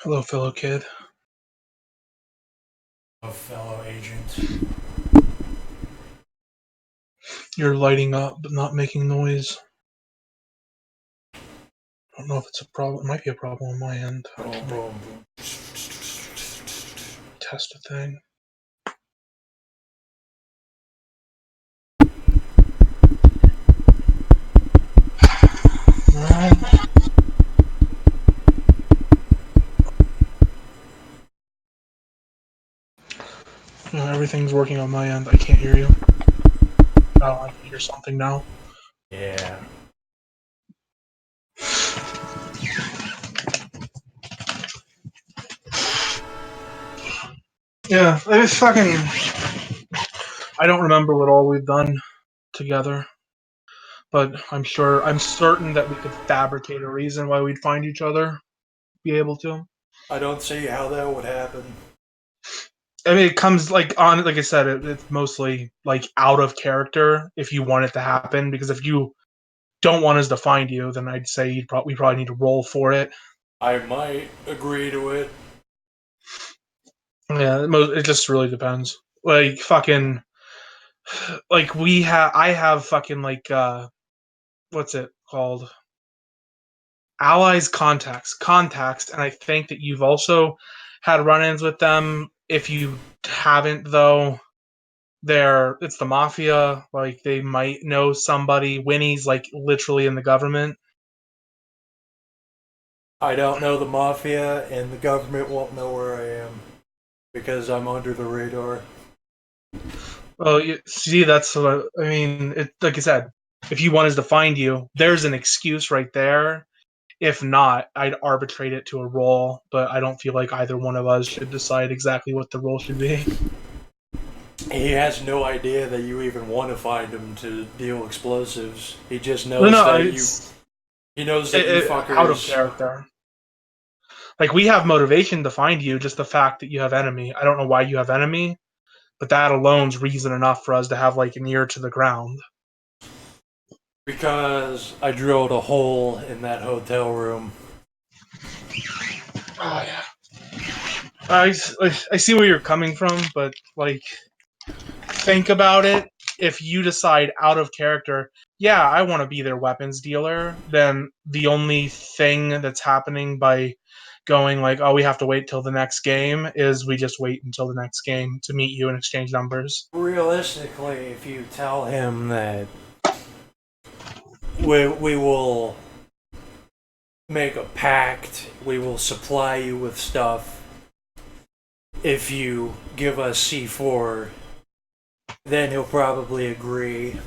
Hello, fellow kid. Hello, fellow agent. You're lighting up, but not making noise. I don't know if it's a problem. It might be a problem on my end. Boom, boom, boom. Test a thing. Alright. Everything's working on my end. I can't hear you. Oh, I can hear something now. Yeah. Yeah, it's fucking. I don't remember what all we've done together, but I'm certain that we could fabricate a reason why we'd find each other. Be able to. I don't see how that would happen. I mean, it comes like I said, it's mostly like out of character if you want it to happen. Because if you don't want us to find you, then I'd say we probably need to roll for it. I might agree to it. Yeah, it just really depends. Like fucking, like I have fucking like what's it called? Allies contacts, and I think that you've also had run-ins with them. If you haven't, though, it's the mafia. Like they might know somebody. Winnie's like literally in the government. I don't know the mafia, and the government won't know where I am because I'm under the radar. Well, you see, that's what I mean. Like I said, if you want us to find you, there's an excuse right there. If not, I'd arbitrate it to a roll, but I don't feel like either one of us should decide exactly what the roll should be. He has no idea that you even want to find him to deal explosives. He just knows that you. He knows that you fuckers out of character. Like we have motivation to find you, just the fact that you have enemy. I don't know why you have enemy, but that alone's reason enough for us to have like an ear to the ground. Because I drilled a hole in that hotel room. Oh yeah. I see where you're coming from, but like, think about it. If you decide out of character, yeah, I want to be their weapons dealer, then the only thing that's happening by going like, oh, we have to wait till the next game is we just wait until the next game to meet you and exchange numbers. Realistically, if you tell him that we will make a pact, we will supply you with stuff if you give us C4, then he'll probably agree.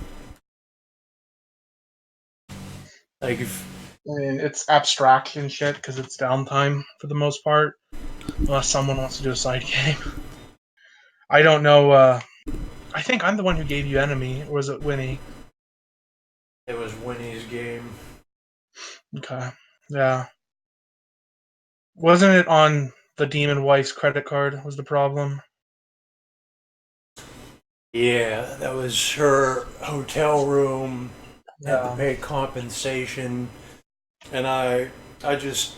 Like if I mean, it's abstract and shit because it's downtime for the most part, unless someone wants to do a side game. I don't know. I think I'm the one who gave you enemy, or was it Winnie? it was Winnie's game. Okay, yeah. Wasn't it on the demon wife's credit card? Was the problem? Yeah, that was her hotel room. Had to Yeah. pay compensation, and I just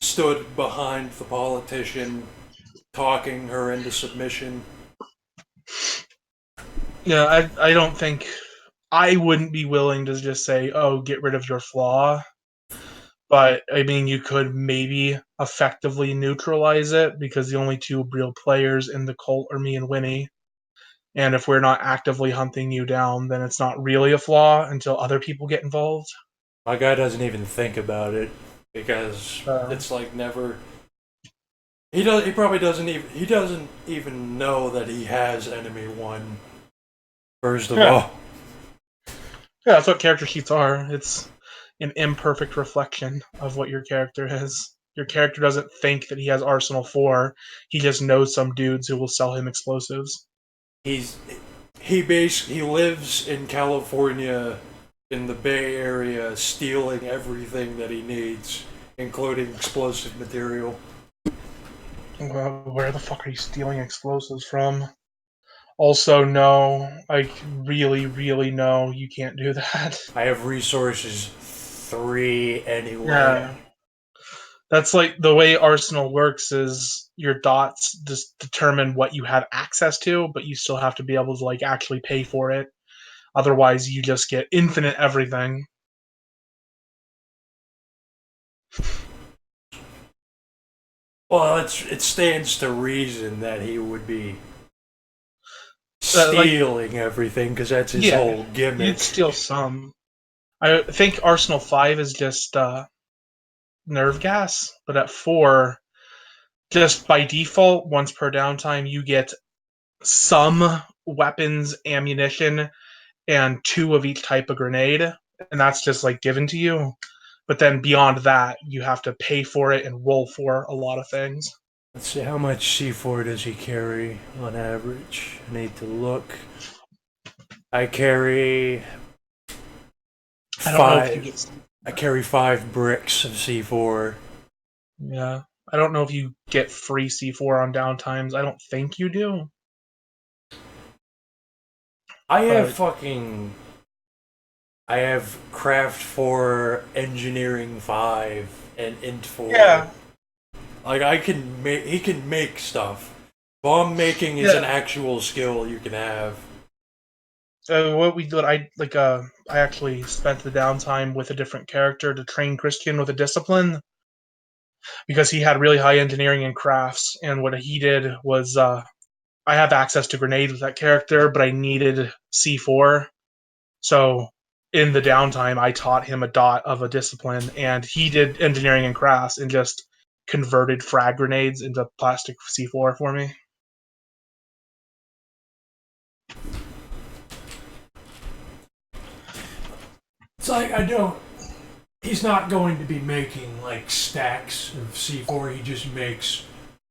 stood behind the politician, talking her into submission. Yeah, I don't think I wouldn't be willing to just say, "Oh, get rid of your flaw." But I mean, you could maybe effectively neutralize it because the only two real players in the cult are me and Winnie. And if we're not actively hunting you down, then it's not really a flaw until other people get involved. My guy doesn't even think about it because it's like never. He does. He probably doesn't even. He doesn't even know that he has enemy one. First of all, Yeah, that's what character sheets are. It's an imperfect reflection of what your character is. Your character doesn't think that he has Arsenal 4. He just knows some dudes who will sell him explosives. he lives in California, in the Bay Area, stealing everything that he needs, including explosive material. Well, where the fuck are you stealing explosives from? Also, no. Like, really, really, no. You can't do that. I have resources 3 anyway. Yeah. That's like the way Arsenal works is your dots just determine what you have access to, but you still have to be able to like actually pay for it. Otherwise, you just get infinite everything. Well, it stands to reason that he would be Like, stealing everything because that's his yeah, whole gimmick. you'd steal some. I think Arsenal 5 is just nerve gas, but at 4, just by default, once per downtime, you get some weapons, ammunition, and 2 of each type of grenade, and that's just like given to you. But then beyond that, you have to pay for it and roll for a lot of things. Let's see, how much C4 does he carry on average? I need to look. I carry I don't know if you 5. get. I carry 5 bricks of C4. Yeah, I don't know if you get free C4 on downtimes. I don't think you do. I have But fucking. I have Craft 4, Engineering 5, and Int 4. yeah, Like, I can make. He can make stuff. Bomb making is an yeah. actual skill you can have. What we did, I actually spent the downtime with a different character to train Christian with a discipline because he had really high engineering and crafts. And what he did was, I have access to grenades with that character, but I needed C4. So in the downtime, I taught him a dot of a discipline, and he did engineering and crafts and just converted frag grenades into plastic C4 for me. It's like, I don't. He's not going to be making, like, stacks of C4. He just makes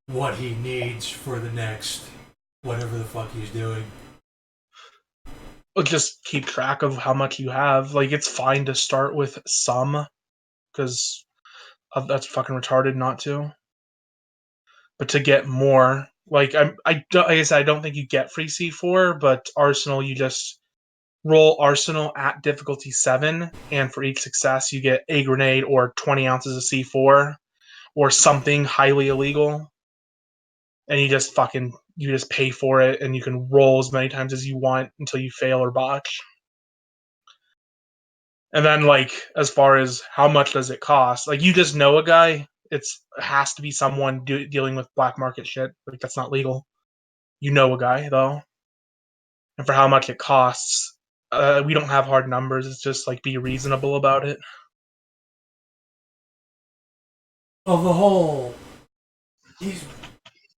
what he needs for the next whatever the fuck he's doing. Well, just keep track of how much you have. Like, it's fine to start with some, because that's fucking retarded not to. But to get more, like I guess I don't think you get free C4, but Arsenal you just roll Arsenal at difficulty 7, and for each success you get a grenade or 20 ounces of C4 or something highly illegal, and you just pay for it, and you can roll as many times as you want until you fail or botch. And then like as far as how much does it cost, like you just know a guy, it has to be someone dealing with black market shit. Like that's not legal. You know a guy though, and for how much it costs, we don't have hard numbers. It's just like be reasonable about it. Well, he's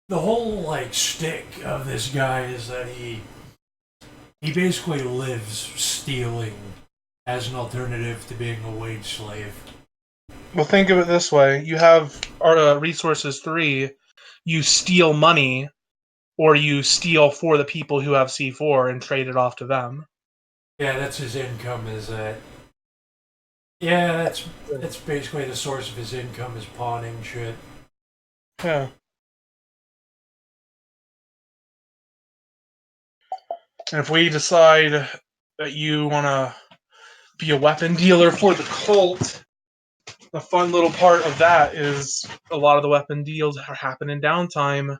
the whole like shtick of this guy is that he basically lives stealing as an alternative to being a wage slave. Well, think of it this way: you have resources 3. You steal money, or you steal for the people who have C4 and trade it off to them. Yeah, that's his income. Is that? Yeah, that's basically the source of his income is pawning shit. Yeah. And if we decide that you want to be a weapon dealer for the cult, the fun little part of that is a lot of the weapon deals happen in downtime.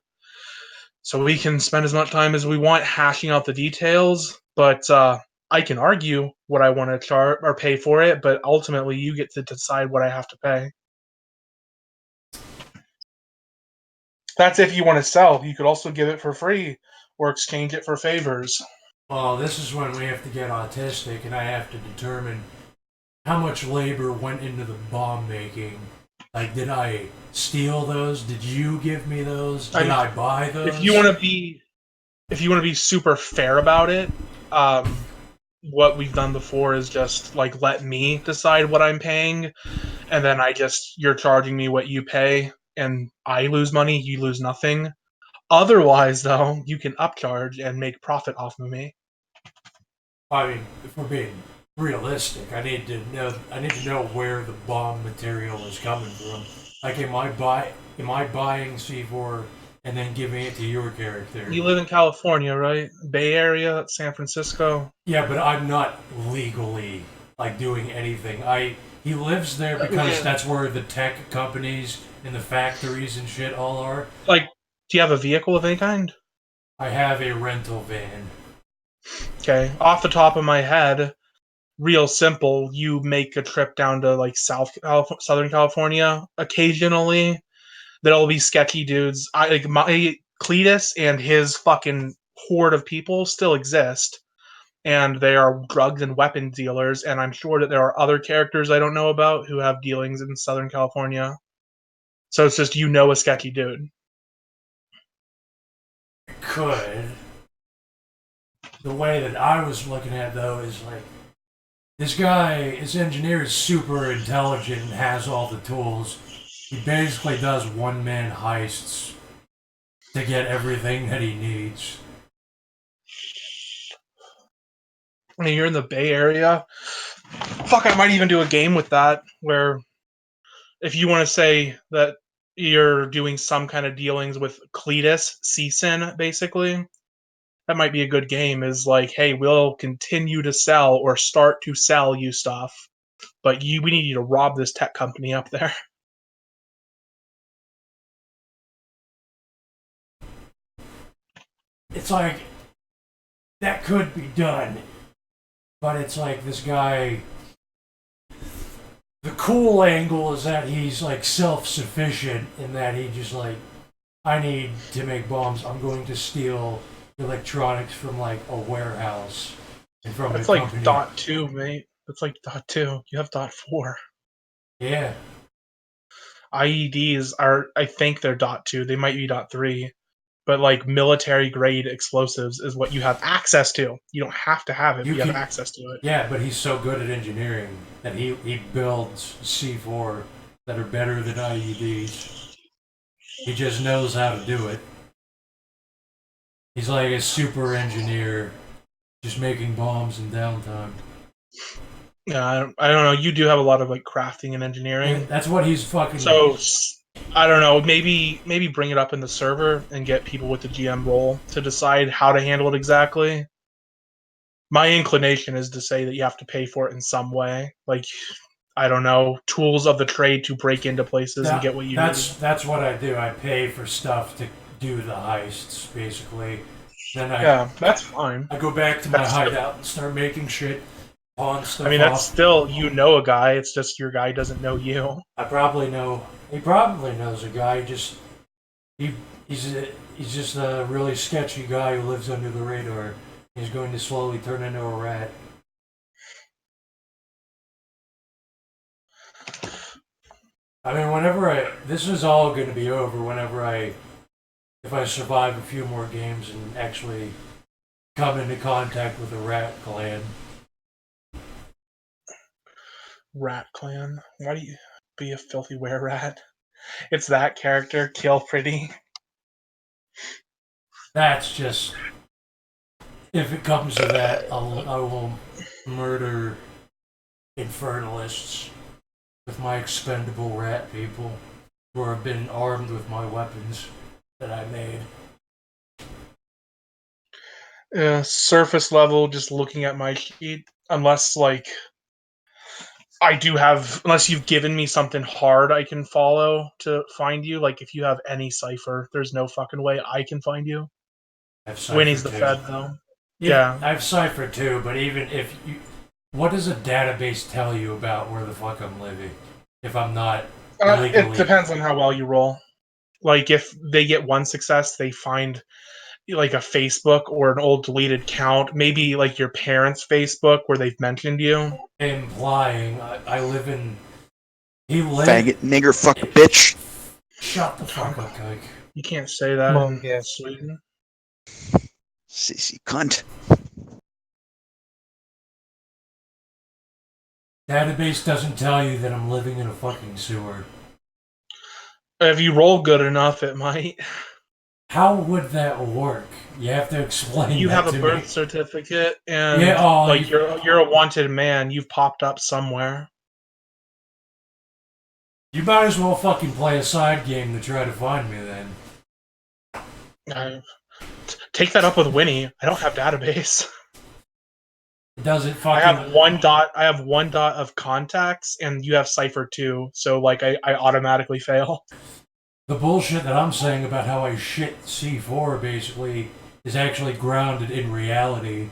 So we can spend as much time as we want hashing out the details, but I can argue what I want to charge or pay for it, but ultimately you get to decide what I have to pay. That's if you want to sell. You could also give it for free or exchange it for favors. Well, this is when we have to get autistic, and I have to determine how much labor went into the bomb making. Like, did I steal those? Did you give me those? Did I buy those? If you want to be super fair about it, what we've done before is just like let me decide what I'm paying, and then you're charging me what you pay, and I lose money, you lose nothing. Otherwise, though, you can upcharge and make profit off of me. I mean, if we're being realistic, I need to know. I need to know where the bomb material is coming from. Like, am I buying C4 and then giving it to your character? You live in California, right? Bay Area, San Francisco. Yeah, but I'm not legally like doing anything. He lives there because that's where the tech companies and the factories and shit all are. Like, do you have a vehicle of any kind? I have a rental van. Okay, off the top of my head, real simple. You make a trip down to like Southern California occasionally. There'll be sketchy dudes. I like my Cletus and his fucking horde of people still exist, and they are drugs and weapon dealers. And I'm sure that there are other characters I don't know about who have dealings in Southern California. So it's just a sketchy dude. Could. The way that I was looking at it, though, is like this guy, his engineer is super intelligent and has all the tools. He basically does one-man heists to get everything that he needs. I mean, you're in the Bay Area. Fuck, I might even do a game with that where if you want to say that you're doing some kind of dealings with Cletus, Season, basically, that might be a good game. Is like, hey, we'll continue to sell or start to sell you stuff, but we need you to rob this tech company up there. It's like that could be done, but it's like this guy. The cool angle is that he's like self-sufficient in that he just like, I need to make bombs. I'm going to steal electronics from like a warehouse and from That's a like company. .2, mate. That's like .2. You have .4. Yeah, IEDs are, I think they're .2. They might be .3. But like military grade explosives is what you have access to. You don't have to have it, you but you have can. access to it. Yeah, but he's so good at engineering that he builds C4 that are better than IEDs. He just knows how to do it. He's like a super engineer, just making bombs in downtime. Yeah, I don't know. You do have a lot of like crafting and engineering, And that's what he's fucking. so I don't know. Maybe bring it up in the server and get people with the GM role to decide how to handle it exactly. My inclination is to say that you have to pay for it in some way, like I don't know, tools of the trade to break into places and get what you need. That's what I do. I pay for stuff to do the heists, basically. Then Yeah, that's fine. I go back to my hideout and start making shit, pawn stuff I mean, that's off. still a guy. It's just your guy doesn't know you. I probably know. He probably knows a guy. He he's just a really sketchy guy who lives under the radar. He's going to slowly turn into a rat. I mean, this is all going to be over if I survive a few more games and actually come into contact with a rat clan. Rat Clan. Why do you be a filthy were rat? It's that character, Kill Pretty. That's just if it comes to that, I will murder infernalists with my expendable rat people who have been armed with my weapons that I made. Surface level, just looking at my sheet. Unless like unless you've given me something hard I can follow to find you. Like if you have any cipher, there's no fucking way I can find you. I have Cypher Winnie's the too. Fed though. I Yeah. have Cypher too, but even if you, what does a database tell you about where the fuck I'm living? If I'm not legally. It depends on how well you roll. Like if they get one success, they find like a Facebook or an old deleted count, maybe like your parents' Facebook where they've mentioned you. Implying I live in. He Faggot, nigger, fuck, bitch. Shut the fuck up, Kike. You can't say that in Sweden. Sissy cunt. Database doesn't tell you that I'm living in a fucking sewer. If you roll good enough, it might. How would that work? You have to explain. You that have a to birth me. certificate, and you're a wanted man. You've popped up somewhere. You might as well fucking play a side game to try to find me then. Take that up with Winnie. I don't have database. Does it I fucking? have one dot. I have one dot of contacts, and you have cipher 2. So like, I automatically fail. The bullshit that I'm saying about how I shit C4 basically is actually grounded in reality,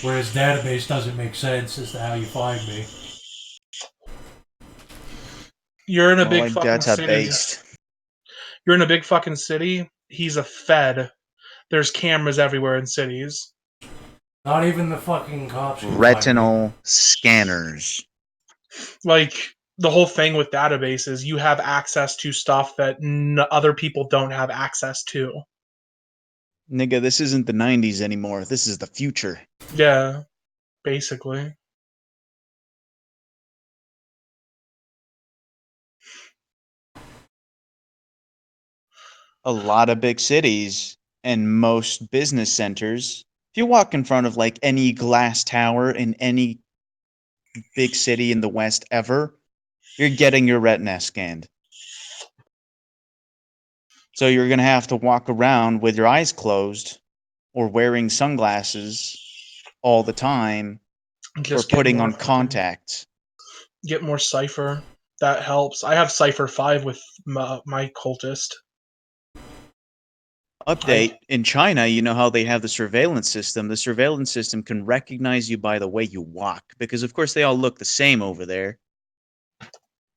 whereas database doesn't make sense as to how you find me. You're in a More big like fucking data city. based. You're in a big fucking city. He's a Fed. There's cameras everywhere in cities. Not even the fucking cops can find me. Retinal scanners. Like, the whole thing with databases, you have access to stuff that other people don't have access to. Nigga, this isn't the 90s anymore. This is the future. Yeah, basically. A lot of big cities and most business centers. If you walk in front of like any glass tower in any big city in the West ever, you're getting your retina scanned. So you're going to have to walk around with your eyes closed or wearing sunglasses all the time or Just putting on contacts. get more cipher. That helps. I have cipher 5 with my cultist. Update in China, you know how they have the surveillance system? The surveillance system can recognize you by the way you walk because, of course, they all look the same over there.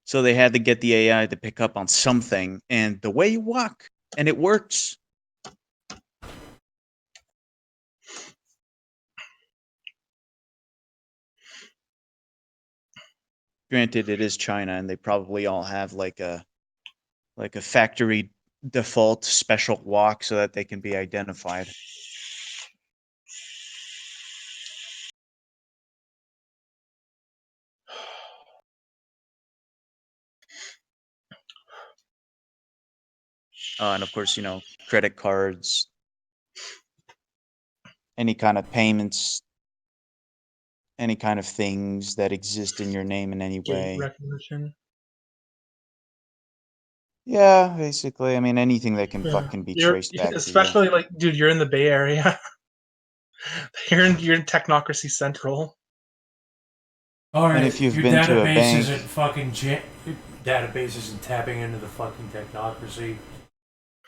So they had to get the AI to pick up on something and the way you walk, and it works. Granted, it is China, and they probably all have like a factory default special walk so that they can be identified. And of course, credit cards, any kind of payments, any kind of things that exist in your name in any Gate way. recognition. Yeah, basically. I mean, anything that can Yeah. fucking be You're traced back to you. especially like, dude, you're in the Bay Area. you're in Technocracy Central. Alright, And if you've your been to a database bank, isn't fucking your database isn't tapping into the fucking technocracy.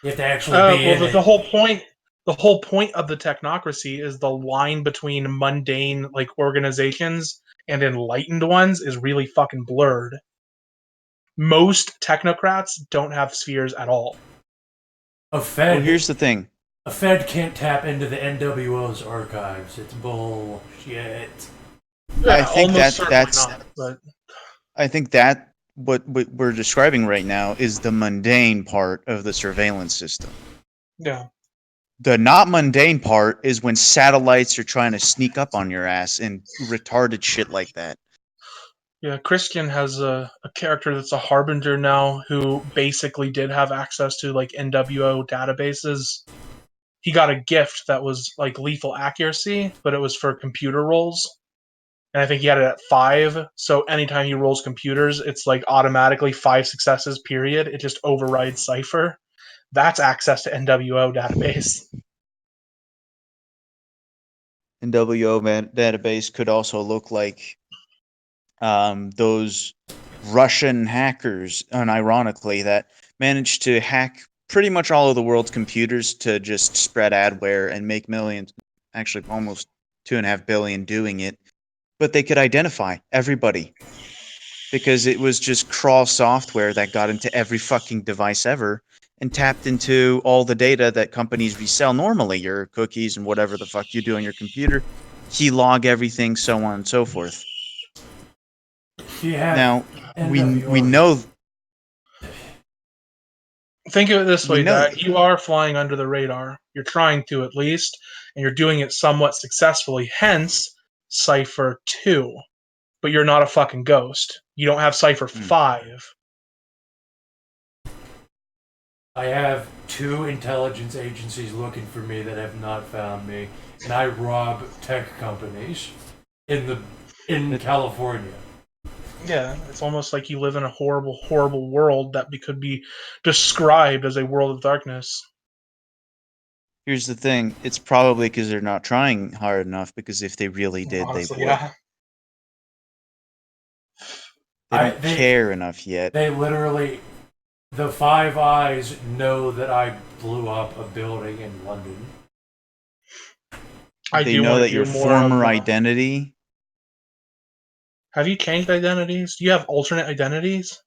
You have to actually be in it. The whole point. The whole point of the technocracy is the line between mundane like organizations and enlightened ones is really fucking blurred. Most technocrats don't have spheres at all. A Fed. well, here's the thing. A Fed can't tap into the NWO's archives. It's bullshit. I think almost certainly that's not, but I think that what we're describing right now is the mundane part of the surveillance system. yeah. The not mundane part is when satellites are trying to sneak up on your ass and retarded shit like that. Yeah, Christian has a character that's a harbinger now who basically did have access to like NWO databases. He got a gift that was like lethal accuracy, but it was for computer rolls. And I think he had it at 5. So anytime he rolls computers, it's like automatically 5 successes, period. It just overrides Cypher. That's access to NWO database. NWO database could also look like those Russian hackers, unironically, that managed to hack pretty much all of the world's computers to just spread adware and make millions, actually almost 2.5 billion doing it. But they could identify everybody because it was just crawl software that got into every fucking device ever and tapped into all the data that companies resell normally, your cookies and whatever the fuck you do on your computer, keylog everything, so on and so forth. Now, we know. Think of it this We way, know. that you are flying under the radar. You're trying to, at least, and you're doing it somewhat successfully. Hence, Cypher 2. But you're not a fucking ghost. You don't have Cypher 5. I have 2 intelligence agencies looking for me that have not found me, and I rob tech companies in California. Yeah, it's almost like you live in a horrible, horrible world that could be described as a world of darkness. Here's the thing. It's probably because they're not trying hard enough, because if they really did, Honestly, they would. yeah. They don't They care enough yet. they literally, the Five Eyes know that I blew up a building in London. I They do know want to that do your more of. former identity. Have you changed identities? Do you have alternate identities?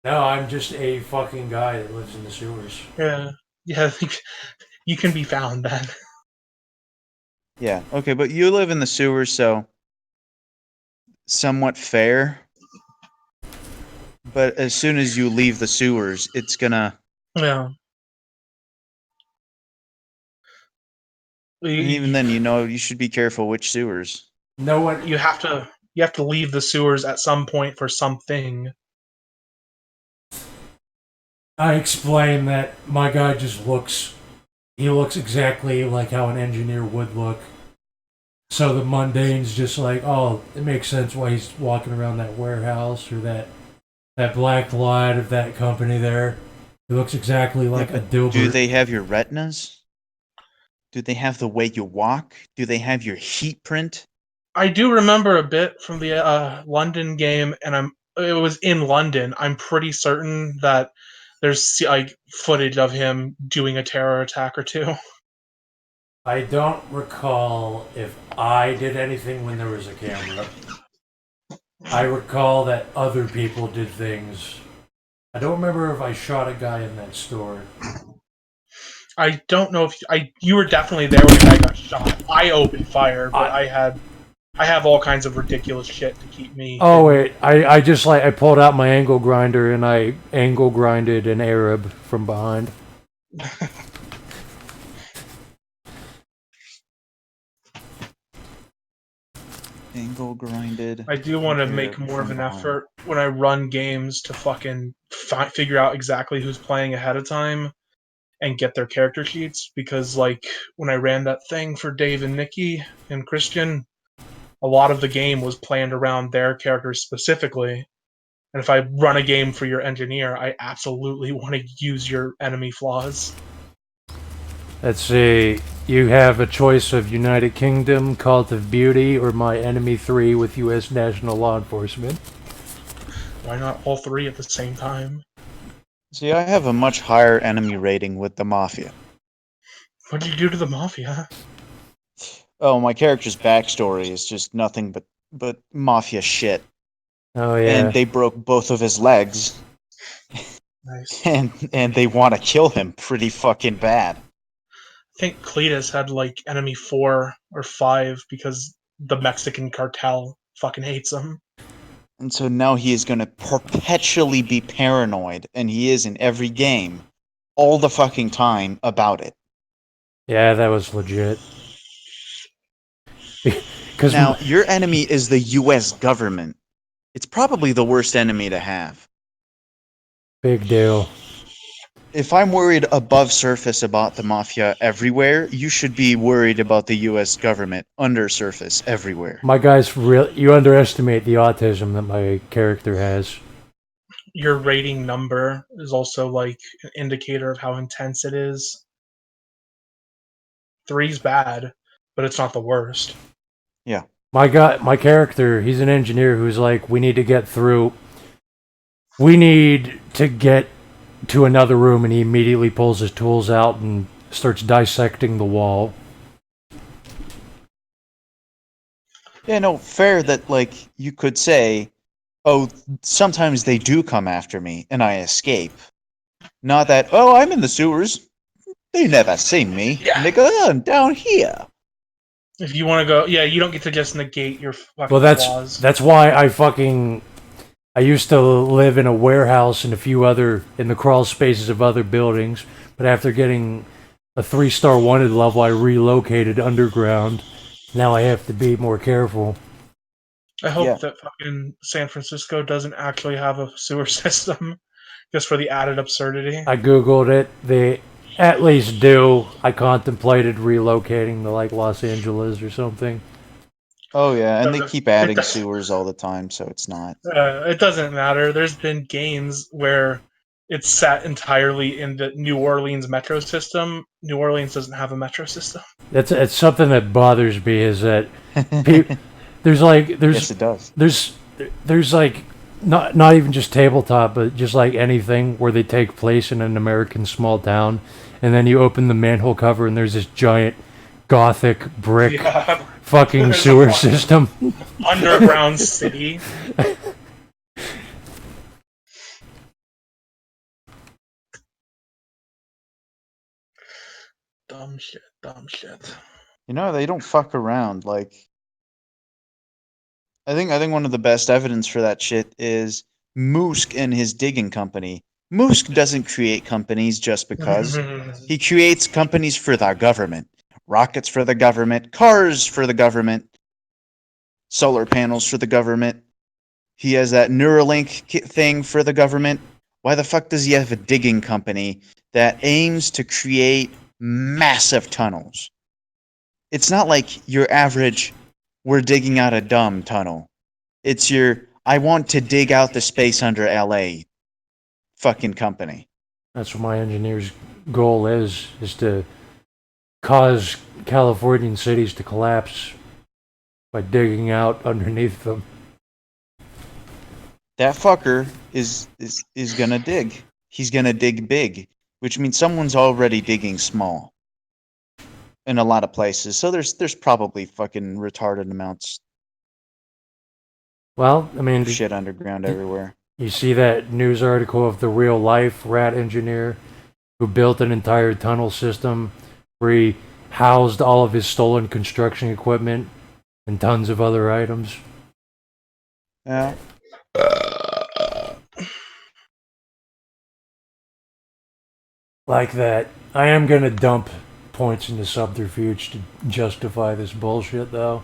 No, I'm just a fucking guy that lives in the sewers. Yeah. Yeah, you can be found then. Yeah, okay, but you live in the sewers, so somewhat fair. But as soon as you leave the sewers, it's gonna. Yeah. And even then, you should be careful which sewers. No one. You have to leave the sewers at some point for something. I explain that my guy just looks. He looks exactly like how an engineer would look. So the mundane's just like, oh, it makes sense why he's walking around that warehouse or that black light of that company there. He looks exactly like a Dilbert. Do they have your retinas? Do they have the way you walk? Do they have your heat print? I do remember a bit from the London game, and it was in London. I'm pretty certain that there's like footage of him doing a terror attack or two. I don't recall if I did anything when there was a camera. I recall that other people did things. I don't remember if I shot a guy in that store. I don't know if you were definitely there when the guy got shot. I opened fire, but I have all kinds of ridiculous shit to keep me. Oh wait, I pulled out my angle grinder and I angle grinded an Arab from behind. Angle grinded. I do want to make more of an effort when I run games to fucking figure out exactly who's playing ahead of time and get their character sheets, because like when I ran that thing for Dave and Nikki and Christian, a lot of the game was planned around their characters specifically. And if I run a game for your engineer, I absolutely want to use your enemy flaws. Let's see. You have a choice of United Kingdom, Cult of Beauty, or My Enemy 3 with U.S. National Law Enforcement. Why not all three at the same time? See, I have a much higher enemy rating with the Mafia. What did you do to the Mafia? Oh, my character's backstory is just nothing but Mafia shit. Oh yeah. And they broke both of his legs. Nice. And they want to kill him pretty fucking bad. I think Cletus had like enemy 4 or 5 because the Mexican cartel fucking hates him. And so now he is going to perpetually be paranoid, and he is in every game, all the fucking time, about it. Yeah, that was legit. Because now, your enemy is the U.S. government. It's probably the worst enemy to have. Big deal. If I'm worried above surface about the Mafia everywhere, you should be worried about the U.S. government under surface everywhere. My guy's real. You underestimate the autism that my character has. Your rating number is also like an indicator of how intense it is. 3's bad, but it's not the worst. Yeah. My character, he's an engineer who's like, we need to get through. We need to get to another room, and he immediately pulls his tools out and starts dissecting the wall. Yeah, no, fair that, like, you could say, oh, sometimes they do come after me, and I escape. Not that, oh, I'm in the sewers. They never see me. Yeah. Nigga, I'm down here. If you want to go, yeah, you don't get to just negate your fucking Well, flaws. that's why I used to live in a warehouse and in the crawl spaces of other buildings, but after getting a 3-star wanted level, I relocated underground. Now I have to be more careful. I hope that fucking San Francisco doesn't actually have a sewer system, just for the added absurdity. I googled it. They at least do. I contemplated relocating to like Los Angeles or something. Oh yeah, and they keep adding sewers all the time, so it's not. It doesn't matter. There's been games where It's set entirely in the New Orleans metro system. New Orleans doesn't have a metro system. It's something that bothers me is that there's Yes, it does. there's like not even just tabletop, but just like anything where they take place in an American small town, and then you open the manhole cover and there's this giant gothic brick Yeah. fucking There's a sewer fucking system. Underground city. Dumb shit. Dumb shit. You know, they don't fuck around. Like, I think one of the best evidence for that shit is Musk and his digging company. Musk doesn't create companies just because. He creates companies for the government. Rockets for the government, cars for the government, solar panels for the government. He has that Neuralink thing for the government. Why the fuck does he have a digging company that aims to create massive tunnels? It's not like your average, we're digging out a dumb tunnel. It's your, I want to dig out the space under LA fucking company. That's what my engineer's goal is to cause Californian cities to collapse by digging out underneath them. That fucker is gonna dig. He's gonna dig big, which means someone's already digging small in a lot of places. So there's probably fucking retarded amounts Well, I mean, of shit underground everywhere. you see that news article of the real life rat engineer who built an entire tunnel system where he housed all of his stolen construction equipment and tons of other items. Yeah. Like that. I am gonna dump points into subterfuge to justify this bullshit, though.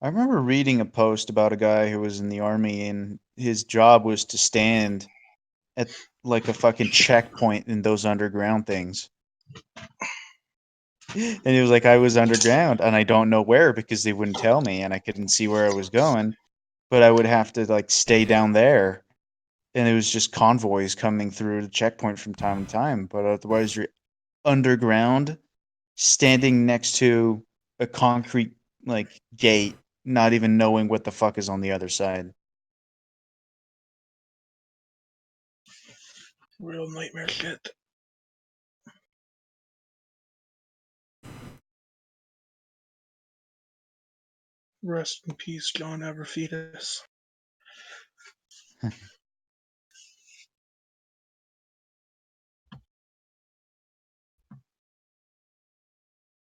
I remember reading a post about a guy who was in the army and his job was to stand at like a fucking checkpoint in those underground things. And he was like, I was underground and I don't know where because they wouldn't tell me and I couldn't see where I was going, but I would have to like stay down there. And it was just convoys coming through the checkpoint from time to time. But otherwise, you're underground, standing next to a concrete like gate, not even knowing what the fuck is on the other side. Real nightmare shit. Rest in peace, John Everfetus.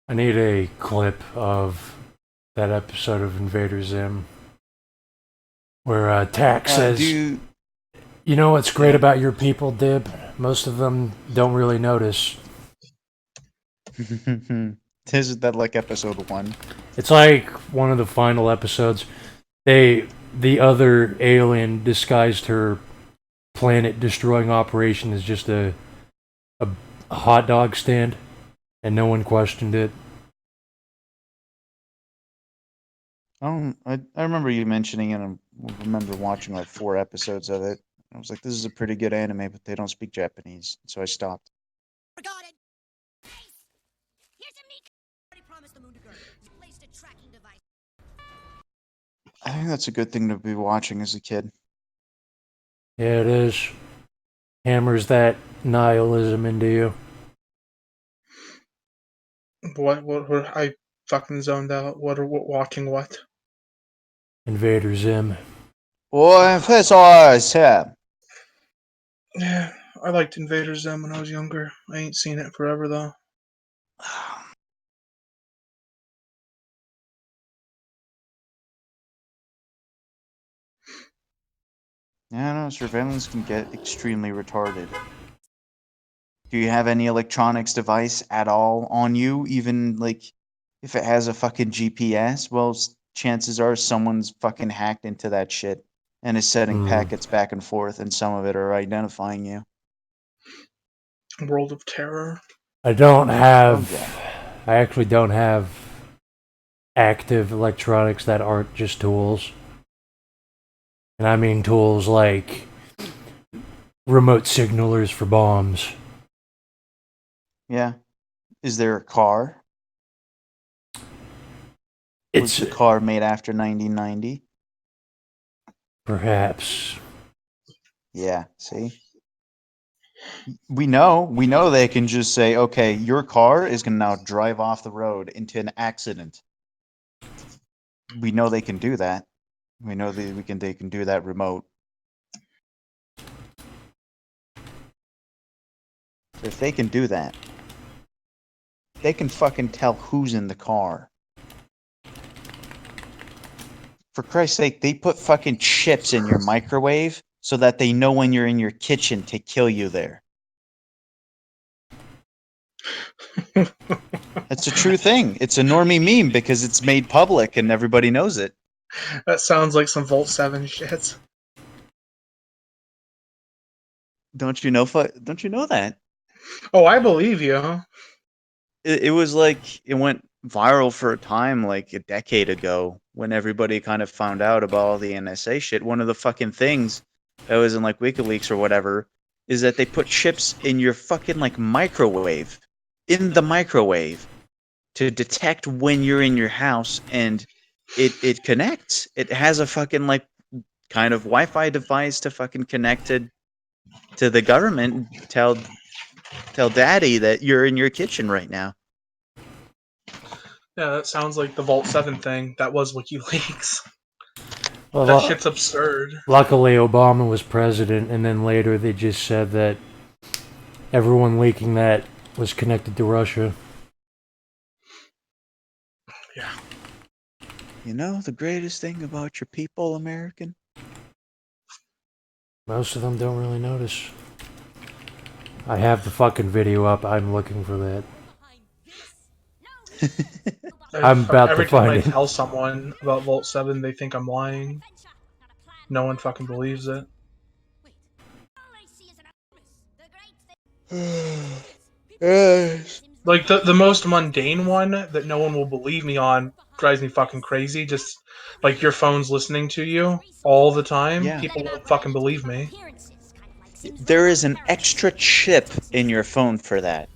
I need a clip of that episode of Invader Zim where Tack says, Do you know what's great about your people, Dib? Most of them don't really notice. Isn't that like episode 1? It's like one of the final episodes. The other alien disguised her planet destroying operation as just a hot dog stand, and no one questioned it. I remember you mentioning it, and I remember watching like 4 episodes of it. I was like, this is a pretty good anime, but they don't speak Japanese, so I stopped. Forgot it. Here's a meat. Already promised the moon to girl. Placed a tracking device. I think that's a good thing to be watching as a kid. Yeah, it is. Hammers that nihilism into you. What I fucking zoned out. What watching what? Invader Zim. Boy, that's all I said. Yeah, I liked Invader Zim when I was younger. I ain't seen it forever though. Yeah, no, surveillance can get extremely retarded. Do you have any electronics device at all on you? Even like if it has a fucking GPS, well, chances are someone's fucking hacked into that shit and is sending packets back and forth, and some of it are identifying you. World of Terror. I don't have. Oh, yeah. I actually don't have active electronics that aren't just tools. And I mean tools like remote signalers for bombs. Yeah. Is there a car? Was It's the car made after 1990? perhaps. Yeah, see? We know they can just say, okay, your car is going to now drive off the road into an accident. We know they can do that. We know they can do that remote. So if they can do that, they can fucking tell who's in the car. For Christ's sake, they put fucking chips in your microwave so that they know when you're in your kitchen to kill you there. That's a true thing. It's a normie meme because it's made public and everybody knows it. That sounds like some Volt 7 shit. Don't you know that? Oh, I believe you. It was like it went viral for a time like a decade ago when everybody kind of found out about all the NSA shit. One of the fucking things that was in like WikiLeaks or whatever is that they put chips in your fucking like microwave, in the microwave, to detect when you're in your house, and it connects. It has a fucking like kind of Wi-Fi device to fucking connect to the government and tell daddy that you're in your kitchen right now. Yeah, that sounds like the Vault 7 thing. That was WikiLeaks. Well, That shit's absurd. luckily, Obama was president, and then later they just said that everyone leaking that was connected to Russia. Yeah. You know the greatest thing about your people, American? Most of them don't really notice. I have the fucking video up. I'm looking for that. I'm about Every to time find I it. tell someone about Vault 7, they think I'm lying. No one fucking believes it. Like, the most mundane one that no one will believe me on drives me fucking crazy. Just, like, your phone's listening to you all the time. Yeah. People won't fucking believe me. There is an extra chip in your phone for that.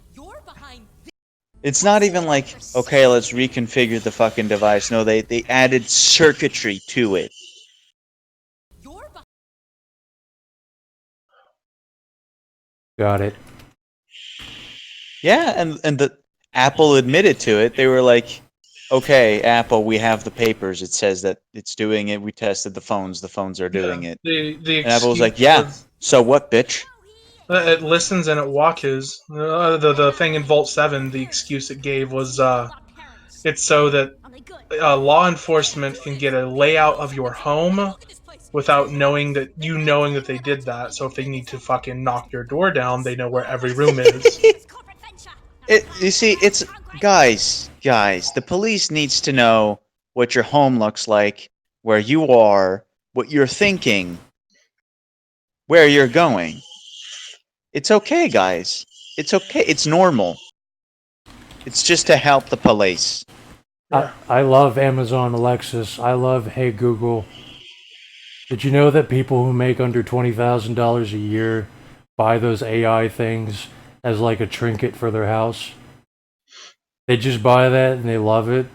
It's not even like, okay, let's reconfigure the fucking device. No, they added circuitry to it. Got it. Yeah, and the Apple admitted to it. They were like, okay, Apple, we have the papers. It says that it's doing it. We tested the phones. The phones are doing Yeah. it. The And Apple was excuse like, yeah, was so what, bitch? it listens and it watches. The thing in Vault 7, the excuse it gave was it's so that law enforcement can get a layout of your home without knowing that they did that. So if they need to fucking knock your door down, they know where every room is. You see, it's guys, the police needs to know what your home looks like, where you are, what you're thinking, where you're going. It's okay, guys. It's okay. It's normal. It's just to help the police. Yeah. I love Amazon Alexis. I love Hey Google. Did you know that people who make under $20,000 a year buy those AI things as like a trinket for their house? They just buy that and they love it.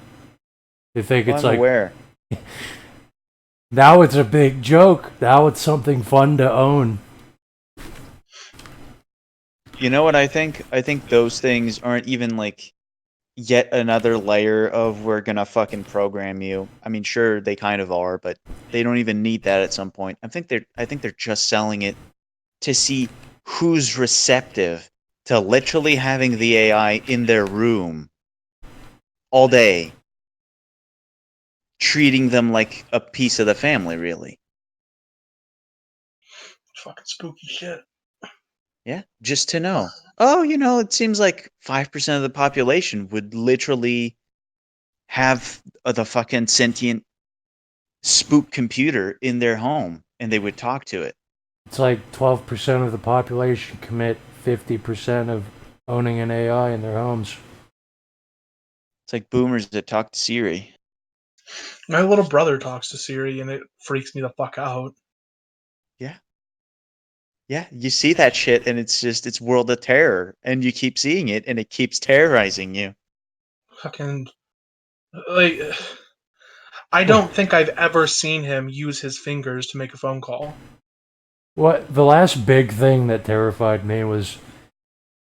They think Well, it's I'm like, aware. now it's a big joke. Now it's something fun to own. You know what I think? I think those things aren't even like yet another layer of we're gonna fucking program you. I mean, sure, they kind of are, but they don't even need that at some point. I think they're just selling it to see who's receptive to literally having the AI in their room all day, treating them like a piece of the family, really. Fucking spooky shit. Yeah, just to know. Oh, it seems like 5% of the population would literally have the fucking sentient spook computer in their home and they would talk to it. It's like 12% of the population commit 50% of owning an AI in their homes. It's like boomers that talk to Siri. My little brother talks to Siri and it freaks me the fuck out. Yeah. Yeah, you see that shit, and it's World of Terror, and you keep seeing it, and it keeps terrorizing you. Fucking like, I What? don't think I've ever seen him use his fingers to make a phone call. What? The last big thing that terrified me was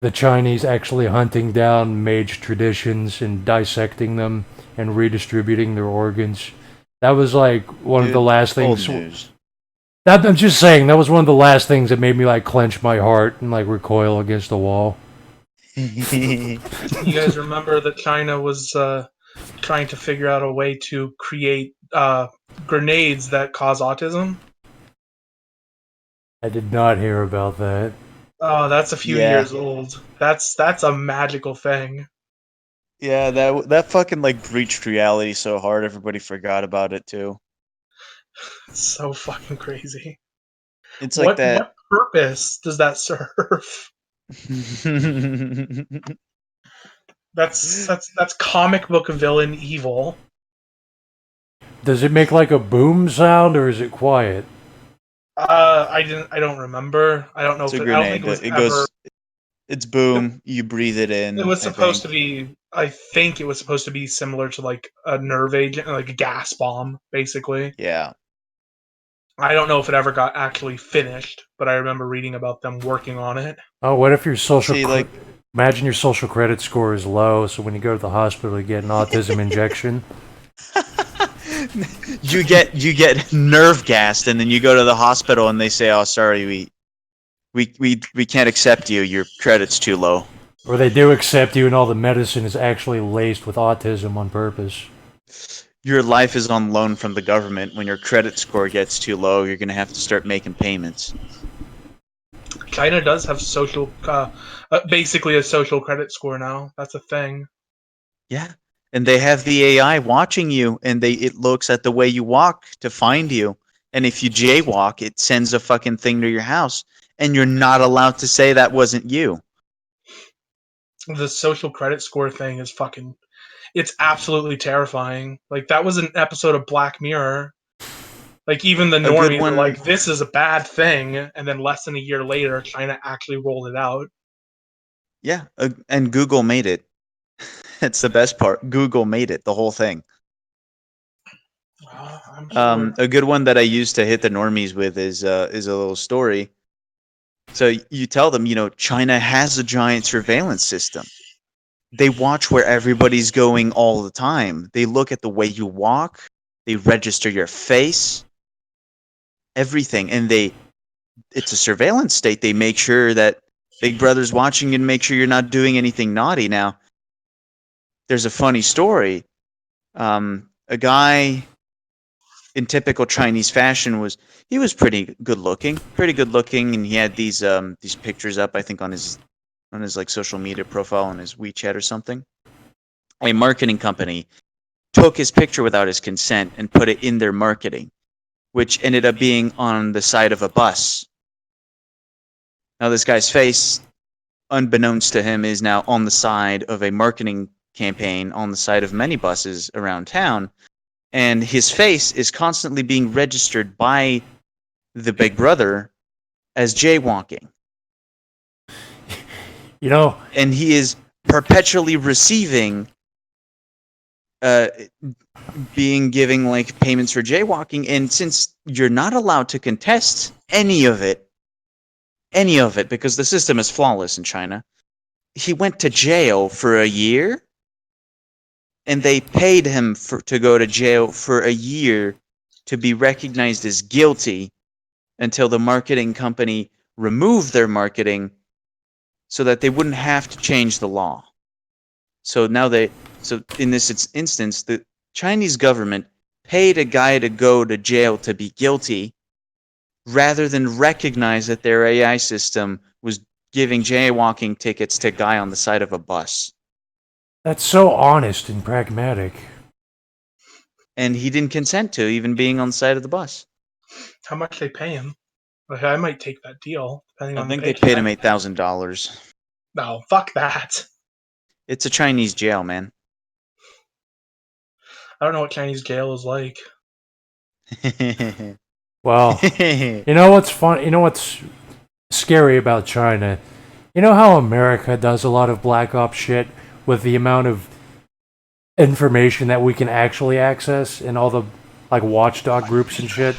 the Chinese actually hunting down mage traditions and dissecting them and redistributing their organs. That was like one of the Dude, last old things. news. That I'm just saying that was one of the last things that made me like clench my heart and like recoil against the wall. You guys remember that China was trying to figure out a way to create grenades that cause autism? I did not hear about that. Oh, that's a few Yeah, years old. That's a magical thing. yeah, that fucking like breached reality so hard, everybody forgot about it too. It's so fucking crazy. It's like What that. purpose does that serve? That's comic book villain evil. Does it make like a boom sound or is it quiet? I don't remember. I don't know It's if a I don't think grenade. it was It ever. goes. It's It, boom. You breathe it it in. was I supposed think. to be. I think it was supposed to be similar to like a nerve agent, like a gas bomb, basically. Yeah. I don't know if it ever got actually finished, but I remember reading about them working on it. Oh, what if your See, like imagine your social credit score is low, so when you go to the hospital, you get an autism injection. you get nerve gassed, and then you go to the hospital, and they say, "Oh, sorry, we can't accept you. Your credit's too low." Or they do accept you, and all the medicine is actually laced with autism on purpose. Your life is on loan from the government. When your credit score gets too low, you're gonna have to start making payments. China does have basically a social credit score now. That's a thing. Yeah. And they have the AI watching you, and it looks at the way you walk to find you. And if you jaywalk, it sends a fucking thing to your house, and you're not allowed to say that wasn't you. The social credit score thing is fucking. It's absolutely terrifying. Like that was an episode of Black Mirror. Like even the A good normies are one, like, "This is a bad thing," and then less than a year later, China actually rolled it out. yeah, and Google made it. That's the best part. Google made it, the whole thing. I'm sure. A good one that I used to hit the normies with is a little story. So you tell them, China has a giant surveillance system. They watch where everybody's going all the time. They look at the way you walk. They register your face, everything, and it's a surveillance state. They make sure that Big Brother's watching you and make sure you're not doing anything naughty. Now, there's a funny story. A guy in typical Chinese fashion he was pretty good looking, and he had these pictures up, I think, on his like social media profile on his WeChat or something. A marketing company took his picture without his consent and put it in their marketing, which ended up being on the side of a bus. Now this guy's face, unbeknownst to him, is now on the side of a marketing campaign on the side of many buses around town, and his face is constantly being registered by the Big Brother as jaywalking. You know, And he is perpetually receiving uh, giving like payments for jaywalking. And since you're not allowed to contest any of it, because the system is flawless in China, he went to jail for a year, and they paid him to go to jail for a year to be recognized as guilty until the marketing company removed their marketing so that they wouldn't have to change the law. So so in this instance, the Chinese government paid a guy to go to jail to be guilty rather than recognize that their AI system was giving jaywalking tickets to a guy on the side of a bus. that's so honest and pragmatic. And he didn't consent to even being on the side of the bus. How much they pay him? Like, I might take that deal depending I on the think they paid him paycheck. $8,000. No, fuck that. It's a Chinese jail, man. I don't know what Chinese jail is like. Well, you know what's fun? You know what's scary about China. You know how America does a lot of Black Ops shit with the amount of information that we can actually access in all the like watchdog groups and shit?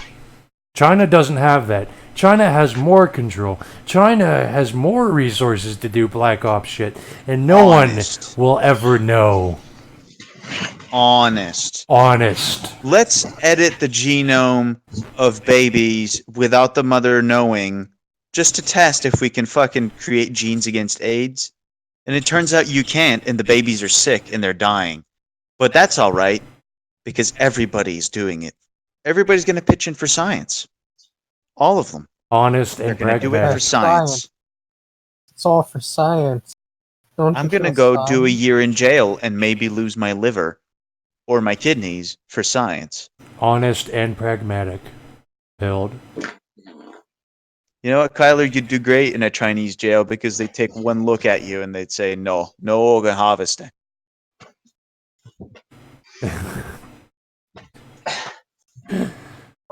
China doesn't have that. China has more control. China has more resources to do Black Ops shit, and no Honest. one will ever know. Honest. Let's edit the genome of babies without the mother knowing, just to test if we can fucking create genes against AIDS. And it turns out you can't, and the babies are sick and they're dying. But that's all right, because everybody's doing it. Everybody's going to pitch in for science. All of them. Honest They're and going to do it pragmatic. for science. It's all for science. Don't I'm you going to feel go do a science? year in jail and maybe lose my liver or my kidneys for science. Honest and pragmatic. Build. You know what, Kyler? You'd do great in a Chinese jail because they'd take one look at you and they'd say, no organ harvesting. What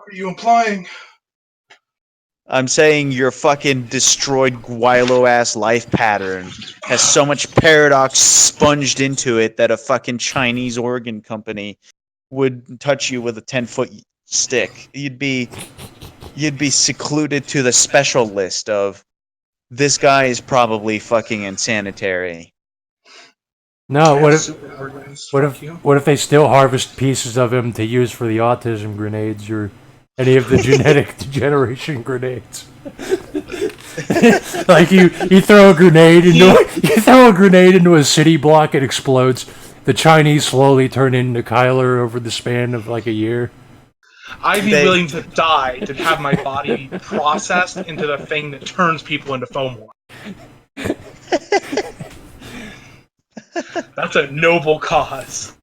are you implying? I'm saying your fucking destroyed Guilo-ass life pattern has so much paradox sponged into it that a fucking Chinese organ company would touch you with a 10-foot stick. You'd be secluded to the special list of this guy is probably fucking insanitary. No, I what have if super organs. what Fuck if you. what if they still harvest pieces of him to use for the autism grenades or any of the genetic degeneration grenades? Like you throw a grenade into a city block, it explodes. The Chinese slowly turn into Kyler over the span of like a year. I'd be willing to die to have my body processed into the thing that turns people into foam water. That's a noble cause.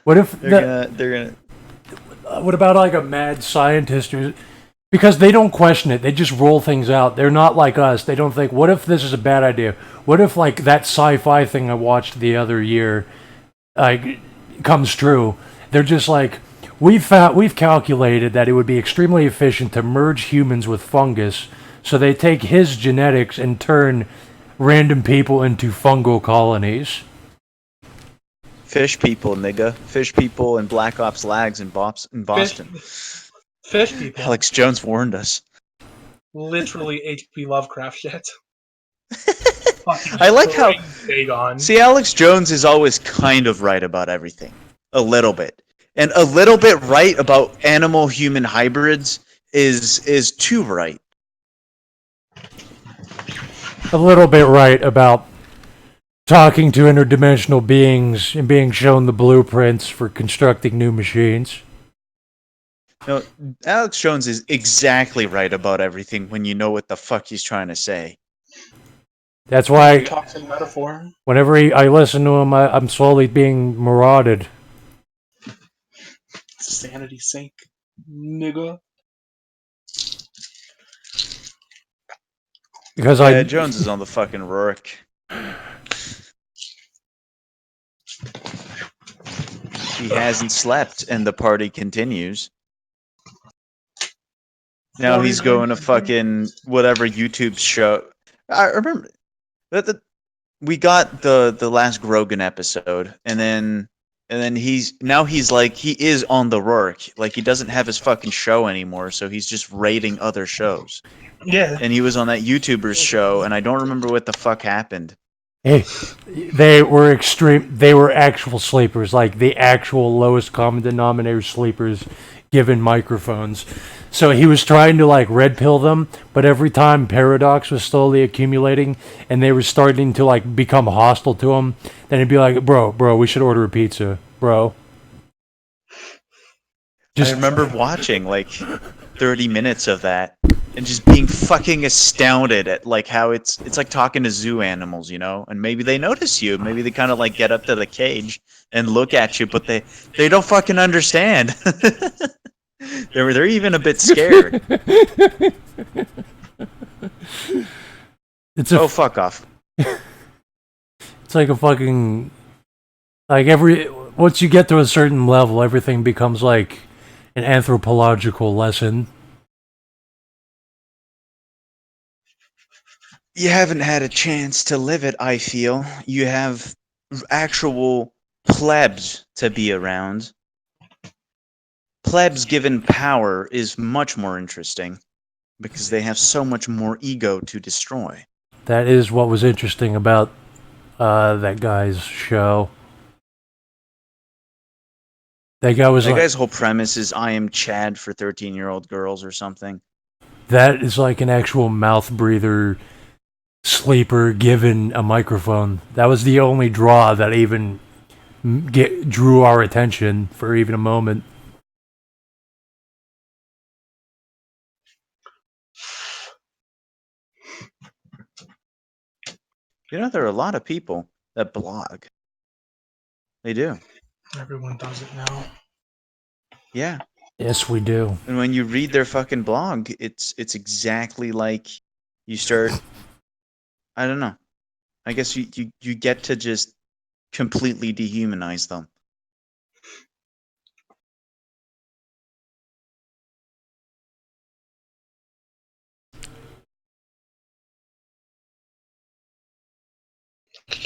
What if They're gonna. what about like a mad scientist who, because they don't question it, they just roll things out. They're not like us. They don't think, what if this is a bad idea? What if like that sci-fi thing I watched the other year like comes true? They're just like, we've calculated that it would be extremely efficient to merge humans with fungus, so they take his genetics and turn random people into fungal colonies. Fish people, nigga. Fish people and Black Ops lags in Boston. Fish people. Alex Jones warned us. Literally H.P. Lovecraft shit. I like how... Dagon. See, Alex Jones is always kind of right about everything. A little bit. And a little bit right about animal-human hybrids is too right. A little bit right about talking to interdimensional beings and being shown the blueprints for constructing new machines. No, Alex Jones is exactly right about everything when you know what the fuck he's trying to say. That's why Talks in metaphor. whenever I listen to him, I'm slowly being marauded. Sanity sink, nigga. Because Yeah, Jones is on the fucking Rourke. He hasn't slept, and the party continues. Now he's going to fucking whatever YouTube show. I remember that we got the last Grogan episode, and then he's like he is on the Rourke. Like he doesn't have his fucking show anymore, so he's just rating other shows. Yeah. And he was on that YouTuber's show, and I don't remember what the fuck happened. hey, they were extreme. They were actual sleepers, like the actual lowest common denominator sleepers, given microphones. So he was trying to like red pill them, but every time paradox was slowly accumulating, and they were starting to like become hostile to him, then he'd be like, "Bro, we should order a pizza, bro." I remember watching like 30 minutes of that and just being fucking astounded at like how it's like talking to zoo animals, you know? And maybe they notice you, maybe they kind of like get up to the cage and look at you, but they don't fucking understand. They're even a bit scared. Fuck off. It's like a fucking like once you get to a certain level, everything becomes like an anthropological lesson. You haven't had a chance to live it, I feel. You have actual plebs to be around. Plebs given power is much more interesting because they have so much more ego to destroy. That is what was interesting about that guy's show. That guy was That like, guy's whole premise is I am Chad for 13-year-old girls or something. that is like an actual mouth breather sleeper given a microphone. That was the only draw that even drew our attention for even a moment. You know, there are a lot of people that blog. They do. Everyone does it now. Yeah. Yes, we do. And when you read their fucking blog, it's exactly like you start, I don't know. I guess you get to just completely dehumanize them.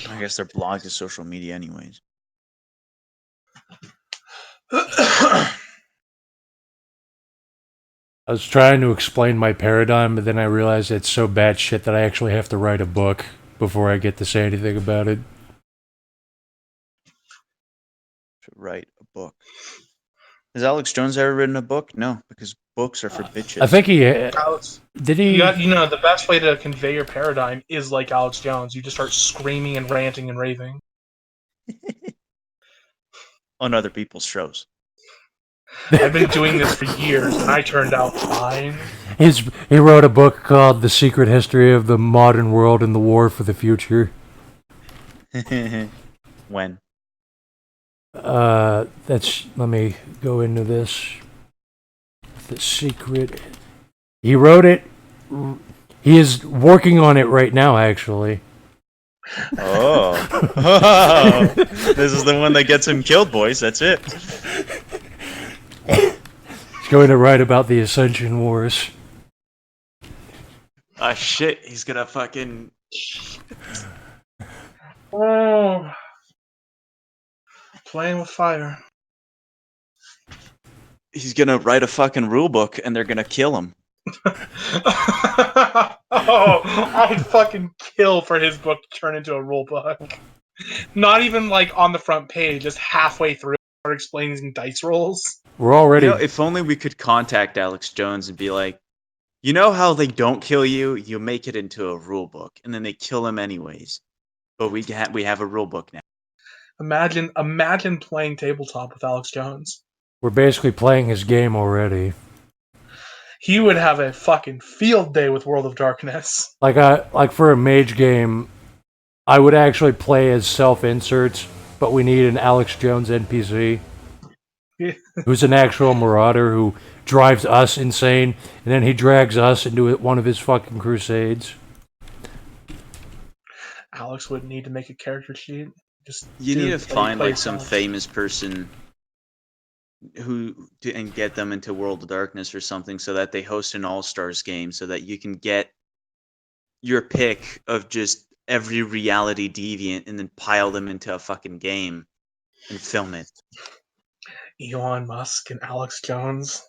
I guess their blog is social media anyways. I was trying to explain my paradigm, but then I realized it's so bad shit that I actually have to write a book before I get to say anything about it. To write a book. Has Alex Jones ever written a book? No, because books are for bitches. I think he Alex, did. He you know, the best way to convey your paradigm is like Alex Jones. You just start screaming and ranting and raving. on other people's shows. I've been doing this for years, and I turned out fine. he wrote a book called "The Secret History of the Modern World and the War for the Future." When? That's. Let me go into this. The secret. He wrote it. He is working on it right now, actually. Oh. This is the one that gets him killed, boys. That's it. He's going to write about the Ascension Wars. Ah, shit. He's gonna fucking... Oh, playing with fire. He's gonna write a fucking rule book, and they're gonna kill him. Oh, I'd fucking kill for his book to turn into a rule book. Not even like on the front page, just halfway through, start explaining dice rolls. We're already. You know, if only we could contact Alex Jones and be like, you know how they don't kill you? You make it into a rule book, and then they kill him anyways. But we have a rule book now. Imagine playing tabletop with Alex Jones. We're basically playing his game already. He would have a fucking field day with World of Darkness. Like for a mage game, I would actually play as self-inserts, but we need an Alex Jones NPC who's an actual marauder who drives us insane, and then he drags us into one of his fucking crusades. Alex would need to make a character sheet. You need to find like some famous person and get them into World of Darkness or something, so that they host an All-Stars game, so that you can get your pick of just every reality deviant and then pile them into a fucking game and film it. Elon Musk and Alex Jones.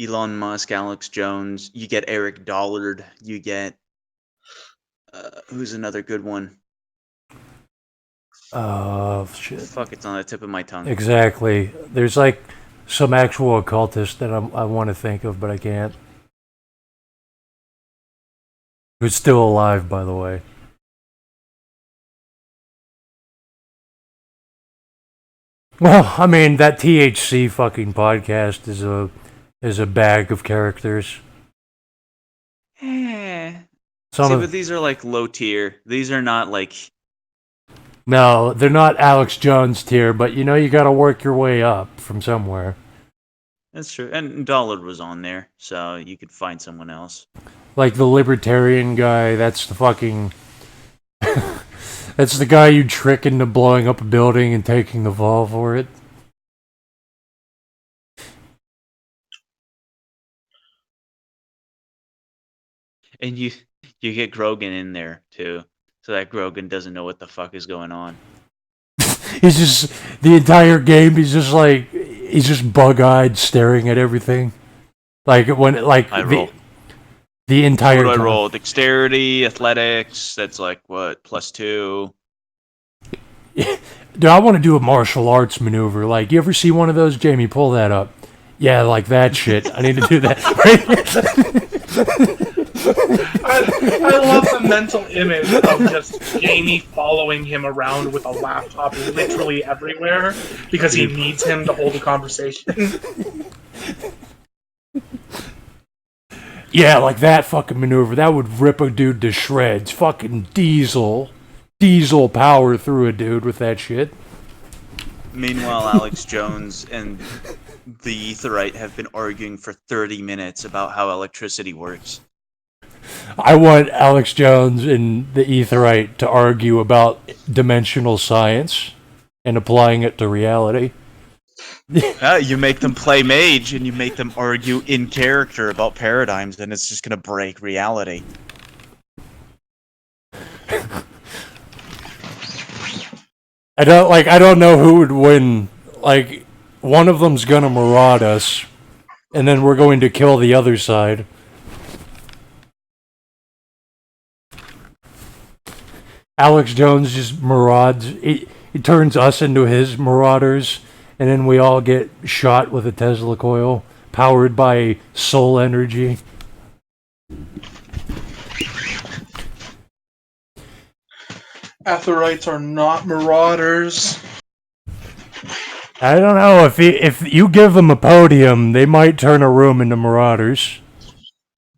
Elon Musk, Alex Jones. You get Eric Dollard. You get who's another good one? Shit. Fuck, it's on the tip of my tongue. Exactly. There's like some actual occultist that I want to think of, but I can't. Who's still alive, by the way. Well, I mean, that THC fucking podcast is a bag of characters. But these are like low tier. These are not like... No, they're not Alex Jones tier, but you know you gotta work your way up from somewhere. That's true. And Dollard was on there, so you could find someone else. Like the libertarian guy, that's the fucking... It's the guy you trick into blowing up a building and taking the fall for it. And you get Grogan in there too, so that Grogan doesn't know what the fuck is going on. He's just the entire game. He's just bug-eyed, staring at everything. Like when I roll. The entire What do I time. roll? Dexterity, athletics. That's like what, +2. Dude, I want to do a martial arts maneuver. Like, you ever see one of those, Jamie? Pull that up. Yeah, like that shit. I need to do that. I love the mental image of just Jamie following him around with a laptop literally everywhere because he needs him to hold a conversation. Yeah, like that fucking maneuver. That would rip a dude to shreds. Fucking diesel power through a dude with that shit. Meanwhile, Alex Jones and the Aetherite have been arguing for 30 minutes about how electricity works. I want Alex Jones and the Aetherite to argue about dimensional science and applying it to reality. You make them play mage and you make them argue in character about paradigms, and it's just gonna break reality. I don't know who would win. Like, one of them's gonna maraud us, and then we're going to kill the other side. Alex Jones just marauds. He turns us into his marauders, and then we all get shot with a Tesla coil powered by soul energy. Aetherites are not marauders. I don't know, if you give them a podium, they might turn a room into marauders.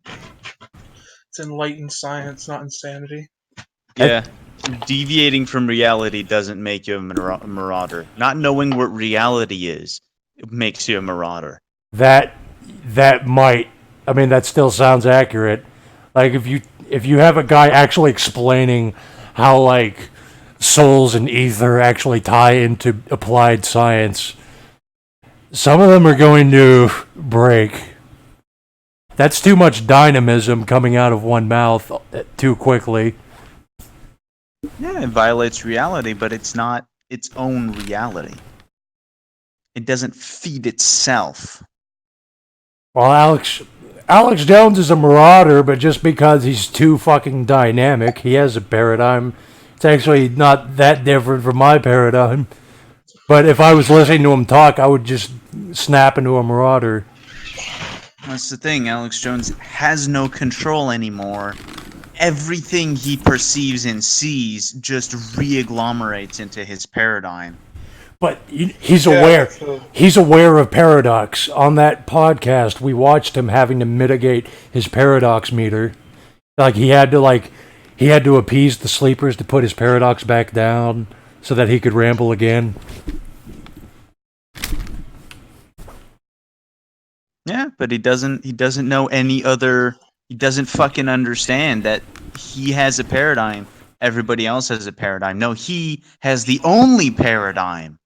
It's enlightened science, not insanity. Yeah. Deviating from reality doesn't make you a marauder. Not knowing what reality is makes you a marauder. That might. I mean, that still sounds accurate. Like, if you have a guy actually explaining how, like, souls and ether actually tie into applied science, some of them are going to break. That's too much dynamism coming out of one mouth too quickly. Yeah, it violates reality, but it's not its own reality. It doesn't feed itself. Well, Alex Jones is a marauder, but just because he's too fucking dynamic, he has a paradigm. It's actually not that different from my paradigm. But if I was listening to him talk, I would just snap into a marauder. That's the thing. Alex Jones has no control anymore. Everything he perceives and sees just re-agglomerates into his paradigm. But he's aware. He's aware of paradox. On that podcast, we watched him having to mitigate his paradox meter. Like, he had to appease the sleepers to put his paradox back down so that he could ramble again. Yeah, but he doesn't know any other. He doesn't fucking understand that he has a paradigm. Everybody else has a paradigm. No, he has the only paradigm.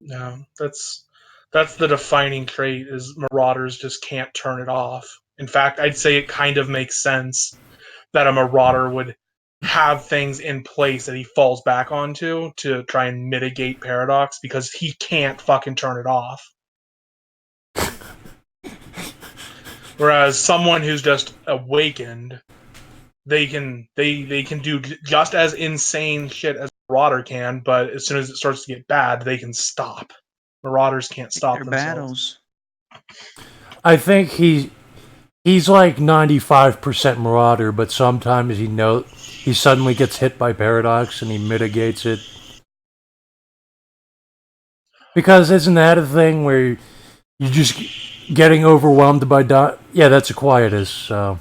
No, that's the defining trait is marauders just can't turn it off. In fact, I'd say it kind of makes sense that a marauder would have things in place that he falls back onto to try and mitigate paradox because he can't fucking turn it off. Whereas someone who's just awakened, they can do just as insane shit as a marauder can, but as soon as it starts to get bad, they can stop. Marauders can't stop Their themselves. battles. I think he's like 95% marauder, but sometimes he suddenly gets hit by paradox and he mitigates it. Because isn't that a thing where you're just getting overwhelmed by yeah, that's a quietus. So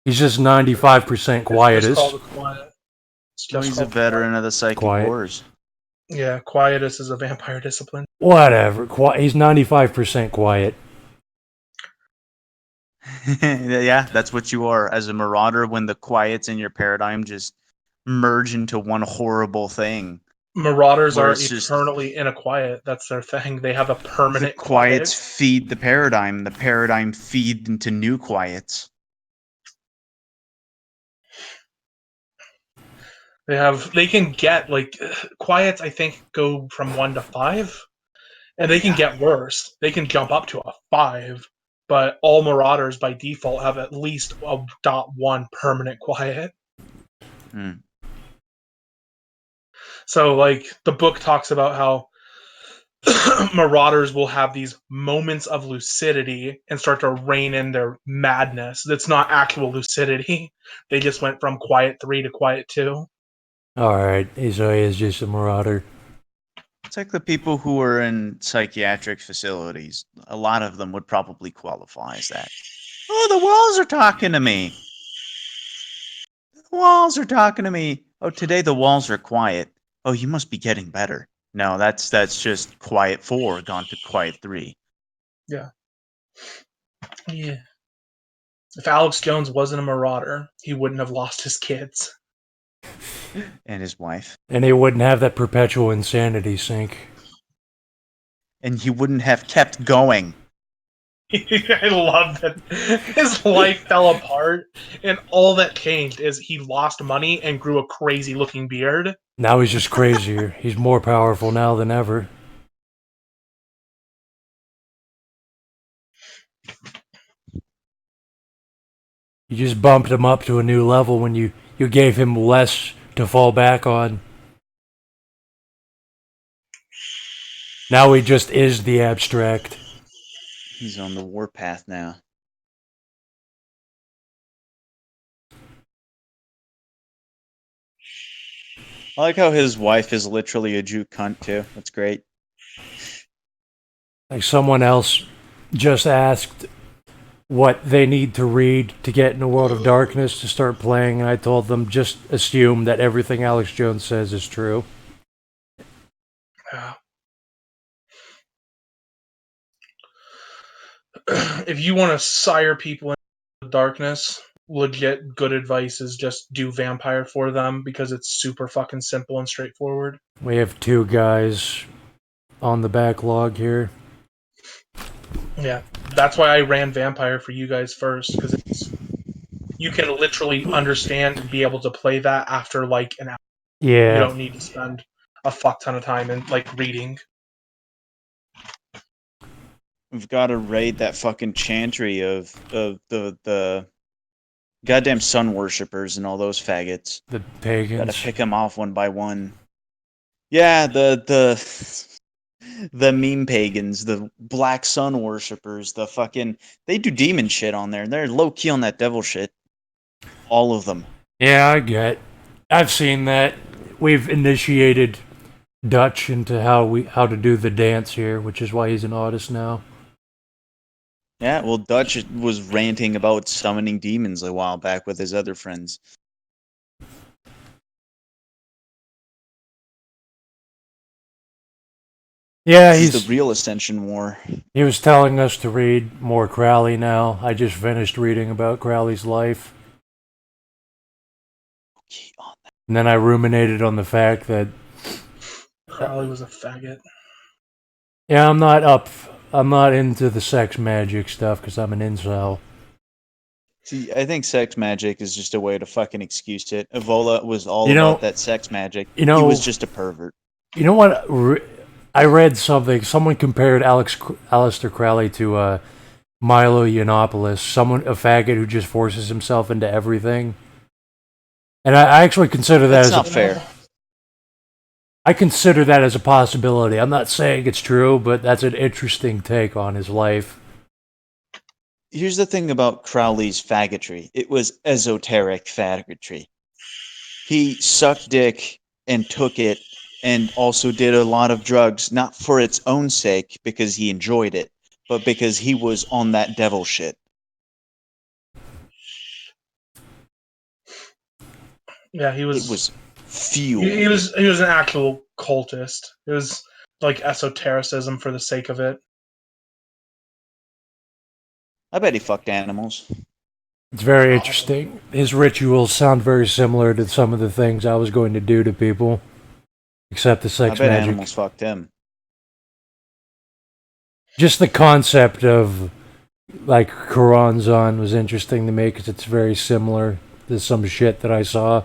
he's just 95% quietus. It's called a quiet. He's a veteran of the psychic wars. Yeah, quietus is a vampire discipline. Whatever. He's 95% quiet. Yeah, that's what you are as a marauder. When the quiet's in your paradigm just merge into one horrible thing. Marauders Where are it's just- eternally in a quiet. That's their thing. They have a The permanent quiets quiet. feed the paradigm feed into new quiets. They can get like quiets. I think go from 1 to 5, and they can get worse. They can jump up to a 5, but all Marauders by default have at least a .1 permanent quiet. Hmm. So like the book talks about how Marauders will have these moments of lucidity and start to rein in their madness. That's not actual lucidity. They just went from quiet 3 to quiet 2. Alright, so he is just a marauder. It's like the people who are in psychiatric facilities. A lot of them would probably qualify as that. Oh, the walls are talking to me. The walls are talking to me. Oh, today the walls are quiet. Oh, you must be getting better. No, that's just quiet 4 gone to quiet 3. Yeah. Yeah. If Alex Jones wasn't a Marauder, he wouldn't have lost his kids. And his wife. And he wouldn't have that perpetual insanity sink. And he wouldn't have kept going. I love that his life fell apart, and all that changed is he lost money and grew a crazy looking beard. Now he's just crazier. He's more powerful now than ever. You just bumped him up to a new level when you gave him less to fall back on. Now he just is the abstract. He's on the warpath now. I like how his wife is literally a Jew cunt too. That's great. Like someone else just asked what they need to read to get in the World of Darkness to start playing, and I told them just assume that everything Alex Jones says is true. Yeah. If you want to sire people in darkness, legit good advice is just do vampire for them because it's super fucking simple and straightforward. We have 2 guys on the backlog here. Yeah, that's why I ran vampire for you guys first, because you can literally understand and be able to play that after like an hour. You Yeah, don't need to spend a fuck ton of time in like reading. We've got to raid that fucking chantry of the goddamn sun worshippers and all those faggots. the Got pagans. to pick them off one by one. Yeah, the meme pagans, the black sun worshippers, the fucking they do demon shit on there. They're low key on that devil shit. All of them. Yeah, I get. I've seen that. We've initiated Dutch into how to do the dance here, which is why he's an artist now. Yeah, well, Dutch was ranting about summoning demons a while back with his other friends. Yeah, This is the real Ascension War. he was telling us to read more Crowley now. I just finished reading about Crowley's life. Okay, on that. And then I ruminated on the fact that Crowley was a faggot. yeah, I'm not into the sex magic stuff because I'm an incel. See, I think sex magic is just a way to fucking excuse it. Evola was all You know- about that sex magic. you know- he was just a pervert. You know what? I read something. Someone compared Aleister Crowley to Milo Yiannopoulos, a faggot who just forces himself into everything. And I actually consider that That's as not fair. I consider that as a possibility. I'm not saying it's true, but that's an interesting take on his life. Here's the thing about Crowley's faggotry. It was esoteric faggotry. He sucked dick and took it and also did a lot of drugs, not for its own sake, because he enjoyed it, but because he was on that devil shit. Yeah, he was. It was fuel. He was an actual cultist. It was like esotericism for the sake of it. I bet he fucked animals. It's very interesting. His rituals sound very similar to some of the things I was going to do to people, except the I sex bet magic. animals fucked him. Just the concept of like Kuranzan was interesting to me because it's very similar to some shit that I saw.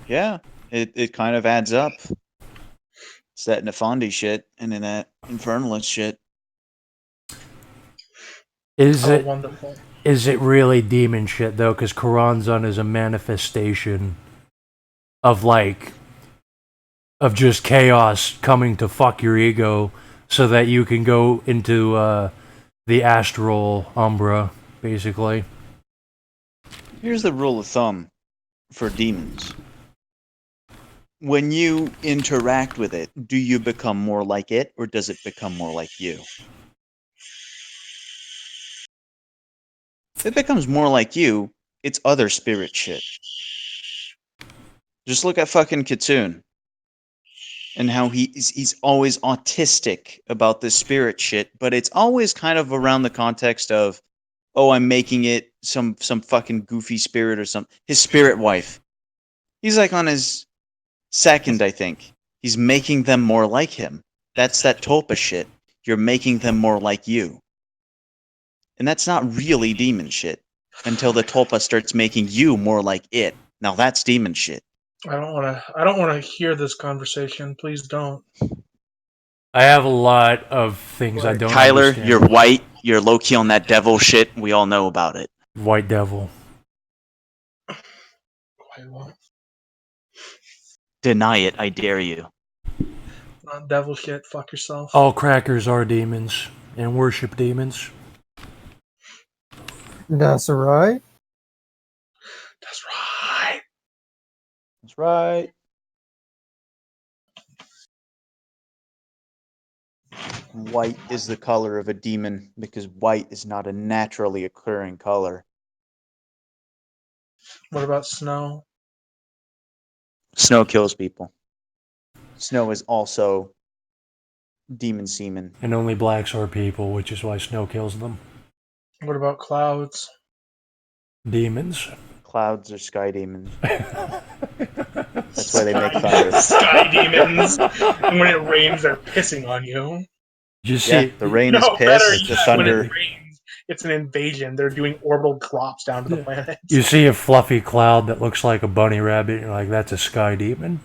Yeah, it kind of adds up. It's that Nefandi shit and then that Infernalist shit. Is Oh, it wonderful. is it really demon shit though? Because Kuranzan is a manifestation of just chaos coming to fuck your ego, so that you can go into the astral umbra, basically. Here's the rule of thumb for demons. When you interact with it, do you become more like it or does it become more like you? If it becomes more like you, it's other spirit shit. Just look at fucking Kitsune and how he's always autistic about this spirit shit, but it's always kind of around the context of, oh, I'm making it some fucking goofy spirit or something. His spirit wife. He's like on his second, I think. He's making them more like him. That's that Tulpa shit. You're making them more like you. And that's not really demon shit until the Tulpa starts making you more like it. Now that's demon shit. I don't wanna hear this conversation. Please don't. I have a lot of things I don't Kyler, understand. you're white. You're low key on that devil shit. We all know about it. White devil. Quite well. Deny it, I dare you. Not devil shit. Fuck yourself. All crackers are demons and worship demons. That's right. That's right. That's right. White is the color of a demon because white is not a naturally occurring color. What about snow? Snow kills people. Snow is also demon semen. And only blacks are people, which is why snow kills them. What about clouds? Demons. Clouds are sky demons. That's why they make thunder. Sky demons. And when it rains, they're pissing on you. You see, Yeah, the rain is No, better piss. The yet, when thunder. it rains, it's an invasion. They're doing orbital drops down to the Yeah. planet. you see a fluffy cloud that looks like a bunny rabbit, and you're like, that's a sky demon.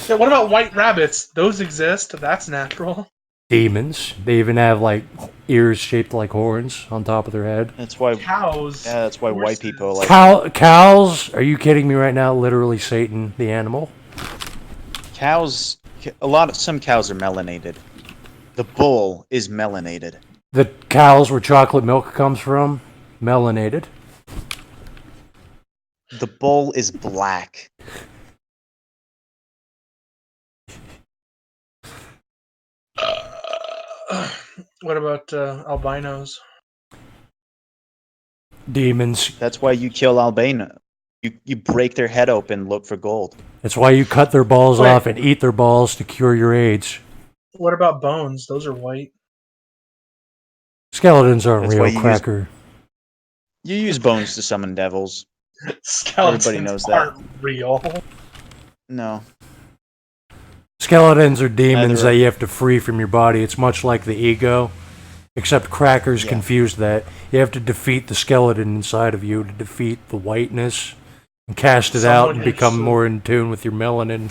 Yeah, what about white rabbits? Those exist. That's natural. Demons. They even have like ears shaped like horns on top of their head. That's why. Cows. Yeah, that's why white horses. people are like. Cows? Are you kidding me right now? Literally Satan, the animal. Cows. Some cows are melanated. The bull is melanated. The cows where chocolate milk comes from, melanated. The bull is black. What about albinos? Demons. That's why you kill albino. You break their head open, look for gold. That's why you cut their balls Wait. off and eat their balls to cure your AIDS. What about bones? Those are white. Skeletons aren't That's why real, you cracker. You use bones to summon devils. Skeletons Everybody knows that. aren't real. No. Skeletons are demons Neither are- that you have to free from your body. It's much like the ego, except crackers Yeah. confused that. You have to defeat the skeleton inside of you to defeat the whiteness and cast it out Someone and needs become to- more in tune with your melanin.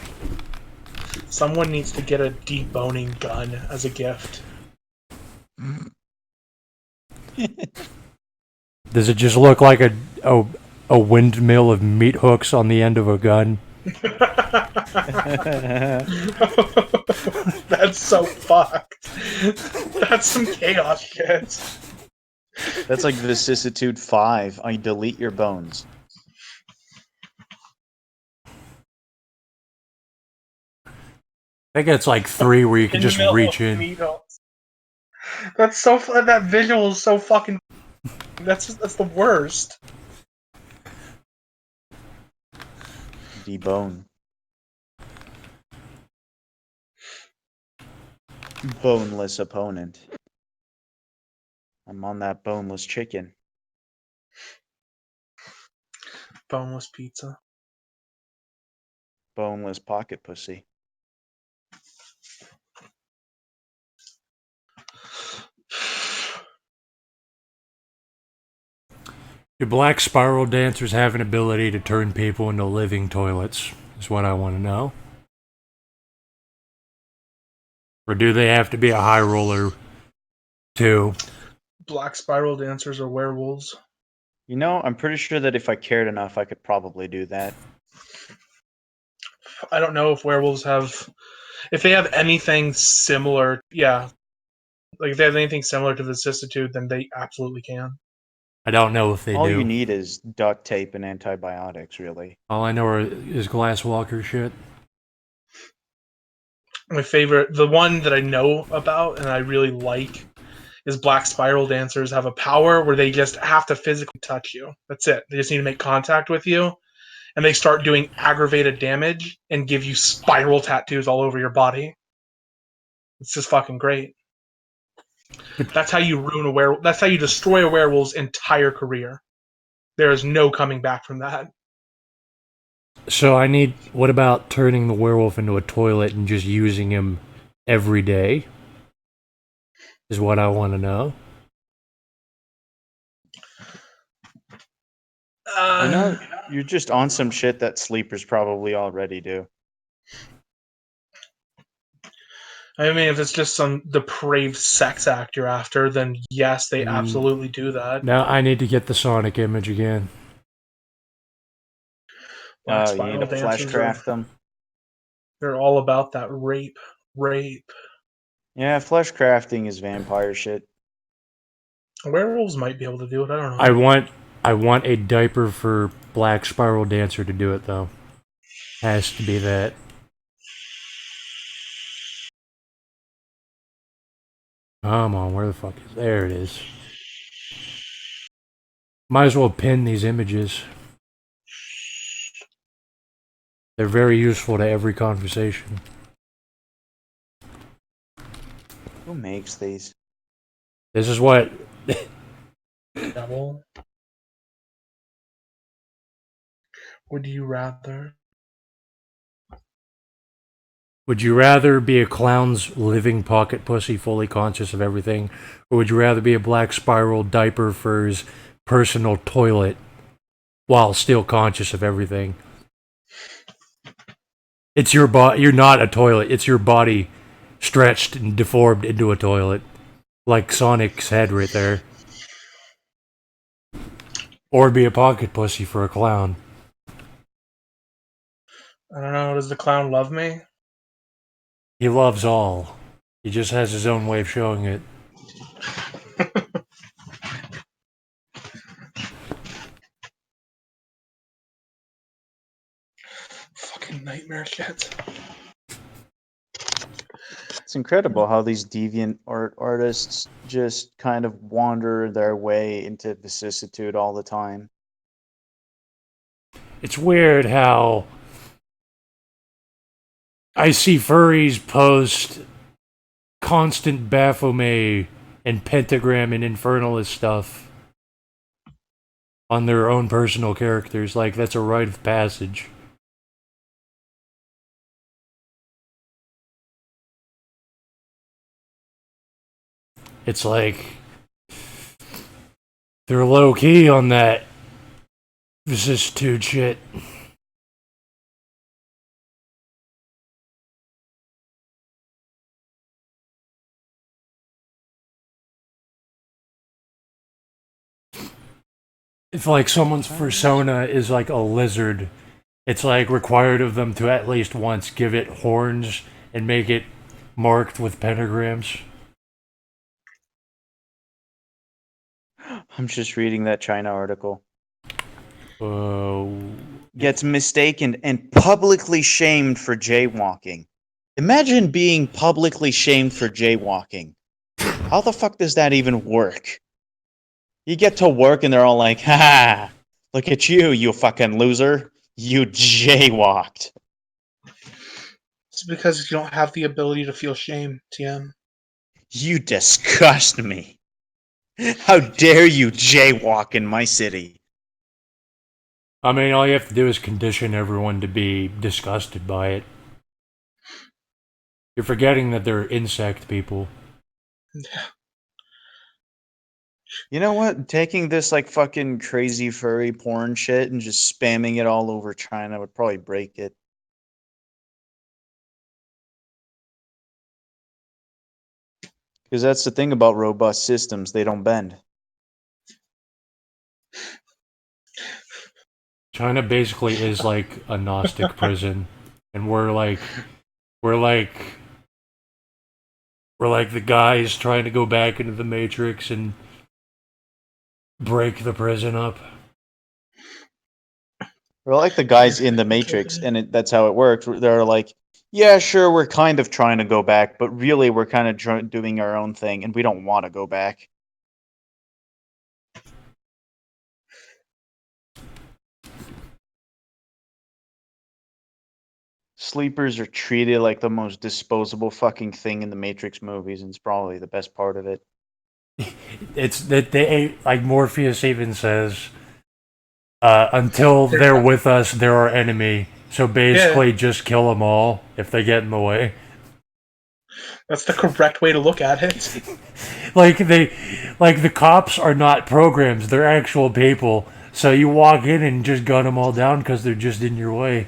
Someone needs to get a deboning gun as a gift. Does it just look like a windmill of meat hooks on the end of a gun? That's so fucked. That's some chaos shit. That's like vicissitude 5. I delete your bones. I think it's like 3 where you can just Windmill reach of in. meat hooks. That's so. That visual is so fucking. That's the worst. Debone. Boneless opponent. I'm on that boneless chicken. Boneless pizza. Boneless pocket pussy. Do black spiral dancers have an ability to turn people into living toilets? Is what I want to know. Or do they have to be a high roller too? Black spiral dancers are werewolves. You know, I'm pretty sure that if I cared enough, I could probably do that. I don't know if werewolves have, if they have anything similar. Yeah, like if they have anything similar to the vicissitude, then they absolutely can. I don't know if they All do. you need is duct tape and antibiotics, really. All I know is Glasswalker shit. My favorite, the one that I know about and I really like, is black spiral dancers have a power where they just have to physically touch you. That's it. They just need to make contact with you, and they start doing aggravated damage and give you spiral tattoos all over your body. It's just fucking great. That's how you ruin a werewolf. That's how you destroy a werewolf's entire career. There is no coming back from that. So what about turning the werewolf into a toilet and just using him every day? Is what I want to know. You know, you're just on some shit that sleepers probably already do. I mean, if it's just some depraved sex act you're after, then yes, they absolutely do that. Now I need to get the Sonic image again. Black You need spiral to flesh dancers craft them. they're all about that rape. Yeah, flesh crafting is vampire shit. Werewolves might be able to do it. I don't know. I want a diaper for Black Spiral Dancer to do it though. Has to be that. Come on, where the fuck is... There it is. Might as well pin these images. They're very useful to every conversation. Who makes these? This is what... Devil. Would you rather? Would you rather be a clown's living pocket pussy fully conscious of everything, or would you rather be a Black Spiral diaper fur's personal toilet while still conscious of everything? It's your body. You're not a toilet. It's your body stretched and deformed into a toilet, like Sonic's head right there. Or be a pocket pussy for a clown. I don't know. Does the clown love me? He loves all. He just has his own way of showing it. Fucking nightmare shit. It's incredible how these deviant artists just kind of wander their way into vicissitude all the time. It's weird how I see furries post constant Baphomet and Pentagram and Infernalist stuff on their own personal characters. Like, that's a rite of passage. It's like they're low key on that vicissitude shit. If like someone's persona is like a lizard, it's like required of them to at least once give it horns and make it marked with pentagrams. I'm just reading that China article. Oh, Gets mistaken and publicly shamed for jaywalking. Imagine being publicly shamed for jaywalking. How the fuck does that even work? You get to work and they're all like, ha, look at you, you fucking loser. You jaywalked. It's because you don't have the ability to feel shame, TM. You disgust me. How dare you jaywalk in my city? I mean, all you have to do is condition everyone to be disgusted by it. You're forgetting that they're insect people. You know what? Taking this like fucking crazy furry porn shit and just spamming it all over China would probably break it. Because that's the thing about robust systems, they don't bend. China basically is like a Gnostic prison, and we're like we're the guys trying to go back into the Matrix and break the prison up. We're like the guys in the Matrix, and that's how it works. They're like, yeah, sure, we're kind of trying to go back, but really we're kind of doing our own thing, and we don't want to go back. Sleepers are treated like the most disposable fucking thing in the Matrix movies, and it's probably the best part of it. It's that they, like Morpheus even says, until they're with us, they're our enemy. So basically, just kill them all if they get in the way. That's the correct way to look at it. Like the cops are not programs; they're actual people. So you walk in and just gun them all down because they're just in your way.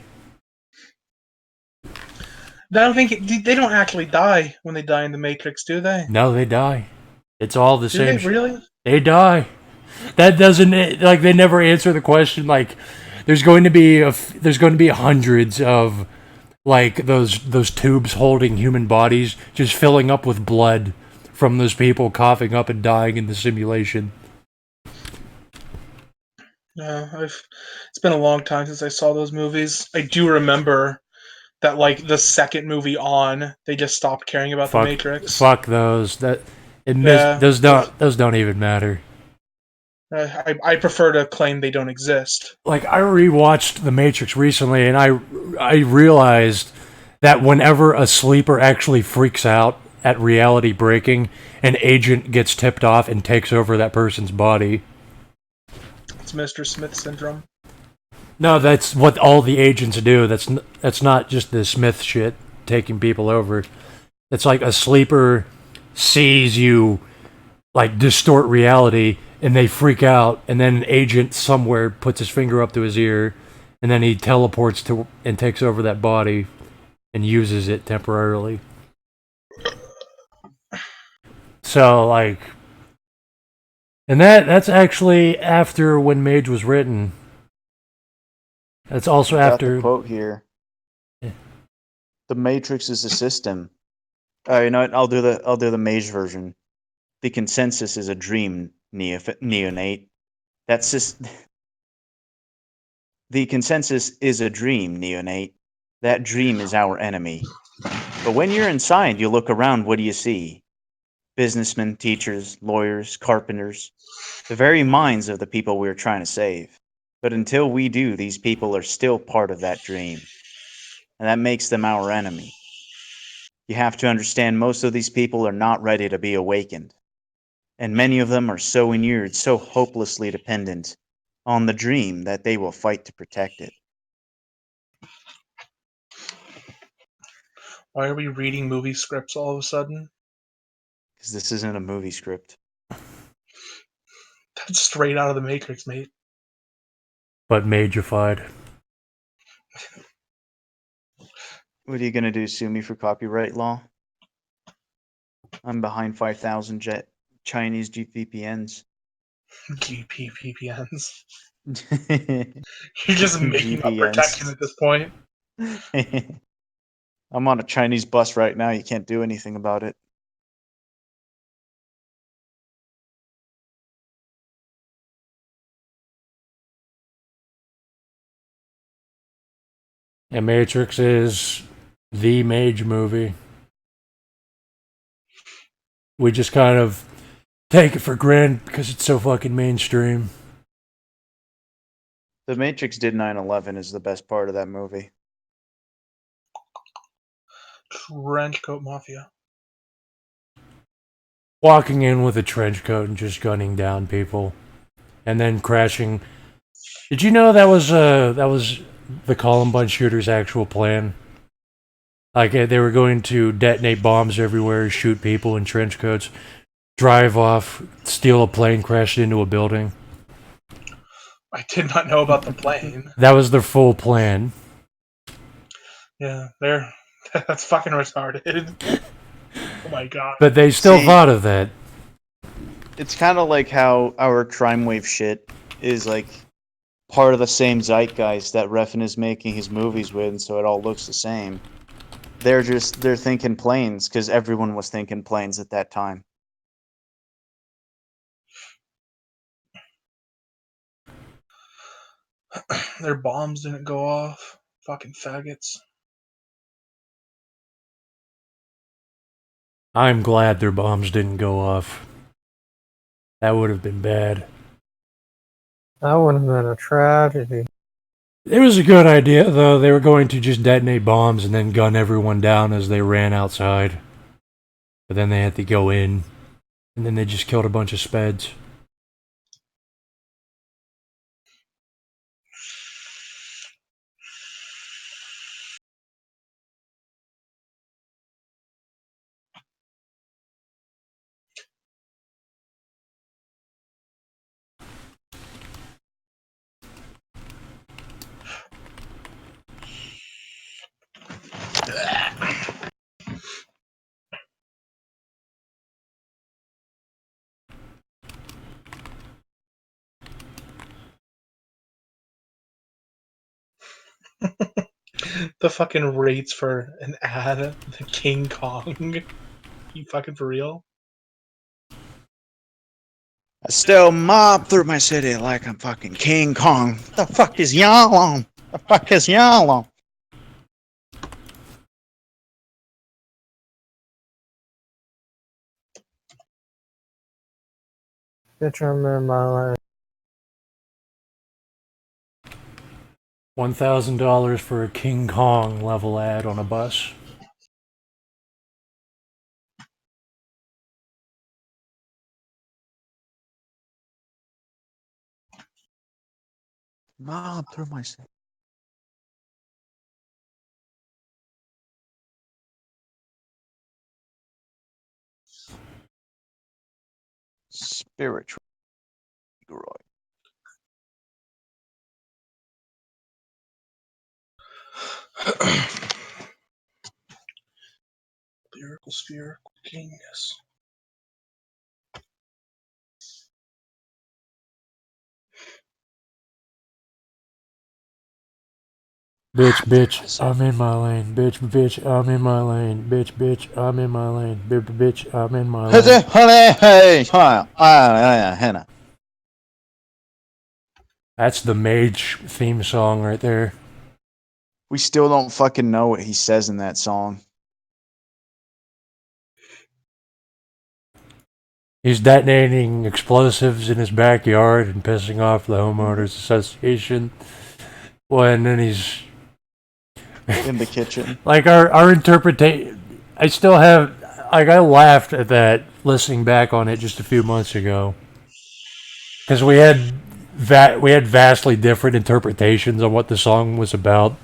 I don't think they don't actually die when they die in the Matrix, do they? No, they die. It's all the Do same. they really? They die. That doesn't, like, they never answer the question. Like, there's going to be hundreds of like those tubes holding human bodies just filling up with blood from those people coughing up and dying in the simulation. It's been a long time since I saw those movies. I do remember that, like, the second movie on, they just stopped caring about the Matrix. Fuck those. Yeah. Those don't even matter. I prefer to claim they don't exist. Like, I rewatched The Matrix recently, and I realized that whenever a sleeper actually freaks out at reality breaking, an agent gets tipped off and takes over that person's body. It's Mr. Smith syndrome. No, that's what all the agents do. That's not just the Smith shit taking people over. It's like a sleeper sees you like distort reality and they freak out, and then an agent somewhere puts his finger up to his ear, and then he teleports to and takes over that body and uses it temporarily. So like, and that's actually after when Mage was written. That's also after the quote here. Yeah. The Matrix is a system. You know what? I'll do the Mage version. The consensus is a dream, neonate. The consensus is a dream, neonate. That dream is our enemy. But when you're inside, you look around, what do you see? Businessmen, teachers, lawyers, carpenters. The very minds of the people we're trying to save. But until we do, these people are still part of that dream. And that makes them our enemy. You have to understand most of these people are not ready to be awakened. And many of them are so inured, so hopelessly dependent on the dream that they will fight to protect it. Why are we reading movie scripts all of a sudden? Because this isn't a movie script. That's straight out of the Matrix, mate. but Magified. What are you going to do, sue me for copyright law? I'm behind 5,000 Chinese GPPNs. GPPPNs. You're just making up GPNs. protection at this point. I'm on a Chinese bus right now. You can't do anything about it. And Matrix is the Mage movie. We just kind of take it for granted because it's so fucking mainstream. The Matrix did 9/11 is the best part of that movie. Trenchcoat Mafia. walking in with a trench coat and just gunning down people, and then crashing. Did you know that was the Columbine shooter's actual plan? Like they were going to detonate bombs everywhere, shoot people in trench coats, drive off, steal a plane, crash into a building. I did not know about the plane. That was their full plan. Yeah, that's fucking retarded. Oh my god. But they still See- thought of that. It's kind of like how our crime wave shit is like part of the same zeitgeist that Refn is making his movies with, and so it all looks the same. They're thinking planes because everyone was thinking planes at that time. Their bombs didn't go off. Fucking faggots. I'm glad their bombs didn't go off. That would have been bad. That would have been a tragedy. It was a good idea, though. They were going to just detonate bombs and then gun everyone down as they ran outside. But then they had to go in, and then they just killed a bunch of speds. The fucking rates for an ad, the King Kong. You fucking for real? I still mob through my city like I'm fucking King Kong. The fuck is y'all on? The fuck is y'all on? Bitch, I'm in my life. $1,000 for a King Kong level ad on a bus. Mob through my city. Spiritual. Lyrical sphere, genius. Bitch, bitch, I'm in my lane. Bitch, bitch, I'm in my lane. Bitch, bitch, I'm in my lane. Bitch, I'm in my lane. That's the Mage theme song right there. We still don't fucking know what he says in that song. He's detonating explosives in his backyard and pissing off the homeowners association. Well, and then he's In the kitchen. like our interpretation. I still have I laughed at that listening back on it just a few months ago because we had vastly different interpretations on what the song was about.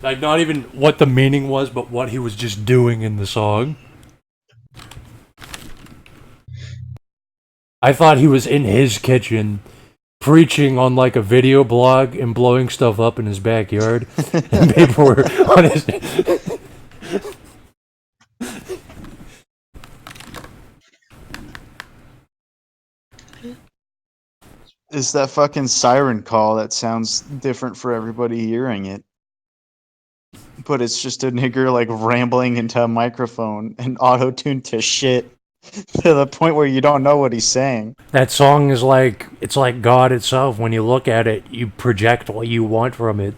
Like, not even what the meaning was, but what he was just doing in the song. I thought he was in his kitchen, preaching on, like, a video blog and blowing stuff up in his backyard. And people were on his... It's that fucking siren call that sounds different for everybody hearing it. But it's just a nigger like rambling into a microphone and auto-tuned to shit to the point where you don't know what he's saying. That song is like, it's like God itself. When you look at it, you project what you want from it.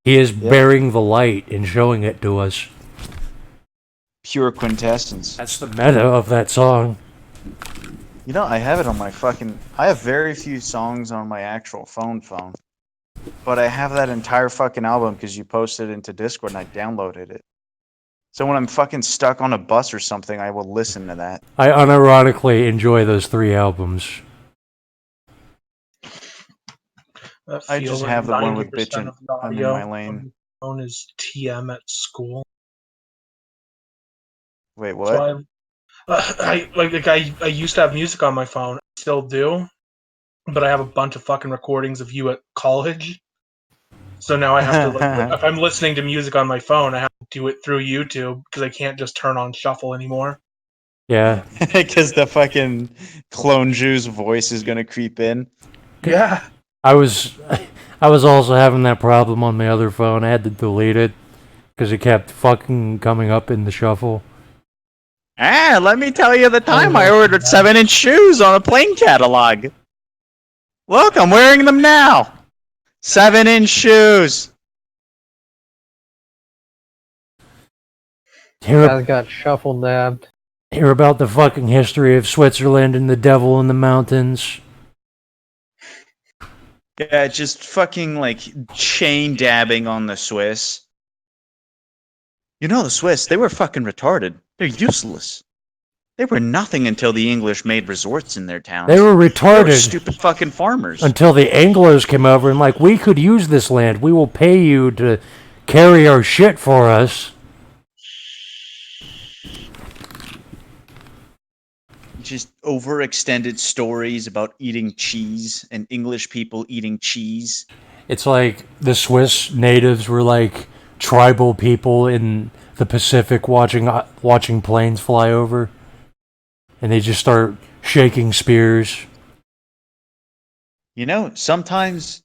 He is bearing the light and showing it to us. Pure quintessence. That's the meta of that song. You know, I have it on my fucking... I have very few songs on my actual phone. But I have that entire fucking album because you posted it into Discord and I downloaded it. So when I'm fucking stuck on a bus or something, I will listen to that. I unironically enjoy those 3 albums. That I feels just like have the one 90% with Bitchin'. of the I'm in audio my on lane. the phone is TM at school. Wait, So what? I used to have music on my phone. I still do, but I have a bunch of fucking recordings of you at college. So now I have to if I'm listening to music on my phone, I have to do it through YouTube because I can't just turn on shuffle anymore. Yeah. Because the fucking clone Jew's voice is gonna creep in. Yeah. I was also having that problem on my other phone. I had to delete it because it kept fucking coming up in the shuffle. Ah, let me tell you the time I no, ordered yeah. 7-inch shoes on a plane catalog. Look, I'm wearing them now. 7-inch shoes. Guys got shuffle dabbed. Hear about the fucking history of Switzerland and the devil in the mountains. Yeah, just fucking like chain dabbing on the Swiss. You know the Swiss, they were fucking retarded. They're useless. They were nothing until the English made resorts in their towns. They were They were retarded stupid fucking farmers. until the Anglos came over and like, we could use this land. We will pay you to carry our shit for us. Just overextended stories about eating cheese and English people eating cheese. It's like the Swiss natives were like tribal people in the Pacific watching planes fly over, and they just start shaking spears. You know, sometimes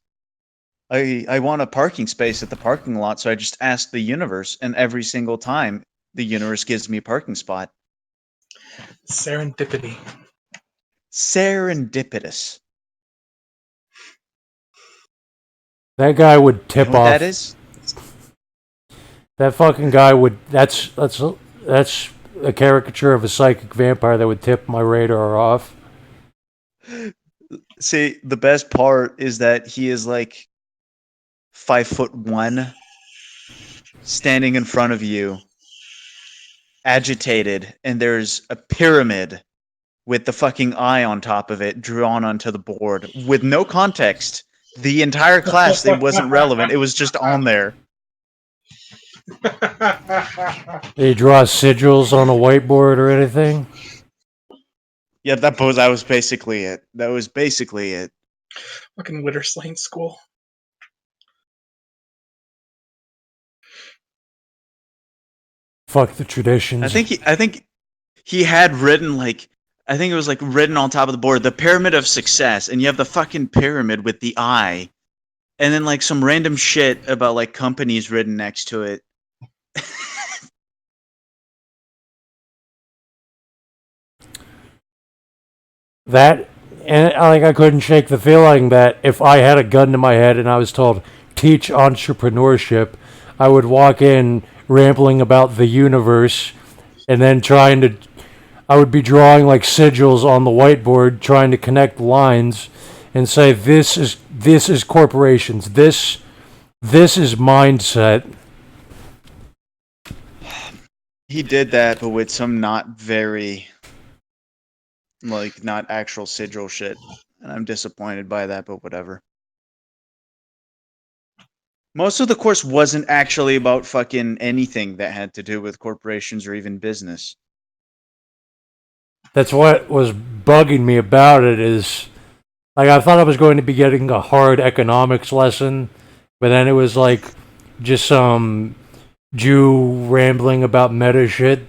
I want a parking space at the parking lot, so I just ask the universe, and every single time the universe gives me a parking spot. Serendipity. Serendipitous. That guy would You tip know what that off. is? That fucking guy would. That's a caricature of a psychic vampire that would tip my radar off. See, the best part is that he is like 5'1", standing in front of you, agitated, and there's a pyramid with the fucking eye on top of it drawn onto the board with no context. The entire class, it wasn't relevant. It was just on there. They draw sigils on a whiteboard or anything. Yeah, that was basically it. That was basically it. Fucking Witterslane School. Fuck the traditions. I think he had written like I think it was like written on top of the board, the pyramid of success, and you have the fucking pyramid with the eye, and then like some random shit about like companies written next to it. That, and like I couldn't shake the feeling that if I had a gun to my head and I was told teach entrepreneurship, I would walk in rambling about the universe, and then I would be drawing like sigils on the whiteboard, trying to connect lines, and say this is corporations. This is mindset. He did that, but with some not very like not actual sigil shit, and I'm disappointed by that. But whatever. Most of the course wasn't actually about fucking anything that had to do with corporations or even business. That's what was bugging me about it is like I thought I was going to be getting a hard economics lesson, but then it was like just some Jew rambling about meta shit.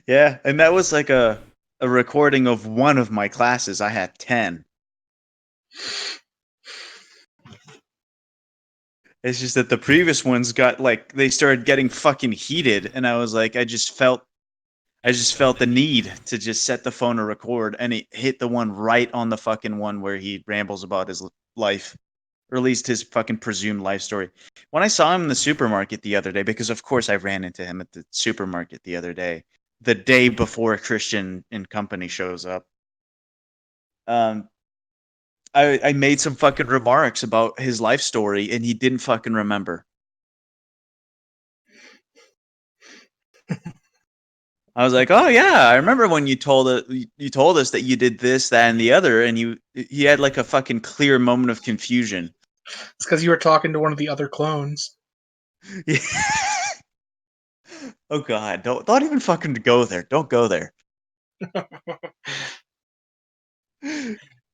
Yeah, and that was like a recording of one of my classes. I had 10. It's just that the previous ones got like they started getting fucking heated, and I was like, I just felt the need to just set the phone to record, and it hit the one right on the fucking one where he rambles about his life, or at least his fucking presumed life story. When I saw him in the supermarket the other day, because of course I ran into him at the supermarket the other day, the day before Christian and company shows up. Um, I made some fucking remarks about his life story, and he didn't fucking remember. I was like, oh yeah, I remember when you told us that you did this, that, and the other, and he had like a fucking clear moment of confusion. It's because you were talking to one of the other clones. Yeah. Oh god, don't even fucking go there. Don't go there.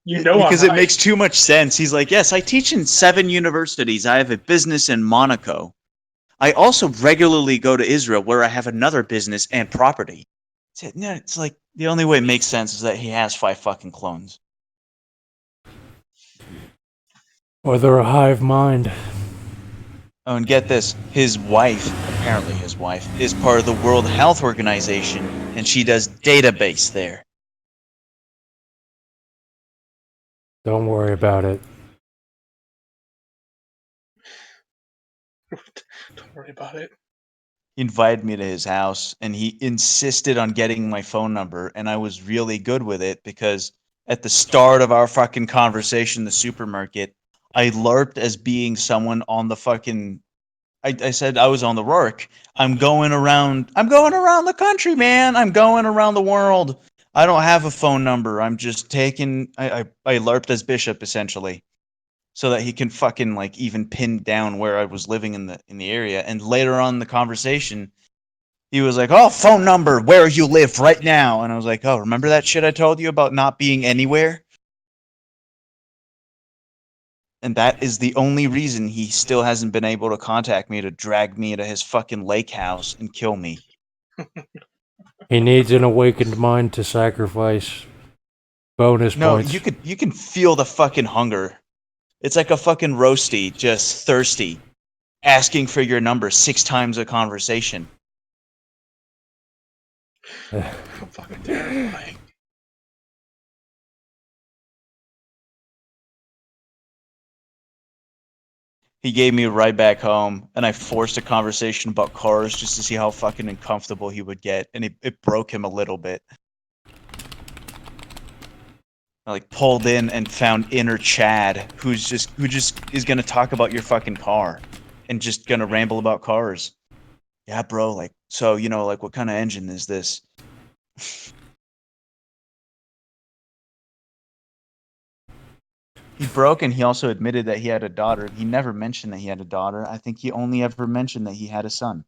You know Because I'm it right. makes too much sense. He's like, yes, I teach in 7 universities. I have a business in Monaco. I also regularly go to Israel where I have another business and property. It's like the only way it makes sense is that he has 5 fucking clones. Or they're a hive mind. Oh, and get this, apparently his wife, is part of the World Health Organization, and she does database there. Don't worry about it. Don't worry about it. He invited me to his house, and he insisted on getting my phone number, and I was really good with it because at the start of our fucking conversation in the supermarket, I LARPed as being someone on the fucking... I said I was on the Rourke. I'm going around the country, man. I'm going around the world. I don't have a phone number. I'm just taking... I LARPed as Bishop, essentially, so that he can fucking like even pin down where I was living in the area. And later on in the conversation, he was like, "Oh, phone number, where you live right now." And I was like, "Oh, remember that shit I told you about not being anywhere?" And that is the only reason he still hasn't been able to contact me to drag me to his fucking lake house and kill me. He needs an awakened mind to sacrifice. Bonus No, points. you can feel the fucking hunger. It's like a fucking roasty, just thirsty, asking for your number 6 times a conversation. Fucking terrifying. He gave me a ride back home, and I forced a conversation about cars just to see how fucking uncomfortable he would get, and it broke him a little bit. I like pulled in and found inner Chad, who just is gonna talk about your fucking car, and just gonna ramble about cars. Yeah, bro. Like, so like, what kind of engine is this? He broke, and he also admitted that he had a daughter. He never mentioned that he had a daughter. I think he only ever mentioned that he had a son.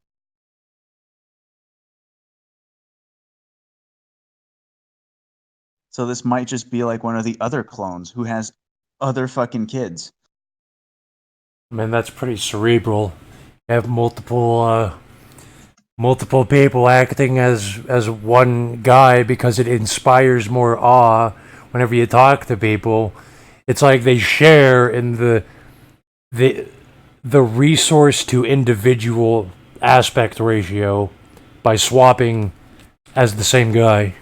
So this might just be like one of the other clones who has other fucking kids. Man, that's pretty cerebral. You have multiple people acting as one guy because it inspires more awe whenever you talk to people. It's like they share in the resource to individual aspect ratio by swapping as the same guy.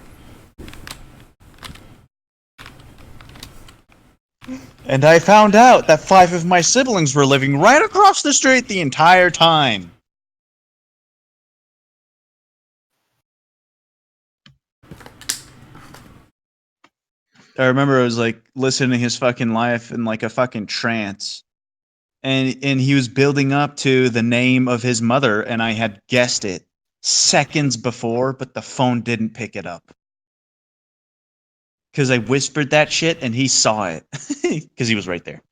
And I found out that 5 of my siblings were living right across the street the entire time. I remember I was like listening to his fucking life in like a fucking trance. And he was building up to the name of his mother, and I had guessed it seconds before, but the phone didn't pick it up. Because I whispered that shit, and he saw it. Because he was right there.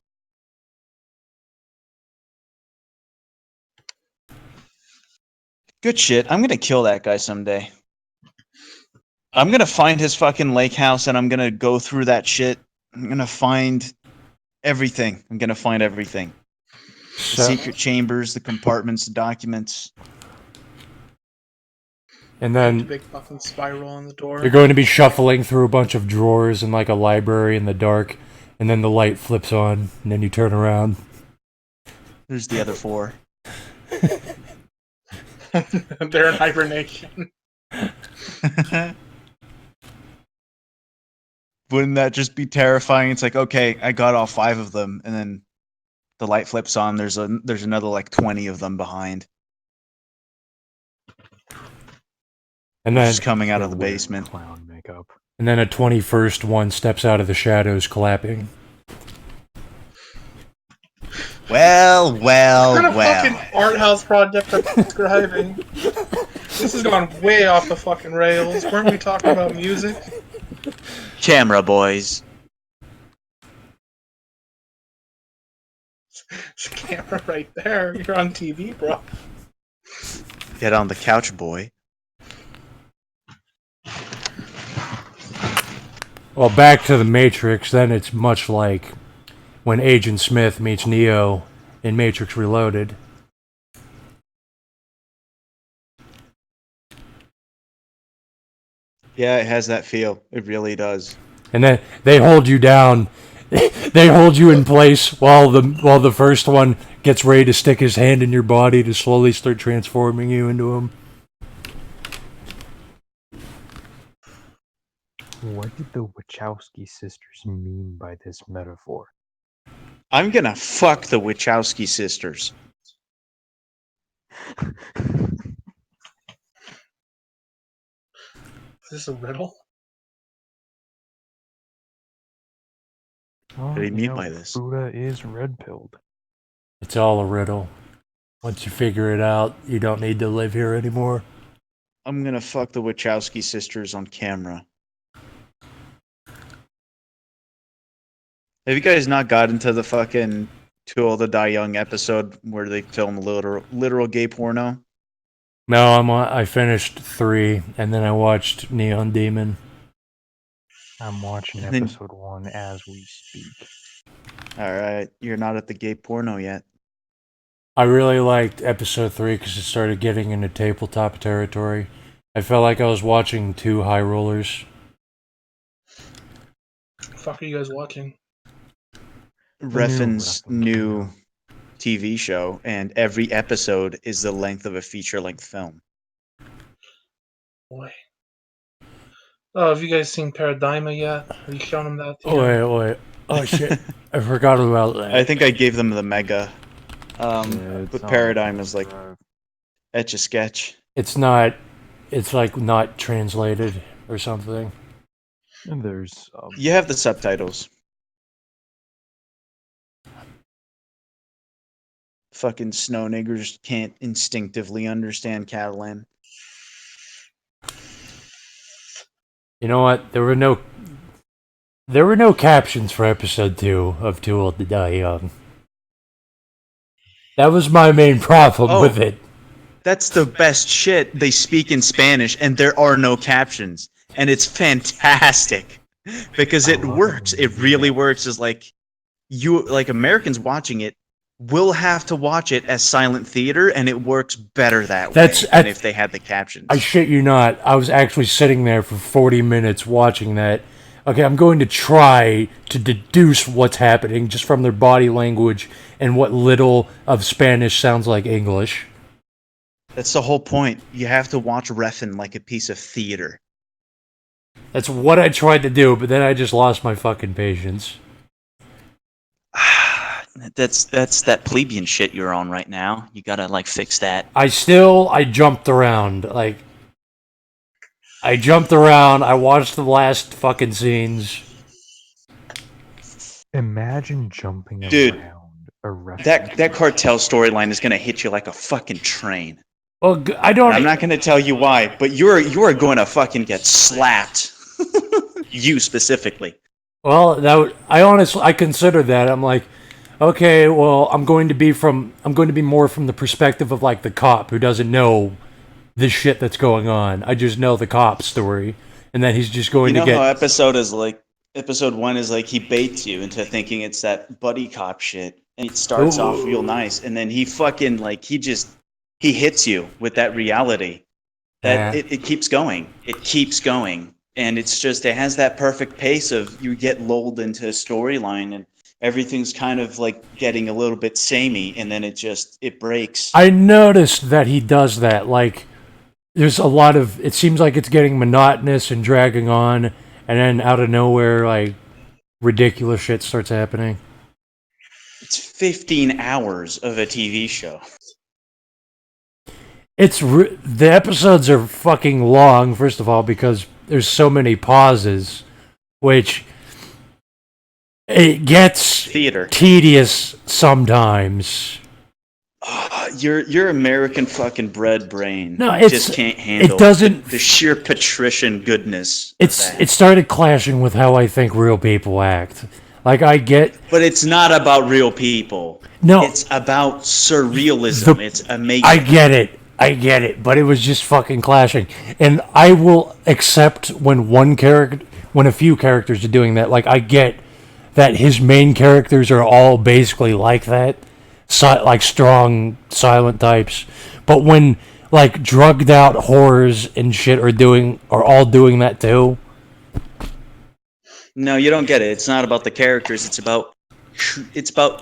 Good shit. I'm gonna kill that guy someday. I'm gonna find his fucking lake house, and I'm gonna go through that shit. I'm gonna find everything. The So, secret chambers, the compartments, the documents. and The then big fucking spiral on the door. you're going to be shuffling through a bunch of drawers in like a library in the dark, and then the light flips on, and then you turn around. There's the other 4. They're in hibernation. Wouldn't that just be terrifying? It's like, okay, I got all 5 of them, and then the light flips on. There's another like 20 of them behind, And then just coming out of the basement. Clown makeup. And then a 21st one steps out of the shadows, clapping. Well. What kind of fucking art house project are you describing? This has gone way off the fucking rails. Weren't we talking about music? Camera boys. There's a camera right there. You're on TV, bro. Get on the couch, boy. Well, back to the Matrix, then it's much like when Agent Smith meets Neo in Matrix Reloaded. Yeah, it has that feel. It really does. And then they hold you down. They hold you in place while the first one gets ready to stick his hand in your body to slowly start transforming you into him. What did the Wachowski sisters mean by this metaphor? I'm gonna fuck the Wachowski sisters. Is this a riddle? Well, What do you mean by this? Buddha is red-pilled. It's all a riddle. Once you figure it out, you don't need to live here anymore. I'm gonna fuck the Wachowski sisters on camera. Have you guys not got into the fucking Too Old to Die Young episode where they film literal gay porno? No, I finished 3, and then I watched Neon Demon. I'm watching And then- episode 1 as we speak. Alright, you're not at the gay porno yet. I really liked episode 3 because it started getting into tabletop territory. I felt like I was watching 2 high rollers. The fuck are you guys watching? Refn's Refn new TV show, and every episode is the length of a feature-length film. Boy. Oh, have you guys seen Paradigma yet? Have you shown them that? Wait. Oh shit. I forgot about that. I think I gave them the mega. Yeah, it's But on Paradigm is like Drive. It's Etch-a-Sketch. like not translated or something. And there's You have the subtitles. Fucking snow niggers can't instinctively understand Catalan. You know what? There were no captions for episode 2 of Too Old to Die Young. That was my main problem Oh. with it. That's the best shit. They speak in Spanish and there are no captions. And it's fantastic. Because it works. It really works. Is like Americans watching it will have to watch it as silent theater, and it works better that way than if they had the captions. I shit you not. I was actually sitting there for 40 minutes watching that. Okay, I'm going to try to deduce what's happening just from their body language and what little of Spanish sounds like English. That's the whole point. You have to watch Refn like a piece of theater. That's what I tried to do, but then I just lost my fucking patience. That's that plebeian shit you're on right now. You gotta fix that. I jumped around. I watched the last fucking scenes. Imagine jumping Dude, around a restaurant. That cartel storyline is gonna hit you like a fucking train. Well, I don't. I'm not gonna tell you why, but you are going to fucking get slapped. You specifically. Well, I considered that. I'm like, okay, well, I'm going to be more from the perspective of like the cop who doesn't know the shit that's going on. I just know the cop story, and then he's just going You know to get. how episode 1 is like he baits you into thinking it's that buddy cop shit, and it starts off real nice, and then he fucking he hits you with that reality that it keeps going. It keeps going. And it's just, it has that perfect pace of you get lulled into a storyline and everything's kind of like getting a little bit samey, and then it breaks. I noticed that he does that. Like, there's a lot of. It seems like it's getting monotonous and dragging on, and then out of nowhere, like, ridiculous shit starts happening. It's 15 hours of a TV show. The episodes are fucking long, first of all, because there's so many pauses, which it gets Theater. tedious sometimes. Your American fucking bred brain No, just can't handle doesn't- the sheer patrician goodness. It started clashing with how I think real people act. Like I get But it's not about real people. No. It's about surrealism. It's amazing. I get it, but it was just fucking clashing. And I will accept when a few characters are doing that. Like I get that his main characters are all basically like that, like strong silent types. But when like drugged out whores and shit are all doing that too. No, you don't get it. It's not about the characters. It's about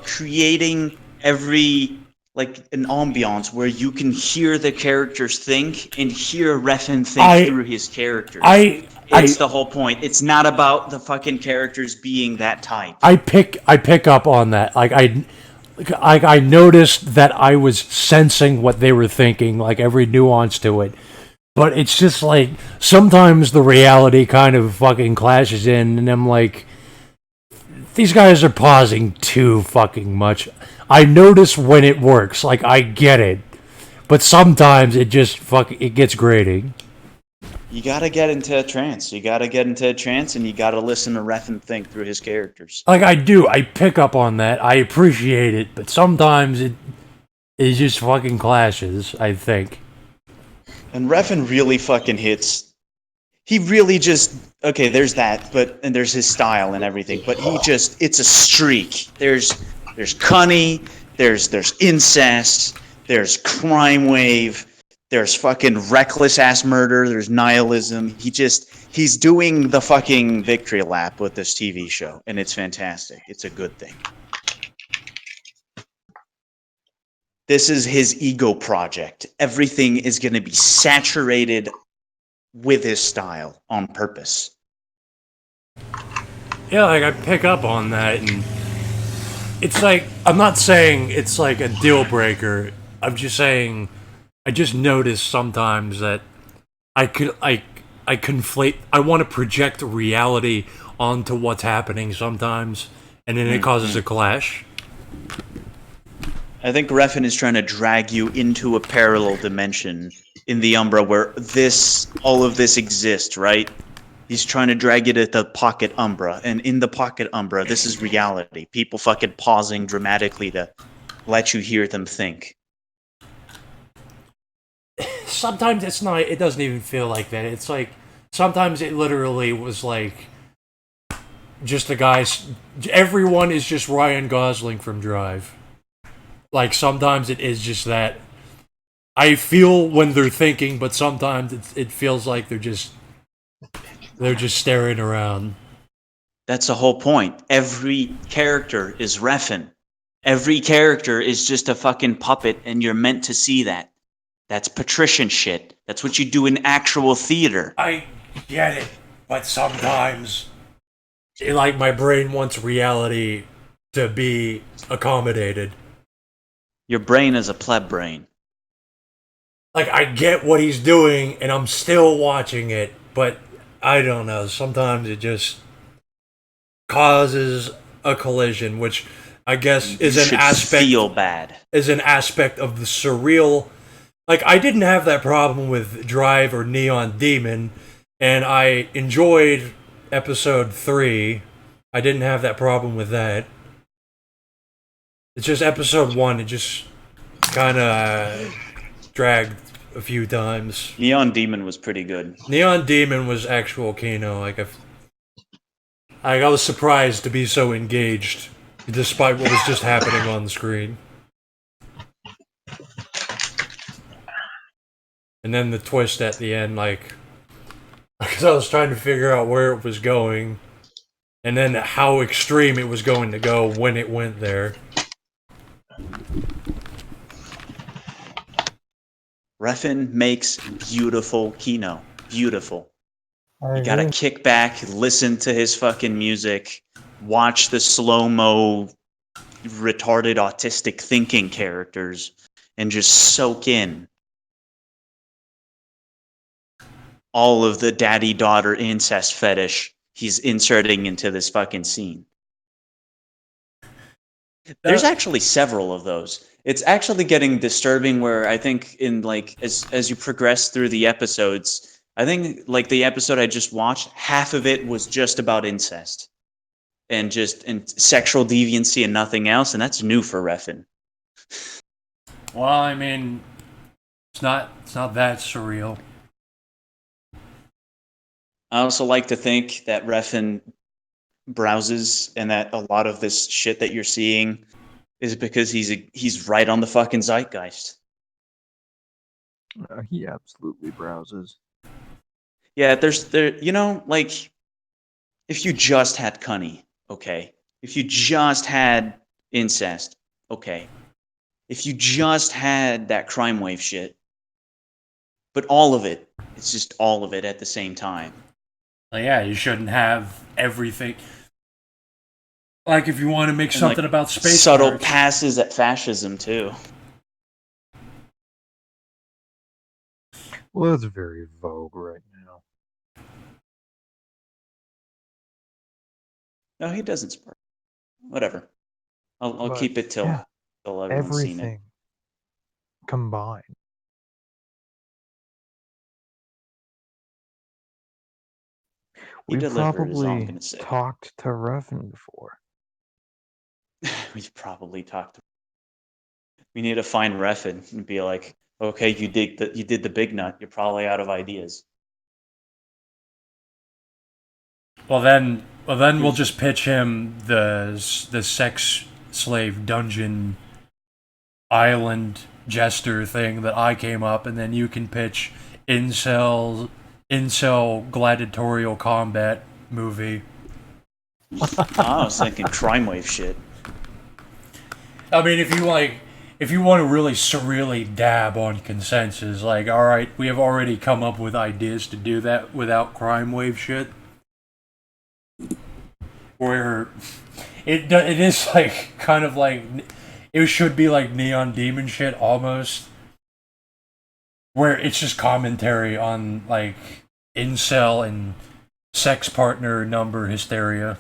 creating an ambiance where you can hear the characters think and hear Refn think through his characters. It's the whole point. It's not about the fucking characters being that type. I pick up on that. Like I noticed that I was sensing what they were thinking, like every nuance to it. But it's just like sometimes the reality kind of fucking clashes in, and I'm like, these guys are pausing too fucking much. I notice when it works, like I get it, but sometimes it just it gets grating. You gotta get into a trance. And you gotta listen to Refn think through his characters. Like I do, I pick up on that. I appreciate it, but sometimes it just fucking clashes, I think. And Refn really fucking hits. He really just there's that, and there's his style and everything. But it's a streak. There's cunny, there's incest, there's crime wave, there's fucking reckless ass murder, there's nihilism. He's doing the fucking victory lap with this TV show, and it's fantastic. It's a good thing. This is his ego project. Everything is going to be saturated with his style on purpose. Yeah, like I pick up on that, and it's like I'm not saying it's like a deal breaker. I'm just saying I just notice sometimes that I conflate. I want to project reality onto what's happening sometimes, and then it causes a clash. I think Refn is trying to drag you into a parallel dimension in the Umbra where all of this exists, right? He's trying to drag you to the Pocket Umbra, and in the Pocket Umbra, this is reality. People fucking pausing dramatically to let you hear them think. Sometimes it's not. It doesn't even feel like that. It's like sometimes it literally was like just the guys. Everyone is just Ryan Gosling from Drive. Like sometimes it is just that. I feel when they're thinking, but sometimes it feels like they're just staring around. That's the whole point. Every character is Refn. Every character is just a fucking puppet, and you're meant to see that. That's patrician shit. That's what you do in actual theater. I get it, but sometimes, like my brain wants reality to be accommodated. Your brain is a pleb brain. Like I get what he's doing, and I'm still watching it, but I don't know. Sometimes it just causes a collision, which I guess is an aspect. Feel bad. Is an aspect of the surreal. Like I didn't have that problem with Drive or Neon Demon, and I enjoyed episode 3. I didn't have that problem with that. It's just episode 1. It just kind of dragged a few times. Neon Demon was pretty good. Neon Demon was actual Kino. I was surprised to be so engaged, despite what was just happening on the screen. And then the twist at the end, because I was trying to figure out where it was going, and then how extreme it was going to go when it went there. Refn makes beautiful Kino. Beautiful. I You gotta agree. kick back, listen to his fucking music, watch the slow-mo, retarded autistic thinking characters, and just soak in all of the daddy-daughter incest fetish he's inserting into this fucking scene. There's actually several of those. It's actually getting disturbing where I think in like as you progress through the episodes, I think like the episode I just watched, half of it was just about incest and sexual deviancy and nothing else, and that's new for Refn. Well, I mean, it's not that surreal. I also like to think that Refn browses and that a lot of this shit that you're seeing is because he's right on the fucking zeitgeist. He absolutely browses. Yeah, like if you just had cunny, okay. If you just had incest, okay. If you just had that crime wave shit, but all of it, it's just all of it at the same time. Like, yeah, you shouldn't have everything. Like, if you want to make And, something like, about space subtle pirates. passes at fascism too. Well, that's very vogue right now. No, he doesn't spark. Whatever. I'll But, keep it till yeah, everyone's seen it. everything combined. He We delivered is all I'm probably gonna say. talked to Refn before. We've probably talked. We need to find Refn and be like, okay, you did the big nut. You're probably out of ideas. Well, then we'll just pitch him the sex slave dungeon island jester thing that I came up, and then you can pitch incel gladiatorial combat movie. I was thinking crime wave shit. I mean, if you want to really surreally dab on consensus, like, all right, we have already come up with ideas to do that without crime wave shit. Where it is like kind of like it should be like Neon Demon shit almost, where it's just commentary on like incel and sex partner number hysteria,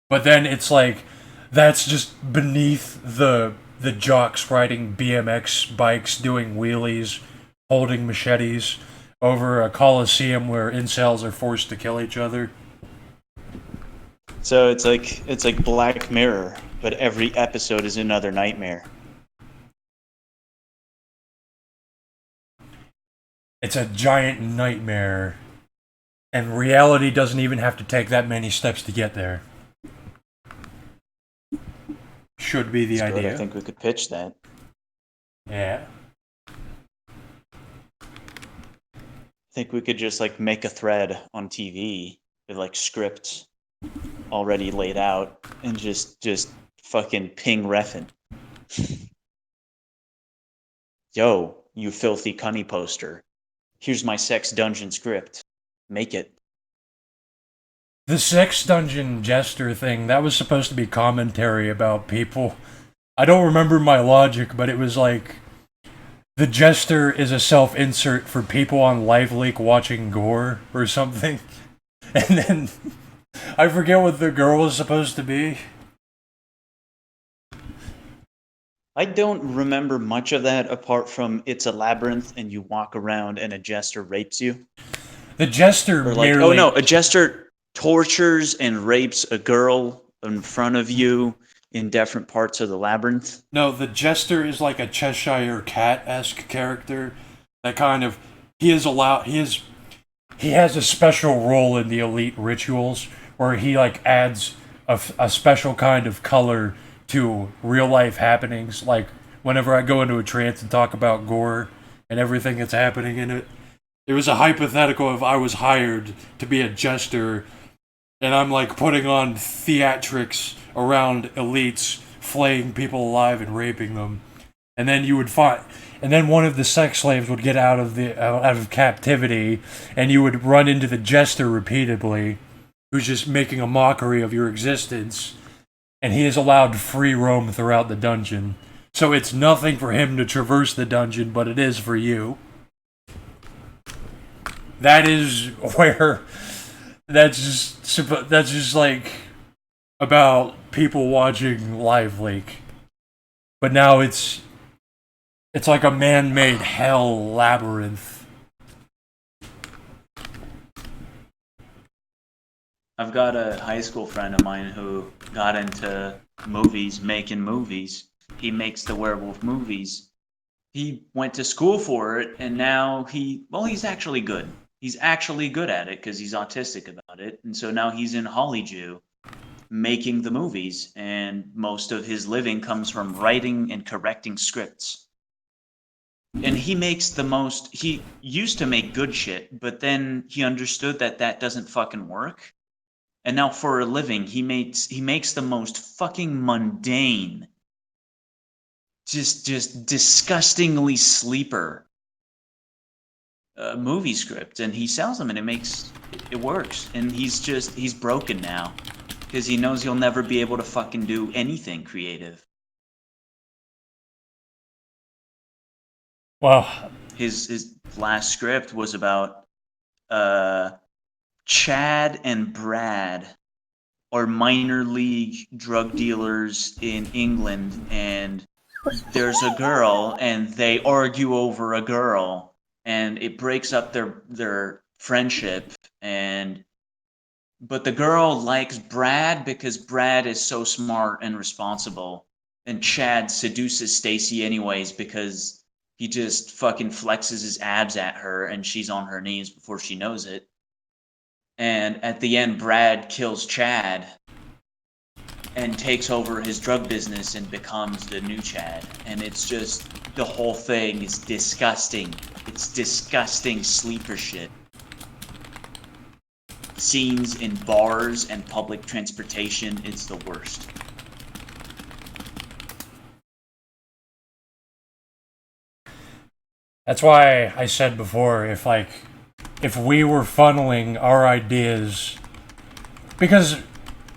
but then it's like that's just beneath the jocks riding BMX bikes doing wheelies, holding machetes over a coliseum where incels are forced to kill each other. So it's like Black Mirror, but every episode is another nightmare. It's a giant nightmare, and reality doesn't even have to take that many steps to get there. Should be the That's idea. good. I think we could pitch that. Yeah. I think we could just like make a thread on TV with like scripts already laid out and just fucking ping Refn. Yo, you filthy cunny poster. Here's my sex dungeon script. Make it. The sex dungeon jester thing, that was supposed to be commentary about people. I don't remember my logic, but it was like the jester is a self-insert for people on LiveLeak watching gore or something. And then I forget what the girl was supposed to be. I don't remember much of that apart from it's a labyrinth and you walk around and a jester rapes you. The jester Or like, merely... oh no, a jester tortures and rapes a girl in front of you in different parts of the labyrinth. No, the jester is like a Cheshire Cat-esque character that kind of... He has a special role in the elite rituals where he like adds a special kind of color to real life happenings. Like whenever I go into a trance and talk about gore and everything that's happening in it, it was a hypothetical if I was hired to be a jester and I'm like putting on theatrics around elites, flaying people alive and raping them, and then you would find. And then one of the sex slaves would get out of captivity, and you would run into the jester repeatedly, who's just making a mockery of your existence, and he is allowed free roam throughout the dungeon. So it's nothing for him to traverse the dungeon, but it is for you. That is where that's just like about people watching Live Leak, but now it's like a man-made hell labyrinth. I've got a high school friend of mine who got into movies, making movies. He makes the werewolf movies. He went to school for it, and now he's actually good. He's actually good at it because he's autistic about it. And so now he's in Hollywood making the movies, and most of his living comes from writing and correcting scripts. And he used to make good shit, but then he understood that doesn't fucking work. And now for a living, he makes the most fucking mundane, just disgustingly sleeper movie script, and he sells them, and it works. And he's broken now because he knows he'll never be able to fucking do anything creative. Well, His last script was about Chad and Brad are minor league drug dealers in England, and there's a girl, and they argue over a girl, and it breaks up their friendship. But the girl likes Brad because Brad is so smart and responsible, and Chad seduces Stacy anyways because he just fucking flexes his abs at her, and she's on her knees before she knows it. And at the end, Brad kills Chad and takes over his drug business and becomes the new Chad. And it's just, the whole thing is disgusting. It's disgusting sleeper shit. Scenes in bars and public transportation, it's the worst. that's why I said before, if we were funneling our ideas, because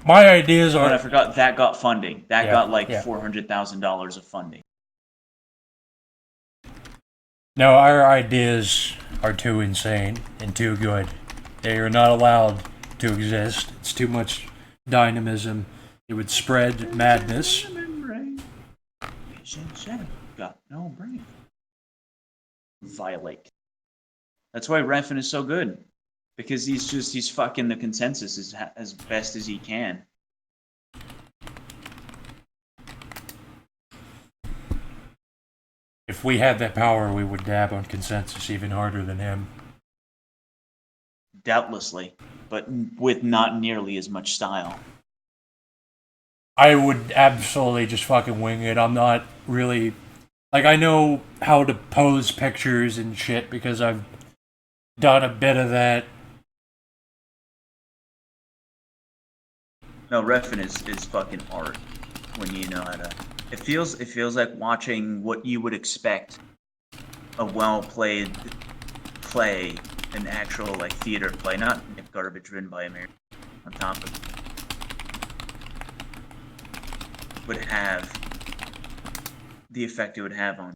my ideas are. But I forgot that got funding. That got like yeah. $400,000 of funding. No, our ideas are too insane and too good. They are not allowed to exist. It's too much dynamism. It would spread madness. Got no brain. Violate. That's why Refn is so good. Because he's fucking the consensus as best as he can. If we had that power, we would dab on consensus even harder than him. Doubtlessly, but with not nearly as much style. I would absolutely just fucking wing it. I'm not really... Like, I know how to pose pictures and shit because I've done a bit of that. No, Refn is fucking art when you know how to... It feels like watching what you would expect a well-played play, an actual like theater play, not garbage written by American on top of it, would have the effect it would have on.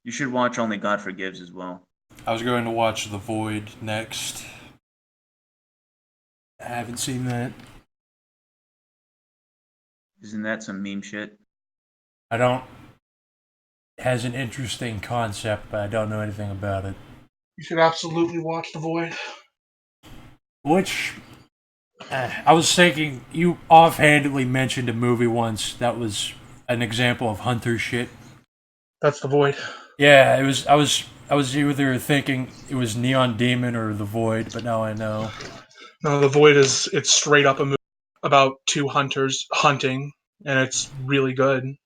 You should watch Only God Forgives as well. I was going to watch The Void next. I haven't seen that. Isn't that some meme shit? I don't... It has an interesting concept, but I don't know anything about it. You should absolutely watch The Void. Which... I was thinking, you offhandedly mentioned a movie once that was an example of Hunter shit. That's The Void. Yeah, it was. I was either thinking it was Neon Demon or The Void, but now I know. No, The Void it's straight up a movie about two hunters hunting, and it's really good.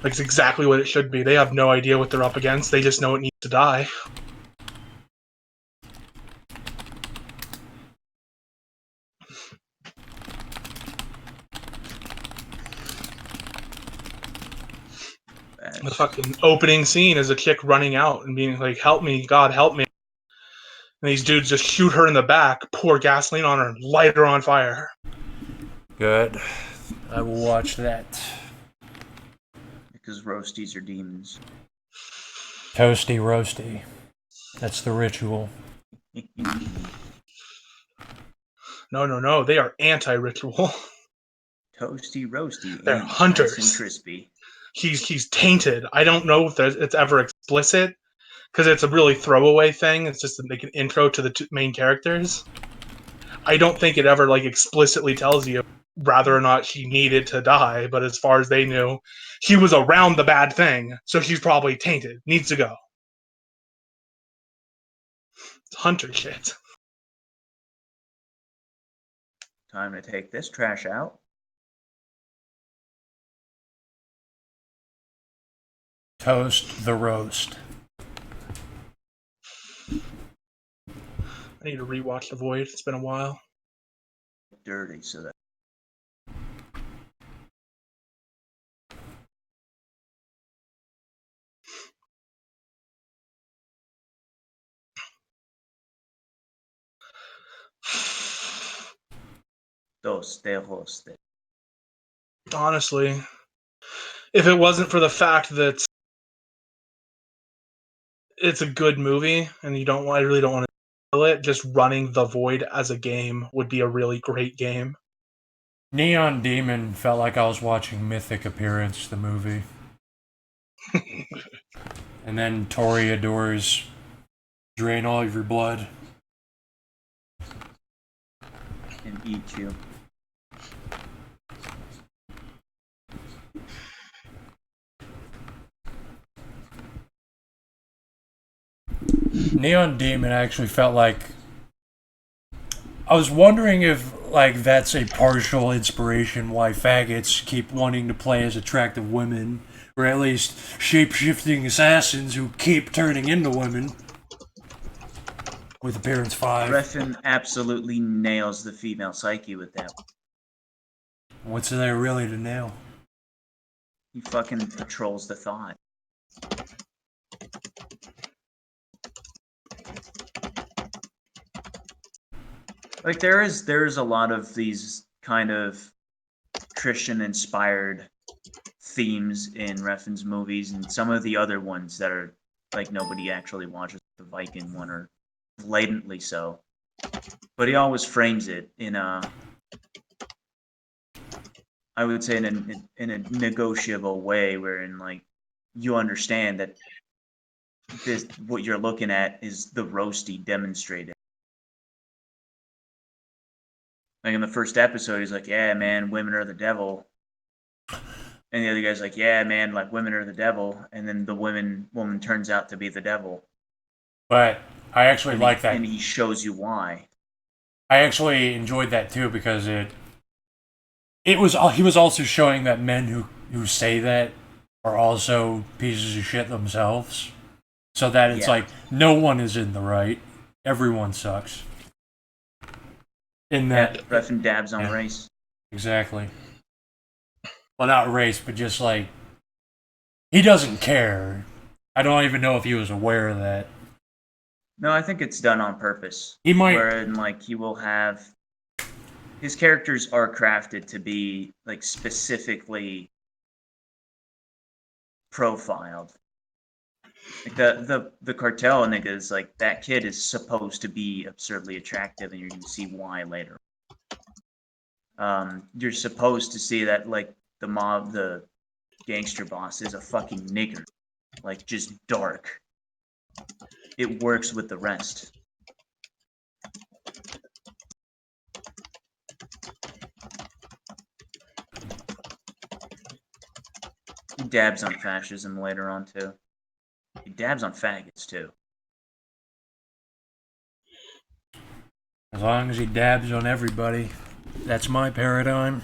Like, it's exactly what it should be. They have no idea what they're up against. They just know it needs to die. The fucking opening scene is a chick running out and being like, "Help me, God, help me." And these dudes just shoot her in the back, pour gasoline on her, and light her on fire. Good. I will watch that. Because roasties are demons. Toasty roasty. That's the ritual. No. They are anti-ritual. Toasty roasty. They're Ain't hunters. nice and crispy. He's tainted. I don't know if it's ever explicit because it's a really throwaway thing. It's just like an intro to the two main characters. I don't think it ever like explicitly tells you whether or not she needed to die. But as far as they knew, he was around the bad thing, so she's probably tainted. Needs to go. It's hunter shit. Time to take this trash out. Toast the roast. I need to rewatch The Void. It's been a while. Dirty, so that. Toste roste. Honestly, if it wasn't for the fact that it's a good movie and I really don't want to kill it, just running The Void as a game would be a really great game. Neon Demon felt like I was watching Mythic Appearance, the movie. And then Toreador's Drain All of Your Blood. And eat you. Neon Demon actually felt like... I was wondering if, like, that's a partial inspiration why faggots keep wanting to play as attractive women, or at least shape-shifting assassins who keep turning into women. With Appearance 5. Refn absolutely nails the female psyche with that. What's there really to nail? He fucking patrols the thought. Like there's a lot of these kind of Christian-inspired themes in Refn's movies, and some of the other ones that are like nobody actually watches. The Viking one are blatantly so, but he always frames it in a, I would say, in a negotiable way, wherein like you understand that this what you're looking at is the roasty demonstrated. Like in the first episode, he's like, "Yeah, man, women are the devil," and the other guy's like, "Yeah, man, like women are the devil," and then the woman turns out to be the devil. But I actually like that. And he shows you why. I actually enjoyed that too because he was also showing that men who say that are also pieces of shit themselves. So that it's like no one is in the right. Everyone sucks. In that Refn dabs on race. Exactly. Well, not race, but just like he doesn't care. I don't even know if he was aware of that. No, I think it's done on purpose. He might, wherein like he will have his characters are crafted to be like specifically profiled. Like the cartel niggas, like that kid is supposed to be absurdly attractive, and you're gonna see why later. You're supposed to see that like the gangster boss is a fucking nigger, like just dark. It works with the rest. He dabs on fascism later on too. He dabs on faggots too. as long as he dabs on everybody, that's my paradigm.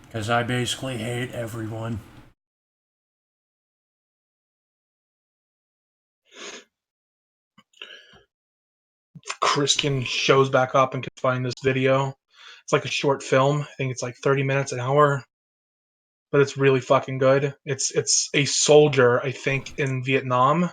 Because I basically hate everyone. Christian shows back up and can find this video. It's like a short film. I think it's like 30 minutes, an hour. But it's really fucking good. It's a soldier, I think, in Vietnam.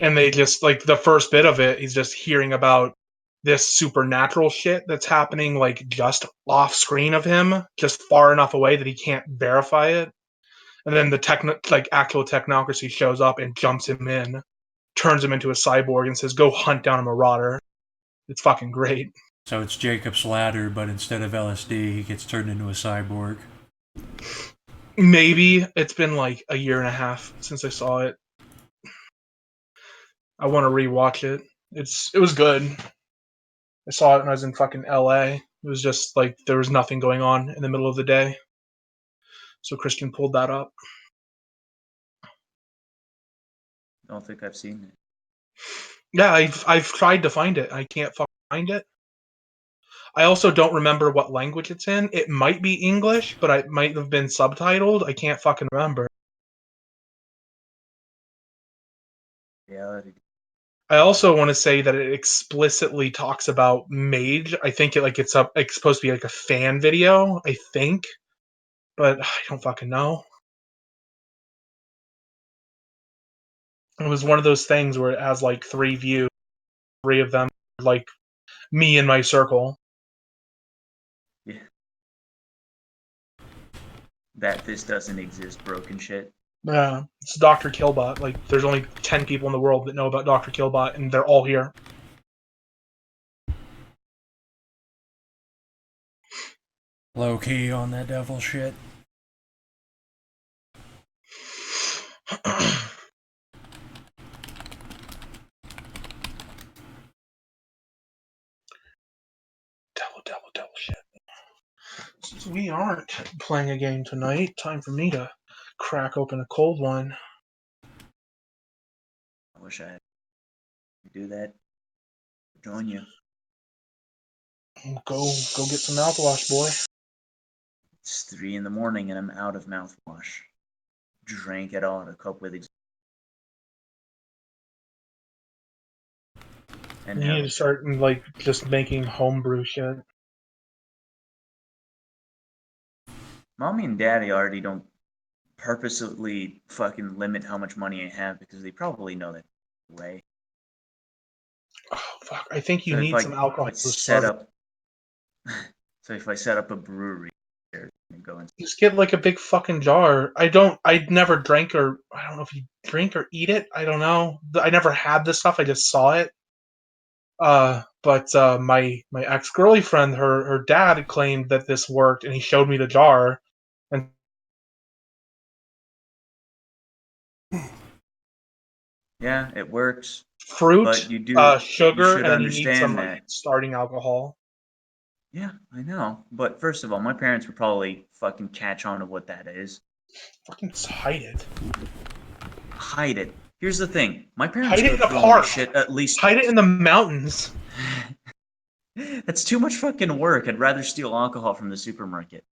and they just like the first bit of it, he's just hearing about this supernatural shit that's happening like just off screen of him, just far enough away that he can't verify it. And then the actual technocracy shows up and jumps him in, turns him into a cyborg, and says, "Go hunt down a marauder." It's fucking great. So it's Jacob's ladder, but instead of LSD, he gets turned into a cyborg. Maybe it's been like a year and a half since I saw it. I want to rewatch it. It was good. I saw it when I was in fucking LA. It was just like there was nothing going on in the middle of the day. So Christian pulled that up. I don't think I've seen it. Yeah, I've tried to find it. I can't fucking find it. I also don't remember what language it's in. It might be English, but it might have been subtitled. I can't fucking remember. Reality. I also want to say that it explicitly talks about Mage. I think it's supposed to be like a fan video, I think, but I don't fucking know. It was one of those things where it has like 3 views, 3 of them like me and my circle. Yeah. That this doesn't exist, broken shit. Yeah, it's Dr. Killbot. Like, there's only 10 people in the world that know about Dr. Killbot, and they're all here. Low key on that devil shit. Devil shit. Since we aren't playing a game tonight, time for me to crack open a cold one. I wish I could do that. Join you. Go get some mouthwash, boy. It's 3 in the morning and I'm out of mouthwash. Drank it all to cope with and You need to start like just making homebrew shit. Mommy and Daddy already don't purposely fucking limit how much money I have because they probably know that way. Oh fuck! I think you So need some alcohol to set start. up, so if I set up a brewery here and go and Just get like a big fucking jar. I never drank or I don't know if you drink or eat it. I don't know. I never had this stuff. I just saw it. But my ex girlfriend, her dad claimed that this worked, and he showed me the jar. And yeah, it works. fruit, But you sugar, should and then you need some understand like that. starting alcohol. Yeah, I know. But first of all, my parents would probably fucking catch on to what that is. Fucking just hide it. Hide it. Here's the thing. My parents Hide it go in a through all park. my shit at least. Hide it in the mountains. That's too much fucking work. I'd rather steal alcohol from the supermarket.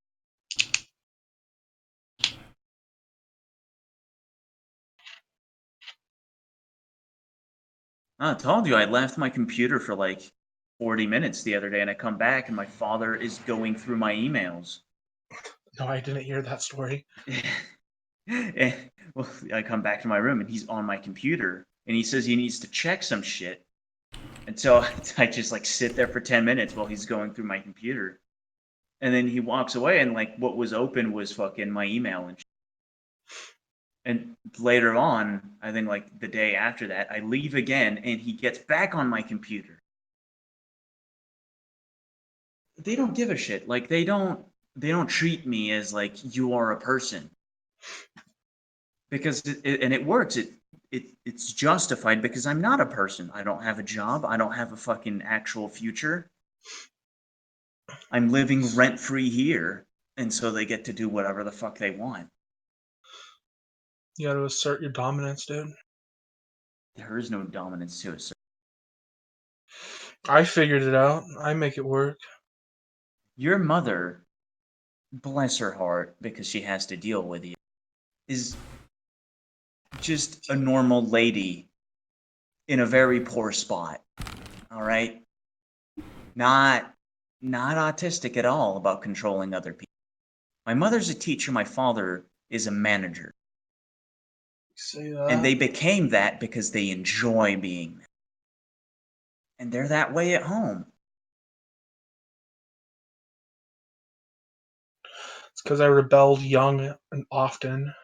I told you I left my computer for like 40 minutes the other day and I come back and my father is going through my emails. No, I didn't hear that story. And, well, I come back to my room and he's on my computer and he says he needs to check some shit. And so I just like sit there for 10 minutes while he's going through my computer. And then he walks away and like what was open was fucking my email and shit. And later on, I think like the day after that, I leave again and he gets back on my computer. They don't give a shit. Like they don't treat me as like you are a person. Because it works. It's justified because I'm not a person. I don't have a job. I don't have a fucking actual future. I'm living rent free here, and so they get to do whatever the fuck they want. You gotta assert your dominance, dude. There is no dominance to assert. I figured it out. I make it work. Your mother, bless her heart, because she has to deal with you, is just a normal lady in a very poor spot. All right? Not autistic at all about controlling other people. My mother's a teacher, my father is a manager. Say that. And they became that because they enjoy being that. And they're that way at home. It's because I rebelled young and often.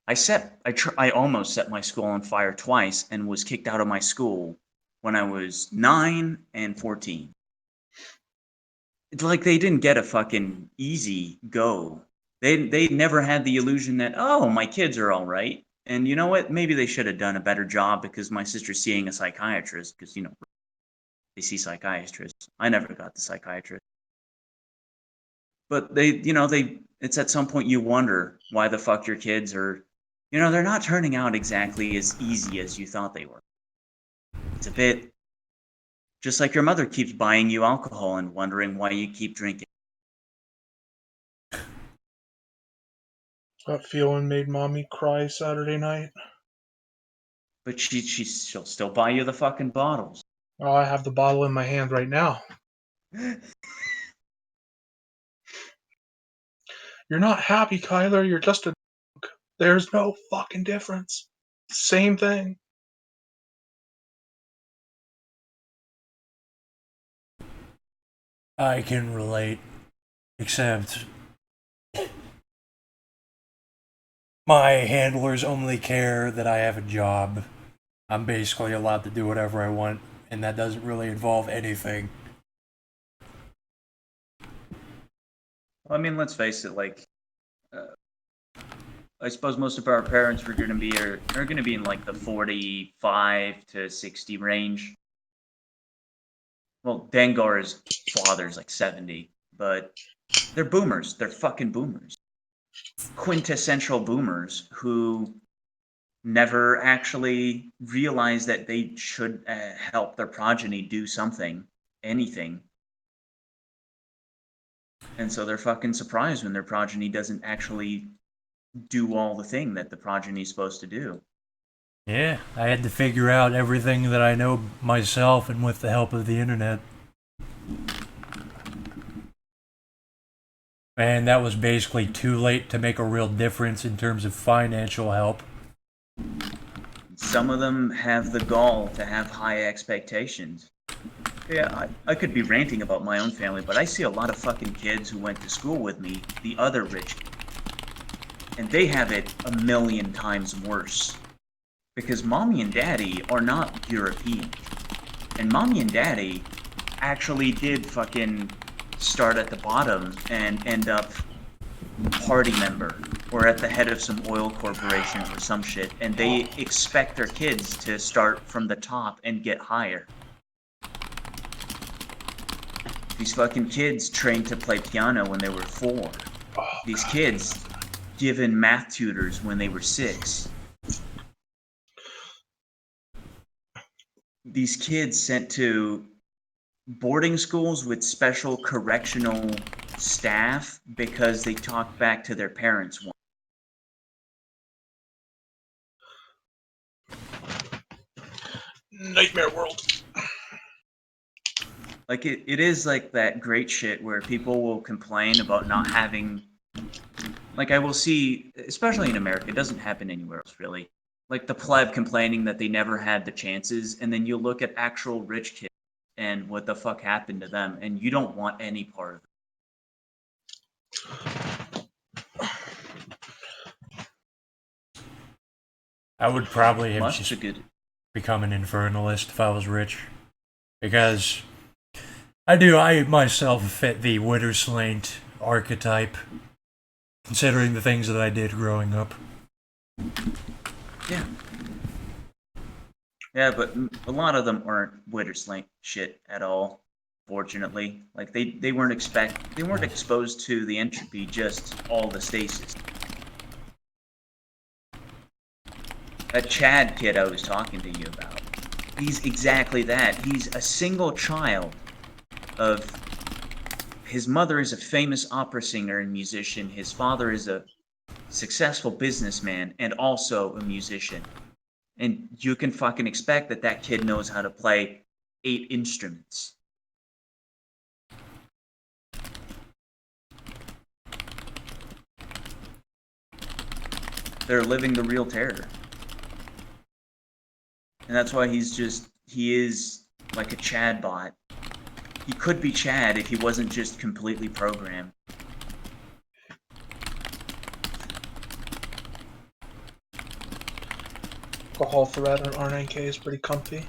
I almost set my school on fire twice and was kicked out of my school when I was 9 and 14. It's like they didn't get a fucking easy go. They never had the illusion that, oh, my kids are all right. And you know what? Maybe they should have done a better job because my sister's seeing a psychiatrist because, they see psychiatrists. I never got the psychiatrist. But it's at some point you wonder why the fuck your kids are, they're not turning out exactly as easy as you thought they were. It's a bit just like your mother keeps buying you alcohol and wondering why you keep drinking. That feeling made mommy cry Saturday night. But she'll still buy you the fucking bottles. Oh, I have the bottle in my hand right now. You're not happy, Kyler. You're just a. There's no fucking difference. Same thing. I can relate, except my handlers only care that I have a job. I'm basically allowed to do whatever I want, and that doesn't really involve anything. Well, I mean, let's face it. I suppose most of our parents are going to be in like the 45 to 60 range. Well, Dengar's father's like 70, but they're boomers. They're fucking boomers. Quintessential boomers who never actually realized that they should help their progeny do something, anything. And so they're fucking surprised when their progeny doesn't actually do all the thing that the progeny is supposed to do. Yeah, I had to figure out everything that I know myself and with the help of the internet. And that was basically too late to make a real difference in terms of financial help. Some of them have the gall to have high expectations. Yeah, I could be ranting about my own family, but I see a lot of fucking kids who went to school with me, the other rich kids, and they have it a million times worse. Because mommy and daddy are not European. And mommy and daddy actually did fucking start at the bottom and end up party member or at the head of some oil corporation or some shit, and they expect their kids to start from the top and get higher. These fucking kids trained to play piano when they were 4. These kids given math tutors when they were 6. These kids sent to boarding schools with special correctional staff because they talked back to their parents. Nightmare world. Like it is like that great shit where people will complain about not having, like I will see, especially in America, it doesn't happen anywhere else really, like the pleb complaining that they never had the chances, and then you look at actual rich kids and what the fuck happened to them, and you don't want any part of it. I would probably have Much just to good. become an infernalist if I was rich. Because I myself fit the Witherslaint archetype, considering the things that I did growing up. Yeah. Yeah, but a lot of them aren't Witherslaint shit at all, fortunately. Like they weren't exposed to the entropy, just all the stasis. That Chad kid I was talking to you about, he's exactly that. He's a single child of, his mother is a famous opera singer and musician. His father is a successful businessman and also a musician. And you can fucking expect that that kid knows how to play 8 instruments. They're living the real terror. And that's why he is like a Chad bot. He could be Chad if he wasn't just completely programmed. Alcohol thread on R9K is pretty comfy.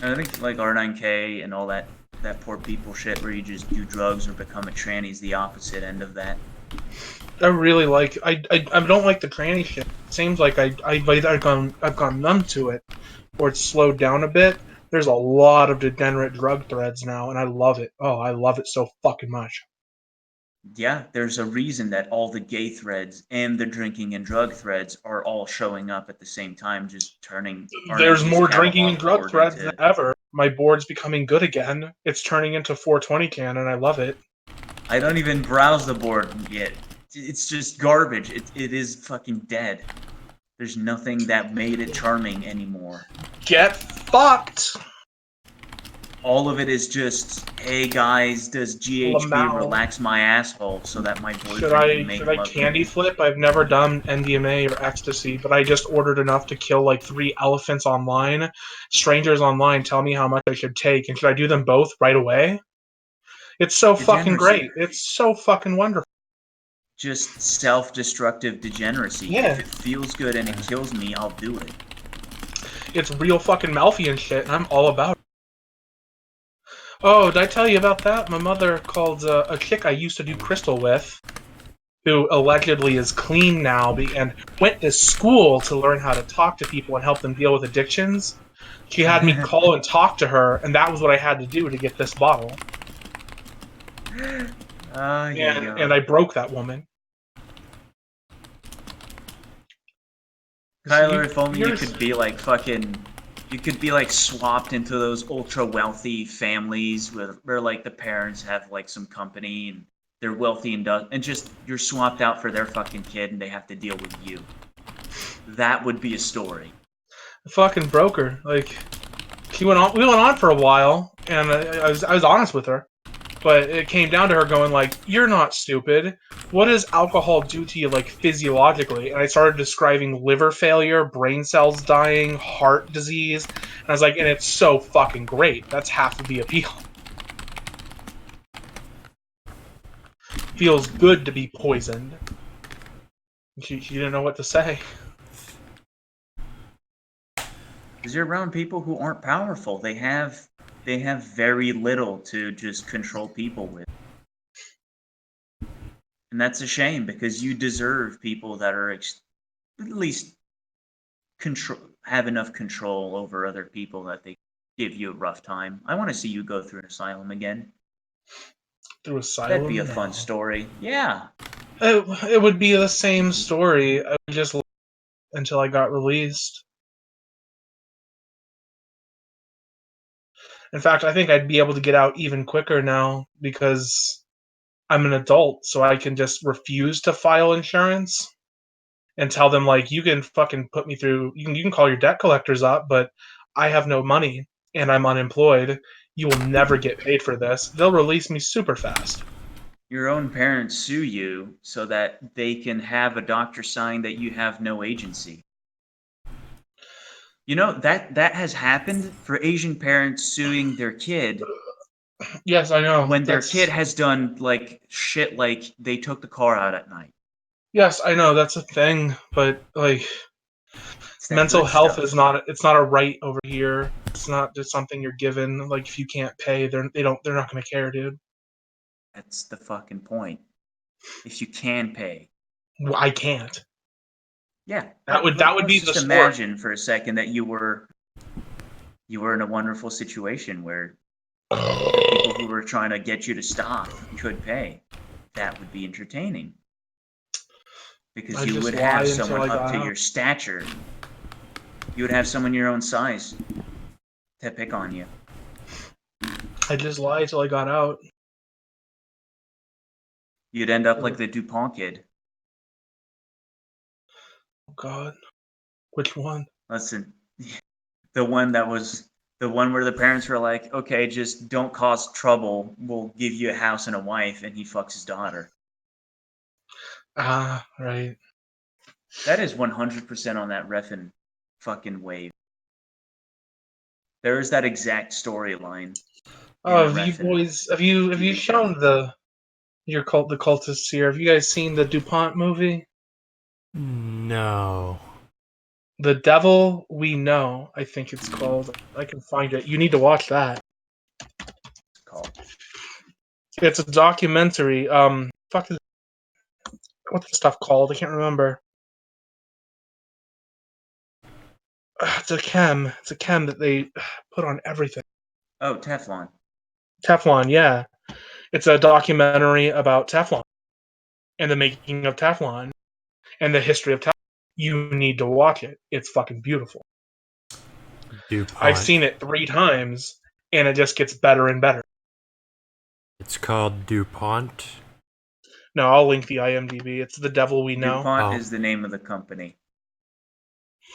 And I think like R9K and all that poor people shit where you just do drugs or become a tranny is the opposite end of that. I really like. I don't like the tranny shit. It seems like I've either gone numb to it, or it's slowed down a bit. There's a lot of degenerate drug threads now, and I love it. Oh, I love it so fucking much. Yeah, there's a reason that all the gay threads and the drinking and drug threads are all showing up at the same time, just turning There's R9K's more drinking and catalog drug board threads than into. ever. My board's becoming good again. It's turning into 420 can, and I love it. I don't even browse the board yet. It's just garbage. It is fucking dead. There's nothing that made it charming anymore. Get fucked! All of it is just, hey guys, does GHB Lamau. relax my asshole so that my boyfriend Should can make I love to candy me? flip? I've never done NDMA or ecstasy, but I just ordered enough to kill like 3 elephants online. Strangers online tell me how much I should take, and should I do them both right away? It's so fucking Degeneracy. great. It's so fucking wonderful. Just self-destructive degeneracy. Yeah. If it feels good and it kills me, I'll do it. It's real fucking Malfian shit, and I'm all about it. Oh, did I tell you about that? My mother called a chick I used to do crystal with, who allegedly is clean now, and went to school to learn how to talk to people and help them deal with addictions. She had me call and talk to her, and that was what I had to do to get this bottle. And I broke that woman. Kyler, if only you could be like fucking. You could be like swapped into those ultra wealthy families where like the parents have like some company and they're wealthy and just you're swapped out for their fucking kid and they have to deal with you. That would be a story. I fucking broke her. Like, we went on for a while, and I was honest with her. But it came down to her going like, "You're not stupid. What does alcohol do to you, like, physiologically?" And I started describing liver failure, brain cells dying, heart disease, and I was like, "And it's so fucking great. That's half of the appeal." Feels good to be poisoned. She didn't know what to say. Because you're around people who aren't powerful. They have very little to just control people with. And that's a shame because you deserve people that are at least have enough control over other people that they give you a rough time. I want to see you go through an asylum again. Through asylum? That'd be a fun story. Yeah. It would be the same story. I would just until I got released. In fact, I think I'd be able to get out even quicker now because I'm an adult, so I can just refuse to file insurance and tell them like, you can fucking put me through. You can call your debt collectors up, but I have no money and I'm unemployed. You will never get paid for this. They'll release me super fast. Your own parents sue you so that they can have a doctor sign that you have no agency. You know, that has happened for Asian parents suing their kid. Yes, I know. When their kid has done like shit like they took the car out at night. Yes, I know that's a thing, but like mental health is not a right over here. It's not just something you're given. Like if you can't pay, they're not gonna care, dude. That's the fucking point. If you can pay. I can't. Yeah. That would be let's the just imagine for a second that you were in a wonderful situation where people who were trying to get you to stop could pay. That would be entertaining. Because you would have someone up to your stature. You would have someone your own size to pick on you. I just lied till I got out. You'd end up like the DuPont kid. Oh God. Which one? Listen, the one where the parents were like, okay, just don't cause trouble. We'll give you a house and a wife, and he fucks his daughter. Ah, right. That is 100% on that Refn fucking wave. There is that exact storyline. Oh, in have you Refn boys have you TV show. shown the cultists here? Have you guys seen the DuPont movie? No. The Devil We Know, I think it's called. I can find it. You need to watch that. It's called. It's a documentary. Fuck is what's the stuff called? I can't remember. It's a chem. It's a chem that they put on everything. Oh, Teflon. Teflon, yeah. It's a documentary about Teflon and the making of Teflon and the history of Teflon. You need to watch it. It's fucking beautiful. DuPont. I've seen it 3 times, and it just gets better and better. It's called DuPont. No, I'll link the IMDb. It's The Devil We Know. DuPont Oh. is the name of the company.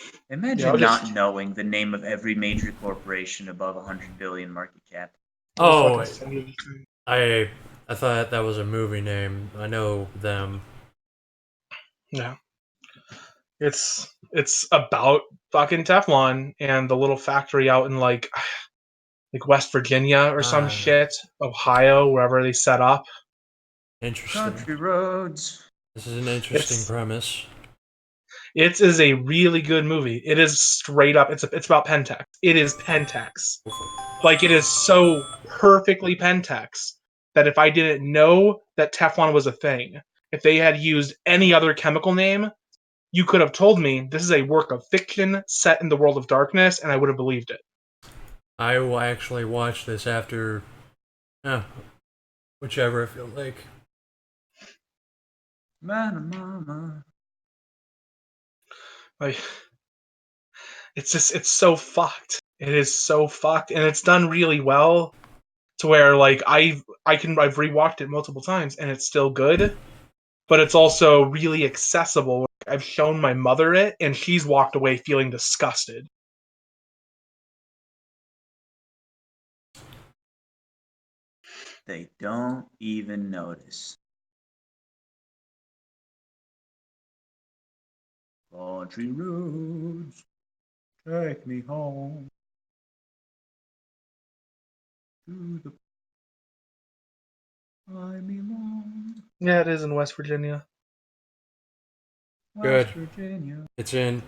Yeah, Imagine I'll not just- knowing the name of every major corporation above 100 billion market cap. I'll Oh, fucking send you the thing. I thought that was a movie name. I know them. Yeah. It's about fucking Teflon and the little factory out in like West Virginia or some shit, Ohio, wherever they set up. Interesting. Country roads. This is an interesting It's- premise. It is a really good movie. It is straight up. It's about Pentax. It is Pentax. Like it is so perfectly Pentax that if I didn't know that Teflon was a thing, if they had used any other chemical name, you could have told me this is a work of fiction set in the world of darkness, and I would have believed it. I will actually watch this after, whichever I feel like. Mama. Like, it's so fucked. It is so fucked, and it's done really well. To where like I've rewatched it multiple times, and it's still good, but it's also really accessible. I've shown my mother it, and she's walked away feeling disgusted. They don't even notice. Country roads, take me home to the I belong. Yeah, it is in West Virginia. Good. West Virginia. It's in.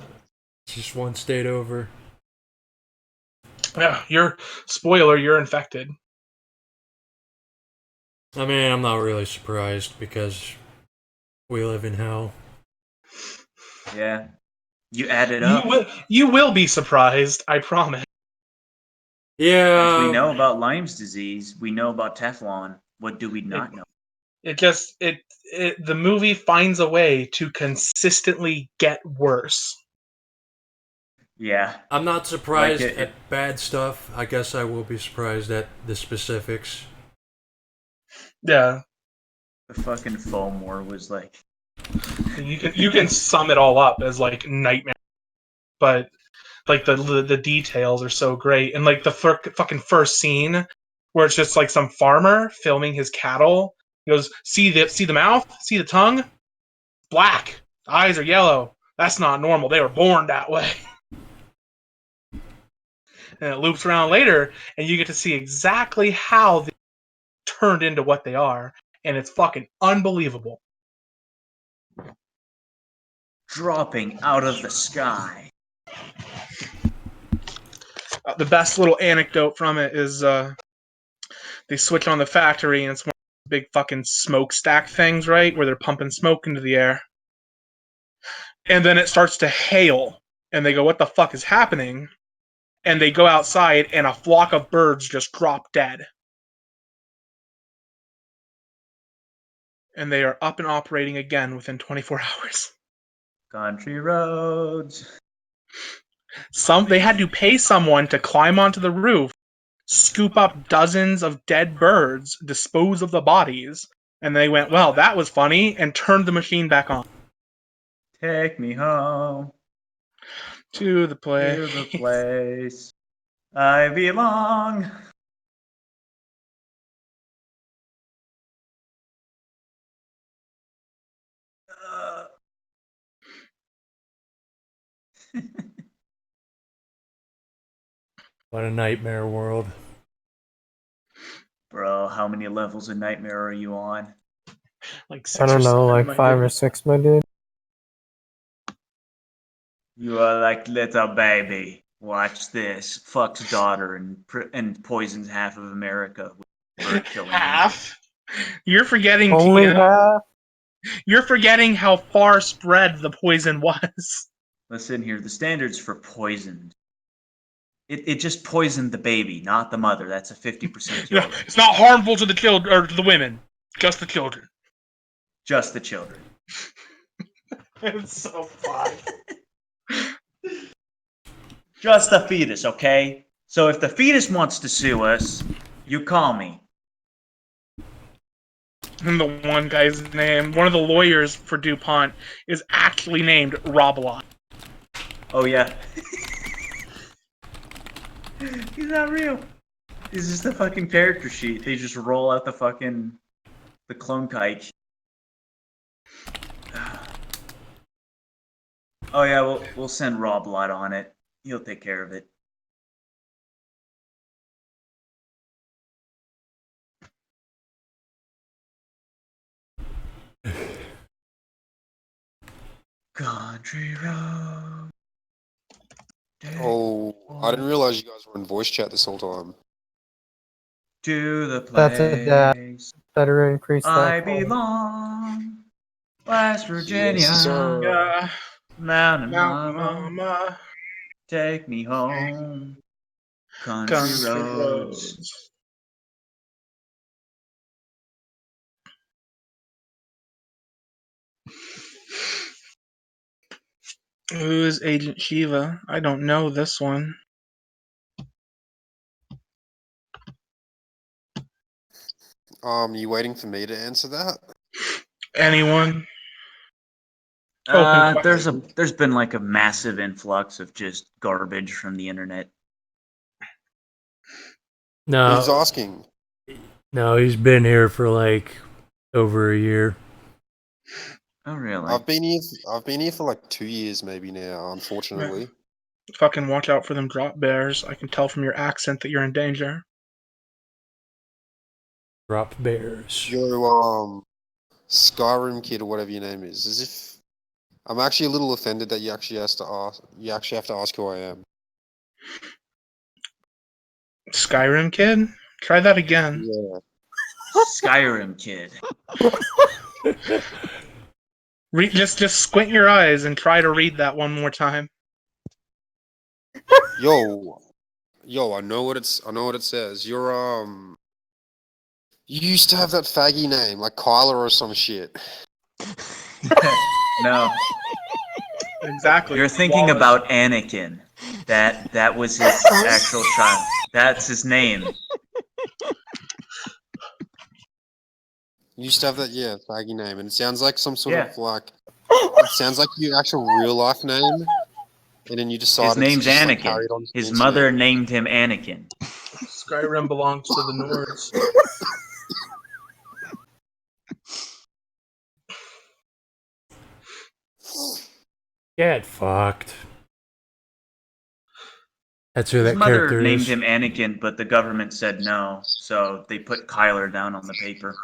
It's just one state over. Yeah, you're infected. I mean, I'm not really surprised because we live in hell. Yeah. You add it up. You will be surprised, I promise. Yeah. If we know about Lyme's disease, we know about Teflon. What do we not know? The movie finds a way to consistently get worse. Yeah. I'm not surprised Like at bad stuff. I guess I will be surprised at the specifics. Yeah, The fucking foam war was like. you can sum it all up as like nightmare, but like the details are so great, and like the fucking first scene where it's just like some farmer filming his cattle. He goes, see the mouth, see the tongue, black, the eyes are yellow. That's not normal. They were born that way. And it loops around later, and you get to see exactly how they turned into what they are, and it's fucking unbelievable. Dropping out of the sky. The best little anecdote from it is they switch on the factory, and it's one of those big fucking smokestack things, right, where they're pumping smoke into the air. And then it starts to hail, and they go, what the fuck is happening? And they go outside, and a flock of birds just drop dead. And they are up and operating again within 24 hours. Country roads. They had to pay someone to climb onto the roof, scoop up dozens of dead birds, dispose of the bodies, and they went, well, that was funny, and turned the machine back on. Take me home To the place. to the place I belong. What a nightmare world. Bro, how many levels of Nightmare are you on? Like I 6 or don't know, 7, like my 5 or dude. 6, my dude. You are like little baby. Watch this. Fucks daughter and poisons half of America with bird killing agent. Half. You're forgetting Only TM. half? You're forgetting how far spread the poison was. Listen here, the standards for poisoned. It just poisoned the baby, not the mother. That's a 50% cure rate. It's not harmful to the children or to the women, just the children. Just the children. It's so fun. Just the fetus, okay? So if the fetus wants to sue us, you call me. And the one guy's name, one of the lawyers for DuPont, is actually named Roblot. Oh yeah. He's not real. He's just a fucking character sheet. They just roll out the clone kite. Oh yeah, we'll send Rob Lot on it. He'll take care of it. Country road. Oh, I didn't realize you guys were in voice chat this whole time. To the That's a dad. place Better increase that. I volume. belong. West Virginia. Yes, sir. Yeah, Mountain Mountain Mama. Mama, Take me home. Country roads. roads. Who is Agent Shiva? I don't know this one. You waiting for me to answer that? Anyone? Open question. There's been like a massive influx of just garbage from the internet. Who's No, asking? no, he's been here for like over a year. Oh really? I've been here for like 2 years maybe now, unfortunately. Fucking watch out for them drop bears. I can tell from your accent that you're in danger. Drop bears. Yo, Skyrim kid or whatever your name is. As if I'm actually a little offended that you actually have to ask who I am. Skyrim kid? Try that again. Yeah. Skyrim kid. Just squint your eyes and try to read that one more time. Yo, I know what it says. You used to have that faggy name, like Kyler or some shit. No, Exactly. you're thinking Wallace. about Anakin. That was his actual child. That's his name. You used to have that, faggy name, and it sounds like some sort Yeah. of like. It sounds like your actual real life name, and then you decided His name's to just, like, Anakin. carry it on to His the mother internet. named him Anakin. Skyrim belongs to the Nords. Get fucked. That's who His that mother character named is. him Anakin, but the government said no, so they put Kyler down on the paper.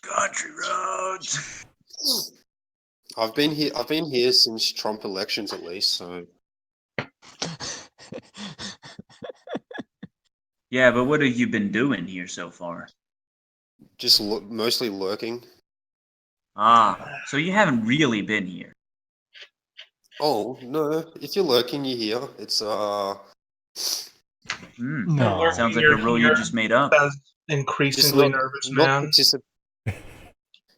Country roads. I've been here since Trump elections at least, so Yeah, but what have you been doing here so far? just mostly lurking. Ah, so you haven't really been here. Oh no! If you're lurking, you're here. It's No. Sounds like a rule you just made up. Sounds increasingly nervous, man.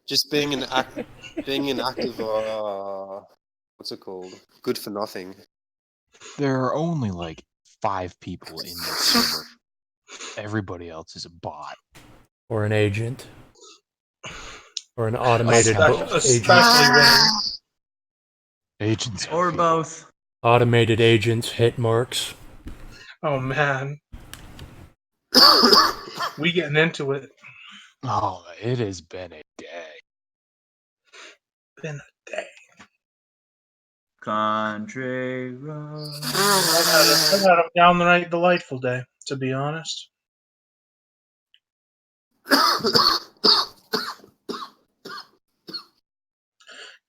Just being an active. What's it called? Good for nothing. There are only like 5 people in this server. Everybody else is a bot. Or an agent. Or an automated agent. Especially women. Agents are Or people. both. Automated agents, hit marks. Oh man. We getting into it. Oh, it has been a day. Been a day. Country road. I've had a downright delightful day, to be honest.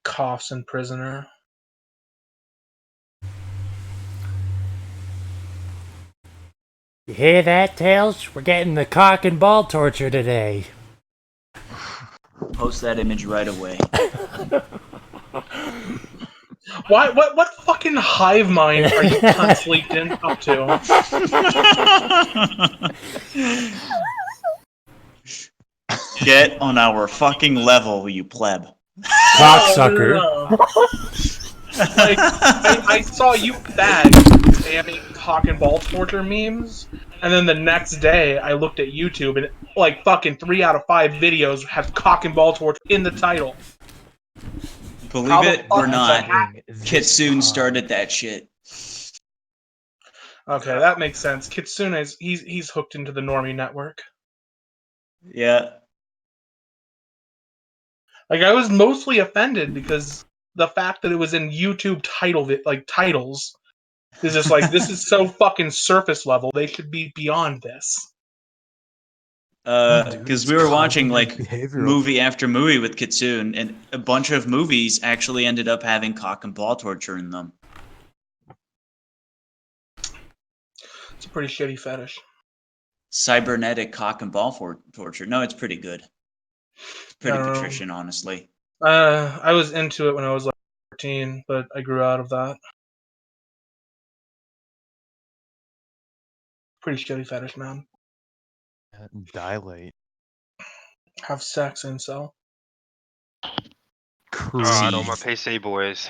Coughs and prisoner. You hear that, Tails? We're getting the cock and ball torture today. Post that image right away. Why? What fucking hive mind are you cunts leaked in up to? Get on our fucking level, you pleb. Cocksucker. Like, I saw you bag spamming cock and ball torture memes, and then the next day I looked at YouTube and like fucking 3 out of 5 videos have cock and ball torture in the title. Believe How the it fuck or is not, that Kitsune started that shit. Okay, that makes sense. Kitsune is he's hooked into the normie network. Yeah. Like I was mostly offended because the fact that it was in YouTube titles is just like this is so fucking surface level. They should be beyond this. Because we were watching like behavioral. movie after movie with Kitsune, and a bunch of movies actually ended up having cock and ball torture in them. It's a pretty shitty fetish. Cybernetic cock and ball torture. No, it's pretty good. It's pretty patrician, honestly. I was into it when I was like 14, but I grew out of that. Pretty shitty fetish, man. Dilate. Have sex, incel. Alright, all my PC boys.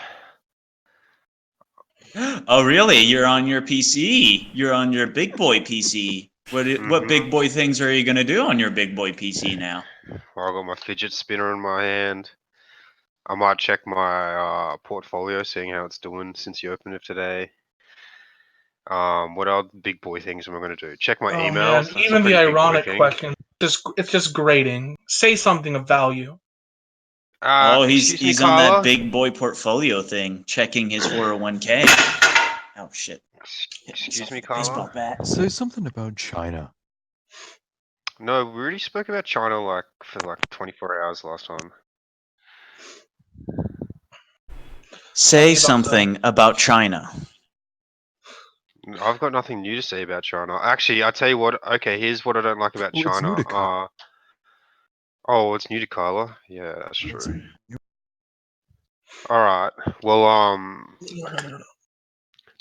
Oh, really? You're on your PC. You're on your big boy PC. What big boy things are you gonna do on your big boy PC now? Well, I got my fidget spinner in my hand. I might check my portfolio, seeing how it's doing since you opened it today. What other big boy things am I going to do? Check my Oh emails. man, That's a even the pretty big boy ironic thing. question, it's just grating. Say something of value. Oh, excuse me, he's on Carla? that big boy portfolio thing, checking his 401k. Oh shit! Excuse me, With a baseball Carla? bat. Say something about China. No, we already spoke about China like for like 24 hours last time. Say something about China. I've got nothing new to say about China. Actually, I tell you what. Okay, here's what I don't like about Well, it's China. new to Carla. Oh, it's new to Carla. Yeah, that's true. All right. Well,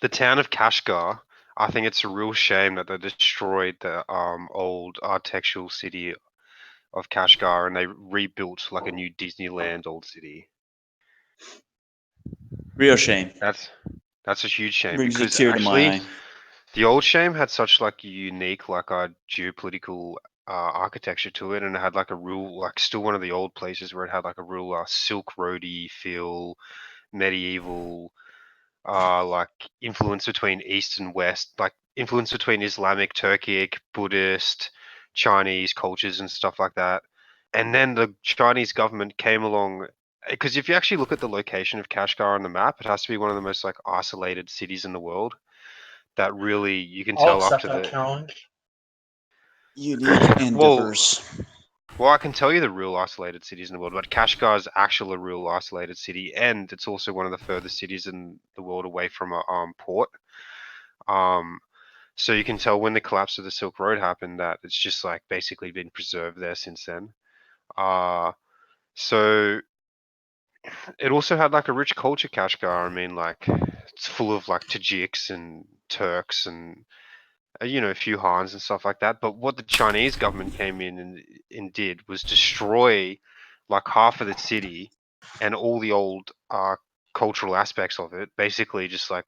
the town of Kashgar. I think it's a real shame that they destroyed the old architectural city of Kashgar and they rebuilt like a new Disneyland old city. Real shame. That's a huge shame Brings a because tear to my actually eye. the old shame had such like unique like geopolitical architecture to it, and it had like a real like still one of the old places where it had like a real Silk Roady feel, medieval like influence between East and West, like influence between Islamic, Turkic, Buddhist, Chinese cultures and stuff like that. And then the Chinese government came along because if you actually look at the location of Kashgar on the map, it has to be one of the most like isolated cities in the world. That really you can I'll tell up accept to that the challenge. Unique and diverse. Well, I can tell you the real isolated cities in the world, but Kashgar is actually a real isolated city, and it's also one of the furthest cities in the world away from a port. So you can tell when the collapse of the Silk Road happened that it's just like basically been preserved there since then. So it also had like a rich culture, Kashgar. I mean, like it's full of like Tajiks and Turks and a few Hans and stuff like that. But what the Chinese government came in and did was destroy like half of the city and all the old cultural aspects of it. Basically, just like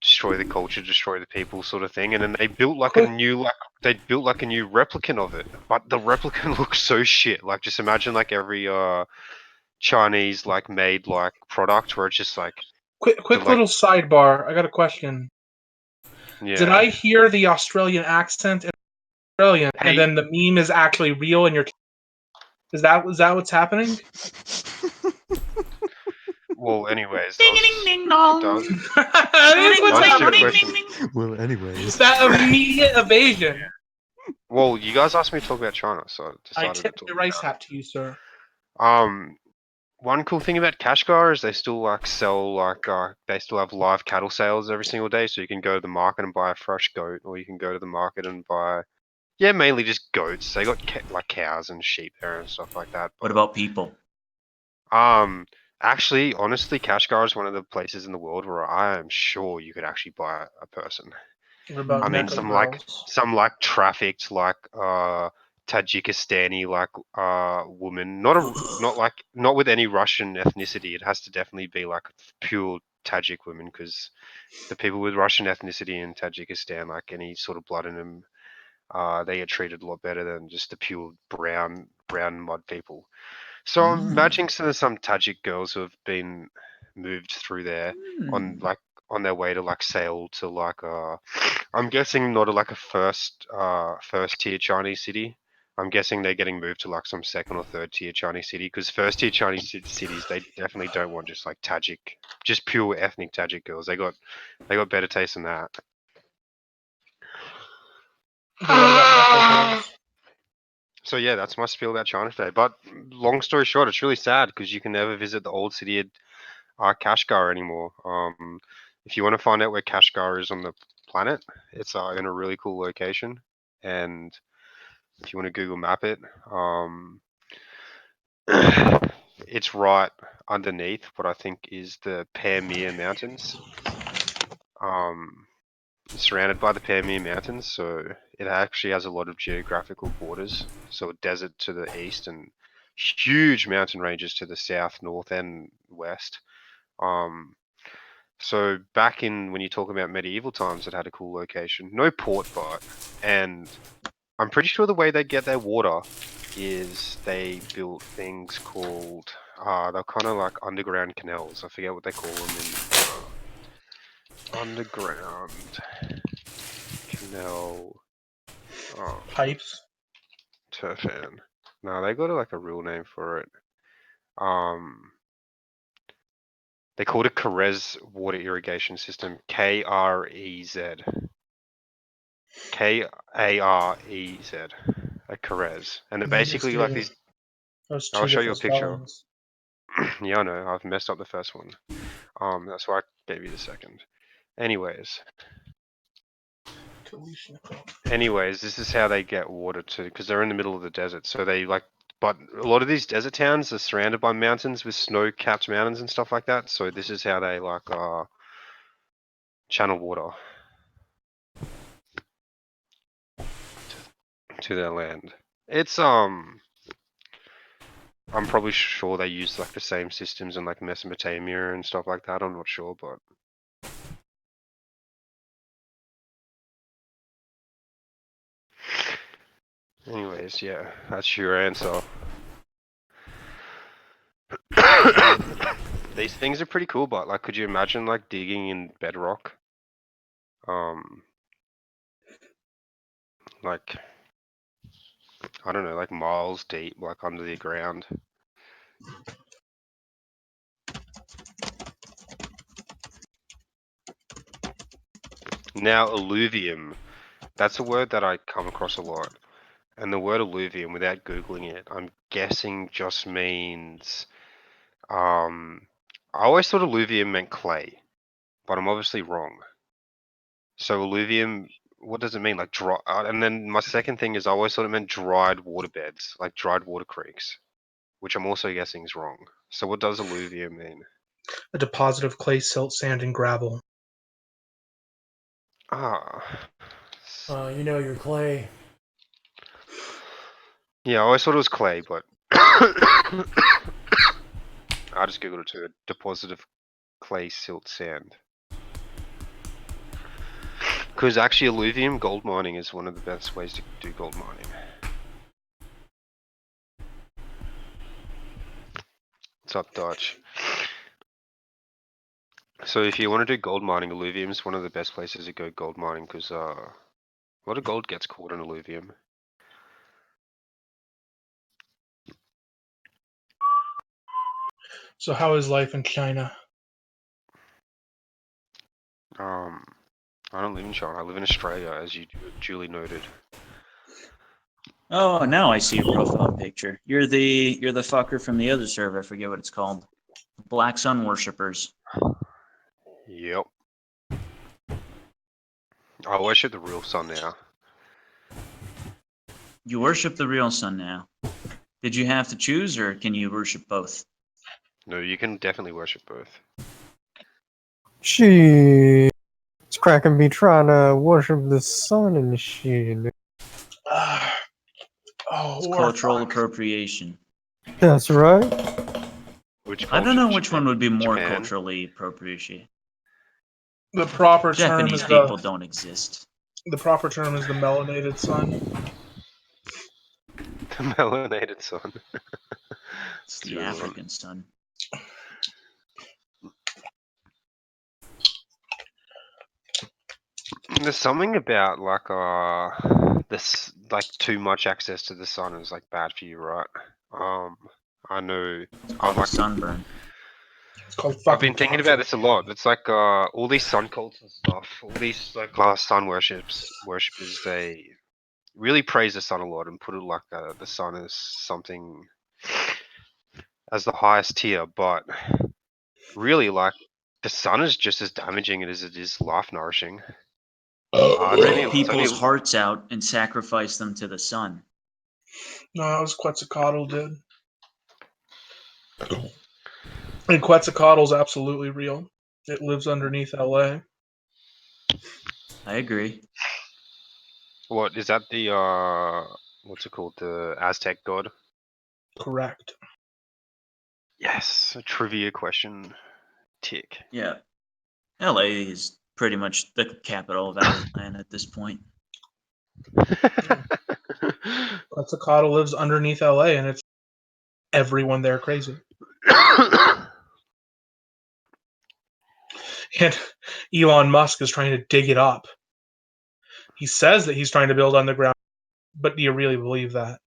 destroy the culture, destroy the people, sort of thing. And then they built like a new replicant of it. But the replicant looks so shit. Like just imagine like every Chinese like made like product where it's just like Quick little sidebar. I got a question. Yeah. Did I hear the Australian accent in Australian, Hey. and then the meme is actually real, and you're? Is that what's happening? Well, anyways, That is what's That was your happening. question. Well, anyways. That immediate evasion. Well, you guys asked me to talk about China, so I I decided to tip talk the rice about hat to you, sir. it. One cool thing about Kashgar is they still like sell they still have live cattle sales every single day, so you can go to the market and buy a fresh goat, or you can go to the market and buy mainly just goats. They got like cows and sheep there and stuff like that. What But, about people? actually, honestly, Kashgar is one of the places in the world where I am sure you could actually buy a person. What about I mean, mecha girls? some like trafficked Tajikistani woman, not with any Russian ethnicity. It has to definitely be like pure Tajik women, because the people with Russian ethnicity in Tajikistan, like any sort of blood in them, they get treated a lot better than just the pure brown mud people. So I'm imagining some Tajik girls who have been moved through there on their way to like sail to I'm guessing not like a first tier Chinese city. I'm guessing they're getting moved to like some second or third tier Chinese city, because first tier Chinese cities, they definitely don't want just like just pure ethnic Tajik girls. They got better taste than that. What about mecha girls? So yeah, that's my spiel about China today. But long story short, it's really sad because you can never visit the old city of Kashgar anymore. If you want to find out where Kashgar is on the planet, it's in a really cool location. And if you want to Google Map it, it's right underneath what I think is the Pamir Mountains. It's surrounded by the Pamir Mountains, so it actually has a lot of geographical borders. So a desert to the east and huge mountain ranges to the south, north, and west. So back in when you talk about medieval times, it had a cool location. No port, and I'm pretty sure the way they get their water is they built things called they're kind of like underground canals. I forget what they call them in underground canal Pipes. turfan. No, they got like a real name for it. They called it Karez water irrigation system. KREZ. KAREZ. A Karez. And they're basically like these. Those I'll two show you a different picture. spellings. Yeah, I know. I've messed up the first one. That's why I gave you the second. Anyways, this is how they get water to, because they're in the middle of the desert. So they but a lot of these desert towns are surrounded by mountains with snow-capped mountains and stuff like that. So this is how they channel water to their land. It's I'm probably sure they use like the same systems in like Mesopotamia and stuff like that. I'm not sure, but anyways, yeah, that's your answer. These things are pretty cool, but like, could you imagine like digging in bedrock? Like, I don't know, like miles deep, like under the ground. Now, alluvium, that's a word that I come across a lot. And the word alluvium, without Googling it, I'm guessing just means, I always thought alluvium meant clay, but I'm obviously wrong. So alluvium, what does it mean? Like dry, and then my second thing is I always thought it meant dried waterbeds, like dried water creeks, which I'm also guessing is wrong. So what does alluvium mean? A deposit of clay, silt, sand, and gravel. You know your clay. Yeah, I always thought it was clay, but I just googled it too. A deposit of clay, silt, sand. Because actually, alluvium gold mining is one of the best ways to do gold mining. What's up, Dutch? So if you want to do gold mining, alluvium is one of the best places to go gold mining because a lot of gold gets caught in alluvium. So how is life in China? I don't live in China. I live in Australia, as you duly noted. Oh, now I see your profile picture. You're the fucker from the other server. I forget what it's called. Black Sun Worshippers. Yep. I worship the real sun now. You worship the real sun now. Did you have to choose, or can you worship both? No, you can definitely worship both. Shit. It's Kraken be trying to worship the sun and shit. It's Oh, cultural appropriation. That's right. Which I don't culture? know which one would be more Japan? culturally appropriation. the proper term Japanese is people don't exist. the proper term is the melanated sun. The melanated sun. It's the Too long. African sun. There's something about like this like too much access to the sun is like bad for you, right? I know It's called a sunburn. It's called I've fucking been thinking torture. about this a lot. It's like all these sun cults and stuff, all these like sun worshippers, they really praise the sun a lot and put it like the sun is something as the highest tier, but really like the sun is just as damaging as it is life nourishing. Rip people's hearts out and sacrifice them to the sun. No, that was Quetzalcoatl, dude. And Quetzalcoatl's absolutely real. It lives underneath LA. I agree. What is that? The what's it called? The Aztec god? Correct. Yes, a trivia question. Tick. Yeah. LA is pretty much the capital of Outland at this point. Quetzalcoatl lives underneath LA, and it's everyone there crazy. And Elon Musk is trying to dig it up. He says that he's trying to build underground, but do you really believe that?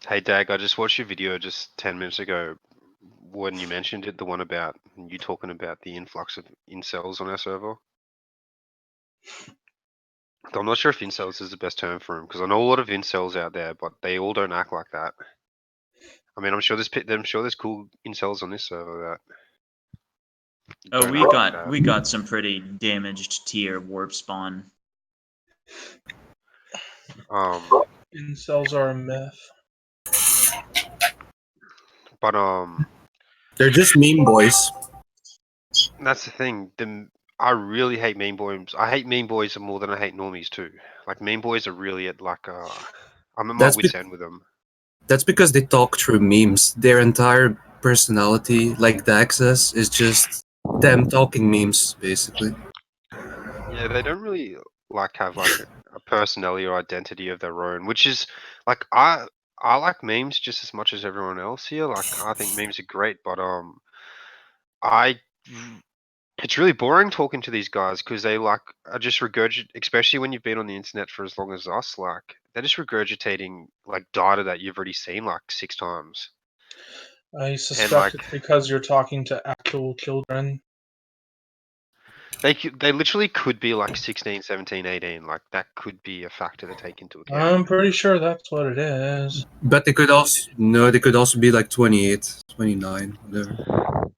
Hey Dag, I just watched your video just 10 minutes ago when you mentioned it, the one about you talking about the influx of incels on our server. I'm not sure if incels is the best term for them because I know a lot of incels out there, but they all don't act like that. I mean, I'm sure there's cool incels on this server that. Oh, don't act like that. we got some pretty damaged tier warp spawn. Incels are a myth. But They're just meme boys. that's the thing. I really hate meme boys. I hate meme boys more than I hate normies too. Like meme boys are really at like I'm at my wit's end with them. That's because they talk through memes. Their entire personality, like Dax's, is just them talking memes, basically. Yeah, they don't really like have like a personality or identity of their own, which is like I like memes just as much as everyone else here. Like I think memes are great, but it's really boring talking to these guys because they like are just especially when you've been on the internet for as long as us. Like they're just regurgitating like data that you've already seen like 6 times. I suspect it's because you're talking to actual children. They literally could be like 16, 17, 18. Like that could be a factor to take into account. I'm pretty sure that's what it is. But they could also be like 28, 29, whatever.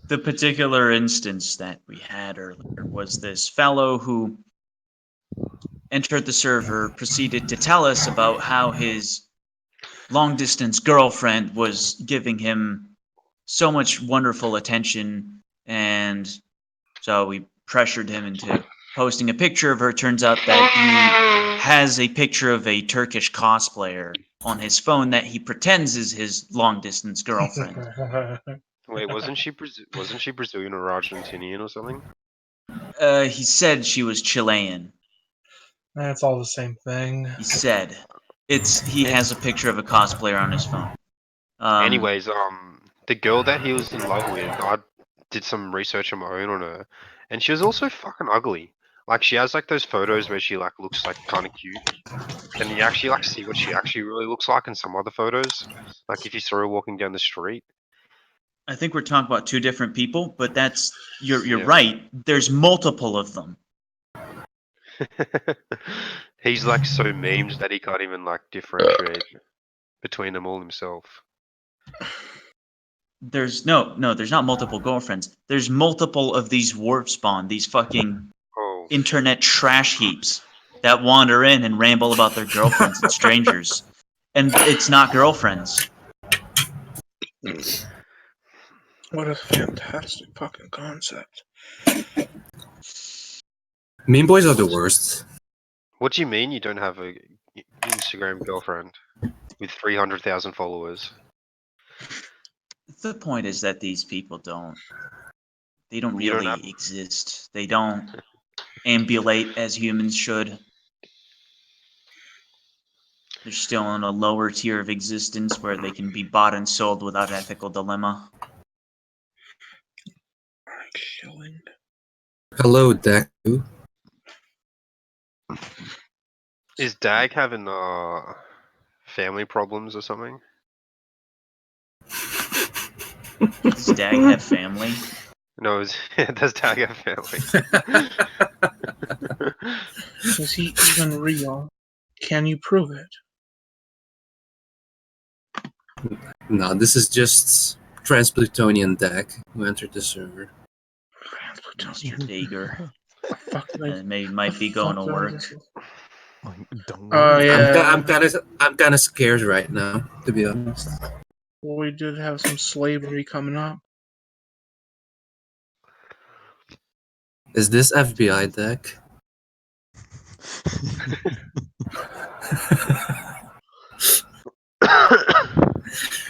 The particular instance that we had earlier was this fellow who entered the server, proceeded to tell us about how his long-distance girlfriend was giving him so much wonderful attention, and so we pressured him into posting a picture of her. Turns out that he has a picture of a Turkish cosplayer on his phone that he pretends is his long-distance girlfriend. Wait, wasn't she Brazilian or Argentinian or something? He said she was Chilean. That's all the same thing. He said he has a picture of a cosplayer on his phone. Anyways, the girl that he was in love with, I did some research on my own on her, and she was also fucking ugly. Like she has like those photos where she like looks like kind of cute, and you actually like see what she actually really looks like in some other photos. Like if you saw her walking down the street. I think we're talking about two different people, but you're Yeah. right. There's multiple of them. He's like so memed that he can't even like differentiate between them all himself. There's there's not multiple girlfriends. There's multiple of these warp spawn, these fucking Oh, internet trash heaps that wander in and ramble about their girlfriends and strangers. And it's not girlfriends. What a fantastic fucking concept. Meme boys are the worst. what do you mean you don't have a Instagram girlfriend with 300,000 followers? The point is that these people don't You don't really have- exist. They don't ambulate as humans should. They're still in a lower tier of existence where they can be bought and sold without ethical dilemma. Killing. Hello, Deku. Is Dag having family problems or something? Does Dag have family? No, does Dag have family? Is he even real? Can you prove it? No, this is just Transplutonian deck who entered the server. Mr. Dager. Fuck, Might be going to work. Like, don't Oh worry. yeah, I'm kind of scared right now, to be honest. we did have some slavery coming up. Is this FBI deck?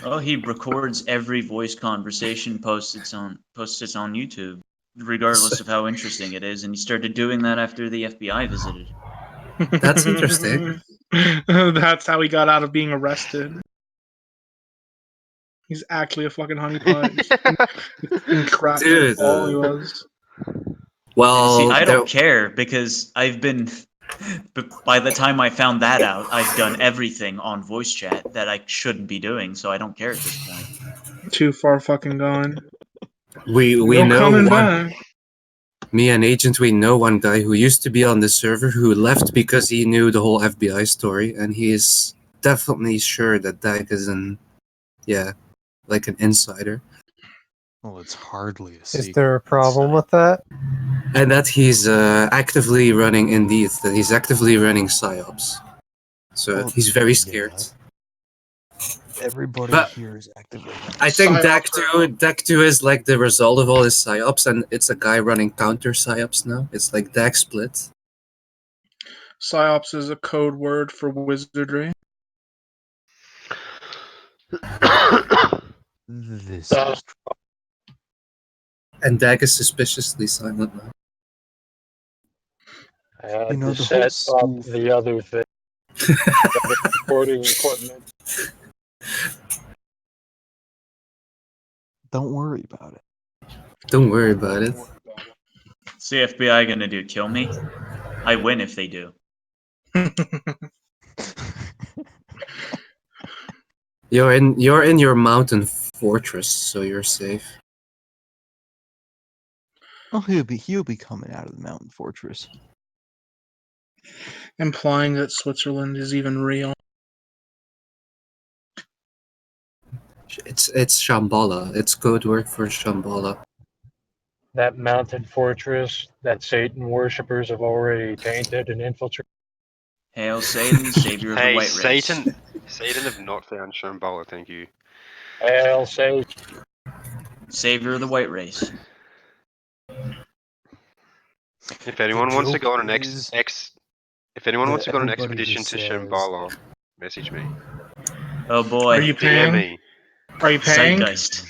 Oh, he records every voice conversation, posts it on YouTube, regardless of how interesting it is. And he started doing that after the FBI visited. That's interesting. That's how he got out of being arrested. He's actually a fucking honeypot. Crap. Dude, All he was. Well, See, I there- don't care because I've been. But by the time I found that out, I've done everything on voice chat that I shouldn't be doing, so I don't care at this point. Too far fucking gone. we No know coming one. back. Me and Agent, we know one guy who used to be on the server who left because he knew the whole FBI story, and he is definitely sure that Dag is like an insider, Well, it's hardly a Is secret. there a problem with that? and that he's actively running psyops. So Well, he's very yeah. scared. Everybody But- here is actively. I think Psyops Dag 2 is like the result of all his psyops, and it's a guy running counter psyops now. It's like Dag split. Psyops is a code word for wizardry. This is And Dag is suspiciously silent now. I had You know, to the whole set school up the other thing, the recording equipment. Don't worry about it. Don't worry about it. What's the FBI gonna do? Kill me? I win if they do. You're in your mountain fortress, so you're safe. Oh, he'll be coming out of the mountain fortress. Implying that Switzerland is even real. It's Shambhala. It's code word for Shambhala. That mountain fortress that Satan worshippers have already tainted and infiltrated. Hail Satan, savior of the Hey, white race. Satan have not found Shambhala, thank you. Hail Satan. Savior of the white race. If anyone wants to go on an is if anyone wants to go on an everybody expedition just to says- Shambhala, message me. Oh boy. Are you DM paying? me. Are you paying? Zeitgeist.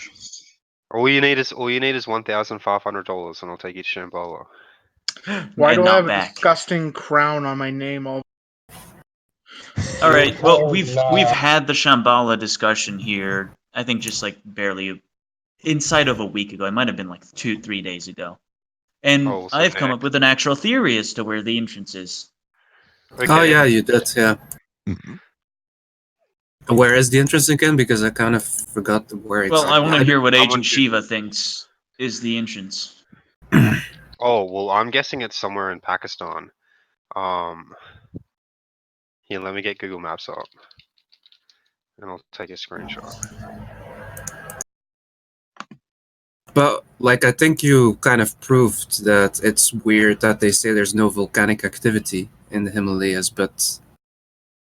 All you need is $1,500 and I'll take you to Shambhala. Why And do I not have a back. disgusting crown on my name? All All right. Well, Oh, we've nah. had the Shambhala discussion here. I think just like barely inside of a week ago. It might have been like 2-3 days ago. And Oh, so I've come next. up with an actual theory as to where the entrance is. Oh Okay. yeah, you did. Yeah. Where is the entrance again? Because I kind of forgot where it's. Well, I want to hear what Someone Agent should- Shiva thinks is the entrance. Oh, well, I'm guessing it's somewhere in Pakistan. Here, let me get Google Maps up. And I'll take a screenshot. But like, I think you kind of proved that it's weird that they say there's no volcanic activity in the Himalayas, but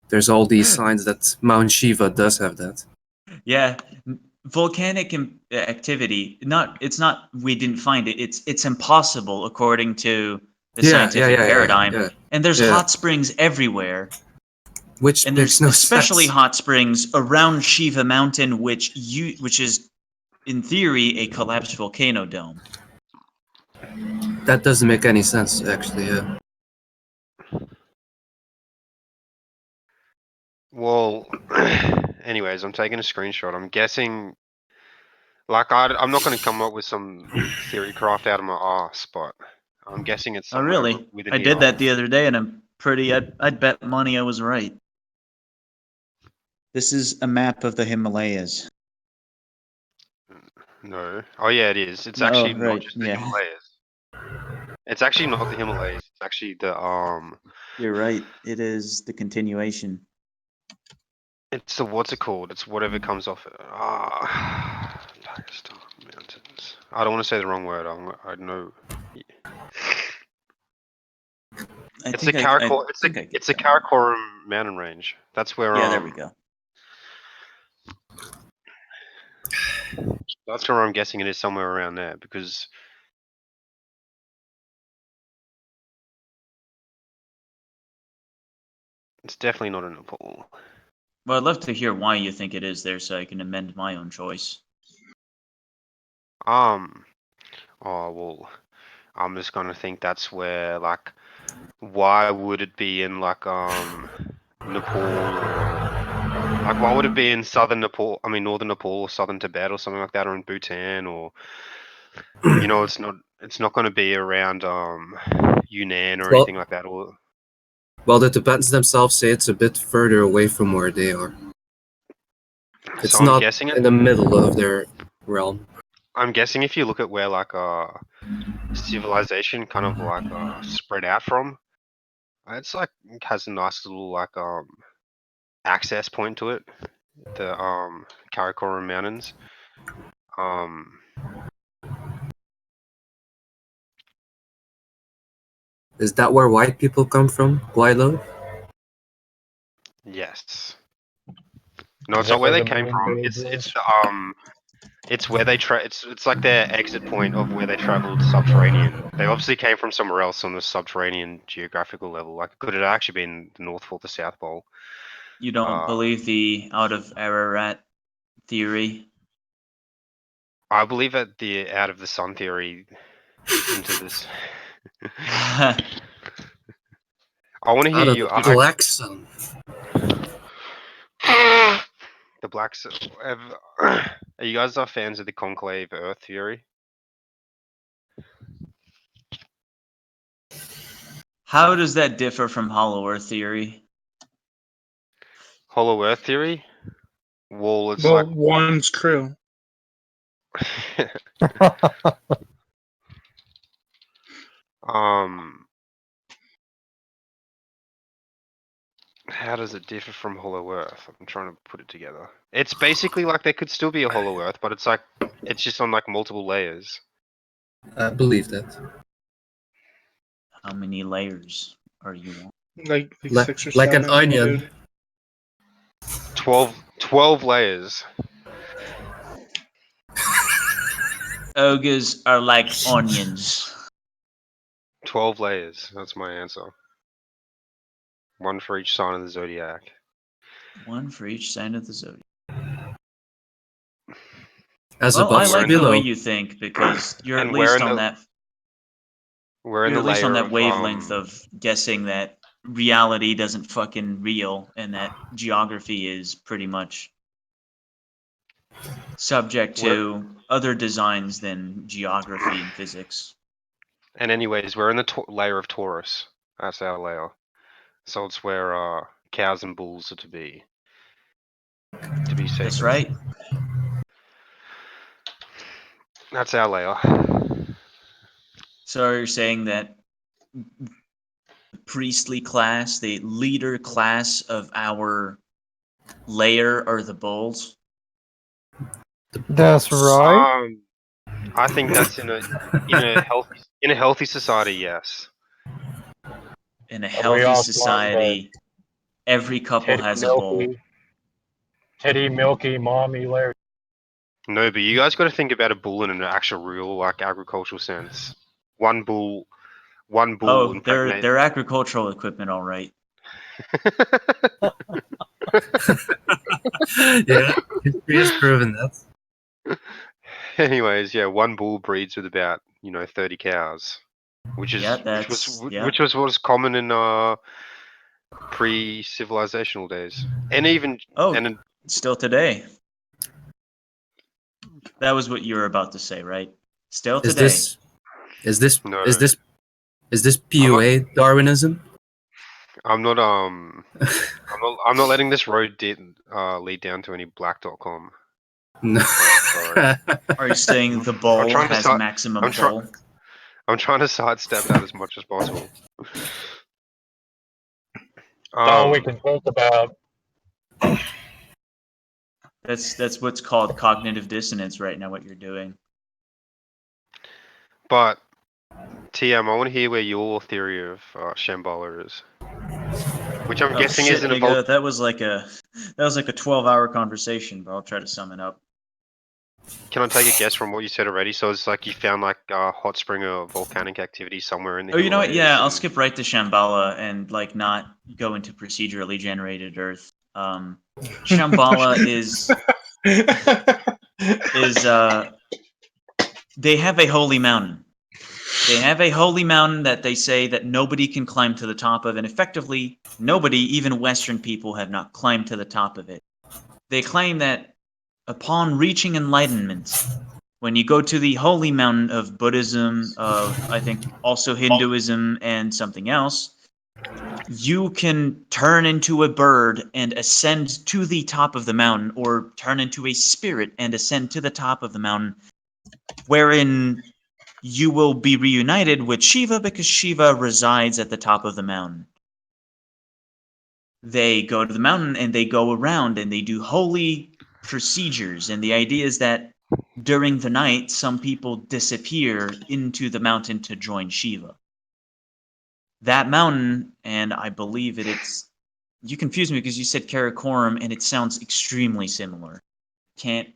there's all these signs that Mount Shiva does have that. Yeah, volcanic activity. It's not. We didn't find it. It's impossible according to the scientific paradigm. yeah. And there's Yeah. hot springs everywhere. Which And makes there's no especially sense. hot springs around Shiva Mountain, which is in theory a collapsed volcano dome. That doesn't make any sense, actually. Yeah. Well, anyways, I'm taking a screenshot. I'm guessing, like, I'm not going to come up with some theory craft out of my ass, but I'm guessing it's Oh, somewhere really? within I here. did that the other day, and I'd bet money I was right. This is a map of the Himalayas. No. Oh, yeah, it is. It's Oh, actually not right, just the yeah. Himalayas. It's actually not the Himalayas. It's actually the You're right. It is the continuation. It's the what's it called? It's whatever comes off it. Pakistan mountains. I don't want to say the wrong word. I know. It's the Karakoram. It's the Karakoram mountain range. That's where. Yeah, there we go. That's where I'm guessing it is, somewhere around there, because it's definitely not in Nepal. Well, I'd love to hear why you think it is there, so I can amend my own choice. Oh well, I'm just gonna think that's where, like, why would it be in, like, Nepal, or like, why would it be in southern Nepal? I mean, northern Nepal or southern Tibet or something like that, or in Bhutan, or it's not going to be around Yunnan or Well- anything like that. Or Well, the Tibetans themselves say it's a bit further away from where they are. It's so I'm not guessing in the middle of their realm. I'm guessing if you look at where, like, civilization kind of, like, spread out from, it's like has a nice little, like, access point to it. The Karakoram Mountains. Is that where white people come from, Guaylo? Yes. No, Is it's that not where where they the came moon from. base is? It's where they it's like their exit point of where they traveled subterranean. They obviously came from somewhere else on the subterranean geographical level. Like, could it have actually been the North Pole, the South Pole? You don't believe the out of Ararat theory? I believe that the out of the sun theory into this. I want to hear Out of you. the black sun. The black sun. Are you guys fans of the conclave Earth theory? How does that differ from Hollow Earth theory? Hollow Earth theory? Well, it's Well, like one's true. How does it differ from Hollow Earth? I'm trying to put it together. It's basically like there could still be a Hollow Earth, but it's like it's just on, like, multiple layers. I believe that. How many layers are you on? Like Le- 6 or like an 7. onion. Dude. 12 layers. Ogres are like onions. 12 layers. That's my answer. One for each sign of the zodiac. One for each sign of the zodiac. As Well, I above, like so the below. way you think because you're And at we're least in on the- that. We're in You're the at least on layer that of wavelength of guessing that reality doesn't fucking real and that geography is pretty much subject to other designs than geography and physics. And anyways, we're in the layer of Taurus. That's our layer. So it's where cows and bulls are to be sacred. That's right. That's our layer. So you're saying that the priestly class, the leader class of our layer, are the bulls? That's right. I think that's in a healthy society, yes. In a we healthy also on the society, every couple has a bull. Titty milky mommy Larry. No, but you guys got to think about a bull in an actual real like agricultural sense. One bull Oh, impregnate. they're agricultural equipment, all right. Yeah, history has proven that. Anyways, yeah, one bull breeds with about 30 cows, which was common in pre-civilizational days, and even still today. That was what you were about to say, right? Still Is today. No. Is this PUA Darwinism? I'm not I'm not letting this road lead down to any black.com. No. Sorry. Are you saying the bull has maximum pull? I'm trying to sidestep that as much as possible. That's all we can think about. That's what's called cognitive dissonance right now, what you're doing. But TM, I want to hear where your theory of Shambhala is, which I'm guessing isn't a that was like a 12-hour conversation, but I'll try to sum it up. Can I take a guess from what you said already? So it's like you found like a hot spring of volcanic activity somewhere in the. Oh, you know what? Yeah, I'll skip right to Shambhala and like not go into procedurally generated Earth. Shambhala is they have a holy mountain. They have a holy mountain that they say that nobody can climb to the top of, and effectively nobody, even Western people, have not climbed to the top of it. They claim that upon reaching enlightenment, when you go to the holy mountain of Buddhism, of I think also Hinduism and something else, you can turn into a bird and ascend to the top of the mountain, or turn into a spirit and ascend to the top of the mountain, wherein you will be reunited with Shiva because Shiva resides at the top of the mountain. They go to the mountain and they go around and they do holy procedures, and the idea is that during the night, some people disappear into the mountain to join Shiva. That mountain, and I believe it's... You confused me because you said Karakoram, and it sounds extremely similar. Can't...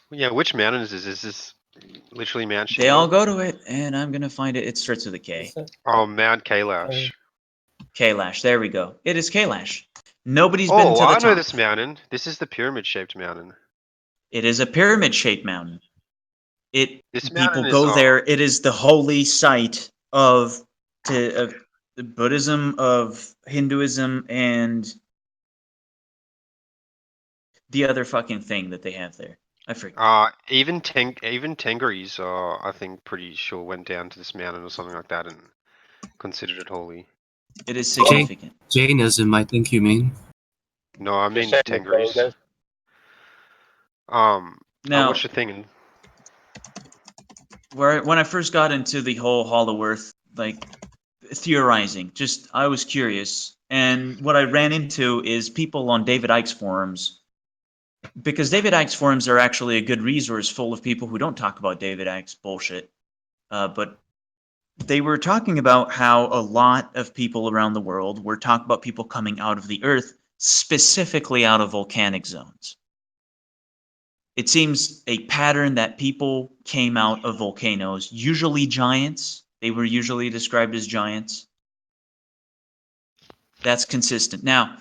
Yeah, which mountain is this? Is this literally Mount Shiva? They all go to it, and I'm going to find it. It starts with a K. Oh, Mount Kailash. Kailash, there we go. It is Kailash. Nobody's been to the top. I know this mountain. This is the pyramid-shaped mountain. It is a pyramid-shaped mountain. People mountain go is, there. It is the holy site of Buddhism, of Hinduism, and the other fucking thing that they have there. I forget. Even Tengris, I think pretty sure went down to this mountain or something like that and considered it holy. It is significant. Jainism, I think you mean. No, I mean Tengris. Now, what's your thing? When I first got into the whole Hollow Earth, like, theorizing, I was curious, and what I ran into is people on David Icke's forums, because David Icke's forums are actually a good resource full of people who don't talk about David Icke's bullshit, but they were talking about how a lot of people around the world were talking about people coming out of the Earth, specifically out of volcanic zones. It seems a pattern that people came out of volcanoes, usually giants. They were usually described as giants. That's consistent. Now,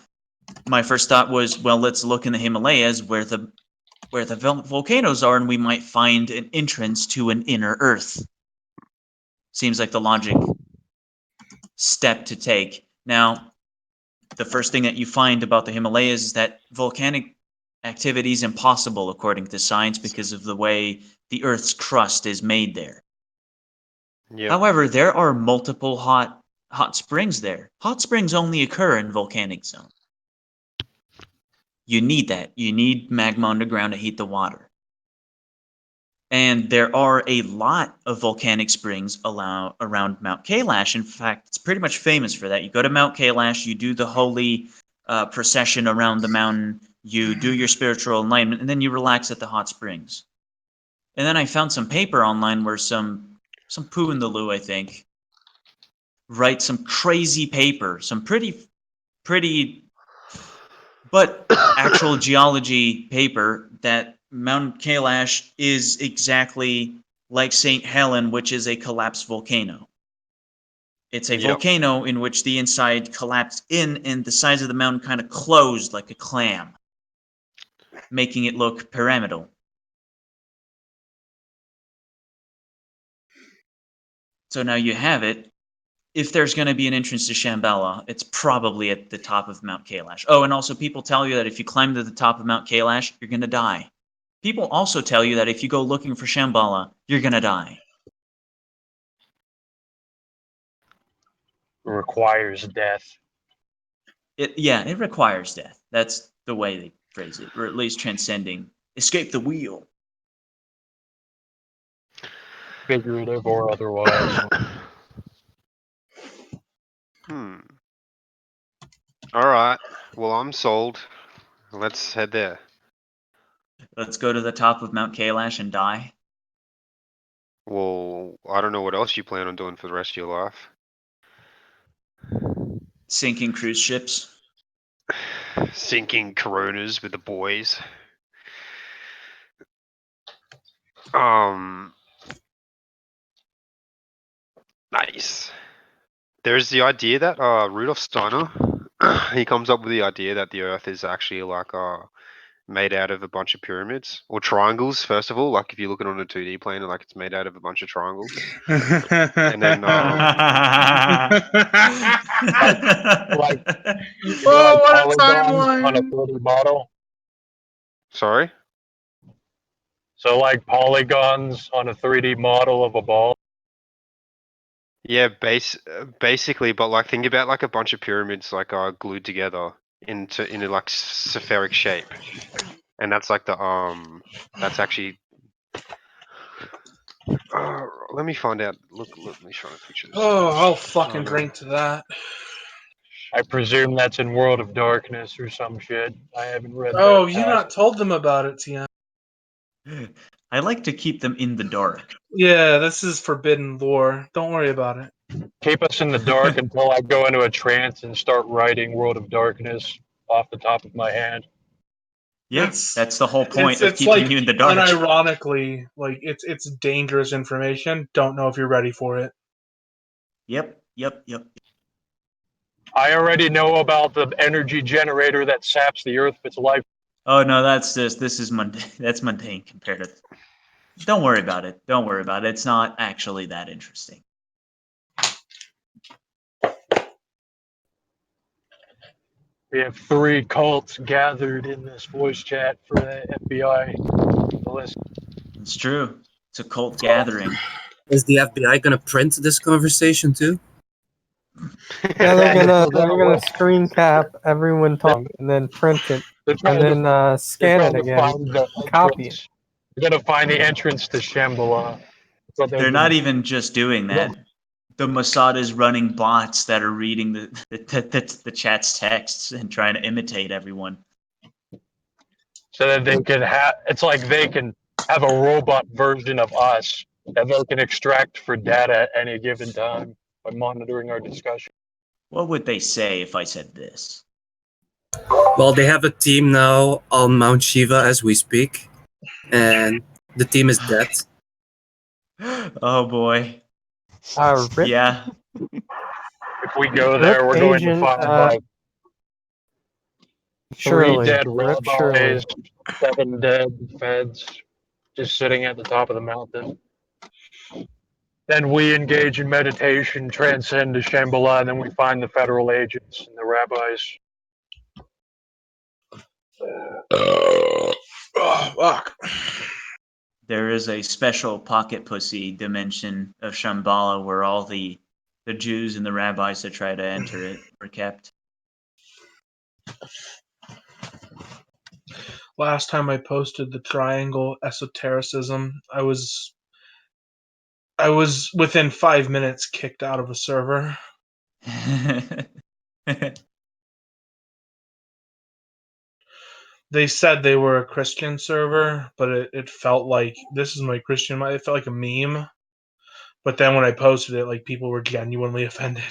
my first thought was, well, let's look in the Himalayas where the volcanoes are, and we might find an entrance to an inner Earth. Seems like the logic step to take. Now, the first thing that you find about the Himalayas is that volcanic activity is impossible according to science because of the way the Earth's crust is made there. Yep. However, there are multiple hot springs there. Hot springs only occur in volcanic zones. You need that. You need magma underground to heat the water. And there are a lot of volcanic springs around Mount Kailash. In fact, it's pretty much famous for that. You go to Mount Kailash, you do the holy procession around the mountain, you do your spiritual enlightenment, and then you relax at the hot springs. And then I found some paper online where some poo in the loo, I think, write some crazy paper, some pretty but actual geology paper that Mount Kailash is exactly like St. Helen, which is a collapsed volcano. It's a volcano in which the inside collapsed in and the sides of the mountain kind of closed like a clam, making it look pyramidal. So now you have it. If there's going to be an entrance to Shambhala, it's probably at the top of Mount Kailash. Oh, and also people tell you that if you climb to the top of Mount Kailash, you're going to die. People also tell you that if you go looking for Shambhala, you're going to die. It requires death. It requires death. That's the way they phrase it, or at least transcending. Escape the wheel. Figurative or otherwise. All right. Well, I'm sold. Let's head there. Let's go to the top of Mount Kailash and die. Well, I don't know what else you plan on doing for the rest of your life. Sinking cruise ships. Sinking Coronas with the boys. Nice. There's the idea that Rudolf Steiner, he comes up with the idea that the Earth is actually like made out of a bunch of pyramids or triangles. First of all, like if you look at it on a 2D plane, like it's made out of a bunch of triangles. And then like Oh, what a polygons on a timeline! 3D model. Sorry? So like polygons on a 3D model of a ball. Yeah, basically, but like think about like a bunch of pyramids like glued together into like spheric shape, and that's like the that's actually. Let me find out. Let me show a picture. Oh, I'll fucking drink to that. I presume that's in World of Darkness or some shit. I haven't read Oh, that. you not told them about it, Tian. I like to keep them in the dark. Yeah, this is forbidden lore. Don't worry about it. Keep us in the dark until I go into a trance and start writing World of Darkness off the top of my hand. Yes, that's the whole point of It's keeping like you in the dark. unironically, like it's dangerous information. Don't know if you're ready for it. Yep. I already know about the energy generator that saps the earth of its life. Oh no, this is mundane. That's mundane compared to. Don't worry about it. Don't worry about it. It's not actually that interesting. We have 3 cults gathered in this voice chat for the FBI to listen. It's true. It's a cult gathering. Is the FBI gonna print this conversation too? Yeah, they're gonna screen cap everyone talking and then print it and then scan it again, copy it. They're gonna find the entrance to Shambhala. They're not even just doing that. The Mossad is running bots that are reading the chat's texts and trying to imitate everyone. So that they can have. It's like they can have a robot version of us that they can extract for data at any given time by monitoring our discussion. What would they say if I said this? Well, they have a team now on Mount Shiva as we speak, and the team is dead. Oh boy. Rip. Yeah. If we go there, we're going to find like 3 dead rabbis, 7 dead feds, just sitting at the top of the mountain. Then we engage in meditation, transcend to Shambhala, and then we find the federal agents and the rabbis. Oh, fuck. There is a special pocket pussy dimension of Shambhala where all the Jews and the rabbis that try to enter it were kept. Last time I posted the triangle esotericism, I was within 5 minutes kicked out of a server. They said they were a Christian server, but it felt like this is my Christian. It felt like a meme. But then when I posted it, like people were genuinely offended.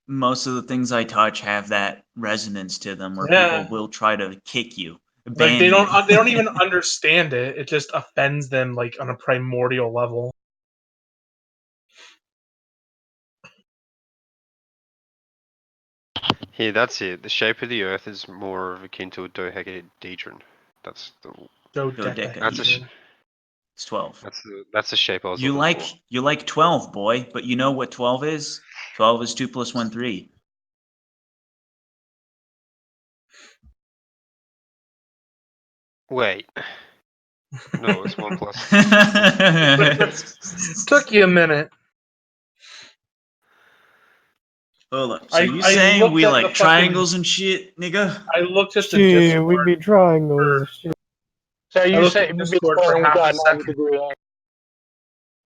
Most of the things I touch have that resonance to them, where Yeah. people will try to kick you, Like ban they don't you. even understand it. It just offends them like on a primordial level. Here, that's it. The shape of the Earth is more of akin to a dodecahedron. That's the. Dodecahedron. It's 12. That's the shape I was You looking for. you like 12, boy, but you know what 12 is? 12 is 2 plus 1, 3. Wait. No, it's 1 plus. Took you a minute. Hold up. So you I saying looked we at the like fucking- triangles and shit, nigga? I looked at the Shit, Discord. we'd be triangles and shit. So I you looked say at we'd be Discord for saying we half a got 90 second. degree angle.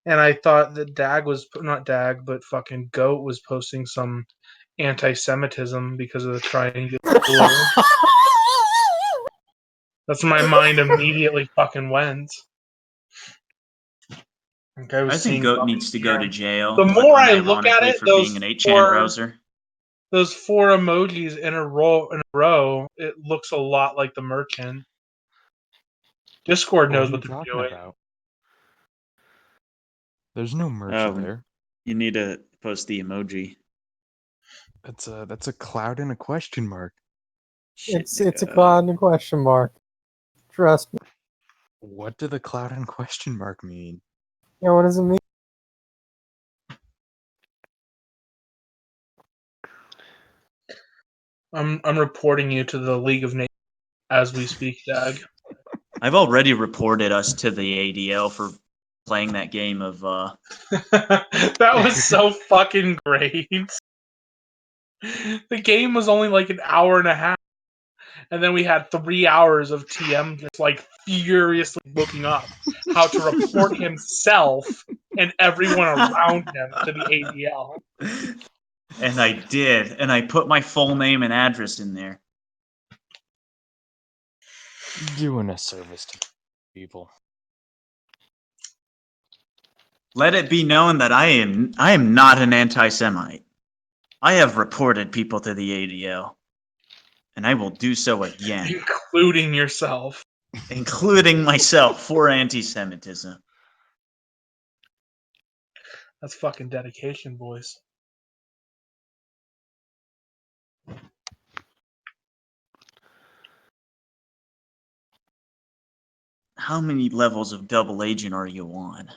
And I thought that Dag was not Dag, but fucking Goat was posting some anti-Semitism because of the triangular. That's where my mind immediately fucking went. I think Goat needs to go to jail. The more I look at unironically, it, for those being an 8chan four- browser. Those 4 emojis in a row, it looks a lot like the merchant. Discord knows what they're doing. About? There's no merch there. You need to post the emoji. That's a cloud and a question mark. It's a cloud and a question mark. Trust me. What do the cloud and question mark mean? Yeah, what does it mean? I'm reporting you to the League of Nations as we speak, Dag. I've already reported us to the ADL for playing that game of That was so fucking great. The game was only like an hour and a half, and then we had 3 hours of TM just like furiously looking up how to report himself and everyone around him to the ADL. And I did, and I put my full name and address in there. Doing a service to people. Let it be known that I am not an anti-Semite. I have reported people to the ADL, and I will do so again. Including yourself. Including myself for anti-Semitism. That's fucking dedication, boys. How many levels of double agent are you on?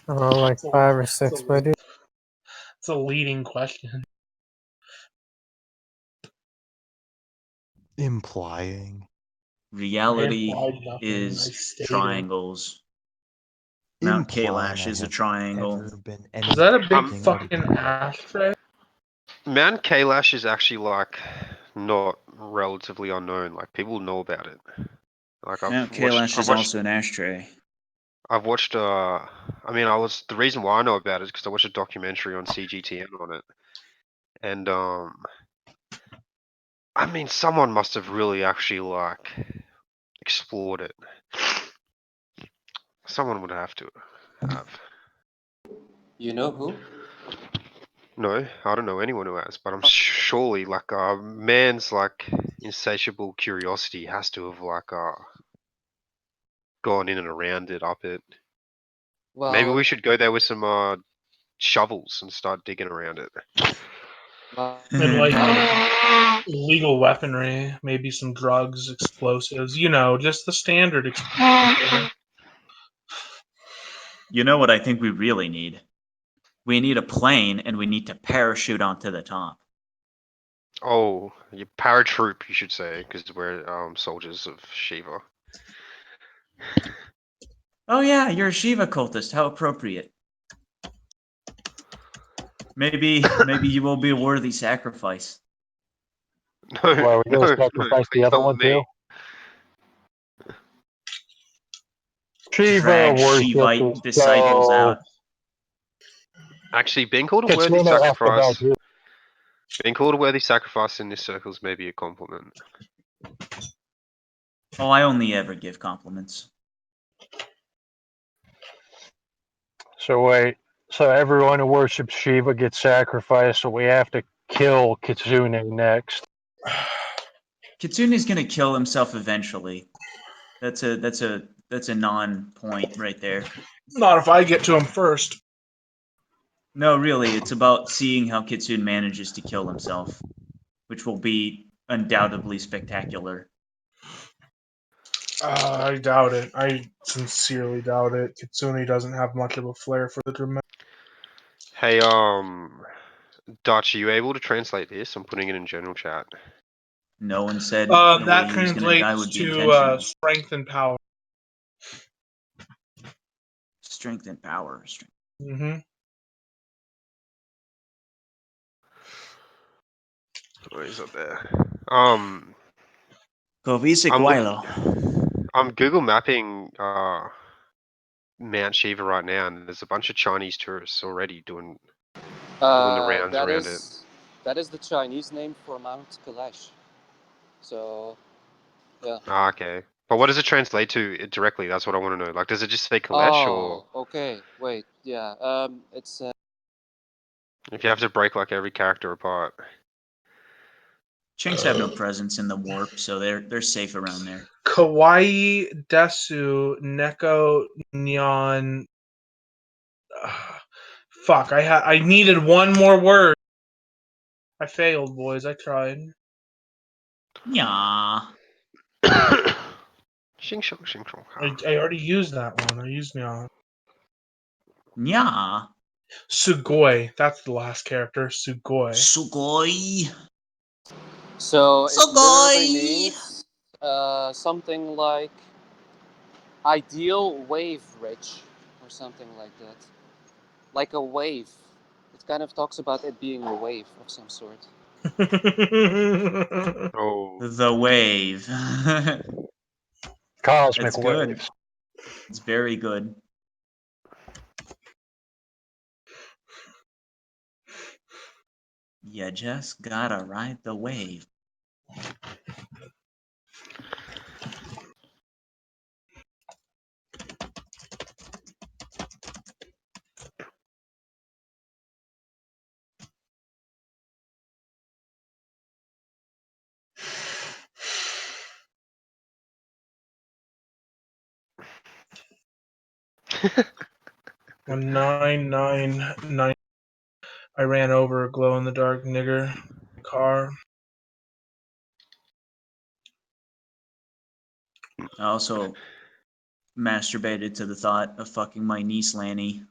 Oh, like 5 or 6, my dude. It's a leading question. Implying. Reality I is stated. triangles. Mount Implying Kailash I is a have triangle. ever been Is that a big anything fucking other than- ashtray? Mount Kailash is actually like not relatively unknown. Like people know about it. Like Mount Kailash is also an ashtray. I've watched. I mean, the reason why I know about it is because I watched a documentary on CGTN on it, and I mean, someone must have really actually like explored it. Someone would have to have. You know who? No, I don't know anyone who has, but I'm surely like man's like insatiable curiosity has to have like gone in and around it, up it. Well, Maybe we should go there with some shovels and start digging around it. And like illegal weaponry, maybe some drugs, explosives, just the standard explosives. You know what I think we really need? We need a plane, and we need to parachute onto the top. Oh, you paratroop, you should say, because we're soldiers of Shiva. Oh yeah, you're a Shiva cultist. How appropriate. Maybe you will be a worthy sacrifice. No, Well, we're gonna sacrifice the please other don't one me. too. Shiva Drag worship Shivite is disciples so. out. Actually, being called a worthy Katrina asked about sacrifice, you. being called a worthy sacrifice in this circle is maybe a compliment. Oh, I only ever give compliments. So wait, so everyone who worships Shiva gets sacrificed, so we have to kill Kitsune next. Kitsune's gonna kill himself eventually. That's a non-point right there. Not if I get to him first. No, really, it's about seeing how Kitsune manages to kill himself, which will be undoubtedly spectacular. I doubt it. I sincerely doubt it. Kitsune doesn't have much of a flair for the dramatic. Hey, Dutch, are you able to translate this? I'm putting it in general chat. No one said the way That he was gonna die translates would be to intentional. strength and power. Strength and power. Mm-hmm. Oh, he's up there. Covise I'm Guilo. I'm Google mapping Mount Shiva right now, and there's a bunch of Chinese tourists already doing the rounds That around it. is the Chinese name for Mount Kailash. So, yeah. Ah, okay. But what does it translate to directly? That's what I want to know. Like, does it just say Kailash, or Okay. Wait. Yeah. It's if you have to break like every character apart? Chinks have no presence in the warp, so they're safe around there. Kawaii Desu Neko Nyan. Fuck! I needed one more word. I failed, boys. I tried. Yeah. Shing shong, shing shong. I already used that one. I used Nyan. Yeah. Sugoi. That's the last character. Sugoi. Sugoi. so it literally Sugoi. means something like ideal wave rich or something like that. Like a wave. It kind of talks about it being a wave of some sort. Oh, The wave. Cosmic It's good. waves. It's very good. You just gotta ride the wave. When 999, I ran over a glow in the dark nigger car. I also masturbated to the thought of fucking my niece Lanny.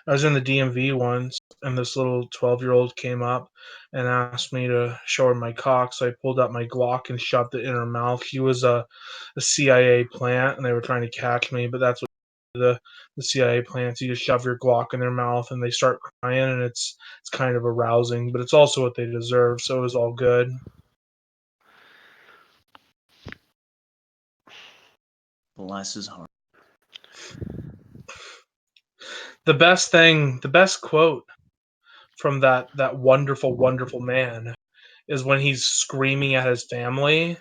I was in the DMV once, and this little 12-year-old came up and asked me to show her my cock. So I pulled out my Glock and shoved it in her mouth. She was a CIA plant, and they were trying to catch me. But that's what the CIA plants. You just shove your Glock in their mouth, and they start crying, and it's kind of arousing. But it's also what they deserve. So it was all good. Bless his heart. The best quote from that wonderful, wonderful man is when he's screaming at his family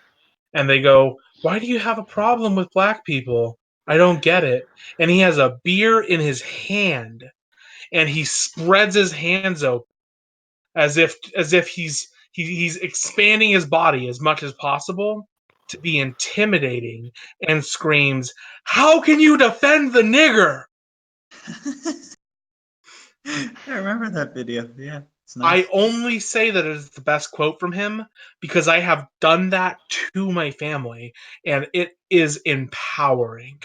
and they go, "Why do you have a problem with black people? I don't get it." And he has a beer in his hand and he spreads his hands open as if he's expanding his body as much as possible to be intimidating and screams, "How can you defend the nigger?" I remember that video. Yeah, it's nice. I only say that it is the best quote from him because I have done that to my family and it is empowering.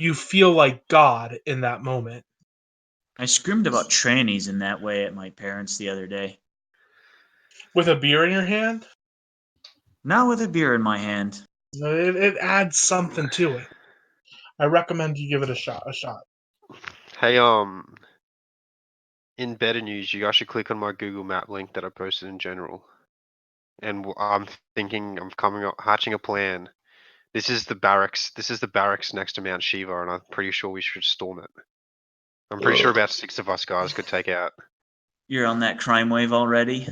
you feel like God in that moment. I screamed about trannies in that way at my parents the other day. With a beer in your hand? Not with a beer in my hand. It adds something to it. I recommend you give it a shot. Hey, in better news, you guys should click on my Google Map link that I posted in general. And I'm thinking, I'm coming up, hatching a plan. This is the barracks. This is the barracks next to Mount Shiva, and I'm pretty sure we should storm it. I'm pretty sure about 6 of us guys could take out. You're on that crime wave already?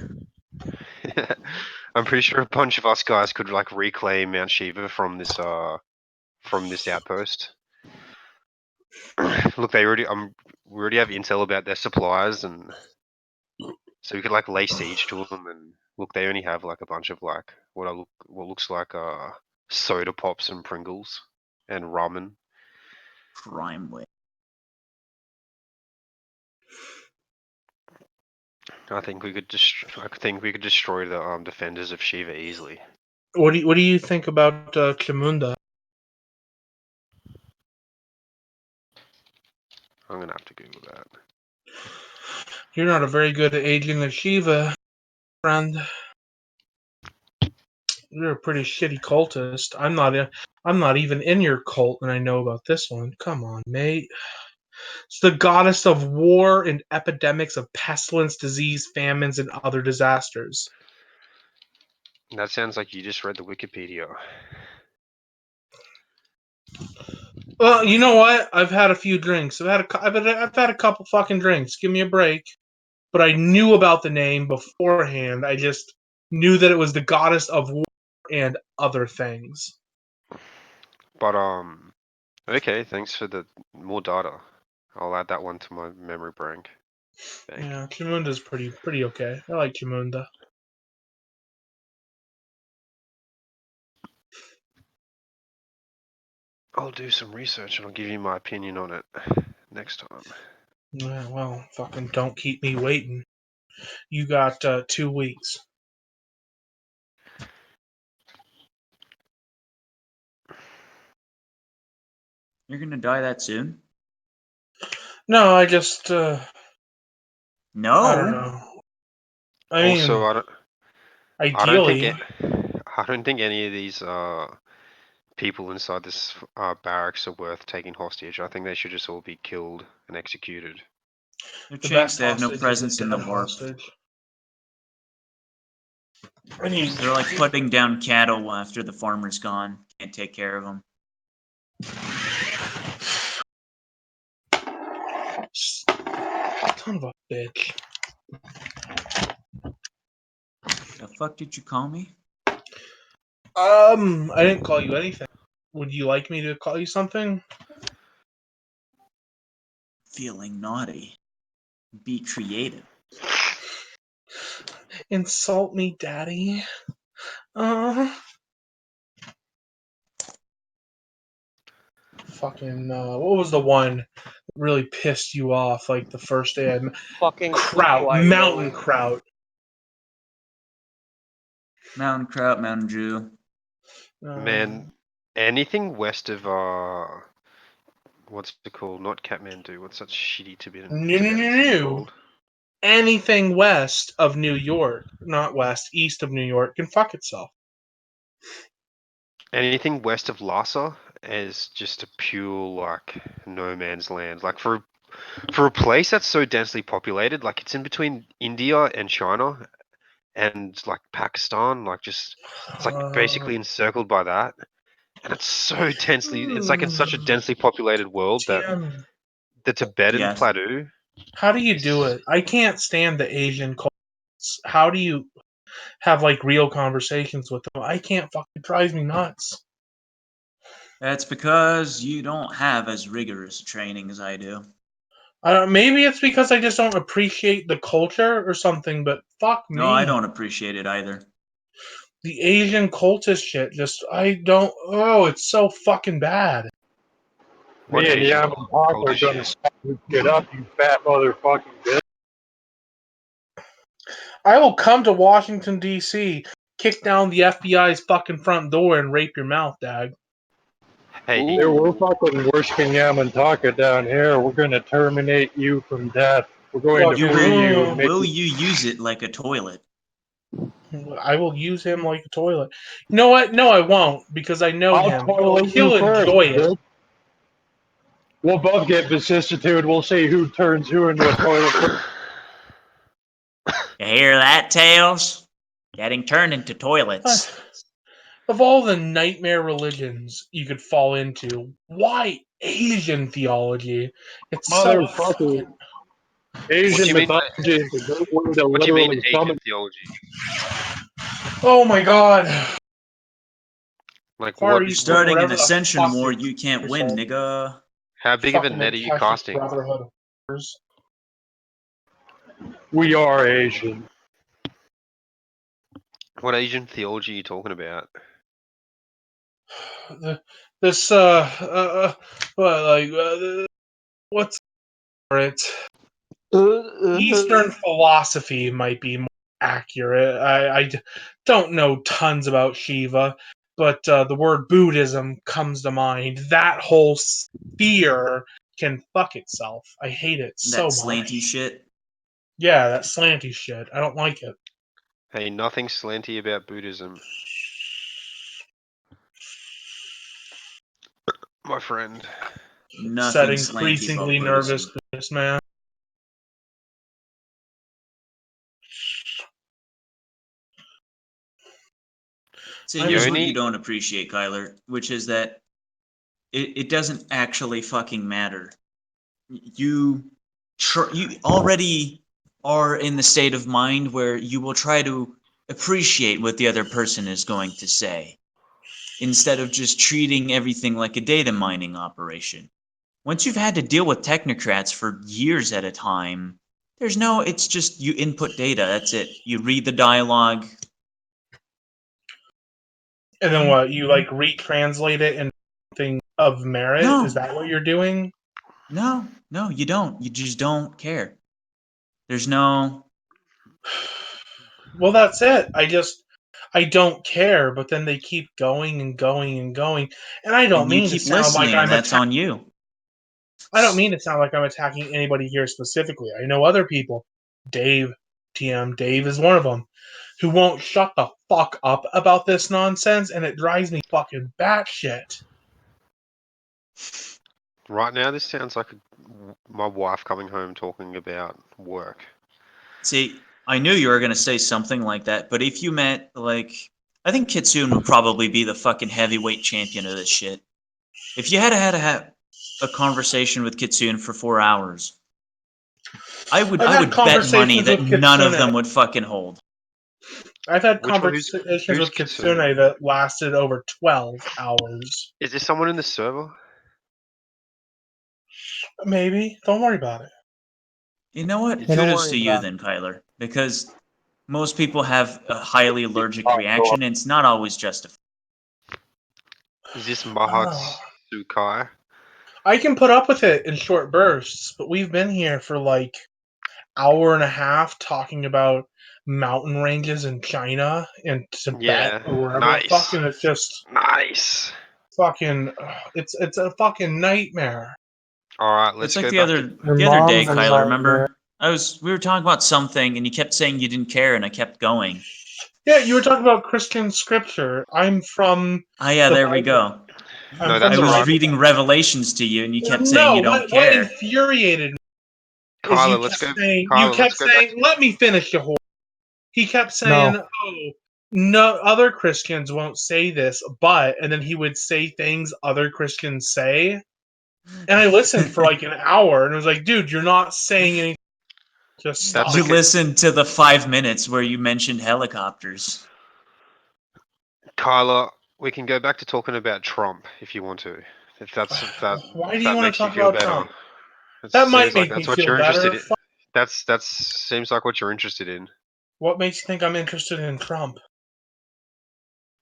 I'm pretty sure a bunch of us guys could like reclaim Mount Shiva from this outpost. Look, we already have intel about their supplies, and so we could like lay siege to them. And look, they only have like a bunch of like what looks like soda pops and Pringles and ramen. Crime wave. I think we could destroy the defenders of Shiva easily. What do you think about Chamunda? I'm gonna have to Google that. You're not a very good agent of Shiva, friend. You're a pretty shitty cultist. I'm not even in your cult, and I know about this one. Come on, mate. It's the goddess of war and epidemics of pestilence, disease, famines, and other disasters. That sounds like you just read the Wikipedia. Well, you know what? I've had a few drinks. I've had a couple fucking drinks. Give me a break. But I knew about the name beforehand. I just knew that it was the goddess of war and other things. But okay, thanks for the more data. I'll add that one to my memory bank. Yeah, Chimunda's pretty okay. I like Chimunda. I'll do some research and I'll give you my opinion on it next time. Yeah, well, fucking don't keep me waiting. You got 2 weeks. You're gonna die that soon? No, I just No. I don't know. I mean, Also, ideally, I don't think any of these people inside this barracks are worth taking hostage. I think they should just all be killed and executed. They're the changed. best They have no hostage presence is a in the dead warp. hostage. I mean, They're like putting down cattle after the farmer's gone. Can't take care of them. Son of a bitch. The fuck did you call me? I didn't call you anything. Would you like me to call you something? Feeling naughty. Be creative. Insult me, daddy. Fucking, what was the one that really pissed you off, like, the first day I met? Fucking Kraut. Mountain Kraut. Mountain Kraut, Mountain Dew. Man, anything west of what's it called? Not Kathmandu. What's that shitty Tibetan city called? Anything west of New York, not west, east of New York, can fuck itself. Anything west of Lhasa is just a pure like no man's land. Like for a place that's so densely populated, like it's in between India and China and like Pakistan, like just it's like basically encircled by that. And it's so densely it's like in such a densely populated world that TM, the Tibetan Yes. plateau. how do you do it? I can't stand the Asian cults. How do you have like real conversations with them? I can't, fucking drives me nuts. That's because you don't have as rigorous training as I do. Maybe it's because I just don't appreciate the culture or something, but fuck me. No, I don't appreciate it either. The Asian cultist shit, I don't. Oh, it's so fucking bad. What Me and Asian Yam and Hawk are culture gonna shit? fuck this shit up, you fat motherfucking bitch. I will come to Washington, D.C., kick down the FBI's fucking front door, and rape your mouth, Dag. Hey, There, we're fucking worshiping Yamantaka down here. We're going to terminate you from death. We're going to You free you. will And make will you use it like a toilet? I will use him like a toilet. You know what? No, I won't, because I know I'll him. toilet He'll you first, enjoy it. bitch. We'll both get vicissitude. We'll see who turns who into a toilet first. You hear that, Tails? Getting turned into toilets. Of all the nightmare religions you could fall into, why Asian theology? It's so Motherfucker. fucking. what do Asian you mean? mythology is a great way to What do you mean literally Asian summon. theology? Oh my god. Like Far what? You're East, or starting an whatever the ascension fuck war. you You can't win, yourself. nigga. How big of a Fucking net are you Texas casting? Brotherhood of Fuckers. We are Asian. What Asian theology are you talking about? This what like what's it? Eastern philosophy might be more accurate. I don't know tons about Shiva, but the word Buddhism comes to mind. That whole sphere can fuck itself. I hate it That so slanty much. shit. Yeah, that slanty shit. I don't like it. Hey, nothing slanty about Buddhism, my friend. Nothing Said slanty about increasingly nervous Buddhism. businessman. So I'm here's in what you Yoni? don't appreciate, Kyler, which is that it doesn't actually fucking matter. You you already are in the state of mind where you will try to appreciate what the other person is going to say instead of just treating everything like a data mining operation. Once you've had to deal with technocrats for years at a time, it's just you input data, that's it. You read the dialogue. And then what? You like retranslate it into something of merit? Is No, that what you're doing? no, you don't. You just don't care. There's no. Well, that's it. I don't care, but then they keep going and going and going. And I don't And you mean to keep sound like listening, and I'm that's attacking. on you. I don't mean to sound like I'm attacking anybody here specifically. I know other people. Dave, Dave is one of them, who won't shut the fuck up about this nonsense, and it drives me fucking batshit. Right now, this sounds like my wife coming home talking about work. See, I knew you were going to say something like that, but if you met, like, I think Kitsune would probably be the fucking heavyweight champion of this shit. If you had to have a conversation with Kitsune for 4 hours, I I've had would bet money conversations that with none of Kitsune. them would fucking hold. I've had Who's conversations with Kitsune Kitsune? that lasted over 12 hours. Is there someone in the server? Maybe. Don't worry about it. You know what? Hey, don't Kudos worry to you about then, Kyler, because most people have a highly allergic Oh, reaction, and it's not always justified. Is this Oh. Mahatsukai? I can put up with it in short bursts, but we've been here for like hour and a half talking about mountain ranges in China and Tibet Yeah, or wherever the fuck, nice, and it's just nice. fucking. It's a fucking nightmare. All right, It's let's like go back to. Your the other day, mom's a Kyler. nightmare. Remember, we were talking about something, and you kept saying you didn't care, and I kept going. Yeah, you were talking about Christian scripture. I'm from Ah, yeah, the there we Bible. go. I'm No, from I that's the was right, Bible. reading Revelations to you, and you kept saying No, you don't what care. infuriated me is Kyler. Let's go. you Kyler, kept let's go back. saying, let me finish the whole. He kept saying, No. oh, no, other Christians won't say this, but, and then he would say things other Christians say. And I listened for like an hour and was like, dude, you're not saying anything. Just That's stop. You okay. listened to the 5 minutes where you mentioned helicopters. Kyler, we can go back to talking about Trump if you want to. Why do If you that want to makes you talk feel about better. Trump? It That might seems like make me that's what feel you're interested better. in. That's seems like what you're interested in. What makes you think I'm interested in Trump?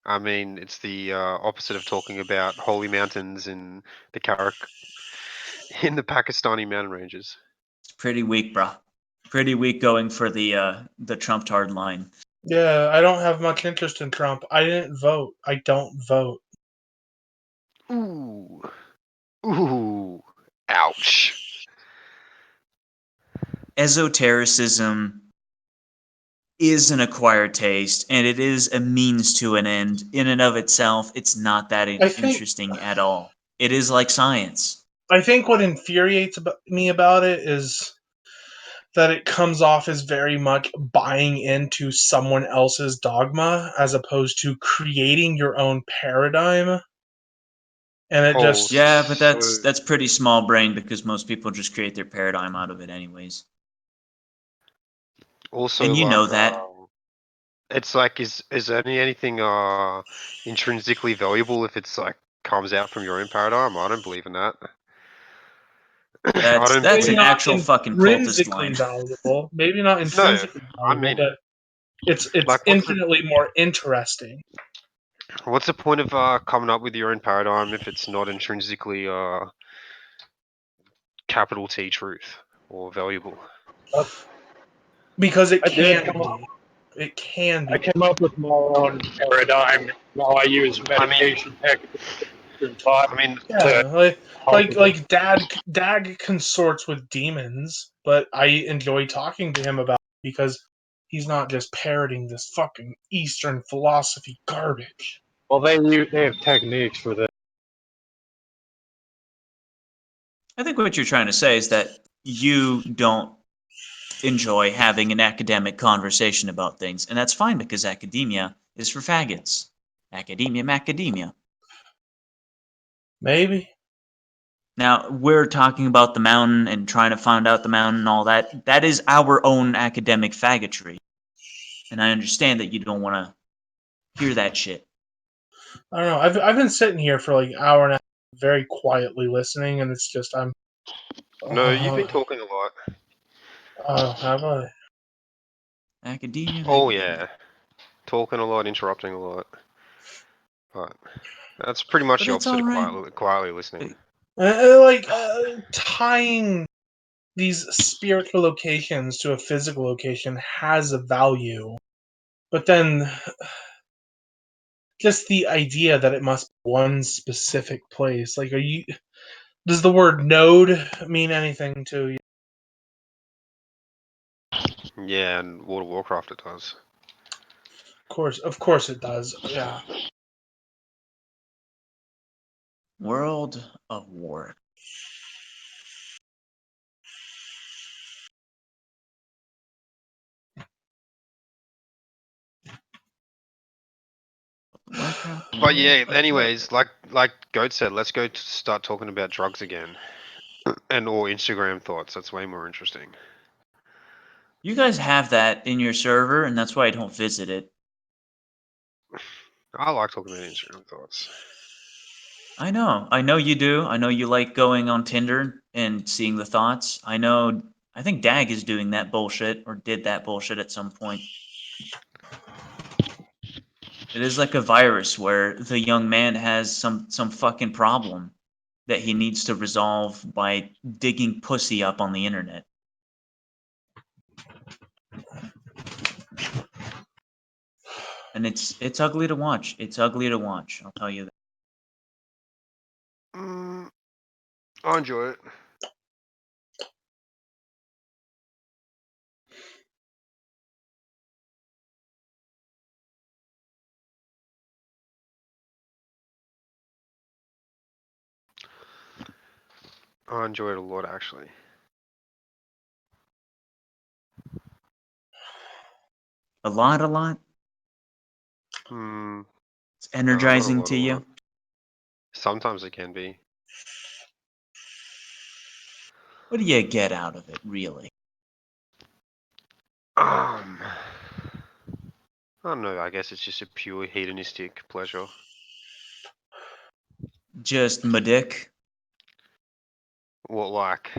I mean, it's the opposite of talking about holy mountains in the in the Pakistani mountain ranges. It's pretty weak, bro. Pretty weak going for the Trump hard line. Yeah, I don't have much interest in Trump. I didn't vote. I don't vote. Ooh. Ooh. Ouch. Esotericism is an acquired taste, and it is a means to an end. In and of itself, it's not that I think interesting at all. It is like science. I think what infuriates me about it is that it comes off as very much buying into someone else's dogma as opposed to creating your own paradigm. And it Oh, just Yeah, but so that's pretty small brain because most people just create their paradigm out of it anyways. also And you know like that. it's like is anything intrinsically valuable if it's like comes out from your own paradigm? I don't believe in that. I don't That's maybe an believe. not actual fucking cultist intrinsically line. valuable, maybe not No, intrinsically I valuable, mean, but it's like, infinitely more interesting. what's the point of coming up with your own paradigm if it's not intrinsically capital T truth or valuable? Because it I did can come up. be. It can I be. came up with my own paradigm. Now I use I mean, meditation techniques and thought I mean, Yeah, to help with it. like Dag consorts with demons, but I enjoy talking to him about it because he's not just parroting this fucking Eastern philosophy garbage. Well, they have techniques for this. I think what you're trying to say is that you don't enjoy having an academic conversation about things, and that's fine because academia is for faggots. Academia, macademia. Maybe. Now, we're talking about the mountain and trying to find out the mountain and all that. That is our own academic faggotry. And I understand that you don't want to hear that shit. I don't know. I've been sitting here for like an hour and a half, very quietly listening, and it's just I'm. no, you've been talking a lot. Have I? Academia, Oh macademia. yeah, talking a lot, interrupting a lot. But that's pretty much But the it's opposite all of right. quietly listening. Like tying these spiritual locations to a physical location has a value, but then just the idea that it must be one specific place. Like, does the word node mean anything to you? Yeah, and World of Warcraft it does. Of course it does. Yeah. World of War. Warcraft. But yeah, anyways, like Goat said, let's go start talking about drugs again, and or Instagram thoughts. That's way more interesting. You guys have that in your server, and that's why I don't visit it. I like talking about Instagram thoughts. I know you do. I know you like going on Tinder and seeing the thoughts. I think Dag is doing that bullshit, or did that bullshit at some point. It is like a virus where the young man has some fucking problem that he needs to resolve by digging pussy up on the internet. And it's ugly to watch. It's ugly to watch, I'll tell you that. I enjoy it. I enjoy it a lot, actually. A lot, a lot. Hmm. It's No, not energizing a to lot. you. Sometimes it can be. What do you get out of it, really? I don't know. I guess it's just a pure hedonistic pleasure. Just my dick. What, like,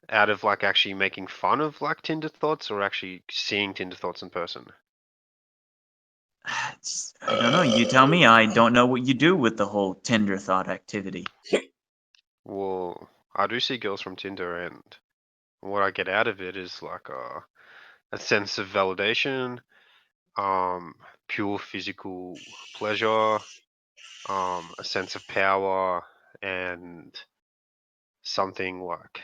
out of like actually making fun of like Tinder thoughts, or actually seeing Tinder thoughts in person? I don't know. You tell me. I don't know what you do with the whole Tinder thought activity. Well, I do see girls from Tinder, and what I get out of it is like a sense of validation, pure physical pleasure, a sense of power, and something like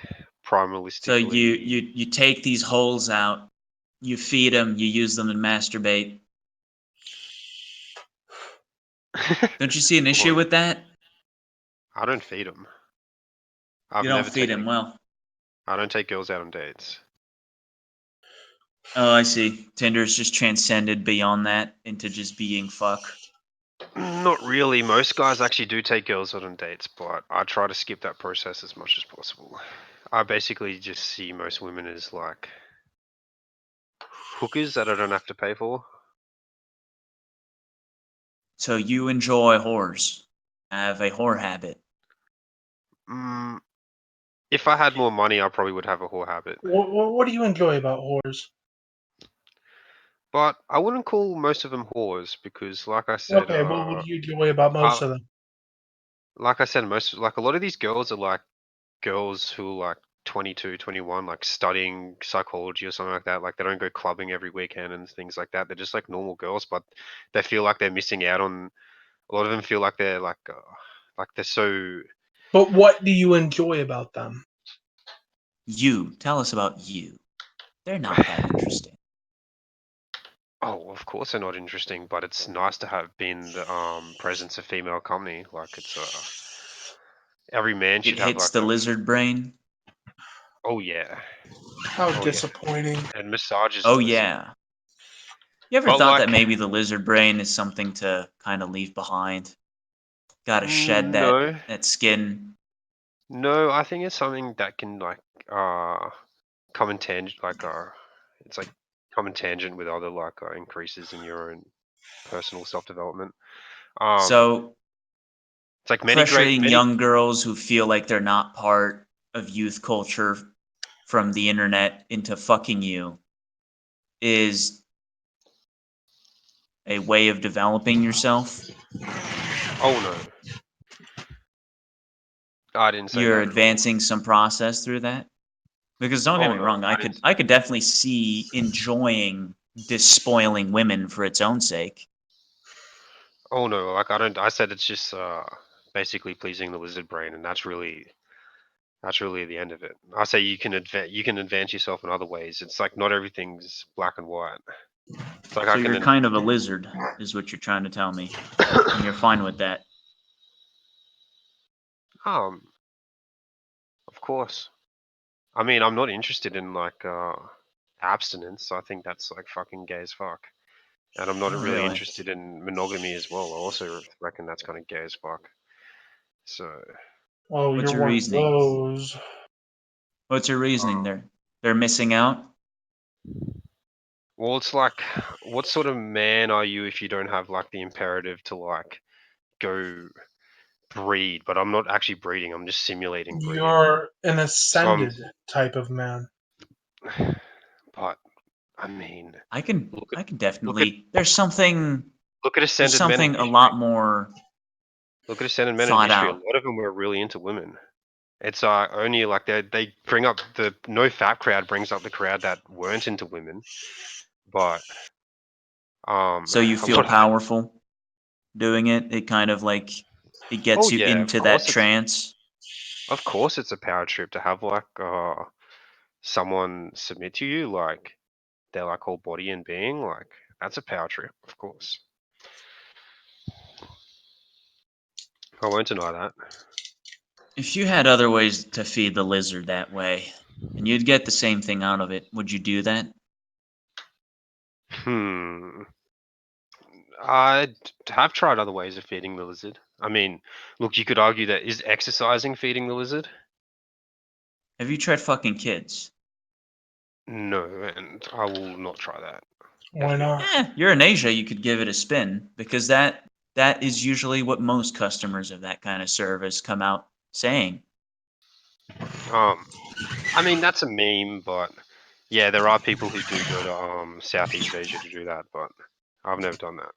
primalistically. So you take these holes out, you feed them, you use them to masturbate. Don't you see an issue with that? I don't feed them. You don't feed them well. I don't take girls out on dates. Oh, I see. Tinder's just transcended beyond that into just being fuck. Not really. Most guys actually do take girls out on dates, but I try to skip that process as much as possible. I basically just see most women as like hookers that I don't have to pay for. So you enjoy whores. Have a whore habit. If I had more money, I probably would have a whore habit. What do you enjoy about whores? But I wouldn't call most of them whores because, like I said, Okay, what do you enjoy about most of them? like I said, a lot of these girls are like girls who are like 22, 21, like studying psychology or something like that. Like they don't go clubbing every weekend and things like that. They're just like normal girls, but they feel like they're missing out on. A lot of them feel like they're like they're so. But what do you enjoy about them? You. Tell us about you. They're not that interesting. Oh, of course they're not interesting, but it's nice to have been the presence of female company. Like it's every man It should have hits like the a. lizard brain. Oh yeah. How Oh, disappointing. Yeah. And massages. Oh the lizard. yeah. You ever But thought like, that maybe the lizard brain is something to kind of leave behind? Gotta shed no, that skin. no, I think it's something that can like come in tangent, like it's like come in tangent with other like increases in your own personal self development. So It's like pressuring young girls who feel like they're not part of youth culture from the internet into fucking you is a way of developing yourself. Oh no, I didn't say You're that at all. advancing some process through that. Because don't get Oh me no, wrong, I could definitely see enjoying despoiling women for its own sake. Oh no, like I don't. I said it's just basically pleasing the lizard brain, and that's really the end of it. I say you can advance yourself in other ways. It's like not everything's black and white. It's like So I can. you're kind of a lizard, is what you're trying to tell me, and you're fine with that. Of course. I mean, I'm not interested in like abstinence. I think that's like fucking gay as fuck. And I'm not Oh, really really? interested in monogamy as well. I also reckon that's kind of gay as fuck. So. Oh, What's you're your one of reasoning? those. What's your reasoning there? They're missing out? Well, it's like, what sort of man are you if you don't have like the imperative to like go breed? But I'm not actually breeding. I'm just simulating breeding. You're an So ascended type of man. but I mean, I can look at definitely there's something ascended men in a history. lot more Look at ascended men in thought history. A out. lot of them were really into women. It's only like they bring up the no fap crowd brings up the crowd that weren't into women, but So you I'm feel not. powerful doing it. It kind of like it Oh gets you yeah, of into that course it's trance. a power trip to have like someone submit to you like their like whole body and being like that's a power trip, of course. I won't deny that. If you had other ways to feed the lizard that way, and you'd get the same thing out of it, would you do that? I have tried other ways of feeding the lizard. I mean, look, you could argue that is exercising feeding the lizard? Have you tried fucking kids? No, and I will not try that. Why not? You're in Asia, you could give it a spin because that is usually what most customers of that kind of service come out saying. I mean that's a meme, but yeah, there are people who do go to Southeast Asia to do that, but I've never done that.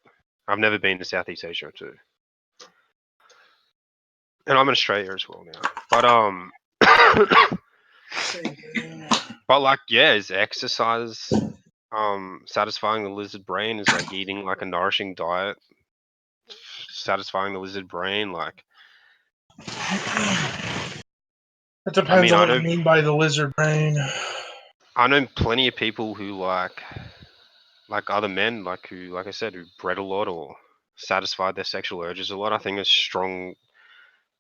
I've never been to Southeast Asia too. And I'm in Australia as well now. But but like yeah, is exercise satisfying the lizard brain? Is like eating like a nourishing diet satisfying the lizard brain. Like, It depends mean, on I what know- you mean by the lizard brain. I know plenty of people who like other men, like who, like I said, who bred a lot or satisfied their sexual urges a lot. I think a strong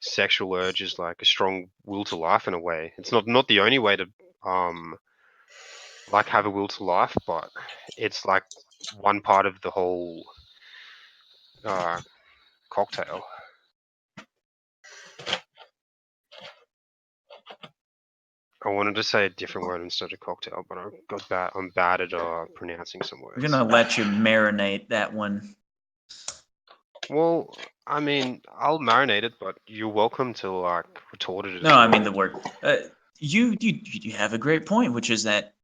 sexual urge is like a strong will to life in a way. It's not the only way to like have a will to life, but it's like one part of the whole cocktail. I wanted to say a different word instead of cocktail, but I'm bad at pronouncing some words. We're gonna let you marinate that one. Well, I mean, I'll marinate it, but you're welcome to like retort it as No, well. I mean the word. You have a great point, which is that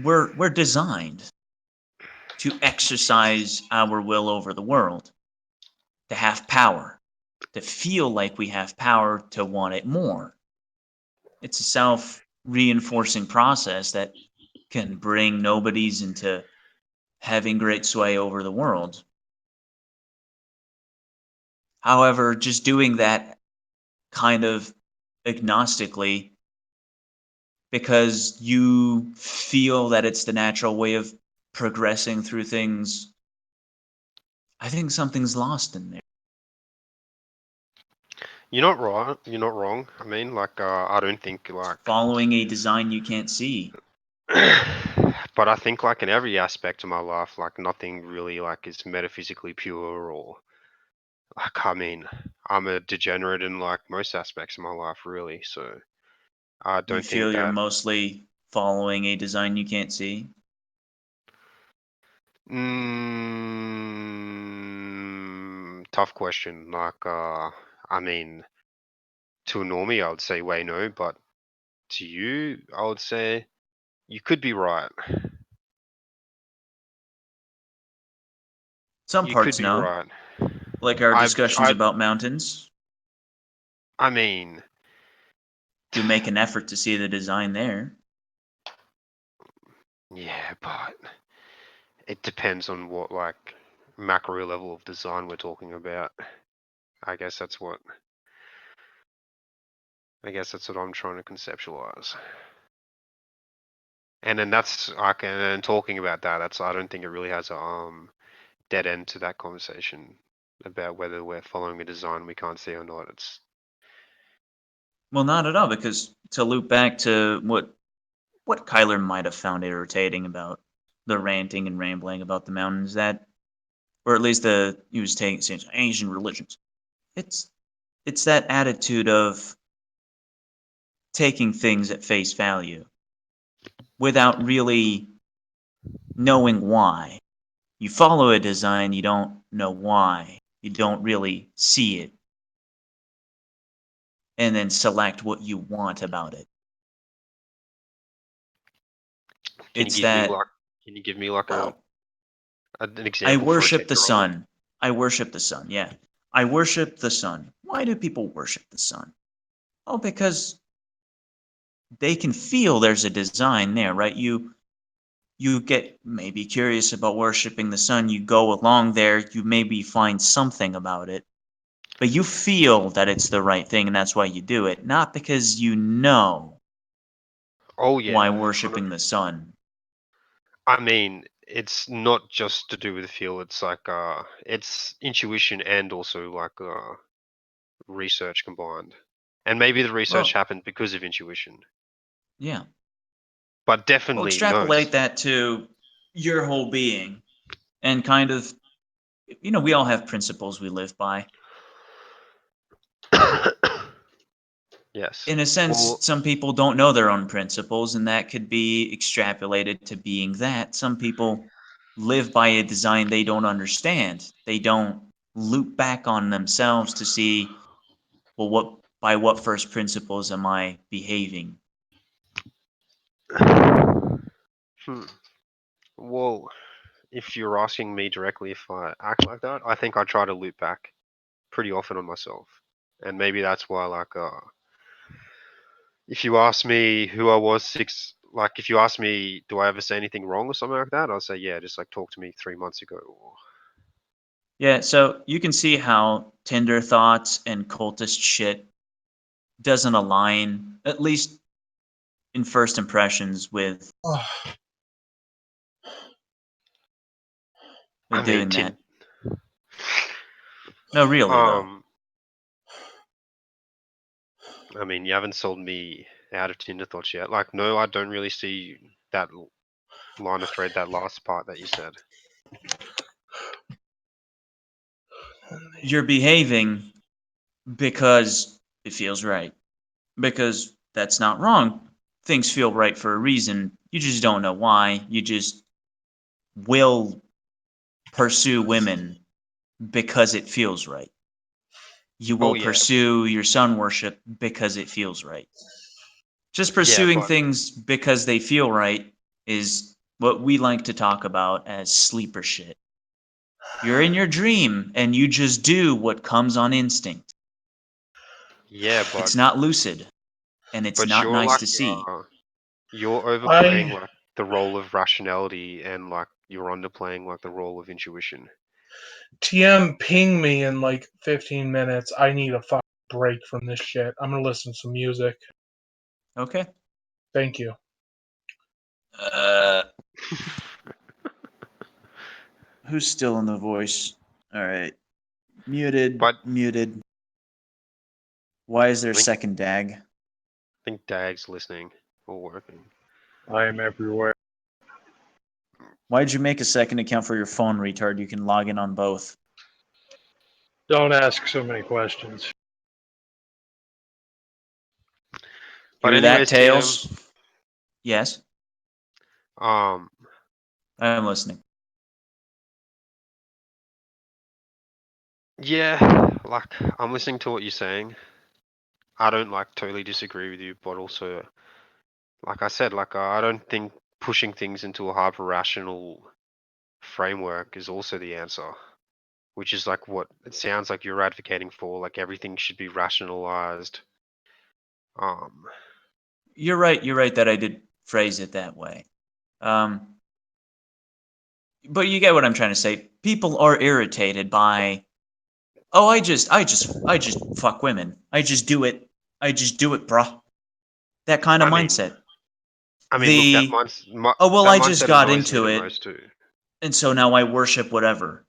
we're designed to exercise our will over the world, to have power, to feel like we have power, to want it more. It's a self-reinforcing process that can bring nobodies into having great sway over the world. However, just doing that kind of agnostically because you feel that it's the natural way of progressing through things, I think something's lost in there. You're not wrong. You're not wrong. I mean, like, I don't think like Following a design you can't see. but I think like in every aspect of my life, like nothing really like is metaphysically pure or like, I mean, I'm a degenerate in like most aspects of my life, really. So I You don't feel think you're that. mostly following a design you can't see. Tough question. Like, I mean, to a normie, I would say way no, but to you, I would say you could be right. Some You could parts be no, right. like our discussions I about mountains. I mean, You make an effort to see the design there. yeah, but it depends on what like macro level of design we're talking about. I guess that's what I'm trying to conceptualize. And then that's like, and then talking about that, that's I don't think it really has a dead end to that conversation about whether we're following a design we can't see or not. It's Well, not at all, because to loop back to what Kyler might have found irritating about the ranting and rambling about the mountains, that, or at least he was saying Asian religions. It's that attitude of taking things at face value without really knowing why. You follow a design, you don't know why. You don't really see it. And then select what you want about it. can It's you give me that, like can you give me like well, an I example for a worship the 10-year-old? sun. I worship the sun, yeah. I worship the sun. Why do people worship the sun? Oh, because they can feel there's a design there, right? You get maybe curious about worshiping the sun, you go along there, you maybe find something about it, but you feel that it's the right thing and that's why you do it, not because you know Oh why yeah. worshiping the sun. I mean, it's not just to do with the feel. It's like it's intuition and also like research combined. And maybe the research Well, happened because of intuition, yeah. but Well, definitely no. extrapolate that to your whole being and kind of, we all have principles we live by. Yes. In a sense, Well, some people don't know their own principles, and that could be extrapolated to being that. Some people live by a design they don't understand. They don't loop back on themselves to see, well, by what first principles am I behaving? well, if you're asking me directly if I act like that, I think I try to loop back pretty often on myself. And maybe that's why like if you ask me who I was if you ask me do I ever say anything wrong or something like that, I'll say yeah, just like talk to me 3 months ago or Yeah, so you can see how Tinder thoughts and cultist shit doesn't align, at least in first impressions, with I mean, doing that. No, really though. I mean, you haven't sold me out of Tinder thoughts yet. Like, no, I don't really see that line of thread, that last part that you said. You're behaving because it feels right. Because that's not wrong. Things feel right for a reason. You just don't know why. You just will pursue women because it feels right. You Oh will yeah, pursue your sun worship because it feels right. Just yeah, pursuing but things because they feel right is what we like to talk about as sleeper shit. You're in your dream and you just do what comes on instinct. yeah, It's not lucid and it's but not you're nice like to see. you're overplaying like the role of rationality, and like you're underplaying like the role of intuition. TM, ping me in like 15 minutes. I need a fucking break from this shit. I'm gonna listen to some music. Okay. Thank you. Who's still in the voice? All right. Muted. But Muted. Why is there a I think second dag? I think Dag's listening or working. I am everywhere. Why'd you make a second account for your phone, retard? You can log in on both. Don't ask so many questions. But Hear that, anyways, Tails? TM, Yes, um, I'm listening. yeah, like I'm listening to what you're saying. I don't like totally disagree with you, but also, like I said, like I don't think pushing things into a hyper rational framework is also the answer, which is like what it sounds like you're advocating for. Like everything should be rationalized. Um, You're right. You're right that I did phrase it that way. But you get what I'm trying to say. People are irritated by, oh, I just fuck women. I just do it. I just do it, bruh. That kind of I mean, mindset. look, The, oh, well, that I just mindset got annoys me into the it, most too. and so now I worship whatever.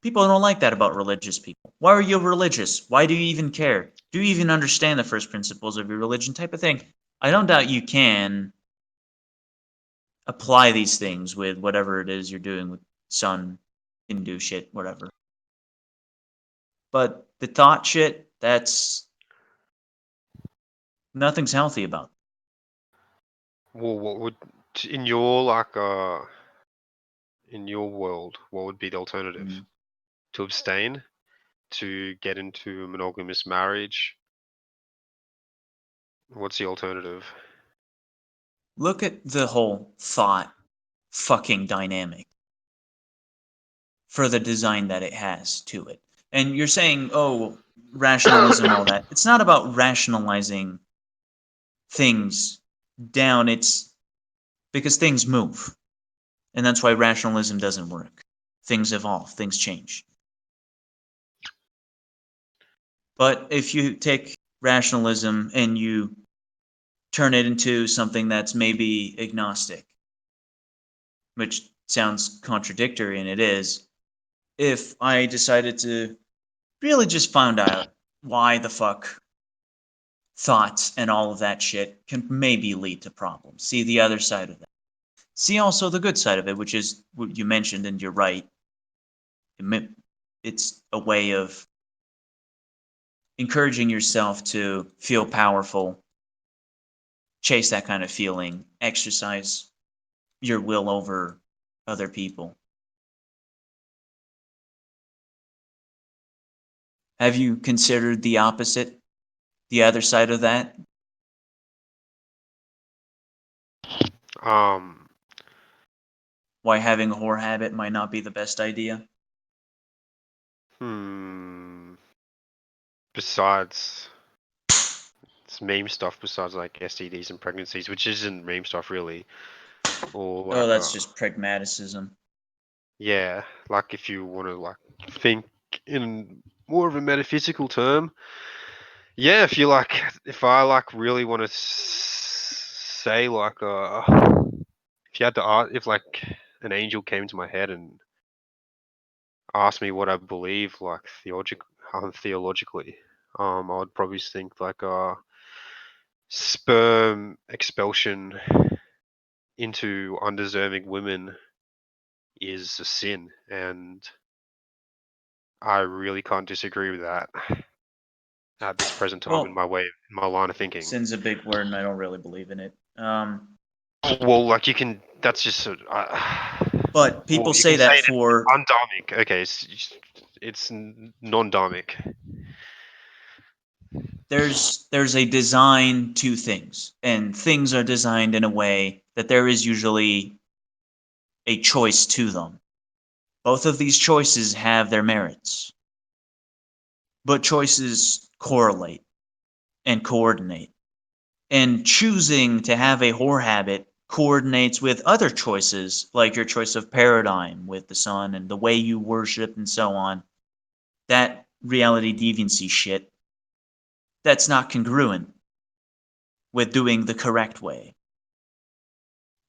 People don't like that about religious people. Why are you religious? Why do you even care? Do you even understand the first principles of your religion type of thing? I don't doubt you can apply these things with whatever it is you're doing with sun, Hindu shit, whatever. But the thought shit, that's nothing's healthy about. Well, what would in your like in your world, what would be the alternative? Mm. To abstain, to get into a monogamous marriage. What's the alternative? Look at the whole thought fucking dynamic for the design that it has to it. And you're saying, oh, rationalism, all that. It's not about rationalizing things down. It's because things move. And that's why rationalism doesn't work. Things evolve, things change. But if you take rationalism and you turn it into something that's maybe agnostic, which sounds contradictory, and it is, if I decided to really just find out why the fuck thoughts and all of that shit can maybe lead to problems, see the other side of that. See also the good side of it, which is what you mentioned, and you're right. It's a way of encouraging yourself to feel powerful, chase that kind of feeling, exercise your will over other people. Have you considered the opposite, the other side of that? Um, Why having a whore habit might not be the best idea? Besides, it's meme stuff. Besides like STDs and pregnancies, which isn't meme stuff really, or Oh, like that's just pragmatism. Yeah, like if you want to like think in more of a metaphysical term, yeah, if I like really want to say like if you had to ask, if like an angel came to my head and asked me what I believe like theologically, I would probably think like sperm expulsion into undeserving women is a sin, and I really can't disagree with that at this present time in Well, my line of thinking. sin's a big word, and I don't really believe in it. Well, like you can. That's just. But people Well, you say can say that it for undharmic. Okay, it's non-dharmic. there's a design to things, and things are designed in a way that there is usually a choice to them. Both of these choices have their merits, but choices correlate and coordinate. And choosing to have a whore habit coordinates with other choices, like your choice of paradigm with the sun and the way you worship and so on. That reality deviancy shit, that's not congruent with doing the correct way.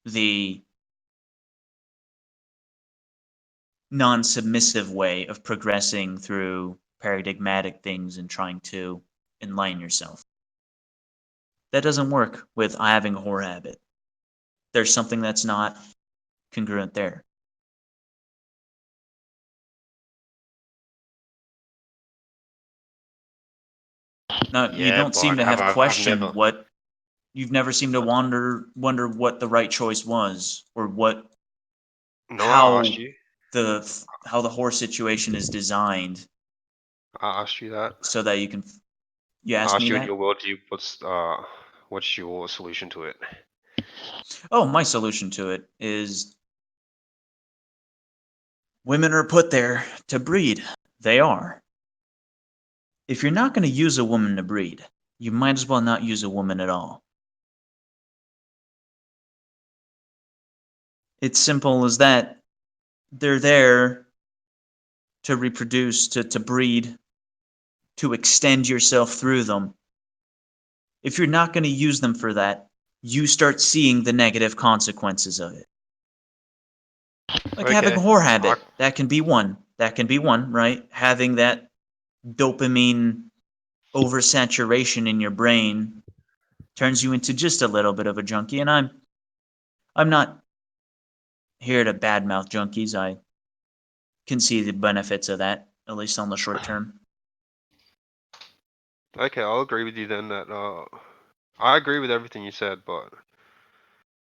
The non submissive way of progressing through paradigmatic things and trying to enlighten yourself. That doesn't work with having a whore habit. There's something that's not congruent there. Now, you Yeah, don't seem but to have I've never. questioned what you've never seemed to wonder what the right choice was, or what No, I asked how you. how the horse situation is designed I asked you that. so that you can. You I asked asked me you in your that. worldview. What's your solution to it? Oh, my solution to it is women are put there to breed. They are. If you're not going to use a woman to breed, you might as well not use a woman at all. It's simple as that. They're there to reproduce, to breed, to extend yourself through them. If you're not going to use them for that, you start seeing the negative consequences of it. Like having a Okay. whore habit, that can be one. That can be one, right? Having that dopamine oversaturation in your brain turns you into just a little bit of a junkie. And I'm not here to badmouth junkies. I can see the benefits of that, at least on the short term. Okay, I'll agree with you then that I agree with everything you said, but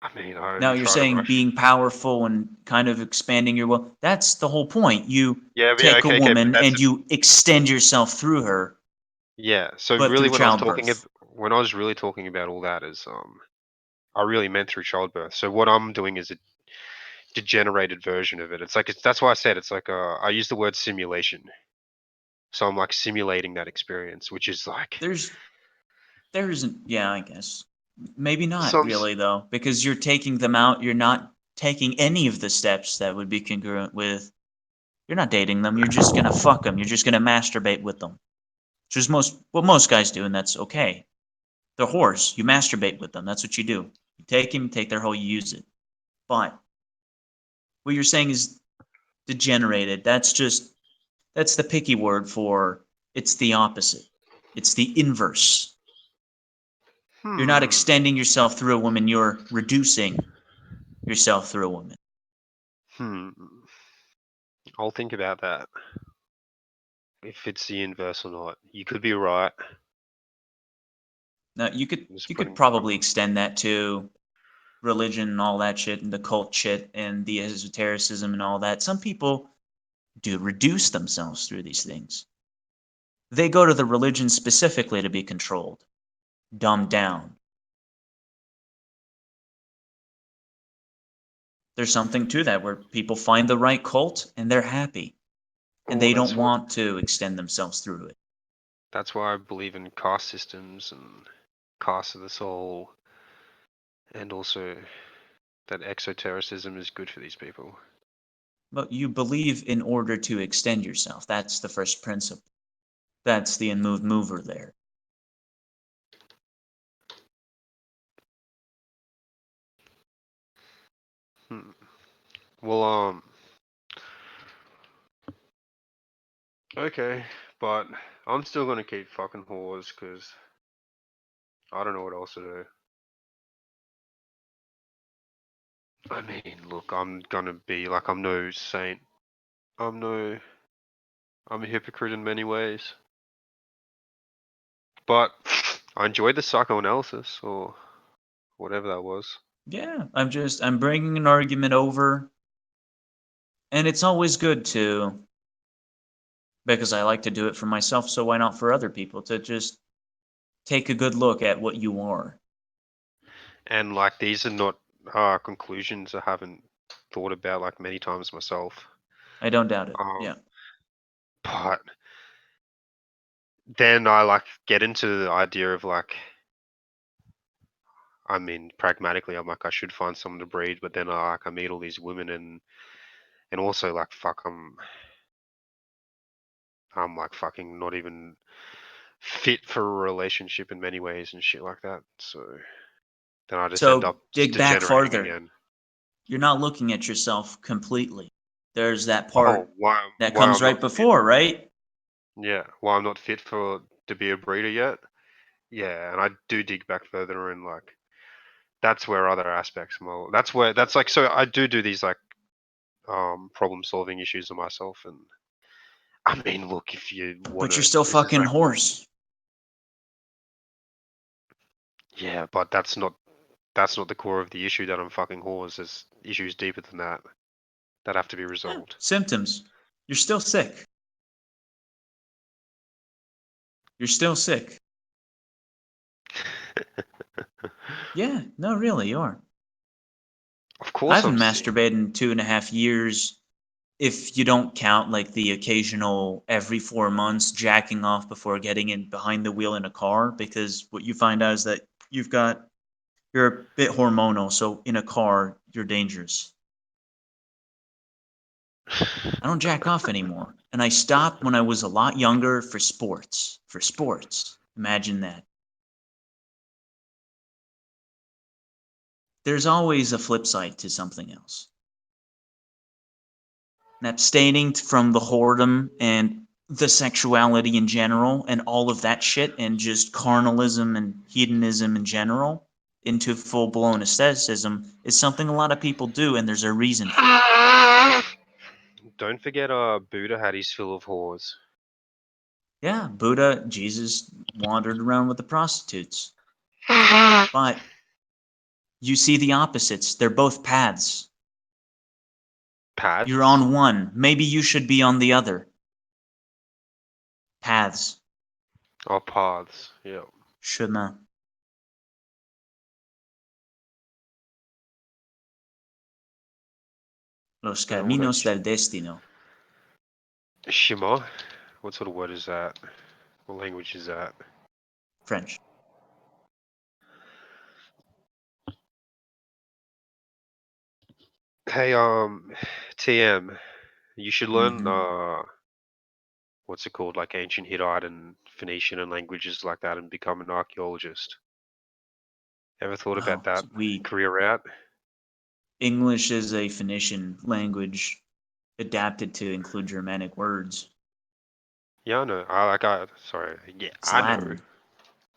I mean I Now only you're try to saying rush. being powerful and kind of expanding your will. That's the whole point. You Yeah, but yeah, take a okay, but woman that's and you extend yourself through her, yeah. So but really, through childbirth. when I was really talking about all that is I really meant through childbirth. So what I'm doing is a degenerated version of it. That's why I said it's like I use the word simulation. So I'm like simulating that experience, which is like There's there isn't, yeah, I guess. Maybe not some really though, because you're taking them out, you're not taking any of the steps that would be congruent with you're not dating them, you're just gonna fuck them, you're just gonna masturbate with them. Which is what most guys do, and that's okay. They're whores, you masturbate with them, that's what you do. You take him, you take their hoe, you use it. But what you're saying is degenerated. That's the picky word for it's the opposite. It's the inverse. You're not hmm extending yourself through a woman, you're reducing yourself through a woman. hmm. I'll think about that. If it's the inverse or not. You could be right. Now I'm just you could putting probably extend that to religion and all that shit and the cult shit and the esotericism and all that. Some people do reduce themselves through these things. They go to the religion specifically to be controlled, dumbed down. There's something to that where people find the right cult and they're happy and well they don't want to extend themselves through it. that's why I believe in caste systems and caste of the soul, and also that exotericism is good for these people. But you believe in order to extend yourself. That's the first principle. That's the unmoved mover there. Well, okay, but I'm still gonna keep fucking whores because I don't know what else to do. I mean, look, I'm gonna be like, I'm no saint. I'm a hypocrite in many ways. But I enjoyed the psychoanalysis or whatever that was. Yeah, I'm bringing an argument over, and it's always good to, because I like to do it for myself, so why not for other people to just take a good look at what you are. And like, these are not conclusions I haven't thought about like many times myself. I don't doubt it. Um, Yeah. But then I like get into the idea of like, I mean, pragmatically, I'm like, I should find someone to breed, but then I meet all these women and also like, fuck, I'm like fucking not even fit for a relationship in many ways and shit like that. So then I just end So up dig back degenerating farther. again. You're not looking at yourself completely. There's that Oh, part that why comes I'm right not fit? before, right? Yeah, why I'm not fit to be a breeder yet? Yeah, and I do dig back further and like, that's where other aspects more. That's like, so I do these like problem solving issues of myself, and I mean, look, if you want But you're to, still this is fucking like, horse. yeah, but that's not the core of the issue that I'm fucking whores. There's issues deeper than that that have to be resolved. Symptoms. You're still sick. You're still sick. Yeah, no, really, you are. Of I course haven't I'm sick. masturbated in 2.5 years. If you don't count like the occasional every 4 months jacking off before getting in behind the wheel in a car, because what you find out is that you're a bit hormonal, so in a car you're dangerous. I don't jack off anymore, and I stopped when I was a lot younger for sports. For sports, imagine that. There's always a flip side to something else. And abstaining from the whoredom and the sexuality in general and all of that shit and just carnalism and hedonism in general into full blown asceticism is something a lot of people do, and there's a reason for it. Don't forget, Buddha had his fill of whores. Yeah, Buddha, Jesus wandered around with the prostitutes. But you see the opposites. They're both paths. Pads? You're on one. Maybe you should be on the other. Paths. Oh, paths. Yeah. Chemin. Los I don't know caminos del destino. Shima? What sort of word is that? What language is that? French. Hey, TM, you should learn what's it called, like ancient Hittite and Phoenician and languages like that, and become an archaeologist. Ever thought about Wow, that we career route? English is a Phoenician language adapted to include Germanic words. Yeah, I know. Sorry. Yeah, It's I know. Latin.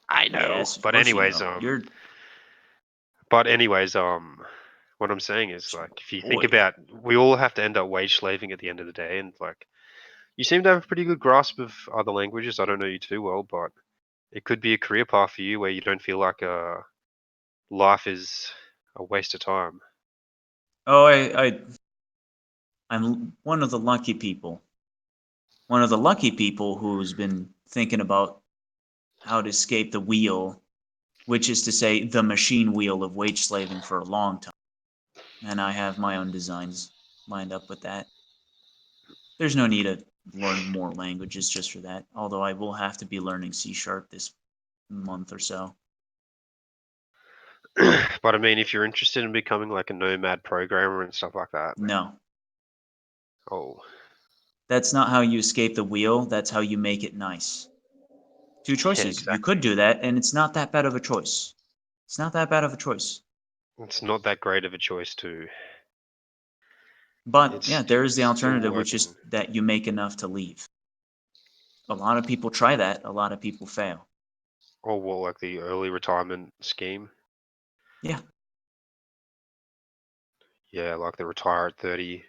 I know. Yes, of course you know. You're But anyways, what I'm saying is, like, if you think boy. about, we all have to end up wage slaving at the end of the day, and like, you seem to have a pretty good grasp of other languages. I don't know you too well, but it could be a career path for you where you don't feel like life is a waste of time. Oh, I'm one of the lucky people. One of the lucky people who's been thinking about how to escape the wheel, which is to say the machine wheel of wage slaving for a long time. And I have my own designs lined up with that. There's no need to learn more languages just for that, although I will have to be learning C# this month or so. But I mean, if you're interested in becoming like a nomad programmer and stuff like that, No. Oh, That's not how you escape the wheel. That's how you make it nice. Two choices. You exactly. could do that, and it's not that bad of a choice. It's not that bad of a choice. It's not that great of a choice too. But It's yeah, there is the still alternative, which is working. that you make enough to leave. A lot of people try that. A lot of people fail. Or what, like the early retirement scheme? Yeah. Yeah, like the retire at 30,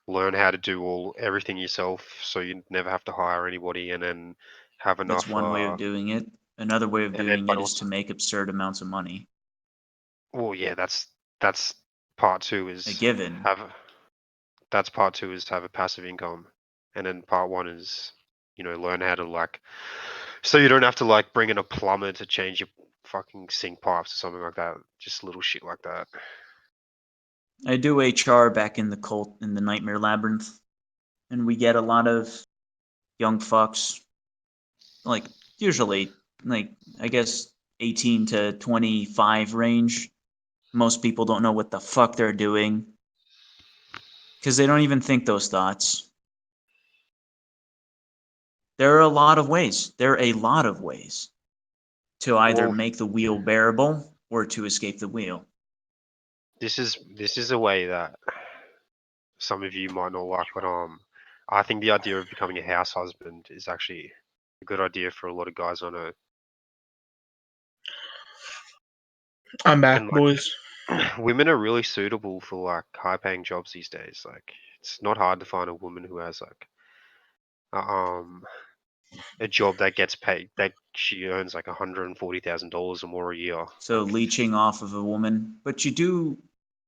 learn how to do everything yourself, so you never have to hire anybody, and then have That's enough. one way of doing it. Another way of doing But it is also, to make absurd amounts of money. well, yeah, that's part two A is given. that's part two is to have a passive income, and then part one is, learn how to so you don't have to bring in a plumber to change your fucking sink pipes or something like that. Just little shit like that. I do HR back in the Nightmare Labyrinth, and we get a lot of young fucks, like usually, I guess 18 to 25 range. Most people don't know what the fuck they're doing because they don't even think those thoughts. There are a lot of ways. There are a lot of ways to either Well, make the wheel bearable or to escape the wheel. this is a way that some of you might not like, but I think the idea of becoming a house husband is actually a good idea for a lot of guys I know. I'm back, And boys. women are really suitable for high-paying jobs these days. It's not hard to find a woman who has a, a job that gets paid, that she earns $140,000 or more a year. So leeching off of a woman, but you do,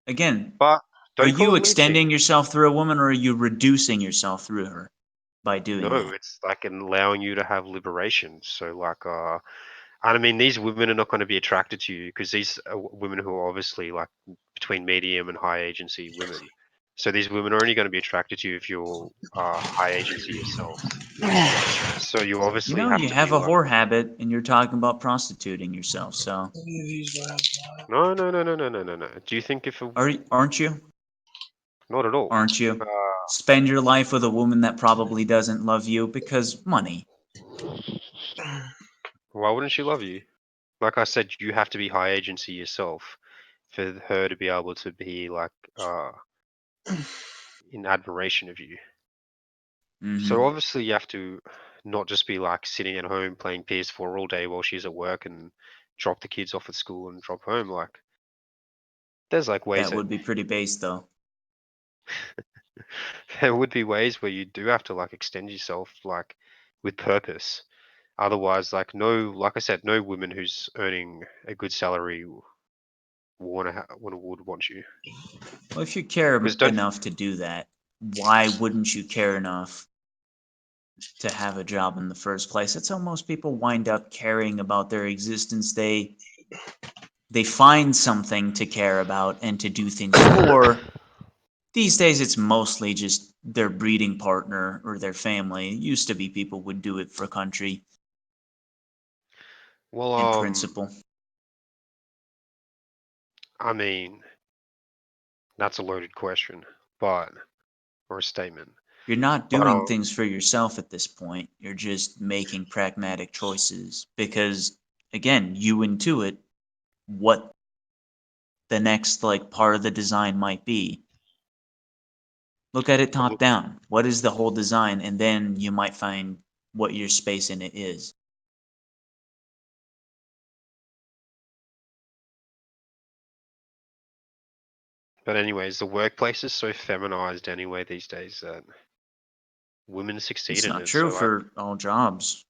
again, But are don't call you it leeching. extending yourself through a woman or are you reducing yourself through her by doing No, that? it's allowing you to have liberation. So and I mean, these women are not going to be attracted to you because these are women who are obviously between medium and high agency women. So these women are only going to be attracted to you if you're high agency yourself. So you You obviously know, have you to be have a whore habit and you're talking about prostituting yourself, so no, no, no, no, no, no, no, no. Do you think aren't you? Not at all. Aren't you? Spend your life with a woman that probably doesn't love you because money. Why wouldn't she love you? Like I said, you have to be high agency yourself for her to be able to be in admiration of you. So Mm-hmm. obviously you have to not just be sitting at home playing PS4 all day while she's at work and drop the kids off at school and drop home. There's ways That that would be pretty base, though. there would be ways where you do have to extend yourself with purpose. Otherwise, like I said, no woman who's earning a good salary would want you. Well, if you care Because don't enough to do that, why wouldn't you care enough to have a job in the first place? That's how most people wind up caring about their existence. They find something to care about and to do things for. These days, it's mostly just their breeding partner or their family. It used to be people would do it for country well, in principle. I mean, that's a loaded question, or a statement. You're not But doing things for yourself at this point. You're just making pragmatic choices because, again, you intuit what the next part of the design might be. Look at it top down. What is the whole design? And then you might find what your space in it is. anyways, the workplace is so feminized anyway these days that women succeed It's in not it. true So for all jobs.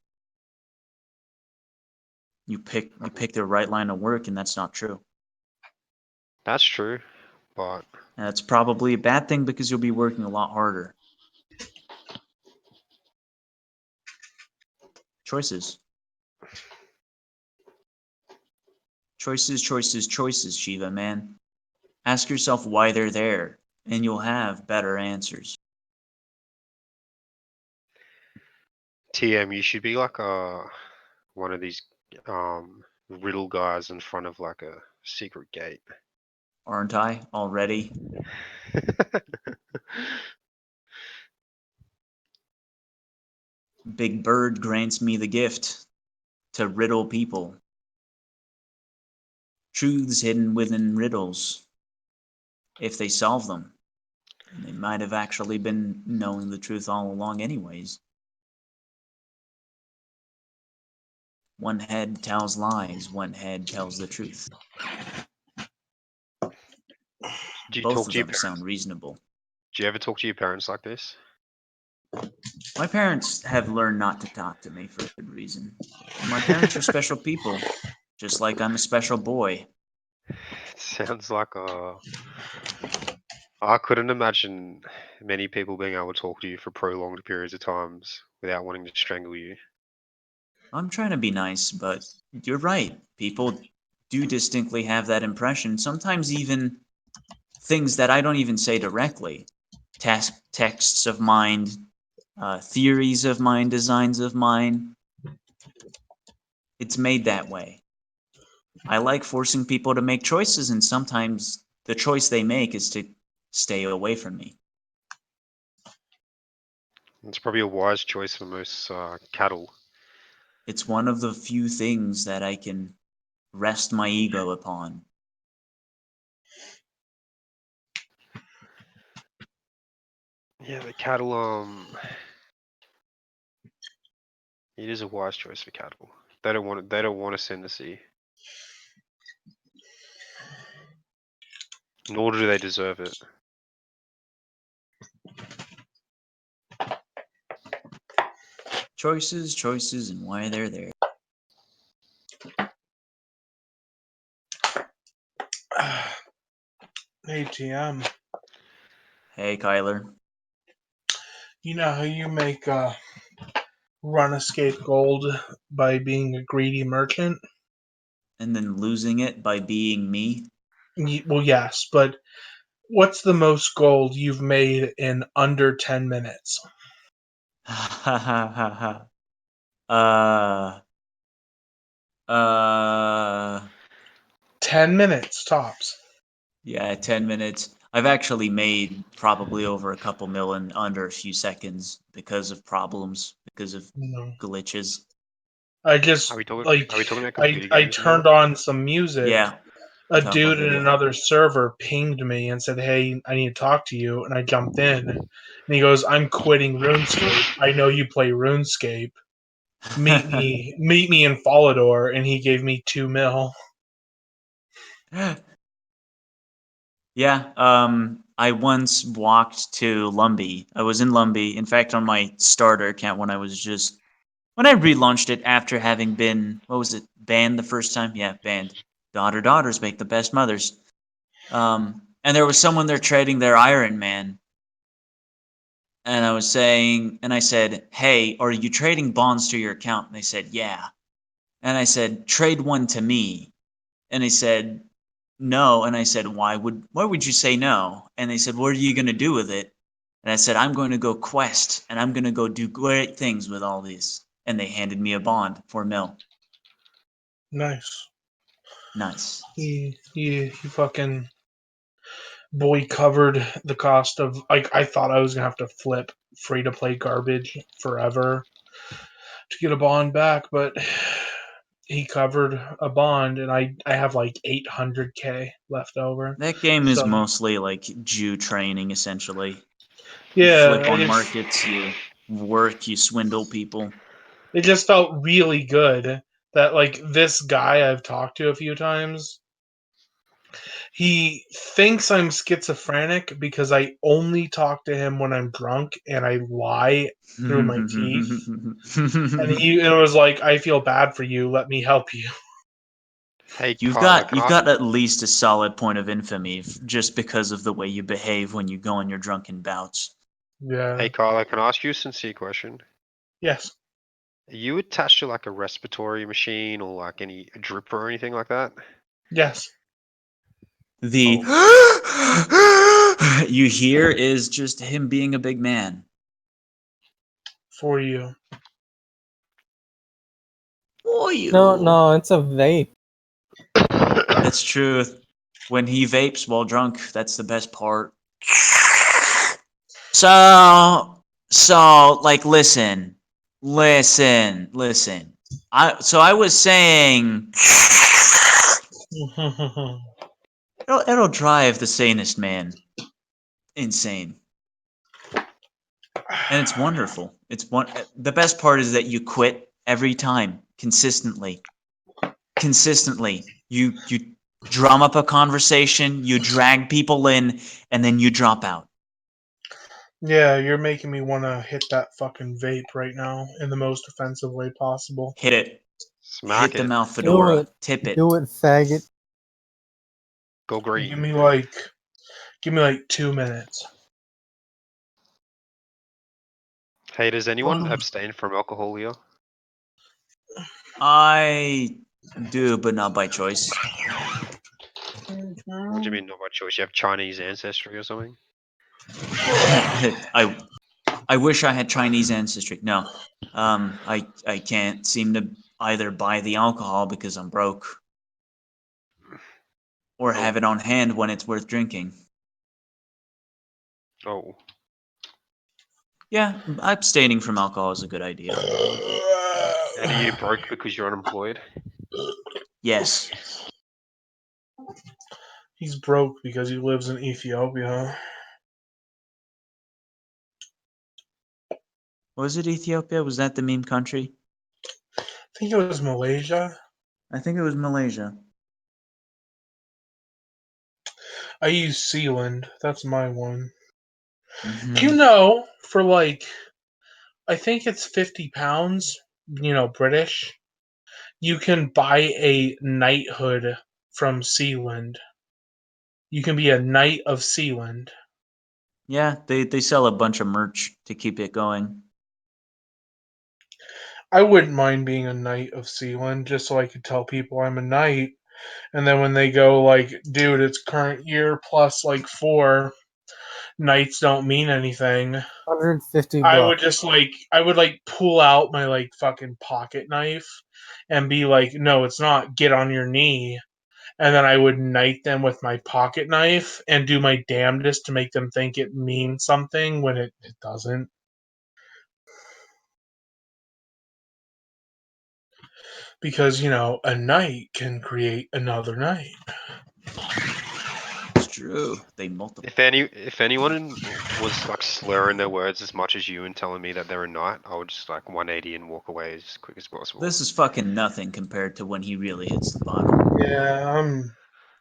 You pick the right line of work, and that's not true. that's true, but And that's probably a bad thing because you'll be working a lot harder. Choices. Choices, choices, choices, Shiva, man. Ask yourself why they're there, and you'll have better answers. TM, you should be one of these riddle guys in front of a secret gate. Aren't I already? Big Bird grants me the gift to riddle people. Truths hidden within riddles. If they solve them, they might have actually been knowing the truth all along anyways. One head tells lies, one head tells the truth. Do you Both talk of to your them parents? sound reasonable. Do you ever talk to your parents like this? My parents have learned not to talk to me for a good reason. My parents are special people, just like I'm a special boy. Sounds like a. I couldn't imagine many people being able to talk to you for prolonged periods of times without wanting to strangle you. I'm trying to be nice, but you're right. People do distinctly have that impression. Sometimes even things that I don't even say directly. Texts of mine, theories of mine, designs of mine. It's made that way. I like forcing people to make choices, and sometimes the choice they make is to stay away from me. It's probably a wise choice for most cattle. It's one of the few things that I can rest my ego upon. Yeah, the cattle. It is a wise choice for cattle. They don't want. They don't want to send the sea. Nor do they deserve it. Choices, choices, and why they're there. Hey, TM. Hey, Kyler. You know how you make run escape gold by being a greedy merchant? And then losing it by being me? Well, yes, but what's the most gold you've made in under 10 minutes? Ha ha ha ha. 10 minutes tops. Yeah, 10 minutes. I've actually made probably over a couple mil in under a few seconds because of problems, because of No. glitches. I just Are we talking? like Are we talking about I computer I games turned now? on some music. Yeah, A we're talking about dude in video. another server pinged me and said, "Hey, I need to talk to you." And I jumped in, and he goes, "I'm quitting RuneScape. I know you play RuneScape. Meet me in Follador." And he gave me 2 mil. Yeah, I once walked to Lumbee. I was in Lumbee. In fact, on my starter account when I relaunched it after having been, what was it, banned the first time? Yeah, banned. Daughters make the best mothers. And there was someone there trading their Iron Man. And I said, "Hey, are you trading bonds to your account?" And they said, "Yeah." And I said, "Trade one to me." And they said, "No." And I said, why would you say no? And they said, "What are you going to do with it?" And I said, "I'm going to go quest and I'm going to go do great things with all these." And they handed me a bond for mil. Nice. Nice. He fucking boy covered the cost of like I thought I was gonna have to flip free to play garbage forever to get a bond back, but he covered a bond and I have like 800k left over. That game is So mostly like Jew training, essentially. You yeah, flip on markets, you work, you swindle people. it just felt really good that like this guy I've talked to a few times, he thinks I'm schizophrenic because I only talk to him when I'm drunk and I lie through my teeth. And it was like, "I feel bad for you. Let me help you." Hey, You've Kyler, got can you've I? got at least a solid point of infamy just because of the way you behave when you go on your drunken bouts. Yeah. Hey, Kyler, can I ask you a sincere question? Yes. Are you attached to like a respiratory machine or like any drip or anything like that? Yes. The Oh. you hear is just him being a big man. For you. For you. No, it's a vape. That's true. When he vapes while drunk, that's the best part. So, like, listen. Listen. I was saying it'll drive the sanest man insane. And it's wonderful. The best part is that you quit every time, consistently. You drum up a conversation, you drag people in, and then you drop out. Yeah, you're making me want to hit that fucking vape right now in the most offensive way possible. Hit it. Smack Hit the it. mouth Do fedora. it. Tip it. Do it, faggot. Go Give green. me like 2 minutes. Hey, does anyone abstain from alcohol here? I do, but not by choice. What do you mean not by choice? You have Chinese ancestry or something? I wish I had Chinese ancestry. No. I can't seem to either buy the alcohol because I'm broke or have it on hand when it's worth drinking. Oh. Yeah, abstaining from alcohol is a good idea. And are you broke because you're unemployed? Yes. He's broke because he lives in Ethiopia. Was it Ethiopia? Was that the meme country? I think it was Malaysia. I think it was Malaysia. I use Sealand. That's my one. Mm-hmm. Do you know, for like, I think it's £50, British, you can buy a knighthood from Sealand. You can be a knight of Sealand. Yeah, they sell a bunch of merch to keep it going. I wouldn't mind being a knight of Sealand just so I could tell people I'm a knight. And then when they go like, dude, it's current year plus like 4, knights don't mean anything. 150 I would bucks. just I would pull out my fucking pocket knife and be like, no, it's not, get on your knee. And then I would knight them with my pocket knife and do my damnedest to make them think it means something when it doesn't. Because, a knight can create another knight. It's true. They multiply. If anyone was like slurring their words as much as you and telling me that they're a knight, I would just 180 and walk away as quick as possible. This is fucking nothing compared to when he really hits the bottom. Yeah,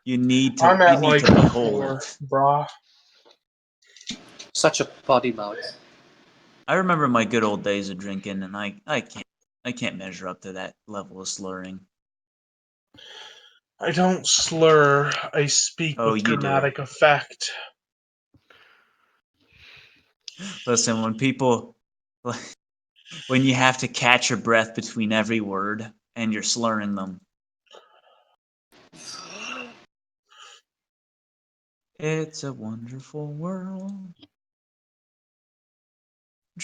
You need to I'm at behold 4, it. brah. Such a potty mouth. I remember my good old days of drinking, and I can't measure up to that level of slurring. I don't slur. I speak Oh, with you do. dramatic effect. Listen, when you have to catch your breath between every word and you're slurring them. It's a wonderful world.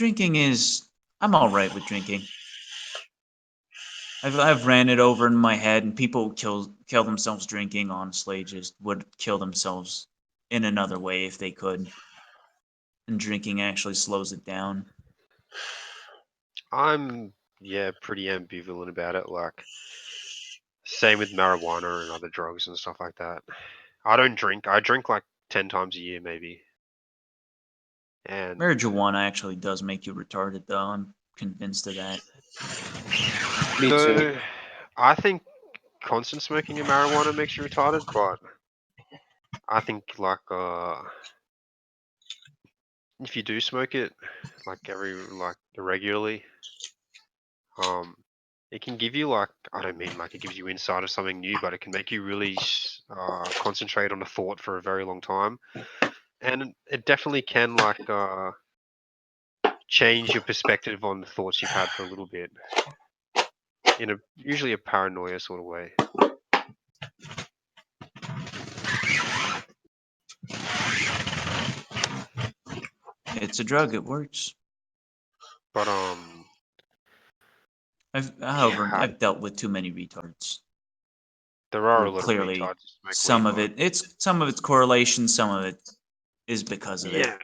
I'm all right with drinking. I've ran it over in my head, and people kill themselves drinking. Honestly, just would kill themselves in another way if they could. And drinking actually slows it down. I'm pretty ambivalent about it. Same with marijuana and other drugs and stuff like that. I don't drink. I drink 10 times a year maybe. And Marijuana actually does make you retarded, though. I'm convinced of that. Me too. I think constant smoking of marijuana makes you retarded, but I think if you do smoke it irregularly, it can give you I don't mean it gives you insight of something new, but it can make you really concentrate on a thought for a very long time, and it definitely can change your perspective on the thoughts you've had for a little bit, in usually a paranoia sort of way. It's a drug. It works. But I've dealt with too many retards. there are a Well, lot of clearly, retards who smoke some weed, of but it's correlation. Some of it is because of it. yeah,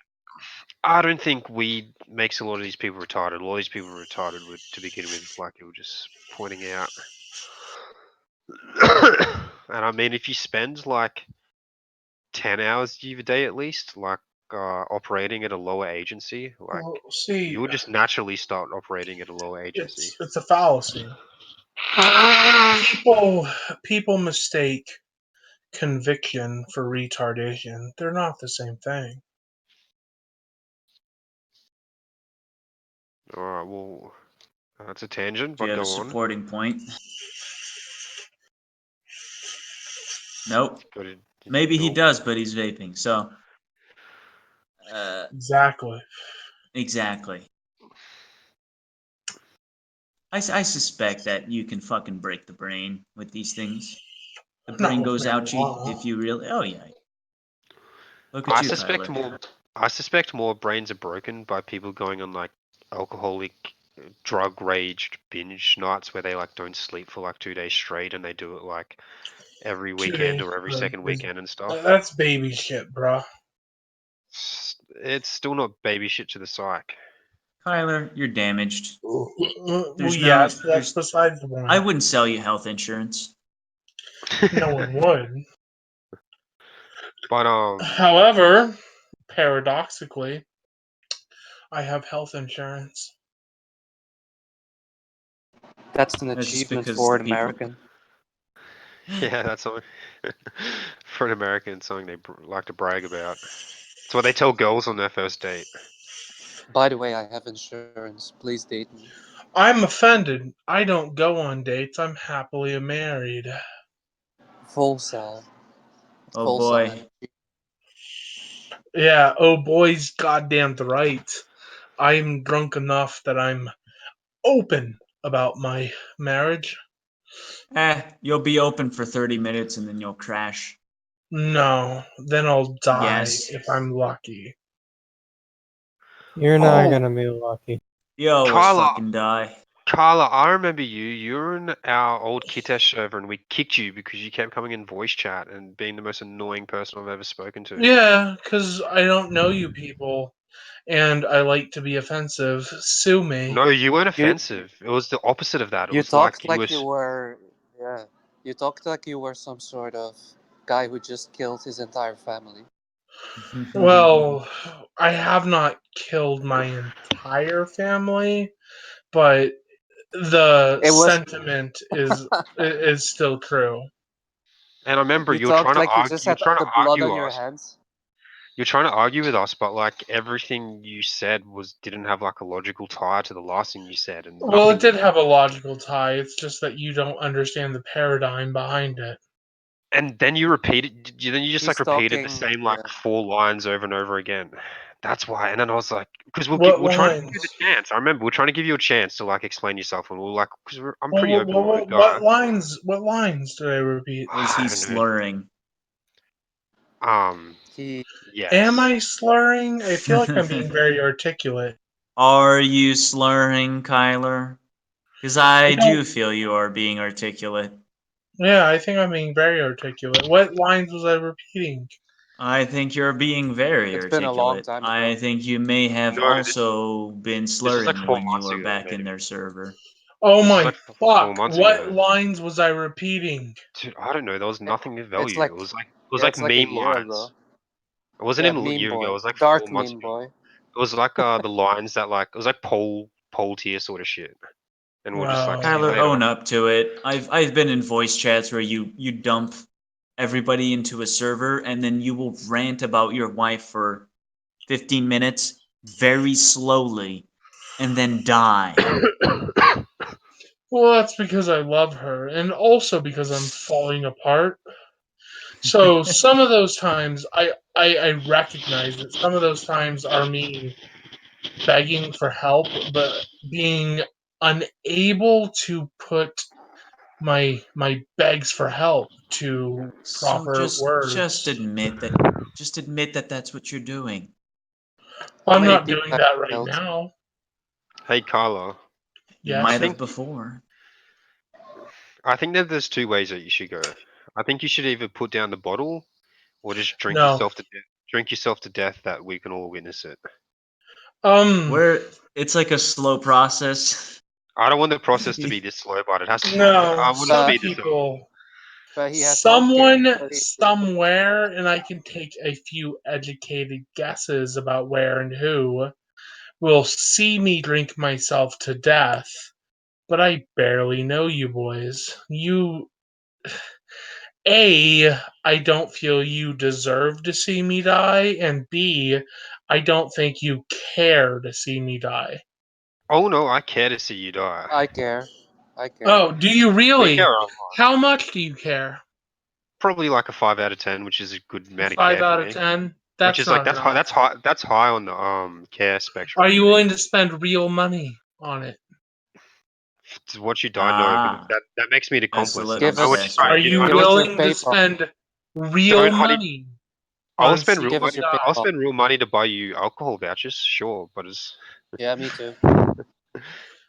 I don't think weed makes a lot of these people retarded. A lot of these people are retarded to begin with, like you were just pointing out. And I mean, if you spend like 10 hours of your day at least, like operating at a lower agency, like Well, see, you would just naturally start operating at a lower agency. it's a fallacy. People mistake conviction for retardation. They're not the same thing. Alright, well, that's a tangent, Do you but have a go on. supporting point? Nope. Maybe he Nope. does, but he's vaping. So, Exactly. exactly. I suspect that you can fucking break the brain with these things. The Not brain with goes ouchy marijuana. if you really. Oh yeah. Look at I you, suspect Tyler. more brains are broken by people going on like alcoholic drug raged binge nights where they like don't sleep for like 2 days straight and they do it like every 2 weekend days or every straight second is weekend and stuff. that's baby shit, bro. It's still not baby shit to the psych. Tyler, you're damaged. Well, There's yes, no. that's There's. besides the I point. wouldn't sell you health insurance. No one would. But However, paradoxically, I have health insurance. That's an That's just achievement because for the an people. American. yeah, that's something for an American, something they like to brag about. It's what they tell girls on their first date. By the way, I have insurance. Please date me. I'm offended. I don't go on dates. I'm happily married. Full cell. Oh Full cell boy. energy. Yeah, oh boy's goddamn right. I'm drunk enough that I'm open about my marriage. You'll be open for 30 minutes and then you'll crash. No, then I'll die Yes. if I'm lucky. You're not Oh, gonna be lucky. You always Carla, fucking die. Carla, I remember you. You were in our old Kitesh server and we kicked you because you kept coming in voice chat and being the most annoying person I've ever spoken to. Yeah, because I don't know you people, and I like to be offensive. Sue me. No, you weren't You offensive. It was the opposite of that. It you was like talked you were. like you were yeah. You talked like you were some sort of guy who just killed his entire family. Well, I have not killed my entire family, but the It was sentiment is still true. And I remember you you were trying talked to like you argue. just You were had trying to the blood argue on your us. hands. You're trying to argue with us, but like everything you said didn't have like a logical tie to the last thing you said, and Well, it nothing. did have a logical tie. It's just that you don't understand the paradigm behind it. And then you repeated. Then you just like He's repeated the talking same like yeah. 4 lines over and over again. That's why. And then I was like, because What we're trying to give you the lines? chance. I remember we're trying to give you a chance to like explain yourself, and we're like, because I'm a Well, pretty open-minded guy. what lines? What lines did I repeat? Was he I don't know. slurring? He Am Yes. I slurring? I feel like I'm being very articulate. Are you slurring, Kyler? Because I I don't. do feel you are being articulate. Yeah, I think I'm being very articulate. What lines was I repeating? I think you're being very it's been a long articulate. time I ago. think you may have No, also been this was like slurring four when you months were ago, back in maybe. their server. Oh This was my like 4 fuck! months What ago. lines was I repeating? Dude, I don't know. There was nothing of It's value. like It was yeah, like it's like a meme year ago. lines. It wasn't Yeah, even a meme year ago. It boy. was like Dark 4 months meme ago. boy. It was like the lines that like it was like poll tier sort of shit, and we'll just like see you Wow. Kyler, later. own up to it. I've been in voice chats where you dump everybody into a server and then you will rant about your wife for 15 minutes very slowly and then die. Well, that's because I love her, and also because I'm falling apart. So some of those times, I recognize that some of those times are me begging for help, but being unable to put my begs for help to So proper just words. admit that that's what you're doing. How I'm many not people doing have that you right killed? now. Hey Carla, You I Yes. might have think before. that there's two ways that you should go. I think you should either put down the bottle or just drink No. yourself to death. Drink yourself to death that we can all witness it. Where it's like a slow process. I don't want the process to be this slow, but it has to. No, I want to some speed this up. people, But he has someone healthcare. But somewhere, and I can take a few educated guesses about where and who will see me drink myself to death, but I barely know you boys. I don't feel you deserve to see me die, and B, I don't think you care to see me die. Oh no, I care to see you die. I care. I care. Oh, do you We really? care a lot. How much do you care? Probably like a 5 out of 10, which is a good amount of care 5 out for of me. 10? Which That's is like not enough. that's high on the care spectrum Are for you me. willing to spend real money on it? To watch you die, no, but Ah, that makes me an that's the accomplice. Give I know what us- you're trying Are to do. you I know what, Give us your willing to PayPal. spend real don't, honey. money I'll on spend seeing real Give us money. me your die? I'll PayPal. spend real money to buy you alcohol vouchers, sure, but it's Yeah, me too. but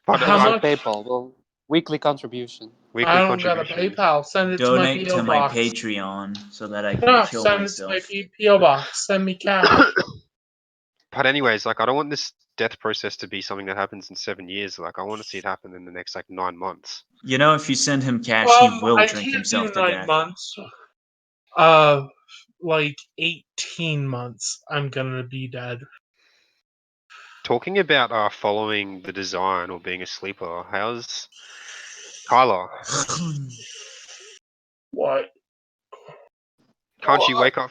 How Give us your much? PayPal. Well, weekly contribution. I weekly don't got a contribution. PayPal. Send it to my donate PO to my box. Patreon so that I can No, kill send it to my myself. PO box. Send me cash. But anyways, like I don't want this death process to be something that happens in 7 years. Like I want to see it happen in the next like 9 months. You know, if you send him cash, he will I drink can't do himself to 9 death. months. Like 18 months, I'm gonna be dead. Talking about following the design or being a sleeper, how's Kyla? What? Can't you wake up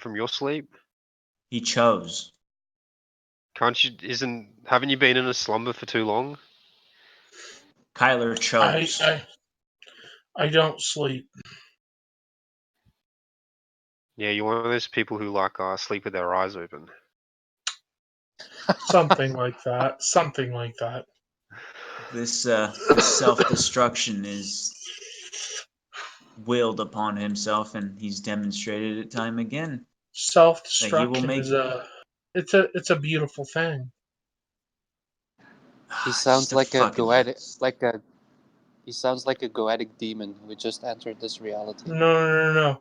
from your sleep? He chose. Haven't you been in a slumber for too long? Kyler I chose. I don't sleep. Yeah, you're one of those people who like sleep with their eyes open. Something like that. Something like that. This self-destruction is willed upon himself, and he's demonstrated it time again. That he will Self-destruction make. is it's a beautiful thing. He Just sounds a like a fucking. goetic, He sounds like a goetic demon who just entered this reality. No.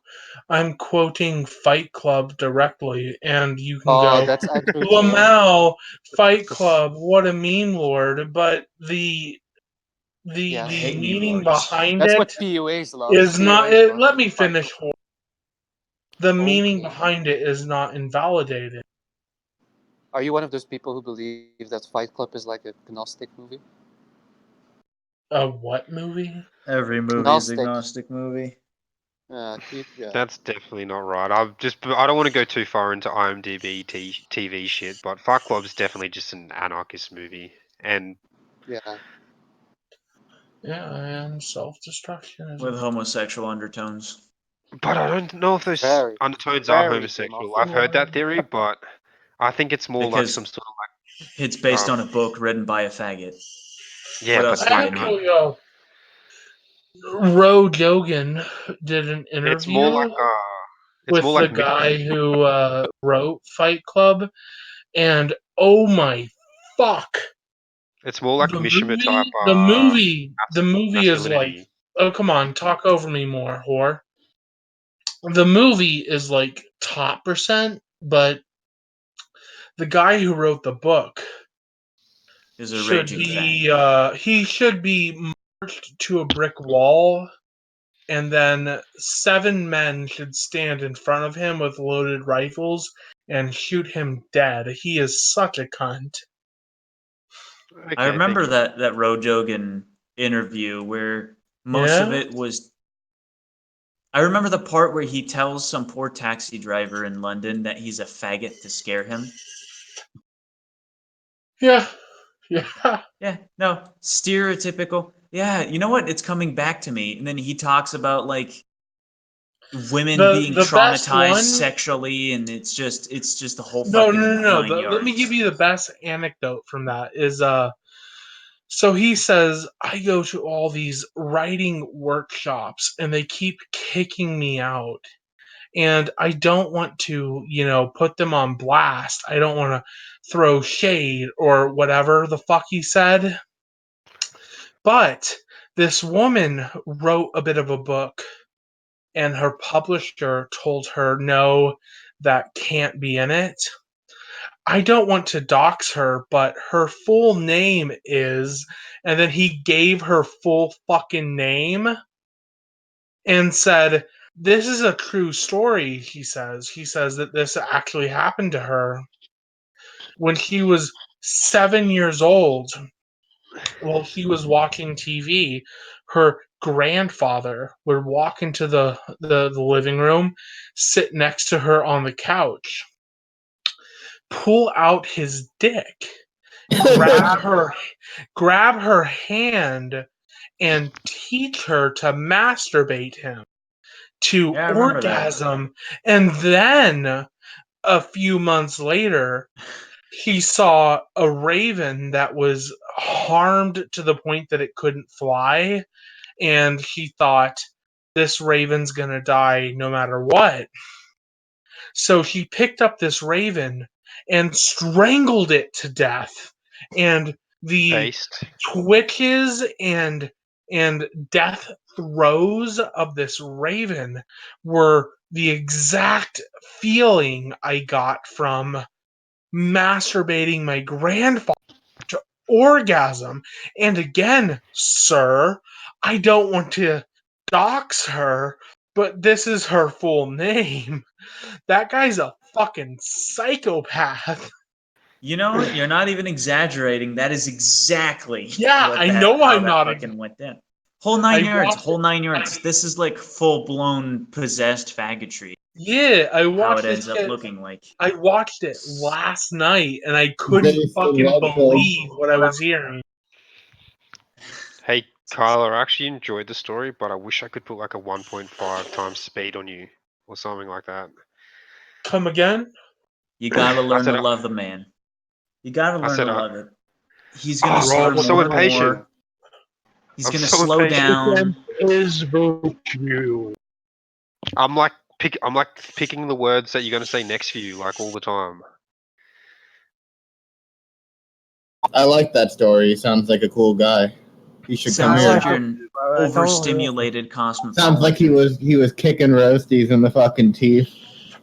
I'm quoting Fight Club directly, and you can Oh, go, that's Andrew Tate. Lamau, Fight Club, what a mean lord. But the Yeah. Hate me, meaning lords. behind That's it what PUAs love. is not. PUAs love Let me Fight finish. Club. The meaning Okay. behind it is not invalidated. Are you one of those people who believe that Fight Club is like a Gnostic movie? A what movie? Every movie is a Gnostic. Gnostic movie. Yeah. That's definitely not right. I don't want to go too far into IMDb TV shit, but Fight Club's definitely just an anarchist movie. And Yeah. Yeah, and self-destruction is With homosexual undertones. but I don't know if those Very, undertones are very homosexual. I've demorphing. heard that theory, but I think it's more like some Because sort of it's based like on a book written by a faggot. yeah, What but else do you like need? actually. Rogan did an it's more interview like it's with more the like guy who wrote Fight Club, and oh my fuck, it's more like Mishima type the movie is like, masculinity. oh come on, talk over me more, whore. The movie is like top percent, but the guy who wrote the book Is a should raging be fag. he should be marched to a brick wall, and then 7 men should stand in front of him with loaded rifles and shoot him dead. He is such a cunt. I Okay, thank remember you. that Rogan interview where most of Yeah? it was. I remember the part where he tells some poor taxi driver in London that he's a faggot to scare him. Yeah. Yeah. Yeah, no, stereotypical. Yeah, you know what? It's coming back to me. And then he talks about like women being The best traumatized one. sexually, and it's just the whole No. fucking nine Let me give yards. you the best anecdote from that is so he says I go to all these writing workshops and they keep kicking me out. And I don't want to, put them on blast. I don't want to throw shade or whatever the fuck he said. But this woman wrote a bit of a book, and her publisher told her, no, that can't be in it. I don't want to dox her, but her full name is, and then he gave her full fucking name and said, this is a true story, he says. He says that this actually happened to her when he was 7 years old. While he was watching TV, her grandfather would walk into the living room, sit next to her on the couch, pull out his dick, grab her hand, and teach her to masturbate him to Yeah, I remember that. orgasm. And then a few months later, he saw a raven that was harmed to the point that it couldn't fly. And he thought, this raven's gonna die no matter what. So he picked up this raven and strangled it to death. And the Based. twitches and death throes of this raven were the exact feeling I got from masturbating my grandfather to orgasm. And again, sir, I don't want to dox her, but this is her full name. That guy's a fucking psychopath. You know, you're not even exaggerating. That is exactly Yeah, what I know how I'm that not. fucking went down. Whole I 9 yards, watched. whole 9 yards. This is like full blown possessed faggotry. Yeah, I How watched it this ends up shit. looking like. I watched it last night, and I couldn't Based in fucking Redfield. believe what I was hearing. Hey, Kyle, I actually enjoyed the story, but I wish I could put like a 1.5 times speed on you or something like that. Come again? You gotta learn said to I- love the man. You gotta learn said to I- love it. He's gonna I'm start so more impatient. more. He's I'm gonna so slow impatient. down. Is virtue. I'm like picking the words that you're gonna say next for you like all the time. I like that story. He sounds like a cool guy. He should come Sounds here. like you're an overstimulated cosmopolitan. Sounds like he was kicking roasties in the fucking teeth,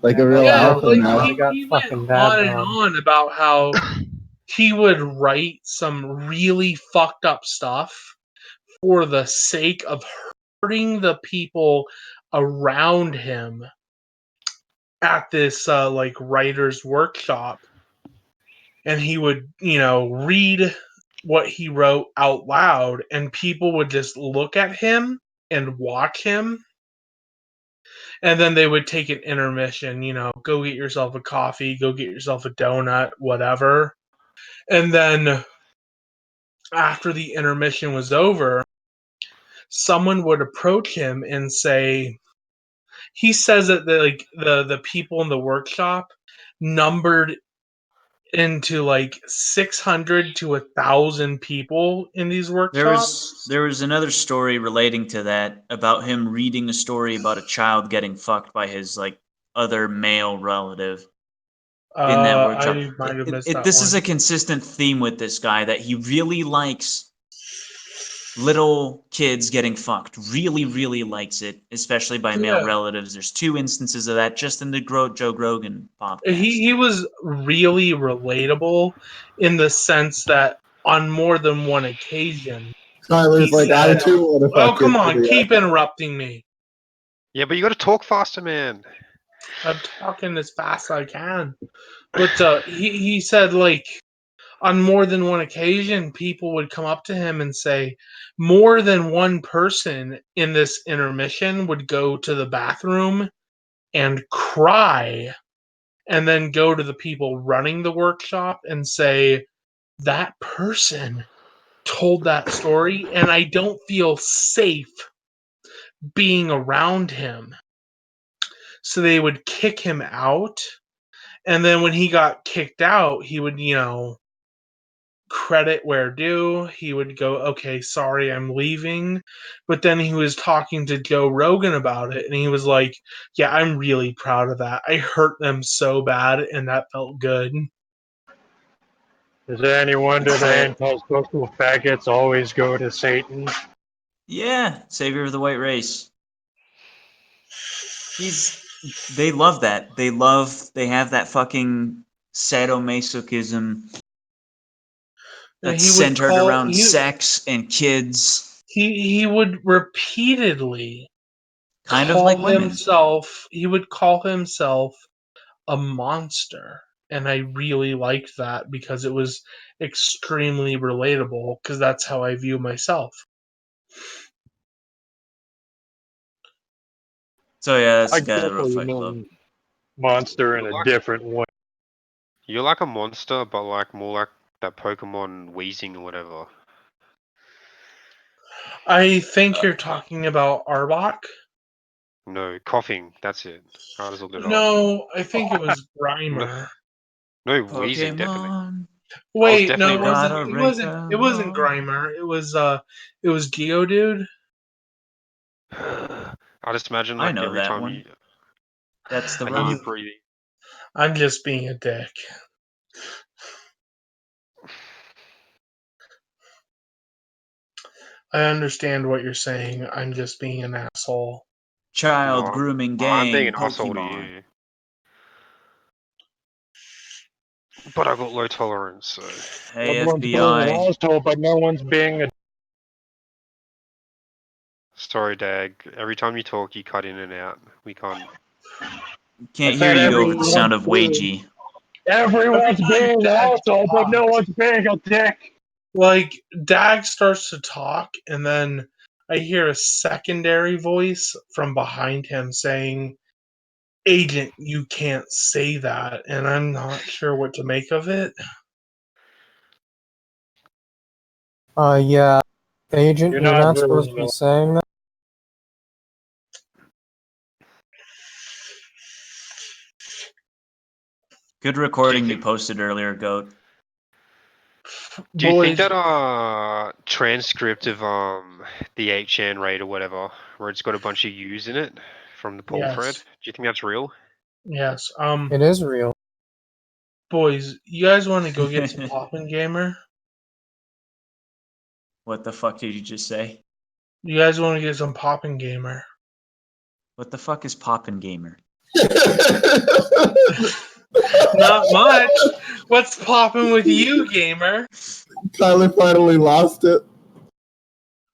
like a real Yeah, alpha like male. he went on and on about how he would write some really fucked up stuff for the sake of hurting the people around him at this like writer's workshop. And he would, read what he wrote out loud, and people would just look at him and watch him. And then they would take an intermission, go get yourself a coffee, go get yourself a donut, whatever. And then after the intermission was over, someone would approach him and say, he says that the people in the workshop numbered into like 600 to 1,000 people in these workshops. There was another story relating to that about him reading a story about a child getting fucked by his like other male relative in that workshop. I might have missed that This one. is a consistent theme with this guy that he really likes little kids getting fucked. Really, really likes it, especially by male relatives. There's 2 instances of that just in the Joe Rogan podcast. He was really relatable in the sense that on more than one occasion, Tyler's he like, said, I too want to "Oh, fuck come your on, video." keep interrupting me. Yeah, but you gotta talk faster, man. I'm talking as fast as I can." But he said, like, on more than one occasion, people would come up to him and say, more than one person in this intermission would go to the bathroom and cry, and then go to the people running the workshop and say, that person told that story, and I don't feel safe being around him. So they would kick him out. And then when he got kicked out, he would, credit where due. He would go, okay, sorry, I'm leaving. But then he was talking to Joe Rogan about it, and he was like, yeah, I'm really proud of that. I hurt them so bad, and that felt good. Is there any wonder the antisocial faggots always go to Satan? Yeah, savior of the white race. They love that. They have that fucking sadomasochism And that's he would centered call around sex and kids, he would repeatedly kind of call like women. himself he would call himself a monster, and I really liked that because it was extremely relatable because that's how I view myself. So yeah, that's I the guy that get wrote what you Fight Club. mean. Monster in a different way. You're like a monster, but like more like that Pokemon wheezing or whatever. I think you're talking about Arbok. No, coughing. That's it. I just looked it up. No, I think it was No, Grimer. no wheezing, definitely. Pokemon. Wait, definitely no, right. it wasn't Grimer. It was Geodude. I just imagine I like know every that time one. That's the I hear you rock. breathing. I'm just being a dick. I understand what you're saying. I'm just being an asshole. Child No, grooming I'm being gang an asshole to Pokemon. you. But I got low tolerance, so. Hey Everyone's being an FBI. asshole, but no one's being a. Sorry, Dag. Every time you talk, you cut in and out. We can't. Can't I hear said you over the everyone's sound of being. Wagey. Everyone's being an Dag asshole, but no talks. one's being a dick. Like Dag starts to talk, and then I hear a secondary voice from behind him saying, "Agent, you can't say that," and I'm not sure what to make of it. Yeah, Agent, You're you're not not very supposed to be saying that. Good recording you posted earlier, Goat. Do you think Boys, that transcript of the HN raid or whatever, where it's got a bunch of U's in it from the pull thread? yes, Do you think that's real? yes. It is real. Boys, you guys want to go get some Poppin' Gamer? What the fuck did you just say? You guys want to get some Poppin' Gamer? What the fuck is Poppin' Gamer? Not much. What's poppin' with you, gamer? Tyler finally lost it.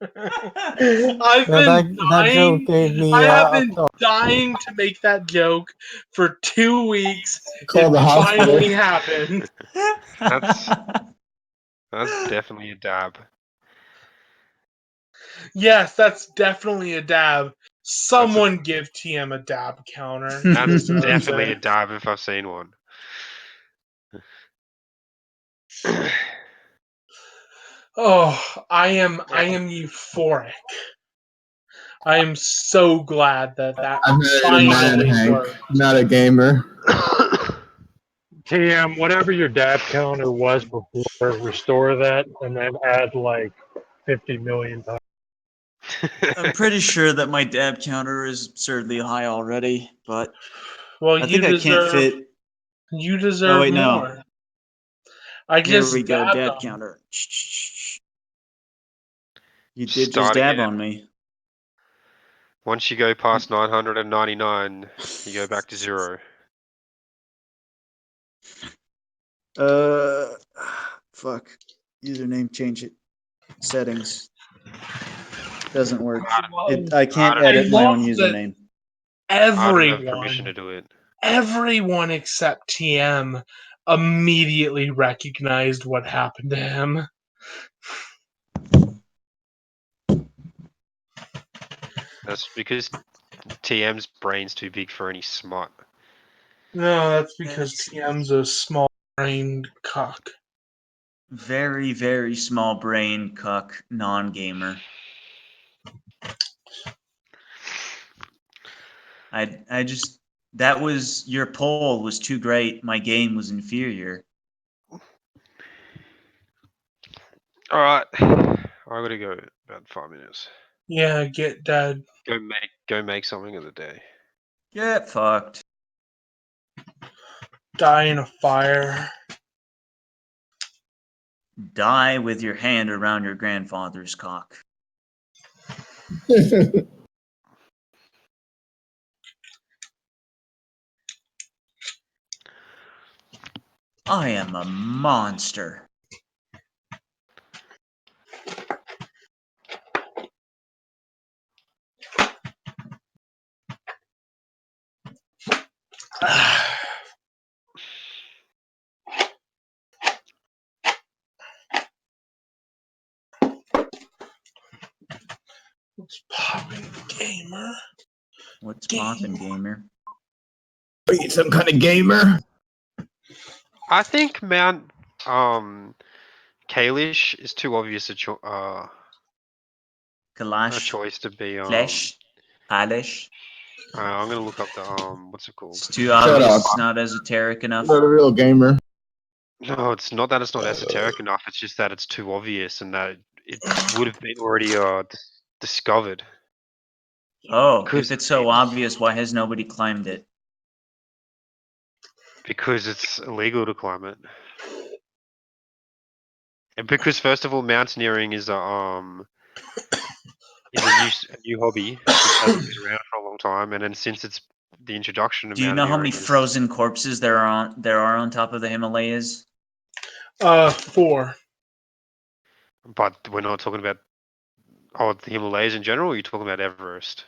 I've Yeah, been that joke dying. gave me I have a been thought. dying to make that joke for 2 weeks. Call It the hospital. finally happened. That's definitely a dab. Yes, that's definitely a dab. Someone give TM a dab counter. He That's deserves definitely a it. dab if I've seen one. Oh, I am euphoric. I am so glad that I'm married a man, finally Hank, worked. not a gamer. TM, whatever your dab counter was before, restore that and then add like 50 million times. I'm pretty sure that my dab counter is absurdly high already, but Well, I think I can't fit. You Oh deserve wait, no. more. I Here just we go, dabbed dab on. counter. You did just Start dab again. on me. Once you go past 999, you go back to 0. Fuck. Username, change it. Settings. Doesn't work. I can't I don't edit know. my own love that username. I don't have permission to do it. Everyone except TM immediately recognized what happened to him. That's because TM's brain's too big for any smut. No, that's because That's TM's a small-brained cock. very, very small brain cuck non-gamer. I just that was your poll was too great. My game was inferior. Alright. I gotta go about 5 minutes. Yeah, get dead. Go make something of the day. Get fucked. Die in a fire. Die with your hand around your grandfather's cock. I am a monster. What's popping, gamer? What's poppin', gamer? Are you some kind of gamer? I think Mount Kalish is too obvious a Kalash, choice to be Flesh, Kalish. I'm gonna look up the what's it called? It's too Shut obvious. up. It's not esoteric enough. Not a real gamer. No, it's not that it's not esoteric enough. It's just that it's too obvious and that it would have been already discovered. Oh, Because if it's so obvious, why has nobody climbed it? Because it's illegal to climb it. And because first of all, mountaineering is a new hobby which hasn't been around for a long time, and then since it's the introduction of Do you know how many mountaineering, frozen corpses there are on top of the Himalayas? 4. but we're not talking about the Himalayas in general. Or are you talking about Everest?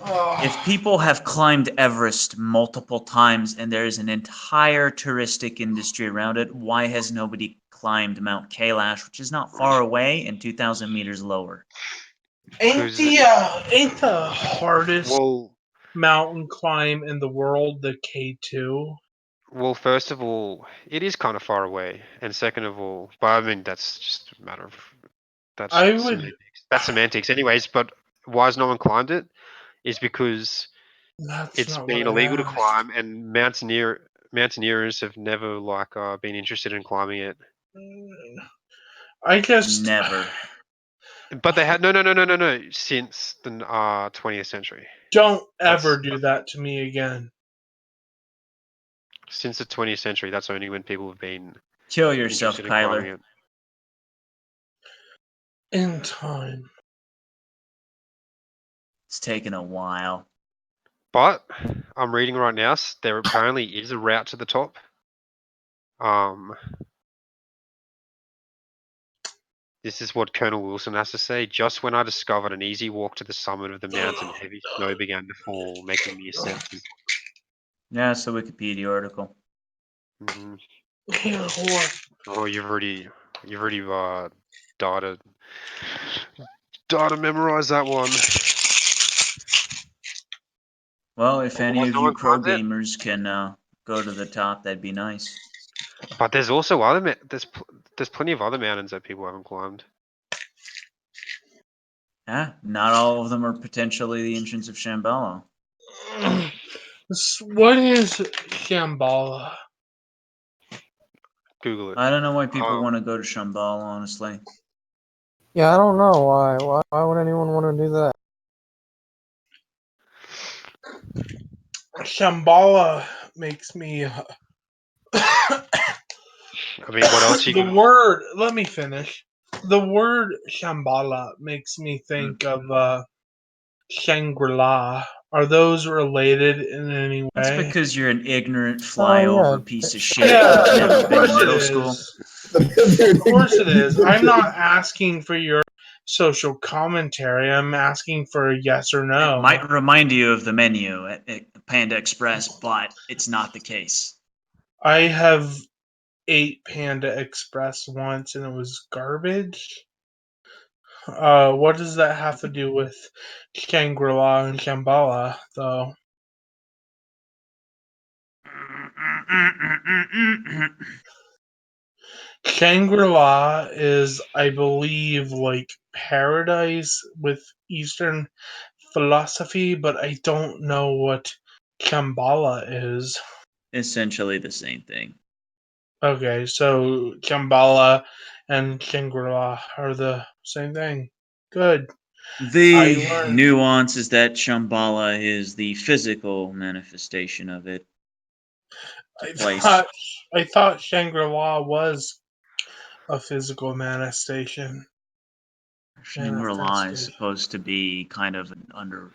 If people have climbed Everest multiple times and there is an entire touristic industry around it, why has nobody climbed Mount Kailash, which is not far away and 2,000 meters lower? Ain't the hardest mountain climb in the world the K2? Well, first of all, it is kind of far away, and second of all, but I mean that's just a matter of semantics. That's semantics, anyways. But why has no one climbed it? Is because That's it's not been what I illegal to asked. climb, and mountaineers have never been interested in climbing it. I just never. But they had no since the 20th century. Don't ever do that to me again. Since the 20th century, that's only when people have been Kill yourself, interested in climbing Kyler. it. In time. It's taken a while. But I'm reading right now. There apparently is a route to the top. This is what Colonel Wilson has to say. Just when I discovered an easy walk to the summit of the mountain, heavy snow began to fall, making the ascent impossible. Yeah, it's the Wikipedia article. Mm-hmm. Whore. Oh, you've already data memorize that one. Well, if any of you pro climbed it? gamers can go to the top, that'd be nice. But there's also other there's plenty of other mountains that people haven't climbed. Yeah, not all of them are potentially the entrance of Shambhala. What is Shambhala? Google it. I don't know why people want to go to Shambhala, honestly. Yeah, I don't know why. Why would anyone want to do that? Shambhala makes me. I mean, what else you can? Word. Let me finish. The word Shambhala makes me think of Shangri-La. Are those related in any way? That's because you're an ignorant flyover piece of shit. Yeah, You've never of been course in middle it school. is. Of course it is. I'm not asking for your social commentary. I'm asking for a yes or no. It might remind you of the menu at Panda Express, but it's not the case. I have ate Panda Express once and it was garbage. What does that have to do with Shangri-La and Shambhala, though? Shangri-La is, I believe, like paradise with Eastern philosophy, but I don't know what Shambhala is. Essentially the same thing. Okay, so Shambhala and Shangri-La are the same thing. Good. The nuance is that Shambhala is the physical manifestation of it. I thought Shangri-La was a physical manifestation. Shangri-La is supposed to be kind of an under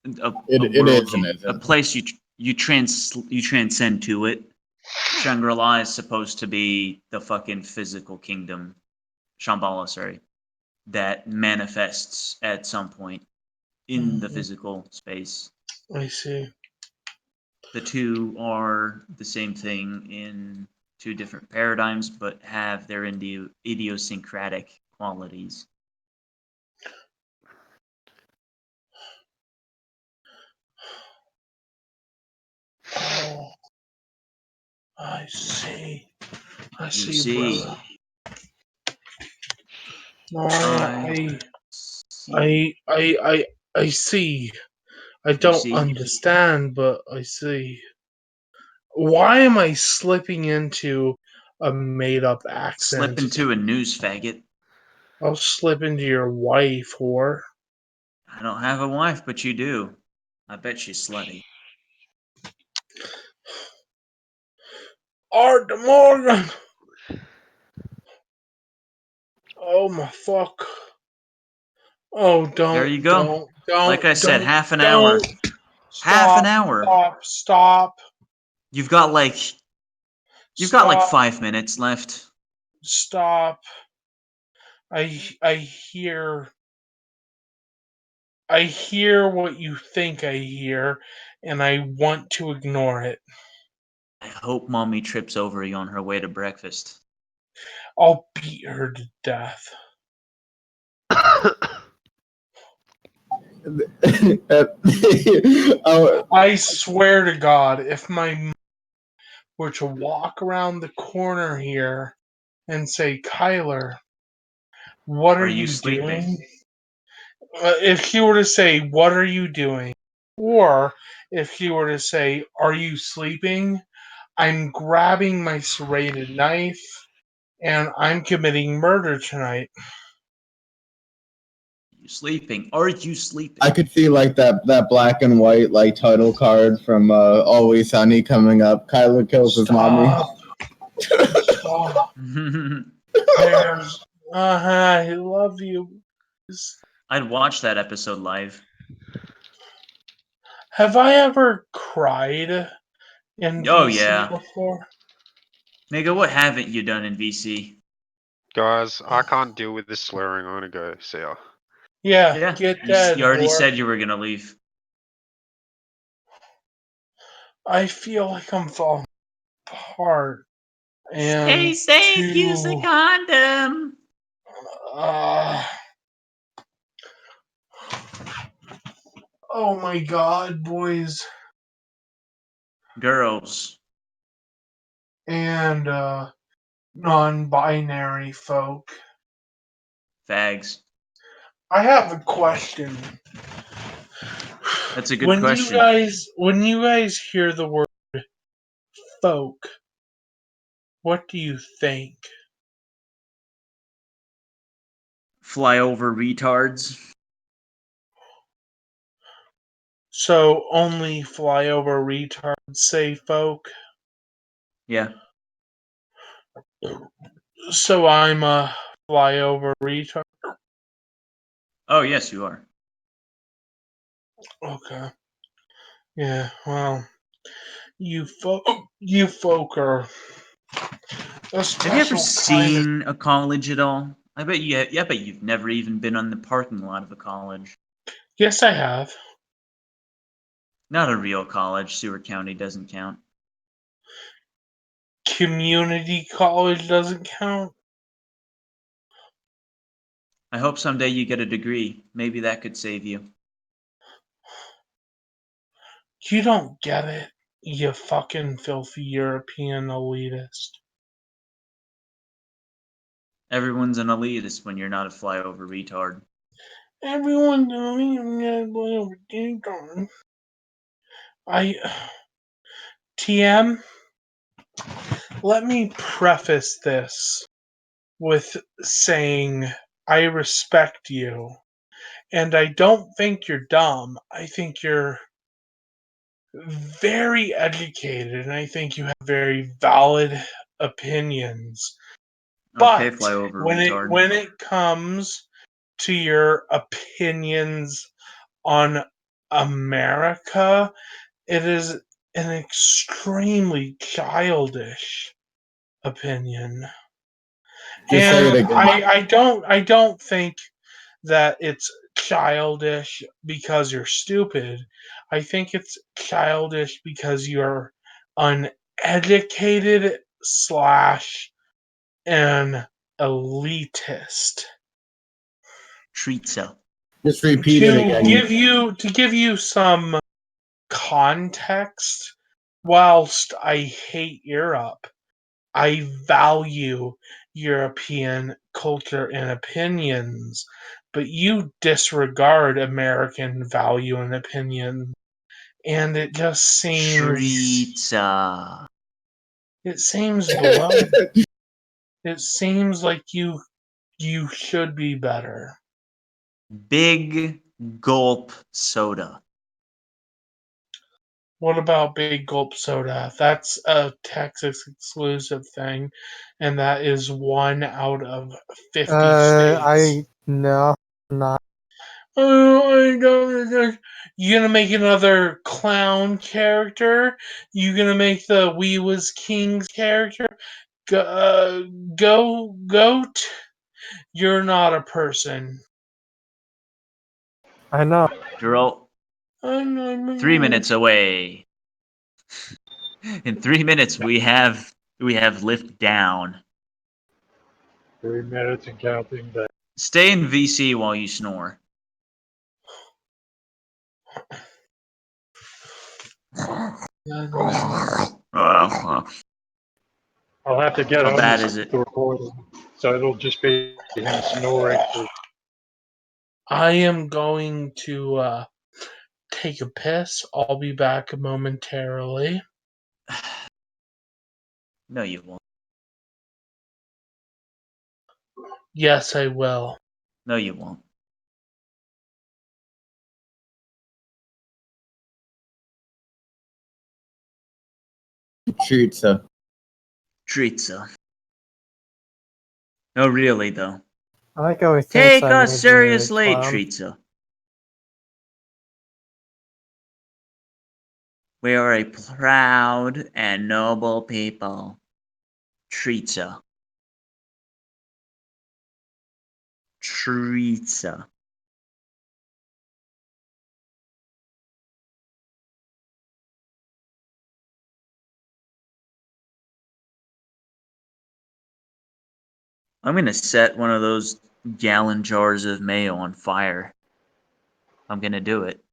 It is and a place you transcend to it. Shangri-La is supposed to be the fucking physical kingdom. Shambhala, sorry. That manifests at some point in the physical space. I see. The two are the same thing in two different paradigms, but have their idiosyncratic qualities. Oh, I see. I You see, see. brother. No, I I see. I You don't see? understand, but I see. Why am I slipping into a made up Slip accent? into a news faggot. I'll slip into your wife, whore. I don't have a wife, but you do. I bet she's slutty. Art de Morgan! Oh my fuck. Oh, There you go. Like I said, half an hour. don't. Half an Stop, hour. stop. You've got like Stop, 5 minutes left. stop. I hear what you think I hear, and I want to ignore it. I hope mommy trips over you on her way to breakfast. I'll beat her to death. I swear to God, if my m- were to walk around the corner here and say, Kyler, what are you sleeping? doing? If she were to say, what are you doing? Or if she were to say, are you sleeping? I'm grabbing my serrated knife and I'm committing murder tonight. You sleeping? Are you sleeping? I could see like that black and white like title card from Always Sunny coming up. Kyler kills his mommy. Stop. There's, I love you. I'd watch that episode live. Have I ever cried in Oh, VC yeah. before? Nigga, what haven't you done in VC? Guys, I can't deal with this slurring. I'm gonna go. See ya. Yeah, Yeah, get you dead, already whore. said you were gonna leave. I feel like I'm falling apart. Stay And safe, use a condom. Oh my God, boys Girls. and non-binary folk. Fags. I have a question. That's a good question. When you guys hear the word folk, what do you think? Flyover retards. So only flyover retards say folk? Yeah. So I'm a flyover retard? Oh, yes, you are. Okay. Yeah, well, you folk are a Have you ever special kind of. seen a college at all? I bet you've never even been on the parking lot of a college. Yes, I have. Not a real college. Seward County doesn't count. Community college doesn't count. I hope someday you get a degree. Maybe that could save you. You don't get it, you fucking filthy European elitist. Everyone's an elitist when you're not a flyover retard. Everyone doing I TM, let me preface this with saying I respect you. And I don't think you're dumb. I think you're very educated and I think you have very valid opinions. Okay, But flyover retard. when it comes to your opinions on America, it is an extremely childish opinion. Just say it And again. I don't think that it's childish because you're stupid. I think it's childish because you're uneducated slash an elitist. Treatza. Just repeat it again. To give you some context, whilst I hate Europe, I value European culture and opinions, but you disregard American value and opinion, and it just seems Treatza. it seems below. It seems like you should be better. Big gulp soda. What about Big Gulp Soda? That's a Texas exclusive thing, and that is 1 out of 50 states. No, not. Oh, I don't. You gonna make another clown character? You gonna make the We Was Kings character? Goat. You're not a person. I know. Girl, 3 minutes away. In 3 minutes, we have lift down. 3 minutes and counting down. Stay in VC while you snore. I'll have to get How on bad this is it? to record it, so it'll just be him snoring. I am going to take a piss. I'll be back momentarily. No, you won't. Yes, I will. No, you won't. Treatza. Treatza. No, really, though. I like how he thinks Take I us made the seriously, clown. Treatza. We are a proud and noble people. Treatza. Treatza. I'm gonna set one of those gallon jars of mayo on fire. I'm gonna do it.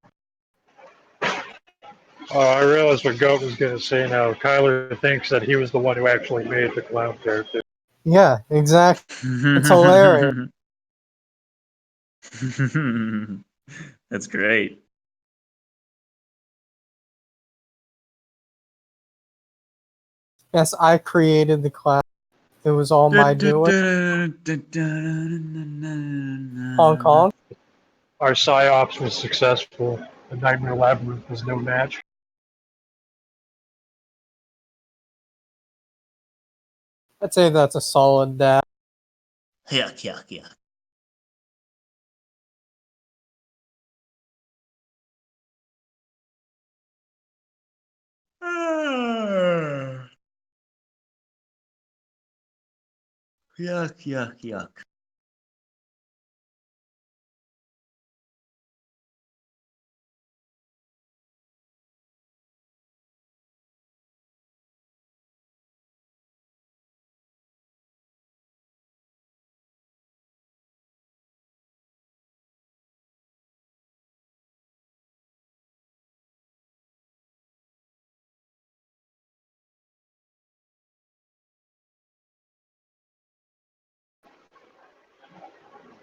Oh, I realized what Goat was going to say now. Kyler thinks that he was the one who actually made the clown character. Yeah, exactly. It's hilarious. That's great. Yes, I created the clown. It was all my doing. Hong Kong. Our psyops was successful. The Nightmare Labyrinth was no match. I'd say that's a solid dab. Yuck, yuck, yuck. Yuck, yuck, yuck.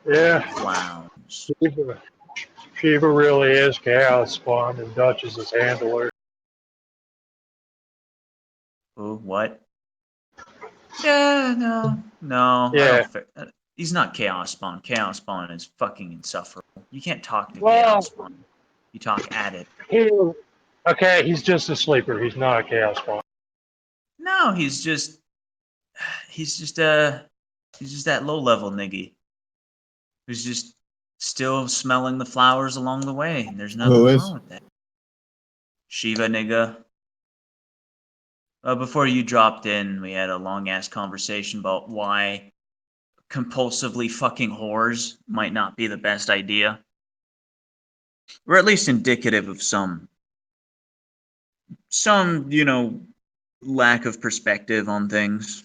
Yeah. Clowns. Shiva really is Chaos Spawn, and Dutch is his handler. Oh, what? Yeah, no. I Yeah. don't. He's not Chaos Spawn. Chaos Spawn is fucking insufferable. You can't talk to Well, Chaos Spawn. You talk at it. Okay, he's just a sleeper. He's not a Chaos Spawn. No, he's just that low level nigga who's just still smelling the flowers along the way. And there's nothing Who is? wrong with that. Shiva nigga. Before you dropped in, we had a long ass conversation about why compulsively fucking whores might not be the best idea, or at least indicative of some lack of perspective on things.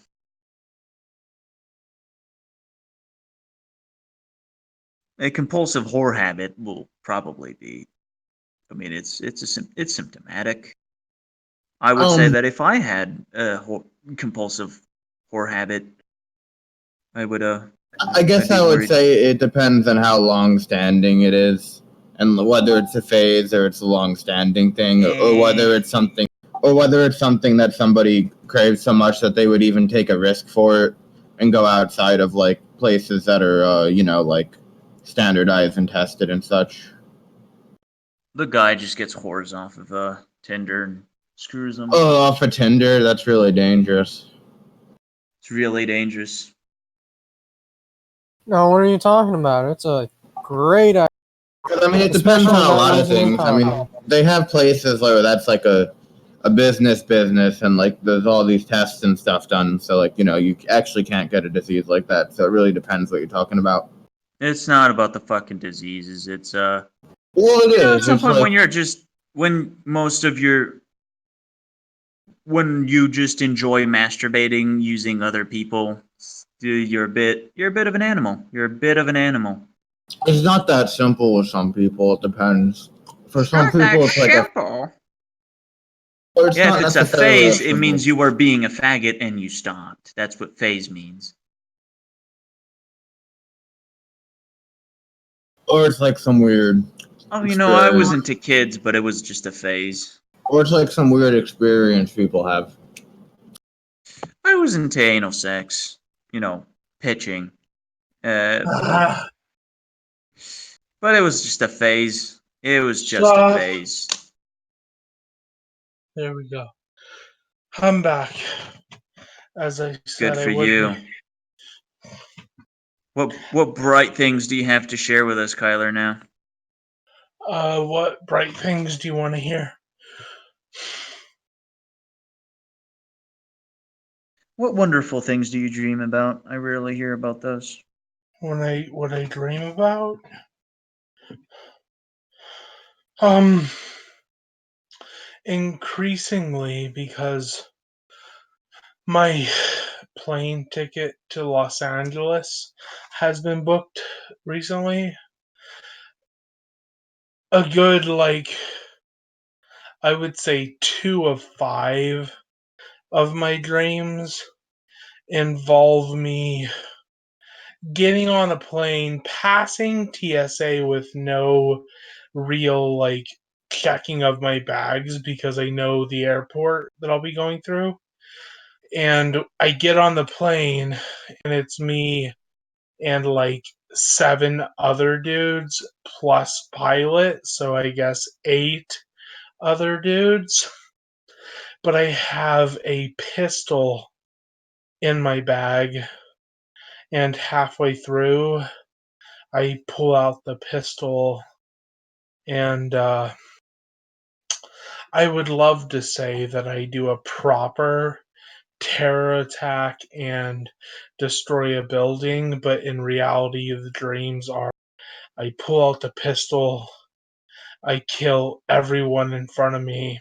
A compulsive whore habit will probably be. I mean, it's symptomatic. I would say that if I had a compulsive whore habit, I would. I guess I would say it depends on how long-standing it is, and whether it's a phase or it's a long-standing thing, or whether it's something that somebody craves so much that they would even take a risk for it and go outside of like places that are, like standardized and tested and such. The guy just gets whores off of Tinder and screws them. Oh, off of Tinder? That's really dangerous. It's really dangerous. No, what are you talking about? It's a great idea. I mean, it depends on a lot of things. I mean, they have places where that's like a business, and like there's all these tests and stuff done. So like, you actually can't get a disease like that. So it really depends what you're talking about. It's not about the fucking diseases. It's well, it is. At some point when you just enjoy masturbating using other people, you're a bit of an animal. You're a bit of an animal. It's not that simple with some people. It depends. For some people, it's like simple. If it's a phase, it means you are being a faggot and you stopped. That's what phase means. Or it's like some weird. Oh, I was into kids, but it was just a phase. Or it's like some weird experience people have. I was into anal sex. Pitching. But it was just a phase. It was just a phase. There we go. I'm back. As I said, good for you. What bright things do you have to share with us, Kyler, now? What bright things do you want to hear? What wonderful things do you dream about? I rarely hear about those. What I dream about? Increasingly, because my plane ticket to Los Angeles has been booked recently. A good, I would say 2 of 5 of my dreams involve me getting on a plane, passing TSA with no real, checking of my bags because I know the airport that I'll be going through. And I get on the plane, and it's me and 7 other dudes plus pilot, so I guess 8 other dudes. But I have a pistol in my bag, and halfway through, I pull out the pistol, and I would love to say that I do a proper terror attack and destroy a building, but in reality, the dreams are I pull out the pistol, I kill everyone in front of me.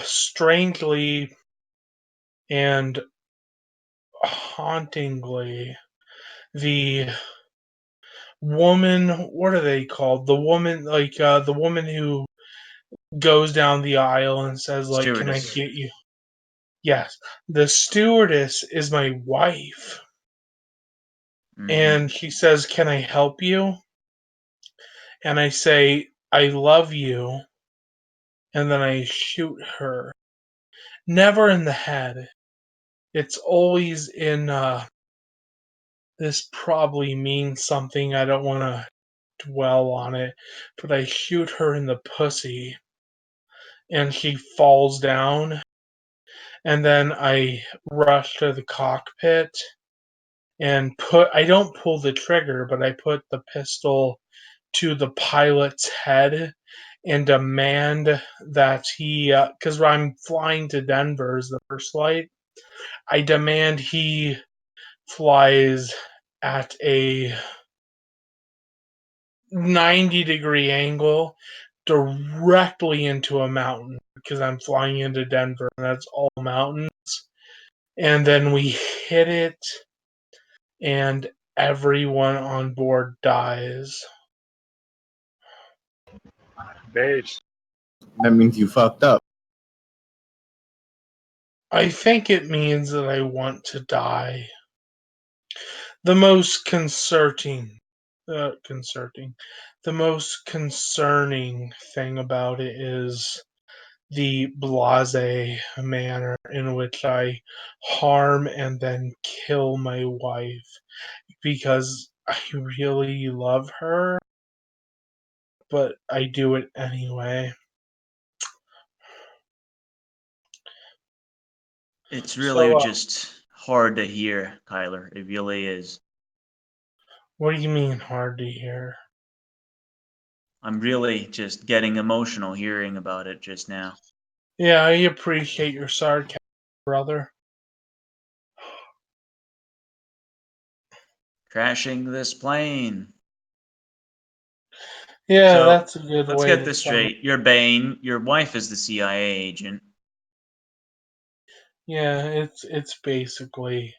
Strangely and hauntingly, the woman, what are they called? The woman, the woman who goes down the aisle and says, can I get you? Yes, the stewardess is my wife. Mm-hmm. And she says, can I help you? And I say, I love you. And then I shoot her. Never in the head. It's always in, this probably means something. I don't want to dwell on it. But I shoot her in the pussy. And she falls down. And then I rush to the cockpit and I don't pull the trigger, but I put the pistol to the pilot's head and demand that he, because I'm flying to Denver as the first flight, I demand he flies at a 90-degree angle directly into a mountain because I'm flying into Denver and that's all mountains. And then we hit it, and everyone on board dies. Base. That means you fucked up. I think it means that I want to die. The most the most concerning thing about it is the blase manner in which I harm and then kill my wife because I really love her, but I do it anyway. It's So, really just hard to hear, Kyler. It really is. what do you mean hard to hear? I'm really just getting emotional hearing about it just now. Yeah, I appreciate your sarcasm, brother. Crashing this plane. Yeah, So that's a good let's way get to this sum it. straight. You're Bane. Your wife is the CIA agent. Yeah, it's basically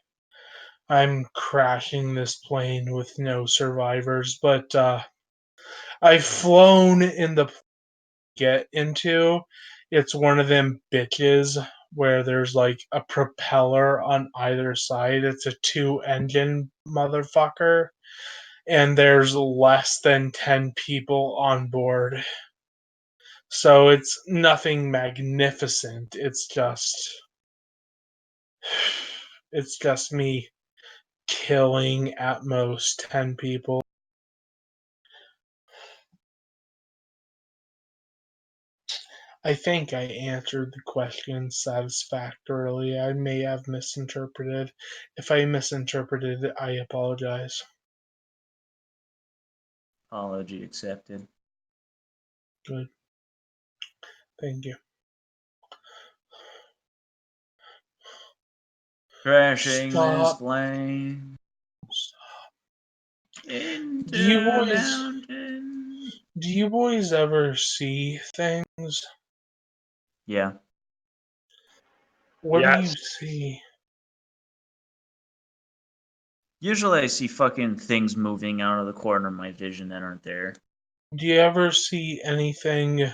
I'm crashing this plane with no survivors, but I've flown in the get into. It's one of them bitches where there's like a propeller on either side. It's a two engine motherfucker, and there's less than 10 people on board. So it's nothing magnificent. It's just me killing at most 10 people. I think I answered the question satisfactorily. I may have misinterpreted. If I misinterpreted, I apologize. Apology accepted. Good. Thank you. Crashing this Stop. plane Do you into a boys mountain. do you boys ever see things? Yeah. What do you Yes. see? Usually I see fucking things moving out of the corner of my vision that aren't there. Do you ever see anything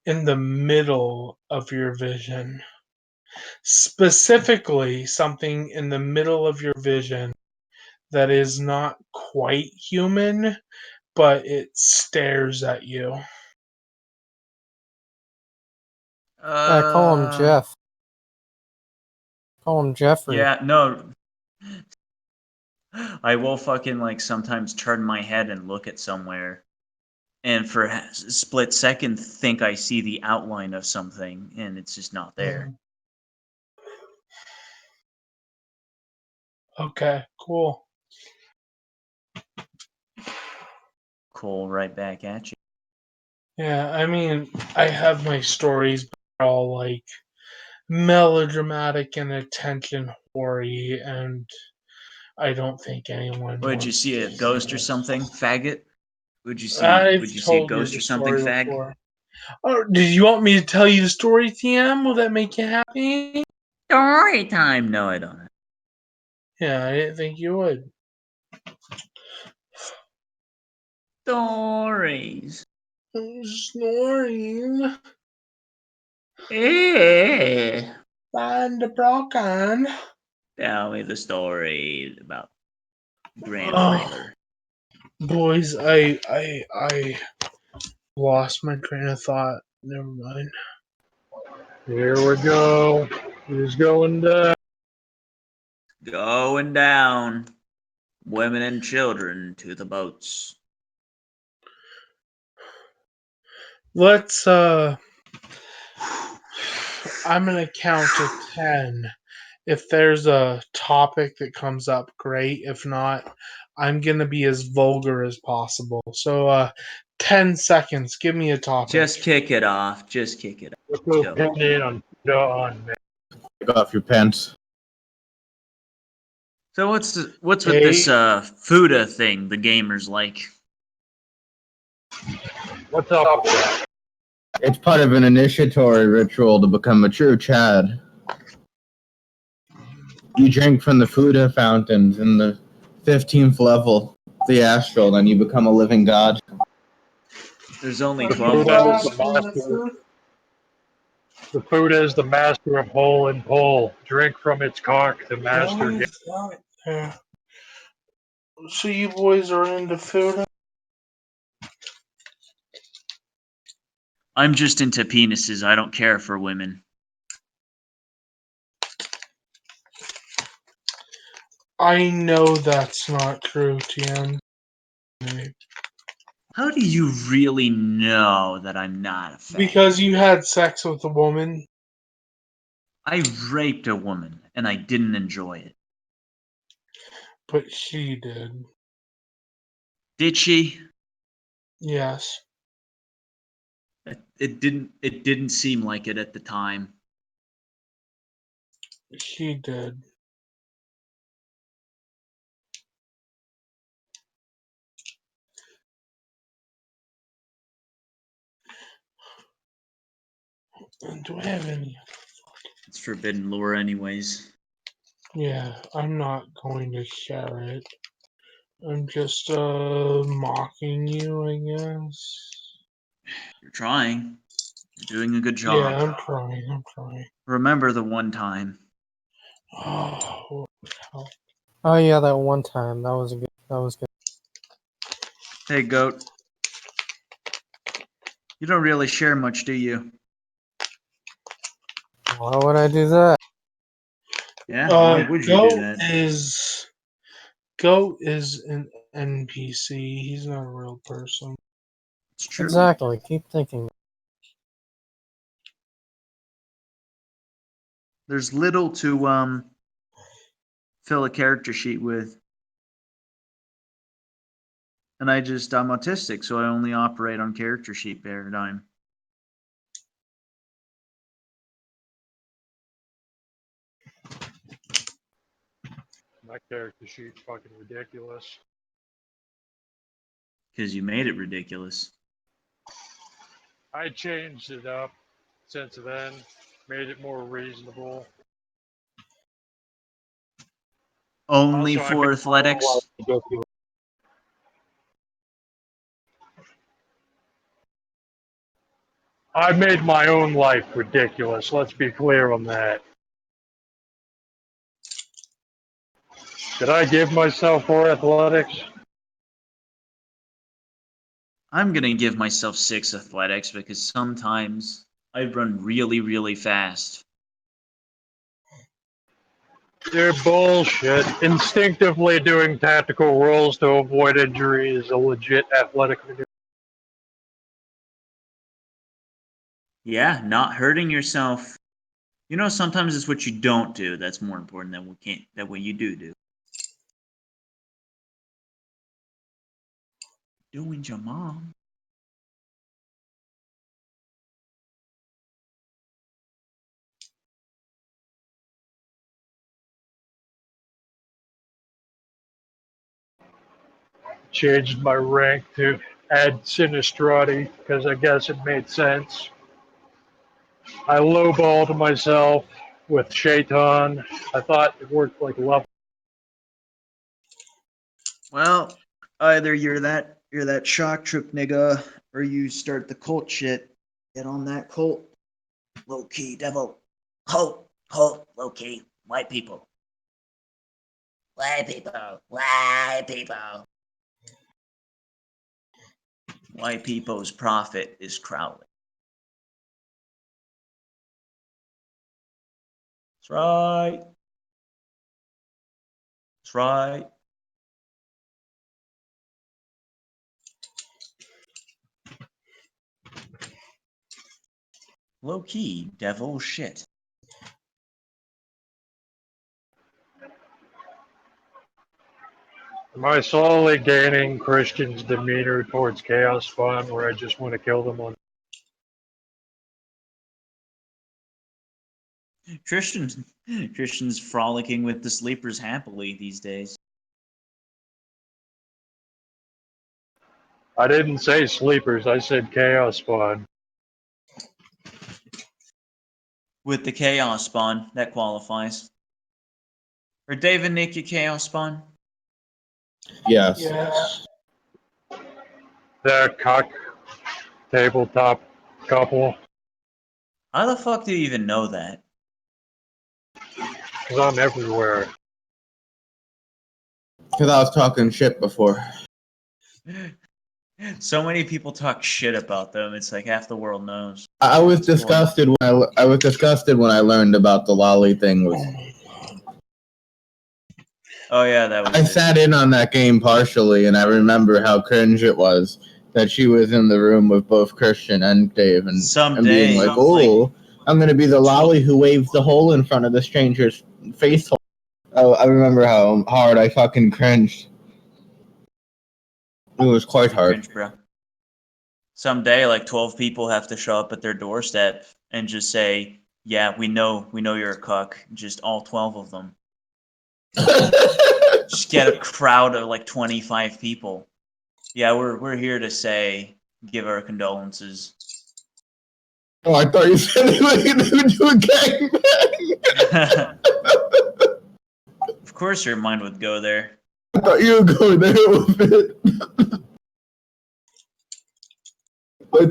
in the middle of your vision? Specifically, something in the middle of your vision that is not quite human, but it stares at you. Call him Jeff. Call him Jeffrey. Yeah, no. I will fucking like sometimes turn my head and look at somewhere and for a split second think I see the outline of something and it's just not there. Okay, cool. Cool, right back at you. Yeah, I mean, I have my stories, but they're all like melodramatic and attention whory, and I don't think anyone Would you wants see to a see ghost or this. something, faggot? I've Would you see a told you ghost the or something, story fag? before. Oh, did you want me to tell you the story, TM? Will that make you happy? Story time. No, I don't. Yeah, I didn't think you would. Stories. Snoring. Eh. Band broken. Tell me the story about Grand Oh, Trailer. boys, I lost my train of thought. Never mind. Here we go. Who's going down? Going down. Women and children to the boats. Let's I'm gonna count to 10. If there's a topic that comes up, great. If not, I'm gonna be as vulgar as possible. So 10 seconds. Give me a topic. Just kick it off. Just kick it off. What's your Go. opinion on Dawn, man? Take off your pants. So what's with this Fuda thing the gamers like? What's up with that? It's part of an initiatory ritual to become a true Chad. You drink from the Fuda fountains in the 15th level, the astral, then you become a living god. There's only The 12 Fuda is levels. the master. The Fuda is the master of hole and pole. Drink from its cock, the master. Yeah. So you boys are into food? I'm just into penises. I don't care for women. I know that's not true, Tian. How do you really know that I'm not a fag? Because you had sex with a woman. I raped a woman, and I didn't enjoy it. But she did. Did she? Yes. It didn't seem like it at the time. She did. Do I have any? It's forbidden lore anyways. Yeah, I'm not going to share it. I'm just mocking you, I guess. You're trying. You're doing a good job. Yeah, I'm trying. Remember the one time. Oh, Oh yeah, that one time. That was good. Hey, Goat. You don't really share much, do you? Why would I do that? Yeah, why would you do Goat that? Goat is an NPC. He's not a real person. It's true. Exactly. Keep thinking. There's little to fill a character sheet with. And I'm autistic, so I only operate on character sheet paradigm. My character sheet's fucking ridiculous. Because you made it ridiculous. I changed it up since then, made it more reasonable. Only Also, I for made athletics? my own life ridiculous. I made my own life ridiculous. Let's be clear on that. Did I give myself 4 athletics? I'm going to give myself 6 athletics because sometimes I run really, really fast. They're bullshit. Instinctively doing tactical rolls to avoid injury is a legit athletic maneuver. Yeah, not hurting yourself. You know, sometimes it's what you don't do that's more important than what you do. Doing your mom. Changed my rank to add Sinistrati because I guess it made sense. I lowballed myself with Shaitan. I thought it worked like level. Well, either you're that shock trip nigga, or you start the cult shit. Get on that cult. Low key devil. Cult, low key. White people. White people. White people. White people's prophet is Crowley. That's right. That's right. Low key, devil shit. Am I slowly gaining Christian's demeanor towards Chaos Spawn, where I just want to kill them on? Christian's frolicking with the sleepers happily these days. I didn't say sleepers, I said Chaos Spawn. With the Chaos Spawn, that qualifies. Or David Nick, your Chaos Spawn? Yes. The cock tabletop couple. How the fuck do you even know that? Because I'm everywhere. Because I was talking shit before. So many people talk shit about them. It's like half the world knows. I was disgusted when I was disgusted when I learned about the lolly thing. Oh yeah, that was. I sat in on that game partially, and I remember how cringe it was that she was in the room with both Christian and Dave, and being like, "Oh, I'm gonna be the lolly who waves the hole in front of the stranger's face hole." Oh, I remember how hard I fucking cringed. It was quite hard. Cringe, bro. Someday, like 12 people have to show up at their doorstep and just say, "Yeah, we know you're a cuck." Just all 12 of them. Just get a crowd of like 25 people. Yeah, we're here to say, give our condolences. Oh, I thought you said we were gonna do a gangbang. Of course, your mind would go there. I thought you were going there with it.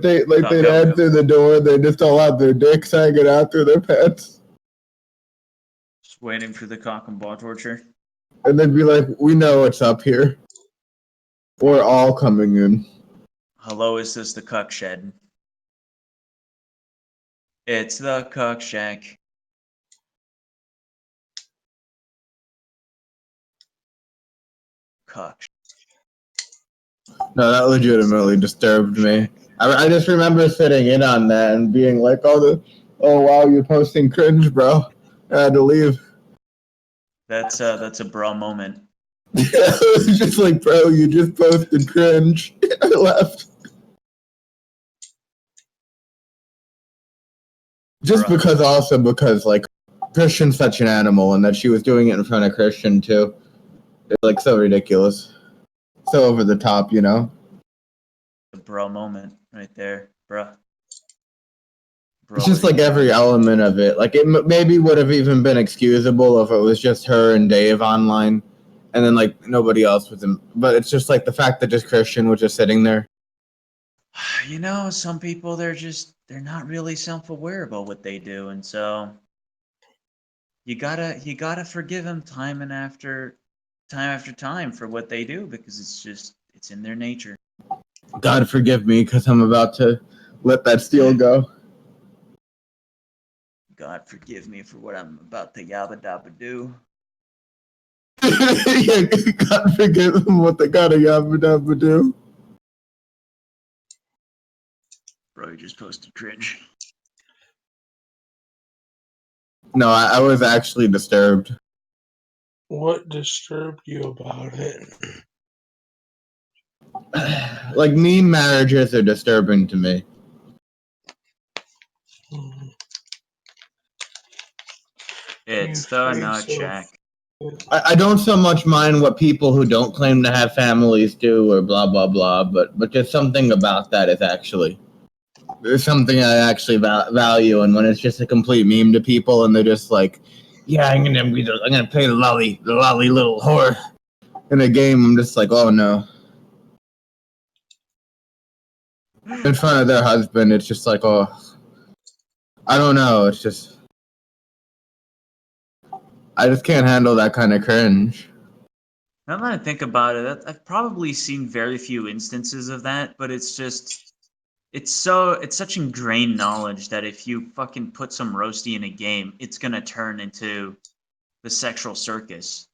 They'd answer the door, they just all have their dicks hanging out through their pants. Just waiting for the cock and ball torture. And they'd be like, "We know what's up here. We're all coming in." Hello, is this the cuck shed? It's the cuck shack. Cuck. No, that legitimately disturbed me. I just remember sitting in on that and being like, "Oh wow, you're posting cringe, bro." I had to leave. That's a bro moment. It was just like, "Bro, you just posted cringe." I left. Just because like Christian's such an animal, and that she was doing it in front of Christian too. It's like so ridiculous, so over the top, you know. A bro moment right there, bruh. It's just like every element of it. Like it maybe would have even been excusable if it was just her and Dave online, and then like nobody else was in. But it's just like the fact that just Christian was just sitting there. You know, some people they're not really self-aware about what they do, and so you gotta forgive them time after time for what they do, because it's in their nature. God forgive me, because I'm about to let that steel go. God forgive me for what I'm about to yabba dabba do. Yeah, God forgive them what they gotta yabba dabba do. Bro, you just posted cringe. No, I was actually disturbed. What disturbed you about it? Like meme marriages are disturbing to me. It's the nut shack. I don't so much mind what people who don't claim to have families do or blah blah blah, but there's something about that is actually there's something I actually value, and when it's just a complete meme to people and they're just like, "Yeah, I'm gonna play the lolly little whore in a game," I'm just like, "Oh no." In front of their husband, it's just like, oh, I don't know. It's just I just can't handle that kind of cringe. Now that I think about it, I've probably seen very few instances of that, but it's such ingrained knowledge that if you fucking put some roasty in a game, it's gonna turn into the sexual circus.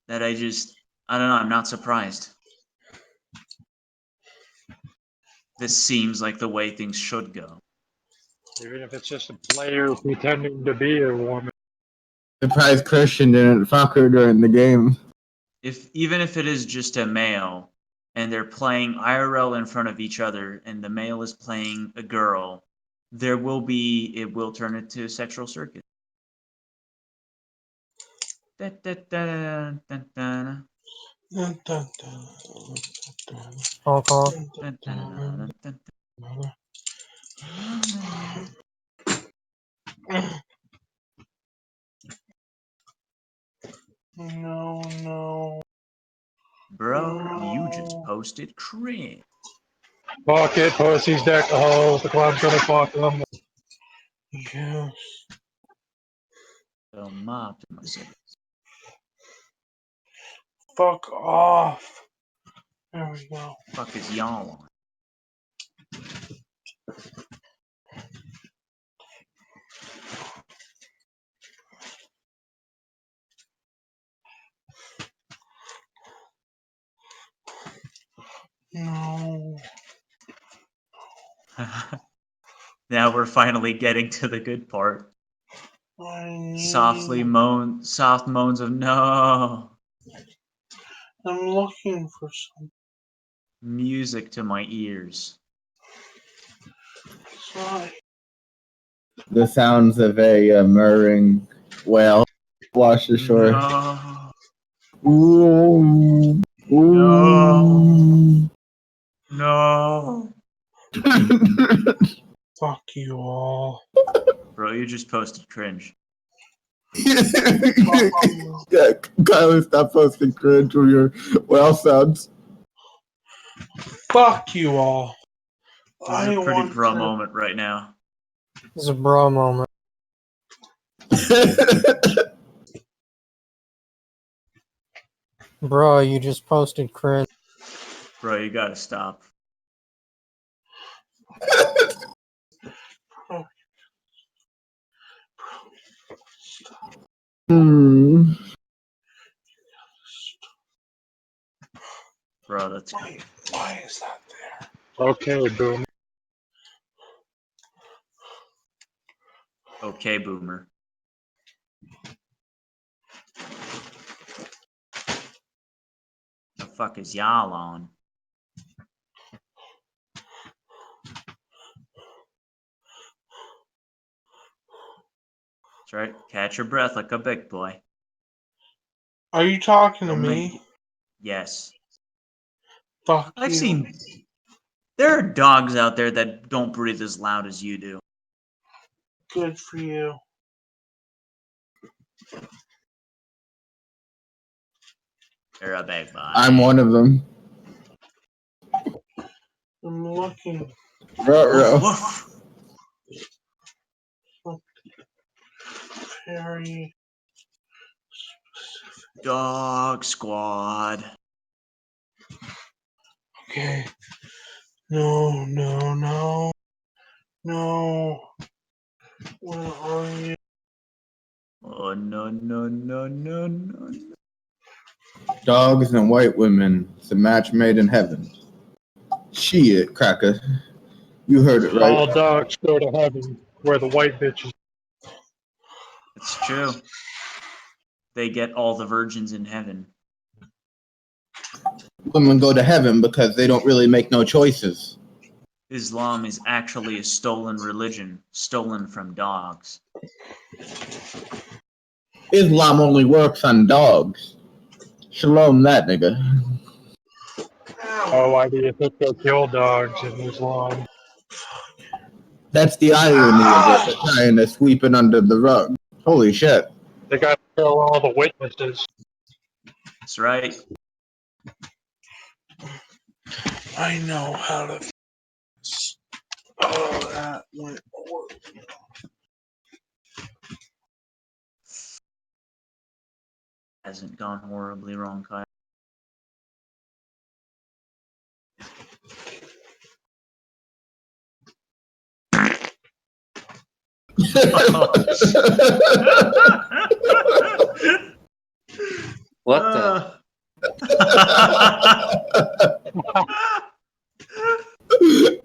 That I don't know, I'm not surprised. This seems like the way things should go. Even if it's just a player pretending to be a woman. Surprised Christian didn't fuck her during the game. Even if it is just a male and they're playing IRL in front of each other and the male is playing a girl, it will turn into a sexual circuit. Honk. No. Bro, you just posted cringe. Fuck it, pussies deck the holes. The club's gonna fuck them. Yes. So mobbed myself. Fuck off. There we go. Fuck is y'all on? No. Now we're finally getting to the good part. Soft moans of no. I'm looking for something. Music to my ears. Sorry. The sounds of a murring whale wash ashore. No. Ooh. Ooh. No. Fuck you all. Bro, you just posted cringe. Yeah, Kylie, stop posting cringe from your whale sounds. Fuck you all. This is a pretty bro moment right now. This is a bro moment. Bro, you just posted cringe. Bro, you gotta stop. Hmm. Bro, that's Why is that there? Okay, boom. okay, boomer. The fuck is y'all on? That's right. Catch your breath like a big boy. Are you talking to Don't me? make... Yes. Fuck I've you. seen... There are dogs out there that don't breathe as loud as you do. Good for you. You're a big boy. I'm one of them. I'm looking. Ruh-roh. Very Dog squad. okay. No. Where are you? Oh, no. Dogs and white women. It's a match made in heaven. Shit, cracker. You heard it All right. dogs go to heaven where the white bitches. It's true. They get all the virgins in heaven. Women go to heaven because they don't really make no choices. Islam is actually a stolen religion, stolen from dogs. Islam only works on dogs. Shalom that nigga. Oh, why do you think they kill dogs in Islam? That's the irony of it. They're trying to sweep it under the rug. Holy shit. They got to kill all the witnesses. That's right. I know how to. Oh, that went horrible. Hasn't gone horribly wrong, Kyle. What the?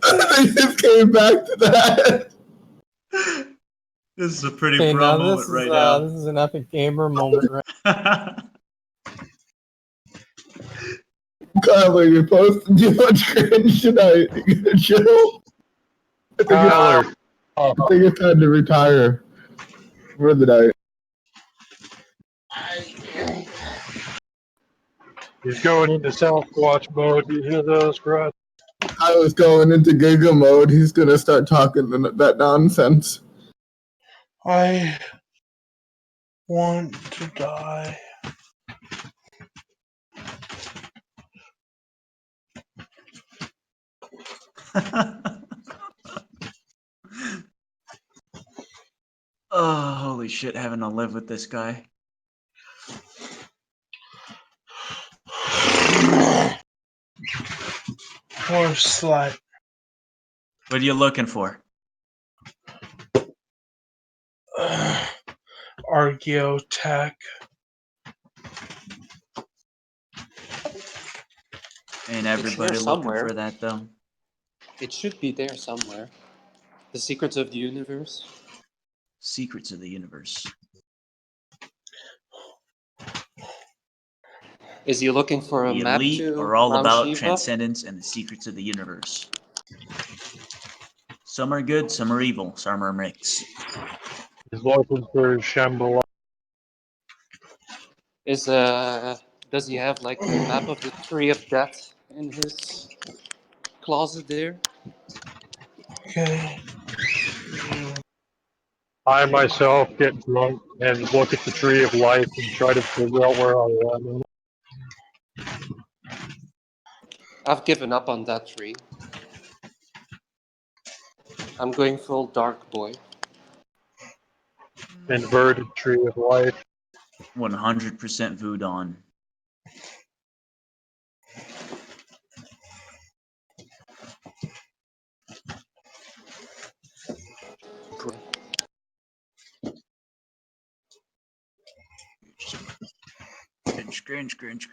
I just came back to that. This is a pretty Okay, bro now moment this is right now. this is an epic gamer moment, right? Kyler, you're posting too much cringe tonight. You gotta chill. Tyler, I think it's time to retire for the night. he's going into Sasquatch mode. You hear those, Brad? I was going into Giga mode. He's gonna start talking that nonsense. I want to die. Oh, holy shit, having to live with this guy. Poor slut. What are you looking for? Archaeotech. Ain't It's everybody here looking somewhere. for that, though? It should be there somewhere. The secrets of the universe. Secrets of the universe. Is he looking for a The map elite to are all Mount about Shiva? transcendence and the secrets of the universe. Some are good, some are evil, some are mixed. He's looking for Shambhala. Does he have like the map of the Tree of Death in his closet there? Okay. I myself get drunk and look at the Tree of Life and try to figure out where I am. I've given up on that tree. I'm going full dark boy. Inverted Tree of Life. 100% Voodoo. Cringe.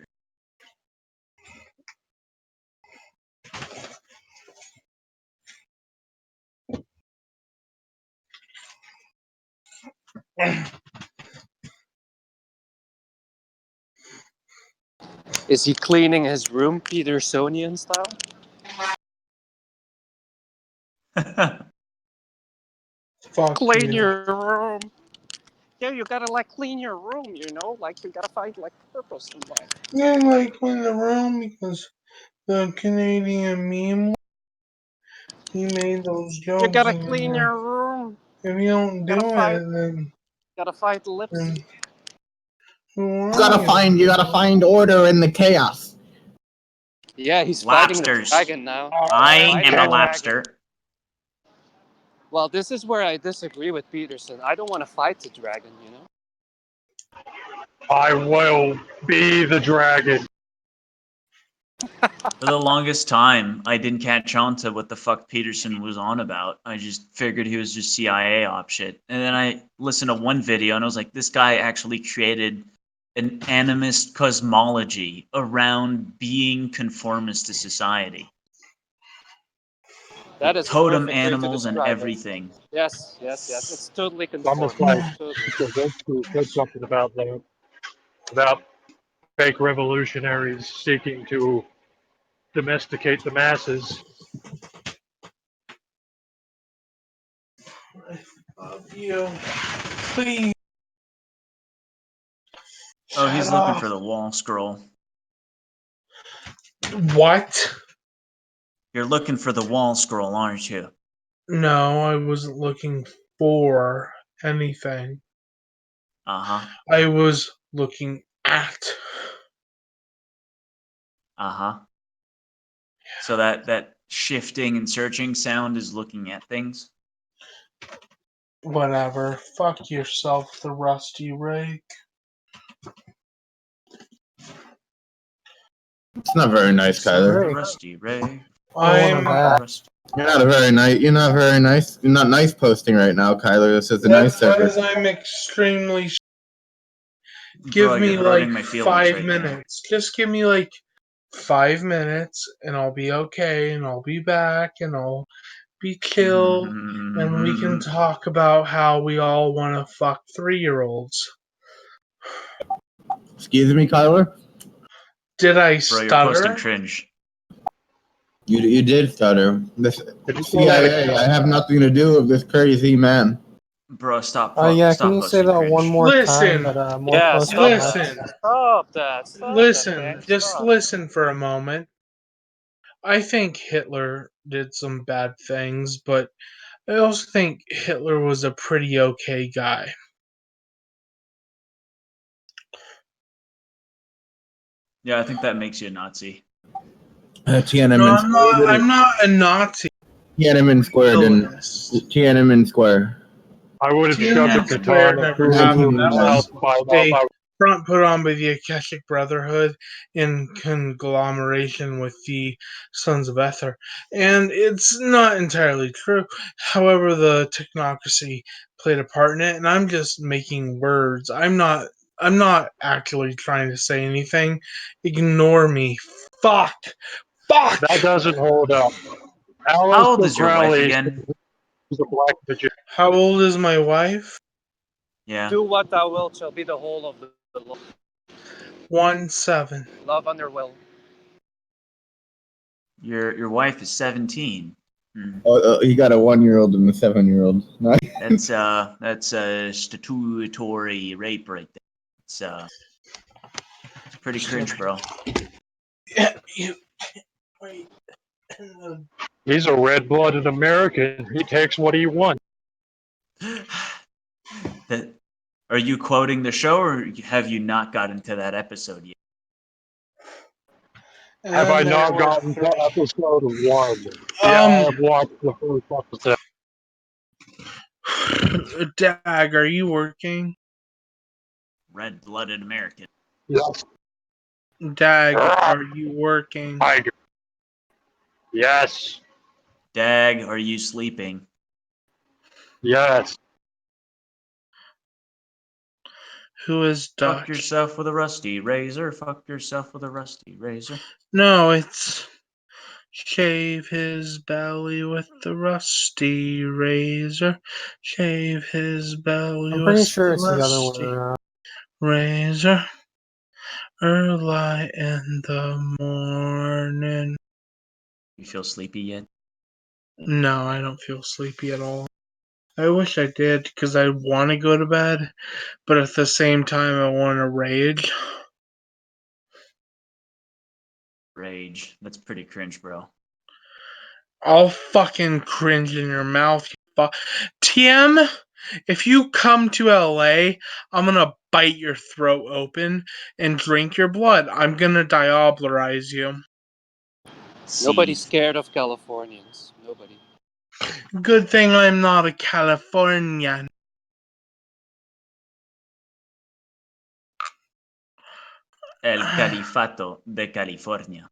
Is he cleaning his room Petersonian style? Fuck Clean you. your room. Yeah, you gotta like clean your room, you know? Like you gotta find like purpose in life. Yeah, like in the room because the Canadian meme, he made those You jokes. gotta And clean your room. if you don't do Gotta find it, then lips. who You are gotta you? find order in the chaos. Yeah, he's fighting the Lobsters. dragon now. I am a Dragon. lobster. Well, this is where I disagree with Peterson. I don't want to fight the dragon, you know? I will be the dragon. For the longest time, I didn't catch on to what the fuck Peterson was on about. I just figured he was just CIA op shit. And then I listened to one video and I was like, this guy actually created an animist cosmology around being conformist to society. That With is a totem perfect way to animals and describe it. everything. Yes. It's totally It's almost conformist. like Totally. Kavinsky said something about that, about fake revolutionaries seeking to domesticate the masses. Fuck you. Please. Oh, Shut he's looking up. for the wall scroll. What? You're looking for the wall scroll, aren't you? No, I wasn't looking for anything. Uh-huh. I was looking at. Uh-huh. So that shifting and searching sound is looking at things? Whatever. Fuck yourself, the rusty rake. It's not very nice, Kyler. Rusty Ray. I'm. You're not very nice. You're not very nice. You're not nice posting right now, Kyler. This is a nice That's server. because I'm extremely. Give Bro, me you're like hurting my feelings 5 right now. minutes. Just give me like 5 minutes, and I'll be okay, and I'll be back, and I'll be chill, and we can talk about how we all want to fuck 3-year-olds. Excuse me, Kyler? Did I Bro, you're posting stutter? cringe. You did stutter. This Did you say CIA, I have nothing to do with this crazy man. Bro, stop. Yeah, Stop can you say posting that cringe. one more Listen. time, but more Yeah, close to stop the that. Listen. mic? Stop that. Stop Listen, that, man. just Stop. listen for a moment. I think Hitler did some bad things, but I also think Hitler was a pretty okay guy. Yeah, I think that makes you a Nazi. Tiananmen No, Square. I'm not a Nazi. Tiananmen Square didn't. Realist. Tiananmen Square. I would have shoved a Tiananmen Square katana never through happened. your That mouth was by a mouth. front put on by the Akashic Brotherhood in conglomeration with the Sons of Ether. And it's not entirely true. However, the technocracy played a part in it, and I'm just making words. I'm not actually trying to say anything. Ignore me. Fuck. Fuck. That doesn't hold up. How old Aleister is your wife Crowley again? is a black magician. How old is my wife? Yeah. Do what thou wilt shall be the whole of the law. 17. Love under will. Your wife is 17. You got a 1-year-old and a 7-year-old. That's a statutory rape right there. It's pretty cringe, bro. Yeah, you wait. He's a red-blooded American. He takes what he wants. Are you quoting the show, or have you not gotten to that episode yet? Have I not gotten to episode 1? Yeah, I have watched the first episode. Dag, are you working? Red-blooded American. Yes. Dag, are you working? Tiger. Yes. Dag, are you sleeping? Yes. Who is Duck? Fuck yourself with a rusty razor. Fuck yourself with a rusty razor. No, it's shave his belly with the rusty razor. Shave his belly I'm pretty with sure the it's the other rusty way around. razor. Early in the morning. You feel sleepy yet? No, I don't feel sleepy at all. I wish I did, because I want to go to bed, but at the same time I want to rage. Rage. That's pretty cringe, bro. I'll fucking cringe in your mouth, you TM, if you come to LA, I'm gonna bite your throat open and drink your blood. I'm gonna diablerize you. Nobody's scared of Californians. Nobody. Good thing I'm not a Californian. El Califato de California.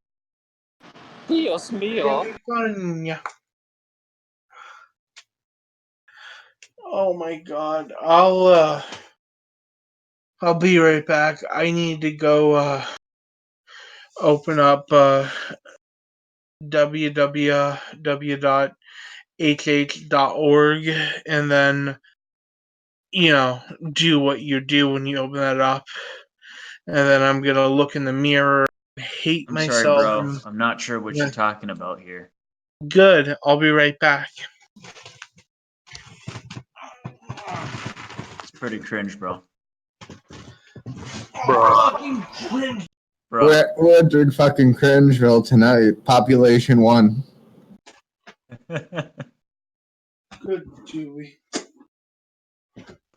Dios mío. California. Oh my god. I'll be right back. I need to go open up www.hh.org and then do what you do when you open that up. And then I'm gonna look in the mirror and hate I'm sorry, myself. bro. I'm not sure what you're talking about here. Good. I'll be right back. It's pretty cringe, bro. Fucking cringe. Bro. We're in fucking Cringeville tonight. Population 1. Good, Julie.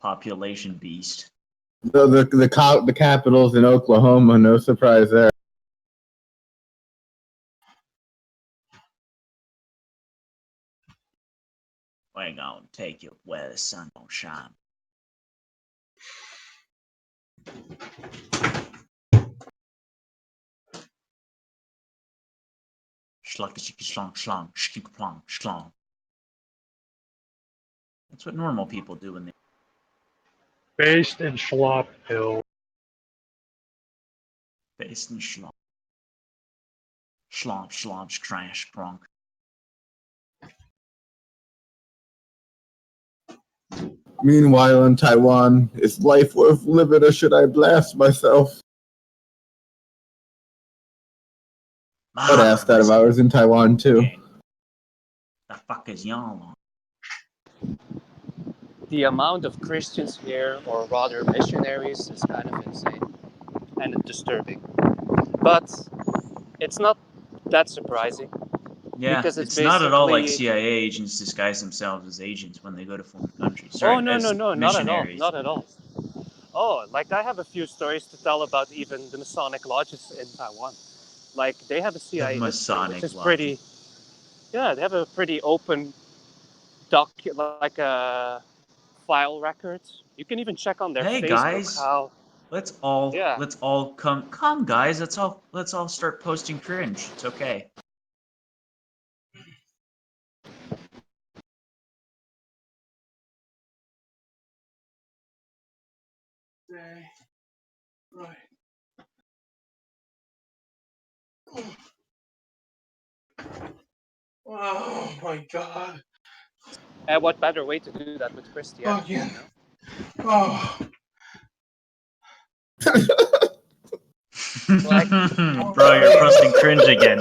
Population beast. The capital's in Oklahoma. No surprise there. We're gonna take you where the sun don't shine. Schlong. That's what normal people do when they. Based in Schlop Hill. Based in Schlong. Schlomp, crash, prunk. Meanwhile, in Taiwan, is life worth living or should I blast myself? I would ask that if I was in Taiwan too. The fuck is y'all on? The amount of Christians here, or rather missionaries, is kind of insane and disturbing. But it's not that surprising. Yeah, Because it's not at all like basically- CIA agents disguise themselves as agents when they go to foreign countries. Oh, Sorry, no, as not at all, missionaries. not at all. Oh, like I have a few stories to tell about even the Masonic lodges in Taiwan. Like they have a CIA history, Masonic which is lodge. pretty. Yeah, they have a pretty open like a file records. You can even check on their Hey Facebook guys, how. let's all Yeah. come guys. Let's all start posting cringe. It's okay. Right. Oh my god. And what better way to do that with Christianity? Fucking. You know? Oh. Like, Bro, you're posting cringe again.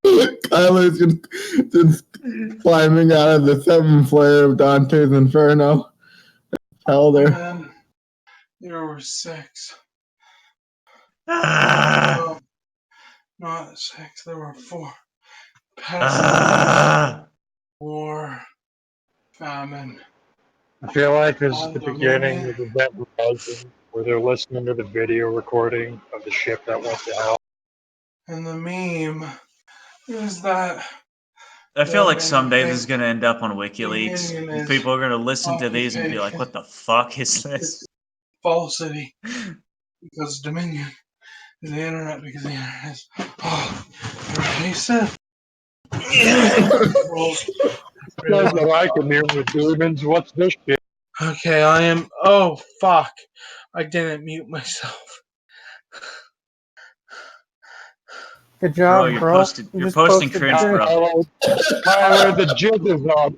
Kyler's just climbing out of the seventh layer of Dante's Inferno. Hell there. Man, there were 6. Ah. No, not 6. There were 4. Pestilence, war, famine. I feel like this is the beginning Dominion. of Event Horizon, where they're listening to the video recording of the ship that went to hell. And the meme is that I feel like the someday main this is gonna end up on WikiLeaks. Dominion is People are gonna listen to these and be like, occupation. "What the fuck is this?" Falsity. Because Dominion is the internet, because the internet is. Oh, racist. Guys that I can hear with demons, what's this shit? Okay, I am. Oh, fuck. I didn't mute myself. Good job, Bro, bro. you're just posting posted cringe, bro. Tyler, the jig is up.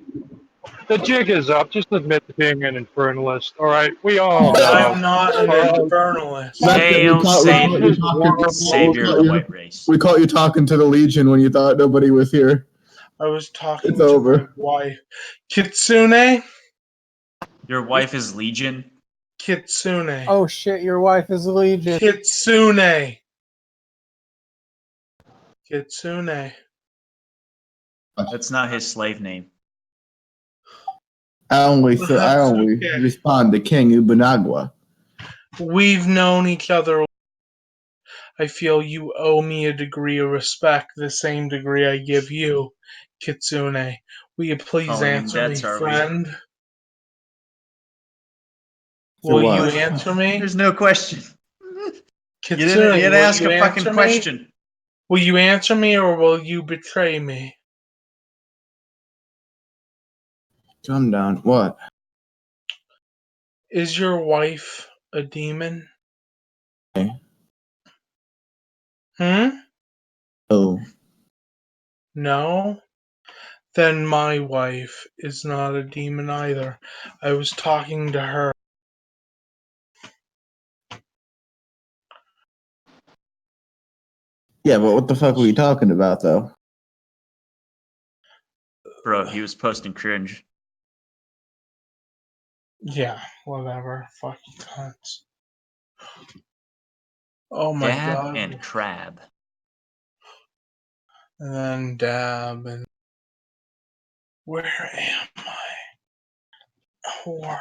The jig is up. Just admit to being an infernalist. All right, we all know. I'm not an All right. infernalist. Hail Satan, Warm savior of the white race. We caught you talking to the Legion when you thought nobody was here. I was talking It's to over. my wife. Kitsune? Your wife is Legion? Kitsune. Oh shit, your wife is Legion. Kitsune. Kitsune. That's not his slave name. I only Okay. respond to King Ubunagwa. We've known each other. I feel you owe me a degree of respect, the same degree I give you, Kitsune. Will you please Calling him answer me, debts, are we? friend? For Will what? you answer me? There's no question. Kitsune, You didn't will ask you a fucking answer me? question. Will you answer me or will you betray me? Calm down. What? Is your wife a demon? Okay. Oh. No? Then my wife is not a demon either. I was talking to her. Yeah, but what the fuck were you talking about, though? Bro, he was posting cringe. Yeah, whatever. Fuck you cunts. Oh my Dab god. and crab. And then dab and where am I? Whore.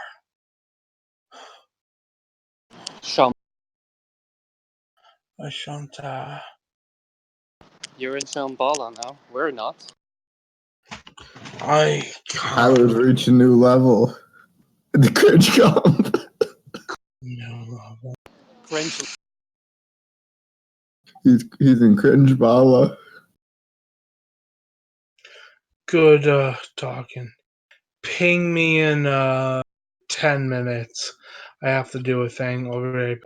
Ashanta. You're in Shambhala now. We're not. I Tyler's reached a new level. The cringe comp. Cringe. He's in cringe bala. Good talking. Ping me in 10 minutes. I have to do a thing over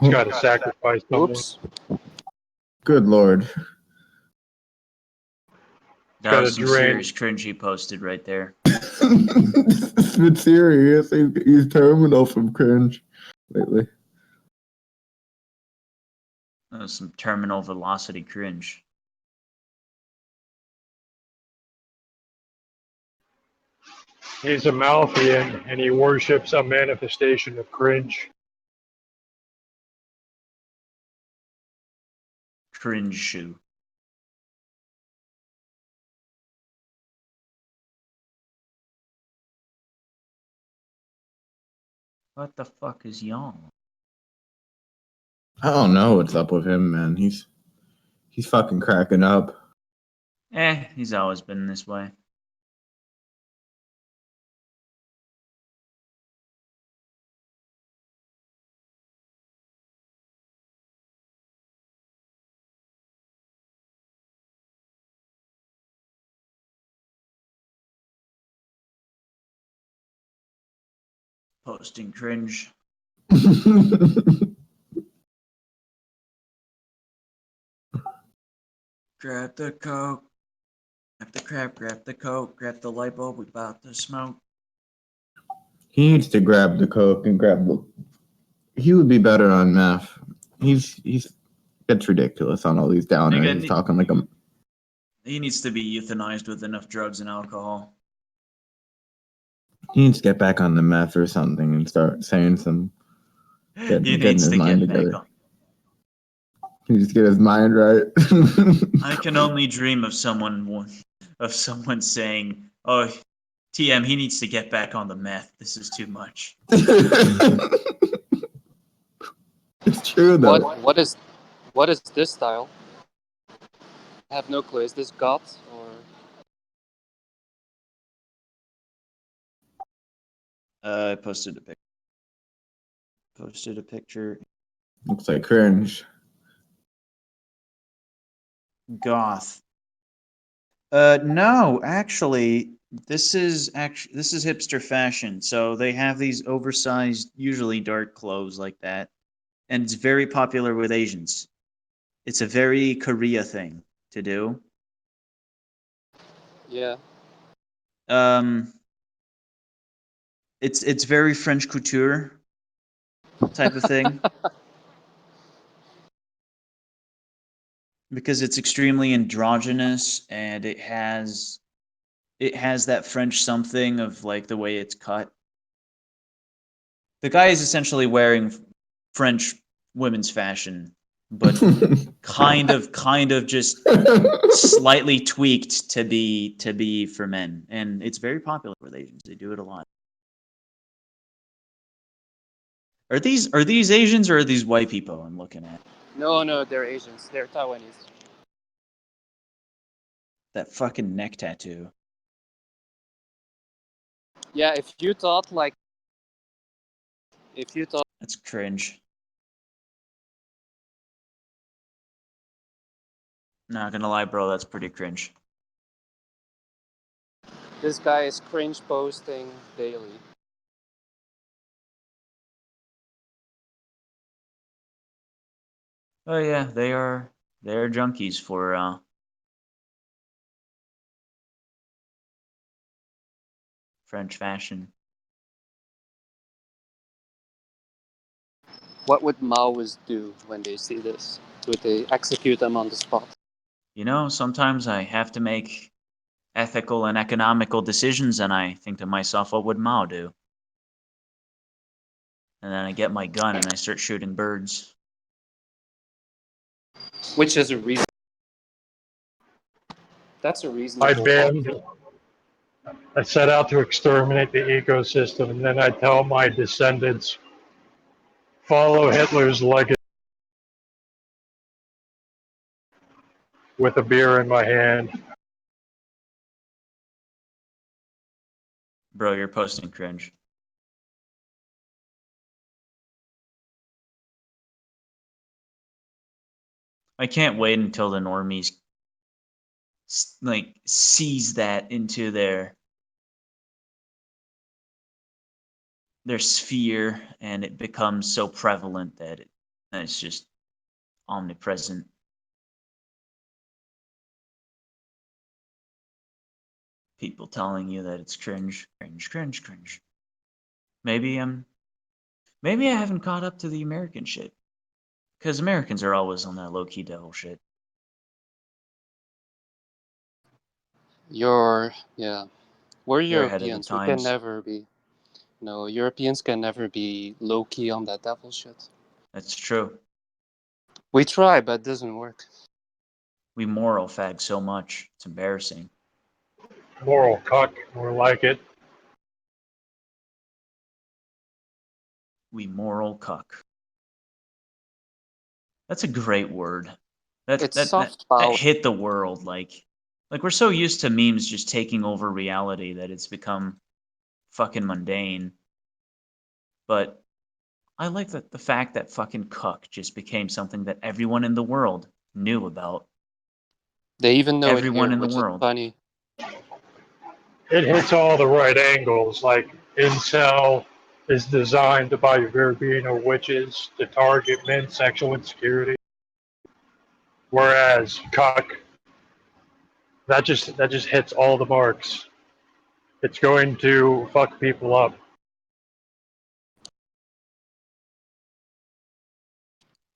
He's got to sacrifice someone. Oops. Good lord. That Gotta was some drain. serious cringe he posted right there. It's been serious. He's terminal from cringe lately. That was some terminal velocity cringe. He's a Malthian, and he worships a manifestation of cringe. Cringe shoe. What the fuck is y'all? I don't know what's up with him, man. He's fucking cracking up. He's always been this way. Posting cringe. Grab the coke. Grab the crap, grab the coke, grab the light bulb, we about to smoke. He needs to grab the coke and grab the. He would be better on meth. He's it's ridiculous on all these downers. He's talking like a. He needs to be euthanized with enough drugs and alcohol. He needs to get back on the meth or something and start saying some. Getting his mind together. He needs to get his mind right. I can only dream of someone saying, "Oh, TM, he needs to get back on the meth. This is too much." It's true though. What is this style? I have no clue. Is this God or? I posted a picture. Looks like cringe. Goth. No, actually, this is hipster fashion. So they have these oversized, usually dark clothes like that, and it's very popular with Asians. It's a very Korea thing to do. Yeah. It's very French couture type of thing. Because it's extremely androgynous and it has that French something of like the way it's cut. The guy is essentially wearing French women's fashion, but kind of just slightly tweaked to be for men, and it's very popular with Asians. They do it a lot. Are these Asians or are these white people I'm looking at? No, they're Asians. They're Taiwanese. That fucking neck tattoo. Yeah, if you thought That's cringe. Not gonna lie, bro, that's pretty cringe. this guy is cringe posting daily. Oh yeah, they are junkies for French fashion. What would Maoists do when they see this? Would they execute them on the spot? You know, sometimes I have to make ethical and economical decisions, and I think to myself, what would Mao do? And then I get my gun and I start shooting birds. Which is a reason. That's a reasonable. I set out to exterminate the ecosystem, and then I tell my descendants, follow Hitler's legacy. With a beer in my hand. Bro, you're posting cringe. I can't wait until the normies like seize that into their sphere, and it becomes so prevalent that it's just omnipresent. people telling you that it's cringe, cringe, cringe, cringe. Maybe I haven't caught up to the American shit. Because Americans are always on that low-key devil shit. We're They're ahead of the Europeans. We can times. never be. No, Europeans can never be low key on that devil shit. That's true. We try, but it doesn't work. We moral fag so much. It's embarrassing. Moral cuck, more like it. We moral cuck. That's a great word. It's That soft power. hit the world. Like we're so used to memes just taking over reality that it's become fucking mundane. But I like the fact that fucking cuck just became something that everyone in the world knew about. They even know Everyone it here, in the which world. is funny. It hits all the right angles. Like incel is designed by Verbena witches to target men's sexual insecurity, whereas cuck that just hits all the marks. It's going to fuck people up.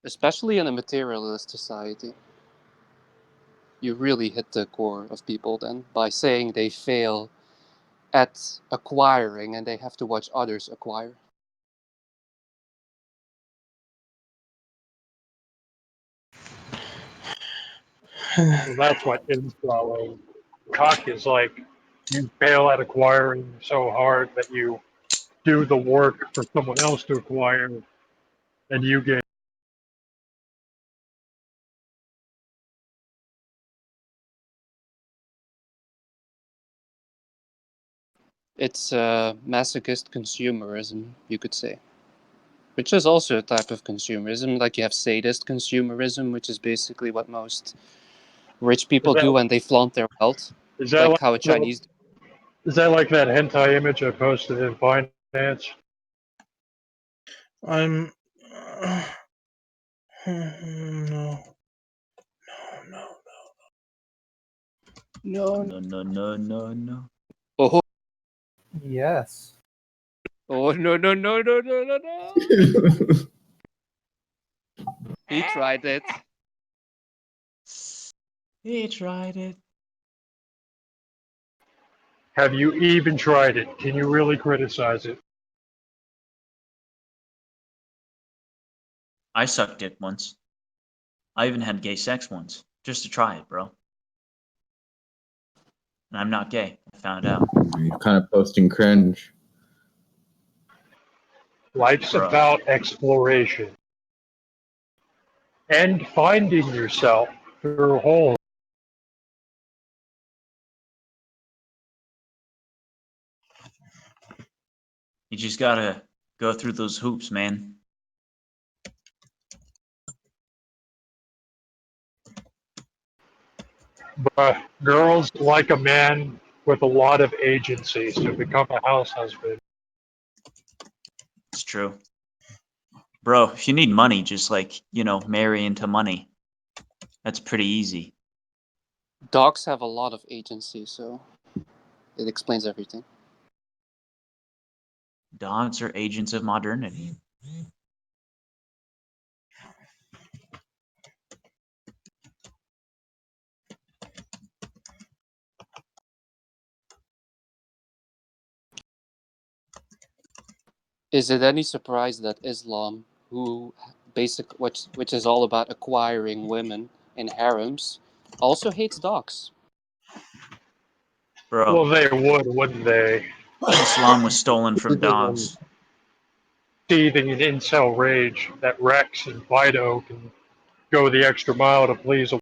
Especially in a materialist society. You really hit the core of people then by saying they fail at acquiring and they have to watch others acquire. So that's what incel is. Cuck is like you fail at acquiring so hard that you do the work for someone else to acquire, and you get. It's masochist consumerism, you could say. Which is also a type of consumerism. Like you have sadist consumerism, which is basically what most rich people do when they flaunt their wealth. Is that Like like how a Chinese. is that like that hentai image I posted in Finance? I'm. No. No. No. Oh. Yes. Oh no. He tried it. He tried it. Have you even tried it? Can you really criticize it? I sucked dick once. I even had gay sex once, just to try it, bro. And I'm not gay. I found out. You're kind of posting cringe. Life's Bro. about exploration and finding yourself through holes. You just gotta go through those hoops, man. But girls like a man with a lot of agency to become a house husband. It's true. Bro, if you need money, just marry into money. That's pretty easy. Dogs have a lot of agency, so it explains everything. Dogs are agents of modernity. Is it any surprise that Islam, which is all about acquiring women in harems, also hates dogs? Bro. Well, they would, wouldn't they? Islam was stolen from dogs. Seething in incel rage that Rex and Fido can go the extra mile to please a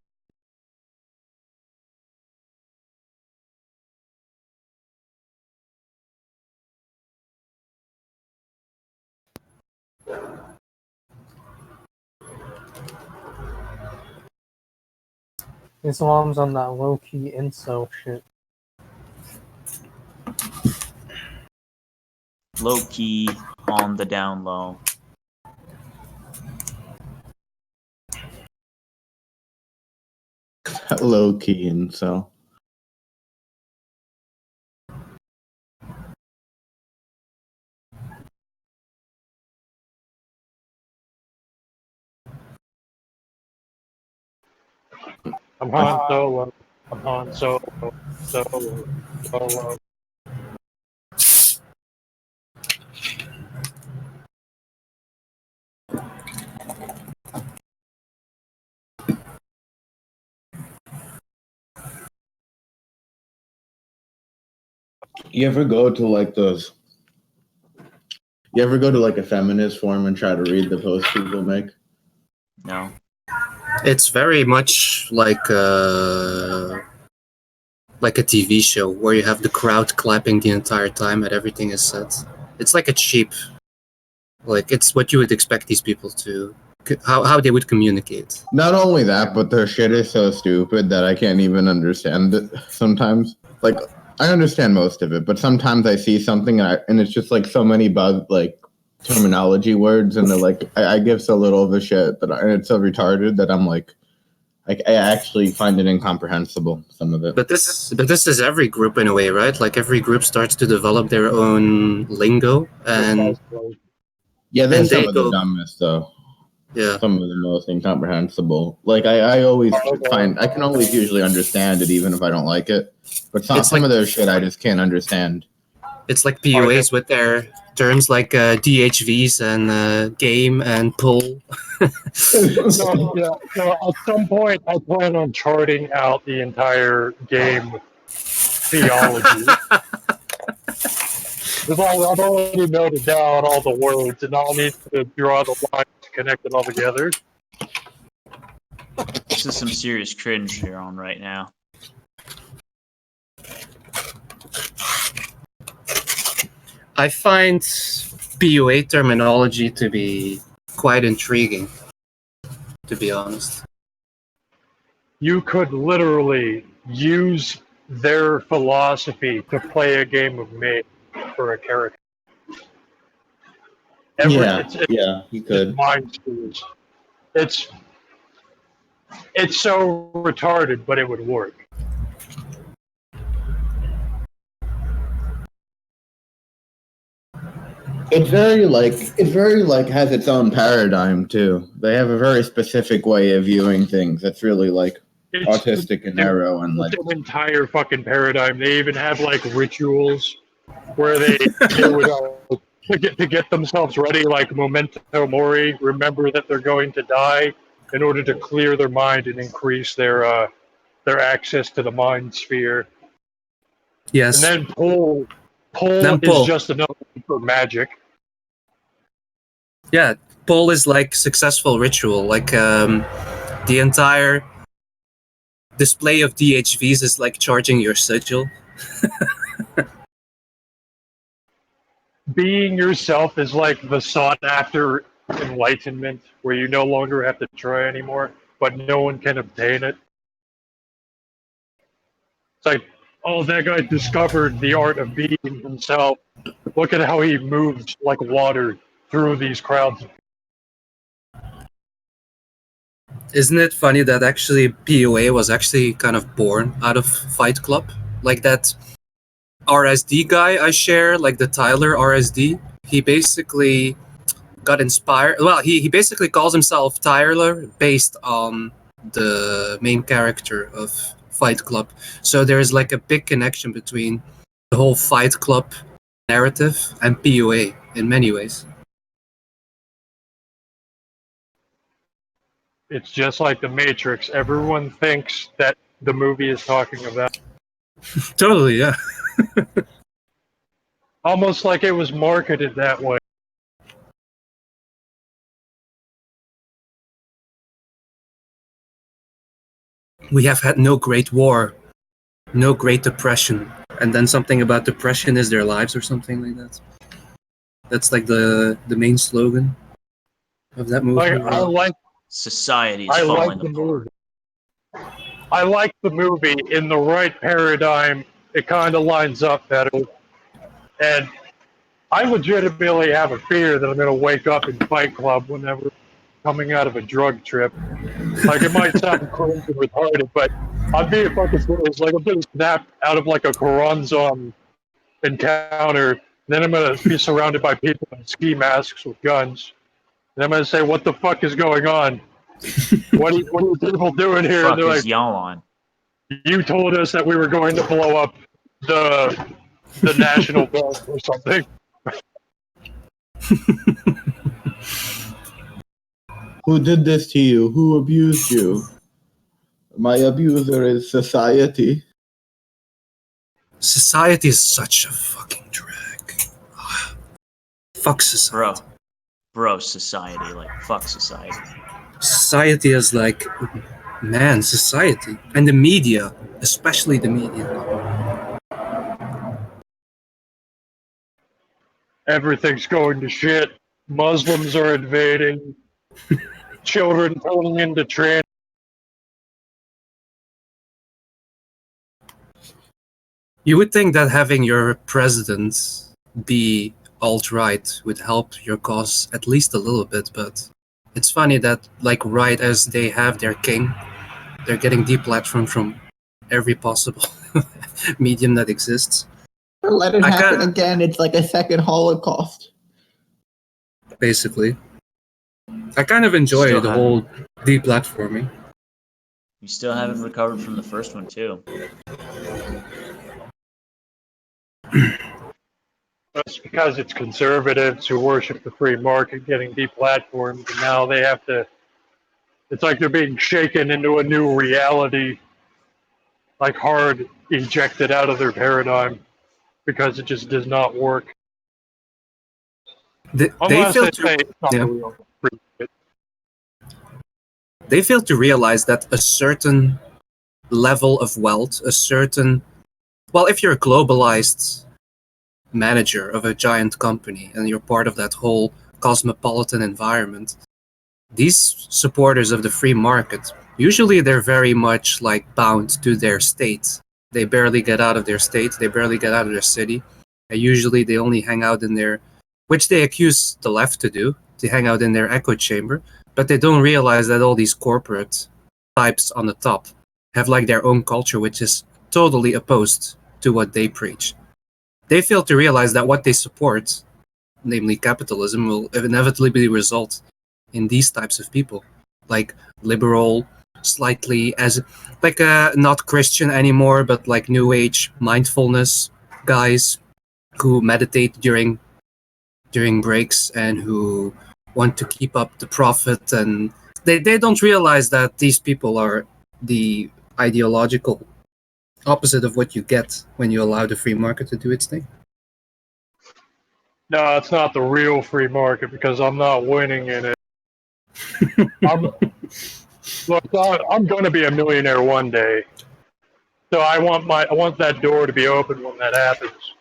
Islam's on that low-key incel shit. Low key, on the down low. Low key incel. I'm Han Solo. I'm Han Solo. Solo. Solo. You ever go to like those? You ever go to like a feminist forum and try to read the posts people make? No. It's very much like a TV show where you have the crowd clapping the entire time and everything is said. It's like a cheap, like it's what you would expect these people to, how they would communicate. Not only that, but their shit is so stupid that I can't even understand it sometimes. Like, I understand most of it, but sometimes I see something and it's just like so many terminology words, and they're like, I give so little of a shit and it's so retarded that I'm like I actually find it incomprehensible, some of it. But this is every group in a way, right? Like every group starts to develop their own lingo, and yeah, they're and some they of the go, dumbest though. yeah. Some of the most incomprehensible. Like I always find I can always usually understand it even if I don't like it. But some of their shit I just can't understand. It's like PUAs with their terms like DHVs and game and pull. So at some point, I plan on charting out the entire game theology. Because I've already noted down all the words, and I'll need to draw the lines to connect it all together. This is some serious cringe you're on right now. I find PUA terminology to be quite intriguing, to be honest. You could literally use their philosophy to play a game of Mate for a character. Yeah, you could. Mind screws. It's so retarded, but it would work. It's very has its own paradigm too. They have a very specific way of viewing things that's really like autistic and narrow and like an entire fucking paradigm. They even have like rituals where they would to get themselves ready, like memento mori, remember that they're going to die, in order to clear their mind and increase their access to the mind sphere. Yes. And then pull is just another for magic. Yeah, pull is like successful ritual. Like the entire display of DHVs is like charging your sigil. Being yourself is like the sought after enlightenment, where you no longer have to try anymore, but no one can obtain it. It's like, oh, that guy discovered the art of being himself. Look at how he moves like water through these crowds. Isn't it funny that actually PUA was actually kind of born out of Fight Club? Like that RSD guy I share, like the Tyler RSD, he basically got inspired. Well, he basically calls himself Tyler based on the main character of Fight Club. So there's like a big connection between the whole Fight Club narrative and PUA in many ways. It's just like the Matrix. Everyone thinks that the movie is talking about. Totally, yeah. Almost like it was marketed that way. We have had no great war, no great depression, and then something about depression is their lives or something like that. That's like the main slogan of that movie. I like society's I falling like the apart. movie. I like the movie in the right paradigm. It kind of lines up better, and I legitimately have a fear that I'm going to wake up in Fight Club whenever coming out of a drug trip. Like, it might sound crazy and retarded, but I'm being fucking serious. Like, I'm going to snap out of like a Coranzon encounter, and then I'm going to be surrounded by people in ski masks with guns, and I'm going to say, "What the fuck is going on?" what are you people doing here? Fuck And they're is like, y'all on? you told us that we were going to blow up the national bank or something. Who did this to you? Who abused you? My abuser is society. Society is such a fucking drag. Fuck society. Bro, society, like, fuck society. Society is like, man, society. And the media, especially the media. Everything's going to shit. Muslims are invading. Children turning into trans. You would think that having your president be alt-right would help your cause at least a little bit, but it's funny that, like, right as they have their king, they're getting deplatformed from every possible medium that exists. Let it happen again. It's like a second Holocaust. Basically. I kind of enjoy the whole deplatforming. You still haven't recovered from the first one, too. That's because it's conservatives who worship the free market getting deplatformed, and now they have to. It's like they're being shaken into a new reality, like hard ejected out of their paradigm, because it just does not work. They Unless fail they to, say it's not yeah. real free market. They fail to realize that a certain level of wealth, well, if you're a globalized manager of a giant company and you're part of that whole cosmopolitan environment, these supporters of the free market, usually they're very much like bound to their state. They barely get out of their state, they barely get out of their city, and usually they only hang out in their, which they accuse the left to do, to hang out in their echo chamber, but they don't realize that all these corporate types on the top have like their own culture which is totally opposed to what they preach. They fail to realize that what they support, namely capitalism, will inevitably result in these types of people, like liberal, slightly as like not Christian anymore, but like New Age mindfulness guys who meditate during breaks and who want to keep up the profit, and they don't realize that these people are the ideological opposite of what you get when you allow the free market to do its thing. No, it's not the real free market because I'm not winning in it. I'm going to be a millionaire one day, so I want that door to be open when that happens.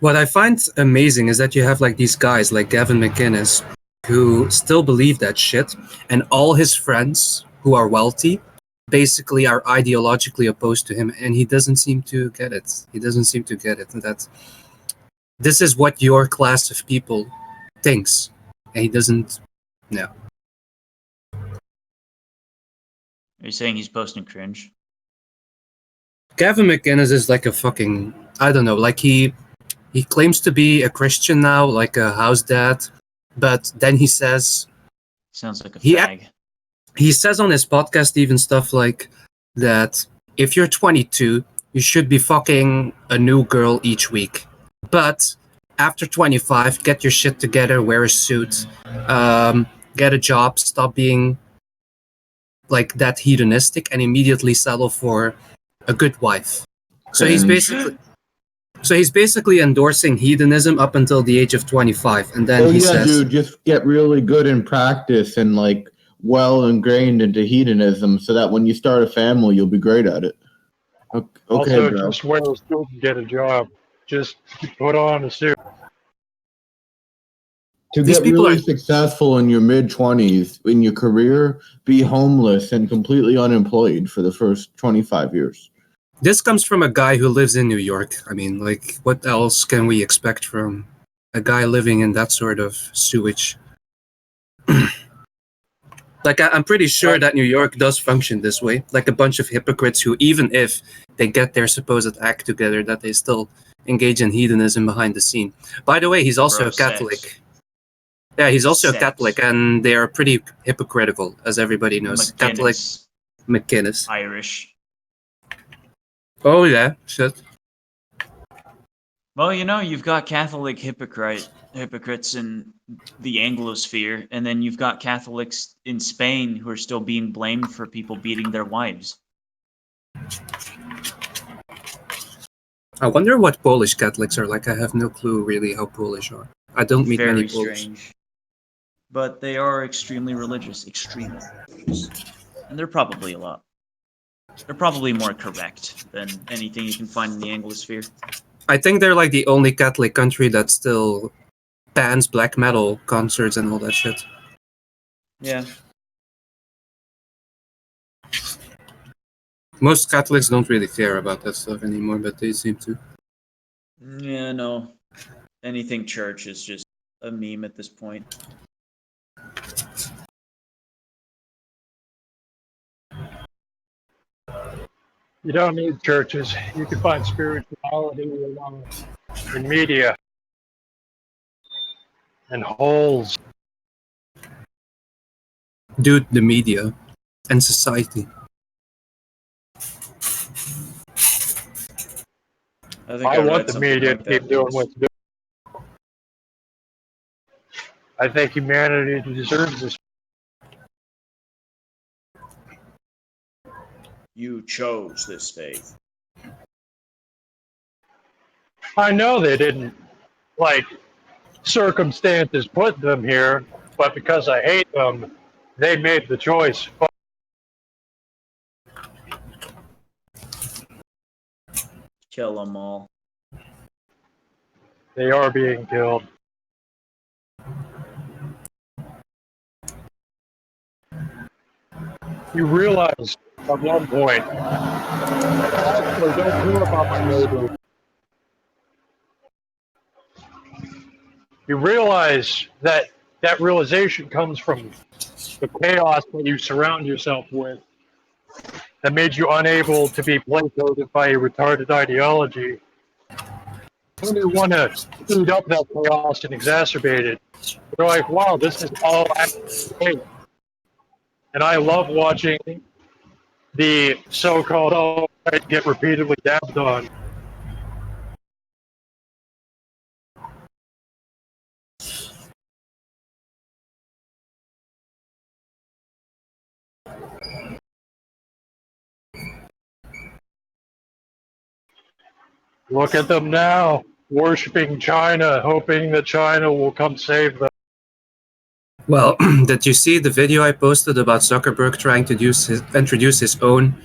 What I find amazing is that you have like these guys like Gavin McInnes who still believe that shit, and all his friends who are wealthy basically are ideologically opposed to him, and he doesn't seem to get it. That this is what your class of people thinks, and he doesn't know. Are you saying he's posting cringe? Gavin McInnes is like a fucking, I don't know, like he claims to be a Christian now, like a house dad, but then he says... Sounds like a fag. He says on his podcast even stuff like that if you're 22, you should be fucking a new girl each week. But after 25, get your shit together, wear a suit, get a job, stop being like that hedonistic, and immediately settle for a good wife. So he's basically endorsing hedonism up until the age of 25, and then he says, dude, just get really good in practice and like well ingrained into hedonism, so that when you start a family, you'll be great at it. Okay, also, bro. just wear a suit and get a job. Just put on a suit. To get really successful in your mid-20s in your career, be homeless and completely unemployed for the first 25 years. This comes from a guy who lives in New York. I mean, like, what else can we expect from a guy living in that sort of sewage? Like, I'm pretty sure that New York does function this way. Like a bunch of hypocrites who, even if they get their supposed act together, that they still engage in hedonism behind the scene. By the way, he's also a Catholic. Sex. Yeah, he's also a Sect. Catholic, and they are pretty hypocritical, as everybody knows. Catholic McGinnis. Irish. Oh yeah, shit. Well, you've got Catholic hypocrites in the Anglosphere, and then you've got Catholics in Spain who are still being blamed for people beating their wives. I wonder what Polish Catholics are like. I have no clue really how Polish are. I don't meet many Very Polish. strange. But they are extremely religious. Extremely religious. And they're probably they're probably more correct than anything you can find in the Anglosphere. I think they're like the only Catholic country that still bans black metal concerts and all that shit. Yeah. Most Catholics don't really care about that stuff anymore, but they seem to. Yeah, no. Anything church is just a meme at this point. You don't need churches. You can find spirituality in media and holes. Dude, the media and society. I want the media to keep doing what's doing. I think humanity deserves this. You chose this faith. I know they didn't, circumstances put them here, but because I hate them, they made the choice. Kill them all. They are being killed. You realize at one point, I actually don't care about my neighbor. You realize that realization comes from the chaos that you surround yourself with that made you unable to be placated by a retarded ideology. When you want to speed up that chaos and exacerbate it, you're like, wow, this is all actually great. And I love watching the so-called alt-right get repeatedly dabbed on. Look at them now, worshiping China, hoping that China will come save them. Well, did you see the video I posted about Zuckerberg trying to introduce his own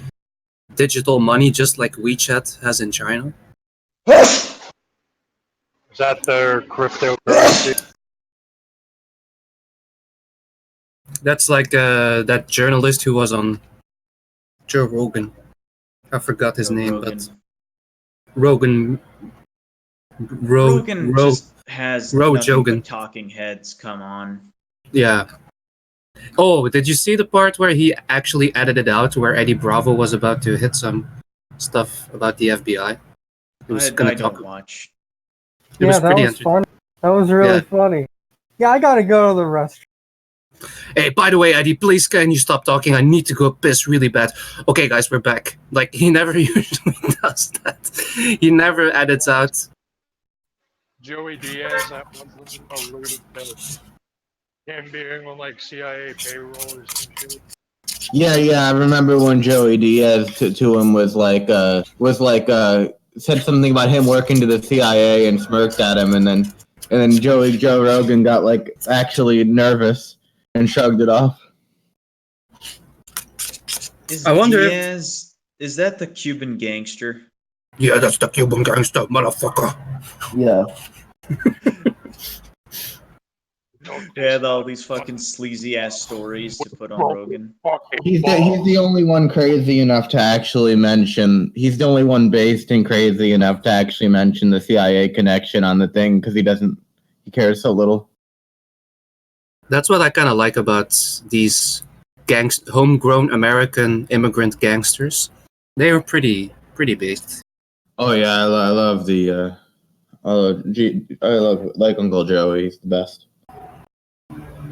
digital money, just like WeChat has in China? Is that their cryptocurrency? That's like that journalist who was on Joe Rogan. I forgot his name, but Rogan just has nothing Jogan. but talking heads. Come on. Yeah. Oh, did you see the part where he actually edited out where Eddie Bravo was about to hit some stuff about the FBI? He was I don't watch. It was that pretty was funny. That was really funny. Yeah, I gotta go to the restaurant. Hey, by the way, Eddie, please can you stop talking? I need to go piss really bad. Okay, guys, we're back. Like, he never usually does that. He never edits out. Joey Diaz, that was alluded to him being on CIA payroll or some shit. Yeah, I remember when Joey Diaz to him was said something about him working to the CIA and smirked at him, and then Joe Rogan got actually nervous and shrugged it off. I wonder is that the Cuban gangster? Yeah, that's the Cuban gangster, motherfucker. Yeah. They had all these fucking sleazy ass stories to put on Rogan. He's the only one crazy enough to actually mention. He's the only one based and crazy enough to actually mention the CIA connection on the thing because he cares so little. That's what I kind of like about these homegrown American immigrant gangsters. They are pretty based. Oh yeah, I love Uncle Joey. He's the best.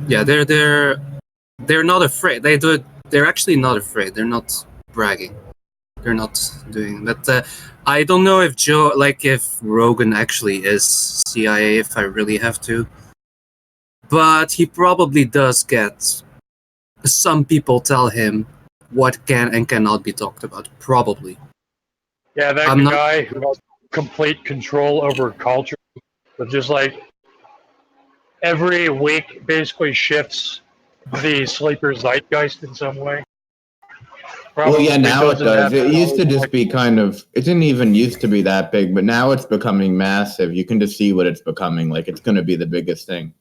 Yeah, they're not afraid. They're actually not afraid. They're not bragging. They're not doing that. I don't know if if Rogan actually is CIA. If I really have to, but he probably does get. Some people tell him what can and cannot be talked about. Probably. Yeah, that I'm not. guy who has complete control over culture, but just like every week basically shifts the sleeper zeitgeist in some way. Well, yeah, now it doesn't does. have It used to just like- be kind of. It didn't even used to be that big, but now it's becoming massive. You can just see what it's becoming. Like it's going to be the biggest thing.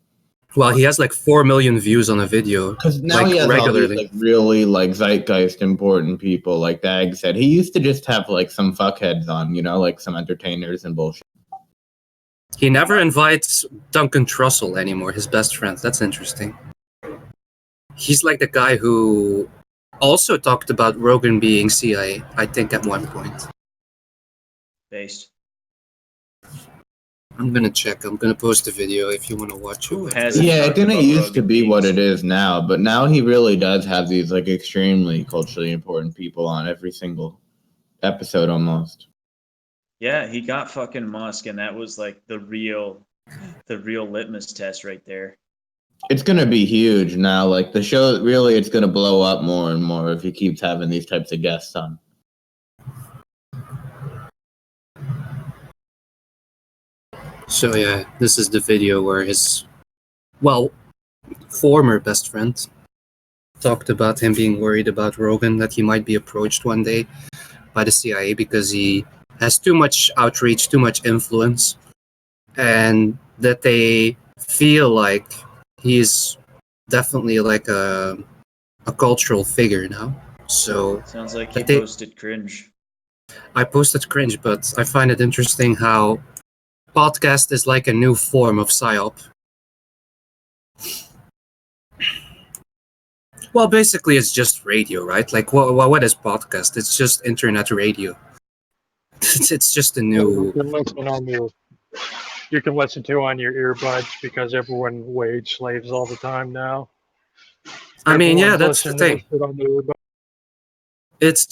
Well, he has like 4 million views on a video. Because now like, he has regularly. all these like really like zeitgeist important people. Like Dag said, he used to just have like some fuckheads on, you know, like some entertainers and bullshit. He never invites Duncan Trussell anymore, his best friend. That's interesting. He's like the guy who also talked about Rogan being CIA, I think, at one point. Based. I'm gonna check. I'm gonna post a video if you want to watch it. Yeah, it didn't used to be what it is now, but now he really does have these like extremely culturally important people on every single episode almost. Yeah, he got fucking Musk, and that was like the real litmus test right there. It's gonna be huge now. Like the show, really, it's gonna blow up more and more if he keeps having these types of guests on. So yeah, this is the video where his, former best friend talked about him being worried about Rogan, that he might be approached one day by the CIA because he has too much outreach, too much influence, and that they feel like he's definitely like a cultural figure now. So Sounds like he posted cringe. I posted cringe, but I find it interesting how podcast is like a new form of psyop. Well, basically, it's just radio, right? Like, what is podcast? It's just internet radio. It's just a new. You can listen to on your earbuds because everyone wage slaves all the time now. I mean, yeah, Everyone's that's the listening thing. to it on the earbud. It's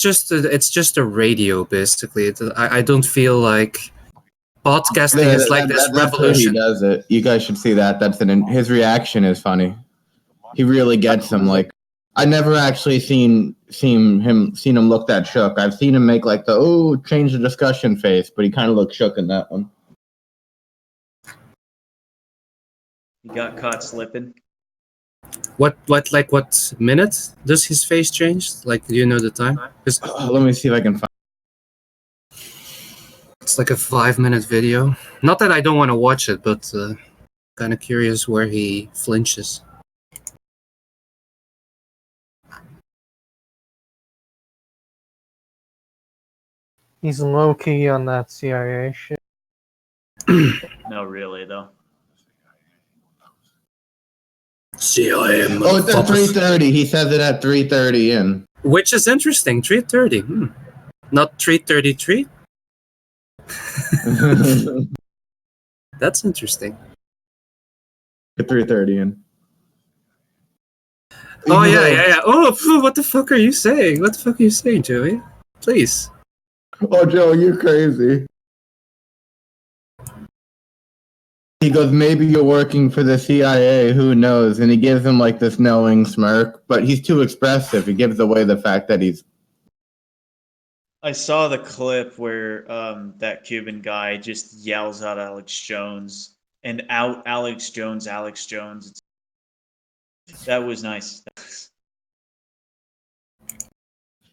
just a radio, basically. I don't feel like podcasting is like this That's where he revolution. does it. You guys should see that. His reaction is funny. He really gets him. Like I never actually seen him look that shook. I've seen him make like the change the discussion face, but he kind of looked shook in that one. He got caught slipping. What minute does his face change? Like, do you know the time? Let me see if I can find. It's like a 5-minute video. Not that I don't want to watch it, but kind of curious where he flinches. He's low key on that CIA shit. No, really though. CIA. Oh, it's at 3:30. He says it at 3:30 in. Which is interesting. 3:30. Not 3:33. That's interesting. At 3:30 in. Oh yeah. Oh, what the fuck are you saying? What the fuck are you saying, Joey? Please. Oh, Joe, you're crazy. He goes, maybe you're working for the CIA, who knows? And he gives him like this knowing smirk, but he's too expressive. He gives away the fact that he's... I saw the clip where that Cuban guy just yells out Alex Jones and out Alex Jones. That was nice.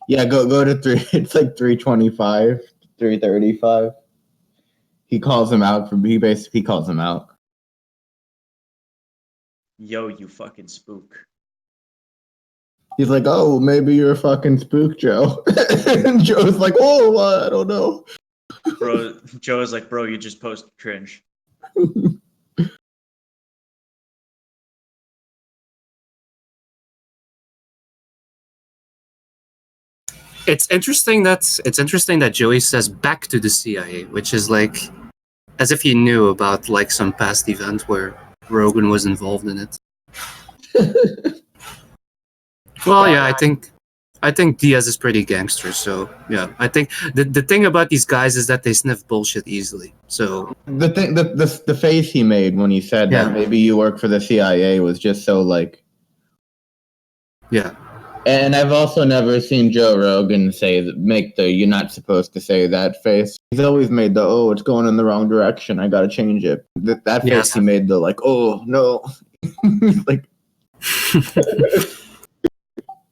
Yeah, go to 3. It's like 3:25, 3:35. He calls him out he basically calls him out. Yo, you fucking spook. He's like, oh, maybe you're a fucking spook, Joe. And Joe's like, oh, I don't know. Bro, Joe is like, bro, you just posted cringe. It's interesting that Joey says back to the CIA, which is like as if he knew about like some past event where Rogan was involved in it. Well, yeah, I think Diaz is pretty gangster. So yeah, I think the thing about these guys is that they sniff bullshit easily. So the face he made when he said Yeah. that maybe you work for the CIA was just so like. Yeah. And I've also never seen Joe Rogan make the "you're not supposed to say that" face. He's always made the "oh, it's going in the wrong direction, I gotta change it." That face Yes. he made the like "oh no," like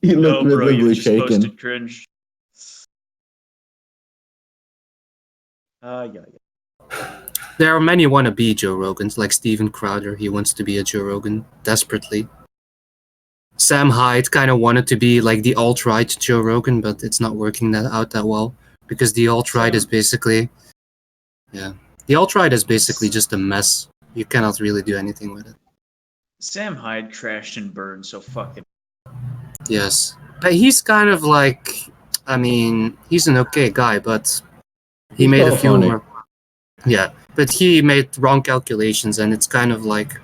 he looked No, bro, you're visibly just supposed to shaken. cringe. Yeah. There are many wannabe Joe Rogans, like Steven Crowder. He wants to be a Joe Rogan desperately. Sam Hyde kind of wanted to be like the alt-right Joe Rogan, but it's not working out that well because the alt-right is basically, the alt-right is basically just a mess. You cannot really do anything with it. Sam Hyde crashed and burned, so fuck it. Yes, but he's kind of like, I mean, he's an okay guy, but he He's made a so few funny. more. Yeah, but he made wrong calculations, and it's kind of like,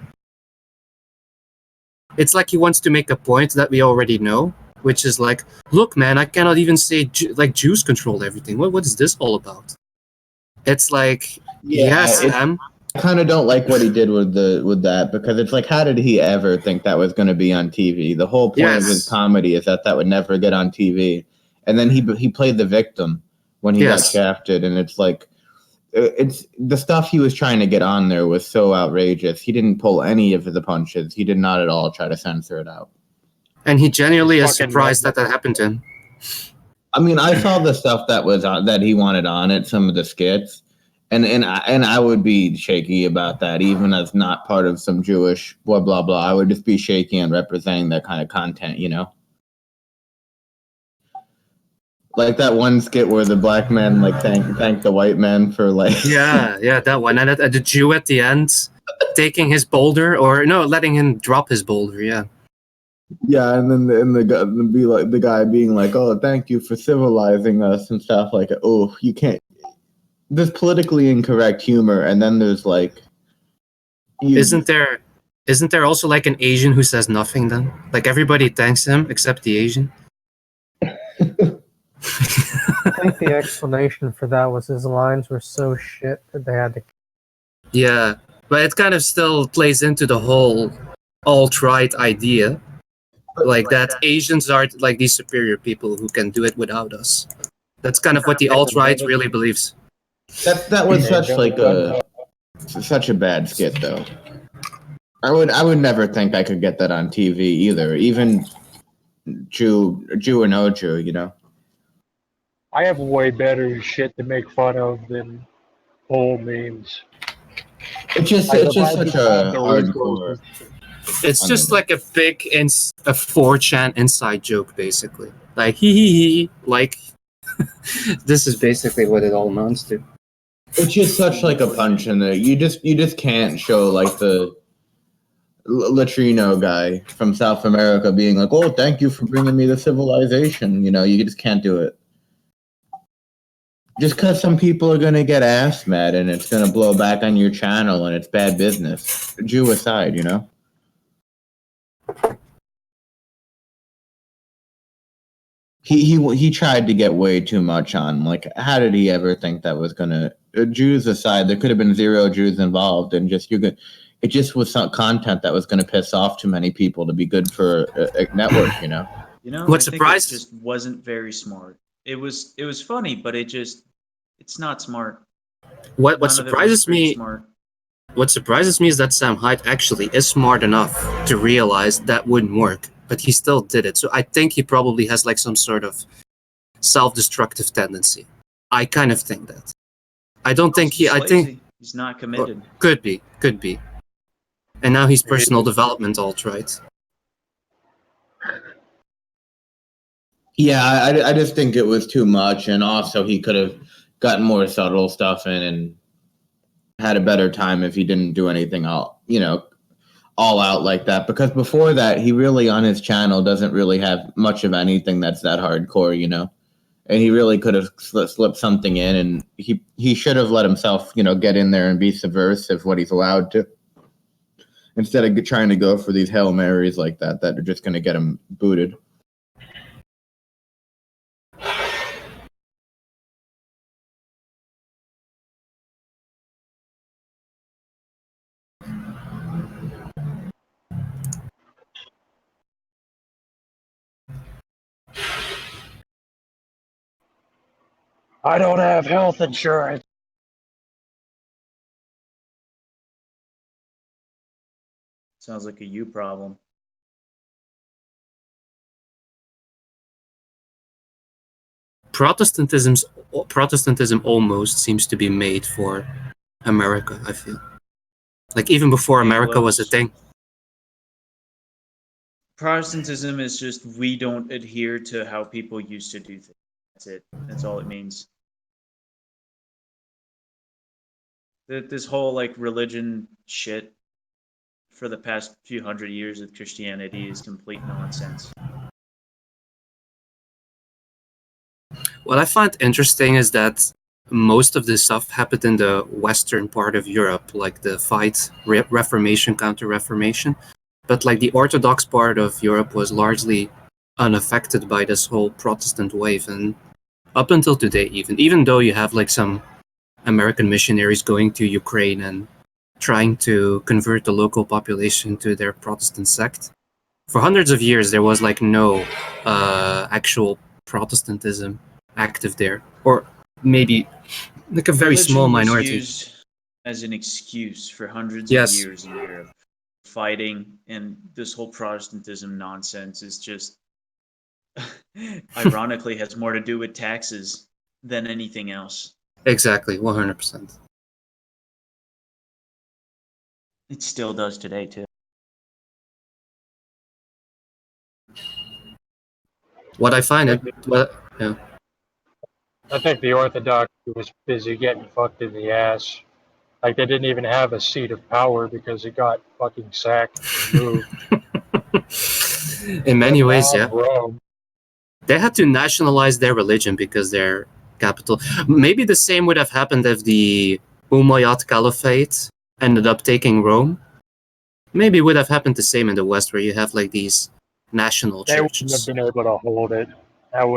it's like he wants to make a point that we already know, which is like, look, man, I cannot even say like Jews control everything. What is this all about? It's like, yes, Sam. I kind of don't like what he did with that because it's like, how did he ever think that was going to be on TV? The whole point of his comedy is that would never get on TV, and then he played the victim when he got shafted, and it's like, it's the stuff he was trying to get on there was so outrageous. He didn't pull any of the punches. He did not at all try to censor it out. And he genuinely is surprised that happened to him. I mean, I saw the stuff that was on, that he wanted on it, some of the skits, and I would be shaky about that, even as not part of some Jewish blah blah blah. I would just be shaky on representing that kind of content, you know. Like that one skit where the black man like thank the white man for like yeah, that one, and the Jew at the end taking his boulder, or no, letting him drop his boulder. Yeah, and then the guy being like, "Oh, thank you for civilizing us" and stuff like, "Oh, you can't." There's politically incorrect humor, and then there's like, isn't there also like an Asian who says nothing? Then like everybody thanks him except the Asian. I think the explanation for that was his lines were so shit that they had to. Yeah, but it kind of still plays into the whole alt-right idea, like that Asians are like these superior people who can do it without us. That's kind of what the alt-right really believes. That was such a bad skit, though. I would never think I could get that on TV either, even Jew or no Jew, you know. I have way better shit to make fun of than whole memes. It's just such a hardcore. It's just like a big a 4chan inside joke, basically. Like he, like this is basically what it all amounts to. It's just such like a punch in there. You just can't show like the Latrino guy from South America being like, "Oh, thank you for bringing me the civilization." You know, you just can't do it. Just because some people are gonna get ass mad and it's gonna blow back on your channel and it's bad business. Jew aside, you know. He tried to get way too much on. Like, how did he ever think that was gonna? Jews aside, there could have been 0 Jews involved, and it just was some content that was gonna piss off too many people to be good for a network, you know. You know, what I surprised think it just wasn't very smart. It was funny, but it's not smart. What surprises me. Smart. What surprises me is that Sam Hyde actually is smart enough to realize that wouldn't work, but he still did it. So I think he probably has like some sort of self-destructive tendency. I kind of think that. I don't think he. I think he's not committed. Could be. And now he's personal development alt-right. Yeah, I just think it was too much, and also he could have gotten more subtle stuff in and had a better time if he didn't do anything all out like that. Because before that, he really on his channel doesn't really have much of anything that's that hardcore, you know. And he really could have slipped something in, and he should have let himself, get in there and be subversive what he's allowed to. instead of trying to go for these Hail Marys like that are just going to get them booted. I don't have health insurance. Sounds like a you problem. Protestantism almost seems to be made for America, I feel. Like even before America was a thing. Protestantism is just we don't adhere to how people used to do things. That's it. That's all it means. This whole like religion shit for the past few hundred years of Christianity is complete nonsense. What I find interesting is that most of this stuff happened in the western part of Europe, like the fight, Reformation, Counter-Reformation. But like the Orthodox part of Europe was largely unaffected by this whole Protestant wave. And up until today, even though you have like some American missionaries going to Ukraine and trying to convert the local population to their Protestant sect, for hundreds of years there was like no actual Protestantism active there, or maybe like a very small minority. Was used as an excuse for hundreds of years in Europe. Fighting, and this whole Protestantism nonsense is just ironically has more to do with taxes than anything else. Exactly, 100%. It still does today too. What I find I think the Orthodox was busy getting fucked in the ass. Like they didn't even have a seat of power because it got fucking sacked and moved. In many ways, yeah. Rome. They had to nationalize their religion because their capital. Maybe the same would have happened if the Umayyad Caliphate ended up taking Rome. Maybe it would have happened the same in the West, where you have like these national churches. They wouldn't have been able to hold it. That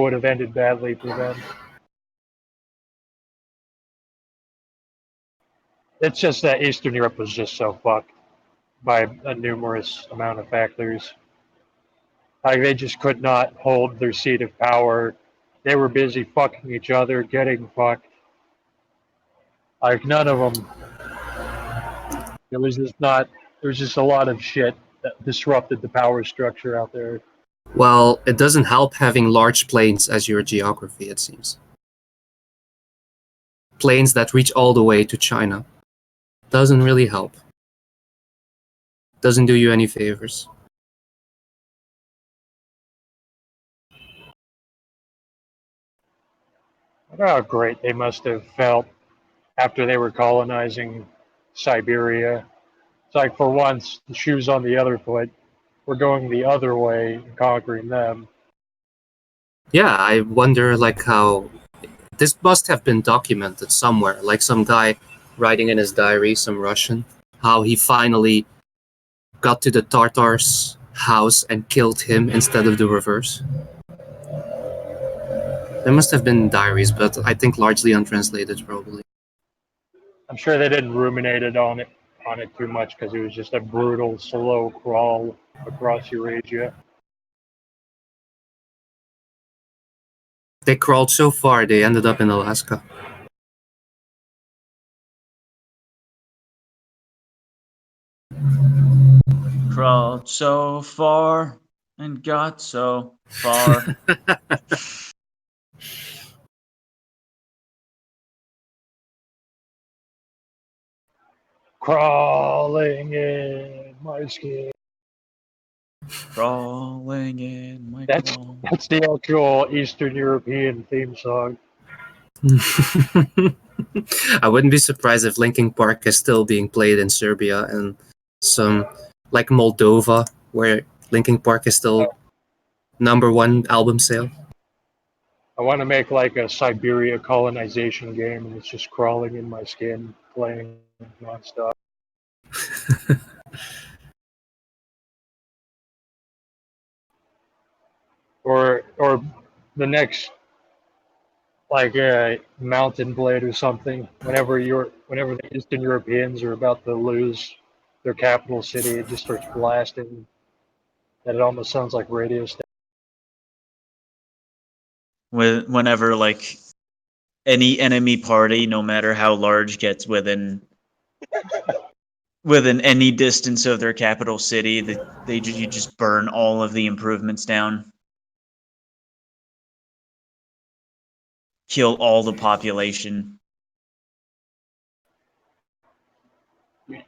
would have ended badly for them. It's just that Eastern Europe was just so fucked by a numerous amount of factors. Like they just could not hold their seat of power. They were busy fucking each other, getting fucked. Like none of them. There was just a lot of shit that disrupted the power structure out there. Well, it doesn't help having large plains as your geography, it seems. Plains that reach all the way to China. Doesn't really help. Doesn't do you any favors. I wonder how great they must have felt after they were colonizing Siberia. It's like for once, the shoe's on the other foot. We're going the other way and conquering them. Yeah, I wonder like how this must have been documented somewhere, like some guy writing in his diary, some Russian, how he finally got to the Tartars' house and killed him instead of the reverse. There must have been diaries, but I think largely untranslated, probably. I'm sure they didn't ruminate on it too much because it was just a brutal, slow crawl across Eurasia. They crawled so far, they ended up in Alaska. Crawled so far and got so far. Crawling in my skin. Crawling in my That's the actual Eastern European theme song. I wouldn't be surprised if Linkin Park is still being played in Serbia and some like Moldova, where Linkin Park is still #1 album sale. I want to make like a Siberia colonization game, and it's just crawling in my skin, playing nonstop. or the next like Mountain Blade or something. Whenever the Eastern Europeans are about to lose their capital city, it just starts blasting. And it almost sounds like radio station. Whenever like any enemy party, no matter how large, gets within any distance of their capital city, you just burn all of the improvements down, kill all the population.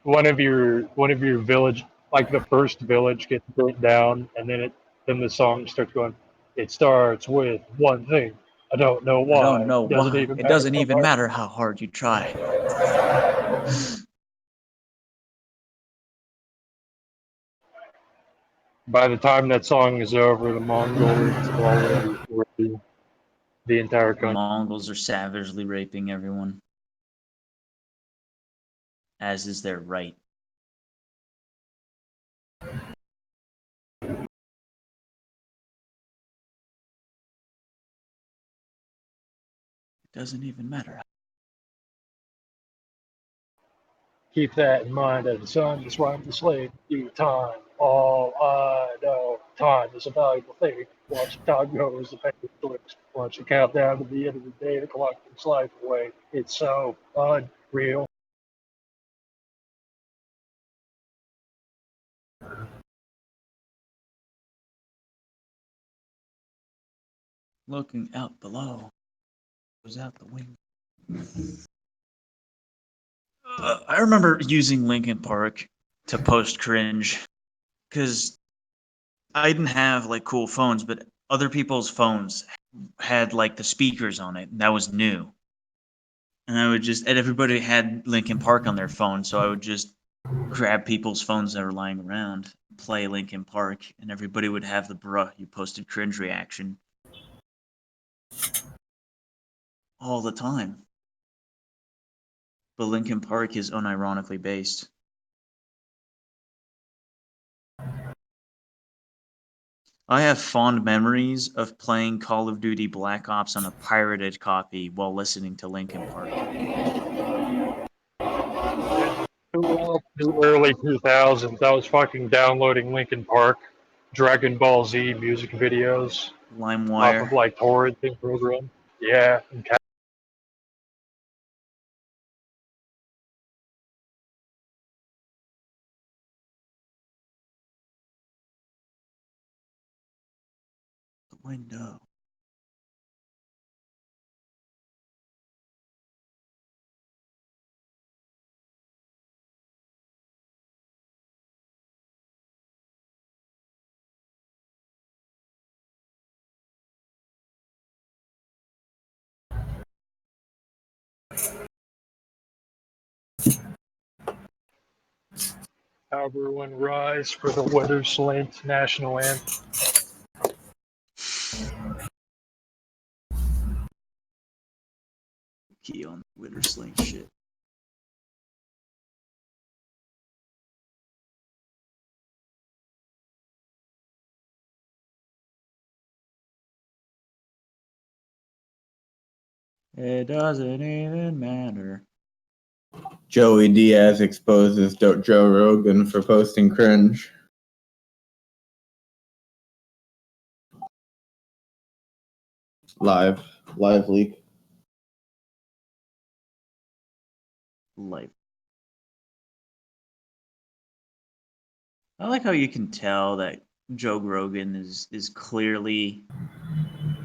One of your village, like the first village, gets burnt down, and then the song starts going. It starts with one thing. I don't know I why. don't know It doesn't why. even It matter. doesn't even matter how hard you try. By the time that song is over, the Mongols have already raped the entire The country. Mongols are savagely raping everyone, as is their right. It doesn't even matter. Keep that in mind as the sun is riding the slave. Due time. All I know. Time is a valuable thing. Watch the time go as the paper clicks. Watch it count down to the end of the day. The clock takes life away. It's so unreal. Looking out below, goes out the window. I remember using Linkin Park to post cringe because I didn't have like cool phones, but other people's phones had like the speakers on it, and that was new. And everybody had Linkin Park on their phone, so I would just grab people's phones that were lying around, play Linkin Park, and everybody would have the bruh, you posted cringe reaction all the time. But Linkin Park is unironically based. I have fond memories of playing Call of Duty Black Ops on a pirated copy while listening to Linkin Park. The early 2000s, I was fucking downloading Linkin Park, Dragon Ball Z music videos off of LimeWire. like torrenting program. Yeah, and The window. Everyone rise for the Weather Slint national anthem. Key on the Witter Sling shit. It doesn't even matter. Joey Diaz exposes Joe Rogan for posting cringe. Live leak. Life. I like how you can tell that Joe Rogan is clearly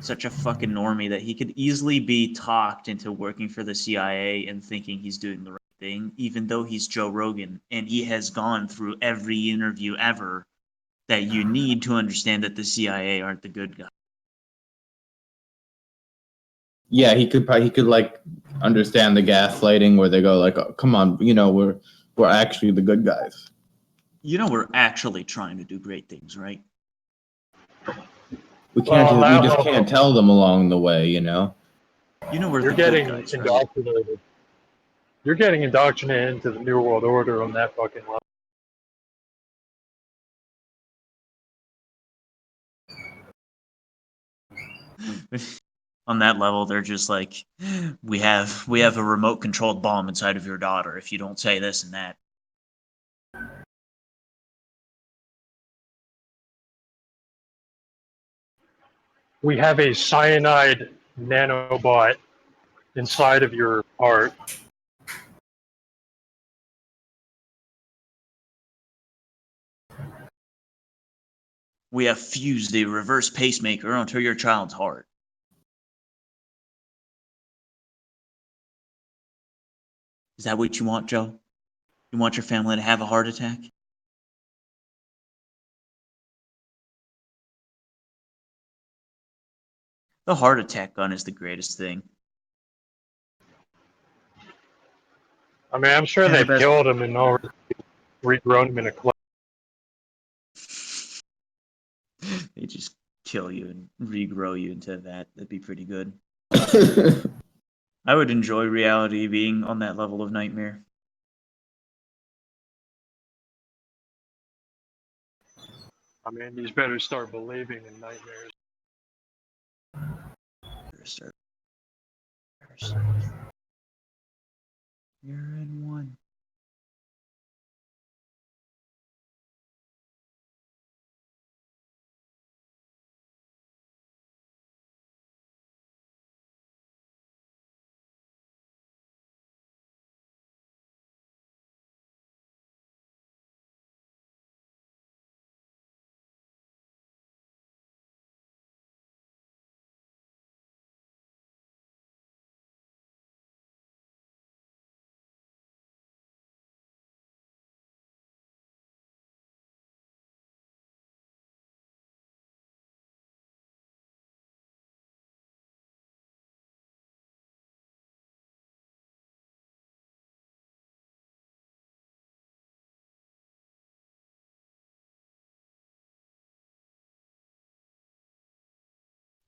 such a fucking normie that he could easily be talked into working for the CIA and thinking he's doing the right thing, even though he's Joe Rogan and he has gone through every interview ever that you need to understand that the CIA aren't the good guys. Yeah, he could like understand the gaslighting where they go like, oh, "Come on, we're actually the good guys." You know we're actually trying to do great things, right? We just can't tell them along the way, You know we're You're the getting good guys, right? indoctrinated. You're getting indoctrinated into the New World Order on that fucking level. On that level, they're just like, we have a remote controlled bomb inside of your daughter if you don't say this and that. We have a cyanide nanobot inside of your heart. We have fused a reverse pacemaker onto your child's heart. Is that what you want, Joe? You want your family to have a heart attack? The heart attack gun is the greatest thing. I mean, I'm sure And the they've best- killed him and already regrown him in a clip. They just kill you and regrow you into that. That'd be pretty good. I would enjoy reality being on that level of nightmare. I mean, you better start believing in nightmares. You're in one.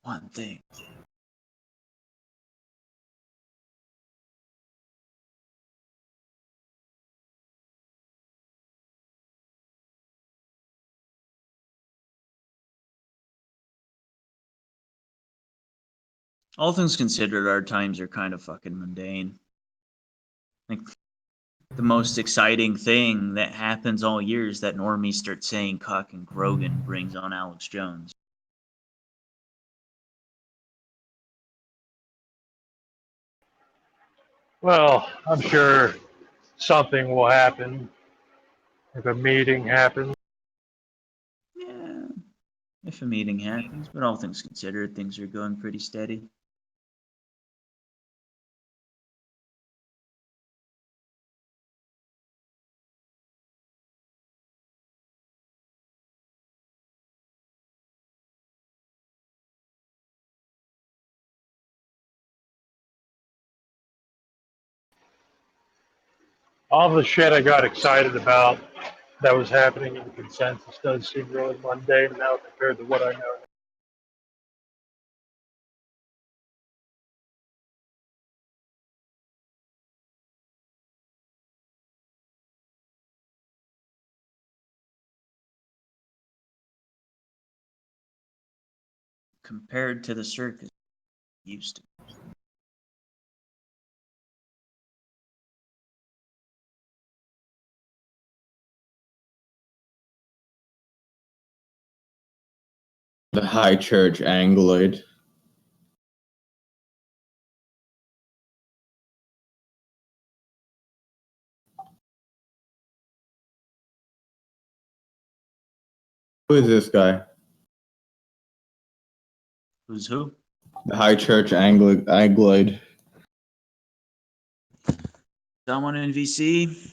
One thing. All things considered, our times are kind of fucking mundane. Like, the most exciting thing that happens all year is that normies start saying cock and Grogan brings on Alex Jones. Well, I'm sure something will happen if a meeting happens. Yeah, if a meeting happens, but all things considered, things are going pretty steady. All the shit I got excited about that was happening in consensus does seem really mundane now compared to what I know. Compared to the circus it used to. The High Church Angloid. Who is this guy? Who's who? The High Church Angloid. Someone in VC?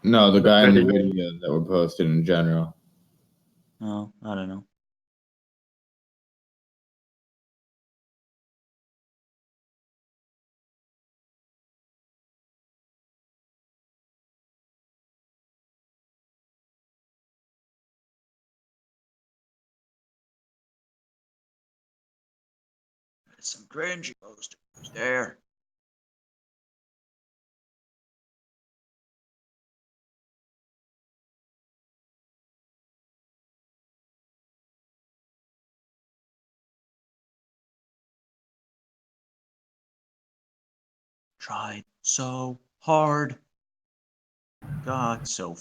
No, the guy in the video that were posted in general. Oh, I don't know. There's some cringy posters there. Tried so hard. Got so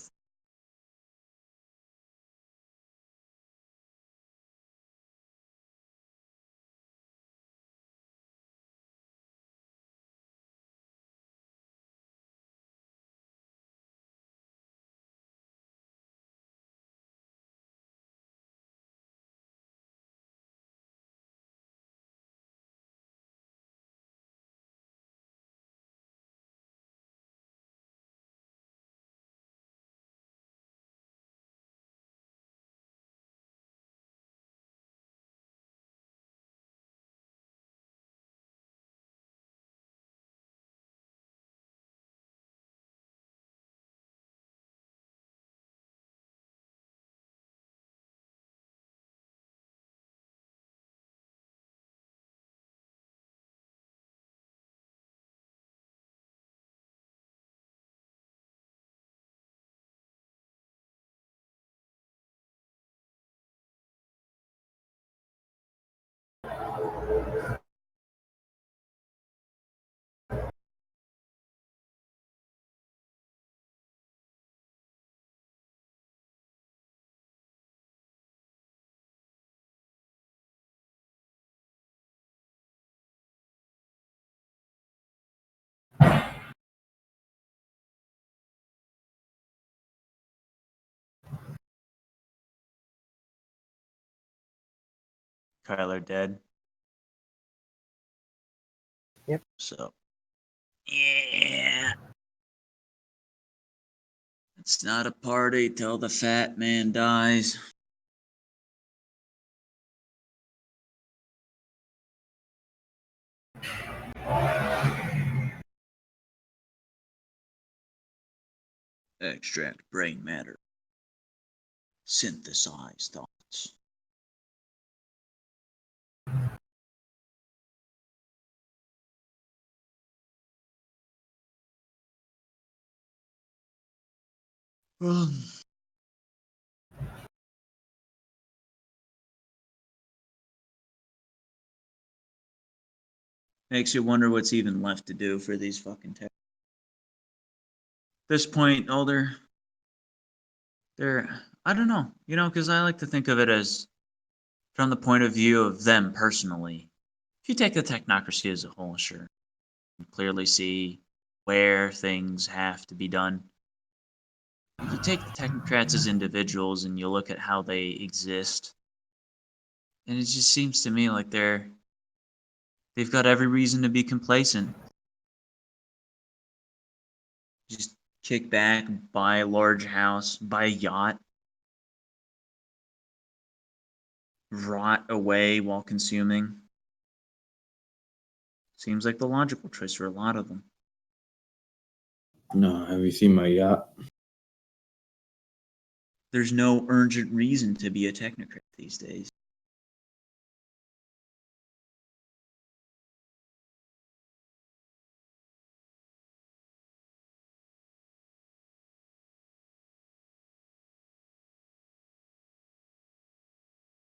Kyler dead. Yep. So, yeah. It's not a party till the fat man dies. Extract brain matter. Synthesize thoughts. Makes you wonder what's even left to do for these fucking tech. At this point, they're I don't know, because I like to think of it as from the point of view of them personally. If you take the technocracy as a whole, sure, you clearly see where things have to be done. If you take the technocrats as individuals and you look at how they exist, and it just seems to me like they've got every reason to be complacent. Just kick back, buy a large house, buy a yacht, rot away while consuming. Seems like the logical choice for a lot of them. No, have you seen my yacht? There's no urgent reason to be a technocrat these days.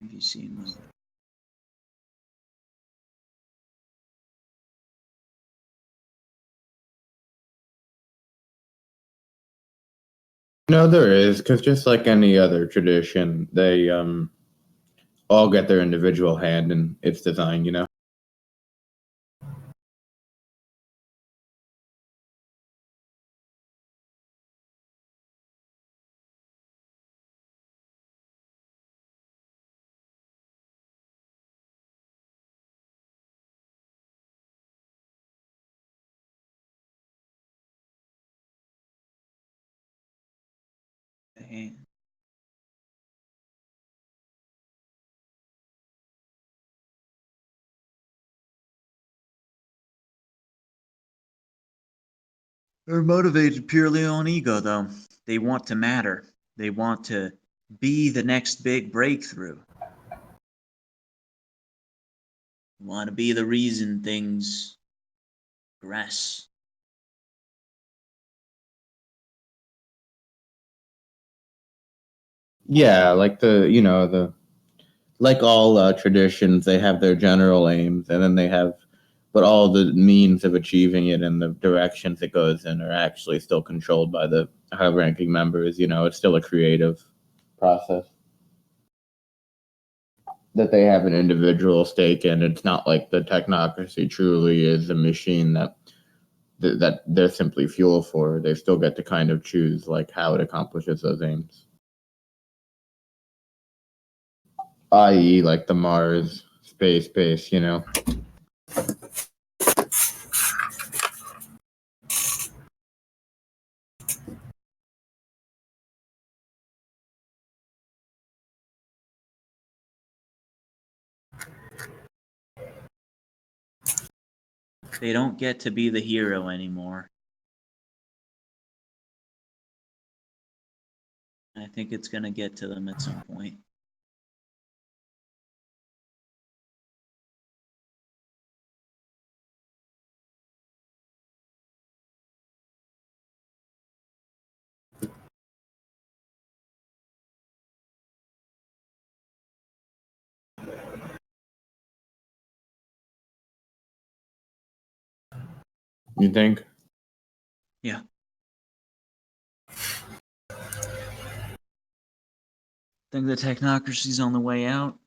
Have you seen them? No, there is, because just like any other tradition, they all get their individual hand in its design, you know? Hey. They're motivated purely on ego, though. They want to matter. They want to be the next big breakthrough. They want to be the reason things progress. Yeah, like like all traditions, they have their general aims, and then they have but all the means of achieving it and the directions it goes in are actually still controlled by the high-ranking members. It's still a creative process that they have an individual stake in. It's not like the technocracy truly is a machine that they're simply fuel for. They still get to kind of choose like how it accomplishes those aims. I.e., like the Mars space base, They don't get to be the hero anymore. I think it's going to get to them at some point. You think? Yeah. Think the technocracy's on the way out?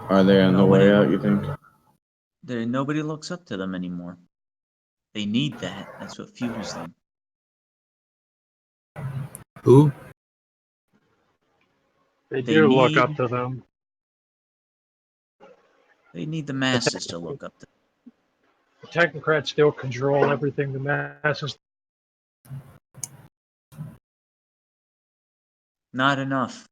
Are they on the way out, you think? Nobody looks up to them anymore. They need that. That's what fuels them. Who? They do look up to them. They need the masses to look up to them. The technocrats still control everything the masses. Not enough.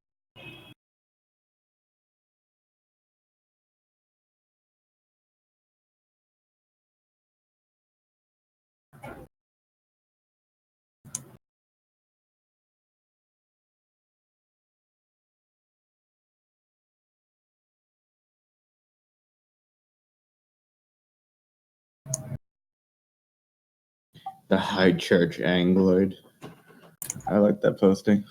The High Church Angloid. I like that posting.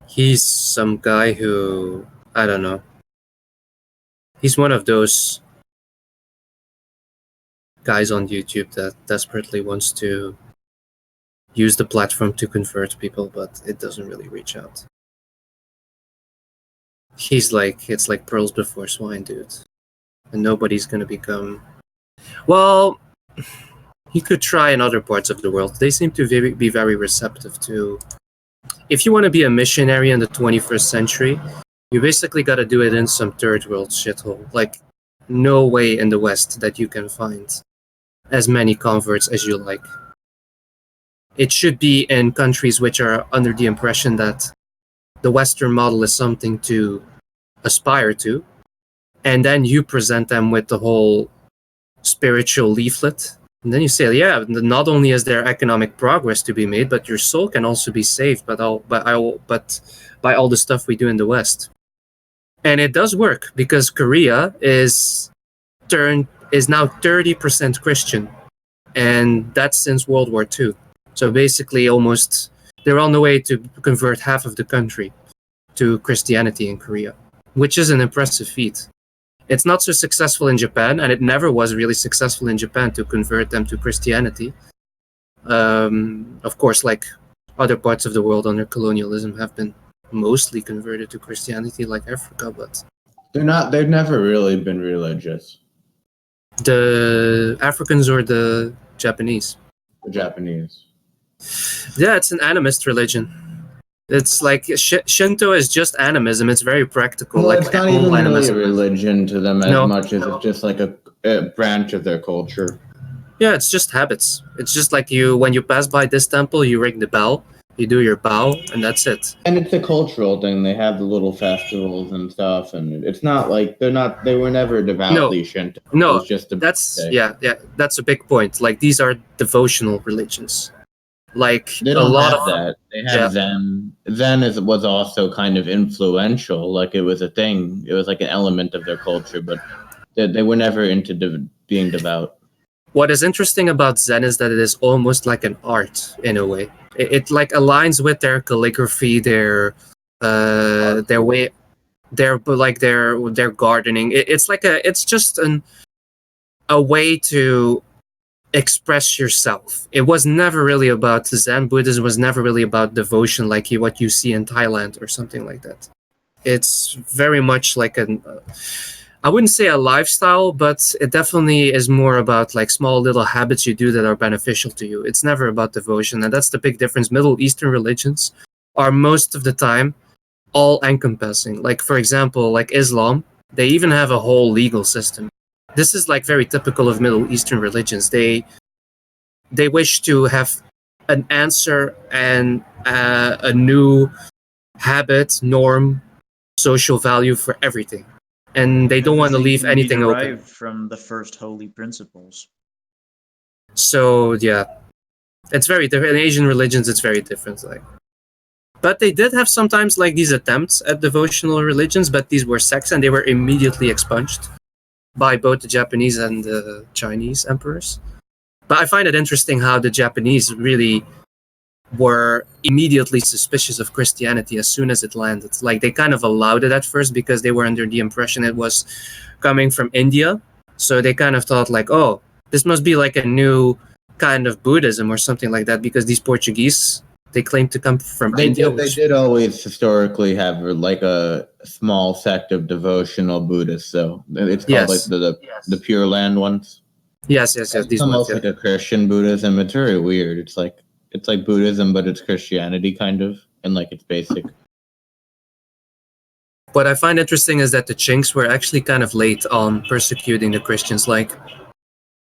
He's some guy who, I don't know. He's one of those guys on YouTube that desperately wants to use the platform to convert people, but it doesn't really reach out. It's like pearls before swine, dude. And nobody's gonna become... Well, he could try in other parts of the world. They seem to be very receptive to... If you want to be a missionary in the 21st century, you basically got to do it in some third world shithole. Like, no way in the West that you can find as many converts as you like. It should be in countries which are under the impression that the Western model is something to aspire to, and then you present them with the whole spiritual leaflet. And then you say, yeah, not only is there economic progress to be made, but your soul can also be saved by all the stuff we do in the West. And it does work, because Korea is now 30% Christian, and that's since World War II. So basically, they're on the way to convert half of the country to Christianity in Korea, which is an impressive feat. It's not so successful in Japan, and it never was really successful in Japan to convert them to Christianity. Of course, like other parts of the world under colonialism have been mostly converted to Christianity, like Africa, but they've never really been religious. The Africans or the Japanese? The Japanese. Yeah, it's an animist religion. It's like Shinto is just animism. It's very practical. Well, like it's not even really a religion to them as much as it's just like a branch of their culture. Yeah, it's just habits. It's just like when you pass by this temple, you ring the bell. You do your bow, and that's it. And it's a cultural thing. They have the little festivals and stuff, and it's not like they were never devoutly Shinto. It No, was just a that's day. that's a big point. Like these are devotional religions. Like They a don't lot have of that. They have Zen. Zen was also kind of influential. Like it was a thing. It was like an element of their culture, but they were never into being devout. What is interesting about Zen is that it is almost like an art in a way. It like aligns with their calligraphy, their way, their gardening. It's just a way to express yourself. It was never really about Zen Buddhism. Was never really about devotion like what you see in Thailand or something like that. It's very much like I wouldn't say a lifestyle, but it definitely is more about like small little habits you do that are beneficial to you. It's never about devotion, and that's the big difference. Middle Eastern religions are most of the time all encompassing. Like for example, like Islam, they even have a whole legal system. This is like very typical of Middle Eastern religions. They wish to have an answer and a new habit, norm, social value for everything. And they don't want to leave Everything can be anything open. derived from the first holy principles. So yeah, it's very different. In Asian religions, it's very different. Like, but they did have sometimes like these attempts at devotional religions, but these were sects, and they were immediately expunged by both the Japanese and the Chinese emperors. But I find it interesting how the Japanese really were immediately suspicious of Christianity as soon as it landed. Like they kind of allowed it at first because they were under the impression it was coming from India. So they kind of thought like, oh, this must be like a new kind of Buddhism or something like that, because these Portuguese, they claim to come from India. They did always historically have like a small sect of devotional Buddhists. So it's called like the Pure Land ones. Yes. It's These almost ones, like a Christian Buddhism. It's very weird. It's like Buddhism, but it's Christianity kind of, and like it's basic. What I find interesting is that the Chinks were actually kind of late on persecuting the Christians. Like,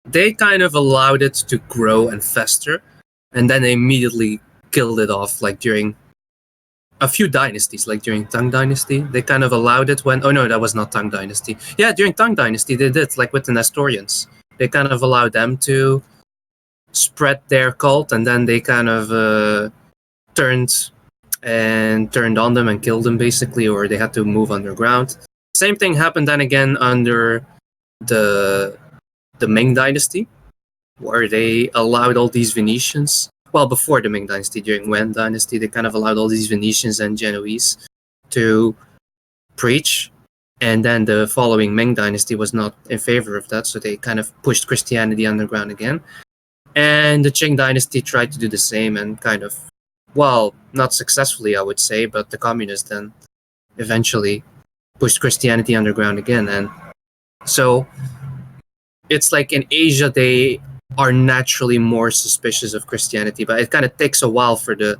they kind of allowed it to grow and fester, and then they immediately killed it off, like during a few dynasties, like during Tang Dynasty. They kind of allowed it when... Oh no, that was not Tang Dynasty. Yeah, during Tang Dynasty they did, like with the Nestorians. They kind of allowed them to spread their cult, and then they kind of turned on them and killed them basically, or they had to move underground. Same thing happened then again under the Ming Dynasty, where they allowed all these Venetians. Well, before the Ming Dynasty, during Yuan Dynasty, they kind of allowed all these Venetians and Genoese to preach. And then the following Ming Dynasty was not in favor of that, so they kind of pushed Christianity underground again. And the Qing Dynasty tried to do the same and kind of, well, not successfully, I would say, but the communists then eventually pushed Christianity underground again. And so it's like in Asia, they are naturally more suspicious of Christianity, but it kind of takes a while for the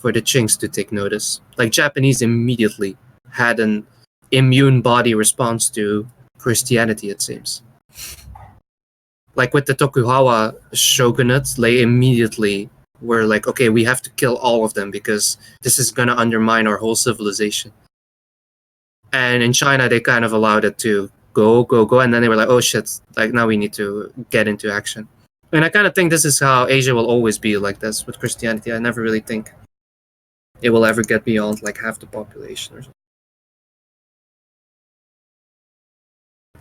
Qings to take notice. Like Japanese immediately had an immune body response to Christianity, it seems. Like with the Tokugawa shogunate, they immediately were like, okay, we have to kill all of them because this is going to undermine our whole civilization. And in China, they kind of allowed it to go, and then they were like, oh shit, like now we need to get into action. And I kind of think this is how Asia will always be like this with Christianity. I never really think it will ever get beyond like half the population or something.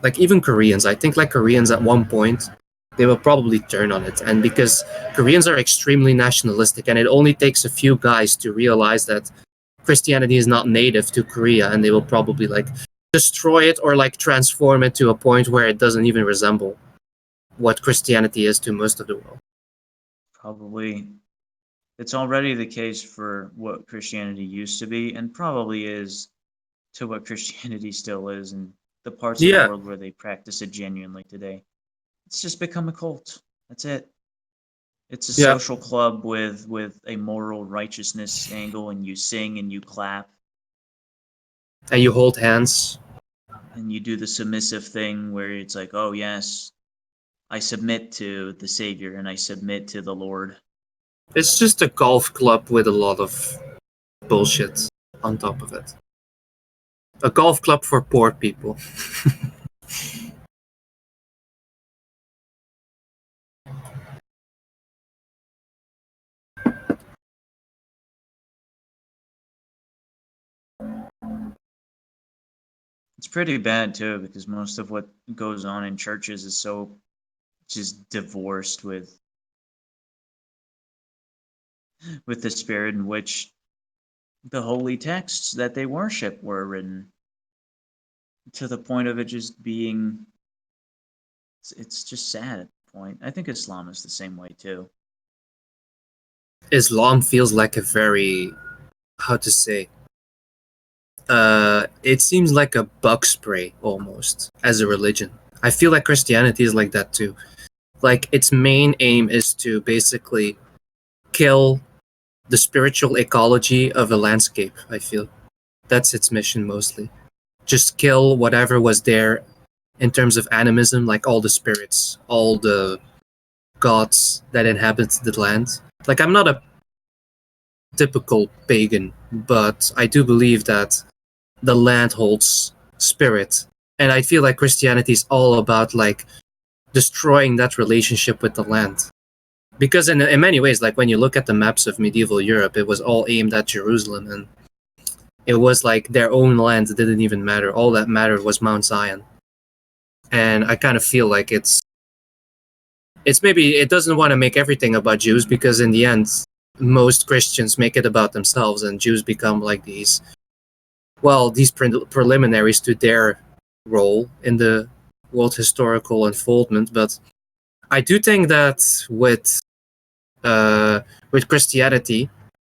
Like even Koreans, I think like Koreans at one point, they will probably turn on it. And because Koreans are extremely nationalistic, and it only takes a few guys to realize that Christianity is not native to Korea, and they will probably like destroy it or like transform it to a point where it doesn't even resemble what Christianity is to most of the world. Probably. It's already the case for what Christianity used to be, and probably is to what Christianity still is in the parts of the world where they practice it genuinely today. It's just become a cult. That's it. It's a social club with a moral righteousness angle, and you sing and you clap. And you hold hands. And you do the submissive thing where it's like, oh yes, I submit to the Savior and I submit to the Lord. It's just a golf club with a lot of bullshit on top of it. A golf club for poor people. It's pretty bad too, because most of what goes on in churches is so just divorced with the spirit in which the holy texts that they worship were written, to the point of it just being, it's just sad at the point. I think Islam is the same way too. Islam feels like a very, how to say, it seems like a bug spray almost as a religion. I feel like Christianity is like that too. Like its main aim is to basically kill the spiritual ecology of a landscape. I feel that's its mission mostly. Just kill whatever was there in terms of animism, like all the spirits, all the gods that inhabit the land. Like I'm not a typical pagan, but I do believe that the land holds spirit. And I feel like Christianity is all about like destroying that relationship with the land. Because in many ways, like when you look at the maps of medieval Europe, it was all aimed at Jerusalem, and it was like their own land didn't even matter. All that mattered was Mount Zion. And I kind of feel like it's maybe it doesn't want to make everything about Jews, because in the end, most Christians make it about themselves, and Jews become like these preliminaries to their role in the world historical unfoldment. But I do think that with Christianity,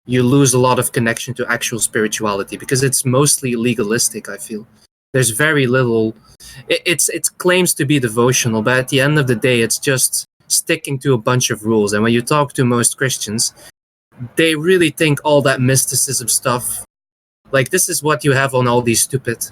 you lose a lot of connection to actual spirituality, because it's mostly legalistic. I feel there's very little. It claims to be devotional, but at the end of the day, it's just sticking to a bunch of rules. And when you talk to most Christians, they really think all that mysticism stuff, like this is what you have on all these stupid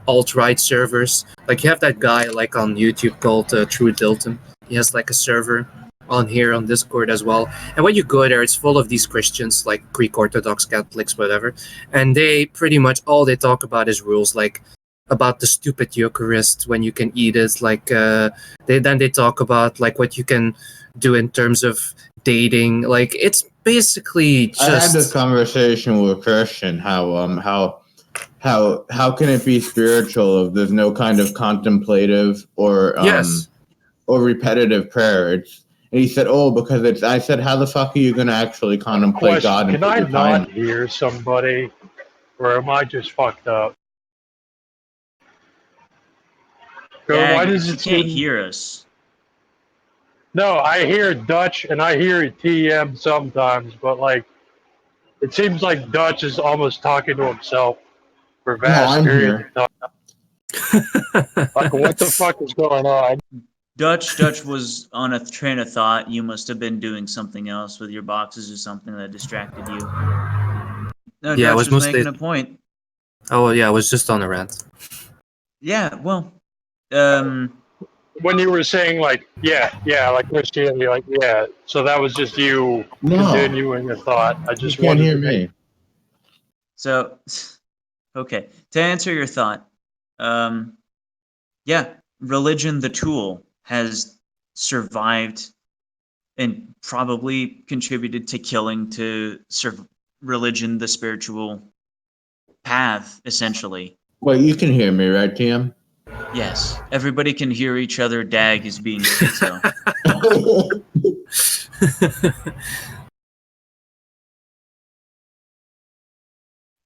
alt-right servers. Like you have that guy like on YouTube called True Dilton. He has like a server on here on Discord as well. And when you go there, it's full of these Christians, like Greek Orthodox Catholics, whatever. And they pretty much all they talk about is rules, like about the stupid Eucharist when you can eat it. Like they talk about like what you can do in terms of dating. Like it's basically just. I had this conversation with Christian. How can it be spiritual if there's no kind of contemplative or Yes. or repetitive prayer? And he said, "Oh, because it's." I said, "How the fuck are you going to actually contemplate God and Can put I your not time?" hear somebody, or am I just fucked up? Why Dag, does you it can't seem? hear us. No, I hear Dutch and I hear TM sometimes, but like it seems like Dutch is almost talking to himself for No, vast I'm periods here. of time. Like, what the fuck is going on? Dutch was on a train of thought. You must have been doing something else with your boxes or something that distracted you. No, Yeah, it Dutch was was mostly. making a point. Oh yeah, I was just on a rant. Yeah, well, When you were saying like, yeah, like Christianity, like, yeah. So that was just you No, continuing your thought. I you just can't wanted hear to make. me. so okay. To answer your thought, yeah, religion, the tool, has survived and probably contributed to killing religion, the spiritual path, essentially. Wait, you can hear me, right, TM? Yes, everybody can hear each other. Dag is being schizo.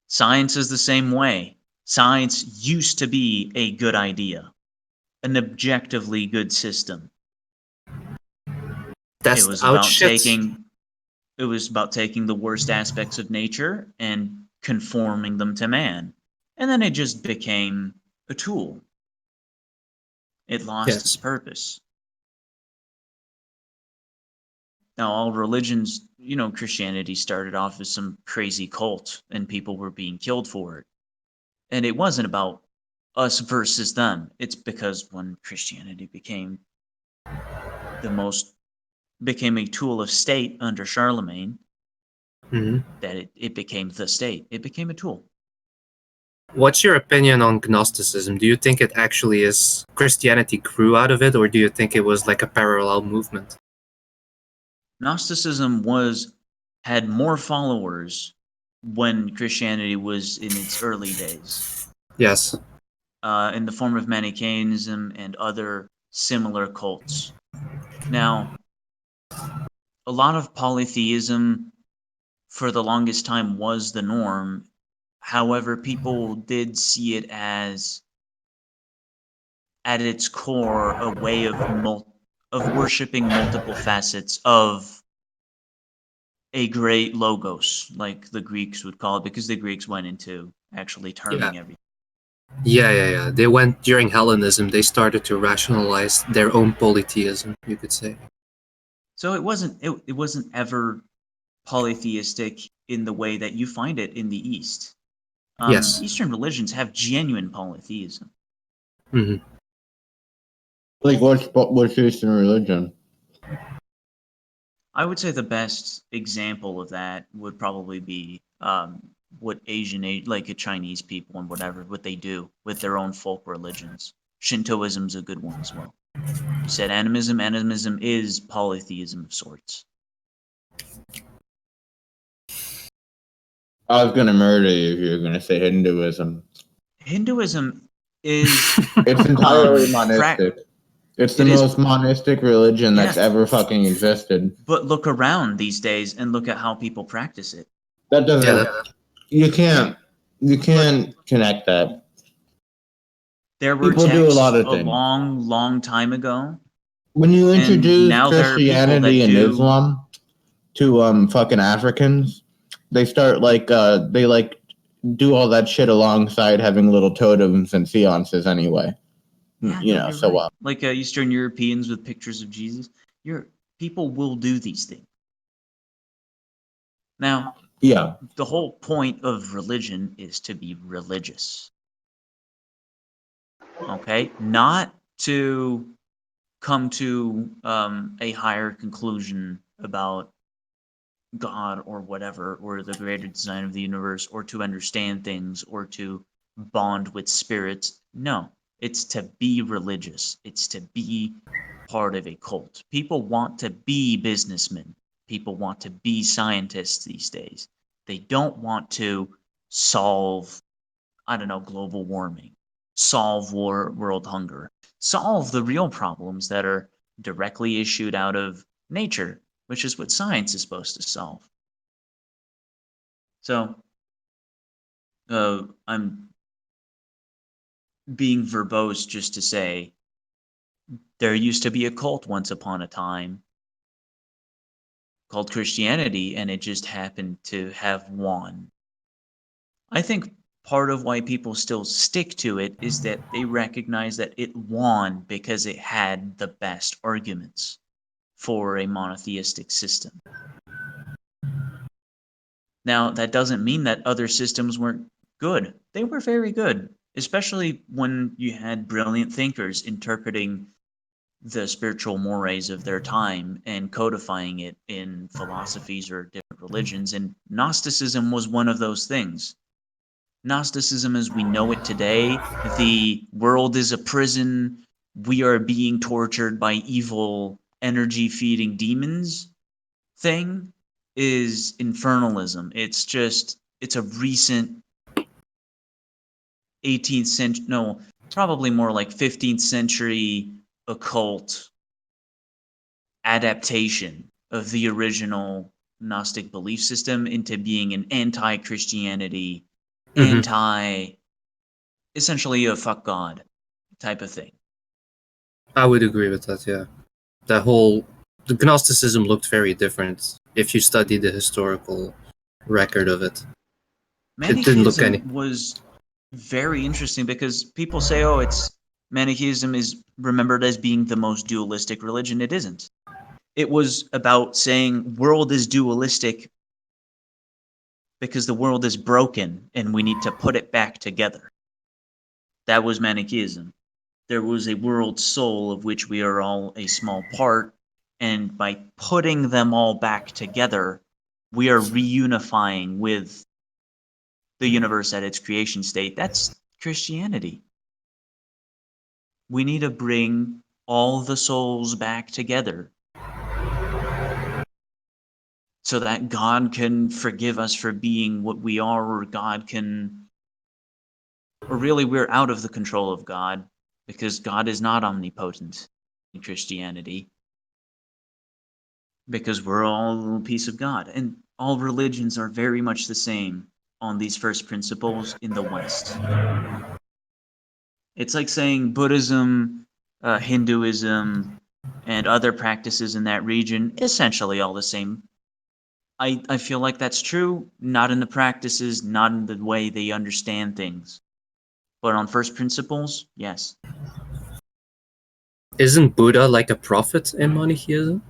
Science is the same way. Science used to be a good idea, an objectively good system. That's out shit. It was about taking the worst aspects of nature and conforming them to man. And then it just became a tool. It lost its Yes. purpose. Now, all religions, Christianity started off as some crazy cult and people were being killed for it. And it wasn't about us versus them. It's because when Christianity became a tool of state under Charlemagne, that it became the state. It became a tool. What's your opinion on Gnosticism? Do you think it actually is Christianity grew out of it, or do you think it was like a parallel movement? Gnosticism had more followers when Christianity was in its early days. Yes. In the form of Manichaeism and other similar cults. Now, a lot of polytheism for the longest time was the norm. However, people did see it as, at its core, a way of worshiping multiple facets of a great logos, like the Greeks would call it, because the Greeks went into actually terming everything. Yeah. They went during Hellenism. They started to rationalize their own polytheism, you could say. So it wasn't ever polytheistic in the way that you find it in the East. Yes. Eastern religions have genuine polytheism. Mm-hmm. Like what's Eastern religion? I would say the best example of that would probably be what like Chinese people and whatever, what they do with their own folk religions. Shintoism's a good one as well. You said animism. Animism is polytheism of sorts. I was gonna murder you if you were gonna say Hinduism. Hinduism is It's entirely monistic. It's the most monistic religion that's ever fucking existed. But look around these days and look at how people practice it. That doesn't. You can't connect that. There were people do a lot of things. long time ago. When you introduce Christianity and Islam to fucking Africans, they start they do all that shit alongside having little totems and seances anyway. Yeah, like Eastern Europeans with pictures of Jesus. People will do these things. Now, the whole point of religion is to be religious. Okay? Not to come to a higher conclusion about God or whatever, or the greater design of the universe, or to understand things, or to bond with spirits. No, it's to be religious. It's to be part of a cult. People want to be businessmen. People want to be scientists these days. They don't want to solve, I don't know, global warming, solve world hunger, solve the real problems that are directly issued out of nature, which is what science is supposed to solve. So, I'm being verbose just to say there used to be a cult once upon a time called Christianity, and it just happened to have won. I think part of why people still stick to it is that they recognize that it won because it had the best arguments for a monotheistic system. Now, that doesn't mean that other systems weren't good. They were very good, especially when you had brilliant thinkers interpreting the spiritual mores of their time and codifying it in philosophies or different religions. And Gnosticism was one of those things. Gnosticism as we know it today, the world is a prison, we are being tortured by evil energy feeding demons thing, is infernalism. It's a recent 18th century, no, probably more like 15th century occult adaptation of the original Gnostic belief system into being an anti-Christianity, essentially a fuck God type of thing. I would agree with that, yeah. The Gnosticism looked very different if you study the historical record of it. It didn't look Manichaeism was very interesting because people say, oh, Manichaeism is remembered as being the most dualistic religion. It isn't. It was about saying world is dualistic because the world is broken and we need to put it back together. That was Manichaeism. There was a world soul of which we are all a small part, and by putting them all back together, we are reunifying with the universe at its creation state. That's Christianity. We need to bring all the souls back together so that God can forgive us for being what we are, or God can, or really we're out of the control of God, because God is not omnipotent in Christianity, because we're all a piece of God. And all religions are very much the same on these first principles in the West. It's like saying Buddhism, Hinduism, and other practices in that region, essentially all the same. I feel like that's true, not in the practices, not in the way they understand things. But on first principles, yes. Isn't Buddha like a prophet in monotheism?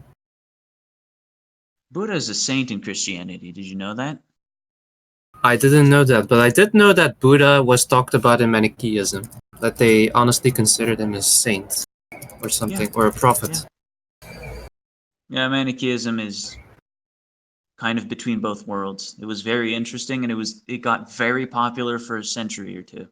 Buddha is a saint in Christianity. Did you know that? I didn't know that, but I did know that Buddha was talked about in Manichaeism. That they honestly considered him a saint or something, or a prophet. Yeah, Manichaeism is kind of between both worlds. It was very interesting, and it got very popular for a century or two.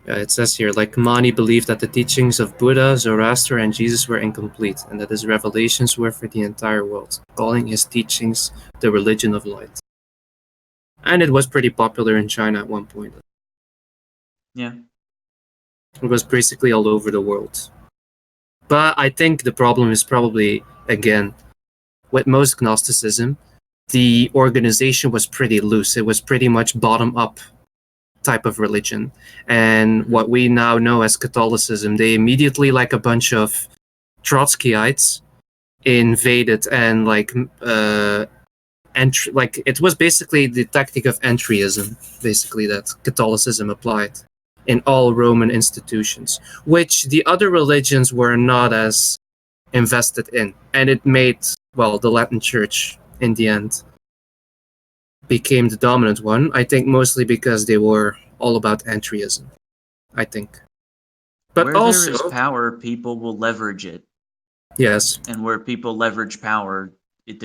Yeah, it says here, like, Mani believed that the teachings of Buddha, Zoroaster, and Jesus were incomplete, and that his revelations were for the entire world, calling his teachings the religion of light. And it was pretty popular in China at one point. Yeah. It was basically all over the world. But I think the problem is probably, again, with most Gnosticism, the organization was pretty loose. It was pretty much bottom-up type of religion. And what we now know as Catholicism, they immediately, like a bunch of Trotskyites, invaded and like it was basically the tactic of entryism, basically, that Catholicism applied in all Roman institutions, which the other religions were not as invested in. And it made, well, the Latin Church in the end became the dominant one, I think mostly because they were all about entryism, I think. But where also, there is power, people will leverage it. Yes. And where people leverage power, it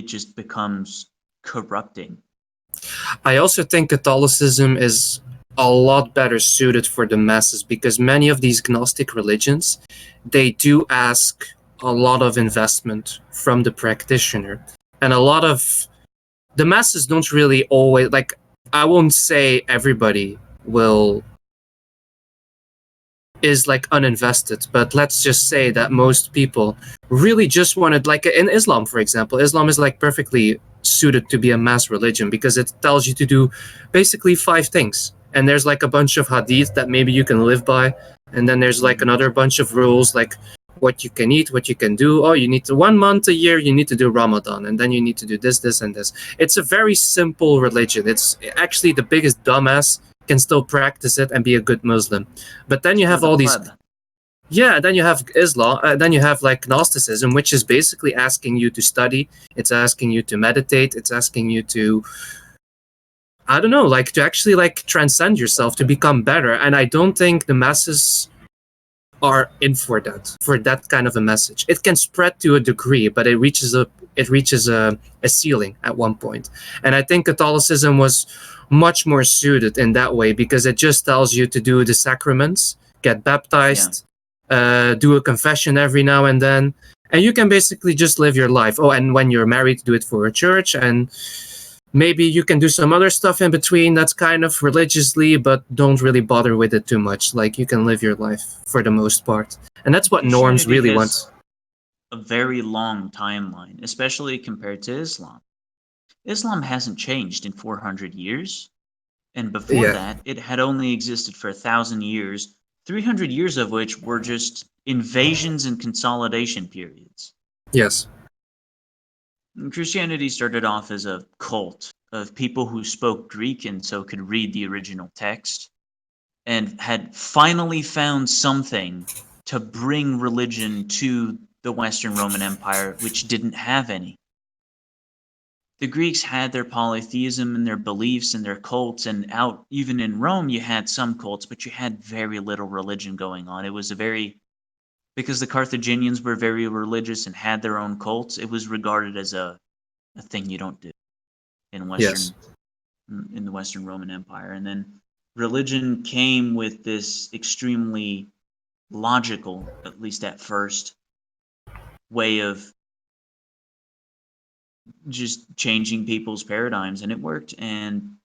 just becomes corrupting. I also think Catholicism is a lot better suited for the masses, because many of these Gnostic religions, they do ask a lot of investment from the practitioner. And a lot of the masses don't really always, like, I won't say everybody is like uninvested, but let's just say that most people really just wanted, like in Islam, for example. Islam is like perfectly suited to be a mass religion because it tells you to do basically 5 things, and there's like a bunch of hadith that maybe you can live by, and then there's like another bunch of rules, like what you can eat, what you can do. Oh, you need to 1 month a year you need to do Ramadan, and then you need to do this and this. It's a very simple religion. It's actually the biggest dumbass can still practice it and be a good Muslim. But then you have all these, then you have Islam, then you have like Gnosticism, which is basically asking you to study, it's asking you to meditate, it's asking you to, I don't know, like to actually like transcend yourself, to become better. And I don't think the masses are in for that kind of a message. It can spread to a degree, but it reaches a ceiling at one point. And I think Catholicism was much more suited in that way, because it just tells you to do the sacraments, get baptized, do a confession every now and then, and you can basically just live your life. Oh, and when you're married, do it for a church, and maybe you can do some other stuff in between that's kind of religiously, but don't really bother with it too much. Like, you can live your life for the most part. And that's what norms really want. A very long timeline, especially compared to Islam. Islam hasn't changed in 400 years. And before that, it had only existed for 1,000 years, 300 years of which were just invasions and consolidation periods. Yes. Christianity started off as a cult of people who spoke Greek and so could read the original text, and had finally found something to bring religion to the Western Roman Empire, which didn't have any. The Greeks had their polytheism and their beliefs and their cults, and out even in Rome you had some cults, but you had very little religion going on. It was a very because the Carthaginians were very religious and had their own cults, it was regarded as a thing you don't do in the Western Roman Empire. And then religion came with this extremely logical, at least at first, way of just changing people's paradigms, and it worked. And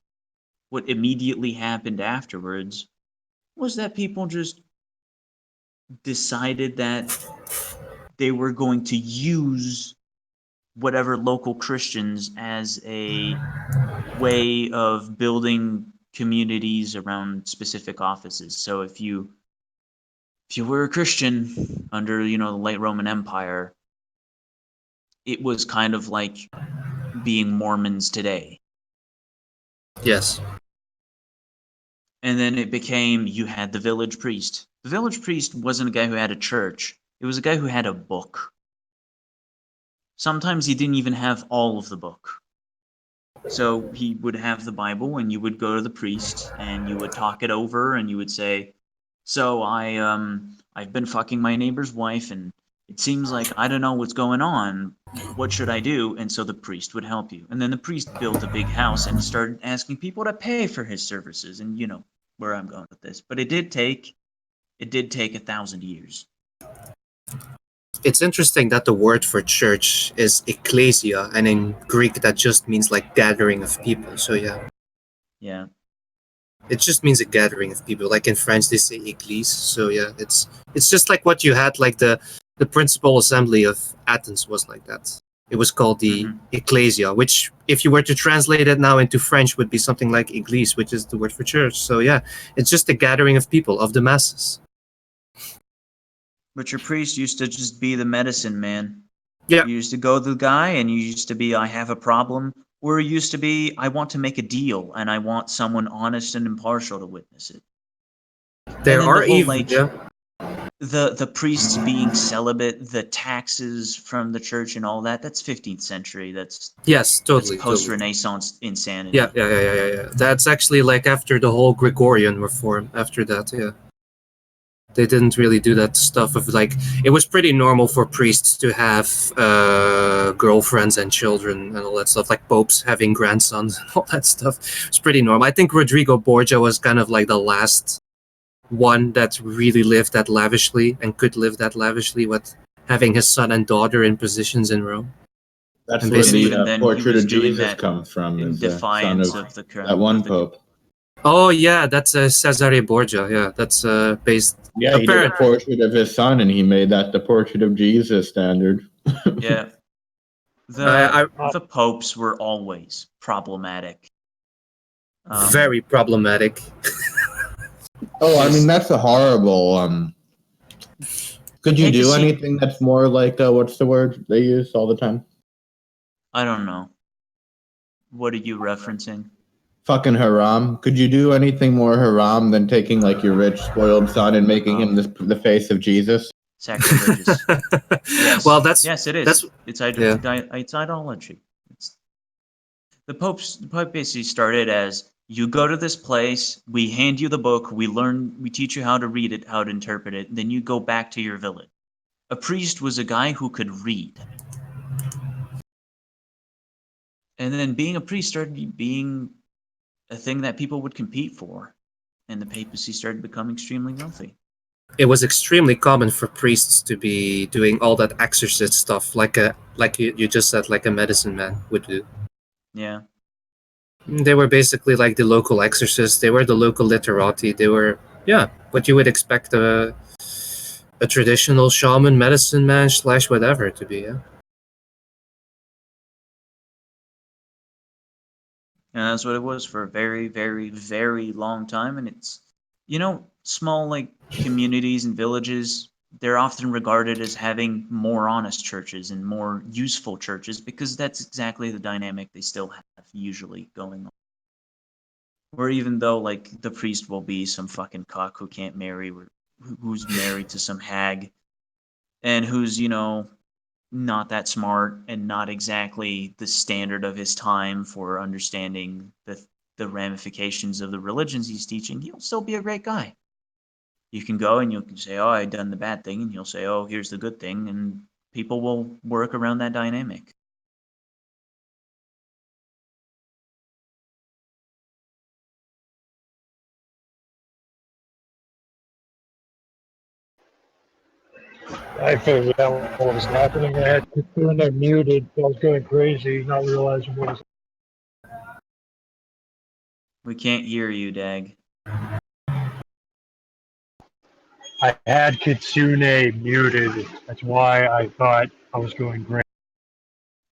what immediately happened afterwards was that people just decided that they were going to use whatever local Christians as a way of building communities around specific offices. So if you were a Christian under, the late Roman Empire, it was kind of like being Mormons today. Yes. And then it became, you had the village priest. The village priest wasn't a guy who had a church. It was a guy who had a book. Sometimes he didn't even have all of the book. So he would have the Bible, and you would go to the priest, and you would talk it over, and you would say, so I've been fucking my neighbor's wife, and it seems like I don't know what's going on. What should I do? And so the priest would help you. And then the priest built a big house and started asking people to pay for his services. And you know where I'm going with this. But it did take 1,000 years. It's interesting that the word for church is ecclesia, and in Greek that just means like gathering of people. So yeah. Yeah. It just means a gathering of people. Like in French, they say église. So yeah, it's just like what you had, like the principal assembly of Athens was like that. It was called the ecclesia, which, if you were to translate it now into French, would be something like église, which is the word for church. So yeah, it's just a gathering of people, of the masses. But your priest used to just be the medicine man. Yeah. You used to go to the guy, and you used to be, I have a problem. Or it used to be, I want to make a deal, and I want someone honest and impartial to witness it. There are the whole, even the priests being celibate, the taxes from the church and all that, that's 15th century. That's totally post-Renaissance insanity. Yeah. That's actually like after the whole Gregorian reform. After that, yeah. They didn't really do that stuff of like, it was pretty normal for priests to have girlfriends and children and all that stuff, like popes having grandsons and all that stuff. It's pretty normal. I think Rodrigo Borgia was kind of like the last one that really lived that lavishly and could live that lavishly with having his son and daughter in positions in Rome. That's where the portrait of Jesus comes from. In is the defiance son of the that one pope. Oh yeah, that's Cesare Borgia. Yeah, that's based. Yeah, he did a portrait of his son, and he made that the portrait of Jesus standard. Yeah, the popes were always problematic. Very problematic. I mean that's a horrible. Could you do anything that's more like what's the word they use all the time? I don't know. What are you referencing? Fucking haram. Could you do anything more haram than taking like your rich, spoiled son and making him the face of Jesus? Sacrilegious. Yes. Well, yes, it is. It's idolatry. The Pope basically started as, you go to this place, we hand you the book, we teach you how to read it, how to interpret it, then you go back to your village. A priest was a guy who could read. And then being a priest started being a thing that people would compete for. And the papacy started becoming extremely wealthy. It was extremely common for priests to be doing all that exorcist stuff, like you just said, like a medicine man would do. Yeah. They were basically like the local exorcists. They were the local literati. They were, what you would expect a traditional shaman, medicine man / whatever to be. Yeah. And that's what it was for a very, very, very long time. And it's, small like communities and villages, they're often regarded as having more honest churches and more useful churches because that's exactly the dynamic they still have usually going on. Or even though like the priest will be some fucking cock who can't marry, who's married to some hag, and who's, not that smart and not exactly the standard of his time for understanding the ramifications of the religions he's teaching, he'll still be a great guy. You can go and you can say, "Oh, I done the bad thing," and you'll say, "Oh, here's the good thing," and people will work around that dynamic. I figured out what was happening. I had Kitsune muted. I was going crazy, not realizing what was. We can't hear you, Dag. I had Kitsune muted. That's why I thought I was going crazy.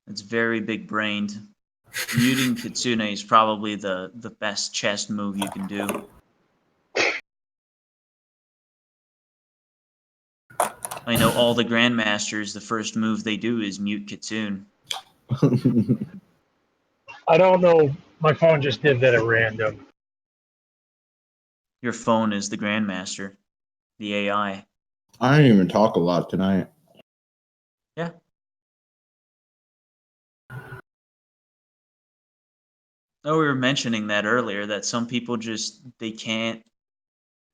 It's very big brained. Muting Kitsune is probably the best chess move you can do. I know all the grandmasters, the first move they do is mute Kitsune. I don't know. My phone just did that at random. Your phone is the grandmaster, the AI. I didn't even talk a lot tonight. Yeah. Oh, we were mentioning that earlier, that some people just, they can't.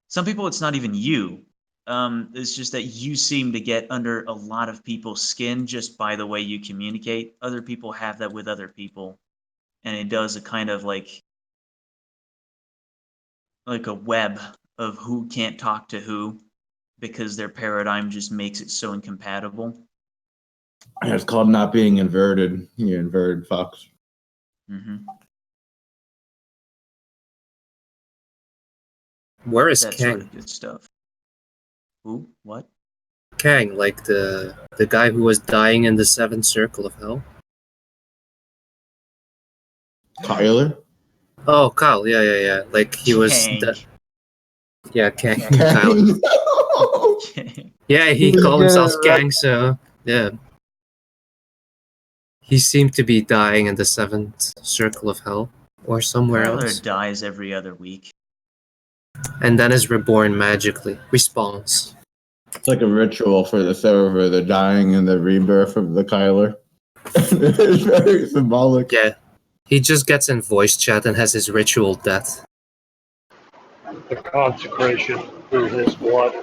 Some people, it's not even you. It's just that you seem to get under a lot of people's skin just by the way you communicate. Other people have that with other people, and it does a kind of like a web of who can't talk to who because their paradigm just makes it so incompatible. It's called not being inverted. You inverted fucks. Mm-hmm. Where is That Kang? sort of good stuff. Who? What? Kang, like the guy who was dying in the seventh circle of hell. Tyler? Oh, Kyle. Yeah. Like he was. Kang. Yeah, Kang. Kang. Kyle. Kang. Yeah, he You called get himself it right. Kang. So yeah, he seemed to be dying in the seventh circle of hell or somewhere Tyler else, dies every other week. and then is reborn magically, respawns. It's like a ritual for the server, the dying and the rebirth of the Kyler. It's very symbolic. Yeah, he just gets in voice chat and has his ritual death. The consecration through his blood.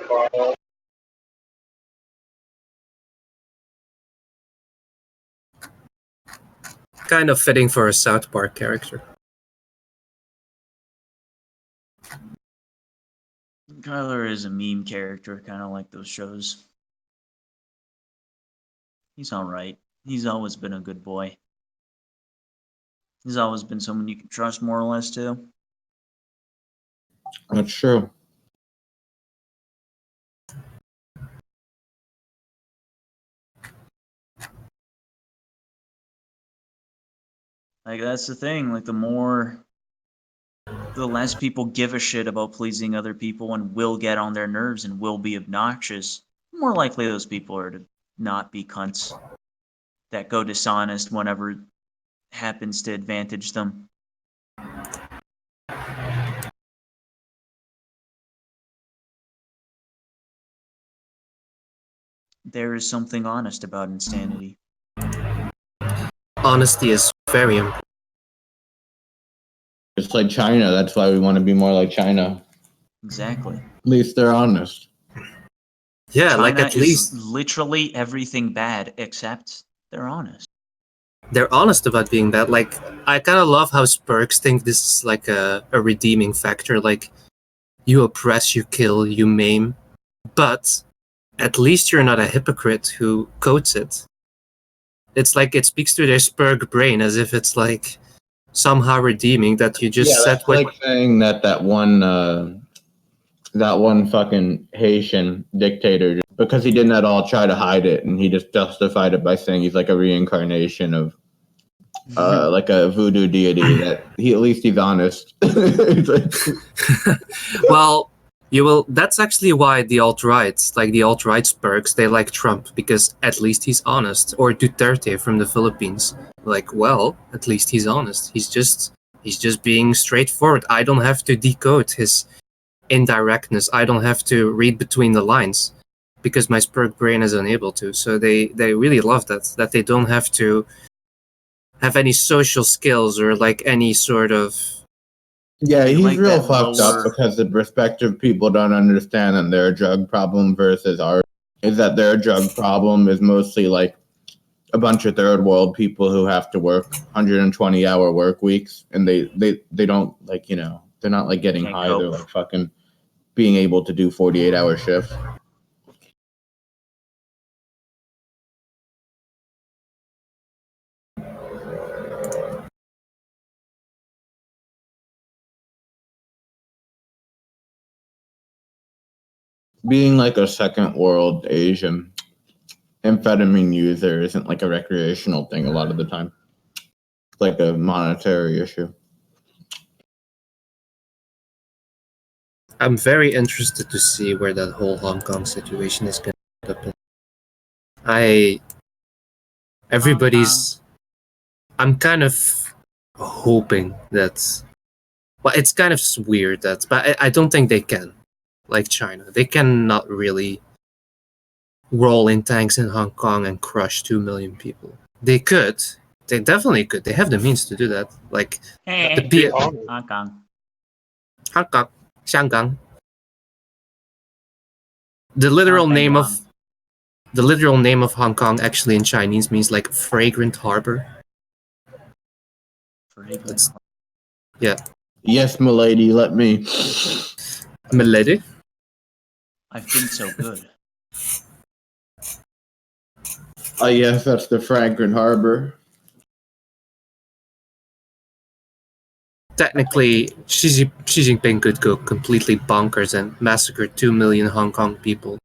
Kind of fitting for a South Park character. Kyler is a meme character, kind of like those shows. He's alright. He's always been a good boy. He's always been someone you can trust more or less too. That's true. Like, that's the thing. Like, the less people give a shit about pleasing other people and will get on their nerves and will be obnoxious, the more likely those people are to not be cunts that go dishonest whenever it happens to advantage them. There is something honest about insanity. Honesty is very important. It's like China. That's why we want to be more like China. Exactly. At least they're honest. Yeah, China like at is least literally everything bad except they're honest. they're honest about being bad. Like, I kind of love how Spurks think this is like a redeeming factor. Like, you oppress, you kill, you maim, but at least you're not a hypocrite who coats it. It's like it speaks to their Spurg brain as if it's like somehow redeeming that you just said that's like saying that one fucking Haitian dictator, because he didn't at all try to hide it, and he just justified it by saying he's like a reincarnation of like a voodoo deity. That at least he's honest. Well, that's actually why the alt-right, like the alt-right Spurks, they like Trump, because at least he's honest. Or Duterte from the Philippines. Like, well, at least he's honest. He's just being straightforward. I don't have to decode his indirectness. I don't have to read between the lines because my Spurg brain is unable to. So they really love that they don't have to have any social skills or like any sort of Yeah, You he's like real that fucked up lower- because the respective people don't understand that their drug problem versus ours is that their drug problem is mostly like a bunch of third world people who have to work 120-hour work weeks, and they don't like, you know, they're not like getting Can't high. cope. They're like fucking being able to do 48-hour shifts. Being like a second world Asian amphetamine user isn't like a recreational thing a lot of the time. It's like a monetary issue. I'm very interested to see where that whole Hong Kong situation is going to end up. Everybody's. I'm kind of hoping that. Well, it's kind of weird that, but I don't think they can. Like China, they cannot really roll in tanks in Hong Kong and crush 2 million people. They could. They definitely could. They have the means to do that. Like the Hong Kong. Hong Kong, Shangang. The literal name of Hong Kong actually in Chinese means like fragrant harbor. Fragrant. Yeah. Yes, milady, let me. Milady? I've been so good. Yes, that's the Fragrant Harbor. Technically, Xi Jinping could go completely bonkers and massacre 2 million Hong Kong people.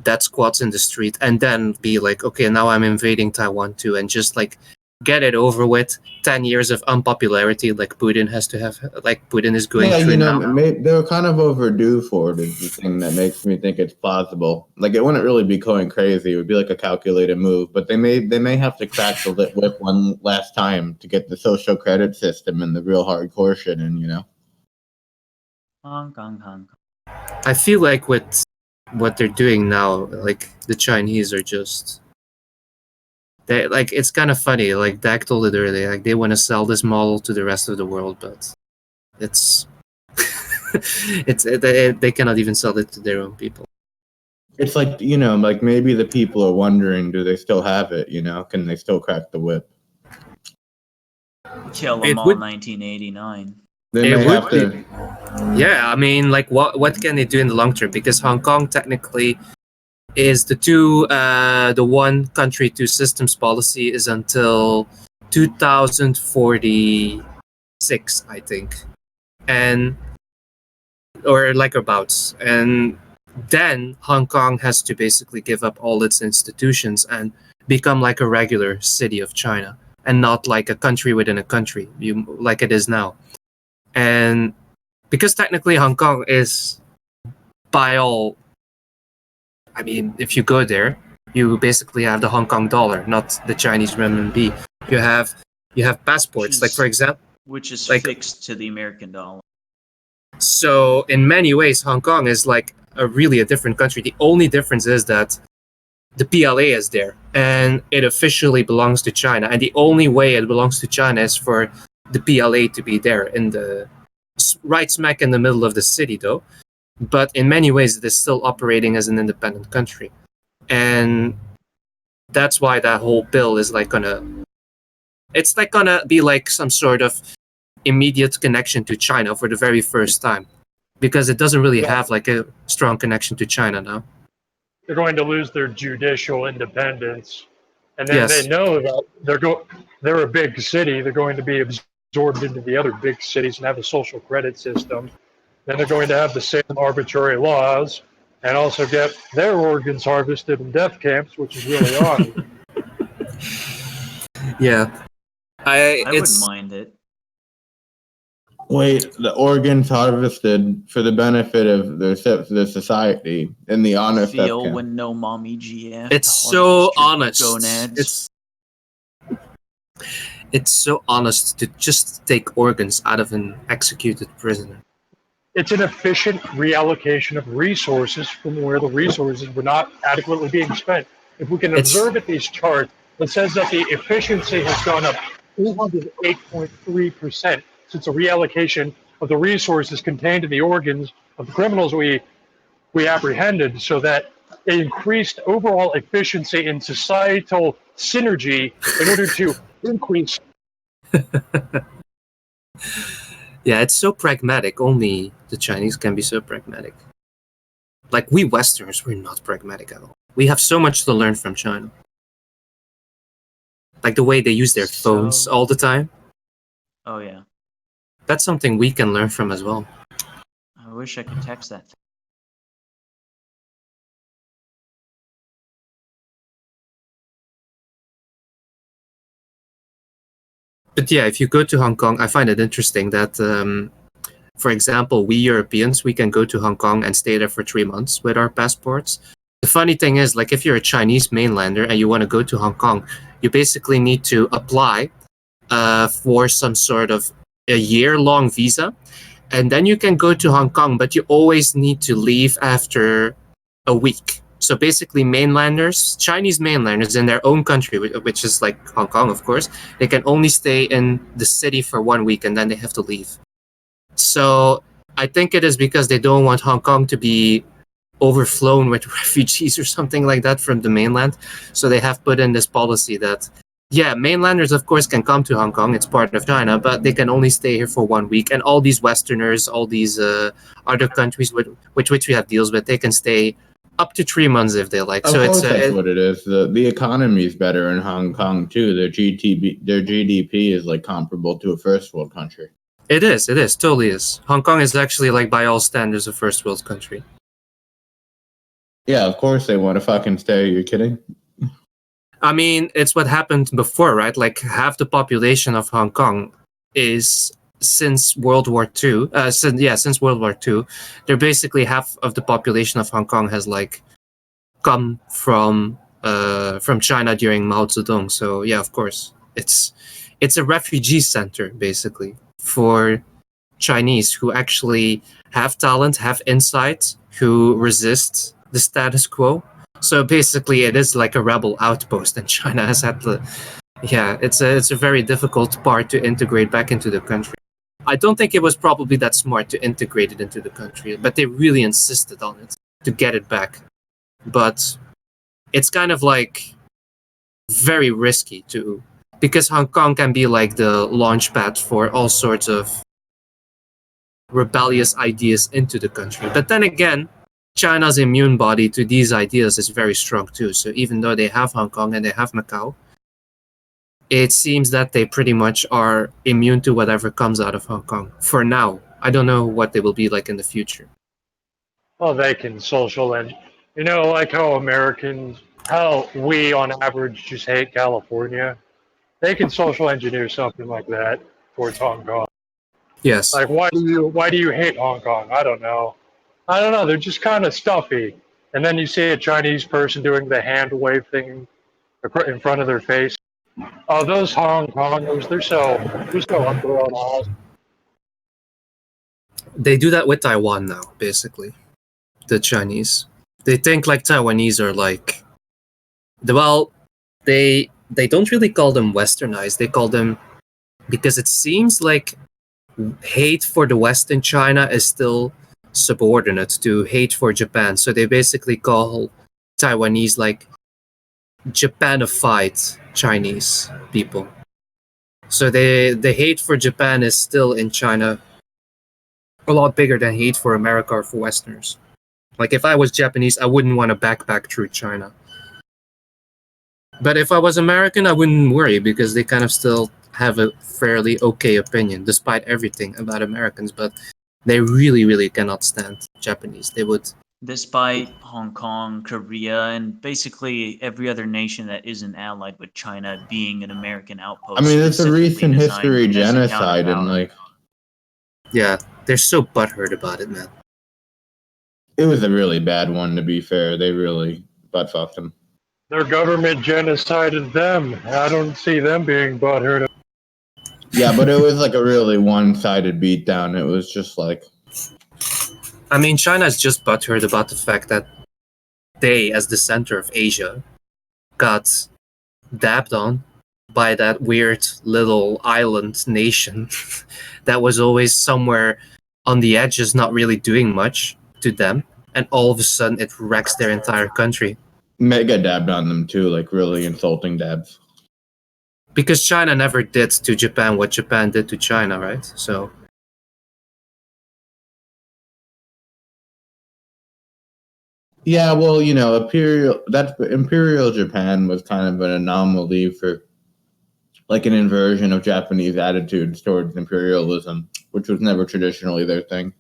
That squats in the street, and then be like, okay, now I'm invading Taiwan too, and just like get it over with. 10 years of unpopularity, like Putin has to have, like Putin is going through now. They were kind of overdue for it. Is the thing that makes me think it's plausible. Like it wouldn't really be going crazy. It would be like a calculated move, but they may have to crack the whip one last time to get the social credit system and the real hardcore shit in. You know. Hong Kong. I feel like with what they're doing now, like the Chinese are just. They, like it's kind of funny. Like Dak told it earlier, like they want to sell this model to the rest of the world, but it's they cannot even sell it to their own people. It's like, you know, like maybe the people are wondering, do they still have it? You know, can they still crack the whip? Kill them all. 1989. They may have to. Yeah, I mean, like what can they do in the long term? Because Hong Kong technically is the one country, two systems policy is until 2046, I think, or like abouts, and then Hong Kong has to basically give up all its institutions and become like a regular city of China, and not like a country within a country, like it is now. And because technically Hong Kong is, by all, I mean, if you go there, you basically have the Hong Kong dollar, not the Chinese renminbi. You have passports, like for example, which is like, fixed to the American dollar. So in many ways, Hong Kong is like really a different country. The only difference is that the PLA is there, and it officially belongs to China. And the only way it belongs to China is for the PLA to be there in the right smack in the middle of the city, though. But in many ways, it is still operating as an independent country. And that's why that whole bill is like gonna be like some sort of immediate connection to China for the very first time. Because it doesn't really have like a strong connection to China now. They're going to lose their judicial independence. And then Yes. they know that they're a big city. They're going to be absorbed into the other big cities and have a social credit system. Then they're going to have the same arbitrary laws and also get their organs harvested in death camps, which is really odd. Yeah. I wouldn't mind it. Wait, the organs harvested for the benefit of the society in the honest death Feel camp. when no mommy GF. It's so honest. Gonads. It's so honest to just take organs out of an executed prisoner. It's an efficient reallocation of resources from where the resources were not adequately being spent. If we can observe at these charts, it says that the efficiency has gone up 208.3% since a reallocation of the resources contained in the organs of the criminals we apprehended, so that it increased overall efficiency and societal synergy in order to increase. Yeah, it's so pragmatic. Only the Chinese can be so pragmatic. Like, we Westerners, we're not pragmatic at all. We have so much to learn from China. Like the way they use their phones all the time. Oh yeah. That's something we can learn from as well. I wish I could text that thing. But yeah, if you go to Hong Kong, I find it interesting that, for example, we Europeans, we can go to Hong Kong and stay there for 3 months with our passports. The funny thing is, like, if you're a Chinese mainlander and you want to go to Hong Kong, you basically need to apply for some sort of a year-long visa, and then you can go to Hong Kong, but you always need to leave after a week. So basically, mainlanders, Chinese mainlanders in their own country, which is like Hong Kong, of course, they can only stay in the city for 1 week and then they have to leave. So I think it is because they don't want Hong Kong to be overflown with refugees or something like that from the mainland. So they have put in this policy that, yeah, mainlanders, of course, can come to Hong Kong. It's part of China, but they can only stay here for 1 week. And all these Westerners, all these other countries with which we have deals with, they can stay up to 3 months if they like. Of course, that's what it is. The economy is better in Hong Kong too. Their GDP is like comparable to a first world country. It is, totally is. Hong Kong is actually, like, by all standards, a first world country. Yeah, of course they want to fucking stay. You're kidding? I mean, it's what happened before, right? Like, half the population of Hong Kong is since World War II. Since World War II, they're basically half of the population of Hong Kong has like come from China during Mao Zedong. So yeah, of course, it's a refugee center basically for Chinese who actually have talent, have insight, who resist the status quo. So basically, it is like a rebel outpost, and China has had the. Yeah, it's a very difficult part to integrate back into the country. I don't think it was probably that smart to integrate it into the country, but they really insisted on it to get it back. But it's kind of like very risky too, because Hong Kong can be like the launch pad for all sorts of rebellious ideas into the country. But then again, China's immune body to these ideas is very strong too. So even though they have Hong Kong and they have Macau, it seems that they pretty much are immune to whatever comes out of Hong Kong for now. I don't know what they will be like in the future. Well, they can social and like how we on average just hate California. They can social engineer something like that towards Hong Kong. Yes. Like, why do you hate Hong Kong? I don't know. They're just kind of stuffy. And then you see a Chinese person doing the hand wave thing in front of their face. Oh, those Hong Kongers, they're so up their own ass. They do that with Taiwan now, basically. The Chinese. They think like Taiwanese are like, well, they don't really call them westernized. They call them, because it seems like hate for the West in China is still subordinate to hate for Japan. So they basically call Taiwanese like Japanified Chinese people. So the hate for Japan is still in China a lot bigger than hate for America or for Westerners. Like, if I was Japanese, I wouldn't want to backpack through China. But if I was American, I wouldn't worry because they kind of still have a fairly okay opinion despite everything about Americans. But they really, really cannot stand Japanese. They would. Despite Hong Kong, Korea, and basically every other nation that isn't allied with China being an American outpost. I mean, it's a specifically recent designed history as a genocide, and counterpower. Yeah, they're so butthurt about it, man. It was a really bad one, to be fair. They really butt fucked him. Their government genocided them. I don't see them being butthurt. Yeah, but it was like a really one-sided beatdown. It was just like... I mean, China's just butthurt about the fact that they, as the center of Asia, got dabbed on by that weird little island nation that was always somewhere on the edges, not really doing much to them, and all of a sudden it wrecks their entire country. Mega dabbed on them too, like really insulting dabs. Because China never did to Japan what Japan did to China, right? So Yeah, well, Imperial Japan was kind of an anomaly for like an inversion of Japanese attitudes towards imperialism, which was never traditionally their thing.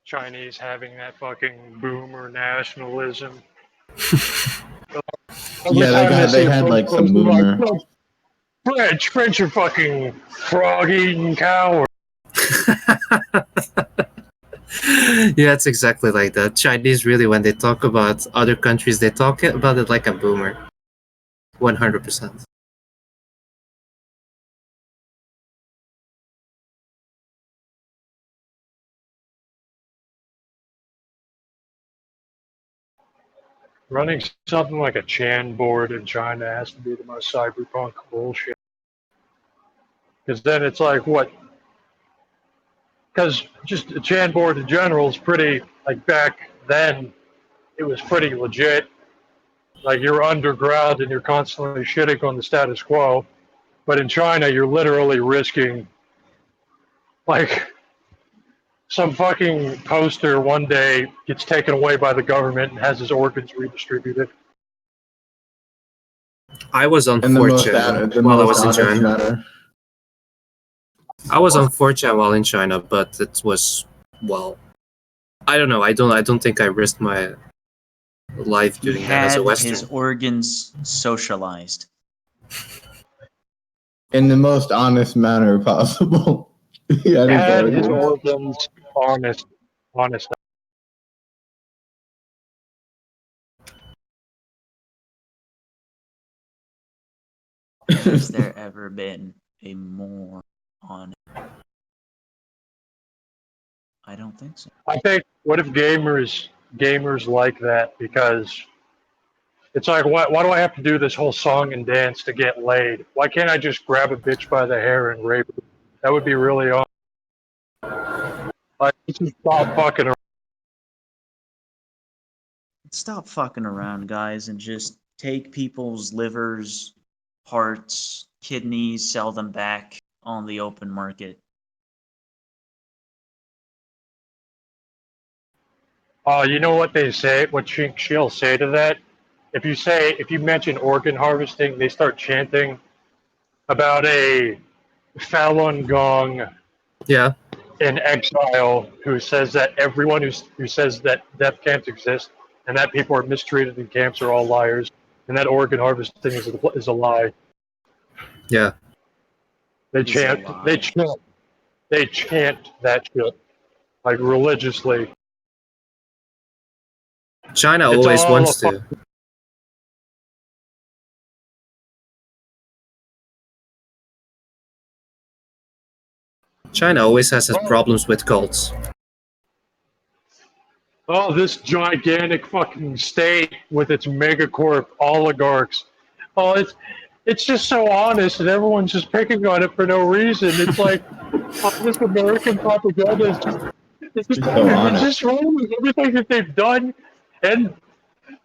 Chinese having that fucking boomer nationalism. Yeah, they had like some boomer. French are fucking frog-eating cowards. yeah, it's exactly like that. Chinese really, when they talk about other countries, they talk about it like a boomer. 100%. Running something like a Chan board in China has to be the most cyberpunk bullshit. Because then it's like, what? Because just a Chan board in general is pretty, like back then, it was pretty legit. Like you're underground and you're constantly shitting on the status quo. But in China, you're literally risking, like, some fucking poster one day gets taken away by the government and has his organs redistributed. I was on 4chan while I was in China. I was on 4chan while in China, but it was, well, I don't know. I don't think I risked my life doing that as a Western. His organs socialized in the most honest manner possible. Had his organs honest. Has there ever been a more honest? I don't think so. I think, what if gamers like that? Because it's like, why do I have to do this whole song and dance to get laid? Why can't I just grab a bitch by the hair and rape her? That would be really awesome. Like, just stop fucking around. Stop fucking around, guys, and just take people's livers, hearts, kidneys, sell them back on the open market. You know what they say? What she'll say to that? If you mention organ harvesting, they start chanting about a Falun Gong in exile who says that everyone who says that death camps exist and that people are mistreated in camps are all liars, and that organ harvesting is a lie. Yeah. They chant that shit, like, religiously. China always wants to. China always has problems with cults. Oh, this gigantic fucking state with its megacorp oligarchs. Oh, it's just so honest, and everyone's just picking on it for no reason. It's like, this American propaganda is just, it's just wrong with everything that they've done, and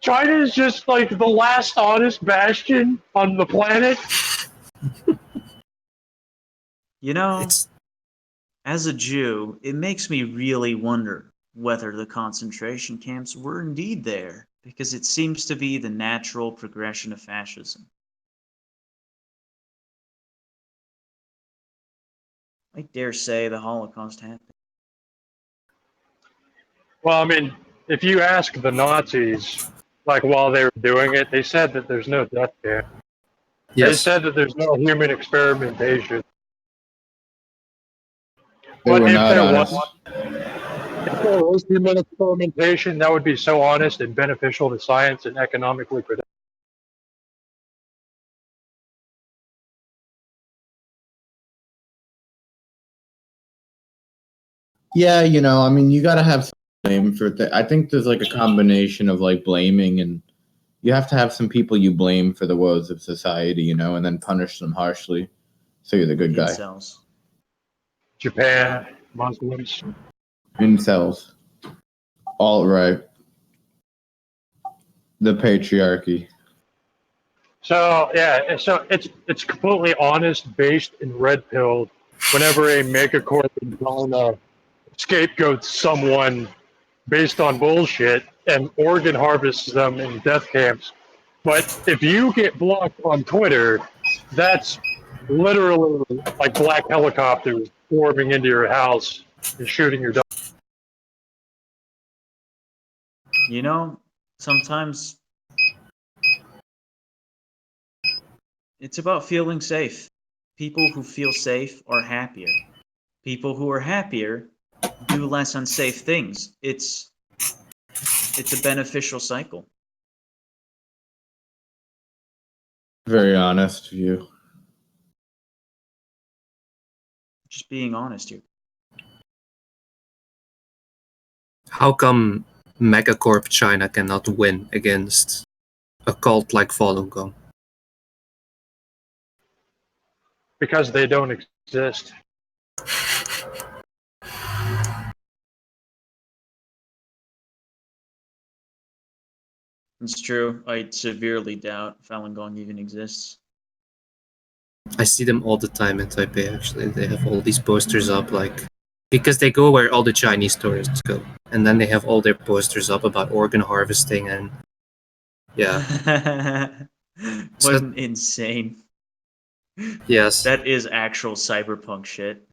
China is just like the last honest bastion on the planet. You know, as a Jew, it makes me really wonder whether the concentration camps were indeed there, because it seems to be the natural progression of fascism. I dare say the Holocaust happened. Well, I mean, if you ask the Nazis, like, while they were doing it, they said that there's no death camp. Yes. They said that there's no human experimentation. They were if not there honest. if there was human experimentation, that would be so honest and beneficial to science and economically productive. Yeah, I mean, you gotta have some blame for I think there's like a combination of like blaming, and you have to have some people you blame for the woes of society, and then punish them harshly, so you're the good guy. Incels. Japan, Muslims. Incels. Alt-right. The patriarchy. So yeah, so it's completely honest, based in red pill. Whenever a megacorp is trying to scapegoat someone based on bullshit and organ harvests them in death camps. But if you get blocked on Twitter, that's literally like black helicopters forming into your house and shooting your dog. You know, sometimes it's about feeling safe. People who feel safe are happier. People who are happier do less unsafe things. It's a beneficial cycle. Very honest view. Just being honest here. How come Megacorp China cannot win against a cult like Falun Gong? Because they don't exist. It's true. I severely doubt Falun Gong even exists. I see them all the time in Taipei, actually. They have all these posters up, like, because they go where all the Chinese tourists go. And then they have all their posters up about organ harvesting and, yeah. What an insane. Yes. That is actual cyberpunk shit.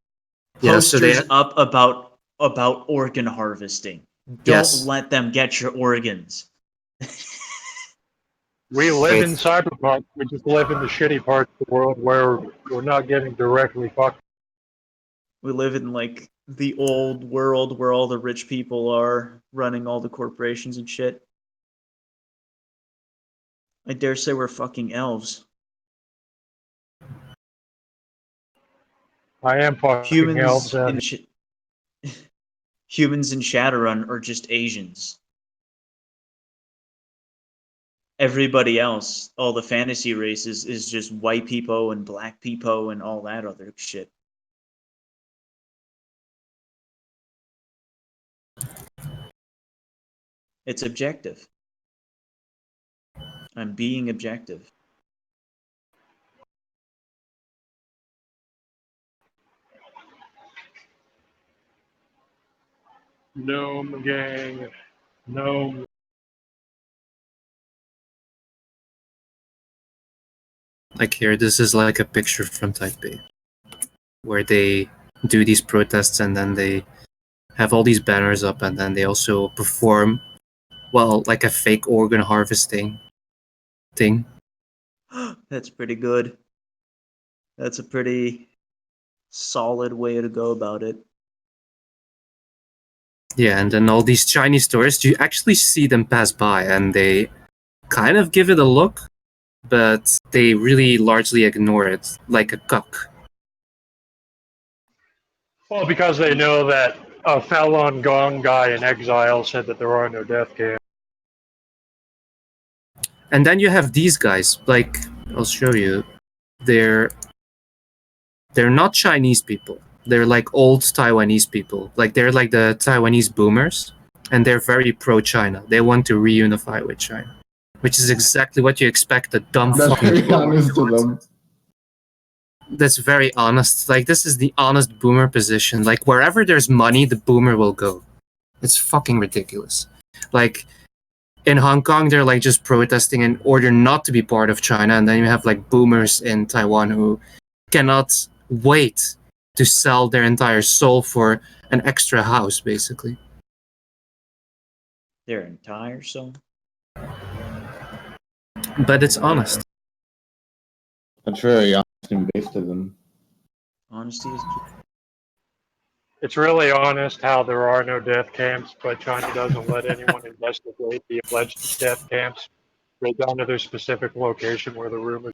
Yeah, so they Posters up about organ harvesting. Don't Yes. let them get your organs. We live in cyberpunk. We just live in the shitty parts of the world where we're not getting directly fucked. We live in like the old world where all the rich people are running all the corporations and shit. I dare say we're fucking elves. I am fucking elves. Humans in Shadowrun are just Asians. Everybody else, all the fantasy races, is just white people and black people and all that other shit. It's objective. I'm being objective. Gnome gang. Gnome. Like here, this is like a picture from Taipei, where they do these protests and then they have all these banners up and then they also perform, well, like a fake organ harvesting thing. That's pretty good. That's a pretty solid way to go about it. Yeah, and then all these Chinese tourists, you actually see them pass by and they kind of give it a look, but they really largely ignore it, like a cuck. Well, because they know that a Falun Gong guy in exile said that there are no death camps. And then you have these guys, like, I'll show you. They're not Chinese people. They're like old Taiwanese people. Like they're like the Taiwanese boomers, and they're very pro-China. They want to reunify with China, which is exactly what you expect a dumb That's fucking very boomer honest to to want. them. That's very honest. Like this is the honest boomer position. Like wherever there's money, the boomer will go. It's fucking ridiculous. Like in Hong Kong, they're like just protesting in order not to be part of China, and then you have like boomers in Taiwan who cannot wait to sell their entire soul for an extra house, basically. Their entire soul. But it's honest. That's very honest and based of them. Honesty is key. It's really honest how there are no death camps, but China doesn't let anyone investigate the alleged death camps. Go down to their specific location where the room is.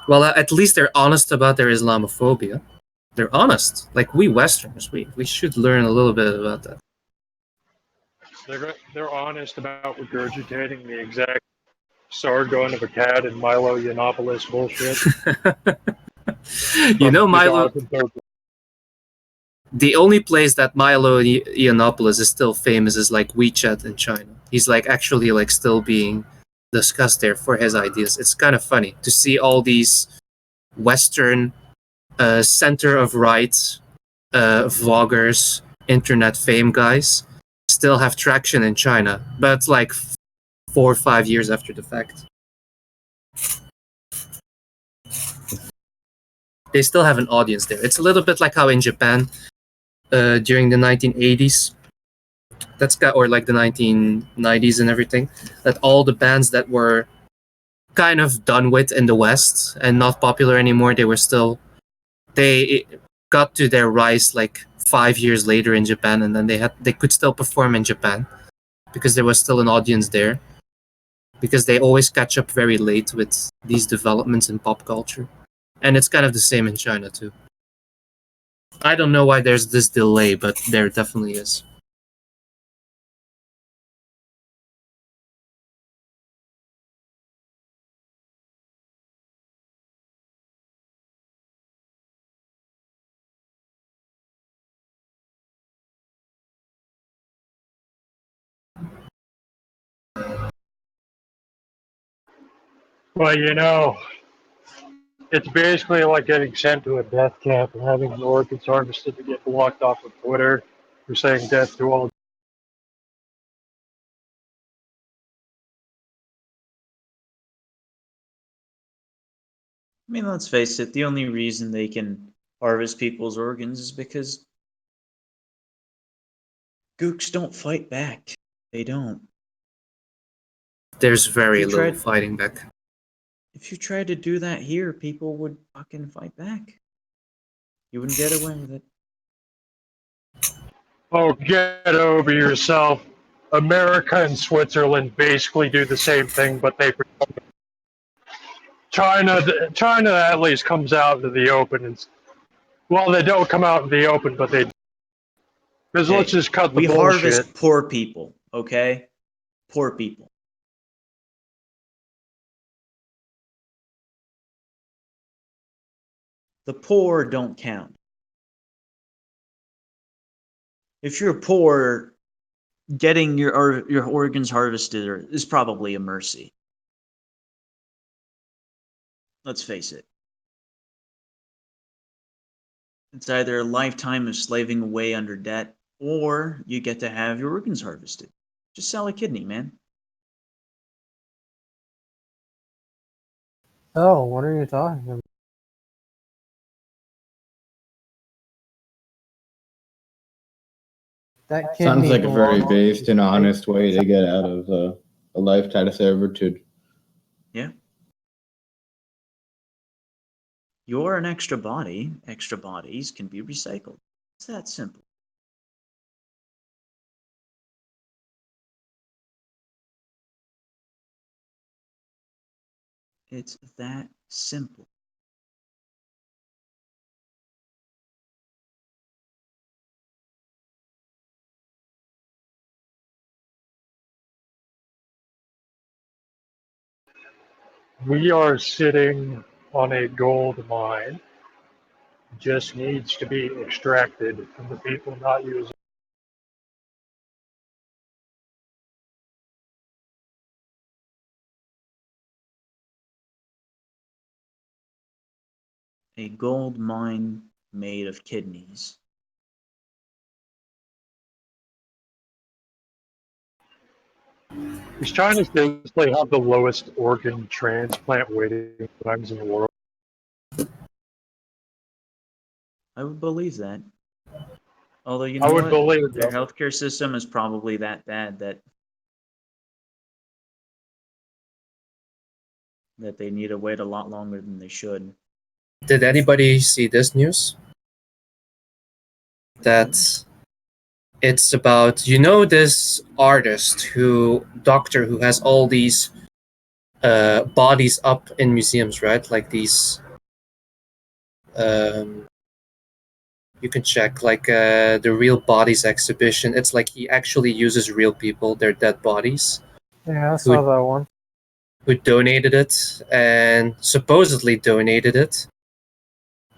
Well, at least they're honest about their Islamophobia. They're honest. Like we Westerners, we should learn a little bit about that. They're honest about regurgitating the exact Sargon of Akkad and Milo Yiannopoulos bullshit. You know, from Milo. 2013. The only place that Milo Yiannopoulos is still famous is like WeChat in China. He's like actually like still being discussed there for his ideas. It's kind of funny to see all these Western center of right vloggers, internet fame guys still have traction in China, but like 4 or 5 years after the fact. They still have an audience there. It's a little bit like how in Japan during the 1980s, or like the 1990s and everything, that all the bands that were kind of done with in the West and not popular anymore, they got to their rise like 5 years later in Japan, and then they could still perform in Japan because there was still an audience there, because they always catch up very late with these developments in pop culture. And it's kind of the same in China too. I don't know why there's this delay, but there definitely is. Well, you know, it's basically like getting sent to a death camp and having your organs harvested to get blocked off of Twitter for saying death to all. I mean, let's face it, the only reason they can harvest people's organs is because gooks don't fight back. They don't. There's very little fighting back. If you tried to do that here, people would fucking fight back. You wouldn't get away with it. Oh, get over yourself. America and Switzerland basically do the same thing, but they China at least comes out into the open, and well, they don't come out in the open, but they. Because Hey, let's just cut the we bullshit. harvest poor people, okay? Poor people. The poor don't count. If you're poor, getting your organs harvested is probably a mercy. Let's face it. It's either a lifetime of slaving away under debt, or you get to have your organs harvested. Just sell a kidney, man. Oh, what are you talking about? That Sounds kidney like a very belongs based to and the honest way to get out of a lifetime of servitude. Yeah. You're an extra body. Extra bodies can be recycled. It's that simple. It's that simple. We are sitting on a gold mine. Just needs to be extracted from the people not using. A gold mine made of kidneys. These China basically have the lowest organ transplant waiting times in the world. I would believe that. Although, you I know would what? believe Their that. healthcare system is probably that bad that they need to wait a lot longer than they should. Did anybody see this news? That it's about, you know, this doctor who has all these bodies up in museums, right? Like these, you can check, like the Real Bodies exhibition. It's like he actually uses real people, their dead bodies. Yeah, I saw that one. Who donated it and supposedly donated it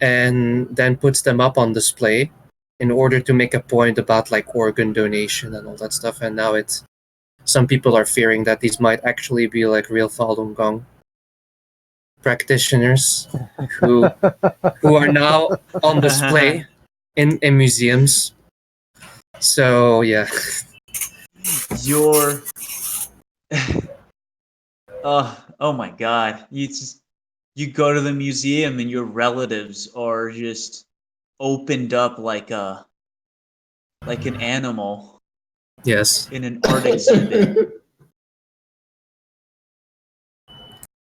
and then puts them up on display in order to make a point about like organ donation and all that stuff. And now some people are fearing that these might actually be like real Falun Gong practitioners who are now on display in museums. So yeah. Your oh my god. You go to the museum and your relatives are just opened up like an animal Yes. in an art exhibit.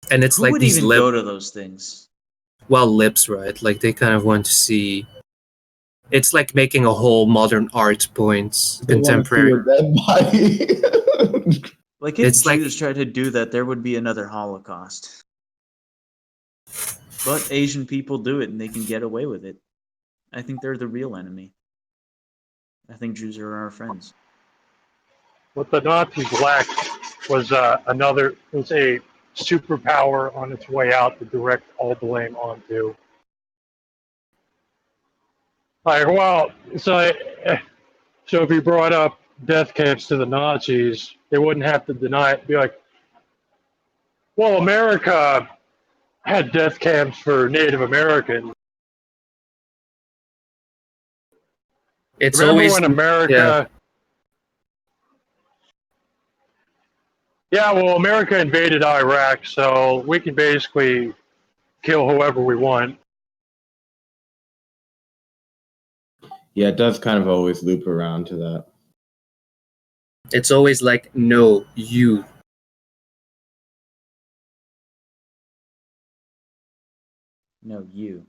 And it's Who like would these even go to those things? well, lips, right? Like they kind of want to see. It's like making a whole modern art point, They want to see contemporary. a dead body. Like if It's like Jews tried to do that, there would be another Holocaust. But Asian people do it and they can get away with it. I think they're the real enemy. I think Jews are our friends. What the Nazis lacked was a superpower on its way out to direct all blame onto. Like, well, so if you brought up death camps to the Nazis, they wouldn't have to deny it. Be like, well, America had death camps for Native Americans. it's Remember always when America? Yeah, well, America invaded Iraq, so we can basically kill whoever we want. Yeah, it does kind of always loop around to that. It's always like, no, you. No, you.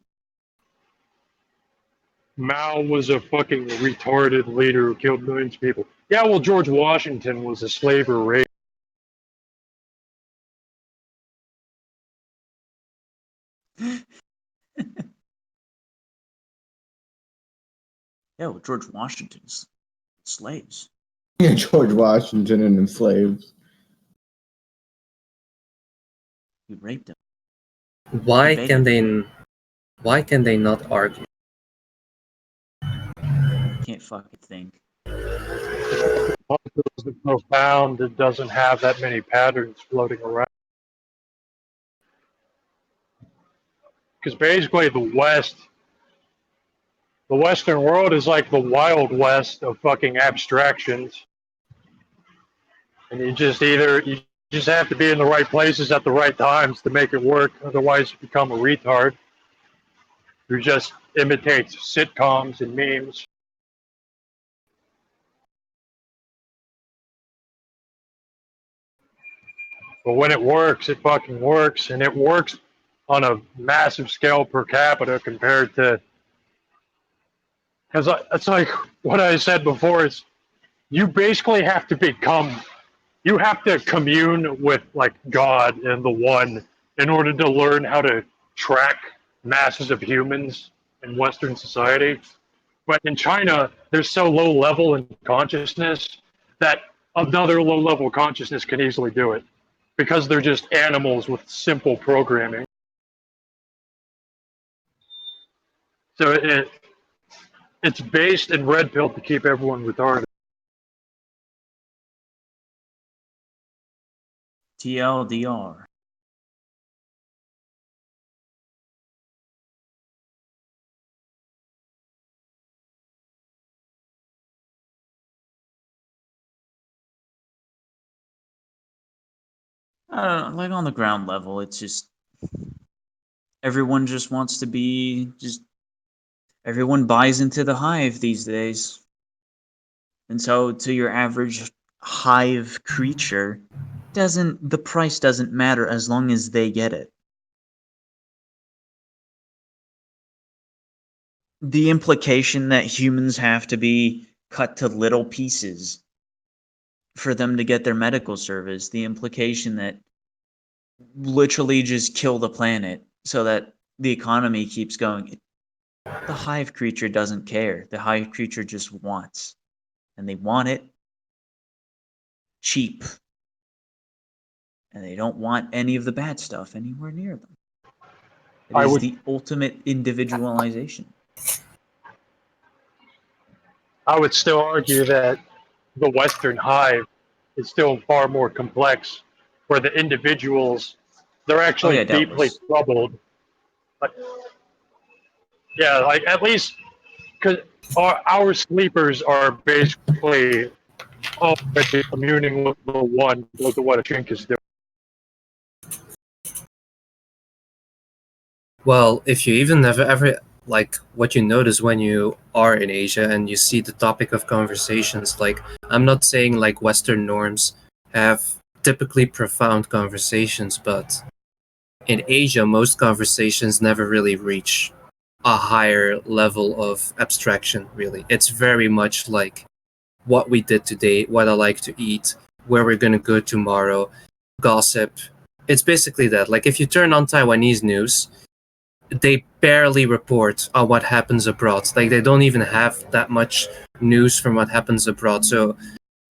Mao was a fucking retarded leader who killed millions of people. Yeah, well, George Washington was a slaver rapist. Yeah, well, George Washington's slaves. Yeah, George Washington and the slaves. He raped them. Why can they not argue? Can't fucking think. Is profound. It doesn't have that many patterns floating around. Because basically, the Western world is like the Wild West of fucking abstractions, and you just have to be in the right places at the right times to make it work. Otherwise, you become a retard who just imitates sitcoms and memes. But when it works, it fucking works, and it works on a massive scale per capita compared to. Because it's like what I said before is you basically have to you have to commune with like God and the One in order to learn how to track masses of humans in Western society. But in China, they're so low level in consciousness that another low level consciousness can easily do it because they're just animals with simple programming. So it's based in red pill to keep everyone retarded. TLDR. Like on the ground level, it's just everyone just wants to be everyone buys into the hive these days. And so to your average hive creature, the price doesn't matter as long as they get it. The implication that humans have to be cut to little pieces for them to get their medical service, the implication that literally just kill the planet so that the economy keeps going. The hive creature doesn't care. The hive creature just wants. And they want it cheap. And they don't want any of the bad stuff anywhere near them. It is the ultimate individualization. I would still argue that the Western hive is still far more complex, where the individuals, they're actually deeply doubtless. troubled. Like, yeah, like at least because our sleepers are basically already communing with the one, with what a shrink is doing. Well, if you even ever like what you notice when you are in Asia and you see the topic of conversations, like I'm not saying like Western norms have typically profound conversations, but in Asia, most conversations never really reach a higher level of abstraction, really. It's very much like what we did today, what I like to eat, where we're going to go tomorrow, gossip. It's basically that. Like, if you turn on Taiwanese news, they barely report on what happens abroad. Like, they don't even have that much news from what happens abroad. So,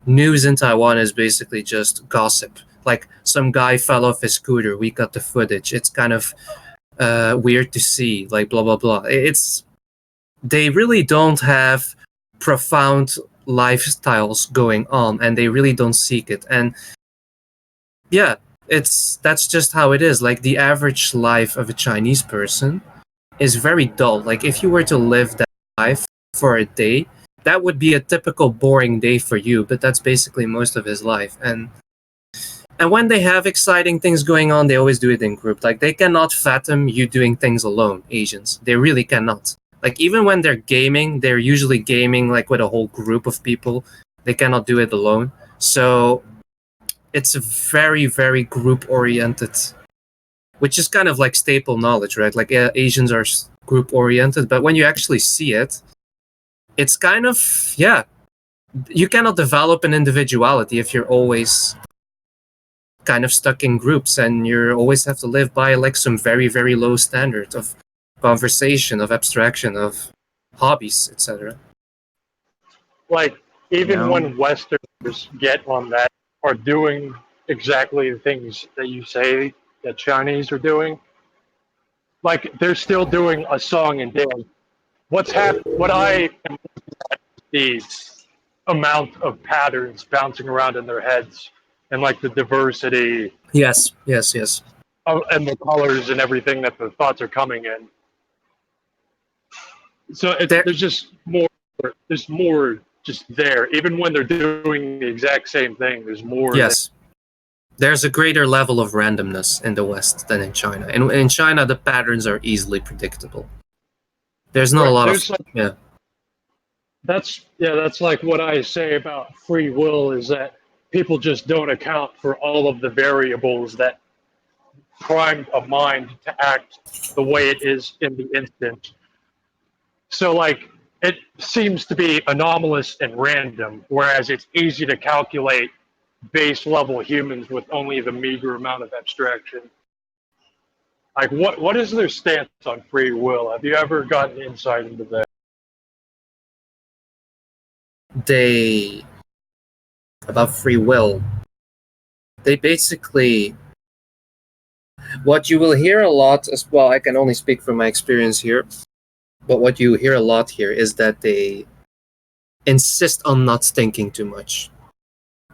news in Taiwan is basically just gossip. Like, some guy fell off his scooter, we got the footage. It's kind of weird to see, like, blah, blah, blah. They really don't have profound lifestyles going on, and they really don't seek it. And yeah, that's just how it is. Like, the average life of a Chinese person is very dull. Like, if you were to live that life for a day, that would be a typical boring day for you, but that's basically most of his life. And when they have exciting things going on, they always do it in group. Like, they cannot fathom you doing things alone, Asians. They really cannot. Like, even when they're gaming, they're usually gaming like with a whole group of people. They cannot do it alone. So it's very, very group oriented, which is kind of like staple knowledge, right? Like, Asians are group oriented, but when you actually see it, it's kind of, yeah, you cannot develop an individuality if you're always kind of stuck in groups, and you always have to live by like some very, very low standard of conversation, of abstraction, of hobbies, etc. Like, even when Westerners get on that, are doing exactly the things that you say that Chinese are doing, like, they're still doing a song and dance. What I am the amount of patterns bouncing around in their heads, and like the diversity, yes, and the colors and everything that the thoughts are coming in. So there's just more. There's more just there. Even when they're doing the exact same thing, there's more. Yes. There's a greater level of randomness in the West than in China. And in China, the patterns are easily predictable. There's not a lot of... Like, that's like what I say about free will, is that people just don't account for all of the variables that prime a mind to act the way it is in the instant. So, like, it seems to be anomalous and random, whereas it's easy to calculate base level humans with only the meager amount of abstraction. Like, what is their stance on free will? Have you ever gotten insight into that? About free will, they basically, what you will hear a lot as well, I can only speak from my experience here, but what you hear a lot here is that they insist on not thinking too much.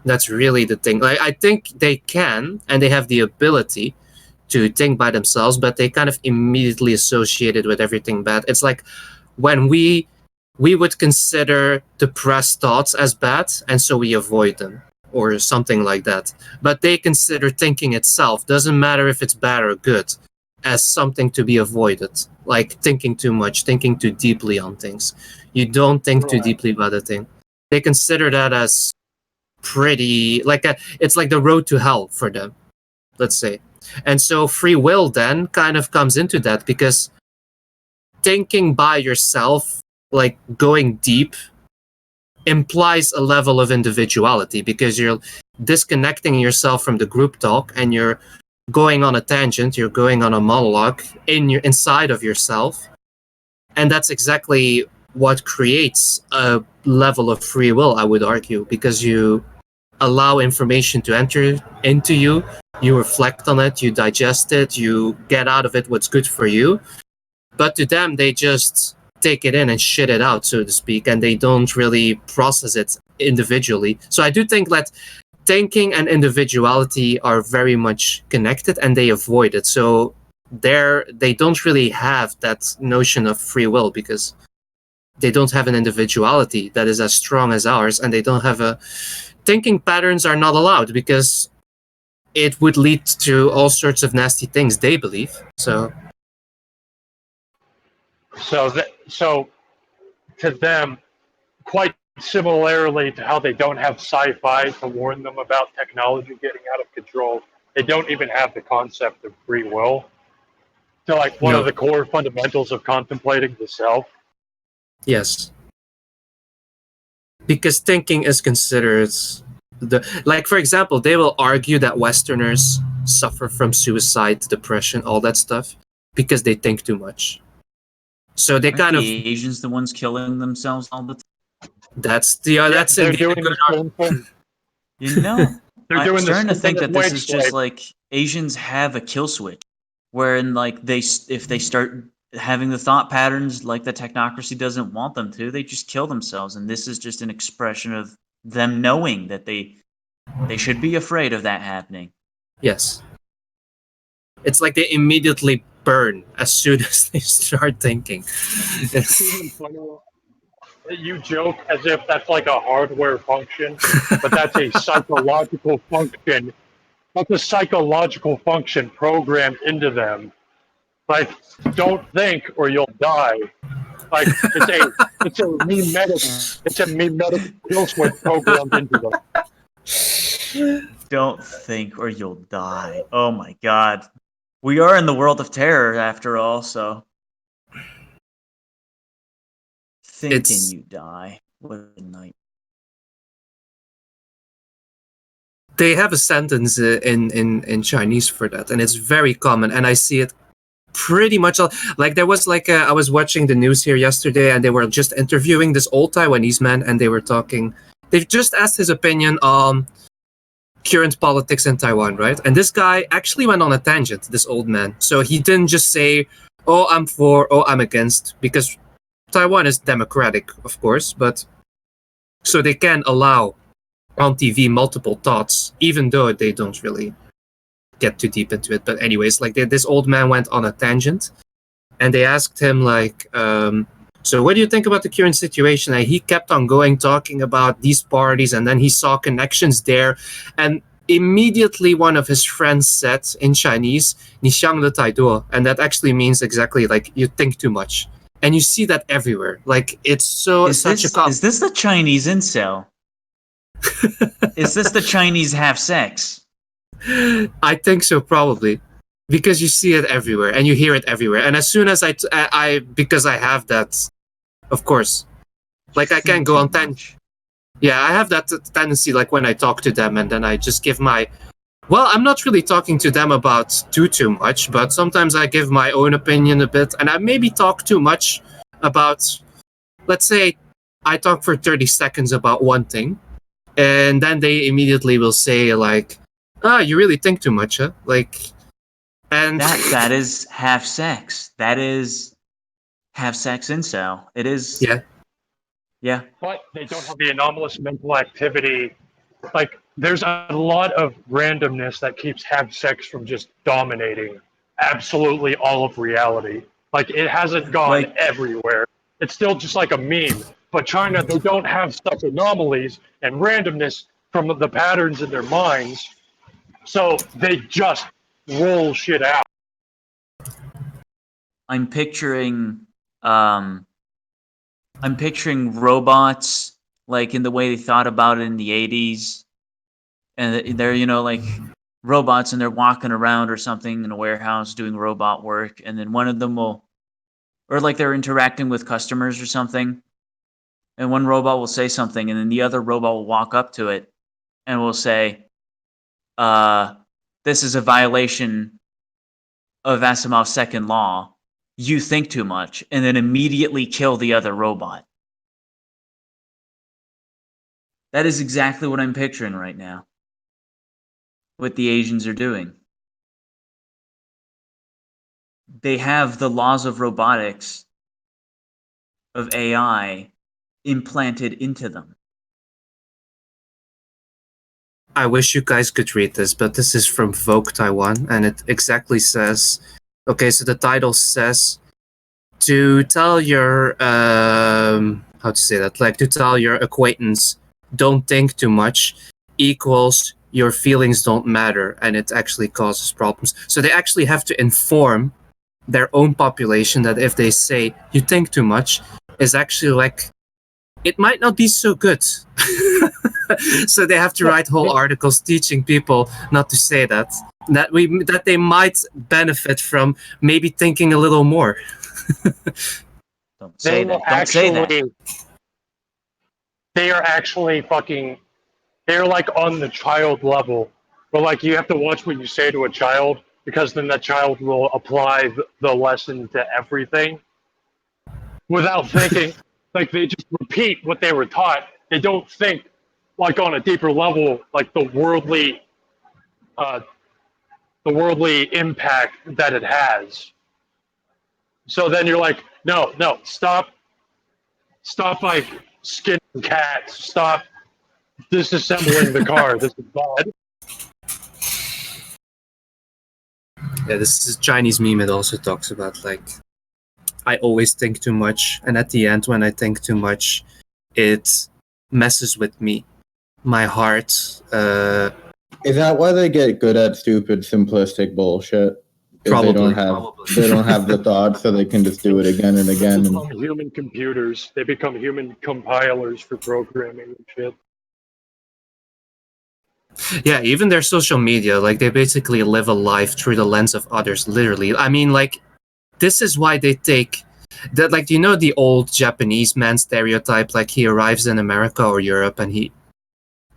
That's really the thing. Like, I think they can, and they have the ability to think by themselves, but they kind of immediately associate it with everything bad. It's like when we would consider depressed thoughts as bad, and so we avoid them, or something like that. But they consider thinking itself, doesn't matter if it's bad or good, as something to be avoided. Like thinking too much, thinking too deeply on things. You don't think too deeply about a thing. They consider that as pretty, like it's like the road to hell for them, let's say. And so free will then kind of comes into that, because thinking by yourself, like going deep, implies a level of individuality, because you're disconnecting yourself from the group talk and you're going on a tangent, you're going on a monologue inside of yourself. And that's exactly what creates a level of free will, I would argue, because you allow information to enter into you. You reflect on it, you digest it, you get out of it what's good for you. But to them, they just take it in and shit it out, so to speak, and they don't really process it individually. So I do think that thinking and individuality are very much connected, and they avoid it. So they don't really have that notion of free will because they don't have an individuality that is as strong as ours, and they don't have a thinking patterns are not allowed because it would lead to all sorts of nasty things, they believe. So So to them, quite similarly to how they don't have sci-fi to warn them about technology getting out of control, they don't even have the concept of free will. So, like, one of the core fundamentals of contemplating the self. Yes. Because thinking is considered like, for example, they will argue that Westerners suffer from suicide, depression, all that stuff because they think too much. So they Aren't the Asians the ones killing themselves all the time? That's they're doing the same thing. You know, They're I'm doing the starting to same think thing that as this wage is just slavery. like Asians have a kill switch, wherein like if they start having the thought patterns like the technocracy doesn't want them to, they just kill themselves, and this is just an expression of them knowing that they should be afraid of that happening. Yes. It's like they immediately burn as soon as they start thinking. You joke as if that's like a hardware function, but that's a psychological function. That's a psychological function programmed into them. Like, don't think or you'll die. Like, it's a mimetic kill switch programmed into them. Don't think or you'll die. Oh my god. We are in the world of terror after all, so thinking you die. What a night. They have a sentence in Chinese for that, and it's very common, and I see it pretty much like there was like I was watching the news here yesterday, and they were just interviewing this old Taiwanese man, and they were talking. They've just asked his opinion on current politics in Taiwan, right? And this guy actually went on a tangent, this old man. So he didn't just say, "Oh, I'm for," "Oh, I'm against," because Taiwan is democratic, of course, but so they can allow on TV multiple thoughts, even though they don't really get too deep into it. But anyways, like this old man went on a tangent, and they asked him like, so what do you think about the current situation? And he kept on going, talking about these parties, and then he saw connections there, and immediately one of his friends said in Chinese, "你想得太多," and that actually means exactly like you think too much. And you see that everywhere. Like it's is this the Chinese incel? Is this the Chinese have sex? I think so, probably, because you see it everywhere and you hear it everywhere. And as soon as I because I have that, of course, like I can go on tangent. Yeah, I have that tendency, like when I talk to them, and then I just give my. Well, I'm not really talking to them about too much, but sometimes I give my own opinion a bit, and I maybe talk too much about. Let's say I talk for 30 seconds about one thing, and then they immediately will say like, "Ah, you really think too much, huh?" Like, and that is have sex. That is have sex incel. It is. Yeah. Yeah. But they don't have the anomalous mental activity. Like, there's a lot of randomness that keeps have sex from just dominating absolutely all of reality. Like, it hasn't gone everywhere. It's still just like a meme. But China, they don't have such anomalies and randomness from the patterns in their minds. So they just roll shit out. I'm picturing robots like in the way they thought about it in the 80s, and they're like robots, and they're walking around or something in a warehouse doing robot work, and then one of them will, or like they're interacting with customers or something, and one robot will say something, and then the other robot will walk up to it and will say, this is a violation of Asimov's second law. You think too much, and then immediately kill the other robot. That is exactly what I'm picturing right now. What the Asians are doing. They have the laws of robotics, of AI, implanted into them. I wish you guys could read this, but this is from Vogue Taiwan, and it exactly says, okay, so the title says, to tell your, how to say that, like to tell your acquaintance, don't think too much, equals your feelings don't matter, and it actually causes problems. So they actually have to inform their own population that if they say, you think too much, is actually like, it might not be so good. So they have to write whole articles teaching people not to say that. That they might benefit from maybe thinking a little more. Don't say that. Don't say that. They are actually fucking. They're like on the child level, but like you have to watch what you say to a child because then that child will apply the lesson to everything without thinking. Like they just repeat what they were taught. They don't think like on a deeper level, like the worldly impact that it has. So then you're like, no, stop like skinning cats, stop disassembling the car. This is bad. Yeah, this is a Chinese meme. It also talks about like, I always think too much, and at the end, when I think too much, it messes with me, my heart. Is that why they get good at stupid, simplistic bullshit? Probably. They don't have the thought, so they can just do it again and again. They become human computers. They become human compilers for programming and shit. Yeah, even their social media, like they basically live a life through the lens of others, literally. I mean, like, this is why they take that, like, you know, the old Japanese man stereotype, like he arrives in America or Europe and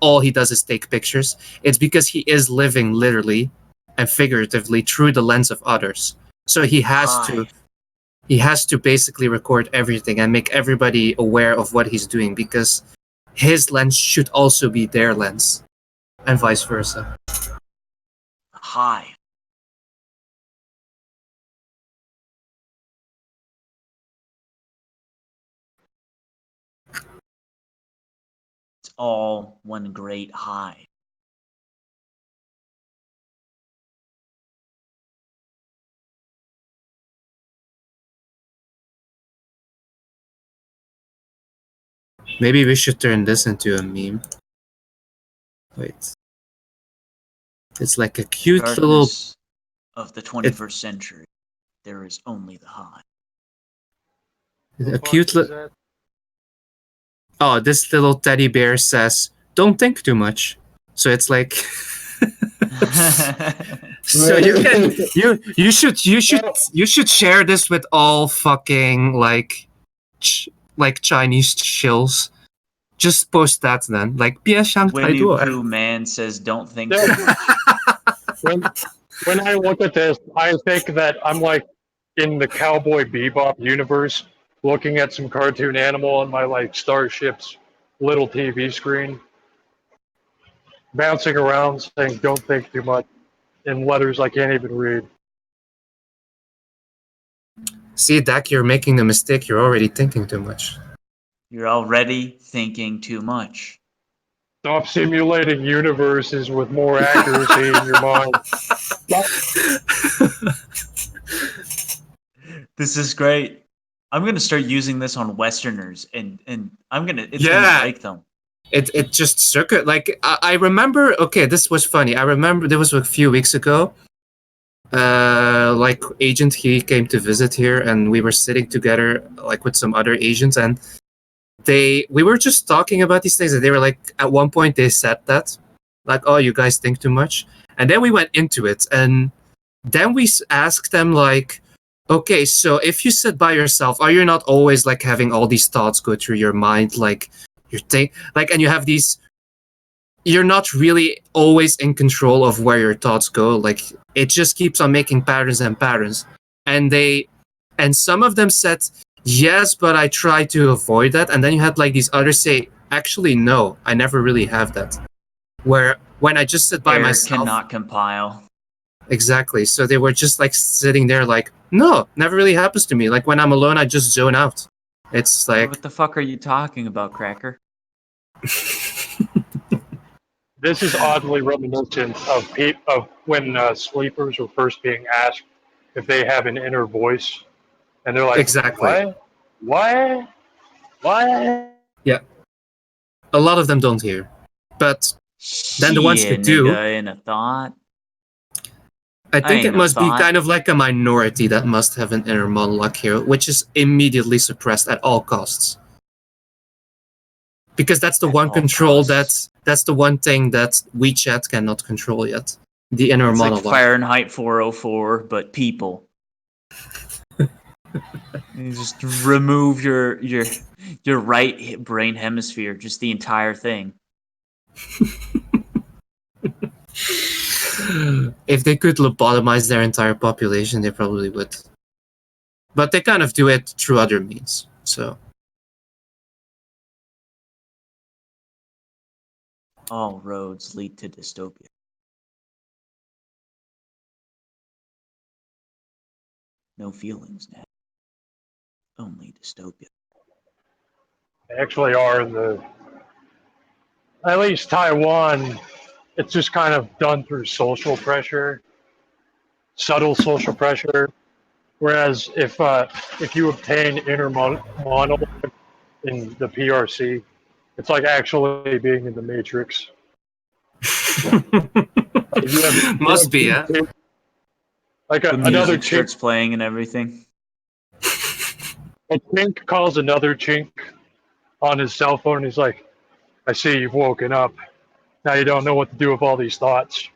all he does is take pictures. It's because he is living literally and figuratively through the lens of others. So he has to basically record everything and make everybody aware of what he's doing because his lens should also be their lens. And vice versa. Hi. It's all one great high. Maybe we should turn this into a meme. Wait. It's like a cute little... of the 21st century, there is only the high. A cute little... Oh, this little teddy bear says, don't think too much. So it's like... So you should share this with all fucking like Chinese chills. Just post that then. Like, 别想太多. Winnie Pooh man says don't think too much. When I look at this, I think that I'm like in the Cowboy Bebop universe, looking at some cartoon animal on my like Starship's little TV screen, bouncing around saying "Don't think too much" in letters I can't even read. See, Dak, you're making the mistake. You're already thinking too much. You're already thinking too much. Stop simulating universes with more accuracy in your mind. This is great. I'm gonna start using this on Westerners, and it's gonna break them. It just circuit like I remember. Okay, this was funny. I remember there was a few weeks ago. Like agent, he came to visit here, and we were sitting together like with some other agents, and we were just talking about these things, and they were like, at one point they said that, like, oh, you guys think too much, and then we went into it, and then we asked them like, okay, so if you sit by yourself, are you not always like having all these thoughts go through your mind, like and you have these, you're not really always in control of where your thoughts go, like it just keeps on making patterns and patterns, and some of them said yes, but I try to avoid that, and then you had like these others say Actually, no, I never really have that. Where when I just sit by Air myself, cannot compile. exactly. So they were just like sitting there, like, no, never really happens to me. Like when I'm alone, I just zone out. It's like, What the fuck are you talking about, Cracker? This is oddly reminiscent of when sleepers were first being asked if they have an inner voice, and they're like, exactly. What? Yeah, a lot of them don't hear, but then the ones who Shit, do, nigga, in a thought. I think ain't it no must be thought. kind of like a minority that must have an inner monologue here, which is immediately suppressed at all costs. Because that's the one control that's the one thing that WeChat cannot control yet. The inner It's monologue. like Fahrenheit 404, but people. You just remove your right brain hemisphere, just the entire thing. If they could lobotomize their entire population, they probably would. But they kind of do it through other means, so. All roads lead to dystopia. No feelings now. Only dystopia. They actually are at least Taiwan. It's just kind of done through social pressure, subtle social pressure. Whereas if you obtain inner monologue in the PRC, it's like actually being in the Matrix. Must be, yeah. Like The another music chink, starts playing and everything. a chink calls another chink on his cell phone. And he's like, "I see you've woken up. Now you don't know what to do with all these thoughts."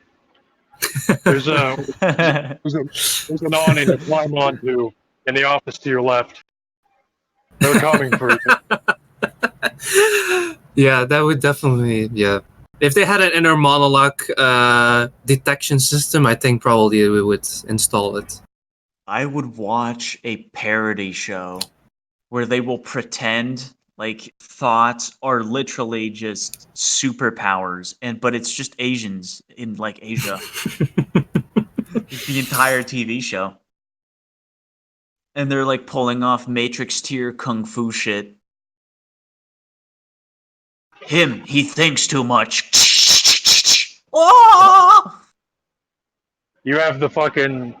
There's an awning to climb onto in the office to your left. They're coming for you. Yeah, that would definitely, yeah. If they had an inner monologue detection system, I think probably we would install it. I would watch a parody show where they will pretend like thoughts are literally just superpowers, but it's just Asians in like Asia. The entire TV show. And they're like pulling off Matrix tier kung fu shit. He thinks too much. Oh! You have the fucking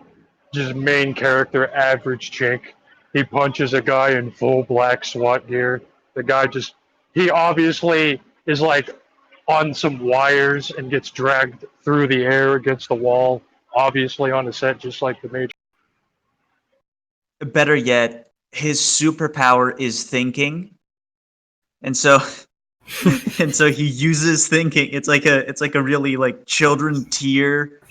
just main character average chink. He punches a guy in full black SWAT gear. The guy he obviously is like on some wires and gets dragged through the air against the wall, obviously on a set just like the Matrix. Better yet, his superpower is thinking. And so he uses thinking. It's like a really like children tier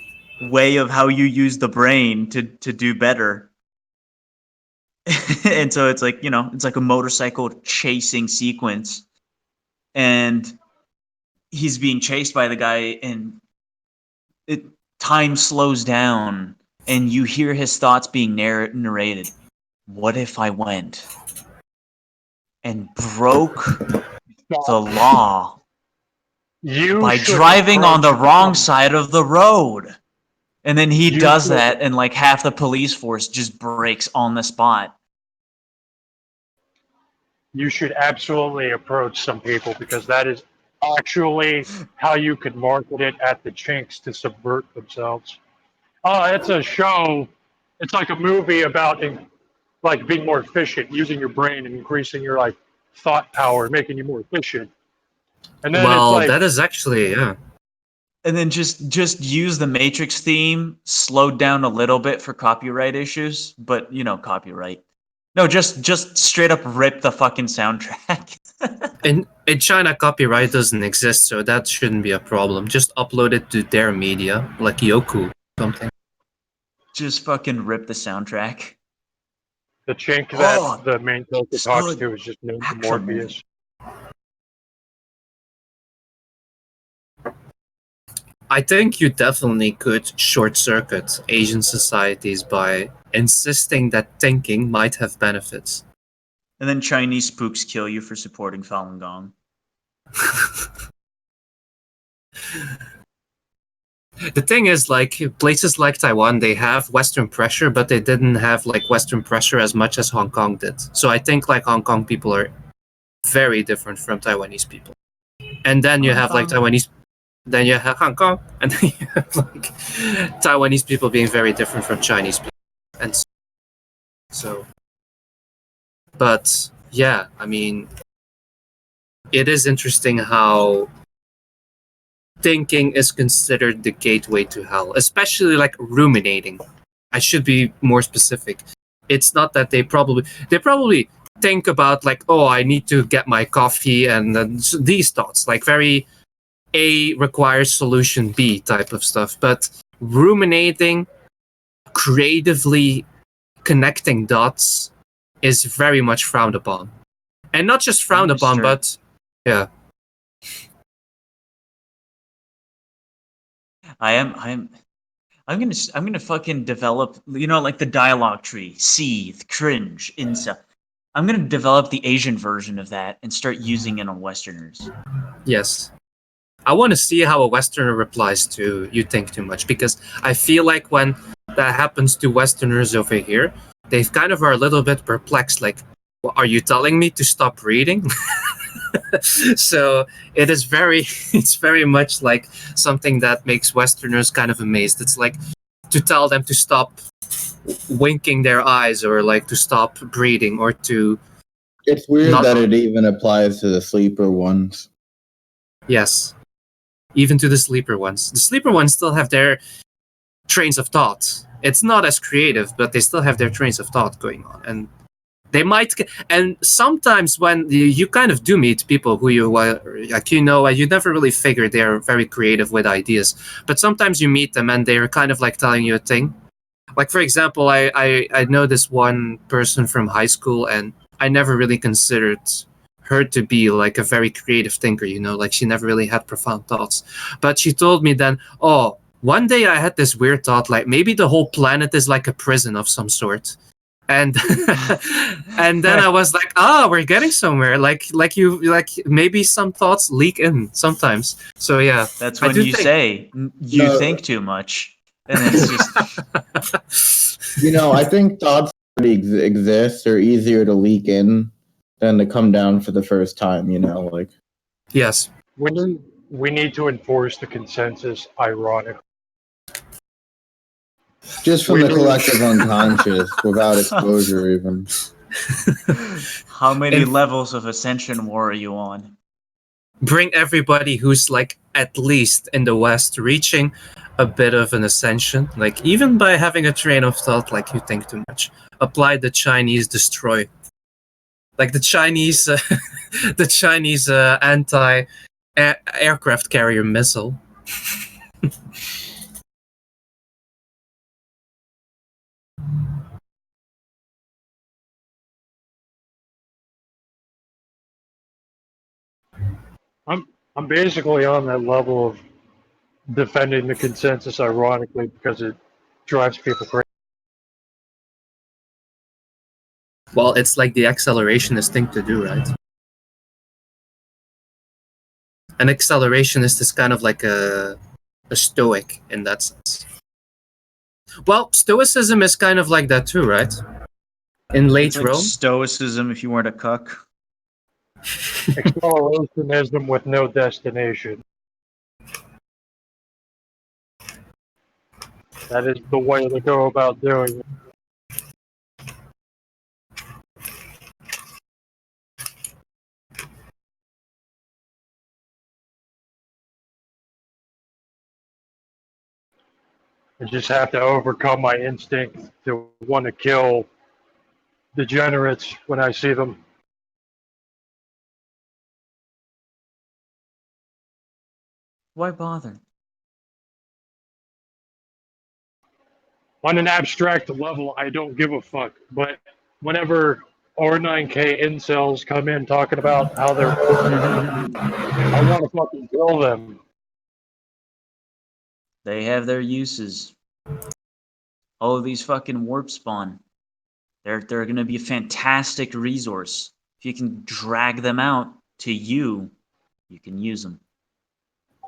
way of how you use the brain to do better. And so it's like, it's like a motorcycle chasing sequence, and he's being chased by the guy, and time slows down, and you hear his thoughts being narrated. What if I went and broke the law by driving on the wrong side of the road? And then he does that, and like half the police force just breaks on the spot. You should absolutely approach some people because that is actually how you could market it at the chinks to subvert themselves. Oh, it's a show. It's like a movie about like being more efficient, using your brain and increasing your like thought power, making you more efficient. And then it's like that is actually, yeah. And then just use the Matrix theme slowed down a little bit for copyright issues, but copyright. No, just straight up rip the fucking soundtrack. In China, copyright doesn't exist, so that shouldn't be a problem. Just upload it to their media, like Yoku, something. Just fucking rip the soundtrack. The chink that the main character talks to is just named Morpheus. I think you definitely could short-circuit Asian societies by insisting that thinking might have benefits. And then Chinese spooks kill you for supporting Falun Gong. The thing is, like, places like Taiwan, they have Western pressure, but they didn't have like Western pressure as much as Hong Kong did. So I think like Hong Kong people are very different from Taiwanese people. And then you have like Taiwanese, then you have Hong Kong, and then you have like Taiwanese people being very different from Chinese people. And so, but yeah, I mean, it is interesting how thinking is considered the gateway to hell, especially like ruminating. I should be more specific. It's not that they probably think about like, oh, I need to get my coffee, and these thoughts, like very A requires solution B type of stuff. But ruminating, creatively connecting dots is very much frowned upon. And not just frowned upon, but yeah. I'm gonna fucking develop, you know, like the dialogue tree: seethe, cringe, incel. I'm gonna develop the Asian version of that and start using it on Westerners. Yes. I want to see how a Westerner replies to "you think too much," because I feel like when that happens to Westerners over here, they kind of are a little bit perplexed. Like, well, are you telling me to stop reading? So it's very much like something that makes Westerners kind of amazed. It's like to tell them to stop winking their eyes, or like to stop breathing, or to. It's weird that it even applies to the sleeper ones. Yes. Even to the sleeper ones. The sleeper ones still have their trains of thought. It's not as creative, but they still have their trains of thought going on. And they might, and sometimes when you kind of do meet people who you like, you know, you never really figure they're very creative with ideas, but sometimes you meet them and they're kind of like telling you a thing. Like, for example, I know this one person from high school, and I never really considered her to be like a very creative thinker, you know, like she never really had profound thoughts. But she told me then, oh, one day I had this weird thought, like maybe the whole planet is like a prison of some sort. And and then I was like, we're getting somewhere. Like maybe some thoughts leak in sometimes. So yeah, that's when you say you think too much, and it's just you know, I think thoughts already exist are easier to leak in than to come down for the first time. You know, like yes, we need to enforce the consensus. Ironically. Just from the collective unconscious, without exposure even. How many levels of Ascension War are you on? Bring everybody who's like at least in the West reaching a bit of an ascension, like even by having a train of thought, like you think too much. Apply the Chinese destroy. Like the Chinese, the Chinese anti-aircraft carrier missile. I'm basically on that level of defending the consensus, ironically, because it drives people crazy. Well, it's like the accelerationist thing to do, right? An accelerationist is kind of like a stoic in that sense. Well, stoicism is kind of like that too, right? In late it's like Rome, stoicism if you weren't a cuck. Accelerationism with no destination. That is the way to go about doing it. I just have to overcome my instinct to want to kill degenerates when I see them. Why bother? On an abstract level, I don't give a fuck. But whenever R9K incels come in talking about how they're I want to fucking kill them. They have their uses. All of these fucking warp spawn. They're going to be a fantastic resource if you can drag them out to you you can use them.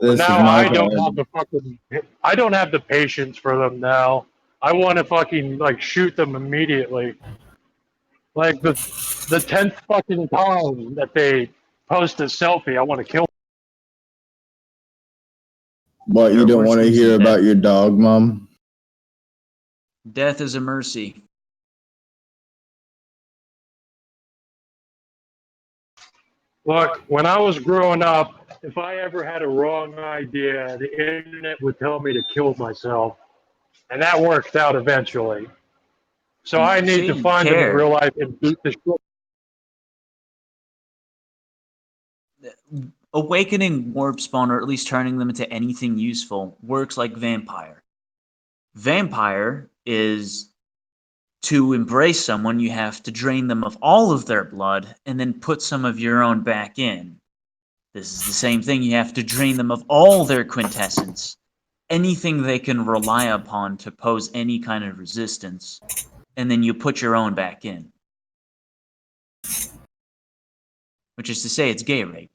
But This is now my I don't bad. have the fucking. I don't have the patience for them now. I want to fucking like shoot them immediately. Like the 10th fucking time that they post a selfie, I want to kill. What, you There are don't worse want to things hear than about death. your dog, Mom? Death is a mercy. Look, when I was growing up, if I ever had a wrong idea, the internet would tell me to kill myself, and that worked out eventually. So I need to Shouldn't find them in real care. life and beat the shit. Awakening warp spawn, or at least turning them into anything useful, works like vampire. Vampire is to embrace someone, you have to drain them of all of their blood and then put some of your own back in. This is the same thing. You have to drain them of all their quintessence, anything they can rely upon to pose any kind of resistance, and then you put your own back in. Which is to say, it's gay rape.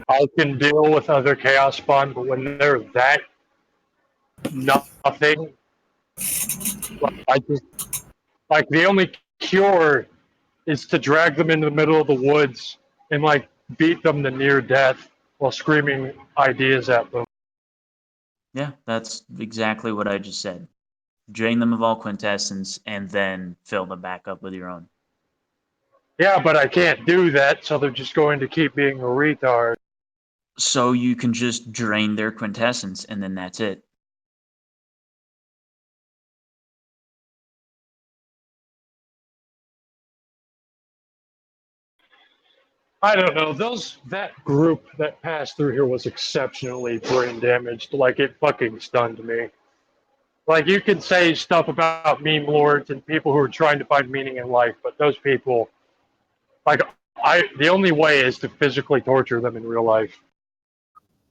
I can deal with other chaos spawn, but when they're that nothing, I just like the only cure is to drag them into the middle of the woods and like beat them to near death while screaming ideas at them. Yeah, that's exactly what I just said. Drain them of all quintessence and then fill them back up with your own. Yeah, but I can't do that, so they're just going to keep being a retard. So you can just drain their quintessence and then that's it. I don't know. That group that passed through here was exceptionally brain damaged. Like it fucking stunned me. Like you can say stuff about meme lords and people who are trying to find meaning in life, but those people, like the only way is to physically torture them in real life.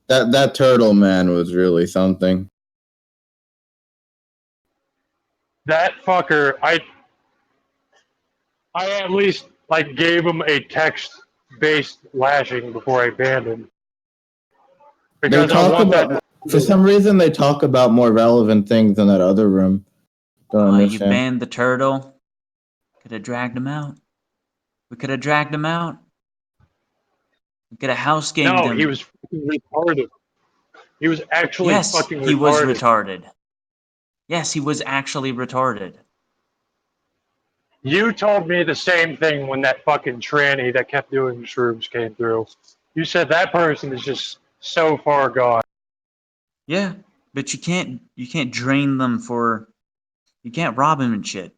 That turtle man was really something. That fucker, I at least like gave him a text-based lashing before I banned him They because I talk want that. about, for some reason, they talk about more relevant things in that other room. Don't You understand. banned the turtle. Could have dragged him out. We could have dragged him out. We could have house gamed No, he him. was fucking retarded. He was actually Yes, fucking he was retarded. retarded. Yes, he was actually retarded. You told me the same thing when that fucking tranny that kept doing shrooms came through. You said that person is just so far gone. Yeah, but you can't drain them for, you can't rob him and shit.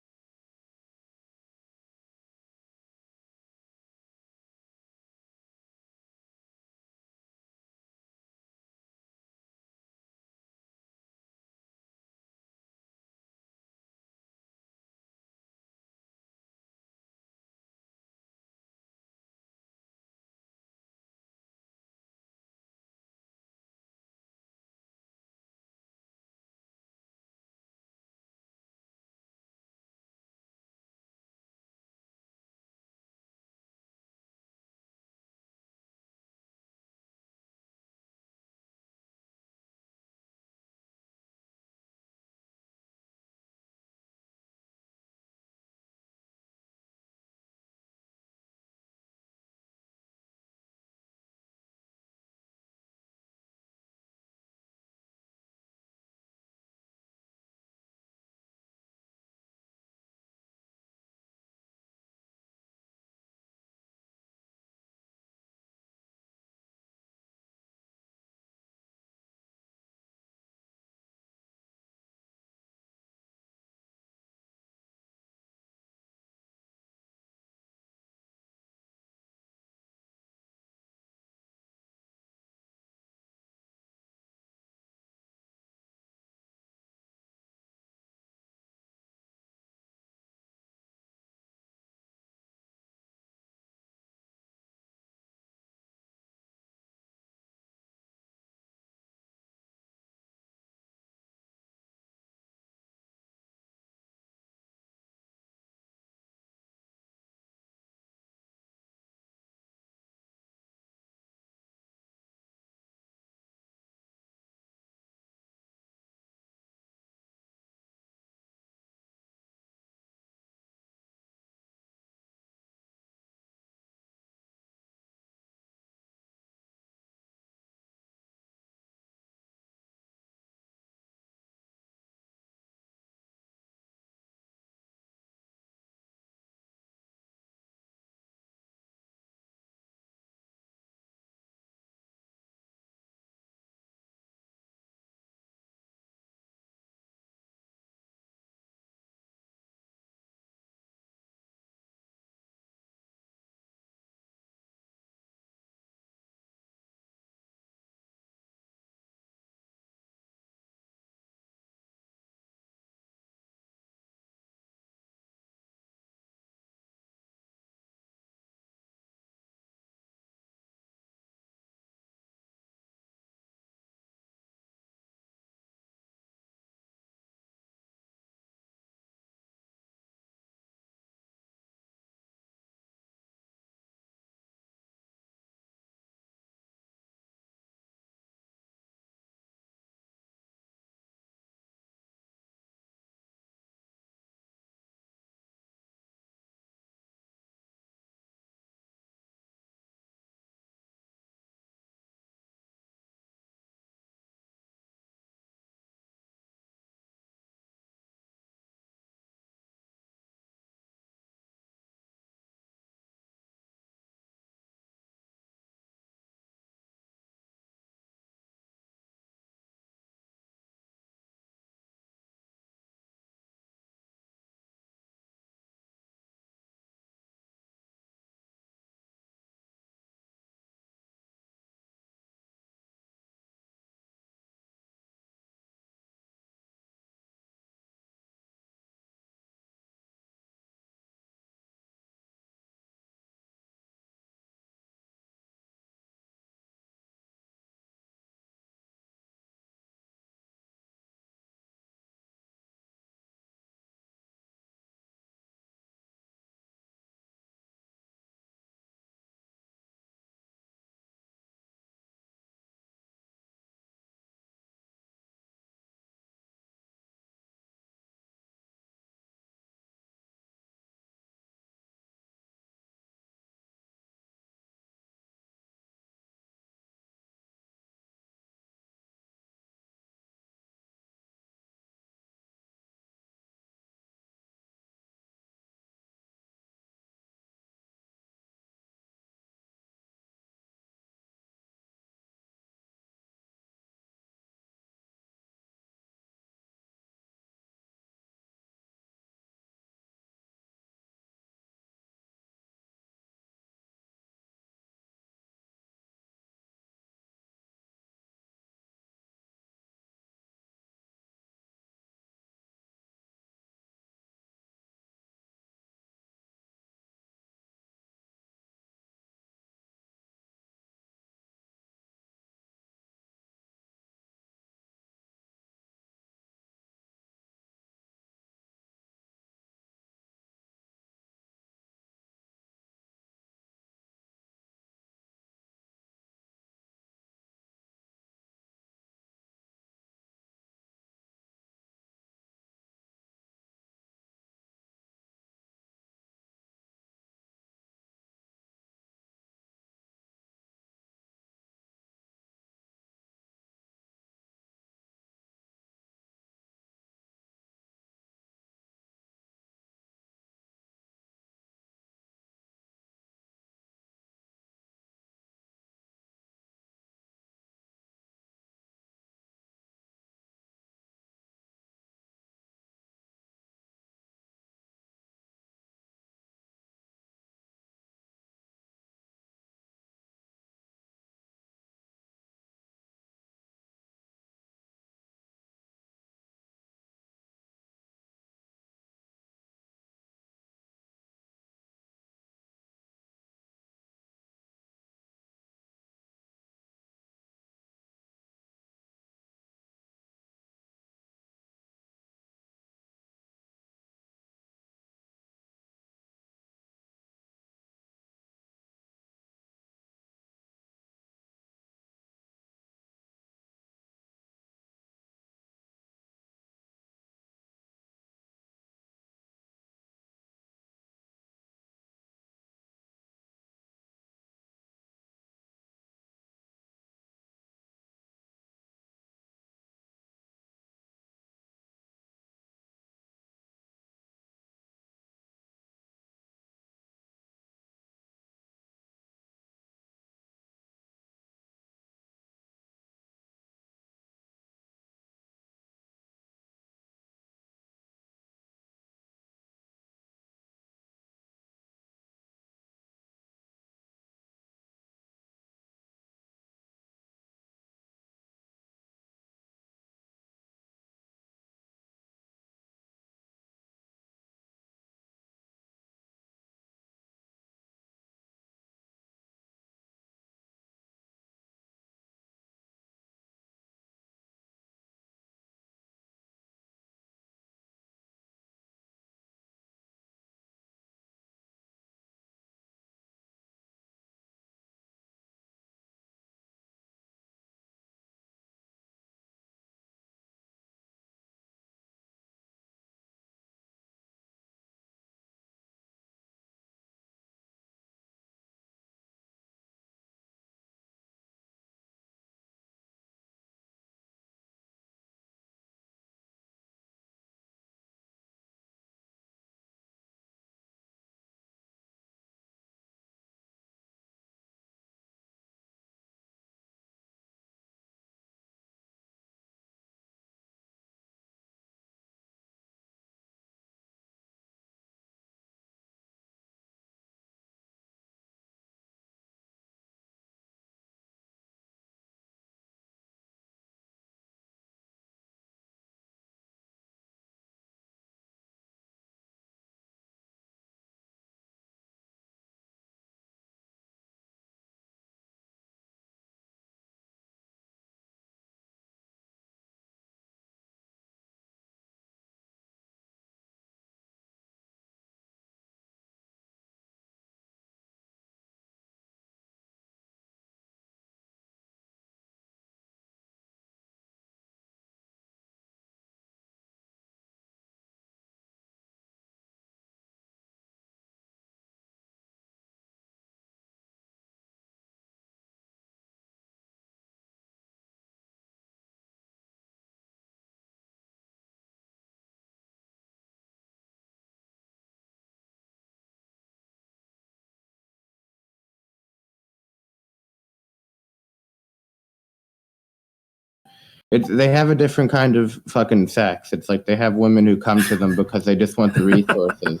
They have a different kind of fucking sex. It's like they have women who come to them because they just want the resources.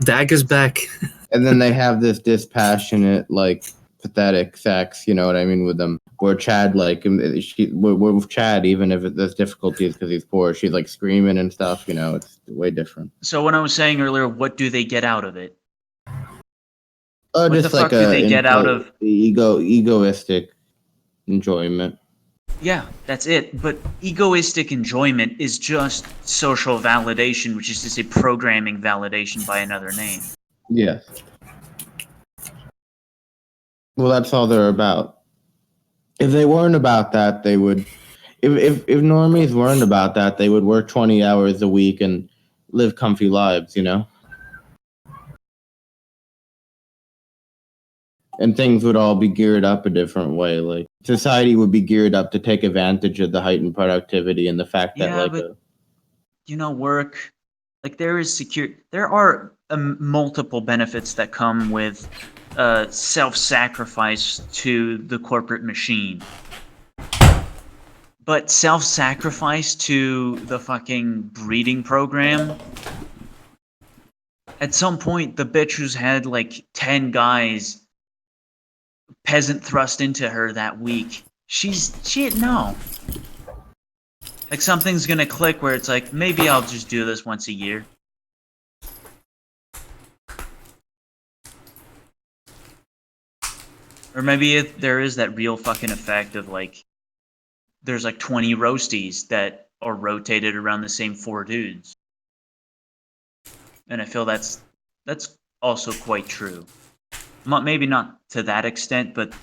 Dag is back. And then they have this dispassionate, like, pathetic sex, you know what I mean, with them. Where Chad, like, we're with Chad, even if there's difficulties because he's poor, she's, like, screaming and stuff, you know, it's way different. So when I was saying earlier, what do they get out of it? What the fuck do they get out of egoistic enjoyment? Yeah, that's it. But egoistic enjoyment is just social validation, which is to say programming validation by another name. Yes. Well, that's all they're about. If they weren't about that, they would. If normies weren't about that, they would work 20 hours a week and live comfy lives, you know? And things would all be geared up a different way. Like, society would be geared up to take advantage of the heightened productivity and the fact that, work, like, there are multiple benefits that come with self-sacrifice to the corporate machine. But self-sacrifice to the fucking breeding program, at some point, the bitch who's had, like, 10 guys peasant thrust into her that week, no. Like, something's gonna click where it's like, maybe I'll just do this once a year. Or maybe if there is that real fucking effect of, like, there's like 20 roasties that are rotated around the same 4 dudes. And I feel that's also quite true. Maybe not to that extent, but...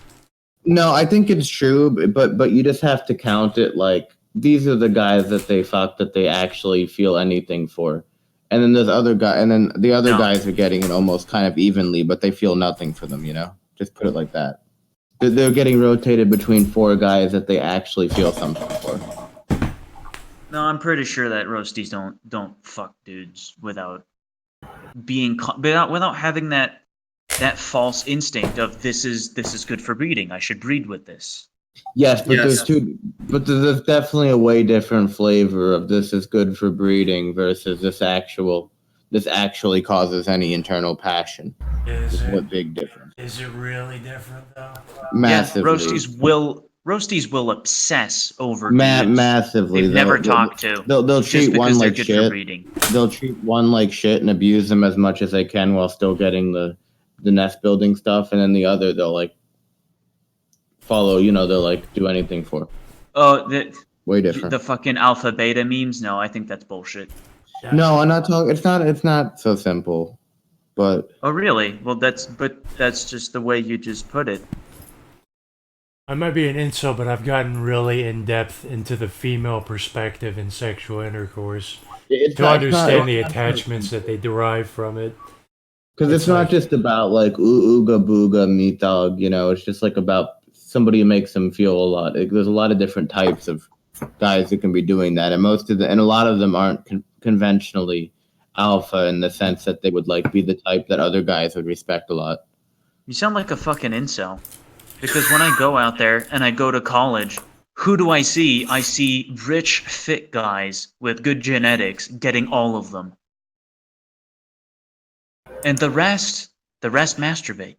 No, I think it's true, but you just have to count it like, these are the guys that they fuck that they actually feel anything for. And then there's other guys, and then the other guys are getting it almost kind of evenly, but they feel nothing for them, you know? Just put it like that. They're getting rotated between 4 guys that they actually feel something for. No, I'm pretty sure that roasties don't fuck dudes without being without having that false instinct of this is good for breeding. I should breed with this. Yes, but there's definitely a way different flavor of this is good for breeding versus this actually causes any internal passion. Is it? What big difference? Is it really different though? Massively. Yeah, roasties will obsess over dudes massively. they've never talked to. They'll treat one like shit. breeding. They'll treat one like shit and abuse them as much as they can while still getting the nest building stuff, and then the other they'll like follow. You know, they'll like do anything for. Oh, way different. The fucking alpha beta memes. No, I think that's bullshit. No, I'm not talking. It's not so simple. But oh really? Well, that's just the way you just put it. I might be an incel, but I've gotten really in depth into the female perspective in sexual intercourse to understand the attachments that they derive from it. Because it's not just about like ooga booga meat dog, you know. It's just like about somebody who makes them feel a lot. There's a lot of different types of guys who can be doing that, and a lot of them aren't conventionally alpha in the sense that they would like be the type that other guys would respect a lot. You sound like a fucking incel. Because when I go out there and I go to college, who do I see? I see rich, fit guys with good genetics getting all of them. And the rest masturbate.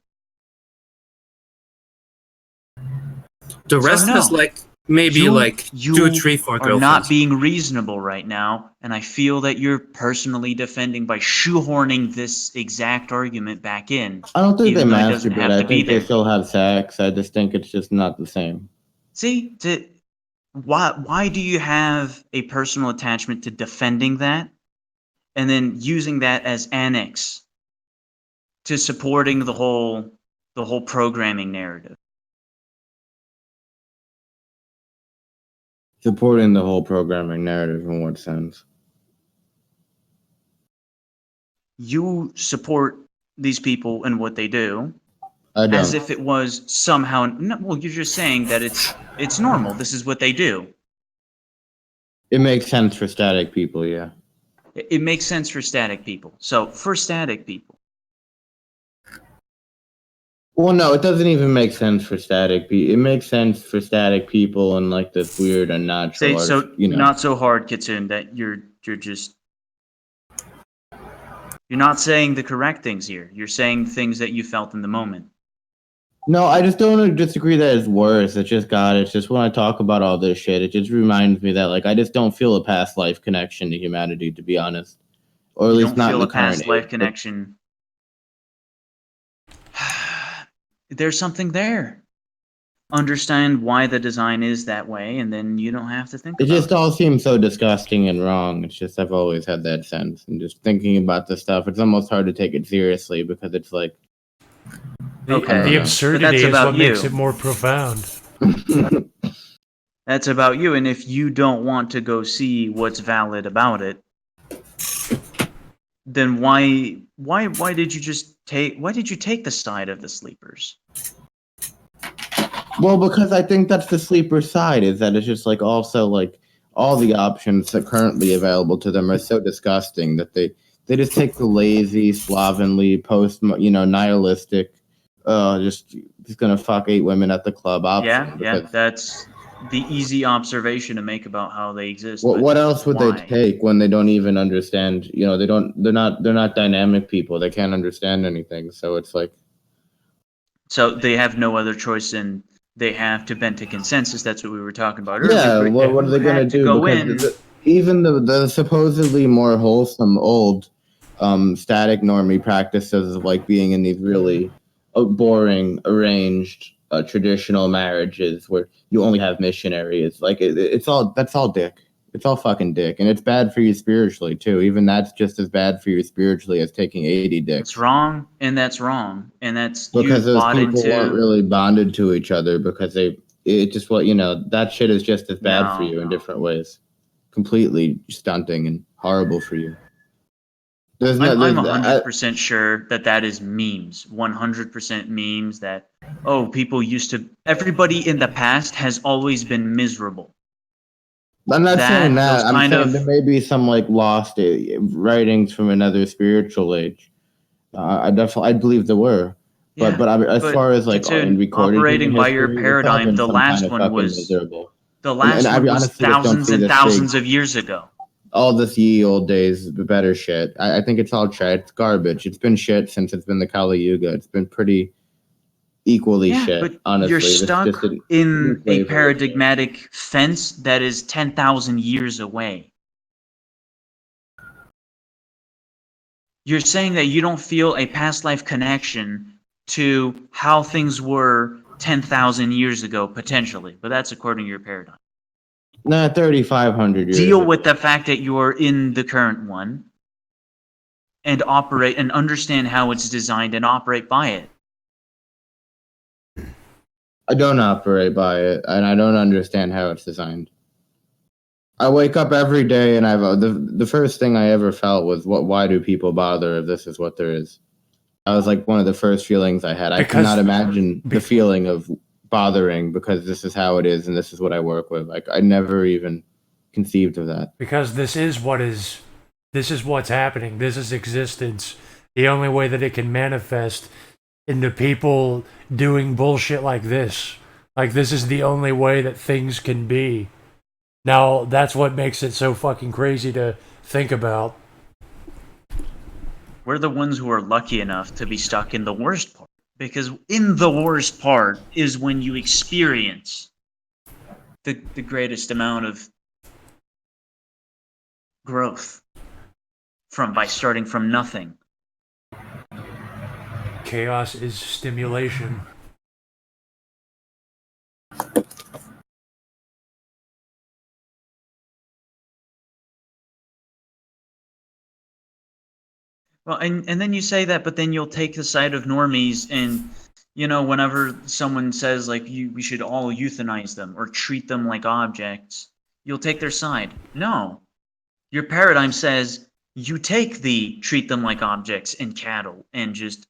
The rest is like maybe like 2, 3, 4 are girlfriends. Not being reasonable right now, and I feel that you're personally defending by shoehorning this exact argument back in. I don't think they masturbate. I think they still have sex. I just think it's just not the same. See, why do you have a personal attachment to defending that, and then using that as annex to supporting the whole programming narrative? Supporting the whole programming narrative in what sense? You support these people and what they do. I don't. As if it was somehow... No, well, you're just saying that it's normal. This is what they do. It makes sense for static people, yeah. It makes sense for static people. So, for static people, Well, no, it doesn't even make sense for static. It makes sense for static people and like this weird unnatural. So not so hard, Kitsune, that you're just you're not saying the correct things here. You're saying things that you felt in the moment. No, I just don't disagree that it's worse. It's just God. It's just when I talk about all this shit, it just reminds me that like I just don't feel a past life connection to humanity, to be honest, or at You least don't not in feel the a past current life age. connection. There's something there. Understand why the design is that way, and then you don't have to think It about just all seems so disgusting and wrong. It's just I've always had that sense, and just thinking about this stuff, it's almost hard to take it seriously because it's like Okay. The But absurdity that's is about what makes you. it more profound. That's about you, and if you don't want to go see what's valid about it, then why did you take the side of the sleepers? Well, because I think that's the sleeper side, is that it's just like also like all the options that currently available to them are so disgusting that they just take the lazy, slovenly, nihilistic, just gonna fuck 8 women at the club option. Yeah, Because that's the easy observation to make about how they exist. what But what else would they why? take when they don't even understand? They're not dynamic people. They can't understand anything. So it's like. So they have no other choice than they have to bend to consensus. That's what we were talking about Yeah, earlier. what are they going to do? Go Because in. even the supposedly more wholesome old static normie practices of like being in these really boring arranged traditional marriages where you only have missionaries, like that's all dick. It's all fucking dick, and it's bad for you spiritually too. Even that's just as bad for you spiritually as taking 80 dicks. That's wrong, and that's wrong, and that's Because you those bought people weren't into. really bonded to each other because it just that shit is just as bad for you in different ways. Completely stunting and horrible for you. I'm 100% sure that is memes. 100% memes that people used to. Everybody in the past has always been miserable. I'm not saying that. I'm kind saying of- there may be some like lost writings from another spiritual age. I believe there were. Yeah, As far as like in Kitsune, recorded operating human by your history, it's all paradigm, been the some kind last of one fucking was miserable. the last And I one was honestly just don't thousands see and this thousands big of years ago. all this ye old days better shit. I think it's all trash. It's garbage. It's been shit since it's been the Kali Yuga. It's been pretty equally shit, But honestly. you're It's stuck just a in new a flavor. paradigmatic fence that is 10,000 years away. You're saying that you don't feel a past life connection to how things were 10,000 years ago, potentially, but that's according to your paradigm. Nah, 3,500 years. Deal with the fact that you're in the current one and operate and understand how it's designed and operate by it. I don't operate by it, and I don't understand how it's designed. I wake up every day, and the first thing I ever felt was, why do people bother if this is what there is? That was like one of the first feelings I had. I cannot imagine the feeling of bothering because this is how it is, and this is what I work with. Like I never even conceived of that. Because this is what's happening. This is existence. The only way that it can manifest into people doing bullshit like this. Like this is the only way that things can be. Now that's what makes it so fucking crazy to think about. We're the ones who are lucky enough to be stuck in the worst part. Because in the worst part is when you experience the greatest amount of growth by starting from nothing. Chaos is stimulation. Well, and then you say that, but then you'll take the side of normies, and whenever someone says like we should all euthanize them or treat them like objects, you'll take their side. No, your paradigm says you take the treat them like objects and cattle and just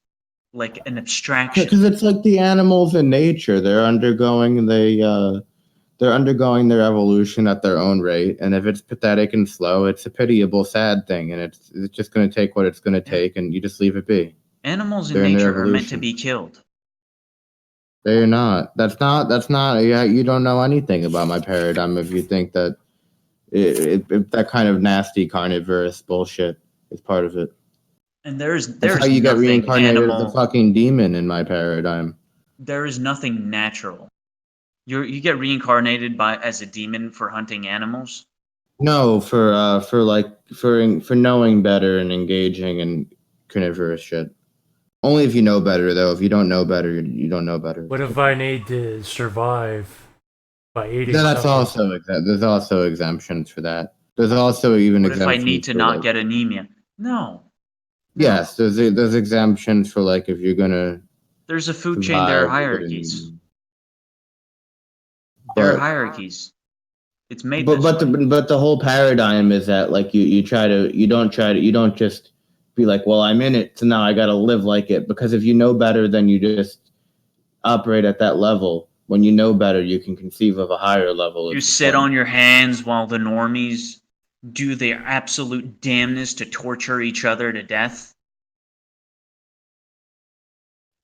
like an abstraction. Because it's like the animals in nature. They're undergoing their evolution at their own rate, and if it's pathetic and slow, it's a pitiable, sad thing, and it's just going to take what it's going to take, and you just leave it be. Animals in They're in their nature are meant to evolution. be killed. They're not. That's not. Yeah, you don't know anything about my paradigm if you think that if that kind of nasty carnivorous bullshit is part of it. And That's how you get reincarnated as a fucking demon in my paradigm. There is nothing natural. You get reincarnated as a demon for hunting animals. No, for knowing better and engaging in carnivorous shit. Only if you know better, though. If you don't know better, you don't know better. What if I need to survive by eating? That's also there's also exemptions for that. There's also even What if I exemptions need to for, not like, get anemia? No. Yes, there's exemptions for, like, if you're gonna. There's a food chain. There are survive without hierarchies. anemia. There are But hierarchies. It's made but this but way. the whole paradigm is that, like, you don't just be like, well, I'm in it, so now I gotta live like it, because if you know better, then you just operate at that level. When you know better, you can conceive of a higher level. You sit on your hands while the normies do their absolute damnness to torture each other to death.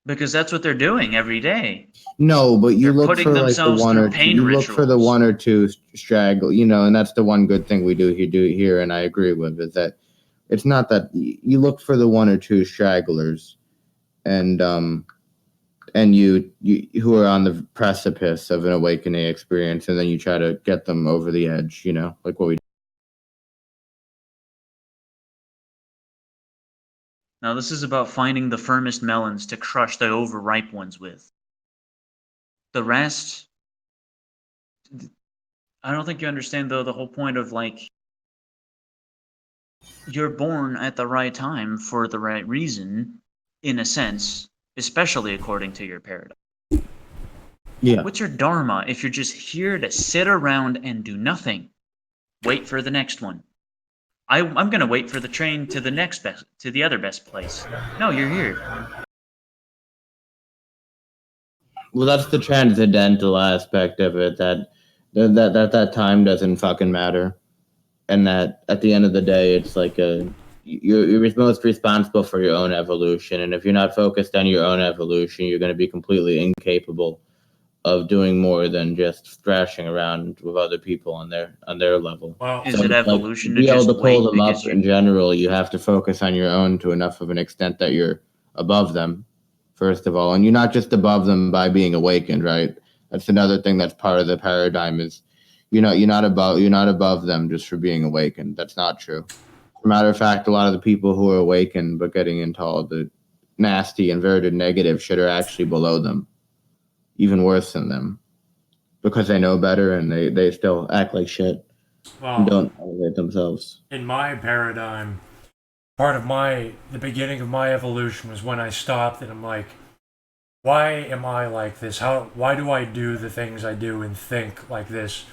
Because that's what they're doing every day. No, but you They're look putting for, like, the themselves one through or two. pain You look for the rituals. one or two straggle, and that's the one good thing we do here, and I agree with, is that it's not that you look for the one or two stragglers, and you who are on the precipice of an awakening experience, and then you try to get them over the edge, like what we. Now, this is about finding the firmest melons to crush the overripe ones with. The rest, I don't think you understand, though, the whole point of, like, you're born at the right time for the right reason, in a sense, especially according to your paradigm. Yeah. What's your dharma if you're just here to sit around and do nothing? Wait for the next one. I'm gonna wait for the train to the other best place. No, you're here. Well, that's the transcendental aspect of it. That time doesn't fucking matter, and that at the end of the day, it's like you're most responsible for your own evolution, and if you're not focused on your own evolution, you're going to be completely incapable of doing more than just thrashing around with other people on their level. Well, Is it evolution to be to able just to pull wait them up because you? in general, you have to focus on your own to enough of an extent that you're above them, first of all, and you're not just above them by being awakened, right? That's another thing that's part of the paradigm is you're not above them just for being awakened. That's not true. As a matter of fact, a lot of the people who are awakened but getting into all the nasty, inverted, negative shit are actually below them, even worse than them, because they know better and they still act like shit and don't elevate themselves. In my paradigm, part of the beginning of my evolution was when I stopped and I'm like, why am I like this? Why do I do the things I do and think like this?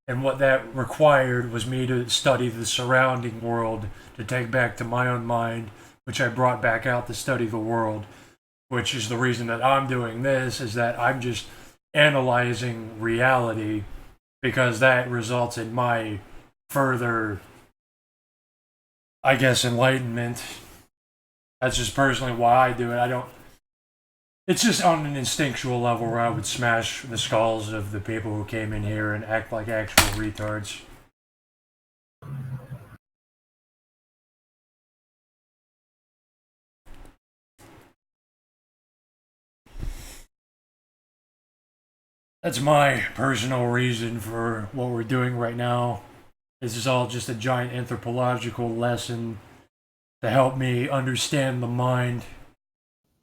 And what that required was me to study the surrounding world, to take back to my own mind, which I brought back out to study the world, which is the reason that I'm doing this, is that I'm just analyzing reality, because that results in my further, I guess, enlightenment. That's just personally why I do it. It's just on an instinctual level where I would smash the skulls of the people who came in here and act like actual retards. That's my personal reason for what we're doing right now. This is all just a giant anthropological lesson to help me understand the mind.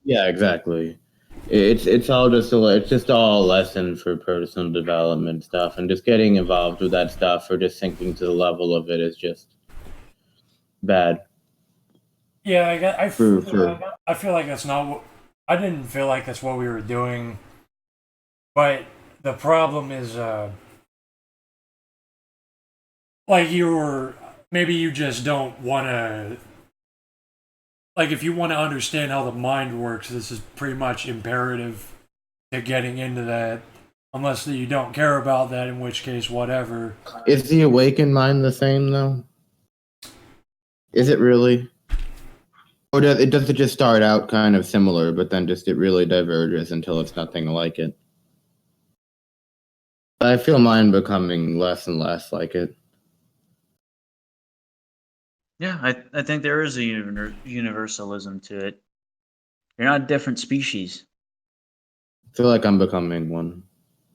Yeah, exactly. It's all just all a lesson for personal development stuff, and just getting involved with that stuff or just sinking to the level of it is just bad. Yeah, I feel like that's not what I didn't feel like that's what we were doing. But the problem is, like maybe you just don't want to. Like, if you want to understand how the mind works, this is pretty much imperative to getting into that. Unless you don't care about that, in which case, whatever. Is the awakened mind the same though? Is it really? Or does it just start out kind of similar, but then just it really diverges until it's nothing like it? I feel mine becoming less and less like it. Yeah, I think there is a universalism to it. You're not a different species. I feel like I'm becoming one.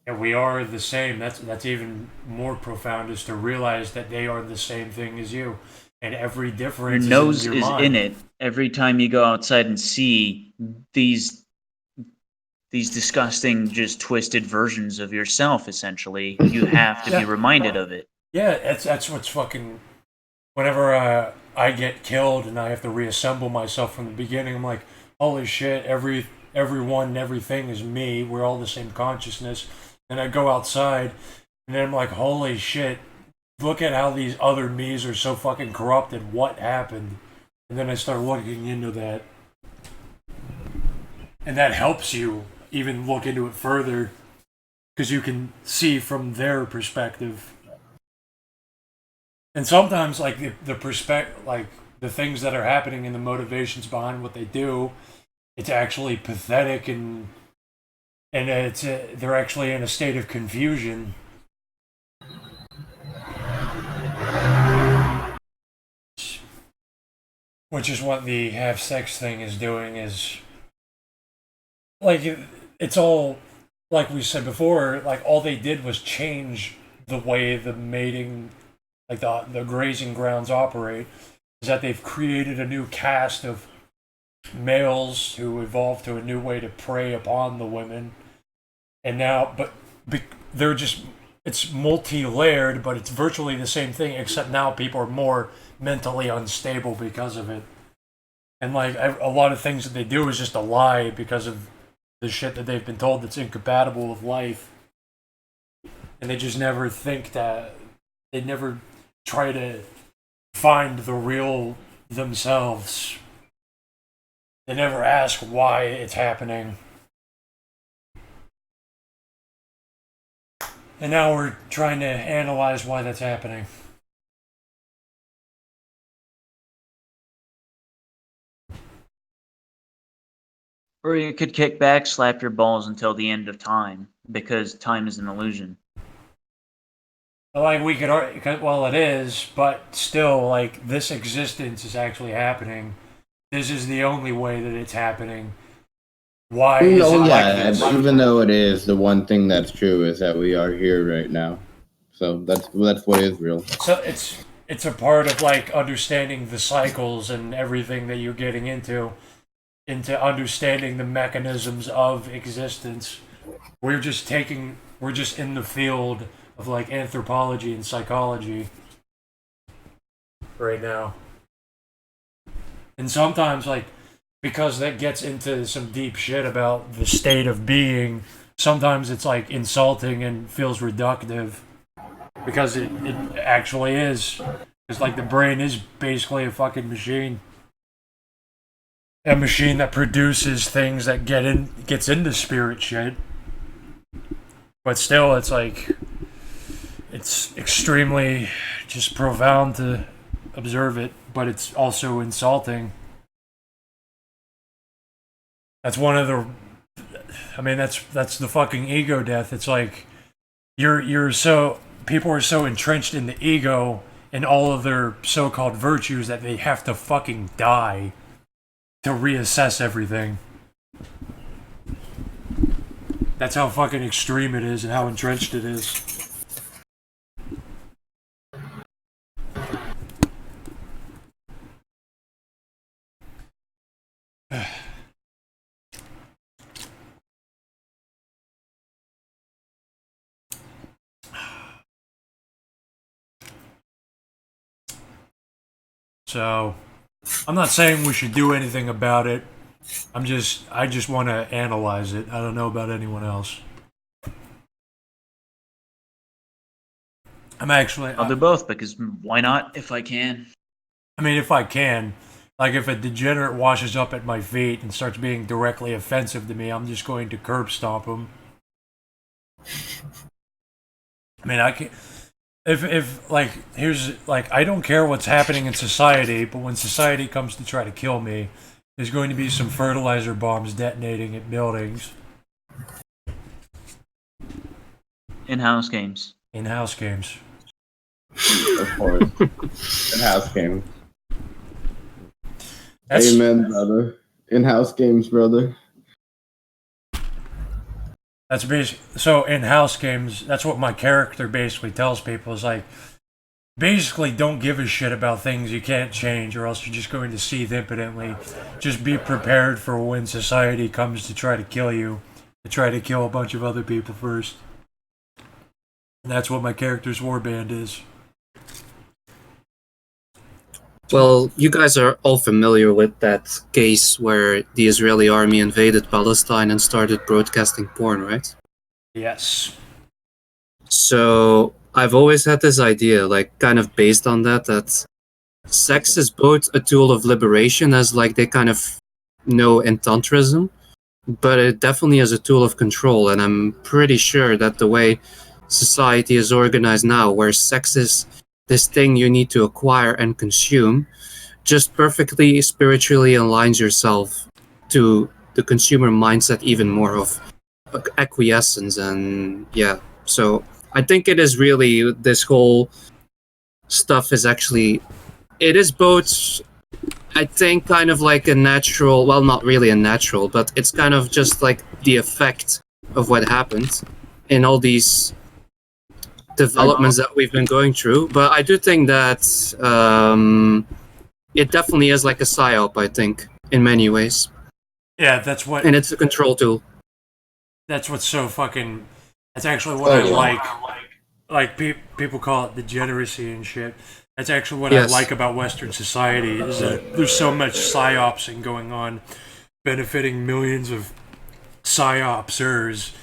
And we are the same. That's even more profound, is to realize that they are the same thing as you, and every Your difference nose is in is your mind. in it every time you go outside and see these disgusting, just twisted versions of yourself. Essentially, you have to be reminded of it. Yeah, that's what's fucking. Whenever I get killed and I have to reassemble myself from the beginning, I'm like, holy shit! Everyone and everything is me. We're all the same consciousness. And I go outside, and then I'm like, holy shit! Look at how these other me's are so fucking corrupted. What happened? And then I start looking into that, and that helps you even look into it further, because you can see from their perspective. And sometimes, like the perspective, like the things that are happening and the motivations behind what they do, it's actually pathetic, and they're actually in a state of confusion. Which is what the have sex thing is doing. Is like it's all, like we said before. Like all they did was change the way the mating, like the grazing grounds operate, is that they've created a new caste of males who evolved to a new way to prey upon the women. And now, they're just, it's multi-layered, but it's virtually the same thing, except now people are more mentally unstable because of it. And like a lot of things that they do is just a lie because of the shit that they've been told that's incompatible with life. And they just never think that, they never try to find the real themselves. They never ask why it's happening. And now we're trying to analyze why that's happening. Or you could kick back, slap your balls until the end of time, because time is an illusion. Like we could, well, it is, but still, like this existence is actually happening. This is the only way that it's happening. Why is it like this? Even though it is, the one thing that's true is that we are here right now. So that's what is real. So it's a part of like understanding the cycles and everything that you're getting into understanding the mechanisms of existence. We're just in the field of like anthropology and psychology right now. And sometimes, like, because that gets into some deep shit about the state of being, sometimes it's like insulting and feels reductive, because it actually is. It's like the brain is basically a fucking machine. A machine that produces things that gets into spirit shit. But still, it's like, it's extremely just profound to observe it, but it's also insulting. That's one of the, I mean, that's the fucking ego death. It's like, people are so entrenched in the ego and all of their so-called virtues that they have to fucking die to reassess everything. That's how fucking extreme it is and how entrenched it is. So, I'm not saying we should do anything about it. I just want to analyze it. I don't know about anyone else. I'll do both, because why not if I can? I mean, if I can. Like, if a degenerate washes up at my feet and starts being directly offensive to me, I'm just going to curb stomp him. I mean, I can. If like, here's, like, I don't care what's happening in society, but when society comes to try to kill me, There's going to be some fertilizer bombs detonating at buildings. In-house games. In-house games. Of course. In-house games. That's, Amen, brother. In-house games, brother. That's basically, so in-house games, that's what my character basically tells people is like, basically don't give a shit about things you can't change or else you're just going to seethe impotently. Just be prepared for when society comes to try to kill you, to try to kill a bunch of other people first. And that's what my character's warband is. Well, you guys are all familiar with that case where the Israeli army invaded Palestine and started broadcasting porn, right? Yes. So I've always had this idea, like kind of based on that sex is both a tool of liberation, as like they kind of know in Tantrism, but it definitely is a tool of control. And I'm pretty sure that the way society is organized now, where sex is this thing you need to acquire and consume, just perfectly spiritually aligns yourself to the consumer mindset even more of acquiescence. And yeah, so I think it is really, this whole stuff is actually, it is both, I think, kind of like a natural, well, not really a natural, but it's kind of just like the effect of what happened in all these developments that we've been going through. But I do think that it definitely is like a psyop, I think, in many ways. Yeah, that's what... And it's a control tool. That's what's so fucking... That's actually what I like. Like, people call it degeneracy and shit. That's actually what I like about Western society, is that there's so much psyopsing going on, benefiting millions of psyopsers,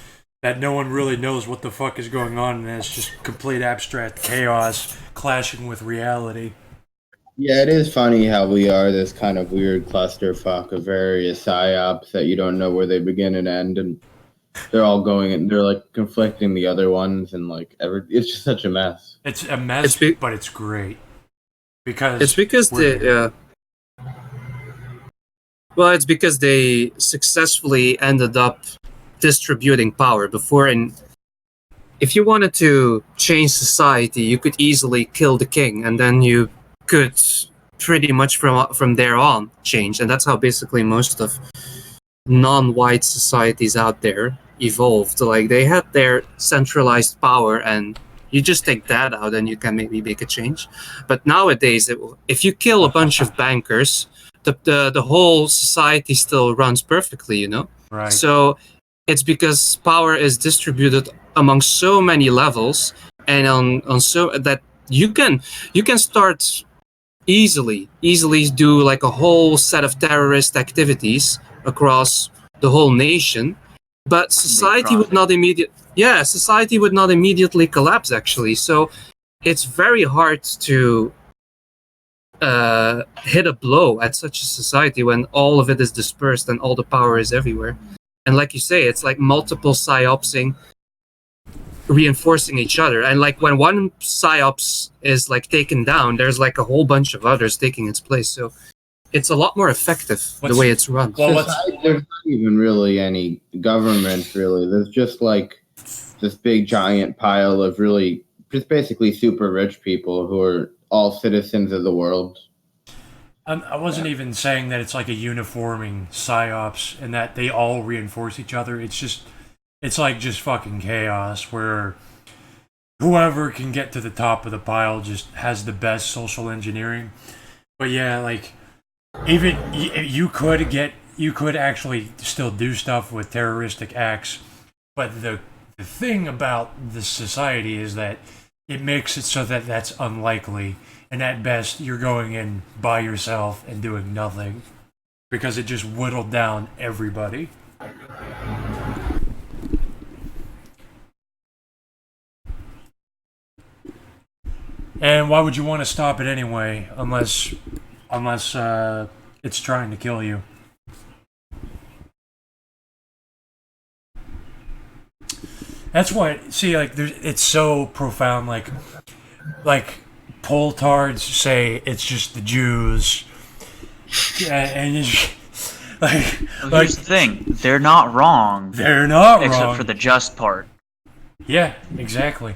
that no one really knows what the fuck is going on, and it's just complete abstract chaos clashing with reality. Yeah, it is funny how we are this kind of weird clusterfuck of various psyops that you don't know where they begin and end, and they're all going and they're like conflicting the other ones, and like it's just such a mess. It's a mess, but it's great because it's because it's because they successfully ended up distributing power before. And if you wanted to change society, you could easily kill the king, and then you could pretty much from there on change. And that's how basically most of non-white societies out there evolved. Like, they had their centralized power, and you just take that out and you can maybe make a change. But nowadays, if you kill a bunch of bankers, the whole society still runs perfectly, you know? Right. So it's because power is distributed among so many levels, and on so that you can start easily do like a whole set of terrorist activities across the whole nation, but society would not immediately collapse, actually. So it's very hard to hit a blow at such a society when all of it is dispersed and all the power is everywhere. And like you say, it's like multiple psyopsing, reinforcing each other. And like when one psyops is like taken down, there's like a whole bunch of others taking its place. So it's a lot more effective the way it's run. There's not even really any government, really. There's just like this big giant pile of really just basically super rich people who are all citizens of the world. I wasn't even saying that it's like a uniforming psyops and that they all reinforce each other. It's like just fucking chaos where whoever can get to the top of the pile just has the best social engineering. But yeah, like, even you could actually still do stuff with terroristic acts, but the thing about this society is that it makes it so that that's unlikely, and at best you're going in by yourself and doing nothing because it just whittled down everybody. And why would you want to stop it anyway, unless it's trying to kill you? That's what. See, like, it's so profound. Like Poltards say it's just the Jews, and Here's the thing: they're not wrong. They're not except wrong. for the just part. Yeah, exactly.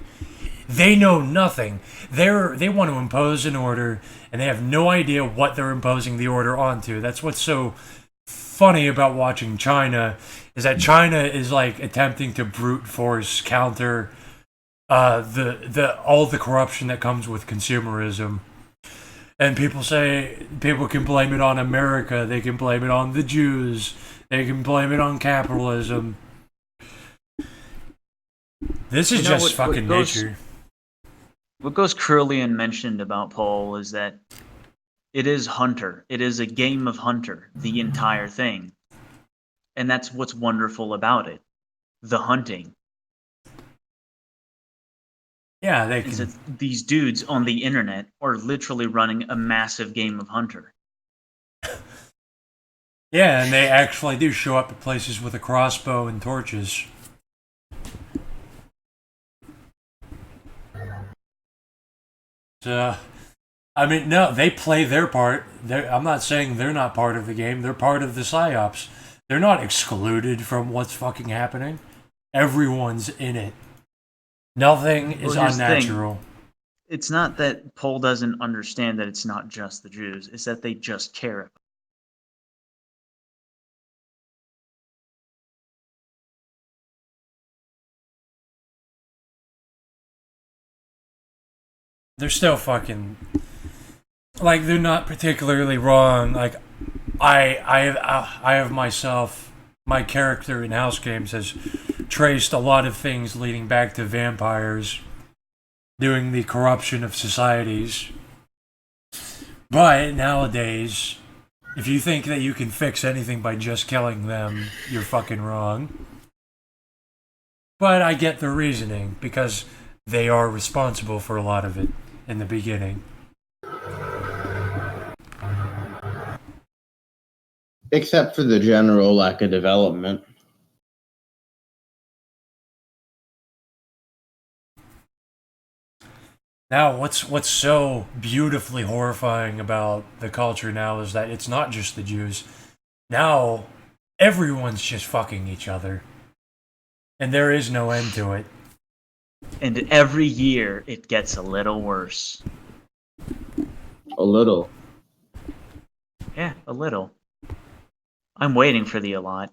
They know nothing. They want to impose an order, and they have no idea what they're imposing the order onto. That's what's so funny about watching China, is that China is like attempting to brute force counter the all the corruption that comes with consumerism. And people can blame it on America, they can blame it on the Jews, they can blame it on capitalism. This is just fucking nature. What goes Curlian mentioned about Paul is that it is Hunter. It is a game of Hunter, the entire thing. And that's what's wonderful about it. The hunting. Yeah, these dudes on the internet are literally running a massive game of Hunter. Yeah, and they actually do show up at places with a crossbow and torches. So, I mean, no, they play their part. I'm not saying they're not part of the game. They're part of the psyops. They're not excluded from what's fucking happening. Everyone's in it. Nothing is unnatural. It's not that Paul doesn't understand that it's not just the Jews. It's that they just care. They're still fucking, like, they're not particularly wrong. Like, I have myself, my character in House Games has traced a lot of things leading back to vampires doing the corruption of societies. But nowadays, if you think that you can fix anything by just killing them, you're fucking wrong. But I get the reasoning, because they are responsible for a lot of it in the beginning. Except for the general lack of development. Now, what's so beautifully horrifying about the culture now is that it's not just the Jews. Now, everyone's just fucking each other. And there is no end to it. And every year, it gets a little worse. A little. Yeah, a little. I'm waiting for the lot.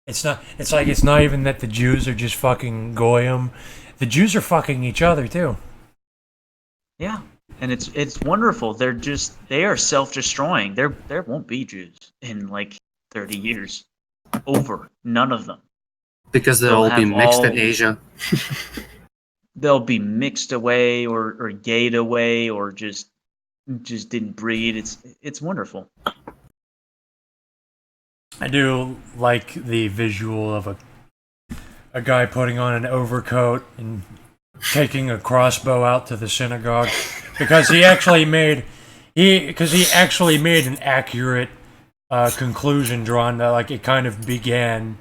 It's not even that the Jews are just fucking goyim. The Jews are fucking each other too. Yeah, and it's wonderful. They are self-destroying. There won't be Jews in like 30 years. Over. None of them. Because they'll all be mixed in Asia. They'll be mixed away or gayed away or just didn't breed. It's wonderful. I do like the visual of a guy putting on an overcoat and taking a crossbow out to the synagogue because he actually made an accurate conclusion drawn that, like, it kind of began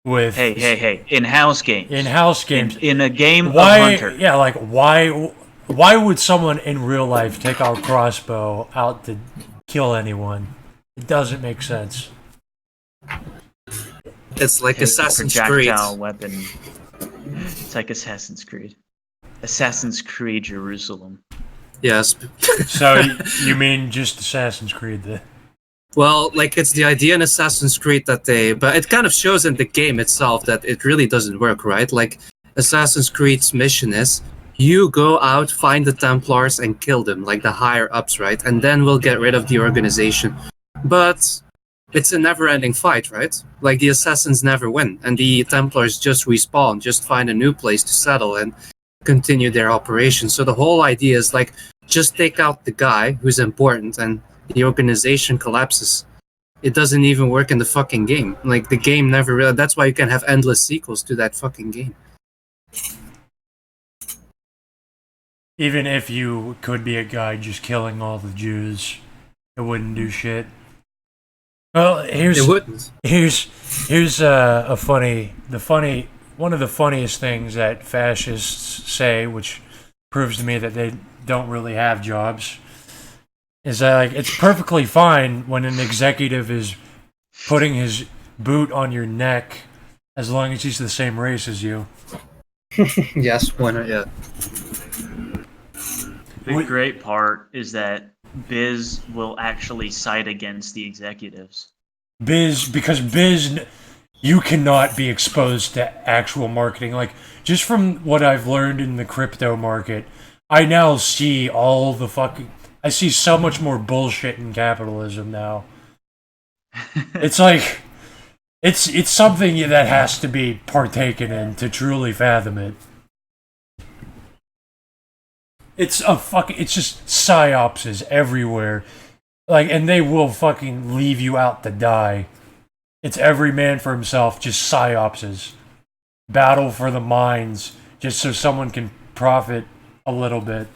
with hey in house games in a game of Hunter. Yeah, like why would someone in real life take our crossbow out to kill anyone? It doesn't make sense. It's like Assassin's Creed. Weapon. It's like Assassin's Creed. Assassin's Creed Jerusalem. Yes. So you mean just Assassin's Creed then? Well, like, it's the idea in Assassin's Creed but it kind of shows in the game itself that it really doesn't work, right? Like, Assassin's Creed's mission is, you go out, find the Templars, and kill them, like the higher-ups, right? And then we'll get rid of the organization. But it's a never-ending fight, right? Like, the Assassins never win, and the Templars just respawn, just find a new place to settle and continue their operation. So the whole idea is, like, just take out the guy who's important, and the organization collapses. It doesn't even work in the fucking game. Like, the game never really... That's why you can have endless sequels to that fucking game. Even if you could be a guy just killing all the Jews, it wouldn't do shit. Well, here's one of the funniest things that fascists say, which proves to me that they don't really have jobs, is that, like, it's perfectly fine when an executive is putting his boot on your neck as long as he's the same race as you. Yes, why not? Yeah. The great part is that Biz will actually side against the executives. Because Biz, you cannot be exposed to actual marketing. Like, just from what I've learned in the crypto market, I now see all the fucking... I see so much more bullshit in capitalism now. It's like... It's something that has to be partaken in to truly fathom it. It's just psyopses everywhere. Like, and they will fucking leave you out to die. It's every man for himself, just psyopses. Battle for the minds, just so someone can profit a little bit.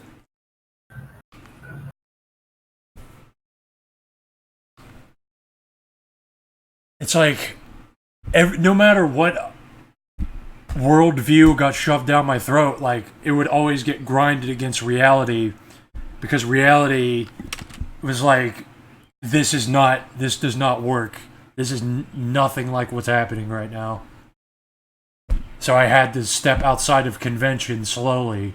It's like, no matter what worldview got shoved down my throat, like, it would always get grinded against reality, because reality was like, this does not work. This is nothing like what's happening right now. So I had to step outside of convention slowly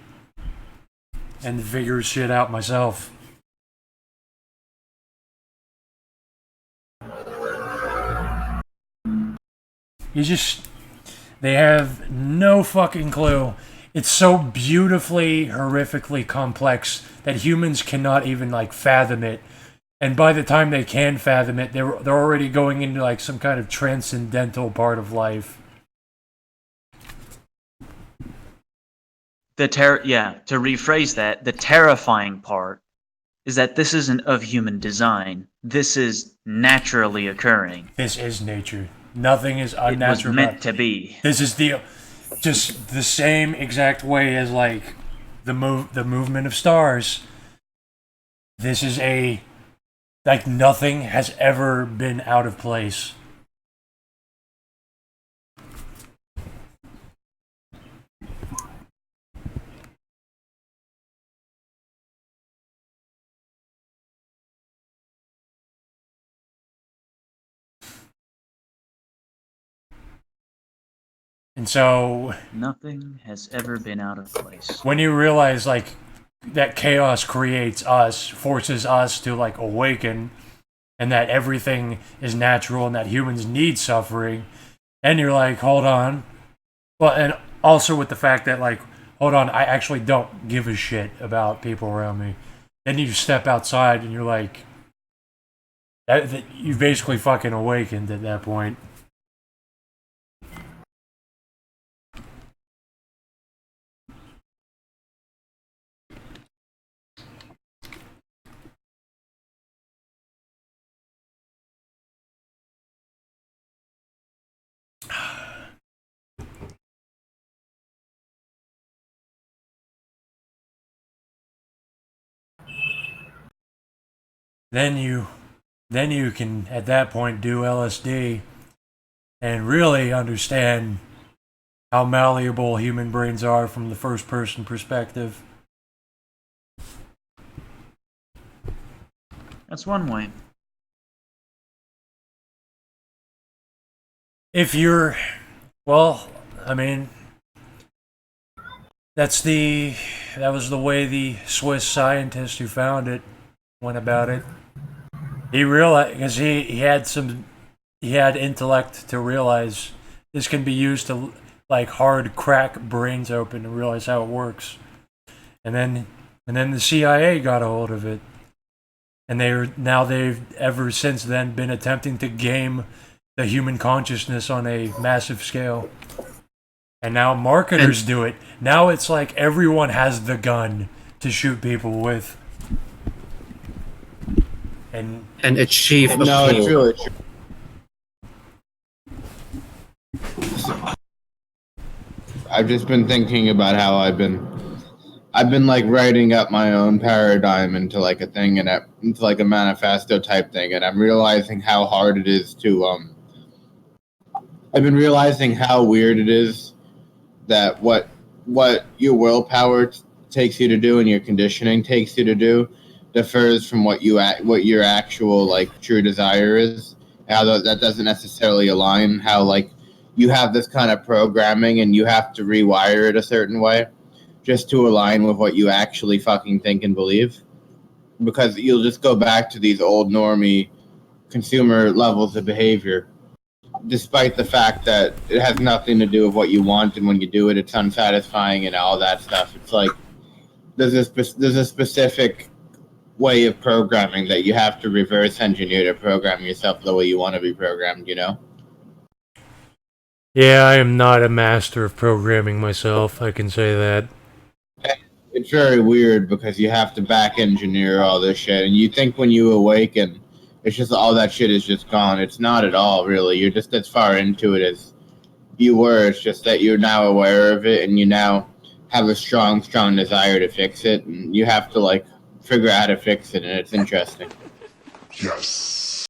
and figure shit out myself. They have no fucking clue. It's so beautifully, horrifically complex that humans cannot even, like, fathom it. And by the time they can fathom it, they're already going into, like, some kind of transcendental part of life. To rephrase that, the terrifying part is that this isn't of human design. This is naturally occurring. This is nature. Nothing is unnatural. It was meant to be. This is just the same exact way as, like, the movement of stars. This is like, nothing has ever been out of place. And so... nothing has ever been out of place. When you realize, like, that chaos creates us, forces us to, like, awaken, and that everything is natural and that humans need suffering, and you're like, hold on. Well, and also with the fact that, like, hold on, I actually don't give a shit about people around me. Then you step outside and you're like, you basically fucking awakened at that point. Then you can, at that point, do LSD and really understand how malleable human brains are from the first-person perspective. That's one way. If you're... well, I mean... that was the way the Swiss scientist who found it went about it. He realized, because he had intellect to realize this can be used to, like, hard crack brains open and realize how it works. And then the CIA got a hold of it. And they've ever since then been attempting to game the human consciousness on a massive scale. And now marketers do it. Now it's like everyone has the gun to shoot people with. And achieve a No, it's really true. I've just been thinking about how I've been like writing up my own paradigm into like a thing and into like a manifesto type thing, and I'm realizing how hard it is to I've been realizing how weird it is that what your willpower takes you to do and your conditioning takes you to do differs from what your actual, like, true desire is, how that doesn't necessarily align. How like you have this kind of programming and you have to rewire it a certain way just to align with what you actually fucking think and believe. Because you'll just go back to these old normie consumer levels of behavior, despite the fact that it has nothing to do with what you want, and when you do it, it's unsatisfying and all that stuff. It's like there's a specific way of programming that you have to reverse engineer to program yourself the way you want to be programmed, you know? Yeah, I am not a master of programming myself, I can say that. It's very weird because you have to back engineer all this shit, and you think when you awaken, it's just all that shit is just gone. It's not at all, really. You're just as far into it as you were. It's just that you're now aware of it, and you now have a strong desire to fix it, and you have to, like, figure out how to fix it, and it's interesting. Yes.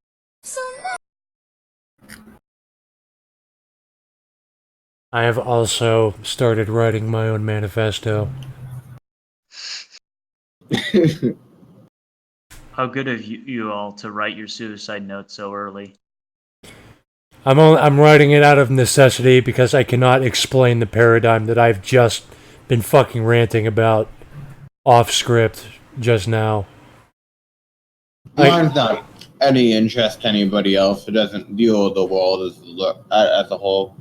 I have also started writing my own manifesto. How good of you all to write your suicide note so early. I'm writing it out of necessity because I cannot explain the paradigm that I've just been fucking ranting about off script just now. Mine's not any interest to anybody else. It doesn't deal with the world as a whole.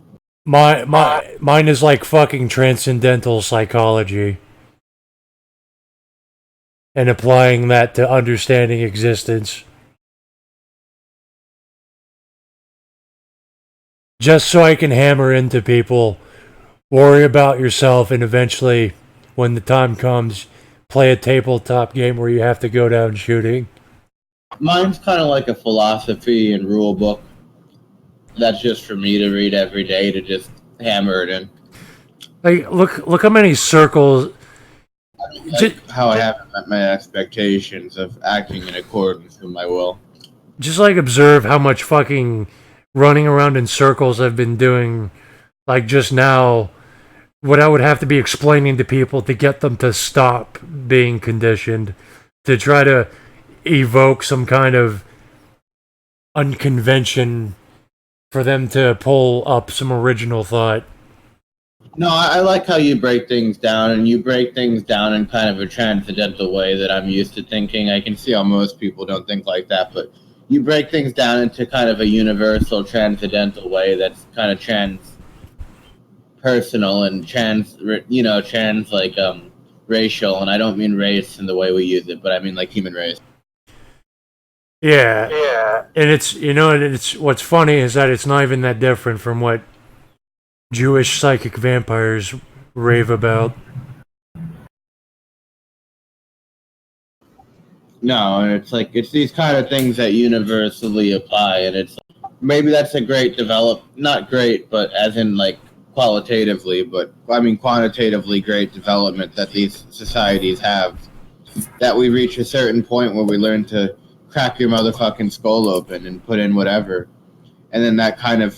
Mine is like fucking transcendental psychology. And applying that to understanding existence. Just so I can hammer into people, worry about yourself, and eventually, when the time comes, play a tabletop game where you have to go down shooting. Mine's kind of like a philosophy and rule book. That's just for me to read every day to just hammer it in. Like, look how many circles. How I haven't met my expectations of acting in accordance with my will. Just like observe how much fucking running around in circles I've been doing. Like just now, what I would have to be explaining to people to get them to stop being conditioned, to try to evoke some kind of unconvention for them to pull up some original thought. No, I like how you break things down, and you break things down in kind of a transcendental way that I'm used to thinking. I can see how most people don't think like that, but you break things down into kind of a universal, transcendental way that's kind of trans-personal and racial, and I don't mean race in the way we use it, but I mean like human race. Yeah. And it's what's funny is that it's not even that different from what Jewish psychic vampires rave about. No, it's like it's these kind of things that universally apply, and it's maybe that's a great not great, but as in like qualitatively, but I mean quantitatively great development that these societies have. That we reach a certain point where we learn to crack your motherfucking skull open and put in whatever, and then that kind of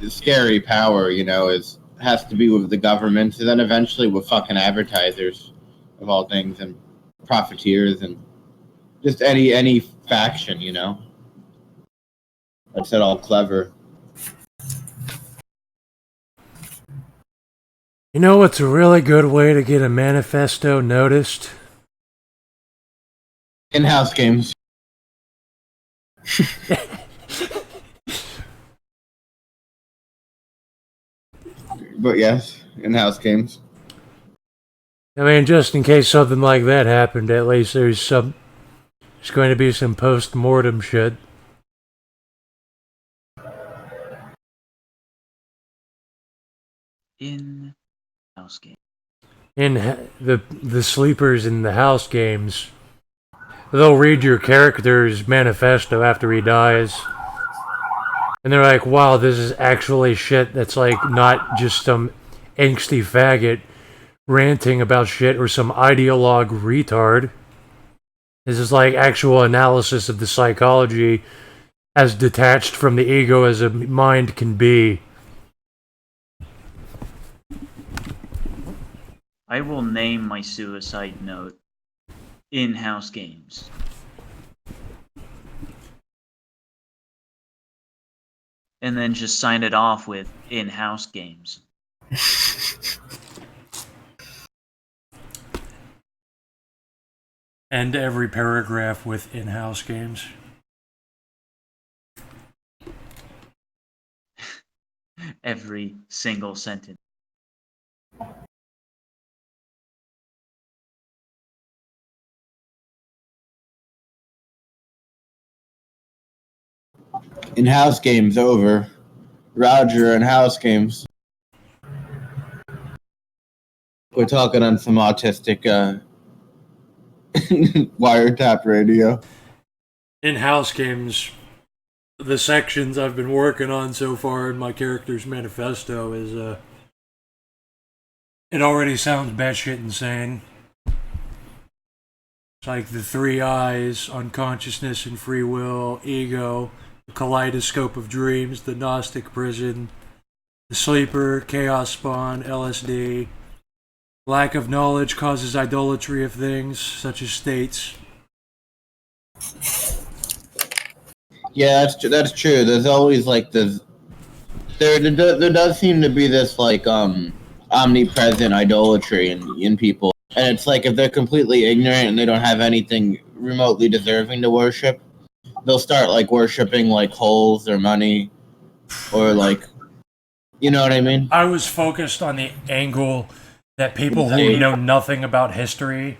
scary power, has to be with the government, and then eventually with fucking advertisers, of all things, and profiteers, and just any faction, That's it all clever. You know what's a really good way to get a manifesto noticed? In-house games. But yes, in-house games. I mean, just in case something like that happened, at least there's going to be some post-mortem shit. In-house game. In the sleepers in the house games, they'll read your character's manifesto after he dies. And they're like, wow, this is actually shit that's like not just some angsty faggot ranting about shit or some ideologue retard. This is like actual analysis of the psychology as detached from the ego as a mind can be. I will name my suicide note in-house games. and then just sign it off with in-house games. End every paragraph with in-house games. Every single sentence. In-house games over. Roger, in-house games. We're talking on some autistic wiretap radio. In-house games, the sections I've been working on so far in my character's manifesto is, it already sounds batshit insane. It's like the 3 eyes, unconsciousness and free will, ego, the kaleidoscope of dreams, the Gnostic prison, the sleeper, chaos spawn, LSD. Lack of knowledge causes idolatry of things, such as states. Yeah, that's true. There's always like this. There does seem to be this like omnipresent idolatry in people, and it's like if they're completely ignorant and they don't have anything remotely deserving to worship, they'll start like worshiping like holes or money, or like, you know what I mean? I was focused on the angle that people who know nothing about history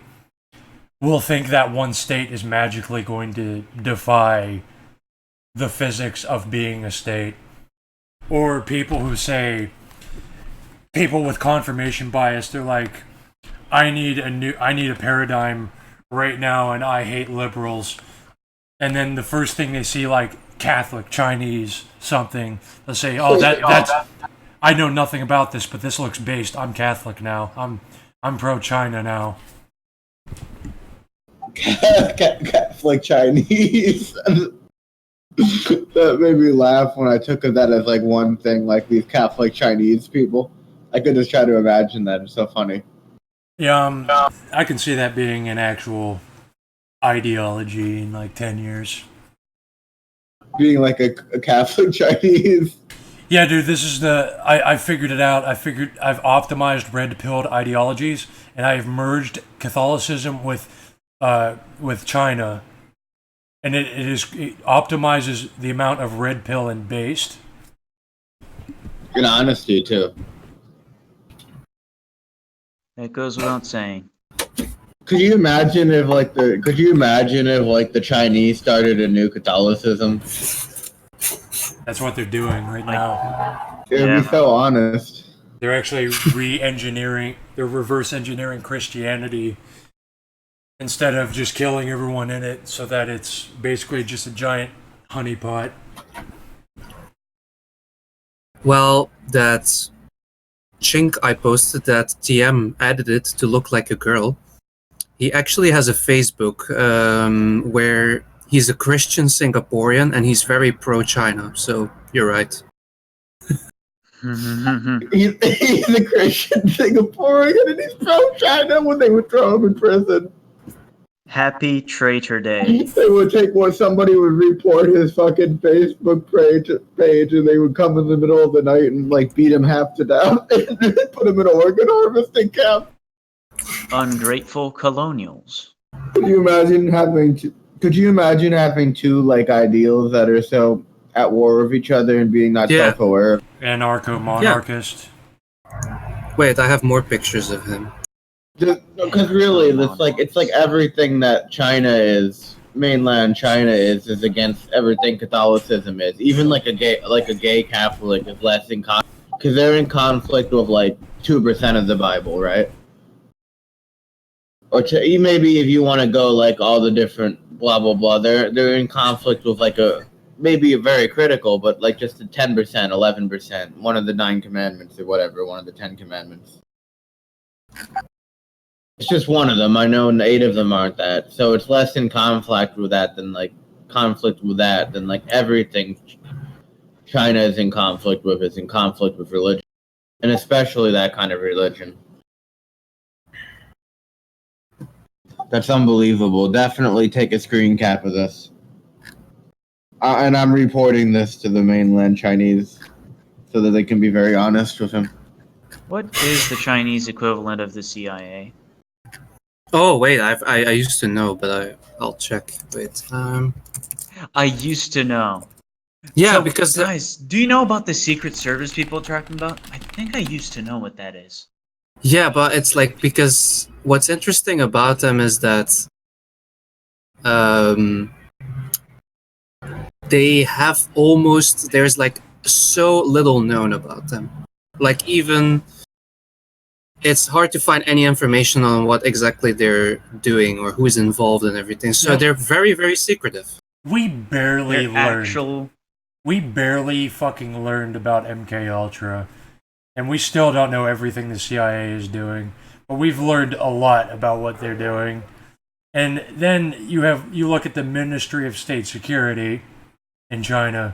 will think that one state is magically going to defy the physics of being a state. Or people who say, people with confirmation bias, they're like, I need a paradigm right now and I hate liberals. And then the first thing they see, like Catholic, Chinese, something, they'll say, oh, that's I know nothing about this, but this looks based. I'm Catholic now. I'm pro-China now. Catholic Chinese. That made me laugh when I took that as like one thing, like these Catholic Chinese people. I could just try to imagine that. It's so funny. Yeah, I can see that being an actual ideology in like 10 years. Being like a Catholic Chinese. Yeah, dude, this is I figured it out. I've optimized red-pilled ideologies, and I've merged Catholicism with China, and it optimizes the amount of red pill and based. In honesty, too. That goes without saying. Could you imagine if the Chinese started a new Catholicism? That's what they're doing right now. It would be so honest. They're actually they're reverse engineering Christianity instead of just killing everyone in it, so that it's basically just a giant honeypot. Well, that chink I posted that TM added it to look like a girl. He actually has a Facebook where he's a Christian Singaporean and he's very pro-China, so you're right. He's a Christian Singaporean and he's pro-China when they would throw him in prison. Happy Traitor Day. They would take somebody would report his fucking Facebook page and they would come in the middle of the night and like beat him half to death and put him in an organ harvesting camp. Ungrateful colonials. Could you imagine having two like ideals that are so at war with each other and being not self-aware? Anarcho-monarchist. Yeah. Wait, I have more pictures of him. Because really, it's like everything that China is, mainland China is against everything Catholicism is. Even like a gay Catholic is less in conflict because they're in conflict with like 2% of the Bible, right? Or maybe if you want to go like all the different blah blah blah, they're in conflict with like maybe a very critical, but like just a 10%, 11%, one of the 9 commandments or whatever, one of the 10 commandments. It's just one of them. I know 8 of them aren't that. So it's less in conflict with that than everything China is in conflict with is in conflict with religion. And especially that kind of religion. That's unbelievable. Definitely take a screen cap of this. And I'm reporting this to the mainland Chinese so that they can be very honest with him. What is the Chinese equivalent of the CIA? Oh wait, I used to know, but I'll check. Wait. I used to know. Yeah, So, because guys, do you know about the Secret Service people talking about? I think I used to know what that is. yeah, but it's like because what's interesting about them is that they have almost there's like so little known about them. Like even it's hard to find any information on what exactly they're doing or who is involved in everything. So Yep. they're very, very secretive. We barely Their learned. We barely fucking learned about MK Ultra, and we still don't know everything the CIA is doing. But we've learned a lot about what they're doing. And then you look at the Ministry of State Security in China,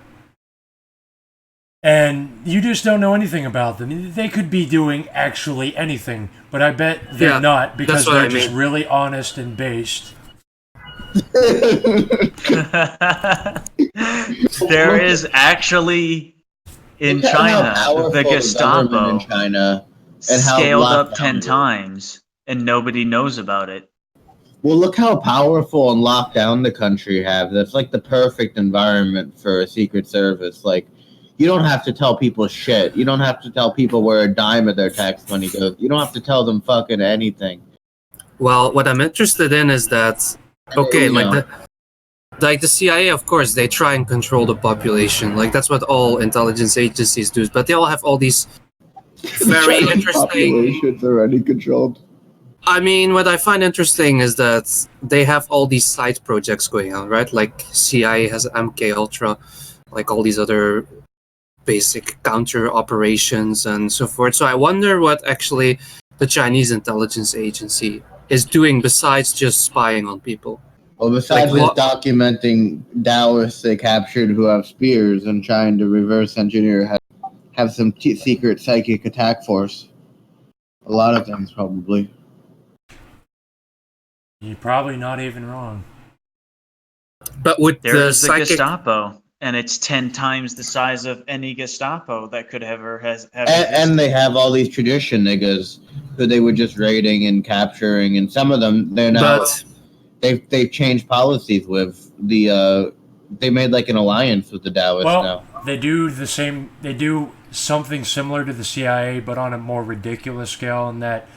and you just don't know anything about them. They could be doing actually anything, but I bet they're not because they're just really honest and based. There is actually in China the Gestapo in China and how scaled up locked 10 down times, and nobody knows about it. Well, look how powerful and locked down the country have. That's like the perfect environment for a Secret Service. Like, you don't have to tell people shit. You don't have to tell people where a dime of their tax money goes. You don't have to tell them fucking anything. Well, what I'm interested in is that okay, like the CIA, of course, they try and control the population. Like that's what all intelligence agencies do. But they all have all these very interesting. Populations already controlled. I mean, what I find interesting is that they have all these side projects going on, right? Like CIA has MK Ultra, like all these other basic counter operations and so forth. So I wonder what actually the Chinese intelligence agency is doing besides just spying on people. Well, besides just documenting Taoists they captured who have spears and trying to reverse engineer, have some secret psychic attack force. A lot of things, probably. You're probably not even wrong. But with There's the Gestapo, and it's 10 times the size of any Gestapo that could ever have and they have all these tradition niggas who they were just raiding and capturing, and some of them they're now they've changed policies with the they made like an alliance with the Taoists now. They do the same. They do something similar to the CIA, but on a more ridiculous scale. In that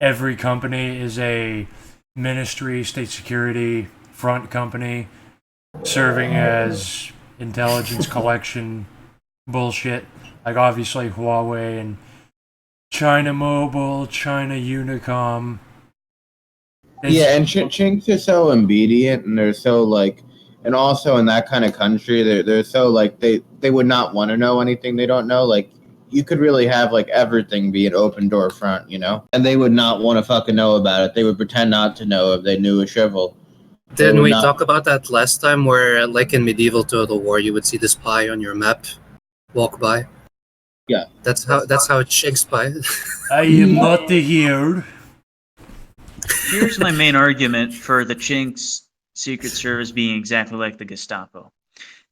every company is a ministry, state security front company, serving as intelligence collection bullshit. Like obviously Huawei and China Mobile, China Unicom. Yeah, and Chinks are so obedient, and they're so like, and also in that kind of country, they're so like they would not want to know anything they don't know. Like you could really have like everything be an open door front, you know, and they would not want to fucking know about it. They would pretend not to know if they knew a shrivel. Didn't we talk about that last time? Where like in medieval Total War, you would see the spy on your map walk by. Yeah, that's how Chink spy. I am not the hero. Here's my main argument for the Chink's Secret Service being exactly like the Gestapo.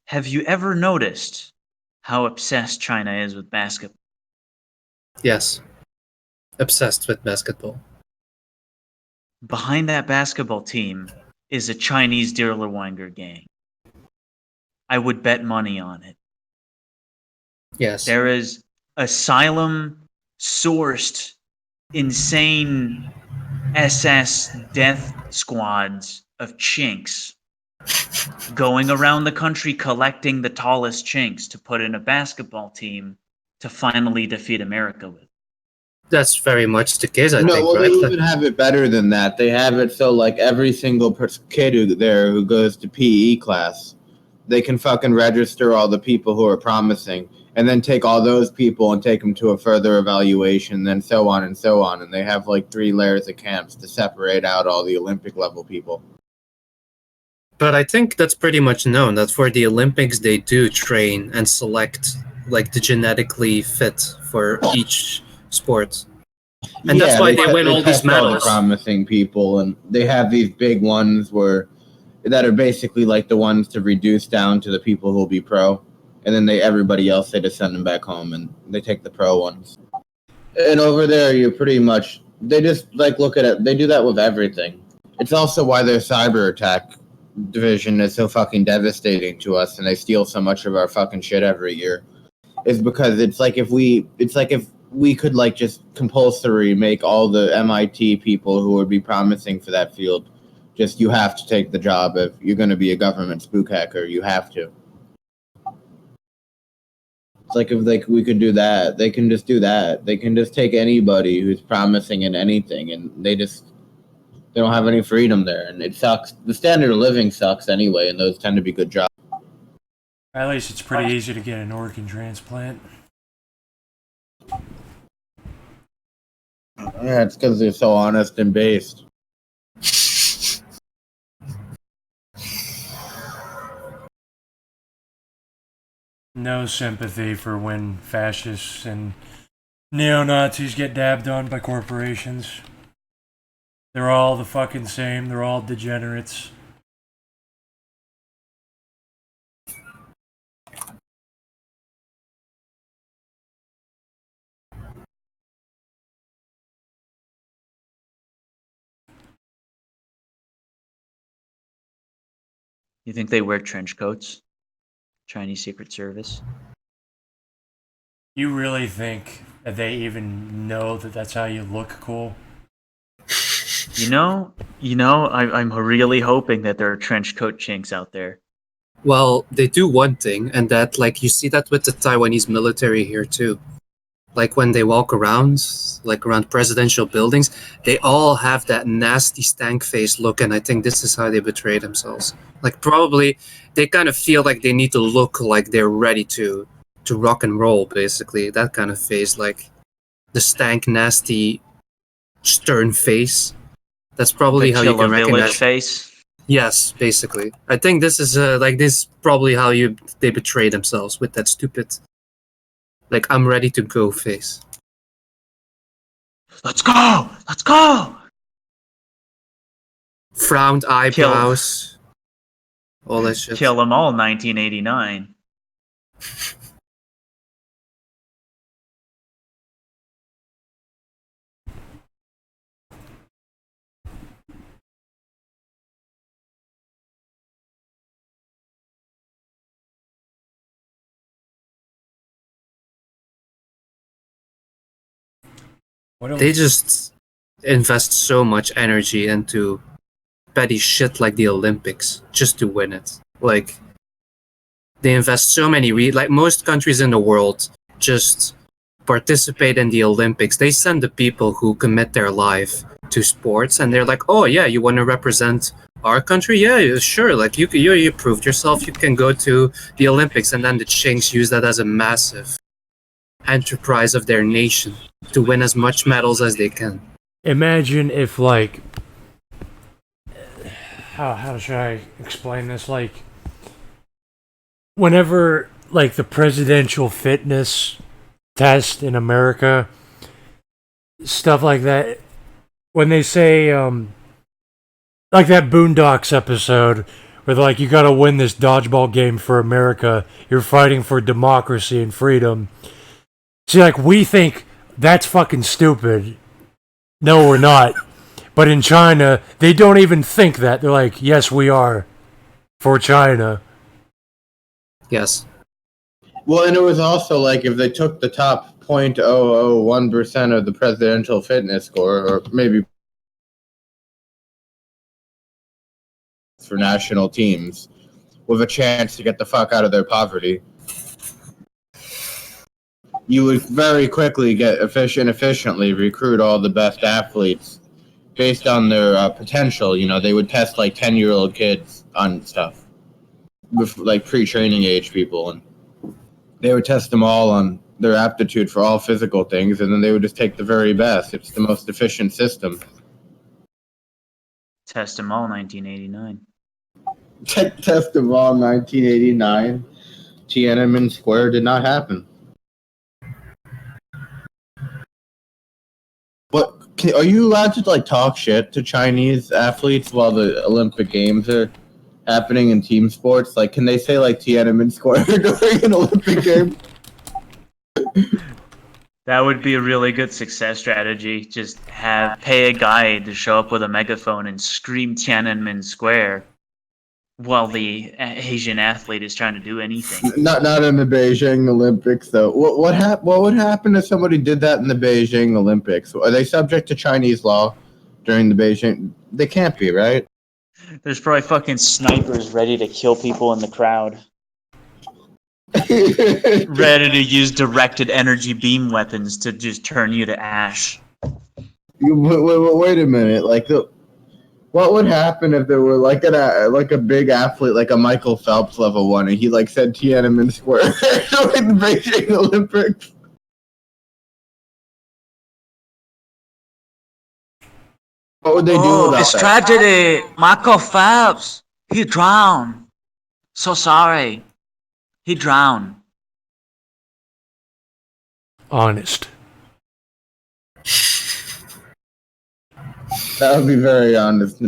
Have you ever noticed how obsessed China is with basketball? Yes. Obsessed with basketball. Behind that basketball team is a Chinese Dirlewanger gang. I would bet money on it. Yes. There is asylum-sourced, insane SS death squads of chinks going around the country collecting the tallest chinks to put in a basketball team to finally defeat America with. That's very much the case, I think, well, right? They even have it better than that. They have it so like every single kid who goes to PE class, they can fucking register all the people who are promising, and then take all those people and take them to a further evaluation, then so on and so on. And they have like 3 layers of camps to separate out all the Olympic level people. But I think that's pretty much known that for the Olympics, they do train and select like the genetically fit for each sport. And that's why they win all these medals. All the promising people, and they have these big ones where that are basically like the ones to reduce down to the people who will be pro, and then everybody else, they just send them back home and they take the pro ones. And over there, you pretty much, they just like look at it. They do that with everything. It's also why their cyber attack division is so fucking devastating to us, and they steal so much of our fucking shit every year. Is because it's like if we could like just compulsory make all the MIT people who would be promising for that field, just you have to take the job if you're going to be a government spook hacker. You have to. It's like if we could do that, they can just do that. They can just take anybody who's promising in anything, and they don't have any freedom there, and it sucks. The standard of living sucks anyway, and those tend to be good jobs. At least it's pretty easy to get an organ transplant. Yeah, it's because they're so honest and based. No sympathy for when fascists and neo-Nazis get dabbed on by corporations. They're all the fucking same. They're all degenerates. You think they wear trench coats? Chinese Secret Service? You really think that they even know that that's how you look cool? I'm really hoping that there are trench coat chinks out there. Well, they do one thing, and that, like, you see that with the Taiwanese military here too. Like when they walk around, like around presidential buildings, they all have that nasty stank face look, and I think this is how they betray themselves. Like probably they kind of feel like they need to look like they're ready to rock and roll, basically. That kind of face, like the stank, nasty, stern face. That's probably how you can recognize. Face. Yes, basically. I think this is this is probably how they betray themselves, with that stupid, like, I'm ready to go face. Let's go! Let's go! Frowned eyebrows. All that shit. Kill them all, 1989. They just invest so much energy into petty shit like the Olympics just to win it. Like, they invest so many like most countries in the world just participate in the Olympics. They send the people who commit their life to sports, and they're like, oh yeah, you want to represent our country? Yeah, sure. Like you proved yourself, you can go to the Olympics. And then the Chinks use that as a massive enterprise of their nation to win as much medals as they can. Imagine if, like, how should I explain this? Like, whenever, like, the presidential fitness test in America, stuff like that, when they say, like that Boondocks episode where they're like, you gotta win this dodgeball game for America, you're fighting for democracy and freedom. See, like, we think that's fucking stupid. No, we're not. But in China, they don't even think that. They're like, yes, we are. For China. Yes. Well, and it was also like if they took the top 0.001% of the presidential fitness score, or maybe for national teams, with a chance to get the fuck out of their poverty, you would very quickly get efficiently recruit all the best athletes based on their potential. You know, they would test like 10-year-old kids on stuff, with like pre-training age people, and they would test them all on their aptitude for all physical things, and then they would just take the very best. It's the most efficient system. Test them all, 1989. Test them all, 1989. Tiananmen Square did not happen. What are you allowed to like talk shit to Chinese athletes while the Olympic Games are happening in team sports? Like, can they say like Tiananmen Square during an Olympic game? That would be a really good success strategy. Just pay a guy to show up with a megaphone and scream Tiananmen Square while the Asian athlete is trying to do anything. Not in the Beijing Olympics though. What would happen if somebody did that in the Beijing Olympics? Are they subject to Chinese law during the Beijing? They can't be, right? There's probably fucking snipers ready to kill people in the crowd. Ready to use directed energy beam weapons to just turn you to ash. Wait a minute. Like, what would happen if there were like a big athlete, like a Michael Phelps level one, and he like said Tiananmen Square during the Beijing Olympics? What would they do about it's that? tragedy. Michael Phelps. He drowned. So sorry. He drowned. Honest. That would be very honest.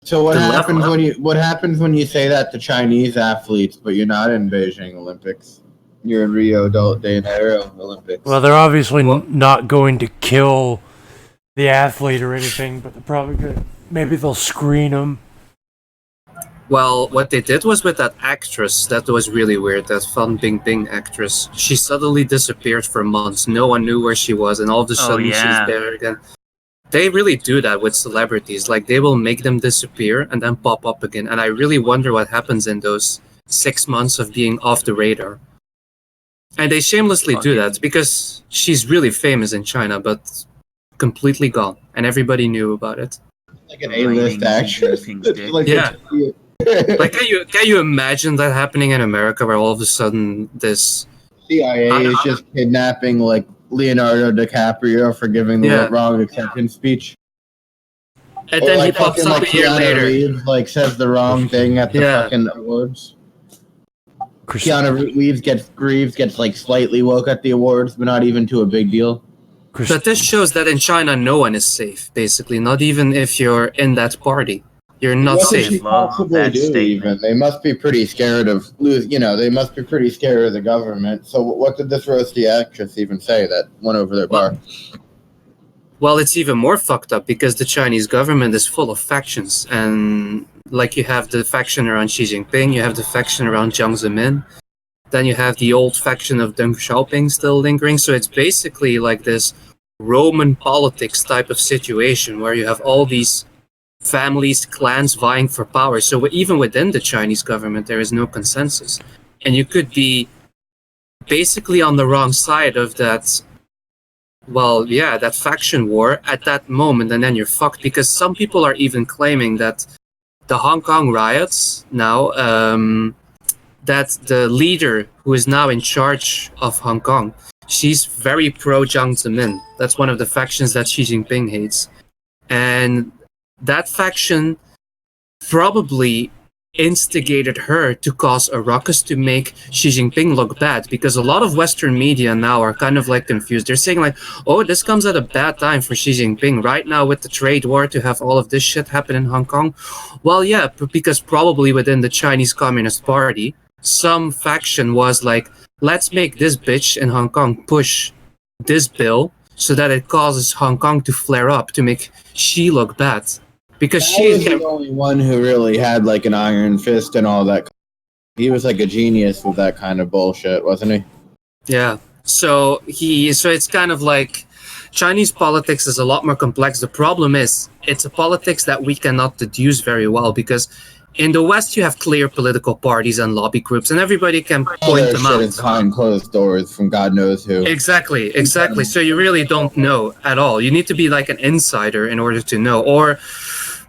So what happens when you say that to Chinese athletes, but you're not in Beijing Olympics? You're in Rio de Janeiro Olympics. Well, they're obviously not going to kill the athlete or anything, but they're probably gonna. Maybe they'll screen him. Well, what they did was with that actress, that was really weird, that Fan Bingbing actress. She suddenly disappeared for months. No one knew where she was, and all of a sudden she's there again. They really do that with celebrities. Like, they will make them disappear and then pop up again. And I really wonder what happens in those 6 months of being off the radar. And they shamelessly do that because she's really famous in China, but completely gone. And everybody knew about it. Like an A-list actress. Yeah. Like, can you imagine that happening in America, where all of a sudden this CIA is just kidnapping like Leonardo DiCaprio for giving the wrong acceptance speech? And then he pops up a year later. Reeves, like, says the wrong thing at the fucking awards. Keanu Reeves gets like slightly woke at the awards, but not even to a big deal. But this shows that in China, no one is safe. Basically, not even if you're in that party, you're not What safe. could she possibly do? Even they must be pretty scared of they must be pretty scared of the government. So what did this roasty actress even say that went over their bar? Well, it's even more fucked up because the Chinese government is full of factions, and like you have the faction around Xi Jinping, you have the faction around Jiang Zemin, then you have the old faction of Deng Xiaoping still lingering. So it's basically like this Roman politics type of situation where you have all these families, clans vying for power. So even within the Chinese government, there is no consensus, and you could be basically on the wrong side of that. Well, yeah, that faction war at that moment, and then you're fucked, because some people are even claiming that the Hong Kong riots now, that the leader who is now in charge of Hong Kong, she's very pro Jiang Zemin. That's one of the factions that Xi Jinping hates. And that faction probably instigated her to cause a ruckus to make Xi Jinping look bad, because a lot of Western media now are kind of like confused. They're saying like, oh, this comes at a bad time for Xi Jinping right now with the trade war to have all of this shit happen in Hong Kong. Well, yeah, because probably within the Chinese Communist Party, some faction was like, let's make this bitch in Hong Kong push this bill so that it causes Hong Kong to flare up to make Xi look bad. Because she was the only one who really had like an iron fist and all that. He was like a genius with that kind of bullshit, wasn't he? Yeah. So it's kind of like Chinese politics is a lot more complex. The problem is it's a politics that we cannot deduce very well, because in the West you have clear political parties and lobby groups, and everybody can point them out. Behind closed doors from God knows who. Exactly. So you really don't know at all. You need to be like an insider in order to know, or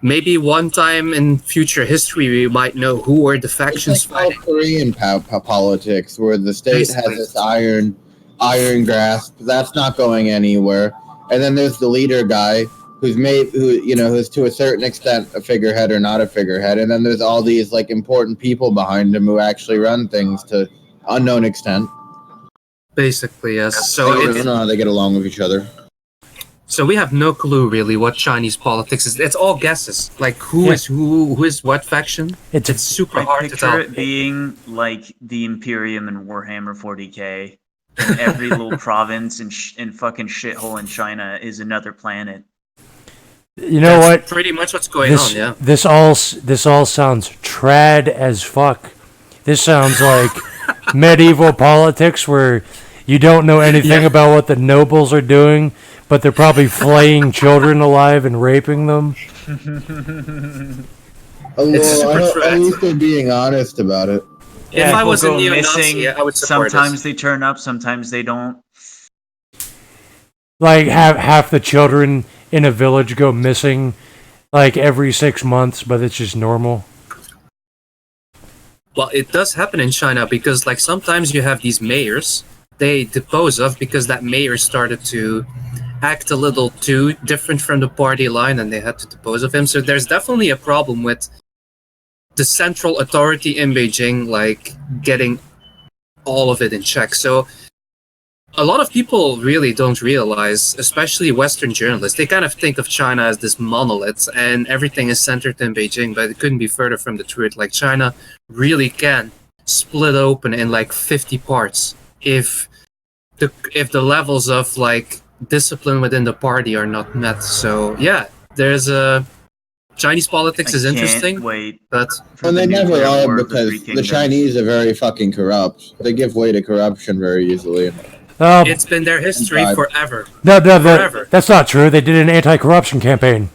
maybe one time in future history we might know who were the factions. It's like South Korean politics, where the state has this iron grasp. That's not going anywhere. And then there's the leader guy who's to a certain extent a figurehead or not a figurehead, and then there's all these like important people behind him who actually run things to unknown extent. Basically, yes. So I don't know how they get along with each other. So we have no clue really what Chinese politics is. It's all guesses. Like who is what faction. It's super hard to tell. Picture it being like the Imperium in Warhammer 40k. And every little province and fucking shithole in China is another planet. You know what? Pretty much what's going on. Yeah. This all sounds trad as fuck. This sounds like medieval politics where you don't know anything about what the nobles are doing, but they're probably flaying children alive and raping them. At least they're being honest about it. If I was a neo-Nazi, I would support Sometimes they turn up, sometimes they don't. Like half the children in a village go missing like every 6 months, but it's just normal. Well, it does happen in China because like sometimes you have these mayors they depose of because that mayor started to act a little too different from the party line and they had to depose of him. So there's definitely a problem with the central authority in Beijing, like getting all of it in check. So a lot of people really don't realize, especially Western journalists, they kind of think of China as this monolith and everything is centered in Beijing, but it couldn't be further from the truth. Like China really can split open in like 50 parts if the levels of like discipline within the party are not met. So yeah, there's a Chinese politics is interesting. But and they never are because the Chinese are very fucking corrupt. They give way to corruption very easily. It's been their history forever. No, Forever. that's not true. They did an anti-corruption campaign.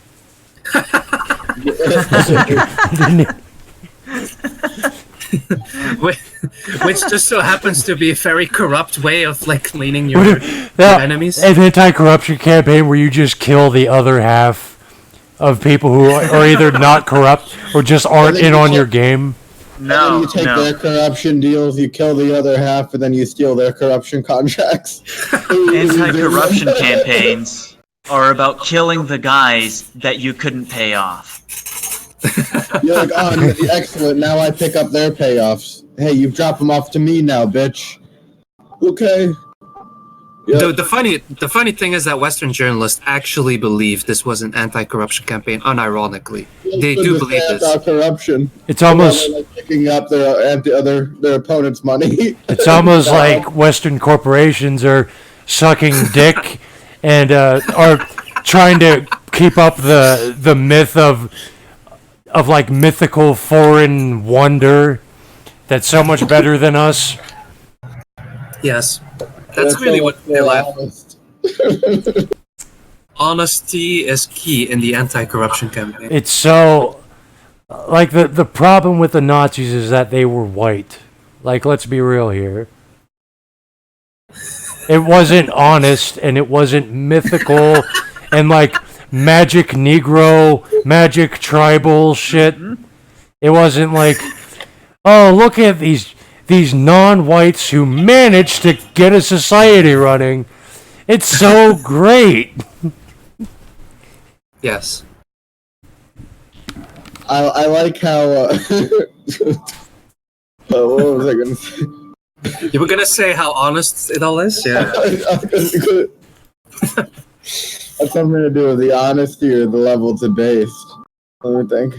Which just so happens to be a very corrupt way of like cleaning your enemies. An anti-corruption campaign where you just kill the other half of people who are either not corrupt or just aren't in on your game. No, you take their corruption deals, you kill the other half, and then you steal their corruption contracts. Anti-corruption campaigns are about killing the guys that you couldn't pay off. You're like, oh, excellent, now I pick up their payoffs. Hey, you drop them off to me now, bitch. Okay. Yep. The funny thing is that Western journalists actually believe this was an anti-corruption campaign, unironically. They do believe this. Corruption. It's almost like picking up their opponent's money. It's almost like Western corporations are sucking dick and are trying to keep up the myth of like mythical foreign wonder that's so much better than us. Yes. That's really what they laugh. Honesty is key in the anti-corruption campaign. It's so like the problem with the Nazis is that they were white. Like, let's be real here. It wasn't honest and it wasn't mythical and like magic Negro, magic tribal shit. It wasn't like, oh, look at these non-whites who managed to get a society running. It's so great. Yes. I like how... what was I going to say? You were going to say how honest it all is? Yeah. That's something to do with the honesty or the level it's based. Let me think.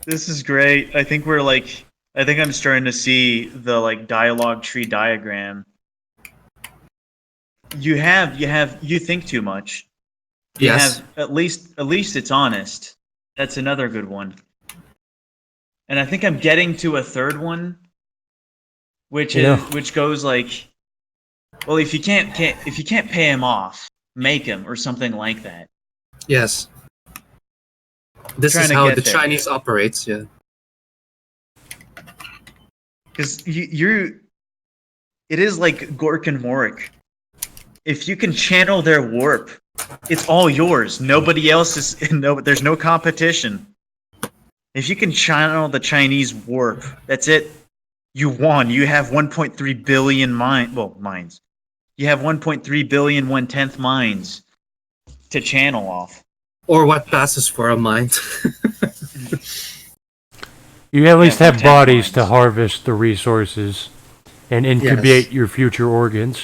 This is great. I think I'm starting to see the like dialogue tree diagram. You think too much. Yes. At least it's honest. That's another good one. And I think I'm getting to a third one, which goes like, well, if you can't pay him off, make him or something like that. Yes. This is how the Chinese operates, yeah. Because it is like Gork and Warwick. If you can channel their warp, it's all yours. Nobody else is. There's no competition. If you can channel the Chinese warp, that's it. You won. You have 1.3 billion minds. You have 1.3 billion 1/10 minds to channel off. Or what passes for a mind. You at least have content bodies mines. to harvest the resources and incubate Yes. your future organs.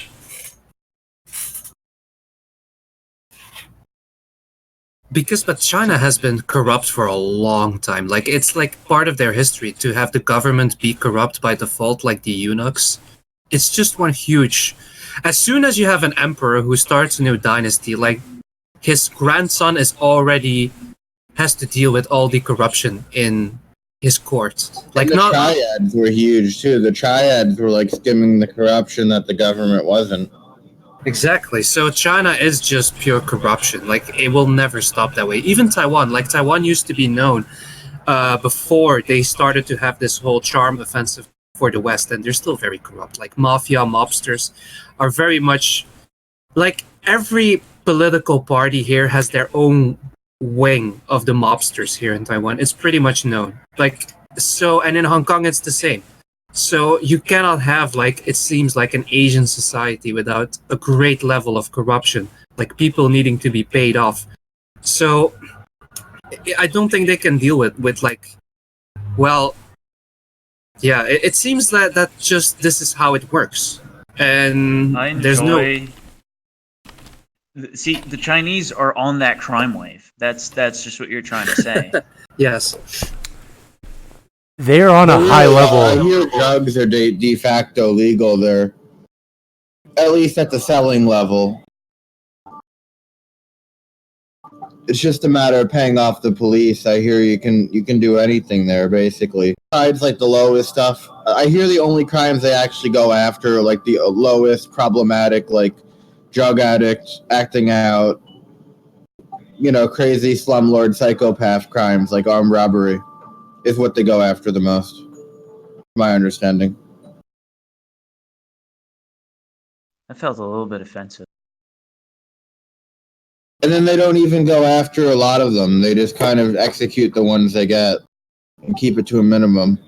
But China has been corrupt for a long time. Like, it's like part of their history to have the government be corrupt by default, like the eunuchs. It's just one huge. As soon as you have an emperor who starts a new dynasty, like his grandson has to deal with all the corruption in his court. Like, And the not triads were huge too. The triads were like skimming the corruption that the government wasn't. exactly. So China is just pure corruption. Like, it will never stop that way. Even Taiwan. Like, Taiwan used to be known before they started to have this whole charm offensive for the West, and they're still very corrupt. Like, mafia mobsters are very much like every political party here has their own wing of the mobsters here in Taiwan. It's pretty much known. Like, so, and in Hong Kong it's the same. So you cannot have, like, it seems like an Asian society without a great level of corruption, like people needing to be paid off. So I don't think they can deal with like, well, yeah, it seems that just this is how it works. And I there's no enjoy. See, the Chinese are on that crime wave. That's just what you're trying to say. yes. They're on a high I level. hear drugs are de facto legal there, at least at the selling level. It's just a matter of paying off the police. I hear you can do anything there, basically. Besides, like, the lowest stuff, I hear the only crimes they actually go after are, like, the lowest problematic, like, drug addicts acting out, crazy slumlord psychopath crimes, like armed robbery, is what they go after the most, my understanding. That felt a little bit offensive. And then they don't even go after a lot of them. They just kind of execute the ones they get and keep it to a minimum.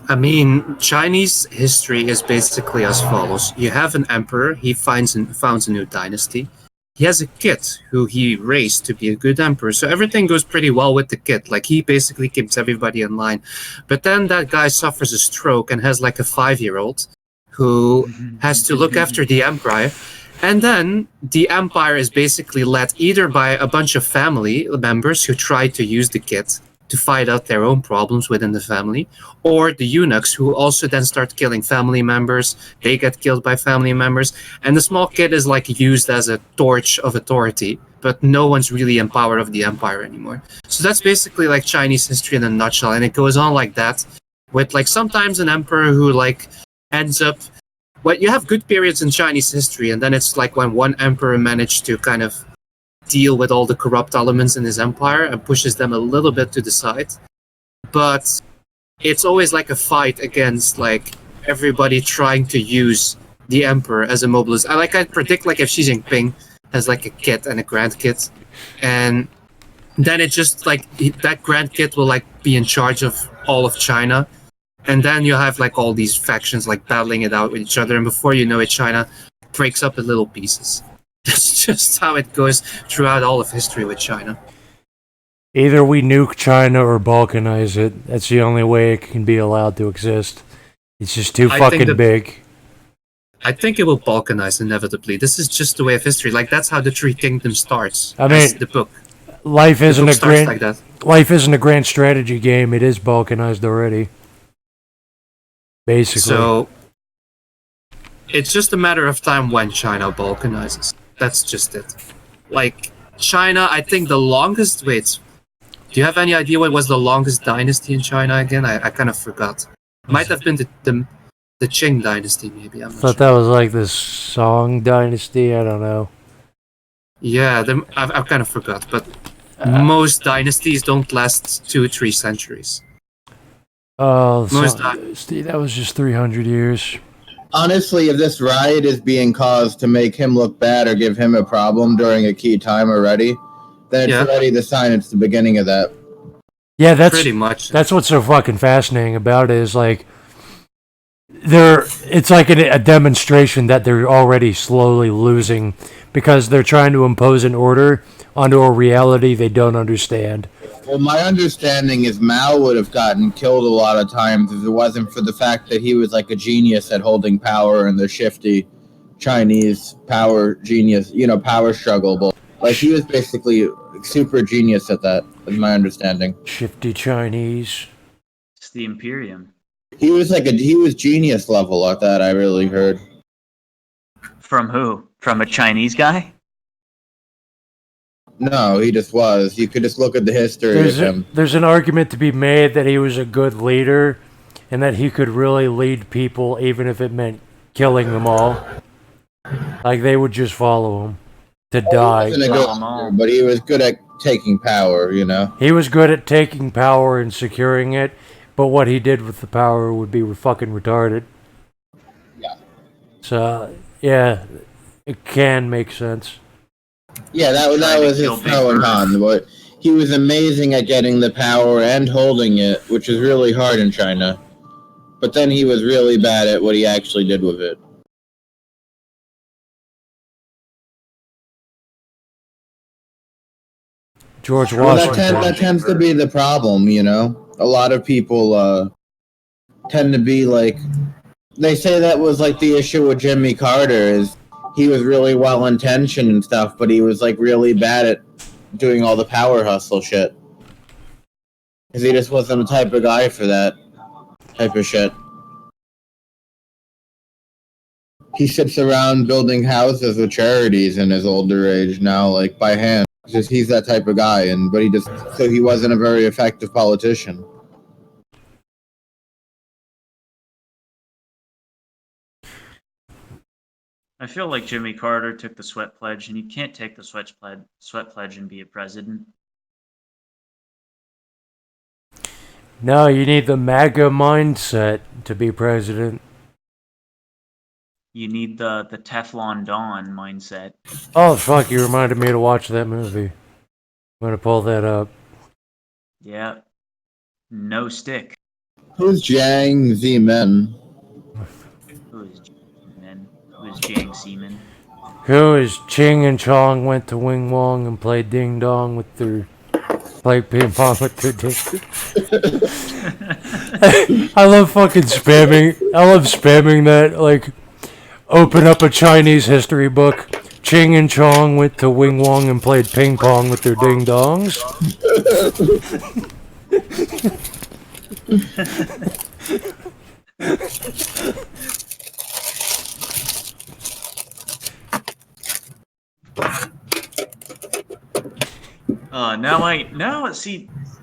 I mean, Chinese history is basically as follows. You have an emperor, he founds a new dynasty. He has a kid who he raised to be a good emperor, so everything goes pretty well with the kid. Like, he basically keeps everybody in line. But then that guy suffers a stroke and has like a 5-year-old who has to look after the empire. And then the empire is basically led either by a bunch of family members who try to use the kid to fight out their own problems within the family, or the eunuchs who also then start killing family members. They get killed by family members, and the small kid is like used as a torch of authority, but no one's really in power of the empire anymore. So that's basically like Chinese history in a nutshell, and it goes on like that, with like sometimes an emperor who like ends up. Well, you have good periods in Chinese history, and then it's like when one emperor managed to kind of deal with all the corrupt elements in his empire and pushes them a little bit to the side. But it's always like a fight against like everybody trying to use the emperor as a mobilist. I predict like if Xi Jinping has like a kid and a grandkid, and then it just like that grandkid will like be in charge of all of China. And then you have like all these factions like battling it out with each other, and before you know it, China breaks up in little pieces. That's just how it goes throughout all of history with China. Either we nuke China or balkanize it. That's the only way it can be allowed to exist. It's just too fucking big. I think it will balkanize inevitably. This is just the way of history. Like, that's how the Three Kingdoms starts. I mean, the book. Life isn't a grand. Like that. Life isn't a grand strategy game. It is balkanized already. Basically. So it's just a matter of time when China balkanizes. That's just it. Like, China, I think the longest... Wait, do you have any idea what was the longest dynasty in China again? I kind of forgot. Might have been the Qing dynasty, maybe. I thought that was like the Song dynasty. I don't know. Yeah, I've kind of forgot. But most dynasties don't last 2-3 centuries. Oh, that was just 300 years. Honestly, if this riot is being caused to make him look bad or give him a problem during a key time already, then it's already the sign it's the beginning of that. Yeah, that's pretty much. That's what's so fucking fascinating about it is like it's like a demonstration that they're already slowly losing because they're trying to impose an order onto a reality they don't understand. Well, my understanding is Mao would have gotten killed a lot of times if it wasn't for the fact that he was like a genius at holding power in the shifty Chinese power genius, power struggle. But like he was basically super genius at that, is my understanding. Shifty Chinese. It's the Imperium. He was genius level at that. I really heard. From who? From a Chinese guy? No, he just was. You could just look at the history of him. There's an argument to be made that he was a good leader, and that he could really lead people even if it meant killing them all. Like they would just follow him to die. He wasn't a good leader, but he was good at taking power. He was good at taking power and securing it, but what he did with the power would be fucking retarded. Yeah. So yeah, it can make sense. Yeah, that was his pro and con. But he was amazing at getting the power and holding it, which is really hard in China. But then he was really bad at what he actually did with it. George Washington. That tends to be the problem, A lot of people tend to be like... They say that was like the issue with Jimmy Carter, is he was really well-intentioned and stuff, but he was like really bad at doing all the power hustle shit. Because he just wasn't the type of guy for that type of shit. He sits around building houses with charities in his older age now, like by hand. Just he's that type of guy, so he wasn't a very effective politician. I feel like Jimmy Carter took the sweat pledge, and you can't take the sweat pledge and be a president. No, you need the MAGA mindset to be president. You need the Teflon Don mindset. Oh fuck, you reminded me to watch that movie. I'm gonna pull that up. Yeah. No stick. Who's Jiang Zemin? Who is Jiang Zemin? Who is Ching and Chong went to Wing Wong and played Ding Dong with their... Played ping pong with their dick. I love fucking spamming. I love spamming that, like... Open up a Chinese history book. Ching and Chong went to Wing Wong and played ping pong with their ding dongs.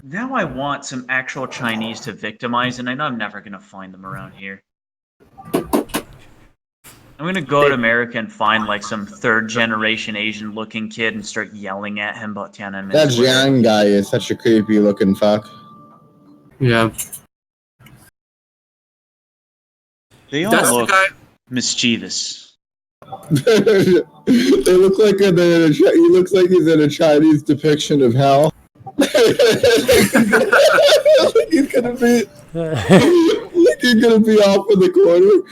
Now I want some actual Chinese to victimize, and I know I'm never gonna find them around here. I'm gonna go to America and find like some third-generation Asian-looking kid and start yelling at him about Tiananmen. That Jiang guy is such a creepy-looking fuck. Yeah. They all look mischievous. They look like he looks like he's in a Chinese depiction of hell. He's gonna be off in the corner.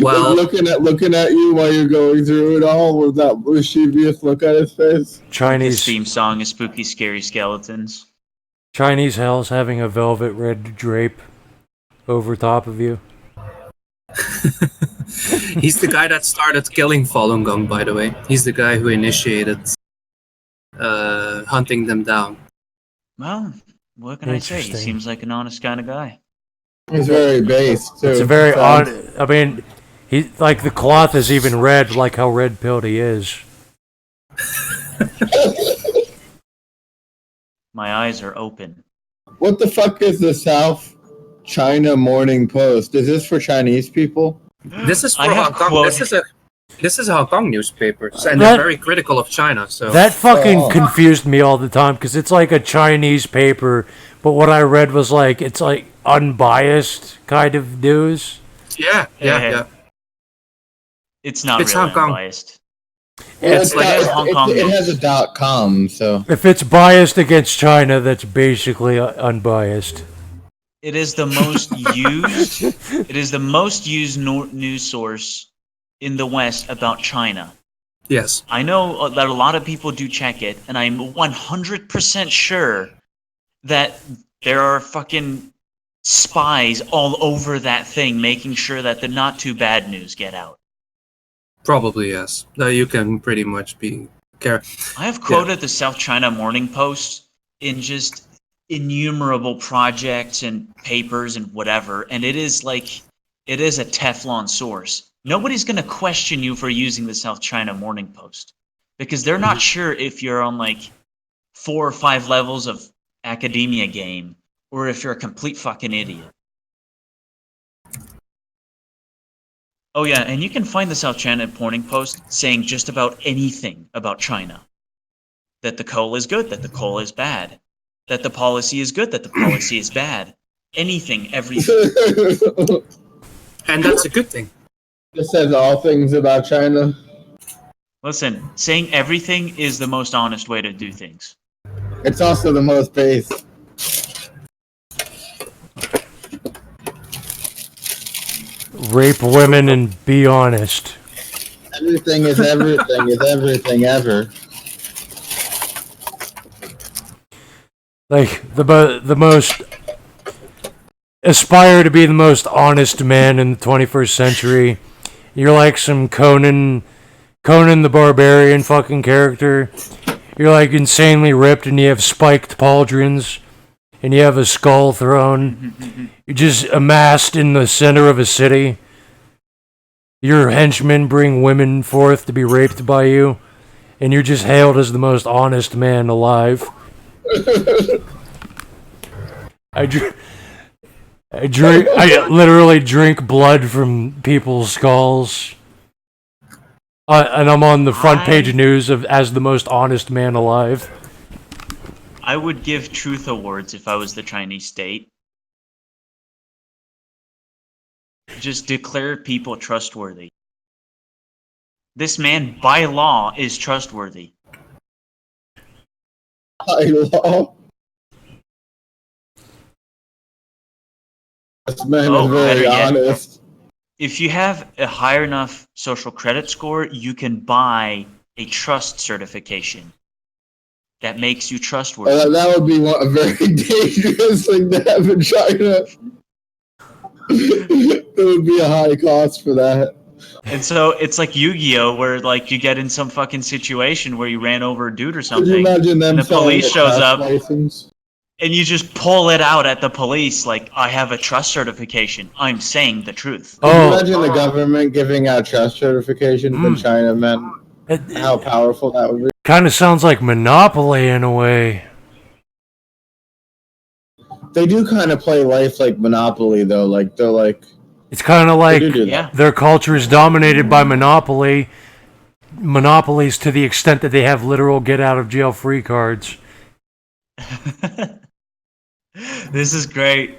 Well, looking at you while you're going through it all with that mischievous look on his face. Chinese His theme song is Spooky Scary Skeletons. Chinese hell's having a velvet red drape over top of you. He's the guy that started killing Falun Gong, by the way. He's the guy who initiated hunting them down. Well, what can I say? He seems like an honest kind of guy. He's very based, too. It's a very odd... I mean, he like the cloth is even red, like how red-pilled he is. My eyes are open. What the fuck is the South China Morning Post? Is this for Chinese people? This is for Hong Kong. This is a Hong Kong newspaper, and they're very critical of China. So that fucking confused me all the time because it's like a Chinese paper, but what I read was like it's like unbiased kind of news. Yeah. It's not really Hong Kong. Unbiased. It's like Hong Kong. It has a .com, so if it's biased against China, that's basically unbiased. It is the most used. It is the most used news source in the West about China. Yes. I know that a lot of people do check it, and I'm 100% sure that there are fucking spies all over that thing making sure that the not too bad news get out. Probably yes. No, you can pretty much be I have quoted the South China Morning Post in just innumerable projects and papers and whatever, and it is a Teflon source. Nobody's going to question you for using the South China Morning Post because they're not sure if you're on like 4 or 5 levels of academia game or if you're a complete fucking idiot. Oh yeah, and you can find the South China Morning Post saying just about anything about China. That the coal is good, that the coal is bad. That the policy is good, that the policy is bad. Anything, everything. And that's a good thing. It says all things about China. Listen, saying everything is the most honest way to do things. It's also the most base. Rape women and be honest. Everything is everything ever. Like the most aspire to be the most honest man in the 21st century. You're like some Conan the Barbarian fucking character. You're like insanely ripped and you have spiked pauldrons and you have a skull throne. You're just amassed in the center of a city. Your henchmen bring women forth to be raped by you, and you're just hailed as the most honest man alive. I literally drink blood from people's skulls. And I'm on the front page of news as the most honest man alive. I would give truth awards if I was the Chinese state. Just declare people trustworthy. This man, by law, is trustworthy. By law? This man is very honest. If you have a high enough social credit score, you can buy a trust certification that makes you trustworthy. That would be a very dangerous thing to have in China. There would be a high cost for that. And so it's like Yu-Gi-Oh, where like you get in some fucking situation where you ran over a dude or something, Could you imagine them and the police shows up, license? and you just pull it out at the police like, I have a trust certification. I'm saying the truth. Could you imagine the government giving out trust certifications in China, man? How powerful that would be. Kind of sounds like Monopoly in a way. They do kind of play life like Monopoly, though. Like they're like. It's kind of like Yeah. their culture is dominated by monopolies to the extent that they have literal get-out-of-jail-free cards. This is great.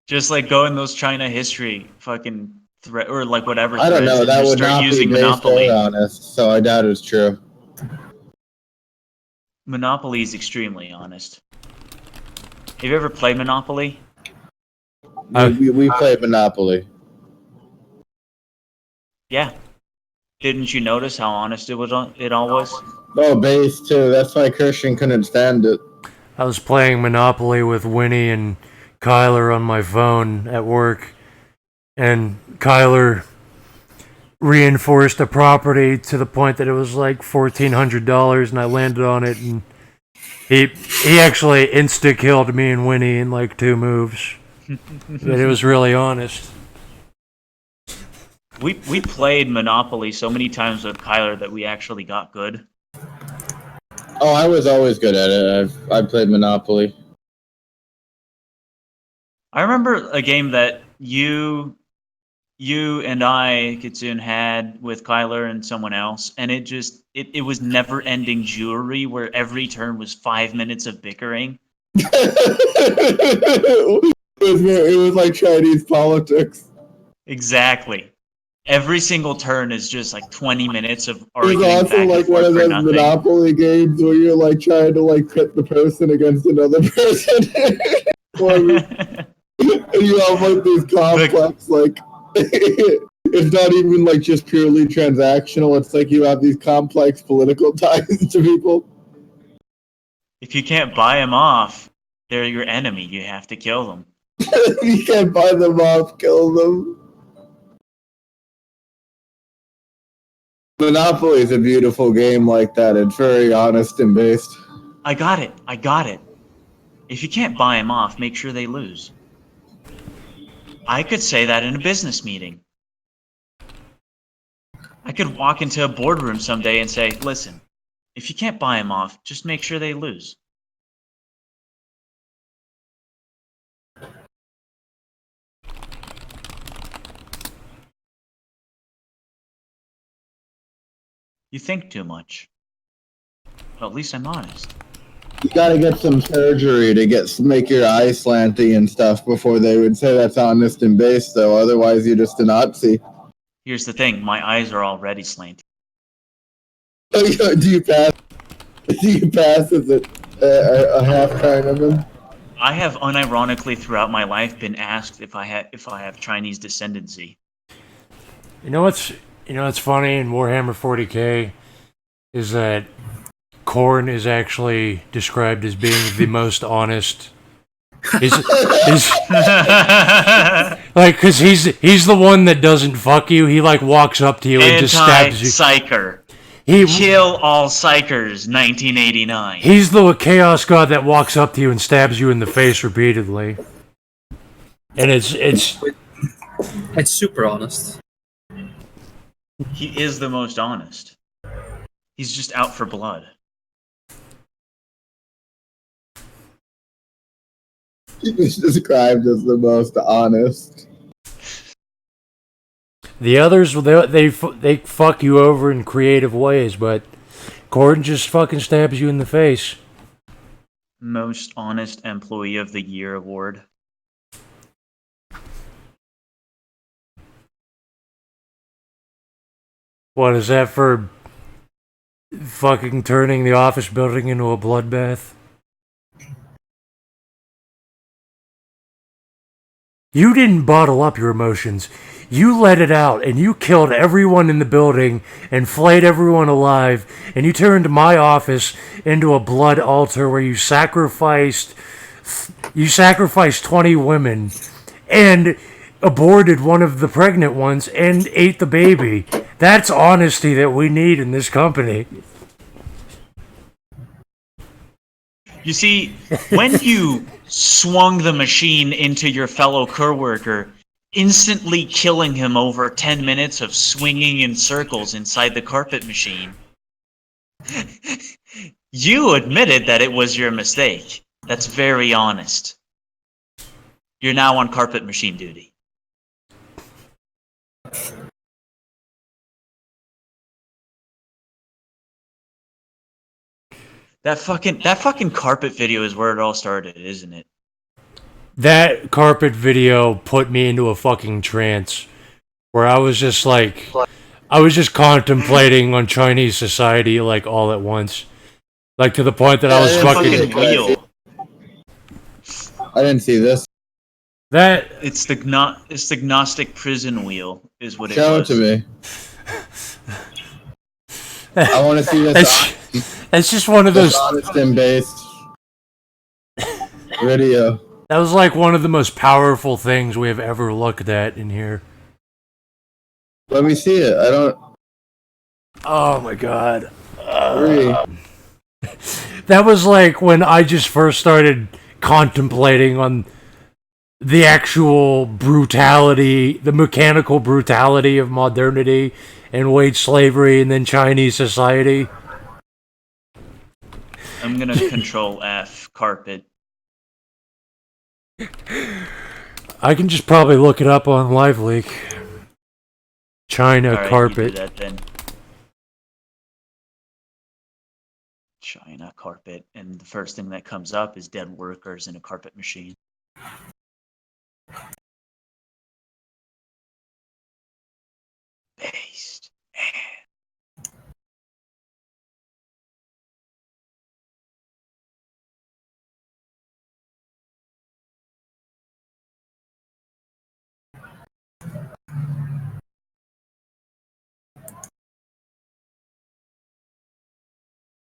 Just like go in those China history fucking threat or like whatever. I don't know. That would not be based or honest, so I doubt it's true. Monopoly is extremely honest. Have you ever played Monopoly? We played Monopoly. Yeah. Didn't you notice how honest it all was? Oh, base too. That's why Christian couldn't stand it. I was playing Monopoly with Winnie and Kyler on my phone at work, and Kyler reinforced a property to the point that it was like $1,400, and I landed on it, and he actually insta-killed me and Winnie in like 2 moves. But it was really honest. We played Monopoly so many times with Kyler that we actually got good. Oh, I was always good at it. I played Monopoly. I remember a game that you and I, Kitsune, had with Kyler and someone else, and it was never-ending jewelry where every turn was 5 minutes of bickering. It was like Chinese politics. Exactly. Every single turn is just like 20 minutes of It arguing was also back like and one forth of for those nothing. Monopoly games where you're like trying to like pit the person against another person. And you have like these complex like It's not even like just purely transactional. It's like you have these complex political ties to people. If you can't buy them off, they're your enemy. You have to kill them. You can't buy them off, kill them. Monopoly is a beautiful game like that. It's very honest and based. I got it. I got it. If you can't buy them off, make sure they lose. I could say that in a business meeting. I could walk into a boardroom someday and say, listen, if you can't buy them off, just make sure they lose. You think too much. Well, at least I'm honest. You gotta get some surgery to make your eyes slanty and stuff before they would say that's honest and based, though. Otherwise, you're just a Nazi. Here's the thing, my eyes are already slanted. Do you pass? Do you pass as a half Chinaman? I have unironically throughout my life been asked if I have Chinese descendancy. You know what's funny in Warhammer 40k is that Khorne is actually described as being the most honest. He's like, because he's the one that doesn't fuck you. He like walks up to you and just stabs you. Anti-psyker. Kill all psychers, 1989. He's the chaos god that walks up to you and stabs you in the face repeatedly. And it's super honest. He is the most honest. He's just out for blood. He was described as the most honest. The others, they fuck you over in creative ways, but Gordon just fucking stabs you in the face. Most honest employee of the year award. What is that for? Fucking turning the office building into a bloodbath? You didn't bottle up your emotions. You let it out, and you killed everyone in the building and flayed everyone alive, and you turned my office into a blood altar where you sacrificed 20 women and aborted one of the pregnant ones and ate the baby. That's honesty that we need in this company. You see, when you swung the machine into your fellow coworker, instantly killing him over 10 minutes of swinging in circles inside the carpet machine, you admitted that it was your mistake. That's very honest. You're now on carpet machine duty. That fucking carpet video is where it all started, isn't it? That carpet video put me into a fucking trance where I was just contemplating on Chinese society like all at once. Like to the point that I was fucking wheel. I didn't see this. That it's the Gnostic prison wheel is what it Show was. it to me. I want to see this. It's just one of those honest and based video. That was like one of the most powerful things we have ever looked at in here. Let me see it. I don't. Oh my god. That was like when I just first started contemplating on the actual brutality, the mechanical brutality of modernity and wage slavery and then Chinese society. I'm gonna control F carpet. I can just probably look it up on LiveLeak. China All right, carpet. You do that then. China carpet, and the first thing that comes up is dead workers in a carpet machine. Based.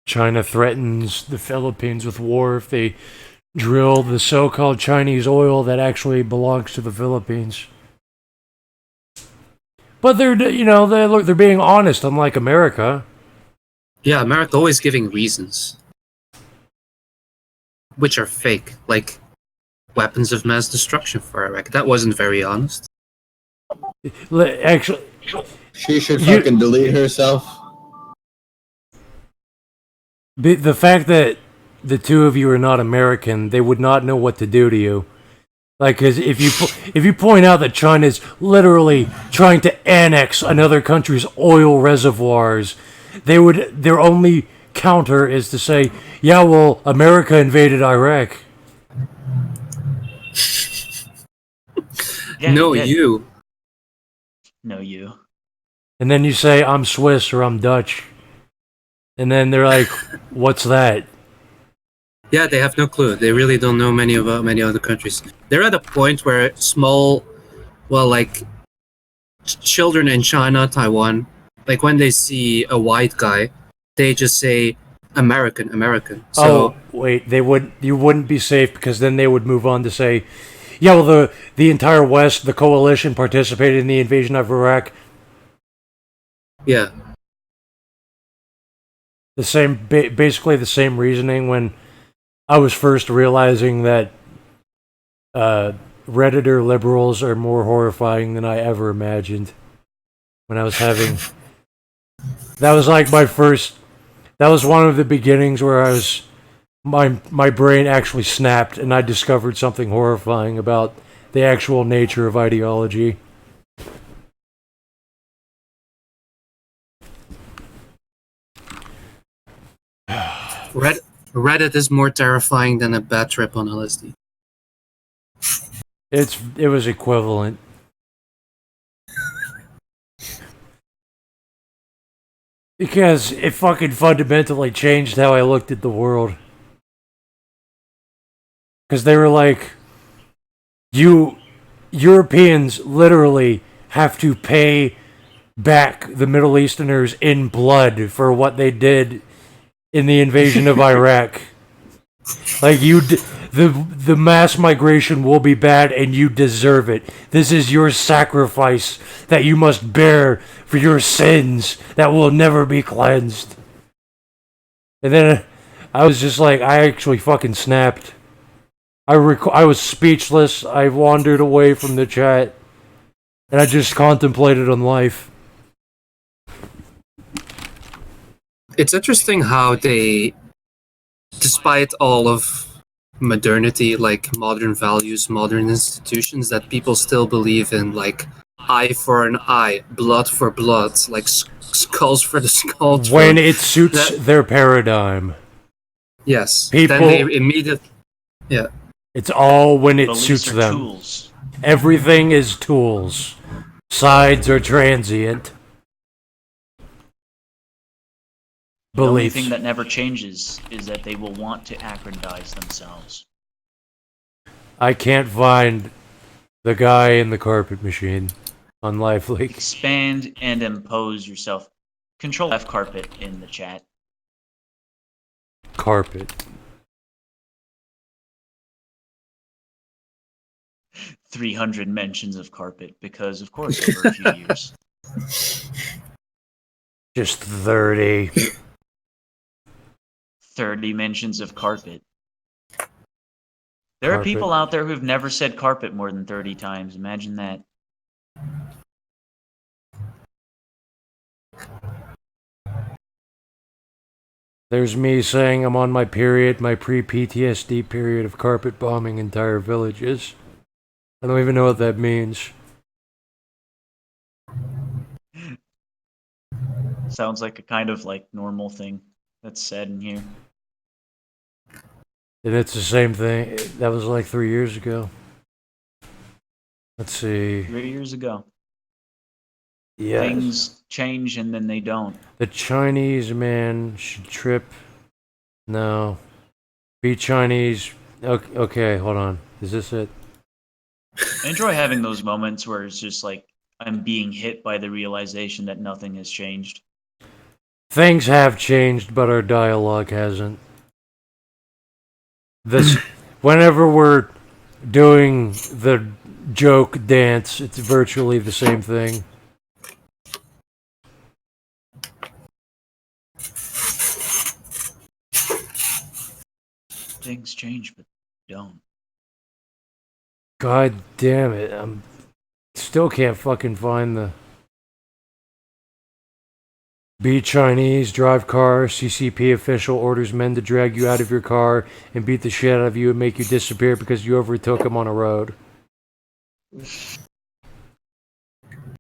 China threatens the Philippines with war if they drill the so-called Chinese oil that actually belongs to the Philippines. But they're being honest, unlike America. Yeah, America always giving reasons, which are fake, like weapons of mass destruction for Iraq. That wasn't very honest. Actually, she should fucking delete herself. The fact that the two of you are not American, they would not know what to do to you. Like, cause if you point out that China's literally trying to annex another country's oil reservoirs, their only counter is to say, "Yeah, well, America invaded Iraq." Yeah, no, yeah. you. No, you. And then you say, "I'm Swiss" or "I'm Dutch," and then they're like, "What's that?" Yeah, they have no clue. They really don't know many other countries. They're at a point where children in China, Taiwan, like when they see a white guy, they just say American, American. So wait, you wouldn't be safe because then they would move on to say, "Yeah, well, the entire West, the coalition participated in the invasion of Iraq." Yeah. Basically the same reasoning when I was first realizing that Redditor liberals are more horrifying than I ever imagined. When I was having, that was like that was one of the beginnings where my brain actually snapped and I discovered something horrifying about the actual nature of ideology. Reddit is more terrifying than a bad trip on LSD. It was equivalent. Because it fucking fundamentally changed how I looked at the world. Because they were like, you Europeans literally have to pay back the Middle Easterners in blood for what they did in the invasion of Iraq. Like the mass migration will be bad and you deserve it. This is your sacrifice that you must bear for your sins that will never be cleansed. And then I was just like, I actually fucking snapped. I was speechless. I wandered away from the chat and I just contemplated on life. It's interesting how they, despite all of modernity, like modern values, modern institutions, that people still believe in like eye for an eye, blood for blood, like skulls for the skull. When it suits their paradigm. Yes. People, then they immediately. Yeah. It's all when it Beliefs suits are them. tools. Everything is tools. Sides are transient. The only Beliefs. thing that never changes is that they will want to aggrandize themselves. I can't find the guy in the carpet machine on Live Leak. Expand and impose yourself. Control F carpet in the chat. Carpet. 300 mentions of carpet because, of course, over a few years. Just 30. 30 mentions of carpet. There are people out there who've never said carpet more than 30 times. Imagine that. There's me saying I'm on my period, my pre-PTSD period of carpet bombing entire villages. I don't even know what that means. Sounds like a kind of like normal thing that's said in here. And it's the same thing. That was like 3 years ago. Let's see. 3 years ago. Yes. Things change and then they don't. The Chinese man should trip. No. Be Chinese. Okay, hold on. Is this it? I enjoy having those moments where it's just like I'm being hit by the realization that nothing has changed. Things have changed, but our dialogue hasn't. This, whenever we're doing the joke dance, it's virtually the same thing. Things change, but don't. God damn it! I'm still can't fucking find the. Be Chinese, drive car, CCP official orders men to drag you out of your car and beat the shit out of you and make you disappear because you overtook him on a road.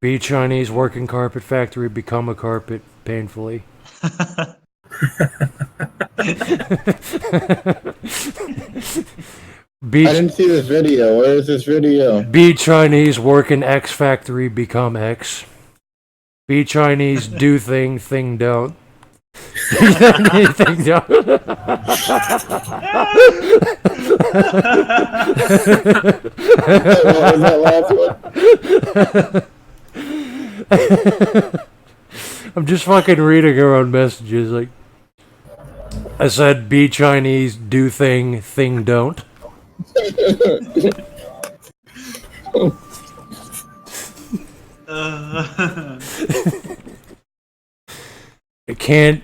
Be Chinese, work in carpet factory, become a carpet painfully. I didn't see this video. Where is this video? Be Chinese, work in X factory, become X. Be Chinese, do thing, thing don't. Thing don't. What was that last one? I'm just fucking reading her own messages. Like, I said, be Chinese, do thing, thing don't. I can't.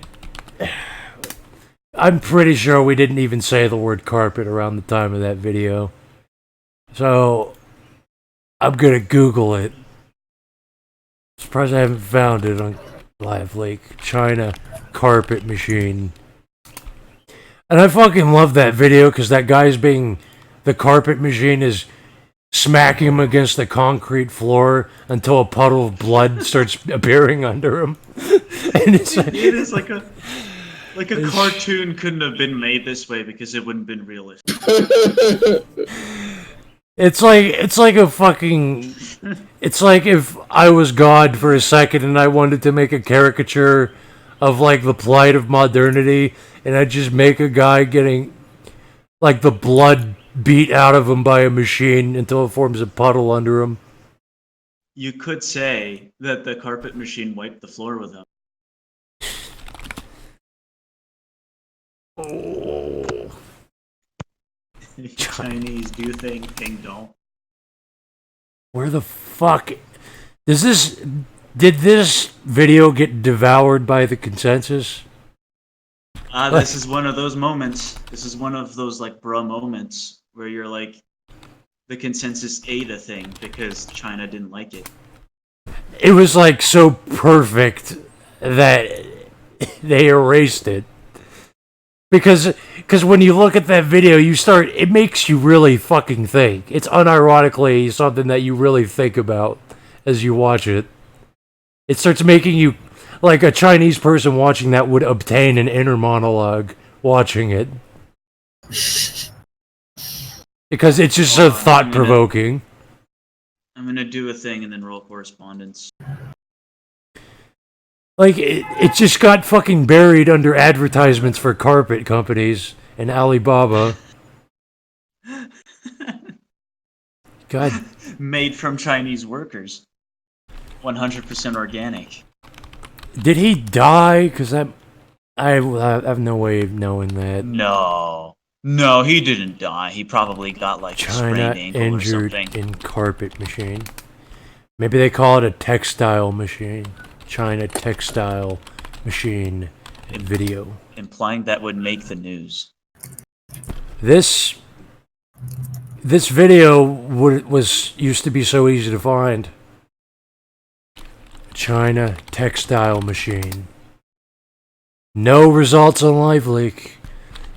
I'm pretty sure we didn't even say the word carpet around the time of that video. So, I'm gonna Google it. Surprised I haven't found it on Live Leak. China carpet machine. And I fucking love that video because that guy's being. The carpet machine is smacking him against the concrete floor until a puddle of blood starts appearing under him. And it's, it is like a cartoon couldn't have been made this way because it wouldn't have been realistic. It's like a fucking. It's like if I was God for a second and I wanted to make a caricature of like the plight of modernity, and I'd just make a guy getting like the blood beat out of him by a machine until it forms a puddle under him. You could say that the carpet machine wiped the floor with him. Oh. Chinese do thing, thing don't. Where the fuck did this video get devoured by the consensus? This is one of those moments. This is one of those like bruh moments where you're like, the consensus ate a thing because China didn't like it. It was like so perfect that they erased it. Because when you look at that video, it makes you really fucking think. It's unironically something that you really think about as you watch it. It starts making you, like a Chinese person watching that would obtain an inner monologue watching it. Because it's just so thought-provoking. I'm gonna do a thing and then roll correspondence. Like, it just got fucking buried under advertisements for carpet companies and Alibaba. God. Made from Chinese workers. 100% organic. Did he die? Because I have no way of knowing that. No, he didn't die. He probably got like China sprained ankle injured or something. in carpet machine. Maybe they call it a textile machine. China textile machine video. Implying that would make the news. This video used to be so easy to find. China textile machine. No results on Live Leak.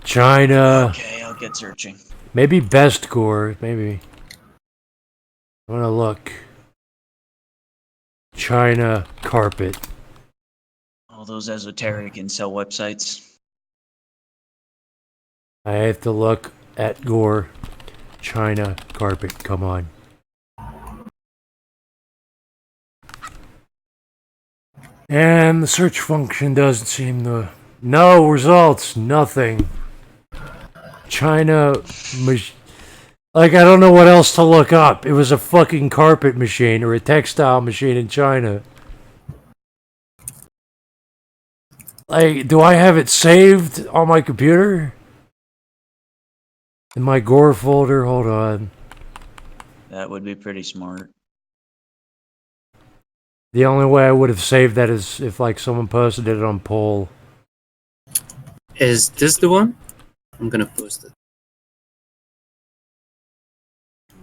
China. Okay, I'll get searching. Maybe Best Gore. Maybe. I want to look. China carpet. All those esoteric incel websites. I have to look at Gore. China carpet. Come on. And the search function doesn't seem to... No results. Nothing. China... Like, I don't know what else to look up. It was a fucking carpet machine or a textile machine in China. Like, do I have it saved on my computer? In my gore folder? Hold on. That would be pretty smart. The only way I would have saved that is if, like, someone posted it on poll. Is this the one? I'm gonna post it.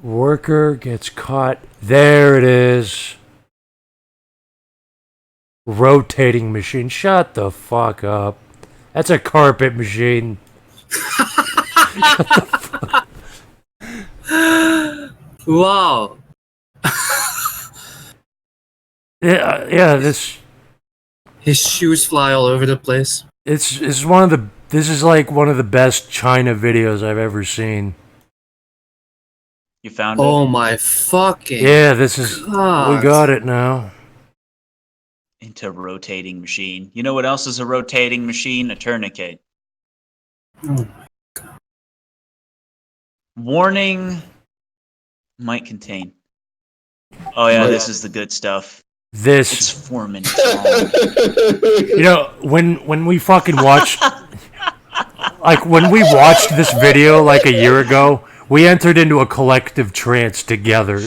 Worker gets caught. There it is. Rotating machine. Shut the fuck up. That's a carpet machine. Shut the fuck. Wow. Yeah, this. His shoes fly all over the place. It's one of the. This is like one of the best China videos I've ever seen. You found it? Oh my fucking. Yeah, this is. God. We got it now. Into a rotating machine. You know what else is a rotating machine? A tourniquet. Oh. Warning might contain. Oh yeah, this is the good stuff. This. It's 4 minutes long. You know, when we fucking watched. Like, when we watched this video like a year ago, we entered into a collective trance together.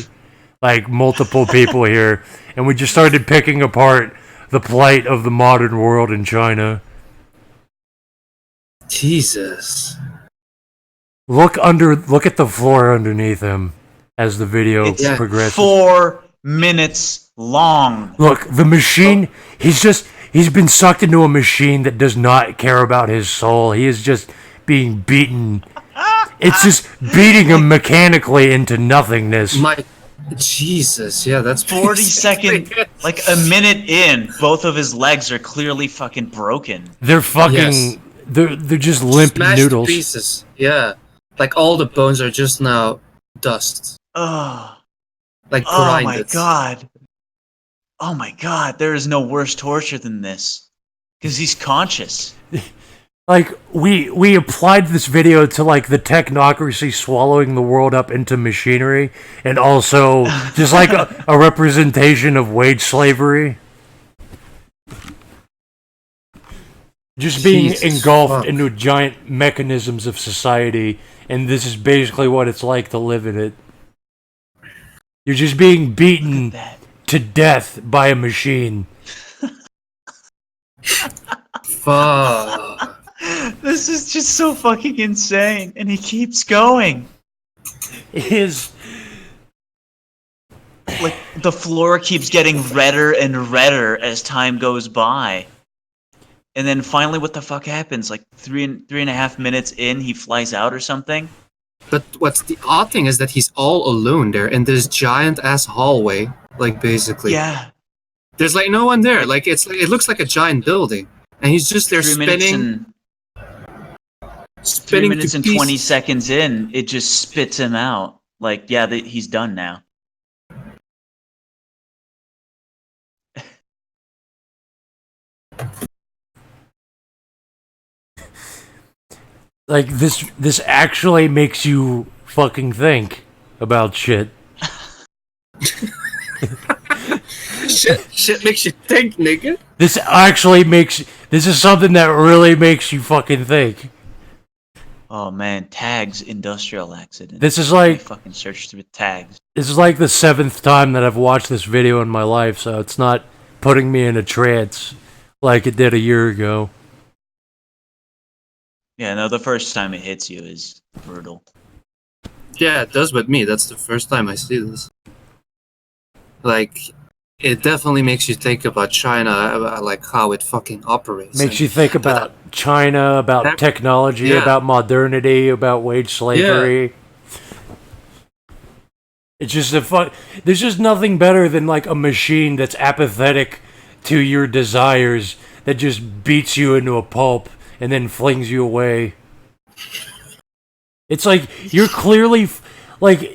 Like, multiple people here. And we just started picking apart the plight of the modern world in China. Jesus. Look at the floor underneath him as the video It's progresses. 4 minutes long. Look, the machine, he's been sucked into a machine that does not care about his soul. He is just being beaten. It's just beating him mechanically into nothingness. Jesus, yeah, that's 40 seconds, like a minute in, both of his legs are clearly fucking broken. They're fucking, Yes. they're just limp Smashed noodles. to pieces. Yeah. Like all the bones are just now dust. Oh, Like oh my grinded. god. Oh my god, there is no worse torture than this. Because he's conscious. Like, we applied this video to, like, the technocracy swallowing the world up into machinery, and also just, like, a representation of wage slavery. Just being Jesus engulfed fuck. into giant mechanisms of society, and this is basically what it's like to live in it. You're just being beaten to death by a machine. Fuck. This is just so fucking insane, and he keeps going. Like, the floor keeps getting redder and redder as time goes by. And then finally, what the fuck happens? Like, three and a half minutes in, he flies out or something? But what's the odd thing is that he's all alone there in this giant ass hallway. Like basically. Yeah. There's like no one there. Like it looks like a giant building. And he's just there 3 minutes spinning. and 3 minutes and 20 seconds in, it just spits him out. Like, yeah, he's done now. Like, this actually makes you fucking think about shit. shit makes you think, nigga. This is something that really makes you fucking think. Oh man, tags, industrial accident. This is like- I fucking searched through tags. This is like the 7th time that I've watched this video in my life, so it's not putting me in a trance like it did a year ago. Yeah, no, the first time it hits you is brutal. Yeah, it does with me. That's the first time I see this. Like, it definitely makes you think about China, about like how it fucking operates. Makes you think about China, about technology, yeah. about modernity, about wage slavery. It's just there's just nothing better than like a machine that's apathetic to your desires that just beats you into a pulp and then flings you away. It's like you're clearly like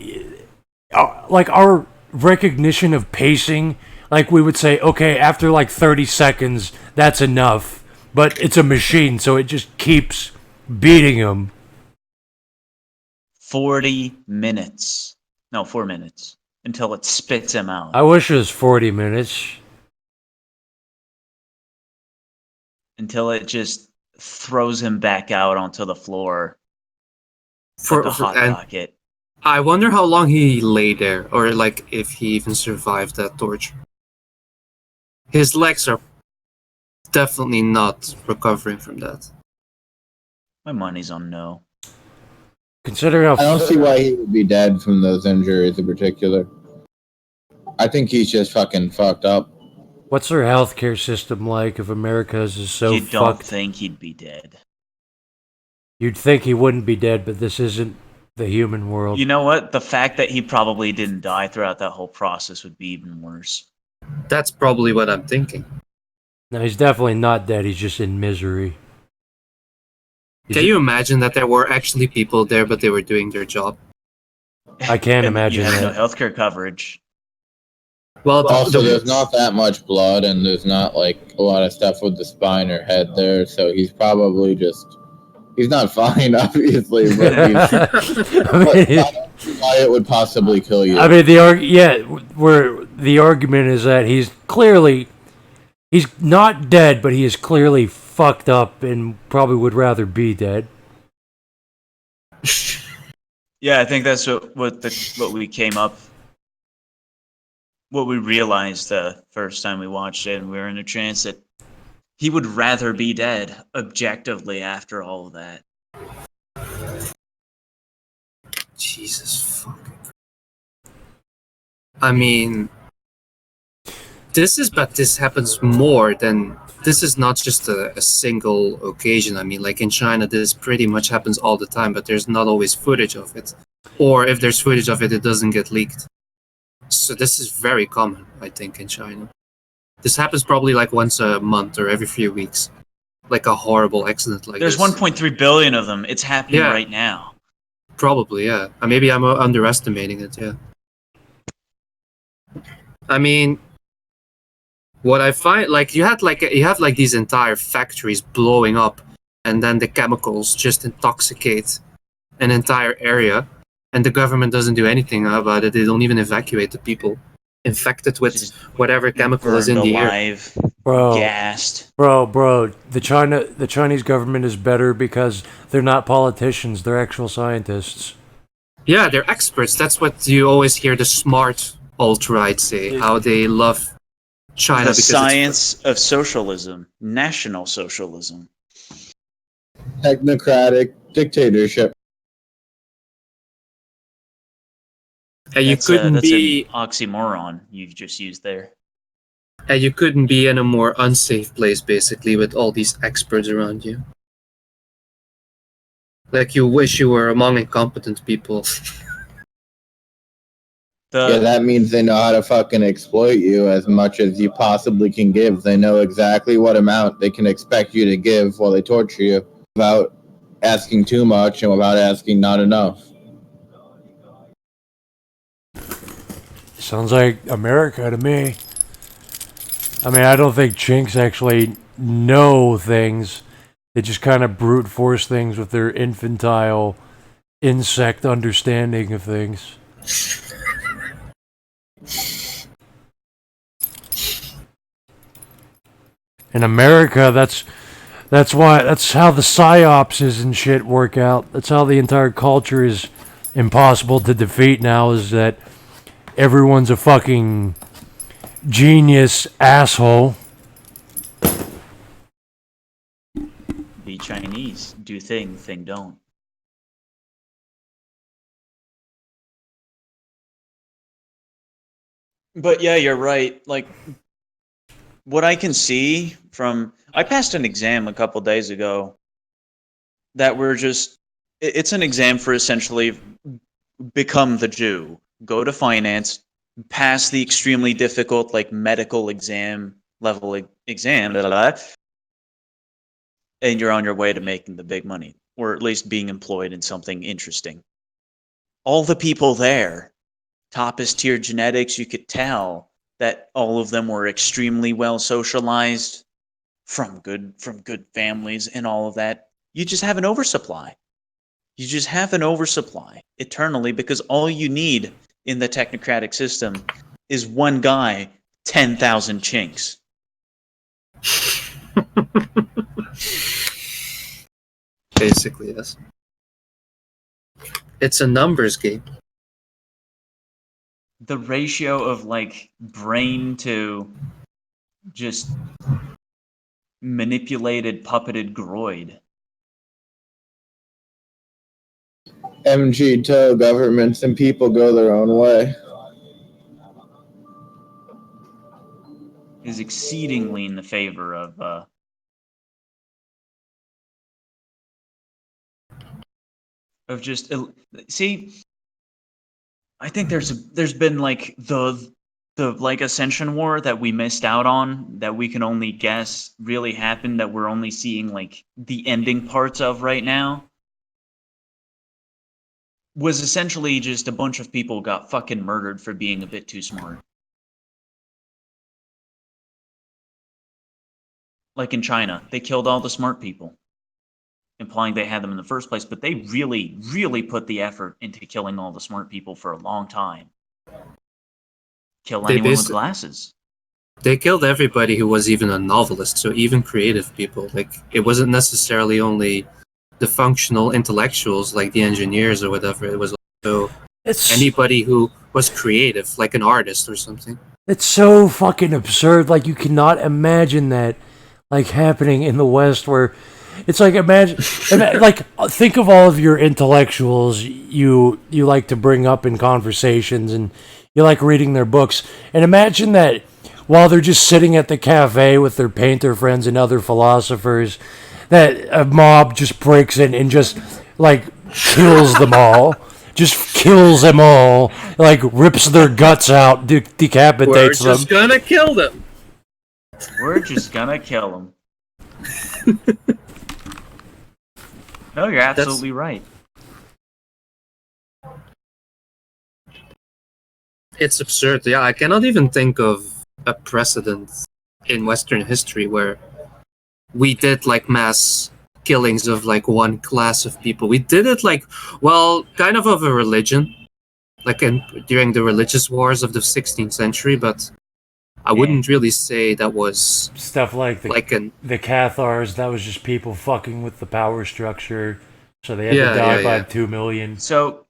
our recognition of pacing, like we would say, okay, after like 30 seconds, that's enough. But it's a machine, so it just keeps beating him. 40 minutes. No, 4 minutes. Until it spits him out. I wish it was 40 minutes. until it just throws him back out onto the floor For, like a hot and rocket. I wonder how long he lay there, or like if he even survived that torture. His legs are definitely not recovering from that. My money's on no. Considering how I don't see why he would be dead from those injuries in particular. I think he's just fucking fucked up. what's their healthcare system like if America's is so You don't fucked? think he'd be dead. You'd think he wouldn't be dead, but this isn't the human world. You know what? The fact that he probably didn't die throughout that whole process would be even worse. That's probably what I'm thinking. No, he's definitely not dead. He's just in misery. Can you imagine that there were actually people there, but they were doing their job? I can't And imagine you have that. no healthcare coverage. Well, Also, there's not that much blood, and there's not like a lot of stuff with the spine or head there, so he's probably just—he's not fine, obviously, but he's. Why it would possibly kill you? I mean, where the argument is that he's not dead, but he is clearly fucked up and probably would rather be dead. Yeah, I think that's what we realized the first time we watched it, and we were in a trance that he would rather be dead objectively after all of that. Jesus fucking. I mean, this happens more than. This is not just a single occasion. I mean, like in China, this pretty much happens all the time, but there's not always footage of it. Or if there's footage of it, it doesn't get leaked. So this is very common, I think, in China. This happens probably like once a month or every few weeks. Like a horrible accident like There's this. 1.3 billion of them. It's happening right now. Probably, yeah. Maybe I'm underestimating it, yeah. I mean, what I find, like, you have like these entire factories blowing up, and then the chemicals just intoxicate an entire area, and the government doesn't do anything about it. They don't even evacuate the people infected with whatever chemical is in the air. Bro, gassed. Bro, the Chinese government is better because they're not politicians, they're actual scientists. Yeah, they're experts. That's what you always hear the smart alt-right say, how they love China The because science of socialism, national socialism. Technocratic dictatorship. And you couldn't that's be an oxymoron you've just used there. and you couldn't be in a more unsafe place, basically, with all these experts around you. Like, you wish you were among incompetent people. Yeah, that means they know how to fucking exploit you as much as you possibly can give. They know exactly what amount they can expect you to give while they torture you without asking too much and without asking not enough. Sounds like America to me. I mean, I don't think chinks actually know things. They just kind of brute force things with their infantile insect understanding of things. In America, that's how the psyopses and shit work out. That's how the entire culture is impossible to defeat now, is that everyone's a fucking genius asshole. Be Chinese. Do thing don't. But yeah, you're right. Like, what I can see from... I passed an exam a couple days ago that it's an exam for essentially become the Jew. Go to finance, pass the extremely difficult, like, medical exam level exam, and you're on your way to making the big money, or at least being employed in something interesting. All the people there, toppest tier genetics, you could tell that all of them were extremely well socialized from good families and all of that. You just have an oversupply. You just have an oversupply eternally, because all you need in the technocratic system is one guy, 10,000 chinks. Basically, yes. It's a numbers game. The ratio of like brain to just manipulated, puppeted groid. MG till governments and people go their own way. Is exceedingly in the favor of just see. I think there's been like the like Ascension War that we missed out on, that we can only guess really happened, that we're only seeing like the ending parts of right now, was essentially just a bunch of people got fucking murdered for being a bit too smart. Like in China, they killed all the smart people, implying they had them in the first place, but they really, really put the effort into killing all the smart people for a long time. Kill anyone with glasses. They killed everybody who was even a novelist, so even creative people. Like, it wasn't necessarily only the functional intellectuals, like the engineers or whatever. It was also anybody who was creative, like an artist or something. It's so fucking absurd. Like, you cannot imagine that, like, happening in the West, where it's like, imagine like, think of all of your intellectuals you like to bring up in conversations, and you like reading their books, and imagine that while they're just sitting at the cafe with their painter friends and other philosophers, that a mob just breaks in and just, like, kills them all. Just kills them all. Like, rips their guts out, decapitates them. We're just gonna kill them. We're just gonna kill them. No, you're absolutely right. It's absurd. Yeah, I cannot even think of a precedent in Western history where we did like mass killings of like one class of people. We did it like, well, kind of a religion, like during the religious wars of the 16th century, but I wouldn't really say that was stuff like the Cathars. That was just people fucking with the power structure, so they had to die by 2 million. So,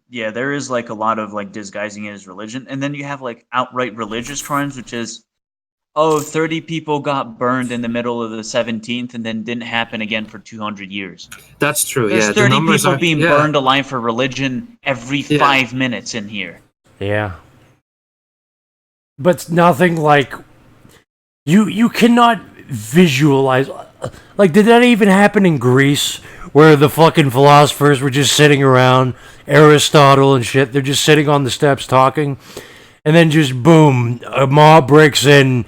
yeah, there is like a lot of like disguising it as religion, and then you have like outright religious crimes, which is, 30 people got burned in the middle of the 17th, and then didn't happen again for 200 years. That's true. There's yeah, 30 people being burned alive for religion every 5 minutes in here. Yeah. But nothing like you cannot visualize. Like, did that even happen in Greece, where the fucking philosophers were just sitting around, Aristotle and shit? They're just sitting on the steps talking, and then just boom, a mob breaks in,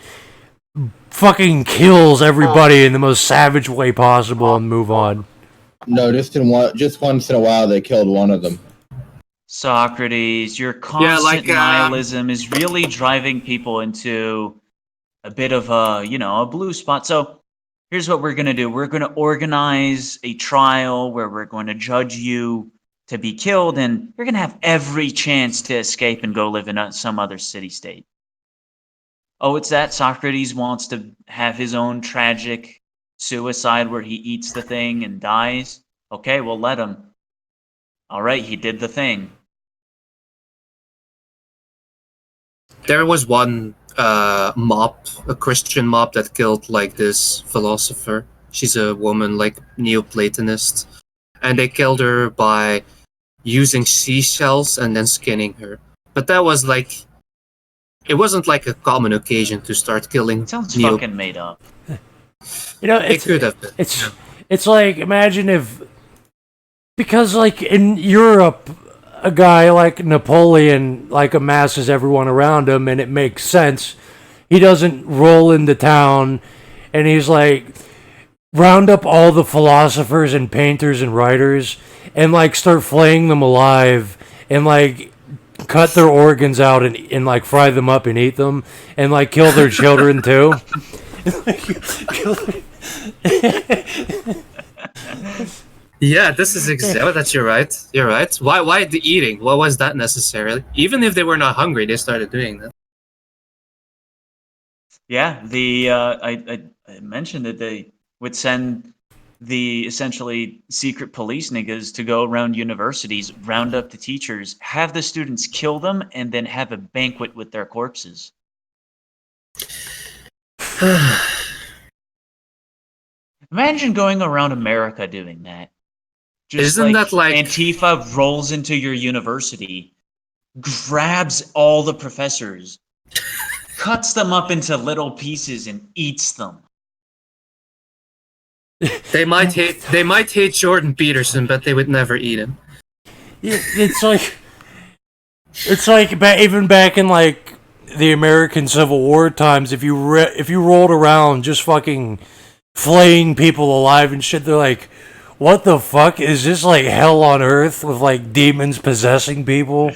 fucking kills everybody in the most savage way possible, and move on. No, just once in a while they killed one of them. Socrates, your constant nihilism is really driving people into a bit of a blue spot. So here's what we're going to do. We're going to organize a trial where we're going to judge you to be killed, and you're going to have every chance to escape and go live in some other city-state. Oh, it's that Socrates wants to have his own tragic suicide where he eats the thing and dies? Okay, we'll let him. All right, he did the thing. There was one mob, a Christian mob, that killed like this philosopher. She's a woman, like Neoplatonist, and they killed her by using seashells and then skinning her. But that was like, it wasn't like a common occasion to start killing. It sounds fucking made up. It could have been. It's like, imagine if, because like in Europe, a guy like Napoleon like amasses everyone around him, and it makes sense. He doesn't roll into town and he's like, round up all the philosophers and painters and writers and like start flaying them alive and like cut their organs out and like fry them up and eat them and like kill their children too. Yeah, this is exactly that. You're right. You're right. Why the eating? What was that necessarily? Even if they were not hungry, they started doing that. Yeah, I mentioned that would send the essentially secret police niggas to go around universities, round up the teachers, have the students kill them, and then have a banquet with their corpses. Imagine going around America doing that. Just Isn't that like Antifa rolls into your university, grabs all the professors, cuts them up into little pieces, and eats them. they might hate Jordan Peterson, but they would never eat him. It's like even back in like the American Civil War times, if you rolled around just fucking flaying people alive and shit, they're like, what the fuck? Is this like hell on earth with like demons possessing people?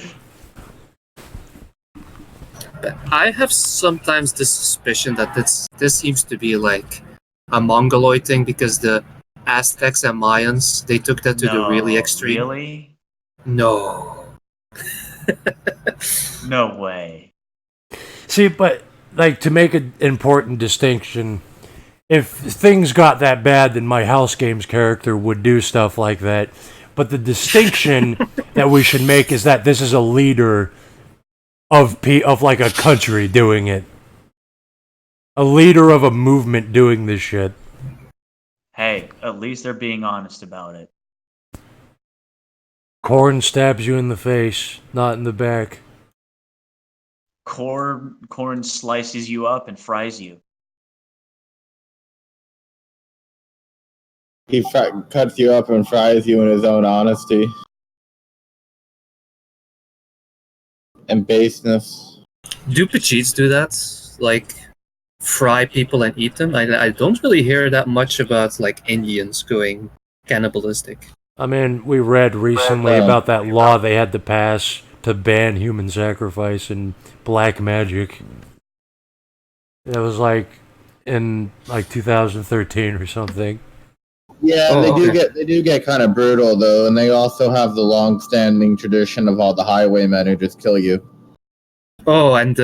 I have sometimes the suspicion that this seems to be like a Mongoloid thing because the Aztecs and Mayans, they took that to the really extreme. Really? No. No way. See, but like to make an important distinction, if things got that bad, then my House Games character would do stuff like that. But the distinction that we should make is that this is a leader of like a country doing it. A leader of a movement doing this shit. Hey, at least they're being honest about it. Corn stabs you in the face, not in the back. Corn slices you up and fries you. He cuts you up and fries you in his own honesty and baseness. Do Pacheets do that? Like, fry people and eat them? I don't really hear that much about, like, Indians going cannibalistic. I mean, we read recently about that law they had to pass to ban human sacrifice and black magic. It was like in like 2013 or something. Yeah, they do get kind of brutal though, and they also have the long-standing tradition of all the highwaymen who just kill you. Oh, and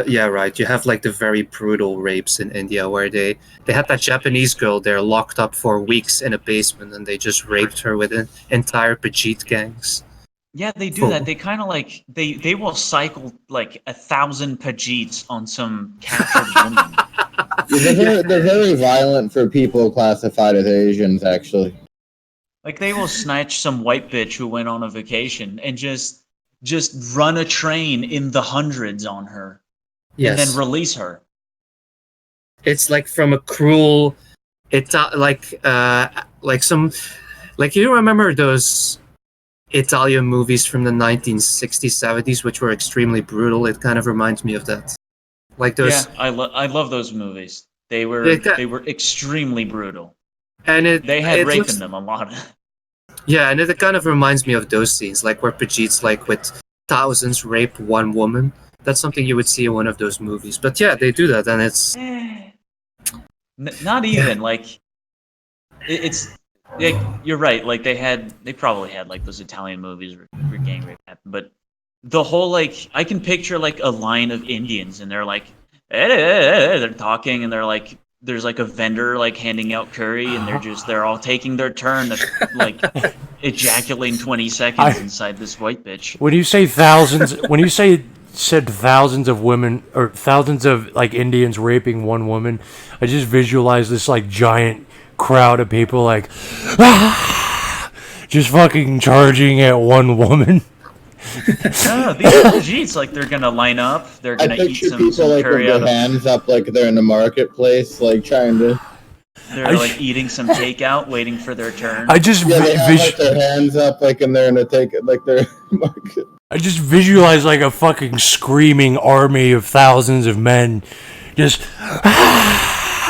yeah, right. You have like the very brutal rapes in India where they had that Japanese girl there locked up for weeks in a basement, and they just raped her with entire Pacheet gangs. Yeah, they do that. They kind of like they will cycle like 1,000 Pajeets on some captured woman. They're very violent for people classified as Asians, actually. Like they will snatch some white bitch who went on a vacation and just run a train in the hundreds on her, Yes. and then release her. It's like from a cruel, like some, like you remember those Italian movies from the 1960s, 70s, which were extremely brutal. It kind of reminds me of that. Like those. Yeah, I love those movies. They were extremely brutal. And they had rape looks, in them a lot. Yeah, and it kind of reminds me of those scenes, like where Pajeets, like with thousands, rape one woman. That's something you would see in one of those movies. But yeah, they do that, and it's not even like it's. Like, you're right. Like they probably had like those Italian movies where gang rape happened, but the whole like I can picture like a line of Indians and they're like they're talking and they're like there's like a vendor like handing out curry and they're all taking their turn to like ejaculating 20 seconds inside this white bitch. When you say thousands, when you said thousands of women or thousands of like Indians raping one woman, I just visualize this like giant crowd of people like just fucking charging at one woman. No, these Pajeets like they're gonna line up. They're gonna eat some like curry with out their of. hands up, like they're in the marketplace, like trying to. They're like eating some takeout, waiting for their turn. I just they have like their hands up, like and they're in a take, like they're. I just visualize like a fucking screaming army of thousands of men, just.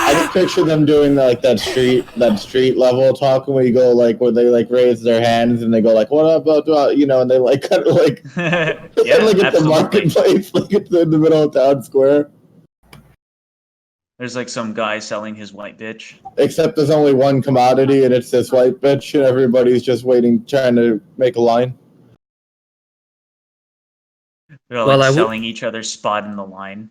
I just picture them doing like that street level talking where you go like where they like raise their hands and they go like what up, you know, and they like kind of like yeah, like at the marketplace, like it's in the middle of town square. There's like some guy selling his white bitch. Except there's only one commodity and it's this white bitch and everybody's just waiting, trying to make a line. They're like selling each other's spot in the line.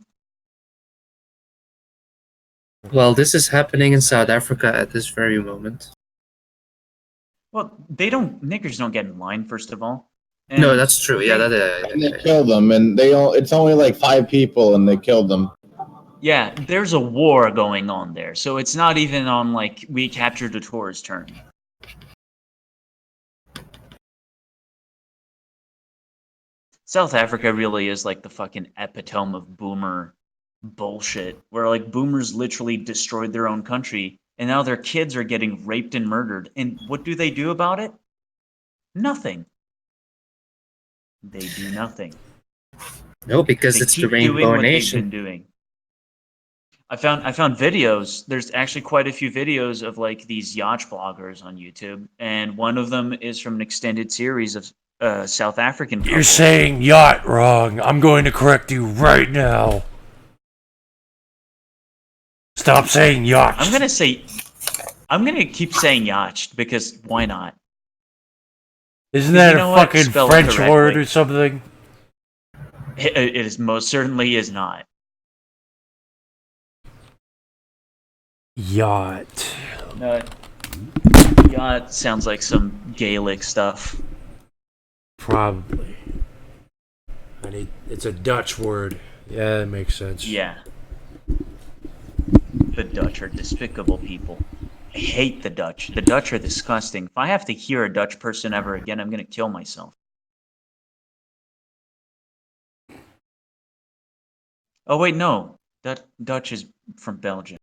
Well, this is happening in South Africa at this very moment. Well, niggers don't get in line, first of all. No, that's true. Yeah, And they kill them, and it's only like 5 people, and they killed them. Yeah, there's a war going on there, so it's not even on, like, we captured a tourist turn. South Africa really is like the fucking epitome of boomer bullshit, where like boomers literally destroyed their own country, and now their kids are getting raped and murdered. And what do they do about it? Nothing. They do nothing. No, because They it's the keep doing Rainbow what Nation. they've been doing. I found videos. There's actually quite a few videos of like these yacht bloggers on YouTube, and one of them is from an extended series of South African You're couples. saying yacht wrong. I'm going to correct you right now. Stop saying yacht. I'm gonna keep saying yacht because why not? Isn't that a fucking Spell it French correctly. word or something? It is most certainly is not. Yacht. No, yacht sounds like some Gaelic stuff. Probably. It's a Dutch word. Yeah, that makes sense. Yeah. The Dutch are despicable people. I hate the Dutch. The Dutch are disgusting. If I have to hear a Dutch person ever again, I'm gonna kill myself. Oh wait, no. Dutch is from Belgium.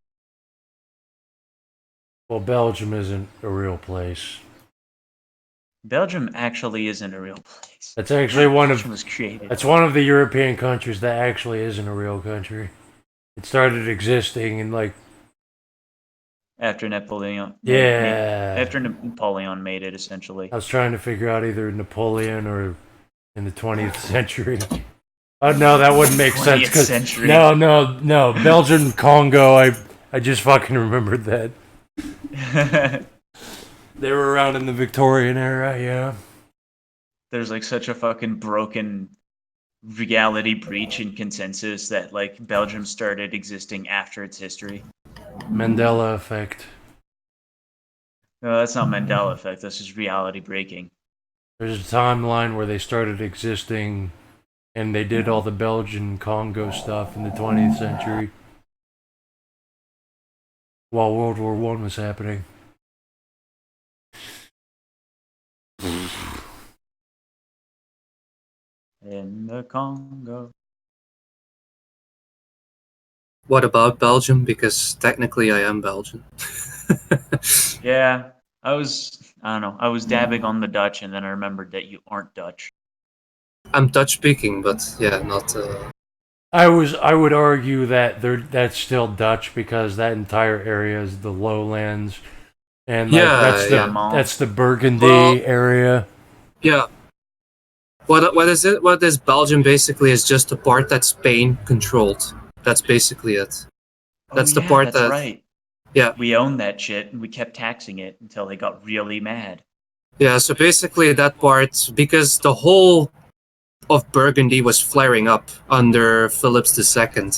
Well, Belgium isn't a real place. Belgium actually isn't a real place. That's actually Belgium was created. That's one of the European countries that actually isn't a real country. It started existing in like After Napoleon. Yeah. After Napoleon made it, essentially. I was trying to figure out either Napoleon or in the 20th century. Oh no, that wouldn't make sense. 20th century. No. Belgian Congo. I just fucking remembered that. They were around in the Victorian era, yeah. There's like such a fucking broken reality breach in consensus that like Belgium started existing after its history. Mandela effect. No, that's not Mandela effect. That's just reality breaking. There's a timeline where they started existing and they did all the Belgian Congo stuff in the 20th century while World War I was happening. In the Congo. What about Belgium? Because technically I am Belgian. Yeah, I don't know. I was dabbing on the Dutch, and then I remembered that you aren't Dutch. I'm Dutch speaking, but yeah, not. I would argue that that's still Dutch because that entire area is the lowlands, and like, that's the Burgundy area. Yeah. What is it? What is Belgium basically is just the part that Spain controlled. That's basically it. That's the part that's right. Yeah. We owned that shit, and we kept taxing it until they got really mad. Yeah, so basically that part, because the whole of Burgundy was flaring up under Philips II.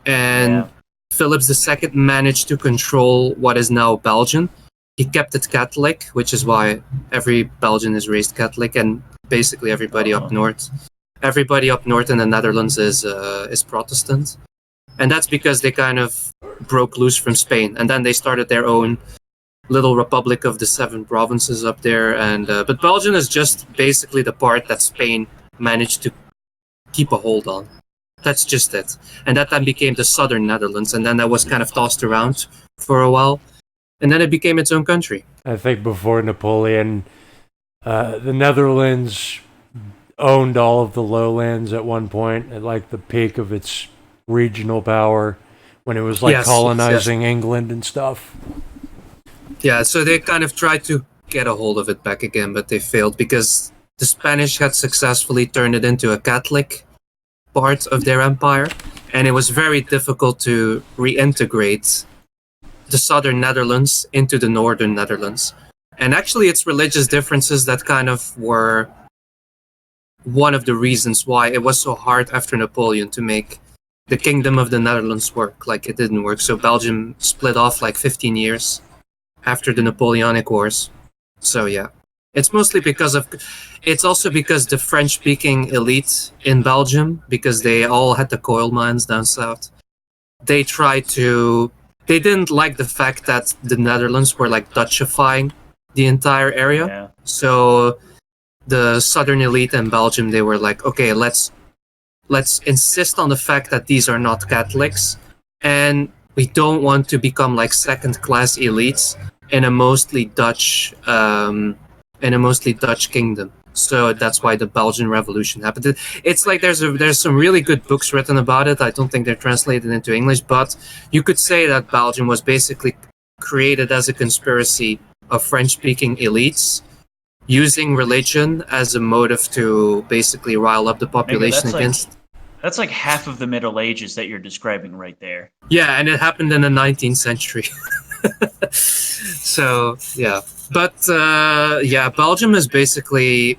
And Philips II managed to control what is now Belgium. He kept it Catholic, which is why every Belgian is raised Catholic, and basically everybody up north. Everybody up north in the Netherlands is Protestant. And that's because they kind of broke loose from Spain. And then they started their own little republic of the 7 provinces up there. And but Belgium is just basically the part that Spain managed to keep a hold on. That's just it. And that then became the southern Netherlands. And then that was kind of tossed around for a while. And then it became its own country. I think before Napoleon, the Netherlands owned all of the lowlands at one point, at like the peak of its regional power, when it was like colonizing England and stuff. Yeah, so they kind of tried to get a hold of it back again, but they failed because the Spanish had successfully turned it into a Catholic part of their empire, and it was very difficult to reintegrate the southern Netherlands into the northern Netherlands. And actually, it's religious differences that kind of were one of the reasons why it was so hard after Napoleon to make the Kingdom of the Netherlands work. Like, it didn't work. So Belgium split off like 15 years after the Napoleonic Wars. So yeah, it's mostly because of. It's also because the French-speaking elite in Belgium, because they all had the coal mines down south, they tried to. They didn't like the fact that the Netherlands were like Dutchifying the entire area. Yeah. So the southern elite in Belgium, they were like, okay, let's insist on the fact that these are not Catholics, and we don't want to become like second-class elites in a mostly Dutch kingdom. So that's why the Belgian Revolution happened. It's like there's some really good books written about it. I don't think they're translated into English, but you could say that Belgium was basically created as a conspiracy of French-speaking elites using religion as a motive to basically rile up the population against. That's like half of the Middle Ages that you're describing right there. Yeah, and it happened in the 19th century. So yeah, but yeah, Belgium is basically.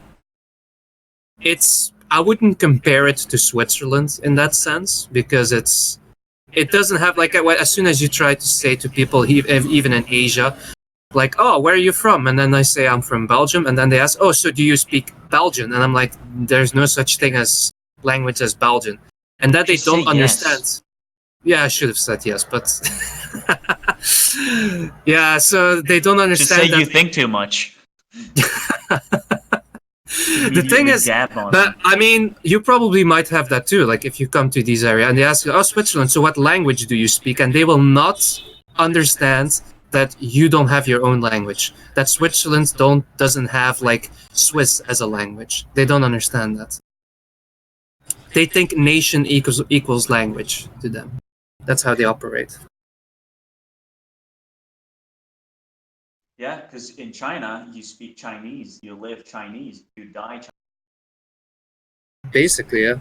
I wouldn't compare it to Switzerland in that sense, because it doesn't have like as soon as you try to say to people even in Asia, like, oh, where are you from? And then I say I'm from Belgium, and then they ask, oh, so do you speak Belgian? And I'm like, there's no such thing as language as Belgian, and that they don't understand. Yes. Yeah, I should have said yes, but yeah, so they don't understand. Just say you think too much. The thing is, but I mean, you probably might have that too. Like, if you come to these areas and they ask you, oh, Switzerland, so what language do you speak? And they will not understand that you don't have your own language. That Switzerland doesn't have like Swiss as a language. They don't understand that. They think nation equals language to them. That's how they operate. Yeah, because in China, you speak Chinese, you live Chinese, you die Chinese. Basically, yeah.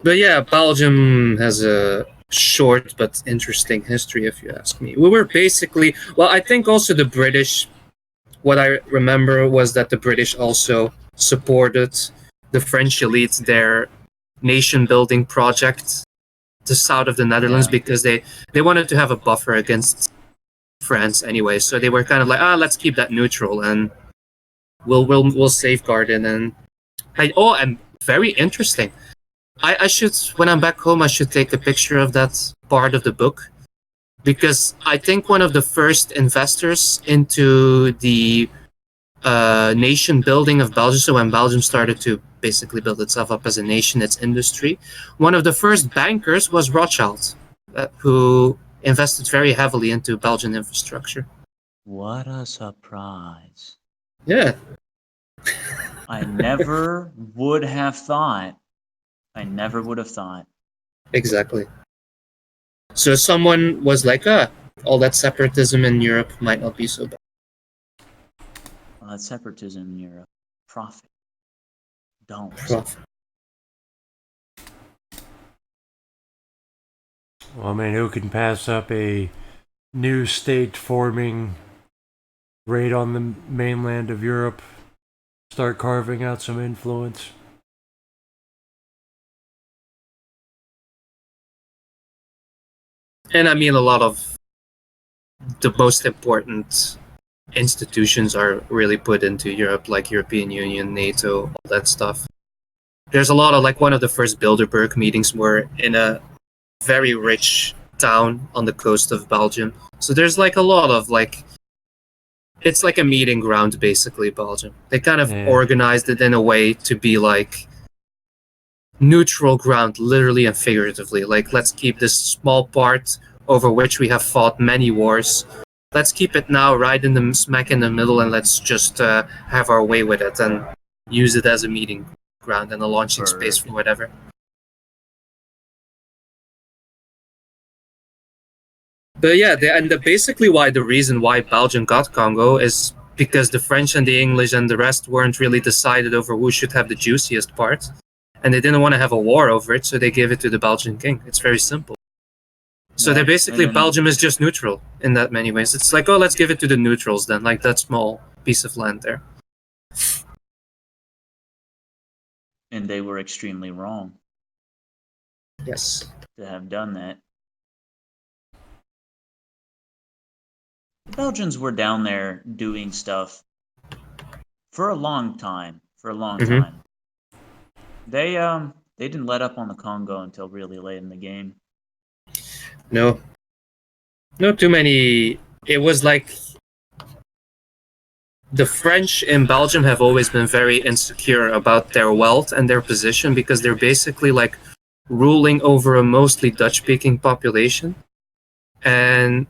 But yeah, Belgium has a short but interesting history, if you ask me. We were basically, well, I think also the British, what I remember was that the British also supported the French elites, their nation-building project, the south of the Netherlands, because they wanted to have a buffer against France anyway. So they were kind of like, let's keep that neutral, and we'll safeguard it. And and very interesting. I should, when I'm back home, I should take a picture of that part of the book, because I think one of the first investors into the nation building of Belgium, so when Belgium started to basically build itself up as a nation, its industry, one of the first bankers was Rothschild, who invested very heavily into Belgian infrastructure. What a surprise. Yeah. I never would have thought. Exactly. So someone was like, all that separatism in Europe might not be so bad. Separatism in Europe. Profit. Don't. Profit. Well, I mean, who can pass up a new state forming right on the mainland of Europe? Start carving out some influence. And I mean, a lot of the most important institutions are really put into Europe, like European Union, NATO, all that stuff. There's a lot of, like, one of the first Bilderberg meetings were in a very rich town on the coast of Belgium. So there's like a lot of like, it's like a meeting ground, basically, Belgium. They kind of organized it in a way to be like neutral ground, literally and figuratively. Like, let's keep this small part over which we have fought many wars. Let's keep it now right in the smack in the middle, and let's just have our way with it and use it as a meeting ground and a launching space for whatever. But yeah, basically the reason why Belgium got Congo is because the French and the English and the rest weren't really decided over who should have the juiciest part, and they didn't want to have a war over it, so they gave it to the Belgian king. It's very simple. So they're basically, Belgium is just neutral in that many ways. It's like, oh, let's give it to the neutrals then, like that small piece of land there. And they were extremely wrong Yes. to have done that. The Belgians were down there doing stuff for a long time. They didn't let up on the Congo until really late in the game. No. Not too many. It was like the French in Belgium have always been very insecure about their wealth and their position because they're basically like ruling over a mostly Dutch-speaking population. And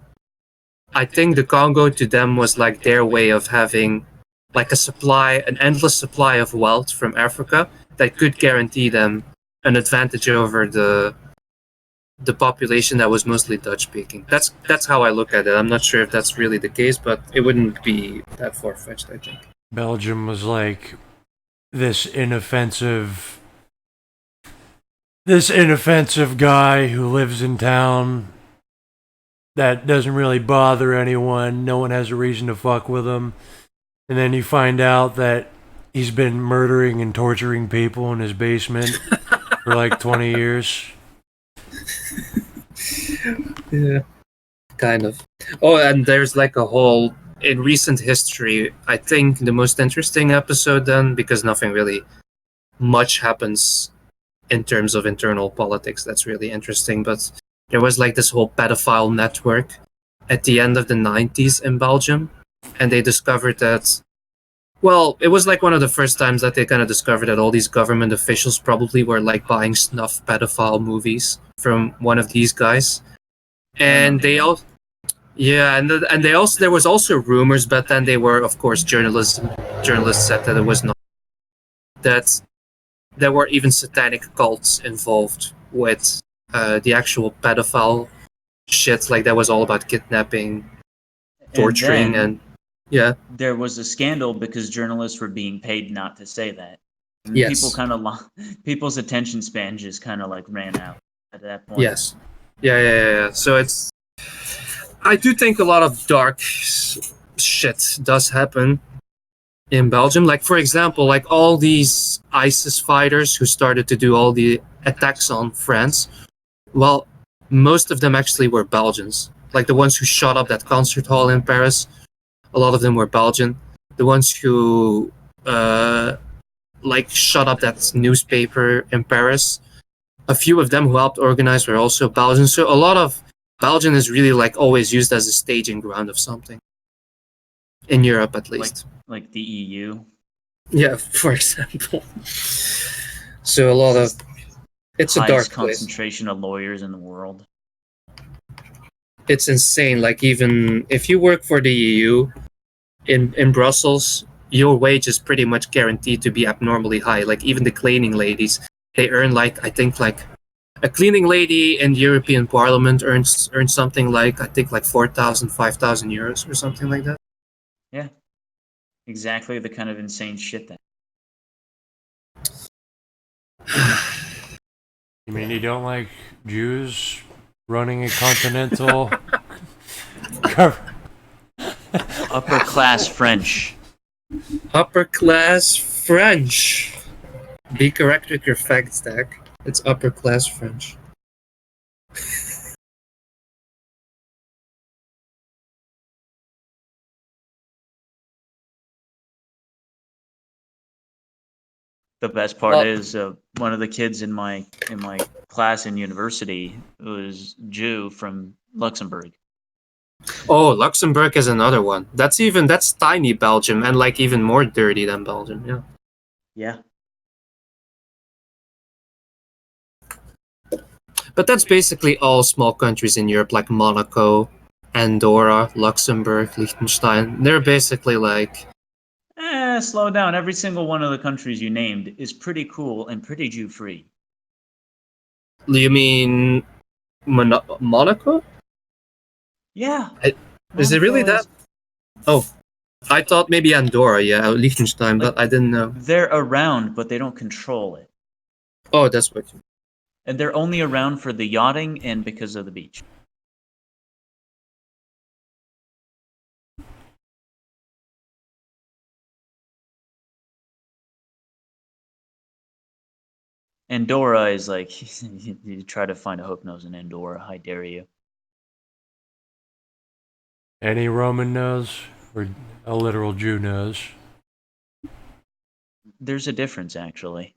I think the Congo to them was like their way of having like an endless supply of wealth from Africa that could guarantee them an advantage over the population that was mostly Dutch speaking. That's how I look at it. I'm not sure if that's really the case, but it wouldn't be that far fetched, I think. Belgium was like this inoffensive guy who lives in town that doesn't really bother anyone. No one has a reason to fuck with him. And then you find out that he's been murdering and torturing people in his basement for like 20 years. Yeah, kind of. Oh, and there's like a whole, in recent history, I think the most interesting episode then, because nothing really much happens in terms of internal politics that's really interesting, but there was like this whole pedophile network at the end of the 90s in Belgium, and they discovered that, well, it was like one of the first times that they kind of discovered that all these government officials probably were like buying snuff pedophile movies from one of these guys. And they all, yeah, and they also, there was also rumors, but then they were, of course, journalists said that it was not, that there were even satanic cults involved with the actual pedophile shit. Like that was all about kidnapping, torturing, and yeah. There was a scandal because journalists were being paid not to say that. And Yes. people kind of people's attention span just kind of like ran out at that point. Yes. Yeah. So it's, I do think a lot of dark shit does happen in Belgium. Like, for example, like all these ISIS fighters who started to do all the attacks on France, well, most of them actually were Belgians. Like the ones who shot up that concert hall in Paris, a lot of them were Belgian. The ones who like shot up that newspaper in Paris, a few of them who helped organize were also Belgian. So a lot of Belgium is really like always used as a staging ground of something. In Europe, at least. Like the EU. Yeah, for example. So a lot of, it's a dark place. Concentration of lawyers in the world. It's insane. Like even if you work for the EU in Brussels, your wage is pretty much guaranteed to be abnormally high. Like even the cleaning ladies, they earn like, I think like a cleaning lady in the European Parliament earns something like, I think like 4,000, 5,000 euros or something like that. Yeah. Exactly the kind of insane shit that. You mean you don't like Jews running a continental upper class French? Upper class French. Be correct with your fact stack. It's upper class French. The best part is one of the kids in my class in university was Jew from Luxembourg. Oh, Luxembourg is another one. That's tiny Belgium and like even more dirty than Belgium. Yeah. Yeah. But that's basically all small countries in Europe, like Monaco, Andorra, Luxembourg, Liechtenstein. They're basically like. Slow down. Every single one of the countries you named is pretty cool and pretty Jew-free. You mean Monaco? Yeah. Is it really that? Oh, I thought maybe Andorra, yeah, Liechtenstein, but I didn't know. They're around, but they don't control it. Oh, that's what you. And they're only around for the yachting and because of the beach. Andorra is like you try to find a hook nose in Andorra. I dare you. Any Roman nose or a literal Jew nose? There's a difference actually.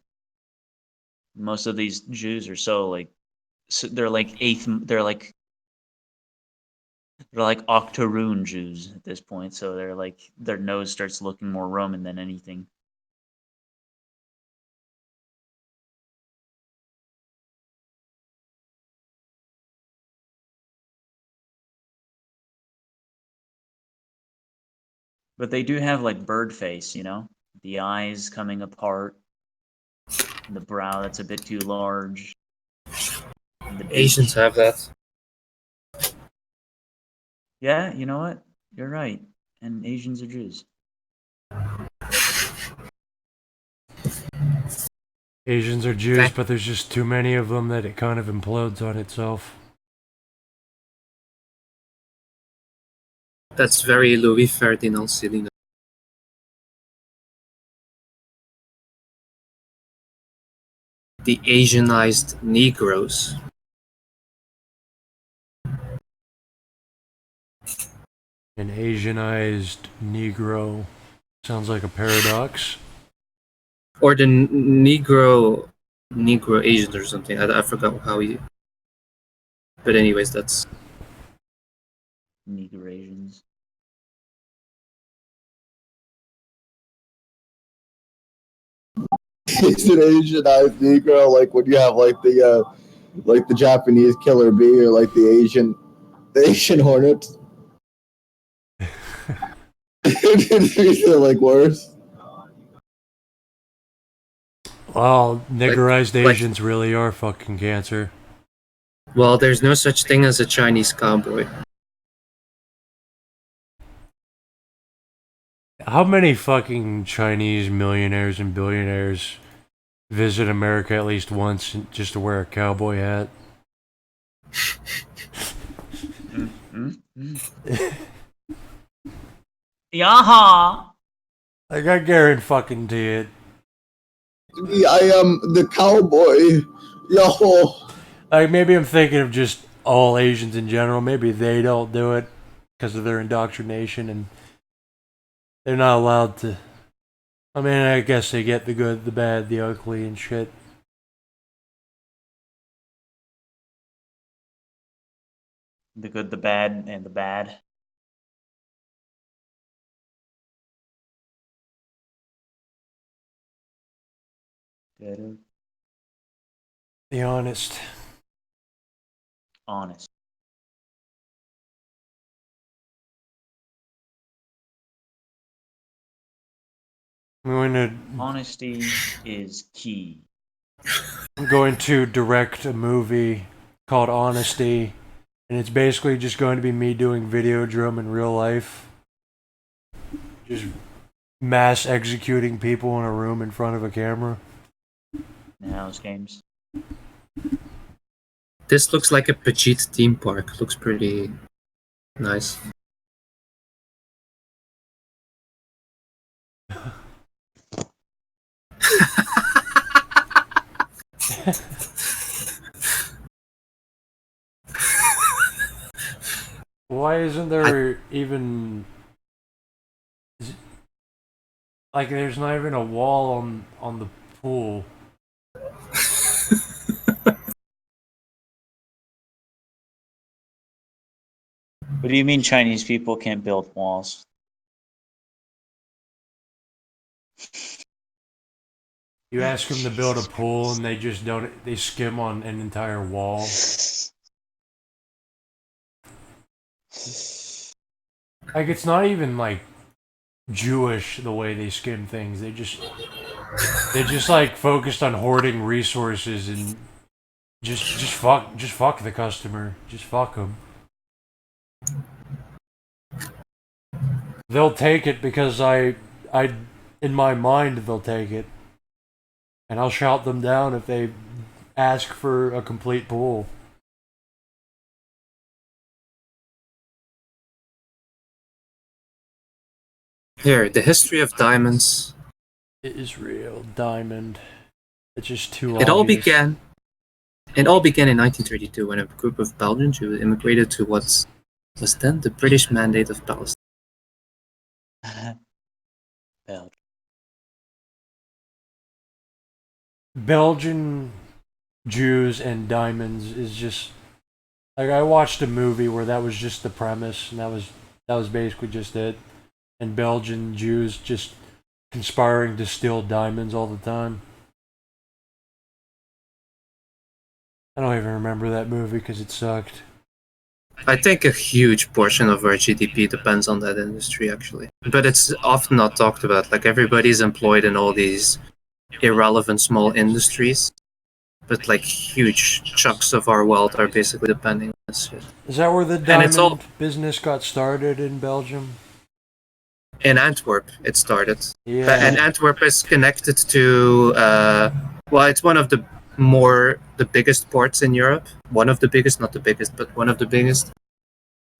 Most of these Jews are so they're like they're like octoroon Jews at this point. So they're like their nose starts looking more Roman than anything. But they do have like bird face, you know? The eyes coming apart, the brow that's a bit too large. The Asians have that. Yeah, you know what? You're right. And Asians are Jews. Asians are Jews, but there's just too many of them that it kind of implodes on itself. That's very Louis Ferdinand silly. The Asianized Negroes. An Asianized Negro sounds like a paradox. Or the Negro Asians or something. I forgot how he. But anyways, that's Negro Asians. It's an Asianized Negro, like when you have like the Japanese killer bee or like the Asian hornet. These are like worse. Well, niggerized Asians really are fucking cancer. well, there's no such thing as a Chinese cowboy. How many fucking Chinese millionaires and billionaires visit America at least once just to wear a cowboy hat? Yaha! Like, I guarantee it. I am the cowboy. Yo. Like, maybe I'm thinking of just all Asians in general. Maybe they don't do it because of their indoctrination and they're not allowed to. I mean, I guess they get the good, the bad, the ugly, and shit. The good, the bad, and the bad. Good. The honest. Honest. Honesty is key. I'm going to direct a movie called Honesty, and it's basically just going to be me doing Videodrome in real life. Just mass executing people in a room in front of a camera. House games. This looks like a Petite theme park. Looks pretty nice. Why isn't there even like there's not even a wall on the pool? What do you mean Chinese people can't build walls? You ask them to build a pool and they just don't. They skim on an entire wall. Like it's not even like Jewish the way they skim things. They just like focused on hoarding resources and just fuck the customer. Just fuck them. They'll take it because I in my mind they'll take it, and I'll shout them down if they ask for a complete pool. Here, the history of diamonds. Israel diamond. It's just too It all obvious. began. It all began in 1932 when a group of Belgian Jews immigrated to what was then the British Mandate of Palestine. Belgium. Belgian Jews and diamonds is just like I watched a movie where that was just the premise, and that was basically just it. And Belgian Jews just conspiring to steal diamonds all the time. I don't even remember that movie because it sucked. I think a huge portion of our GDP depends on that industry, actually. But it's often not talked about. Like, everybody's employed in all these irrelevant small industries, but like huge chunks of our wealth are basically depending on this shit. Is that where the diamond business got started in Belgium? In Antwerp, it started. Yeah. And Antwerp is connected to, well, it's one of the biggest ports in Europe. One of the biggest, not the biggest, but one of the biggest.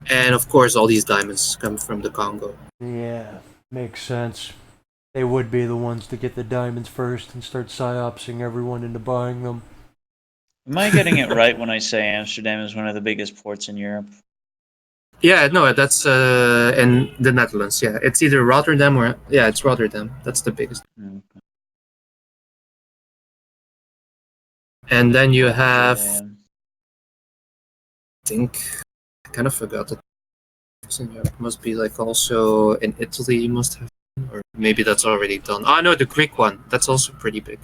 And of course, all these diamonds come from the Congo. Yeah, makes sense. They would be the ones to get the diamonds first and start psyopsing everyone into buying them. Am I getting it right when I say Amsterdam is one of the biggest ports in Europe? Yeah, no, that's in the Netherlands. Yeah, it's either Rotterdam or it's Rotterdam. That's the biggest. Okay. And then you have, I think, I kind of forgot it. Must be like also in Italy. You must have, or maybe that's already done. Ah, no, the Greek one. That's also pretty big.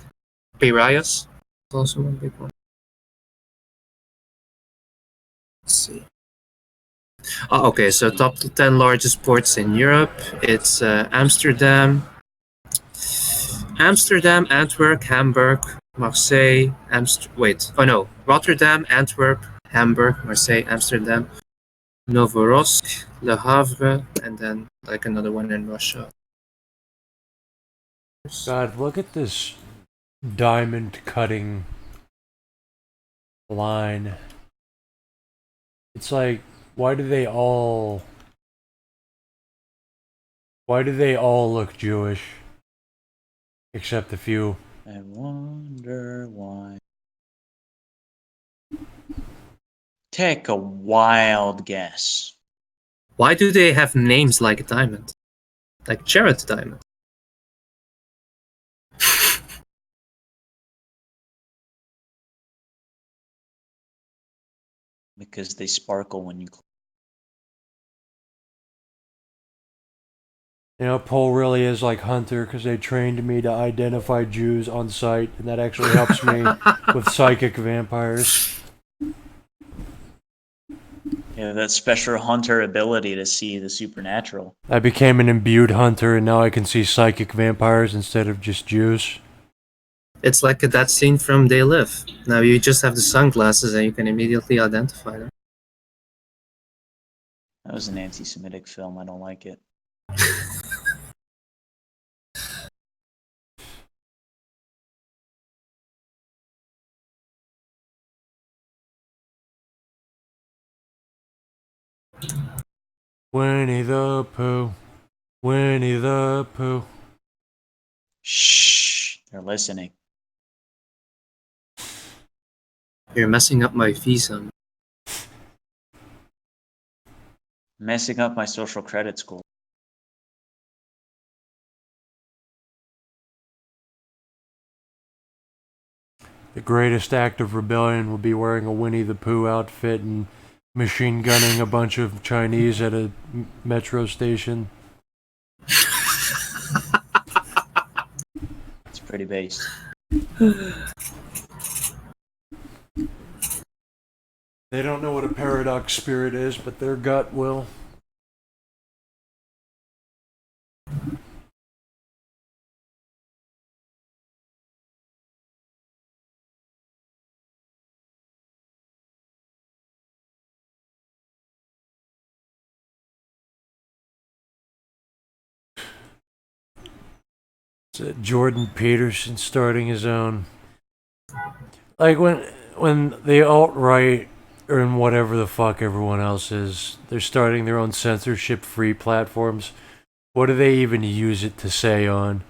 Piraeus, also one big one. Let's see. Oh, okay, so top 10 largest ports in Europe. It's Amsterdam, Antwerp, Hamburg, Marseille, Rotterdam, Antwerp, Hamburg, Marseille, Amsterdam, Novorossiysk, Le Havre, and then like another one in Russia. God, look at this diamond cutting line. It's like, why do they all look Jewish? Except a few. I wonder why. Take a wild guess. Why do they have names like Diamond? Like Jared Diamond? Because they sparkle when you. You know, Paul really is like Hunter because they trained me to identify Jews on sight, and that actually helps me with psychic vampires. Yeah, that special hunter ability to see the supernatural. I became an imbued hunter, and now I can see psychic vampires instead of just Jews. It's like that scene from They Live. Now you just have the sunglasses and you can immediately identify them. That was an anti-Semitic film. I don't like it. Winnie the Pooh. Winnie the Pooh. Shh, they're listening. You're messing up my visa. Messing up my social credit score. The greatest act of rebellion would be wearing a Winnie the Pooh outfit and machine gunning a bunch of Chinese at a metro station. It's pretty based. They don't know what a paradox spirit is, but their gut will. It's Jordan Peterson starting his own. Like when the alt-right or in whatever the fuck everyone else is, they're starting their own censorship-free platforms. What do they even use it to say on?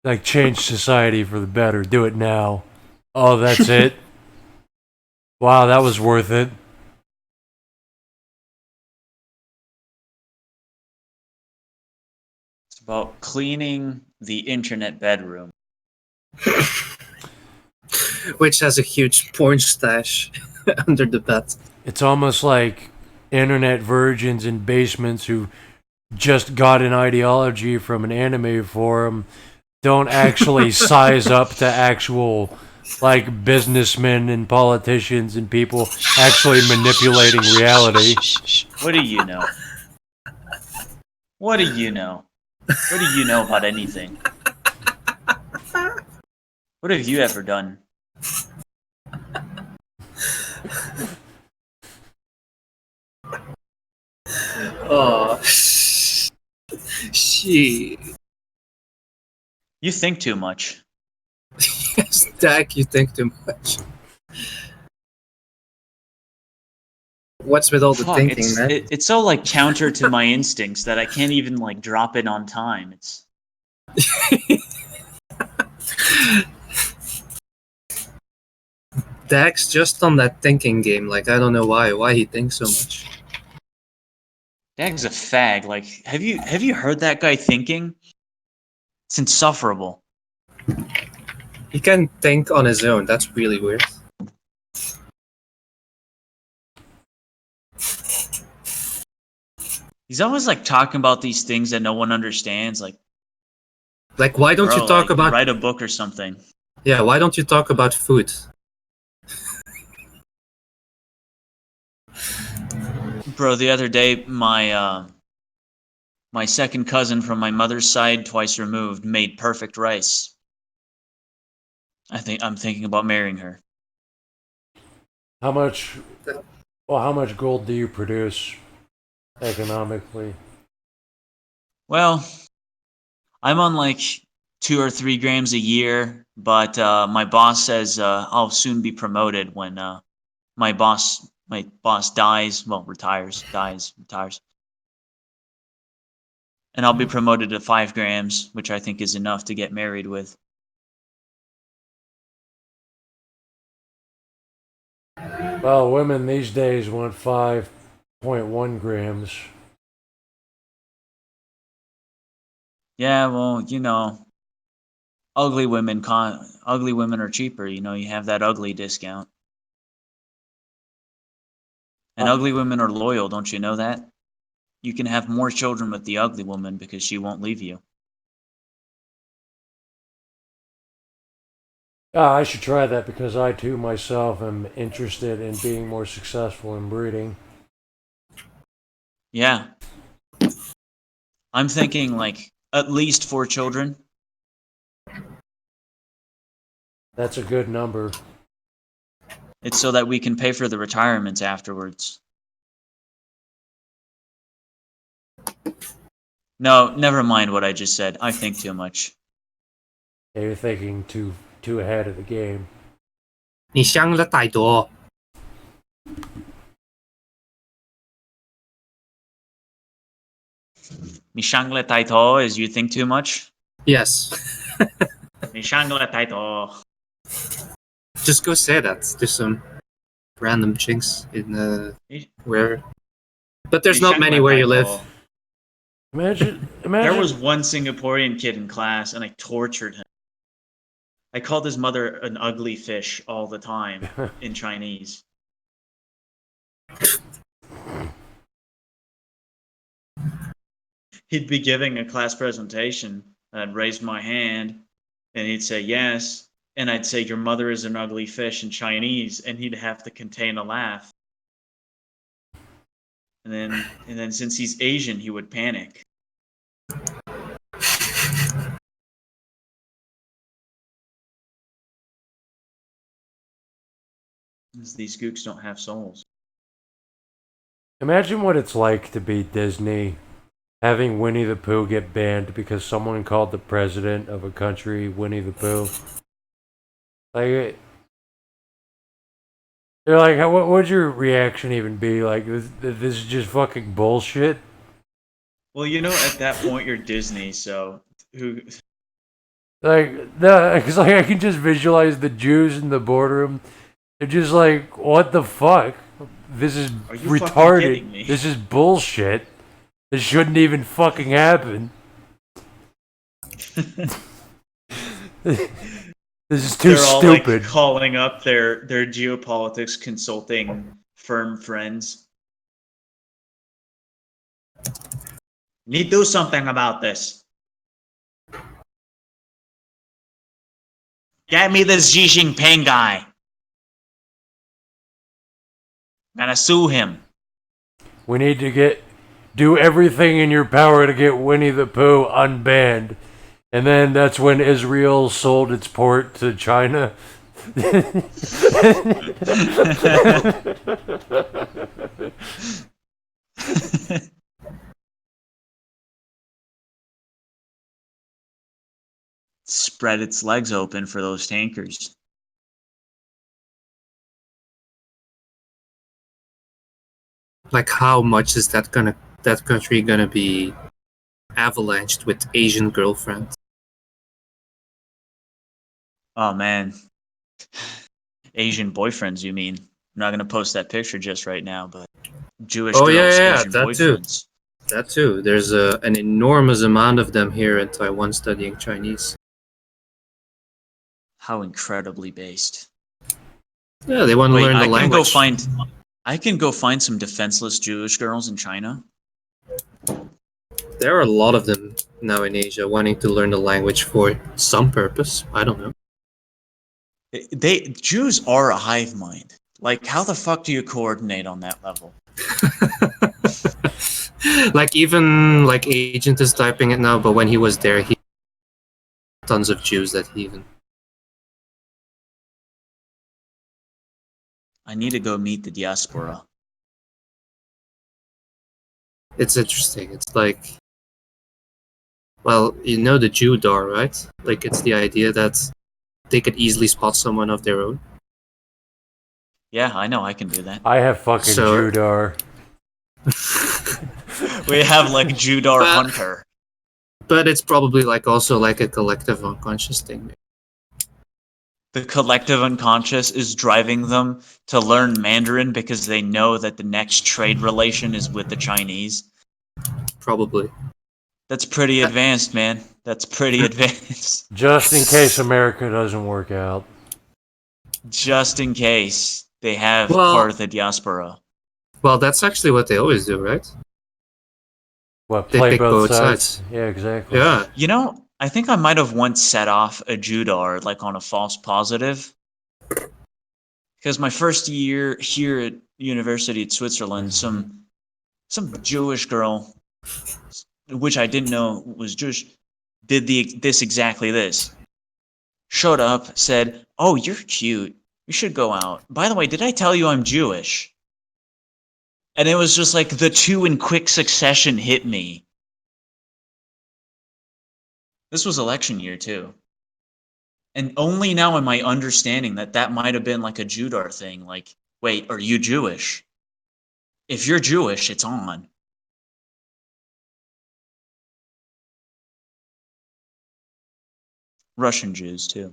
Like, change society for the better. Do it now. Oh, that's it? Wow, that was worth it. It's about cleaning the internet bedroom. Which has a huge porn stash under the bed. It's almost like internet virgins in basements who just got an ideology from an anime forum don't actually size up to actual, like, businessmen and politicians and people actually manipulating reality. What do you know? What do you know? What do you know about anything? What have you ever done? Oh, shit. You think too much. Yes, Dak, you think too much. What's with all the Fuck, thinking, man? it's so like counter to my instincts that I can't even like drop it on time. It's Dak's just on that thinking game. Like, I don't know why he thinks so much. Dag's a fag. Like, have you heard that guy thinking? It's insufferable. He can think on his own. That's really weird. He's always like talking about these things that no one understands. Like, why don't bro, you talk like, about... write a book or something? Yeah, why don't you talk about food? Bro, the other day, my second cousin from my mother's side, twice removed, made perfect rice. I'm thinking about marrying her. How much gold do you produce economically? Well, I'm on like 2 or 3 grams a year, but my boss says I'll soon be promoted when my boss dies. Well, retires, and I'll be promoted to 5 grams, which I think is enough to get married with. Well, women these days want 5.1 grams. Yeah, well, you know, ugly women are cheaper. You know, you have that ugly discount. And ugly women are loyal, don't you know that? You can have more children with the ugly woman because she won't leave you. I should try that because I too myself am interested in being more successful in breeding. Yeah. I'm thinking like at least 4 children. That's a good number. It's so that we can pay for the retirements afterwards. No, never mind what I just said. I think too much. Yeah, you're thinking too ahead of the game. 你想的太多。Mi shangle taito is you think too much? Yes. Mi shangle taito. Just go say that to some random chinks in wherever. But there's not many where you live. Imagine. There was one Singaporean kid in class, and I tortured him. I called his mother an ugly fish all the time in Chinese. He'd be giving a class presentation, and I'd raise my hand, and he'd say yes, and I'd say your mother is an ugly fish in Chinese, and he'd have to contain a laugh. And then since he's Asian, he would panic. These gooks don't have souls. Imagine what it's like to be Disney, having Winnie the Pooh get banned because someone called the president of a country Winnie the Pooh. Like, they're like, what would your reaction even be? Like, this is just fucking bullshit? Well, you know, at that point, you're Disney, so who... Like, no, because like, I can just visualize the Jews in the boardroom. They're just like, what the fuck? This is Are you fucking retarded. kidding me? This is bullshit. This shouldn't even fucking happen. This is too They're all stupid. like calling up their geopolitics consulting firm friends. Need to do something about this. Get me this Xi Jinping guy. Gotta sue him. We need to do everything in your power to get Winnie the Pooh unbanned. And then that's when Israel sold its port to China. Spread its legs open for those tankers. Like, how much is that country gonna be avalanched with Asian girlfriends? Oh man. Asian boyfriends, you mean? I'm not gonna post that picture just right now, but Jewish girls, Asian that boyfriends. too. That too. There's an enormous amount of them here in Taiwan studying Chinese. How incredibly based. Yeah, they want to learn the language. I can go find some defenseless Jewish girls in China. There are a lot of them now in Asia wanting to learn the language for some purpose. I don't know. Jews are a hive mind. Like, how the fuck do you coordinate on that level? Like, even like Agent is typing it now, but when he was there, he tons of Jews that he even. I need to go meet the diaspora. It's interesting. It's like, well, you know the Jewdar, right? Like, it's the idea that they could easily spot someone of their own. Yeah, I know I can do that. I have fucking Judar. We have like Judar Hunter. But it's probably like also like a collective unconscious thing. The collective unconscious is driving them to learn Mandarin because they know that the next trade relation is with the Chinese. Probably. That's pretty advanced, man. That's pretty advanced. Just in case America doesn't work out. Just in case they have part of the diaspora. Well, that's actually what they always do, right? What, they play pick both sides? Yeah, exactly. Yeah. You know, I think I might have once set off a Judar like on a false positive. Because my first year here at University of Switzerland, some Jewish girl, which I didn't know was Jewish, did exactly this. Showed up, said, "Oh, you're cute. You should go out. By the way, did I tell you I'm Jewish?" And it was just like the two in quick succession hit me. This was election year too. And only now am I understanding that might have been like a Judar thing. Like, wait, are you Jewish? If you're Jewish, it's on. Russian Jews too.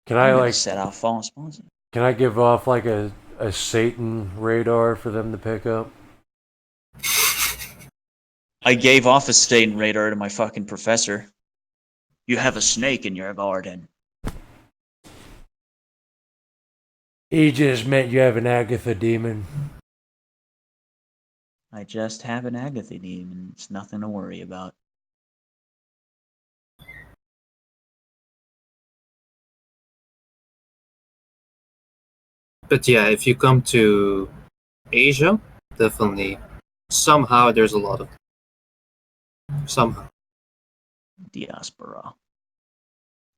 Can I like set out false positive? Can I give off like a Satan radar for them to pick up? I gave off a Satan radar to my fucking professor. You have a snake in your garden. He just meant you have an Agatha demon. I just have an Agatha demon. It's nothing to worry about. But yeah, if you come to Asia, definitely somehow there's a lot of somehow. Diaspora.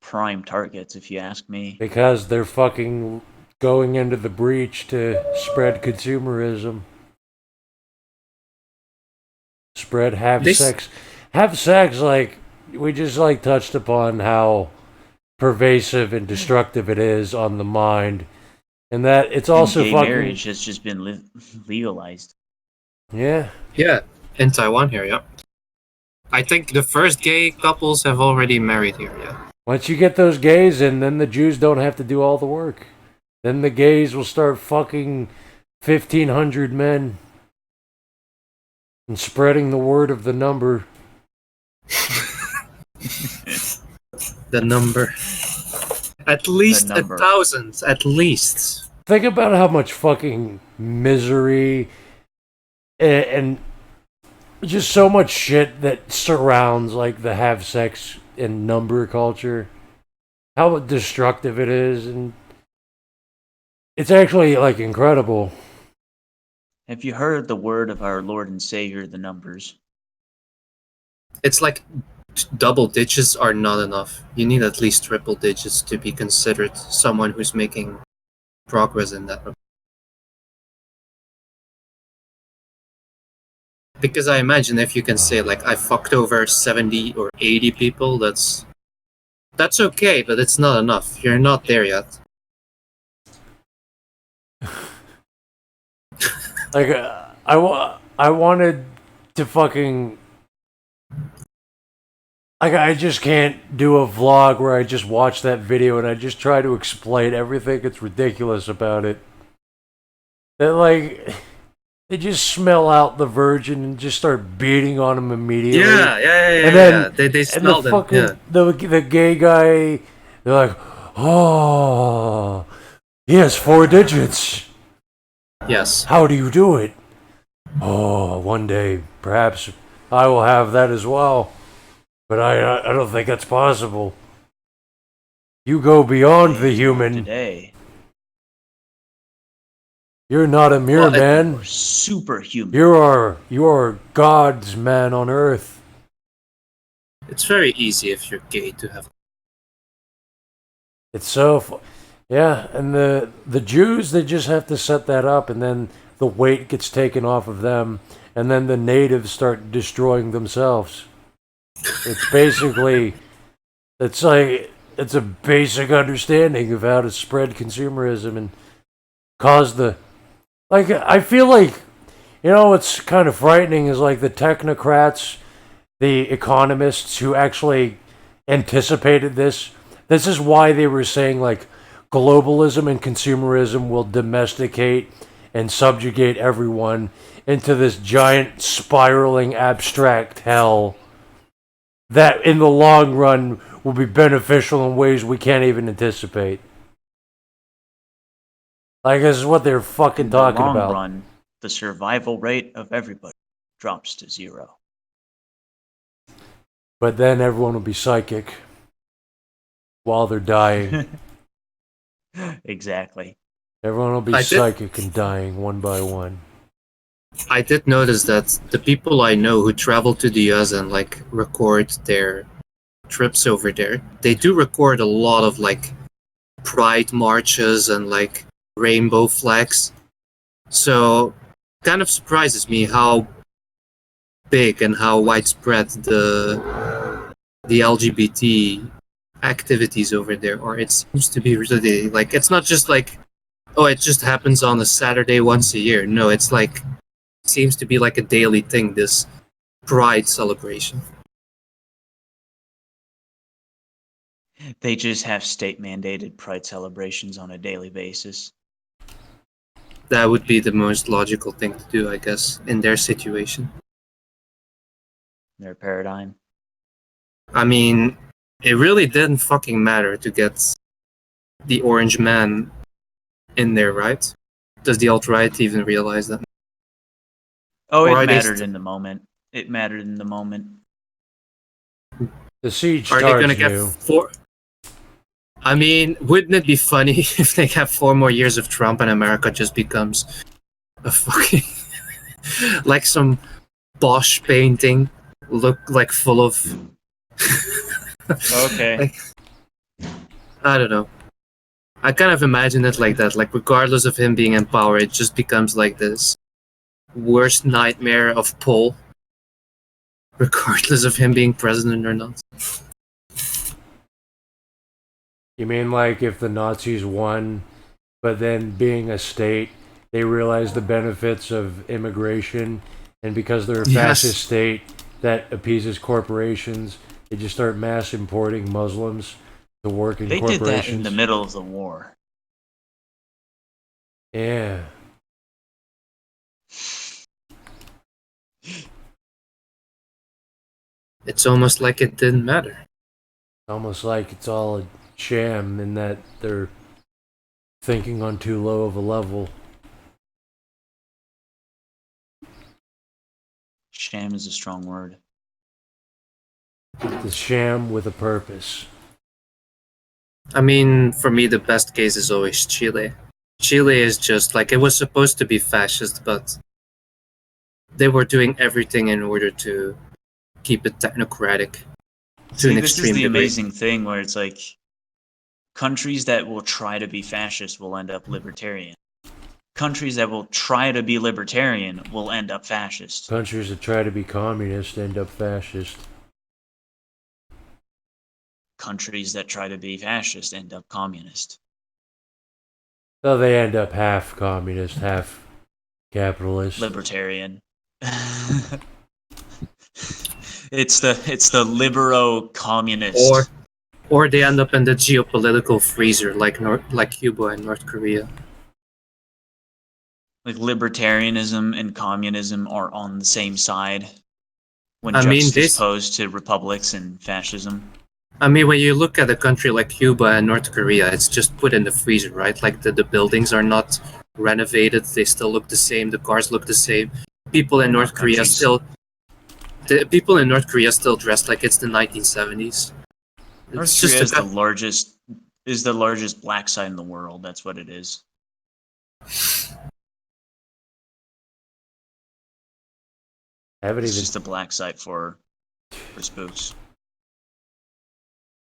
Prime targets, if you ask me. Because they're fucking going into the breach to spread consumerism. Spread have sex. Have sex, like, we just like touched upon how pervasive and destructive it is on the mind. And that it's also gay fucking... marriage has just been legalized. Yeah. Yeah, in Taiwan here, yeah. I think the first gay couples have already married here, yeah. Once you get those gays in, then the Jews don't have to do all the work. Then the gays will start fucking 1,500 men and spreading the word of the number. The number. At least The number. 1,000, at least. Think about how much fucking misery and just so much shit that surrounds like the have sex and number culture. How destructive it is, and it's actually like incredible. Have you heard the word of our Lord and Savior, the numbers? It's like double digits are not enough. You need at least triple digits to be considered someone who's making progress in that. Because I imagine if you can say like I fucked over 70 or 80 people, that's okay, but it's not enough. You're not there yet. Like I wanted to fucking like I just can't do a vlog where I just watch that video and I just try to explain everything that's ridiculous about it. That like they just smell out the virgin and just start beating on him immediately. Yeah. And then They smell and the them. fucking Yeah. the gay guy, they're like, oh, he has 4 digits. Yes. How do you do it? Oh, one day perhaps I will have that as well, but I don't think that's possible. You go beyond the human. Today. You're not a mere man. You're superhuman. You are God's man on earth. It's very easy if you're gay to have. It's so, yeah, and the Jews, they just have to set that up, and then the weight gets taken off of them, and then the natives start destroying themselves. It's basically, it's a basic understanding of how to spread consumerism and cause the, like, I feel like, you know, what's kind of frightening is like the technocrats, the economists who actually anticipated this. This is why they were saying like globalism and consumerism will domesticate and subjugate everyone into this giant spiraling abstract hell that in the long run will be beneficial in ways we can't even anticipate. Like, this is what they're fucking talking In the long about. run, the survival rate of everybody drops to 0. But then everyone will be psychic while they're dying. Exactly. Everyone will be psychic and dying one by one. I did notice that the people I know who travel to the US and like record their trips over there, they do record a lot of like pride marches and like rainbow flags. So kind of surprises me how big and how widespread the LGBT activities over there are. It seems to be really like, it's not just like, oh, it just happens on a Saturday once a year. No, it's like, seems to be like a daily thing, this pride celebration. They just have state mandated pride celebrations on a daily basis. That would be the most logical thing to do, I guess, in their situation. Their paradigm. I mean, it really didn't fucking matter to get the orange man in there, right? Does the alt-right even realize that? Oh, Or it are they mattered in the moment. It mattered in the moment. The siege Are they starts gonna get new. 4? I mean, wouldn't it be funny if they have 4 more years of Trump and America just becomes a fucking like some Bosch painting, look like full of Okay. like, I don't know. I kind of imagine it like that. Like, regardless of him being in power, it just becomes like this worst nightmare of Paul, regardless of him being president or not. You mean like if the Nazis won, but then being a state, they realized the benefits of immigration And because they're a Yes. fascist state that appeases corporations, they just start mass importing Muslims to work in They did corporations. that in the middle of the war. Yeah. It's almost like it didn't matter. Almost like it's all a sham in that they're thinking on too low of a level. Sham is a strong word. The sham with a purpose. I mean, for me, the best case is always Chile. Chile is just like, it was supposed to be fascist, but they were doing everything in order to keep it technocratic to See, an this is extreme the degree. amazing thing where it's like countries that will try to be fascist will end up libertarian. Countries that will try to be libertarian will end up fascist. Countries that try to be communist end up fascist. Countries that try to be fascist end up communist. So they end up half communist, half capitalist. Libertarian. It's the libero-communist. Or they end up in the geopolitical freezer like Cuba and North Korea. Like libertarianism and communism are on the same side when I mean, juxtaposed to republics and fascism. I mean, when you look at a country like Cuba and North Korea, it's just put in the freezer, right? Like the buildings are not renovated; they still look the same. The cars look the same. People in North Korea the people in North Korea still dress like it's the 1970s. North Korea is the largest black site in the world. That's what it is. It's just a black site for spooks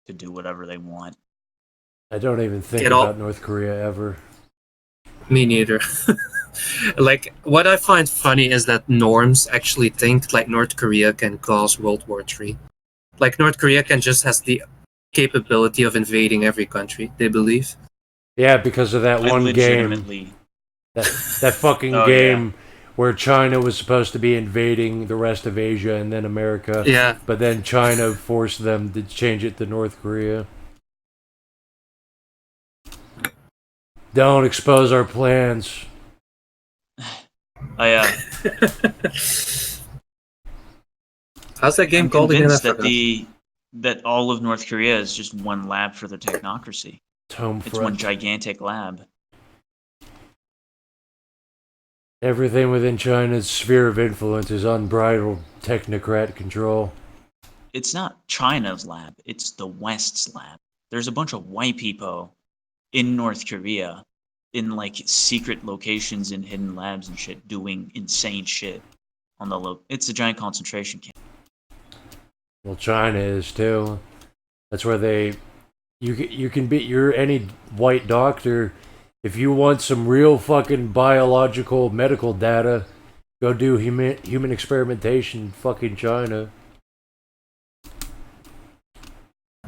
to do whatever they want. I don't even think about North Korea ever. Me neither. Like, what I find funny is that norms actually think like North Korea can cause World War III. Like, North Korea has the capability of invading every country, they believe. Yeah, because of that one legitimately- game. That fucking Oh, game where China was supposed to be invading the rest of Asia and then America. Yeah. But then China forced them to change it to North Korea. Don't expose our plans. Oh yeah. How's that game I'm called again? I convinced that forgot. that all of North Korea is just one lab for the technocracy. It's one gigantic lab. Everything within China's sphere of influence is unbridled technocrat control. It's not China's lab, it's the West's lab. There's a bunch of white people in North Korea in like secret locations in hidden labs and shit doing insane shit on the it's a giant concentration camp. Well, China is too. That's where you can be any white doctor. If you want some real fucking biological medical data, go do human experimentation in fucking China.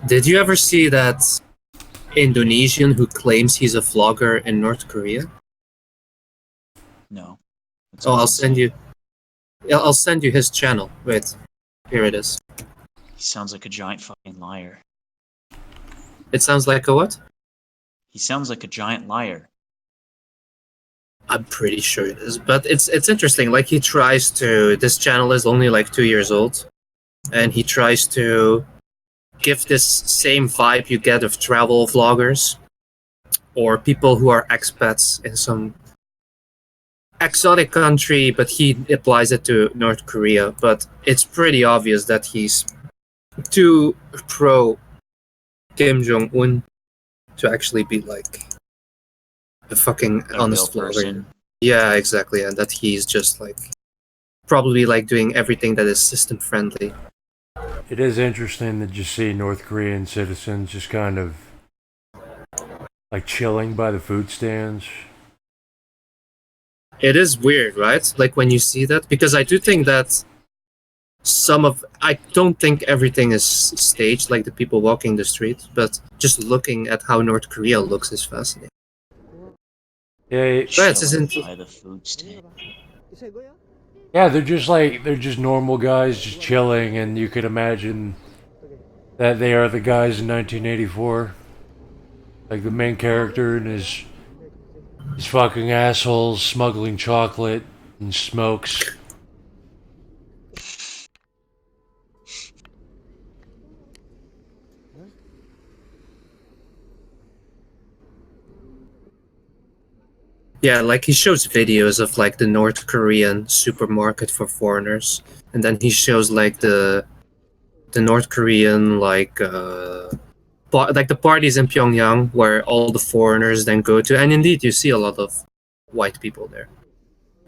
Did you ever see that Indonesian who claims he's a vlogger in North Korea? No. Oh, I'll send you his channel. Wait, here it is. He sounds like a giant fucking liar. It sounds like a what? He sounds like a giant liar. I'm pretty sure it is, but it's interesting. Like, he tries to. This channel is only like 2 years old, and he tries to give this same vibe you get of travel vloggers or people who are expats in some exotic country, but he applies it to North Korea. But it's pretty obvious that he's too pro Kim Jong-un to actually be like a fucking honest vlogger. Yeah, exactly, and that he's just like probably like doing everything that is system friendly. It is interesting that you see North Korean citizens just kind of like chilling by the food stands. It is weird, right? Like when you see that, because I do think that I don't think everything is staged, like the people walking the street, but just looking at how North Korea looks is fascinating. Yeah, Chilling by the food stand. Yeah, they're just normal guys just chilling, and you could imagine that they are the guys in 1984. Like the main character and his fucking assholes smuggling chocolate and smokes. Yeah, like he shows videos of like the North Korean supermarket for foreigners, and then he shows like the North Korean like the parties in Pyongyang where all the foreigners then go to, and indeed you see a lot of white people there.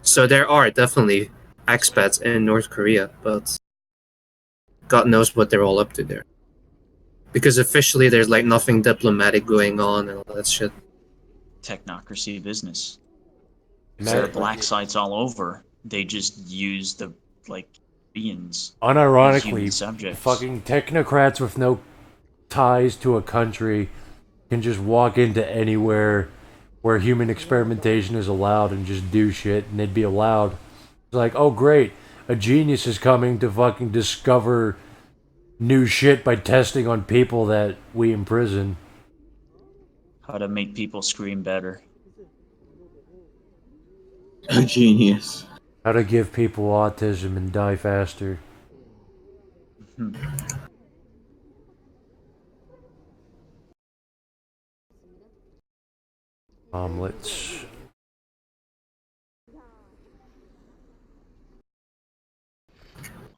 So there are definitely expats in North Korea, but God knows what they're all up to there. Because officially there's like nothing diplomatic going on and all that shit. Technocracy business. There There are black sites all over. They just use the beings as human Unironically, subjects. fucking technocrats with no ties to a country can just walk into anywhere where human experimentation is allowed and just do shit, and they'd be allowed. It's like, oh great, a genius is coming to fucking discover new shit by testing on people that we imprison. How to make people scream better. A genius. How to give people autism and die faster. Omelets.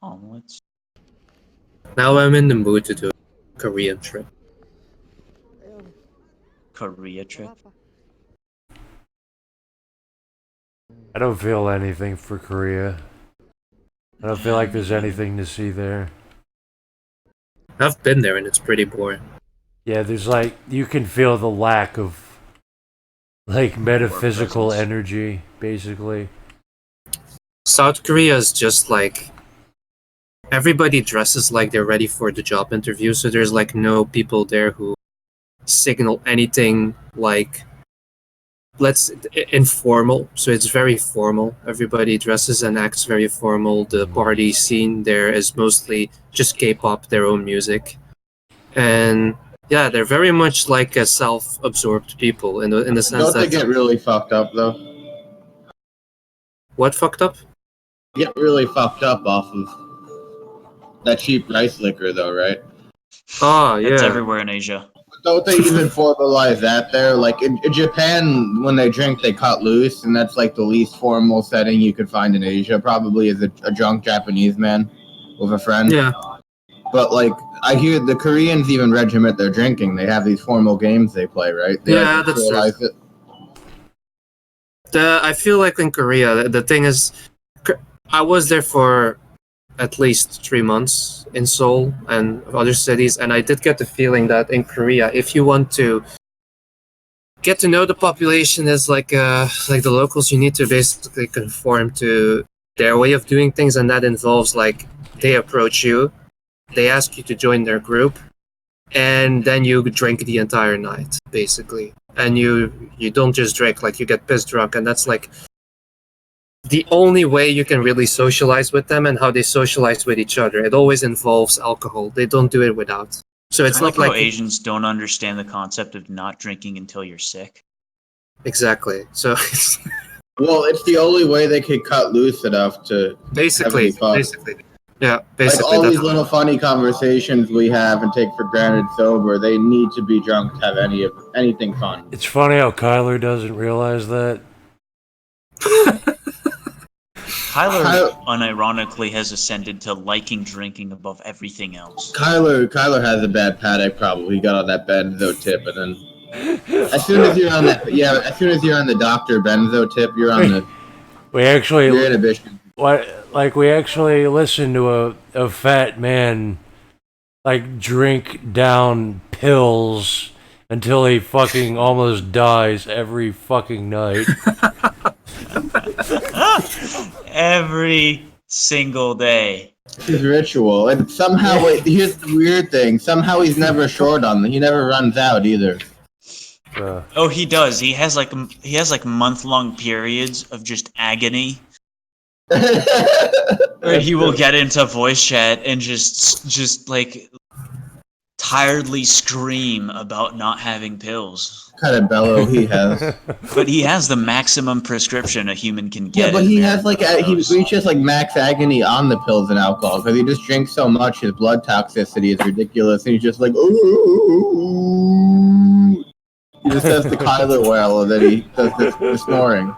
Omelets. Now I'm in the mood to do a Korean trip. Korea trip. I don't feel anything for Korea. I don't feel like there's anything to see there. I've been there and it's pretty boring. Yeah, there's like, you can feel the lack of like metaphysical energy, basically. South Korea is just like everybody dresses like they're ready for the job interview, so there's like no people there who signal anything like informal. So it's very formal. Everybody dresses and acts very formal. The party scene there is mostly just K-pop, their own music, and yeah, they're very much like a self-absorbed people in the sense Don't that they get really fucked up though? What fucked up? Get really fucked up off of that cheap rice liquor though, right? Oh yeah. It's everywhere in Asia. Don't they even formalize that there? Like in Japan, when they drink, they cut loose, and that's like the least formal setting you could find in Asia. Probably as a drunk Japanese man with a friend. Yeah. But like, I hear the Koreans even regiment their drinking. They have these formal games they play, right? They Yeah, that's true. ritualize it. I feel like in Korea, the thing is, I was there for at least 3 months in Seoul and other cities, and I did get the feeling that in Korea, if you want to get to know the population as like the locals, you need to basically conform to their way of doing things, and that involves like they approach you, they ask you to join their group, and then you drink the entire night, basically. And you don't just drink, like you get pissed drunk, and that's like the only way you can really socialize with them and how they socialize with each other. It always involves alcohol. They don't do it without. So it's not like how Asians don't understand the concept of not drinking until you're sick. Exactly. So well, it's the only way they could cut loose enough to basically. Yeah, basically. Like all these little funny conversations we have and take for granted sober, they need to be drunk to have anything fun. It's funny how Kyler doesn't realize that. Kyler unironically has ascended to liking drinking above everything else. Kyler has a bad paddock problem. He got on that benzo tip, and then as soon as you're on the Dr. Benzo tip, you're on the your inhibition. We actually listened to a fat man like drink down pills until he fucking almost dies every fucking night. Every single day. His ritual, and somehow here's the weird thing: somehow he's never short on them. He never runs out either. Oh, he does. He has like month-long periods of just agony Where he will get into voice chat and just like tiredly scream about not having pills. Kind of bellow he has. But he has the maximum prescription a human can get. Yeah, but he has like he reaches like max agony on the pills and alcohol because he just drinks so much. His blood toxicity is ridiculous, and he's just like, ooh. He just does the Kyler wail, and then he does the snoring.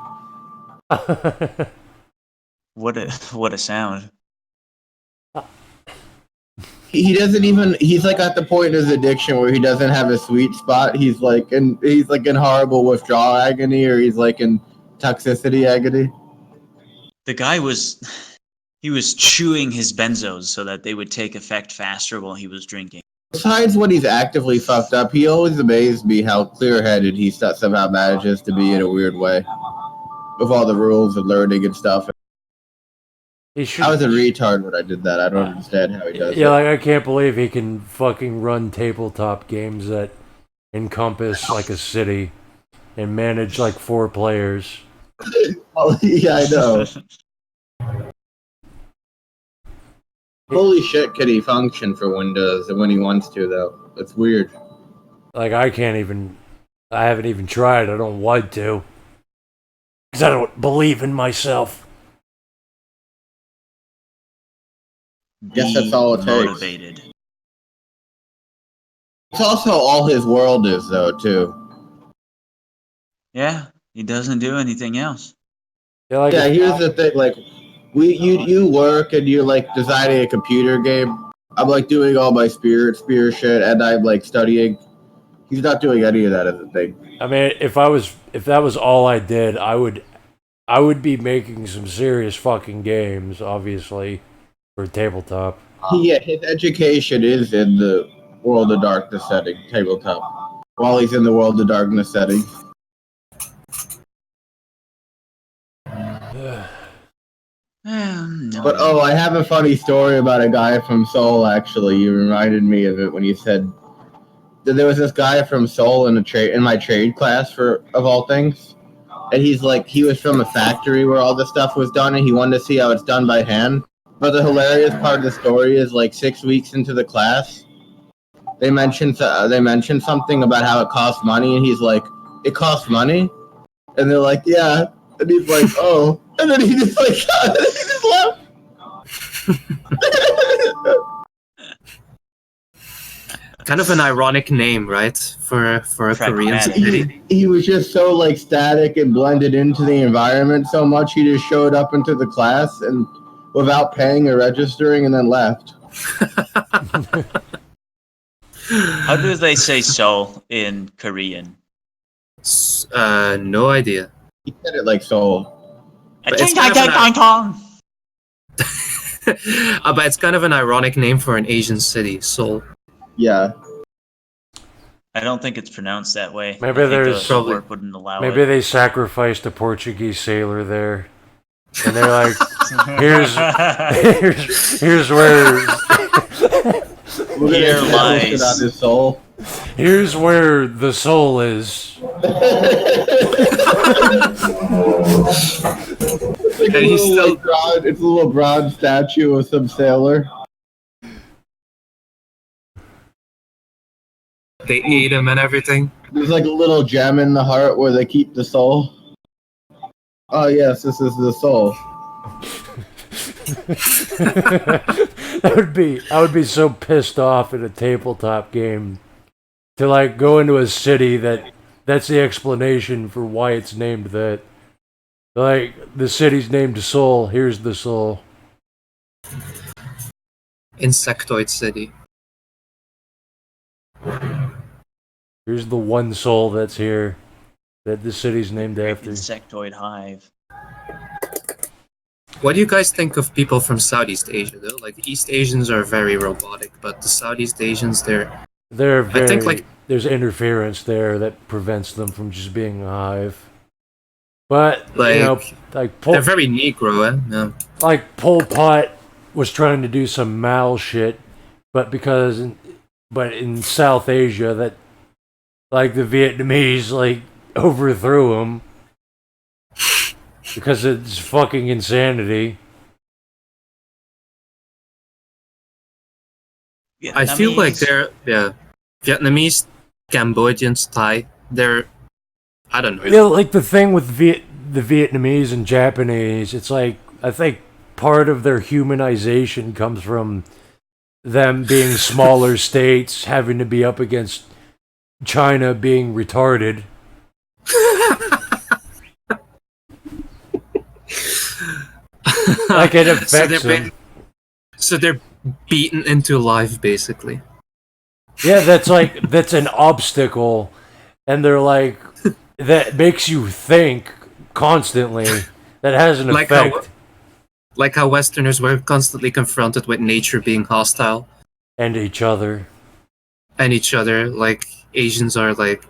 What a sound. He doesn't even. He's like at the point in his addiction where he doesn't have a sweet spot. He's like in horrible withdrawal agony, or he's like in toxicity agony. The guy was chewing his benzos so that they would take effect faster while he was drinking. Besides when he's actively fucked up, he always amazed me how clear-headed he somehow manages to be in a weird way, with all the rules and learning and stuff. I was a retard when I did that. I don't understand how he does it. Yeah, like I can't believe he can fucking run tabletop games that encompass like a city and manage like 4 players. Oh, yeah, I know. Holy shit, can he function for Windows when he wants to, though? It's weird. Like, I haven't even tried. I don't want to. Because I don't believe in myself. Guess that's all it takes. Motivated. It's also all his world is, though, too. Yeah, he doesn't do anything else. Yeah, here's the thing, like, you work and you're, like, designing a computer game. I'm, like, doing all my spear shit, and I'm, like, studying. He's not doing any of that as a thing. I mean, if that was all I did, I would be making some serious fucking games, obviously, for tabletop. Yeah, his education is in the World of Darkness setting, tabletop. While he's in the World of Darkness setting. But I have a funny story about a guy from Seoul. Actually, you reminded me of it when you said that there was this guy from Seoul in my trade class of all things, and he was from a factory where all the stuff was done, and he wanted to see how it's done by hand. But the hilarious part of the story is 6 weeks into the class, they mentioned something about how it costs money, and he's like, "It costs money," and they're like, "Yeah," and he's like, "Oh," and then he just left. Kind of an ironic name, right? For a Korean city. He was just so static and blended into the environment so much. He just showed up into the class and without paying or registering, and then left. How do they say Seoul in Korean? No idea. He said it like Seoul. But it's kind of an ironic name for an Asian city, Seoul. Yeah. I don't think it's pronounced that way. Maybe there's probably wouldn't allow maybe it. they sacrificed a Portuguese sailor there, and they're like, here's where here lies on his soul. Here's where the soul is. It's a little bronze statue of some sailor. They ate him and everything. There's a little gem in the heart where they keep the soul. Oh yes, this is the soul. I would be so pissed off in a tabletop game to go into a city that's the explanation for why it's named that. The city's named Seoul. Here's the soul. Insectoid City. Here's the one soul that's here that the city's named after. Insectoid hive. What do you guys think of people from Southeast Asia, though? East Asians are very robotic, but the Southeast Asians, they're very, I think there's interference there that prevents them from just being a hive. But they're very Negro, eh? Yeah. Pol Pot was trying to do some Mao shit, but in South Asia that the Vietnamese overthrew him. because it's fucking insanity. I feel like they're Vietnamese, Cambodians, Thai. They're I don't know. Yeah, like the thing with the Vietnamese and Japanese, it's like I think part of their humanization comes from them being smaller states having to be up against China being retarded. Like it affects them. So they're beaten into life, basically. Yeah, that's an obstacle, and they're like that makes you think constantly. That has an effect. Like how Westerners were constantly confronted with nature being hostile. And each other. And each other. Like Asians are like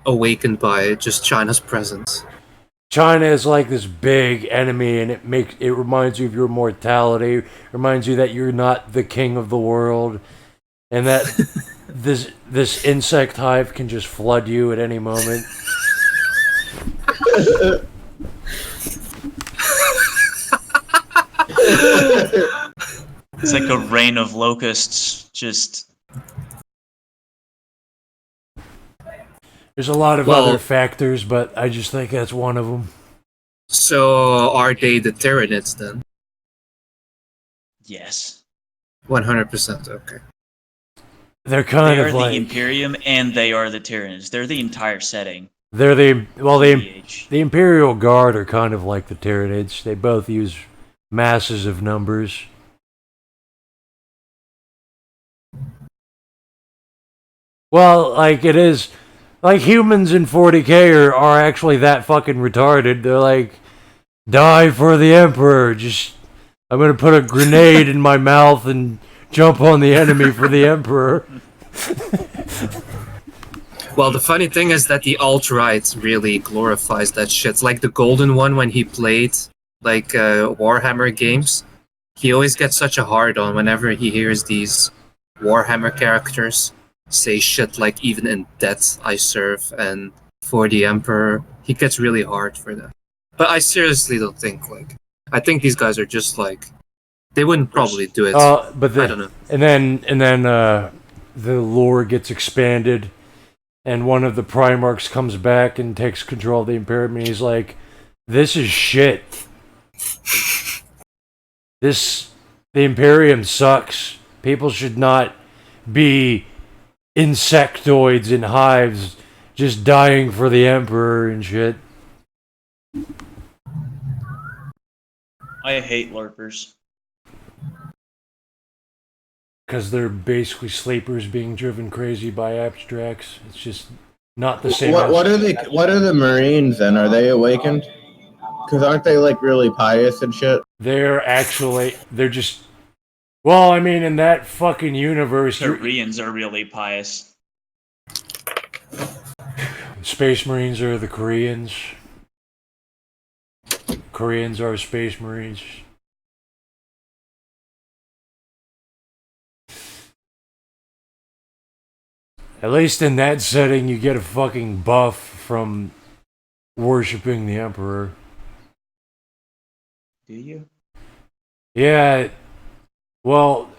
awakened by just China's presence. China is like this big enemy, and it reminds you of your mortality. It reminds you that you're not the king of the world, and that this insect hive can just flood you at any moment. It's like a rain of locusts, just. There's a lot of other factors, but I just think that's one of them. So, are they the Tyranids then? Yes. 100%, okay. They're kind of like the Imperium, and they are the Tyranids. They're the entire setting. They're the Imperial Guard are kind of like the Tyranids. They both use masses of numbers. Well, like it is, like humans in 40k are actually that fucking retarded. They're like, die for the Emperor. Just, I'm gonna put a grenade in my mouth and jump on the enemy for the Emperor. Well, the funny thing is that the alt-right really glorifies that shit. It's like the Golden One when he played like Warhammer games. He always gets such a hard-on whenever he hears these Warhammer characters say shit like even in death I serve and for the Emperor. He gets really hard for that. But I seriously don't think I think these guys are just like they wouldn't probably do it. But I don't know. And then the lore gets expanded, and one of the Primarchs comes back and takes control of the Imperium, and he's like, "This is shit. The Imperium sucks. People should not be insectoids in hives just dying for the Emperor and shit." I hate lurkers. Because they're basically sleepers being driven crazy by abstracts. It's just not the same. What are the Marines then? Are they awakened? Because aren't they like really pious and shit? They're just. Well, I mean, in that fucking universe, Koreans are really pious. Space Marines are the Koreans. Koreans are Space Marines. At least in that setting, you get a fucking buff from worshipping the Emperor. Do you? Yeah. Well,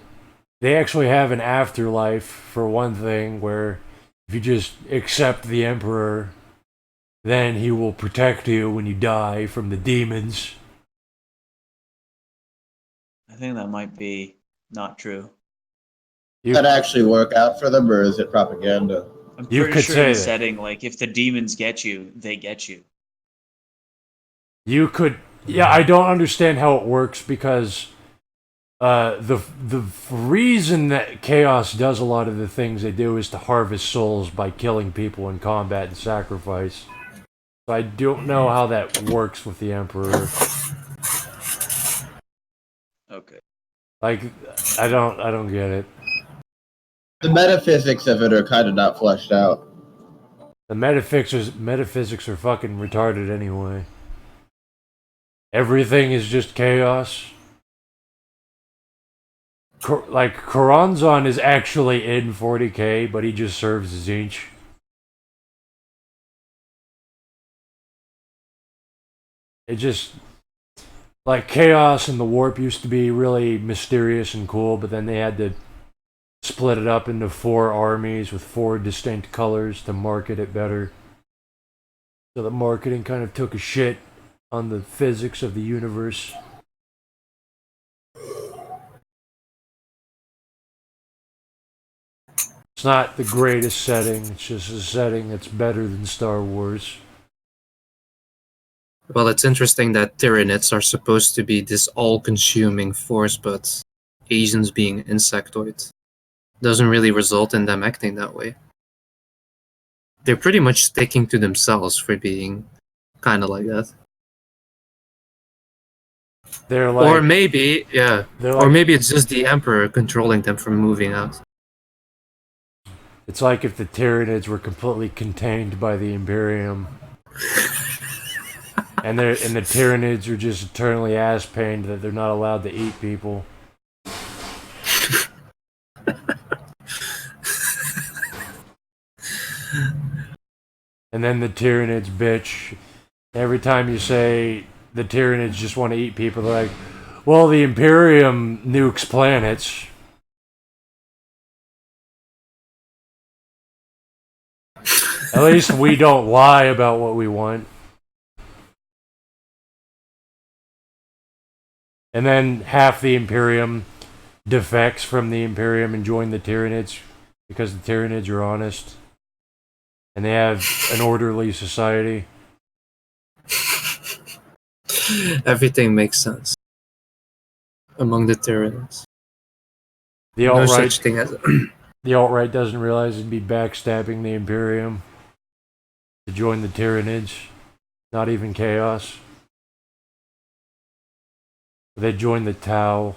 they actually have an afterlife, for one thing, where if you just accept the Emperor, then he will protect you when you die from the demons. I think that might be not true. Does that actually work out for them, or is it propaganda? I'm pretty sure in the setting, like, if the demons get you, they get you. You could... Yeah, I don't understand how it works, because the reason that Chaos does a lot of the things they do is to harvest souls by killing people in combat and sacrifice. So I don't know how that works with the Emperor. Okay. Like, I don't get it. The metaphysics of it are kind of not fleshed out. The metaphysics are fucking retarded anyway. Everything is just chaos. Like, Karanzan is actually in 40k, but he just serves Zinch. It just like Chaos and the Warp used to be really mysterious and cool, but then they had to split it up into 4 armies with 4 distinct colors to market it better. So the marketing kind of took a shit on the physics of the universe. It's not the greatest setting, it's just a setting that's better than Star Wars. Well, it's interesting that Tyranids are supposed to be this all-consuming force, but Asians being insectoids doesn't really result in them acting that way. They're pretty much sticking to themselves for being kind of like that. They're like, or maybe, yeah, they're or like, maybe it's just the Emperor controlling them from moving out. it's like if the Tyranids were completely contained by the Imperium. And the Tyranids are just eternally ass-pained that they're not allowed to eat people. And then the Tyranids bitch. Every time you say the Tyranids just want to eat people, they're like, well, the Imperium nukes planets. At least we don't lie about what we want. And then half the Imperium defects from the Imperium and join the Tyranids because the Tyranids are honest. And they have an orderly society. Everything makes sense among the Tyranids. The No alt-right, such thing as the alt-right doesn't realize it'd be backstabbing the Imperium to join the Tyranids. Not even Chaos. They join the Tau.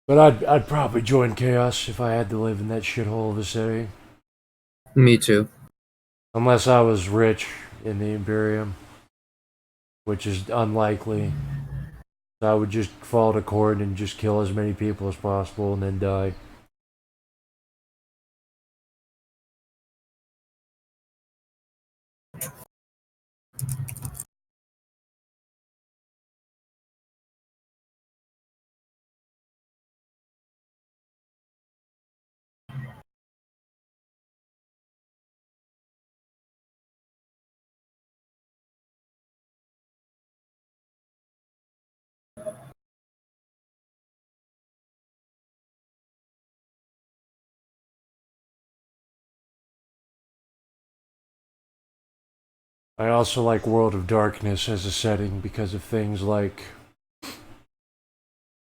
But I'd probably join Chaos if I had to live in that shithole of a city. Me too. Unless I was rich in the Imperium, which is unlikely. So I would just fall to court and just kill as many people as possible and then die. I also like World of Darkness as a setting because of things like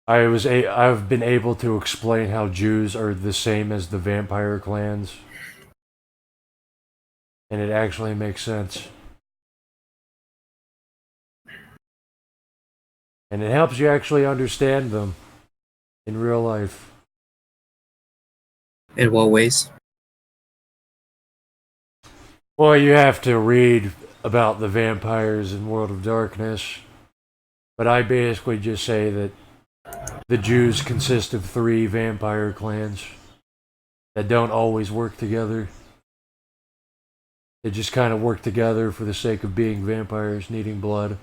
I've been able to explain how Jews are the same as the vampire clans. And it actually makes sense. And it helps you actually understand them in real life. In what ways? Well, you have to read about the vampires in World of Darkness. But I basically just say that the Jews consist of 3 vampire clans that don't always work together. They just kind of work together for the sake of being vampires, needing blood.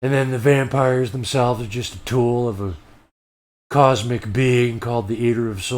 And then the vampires themselves are just a tool of a cosmic being called the Eater of Souls.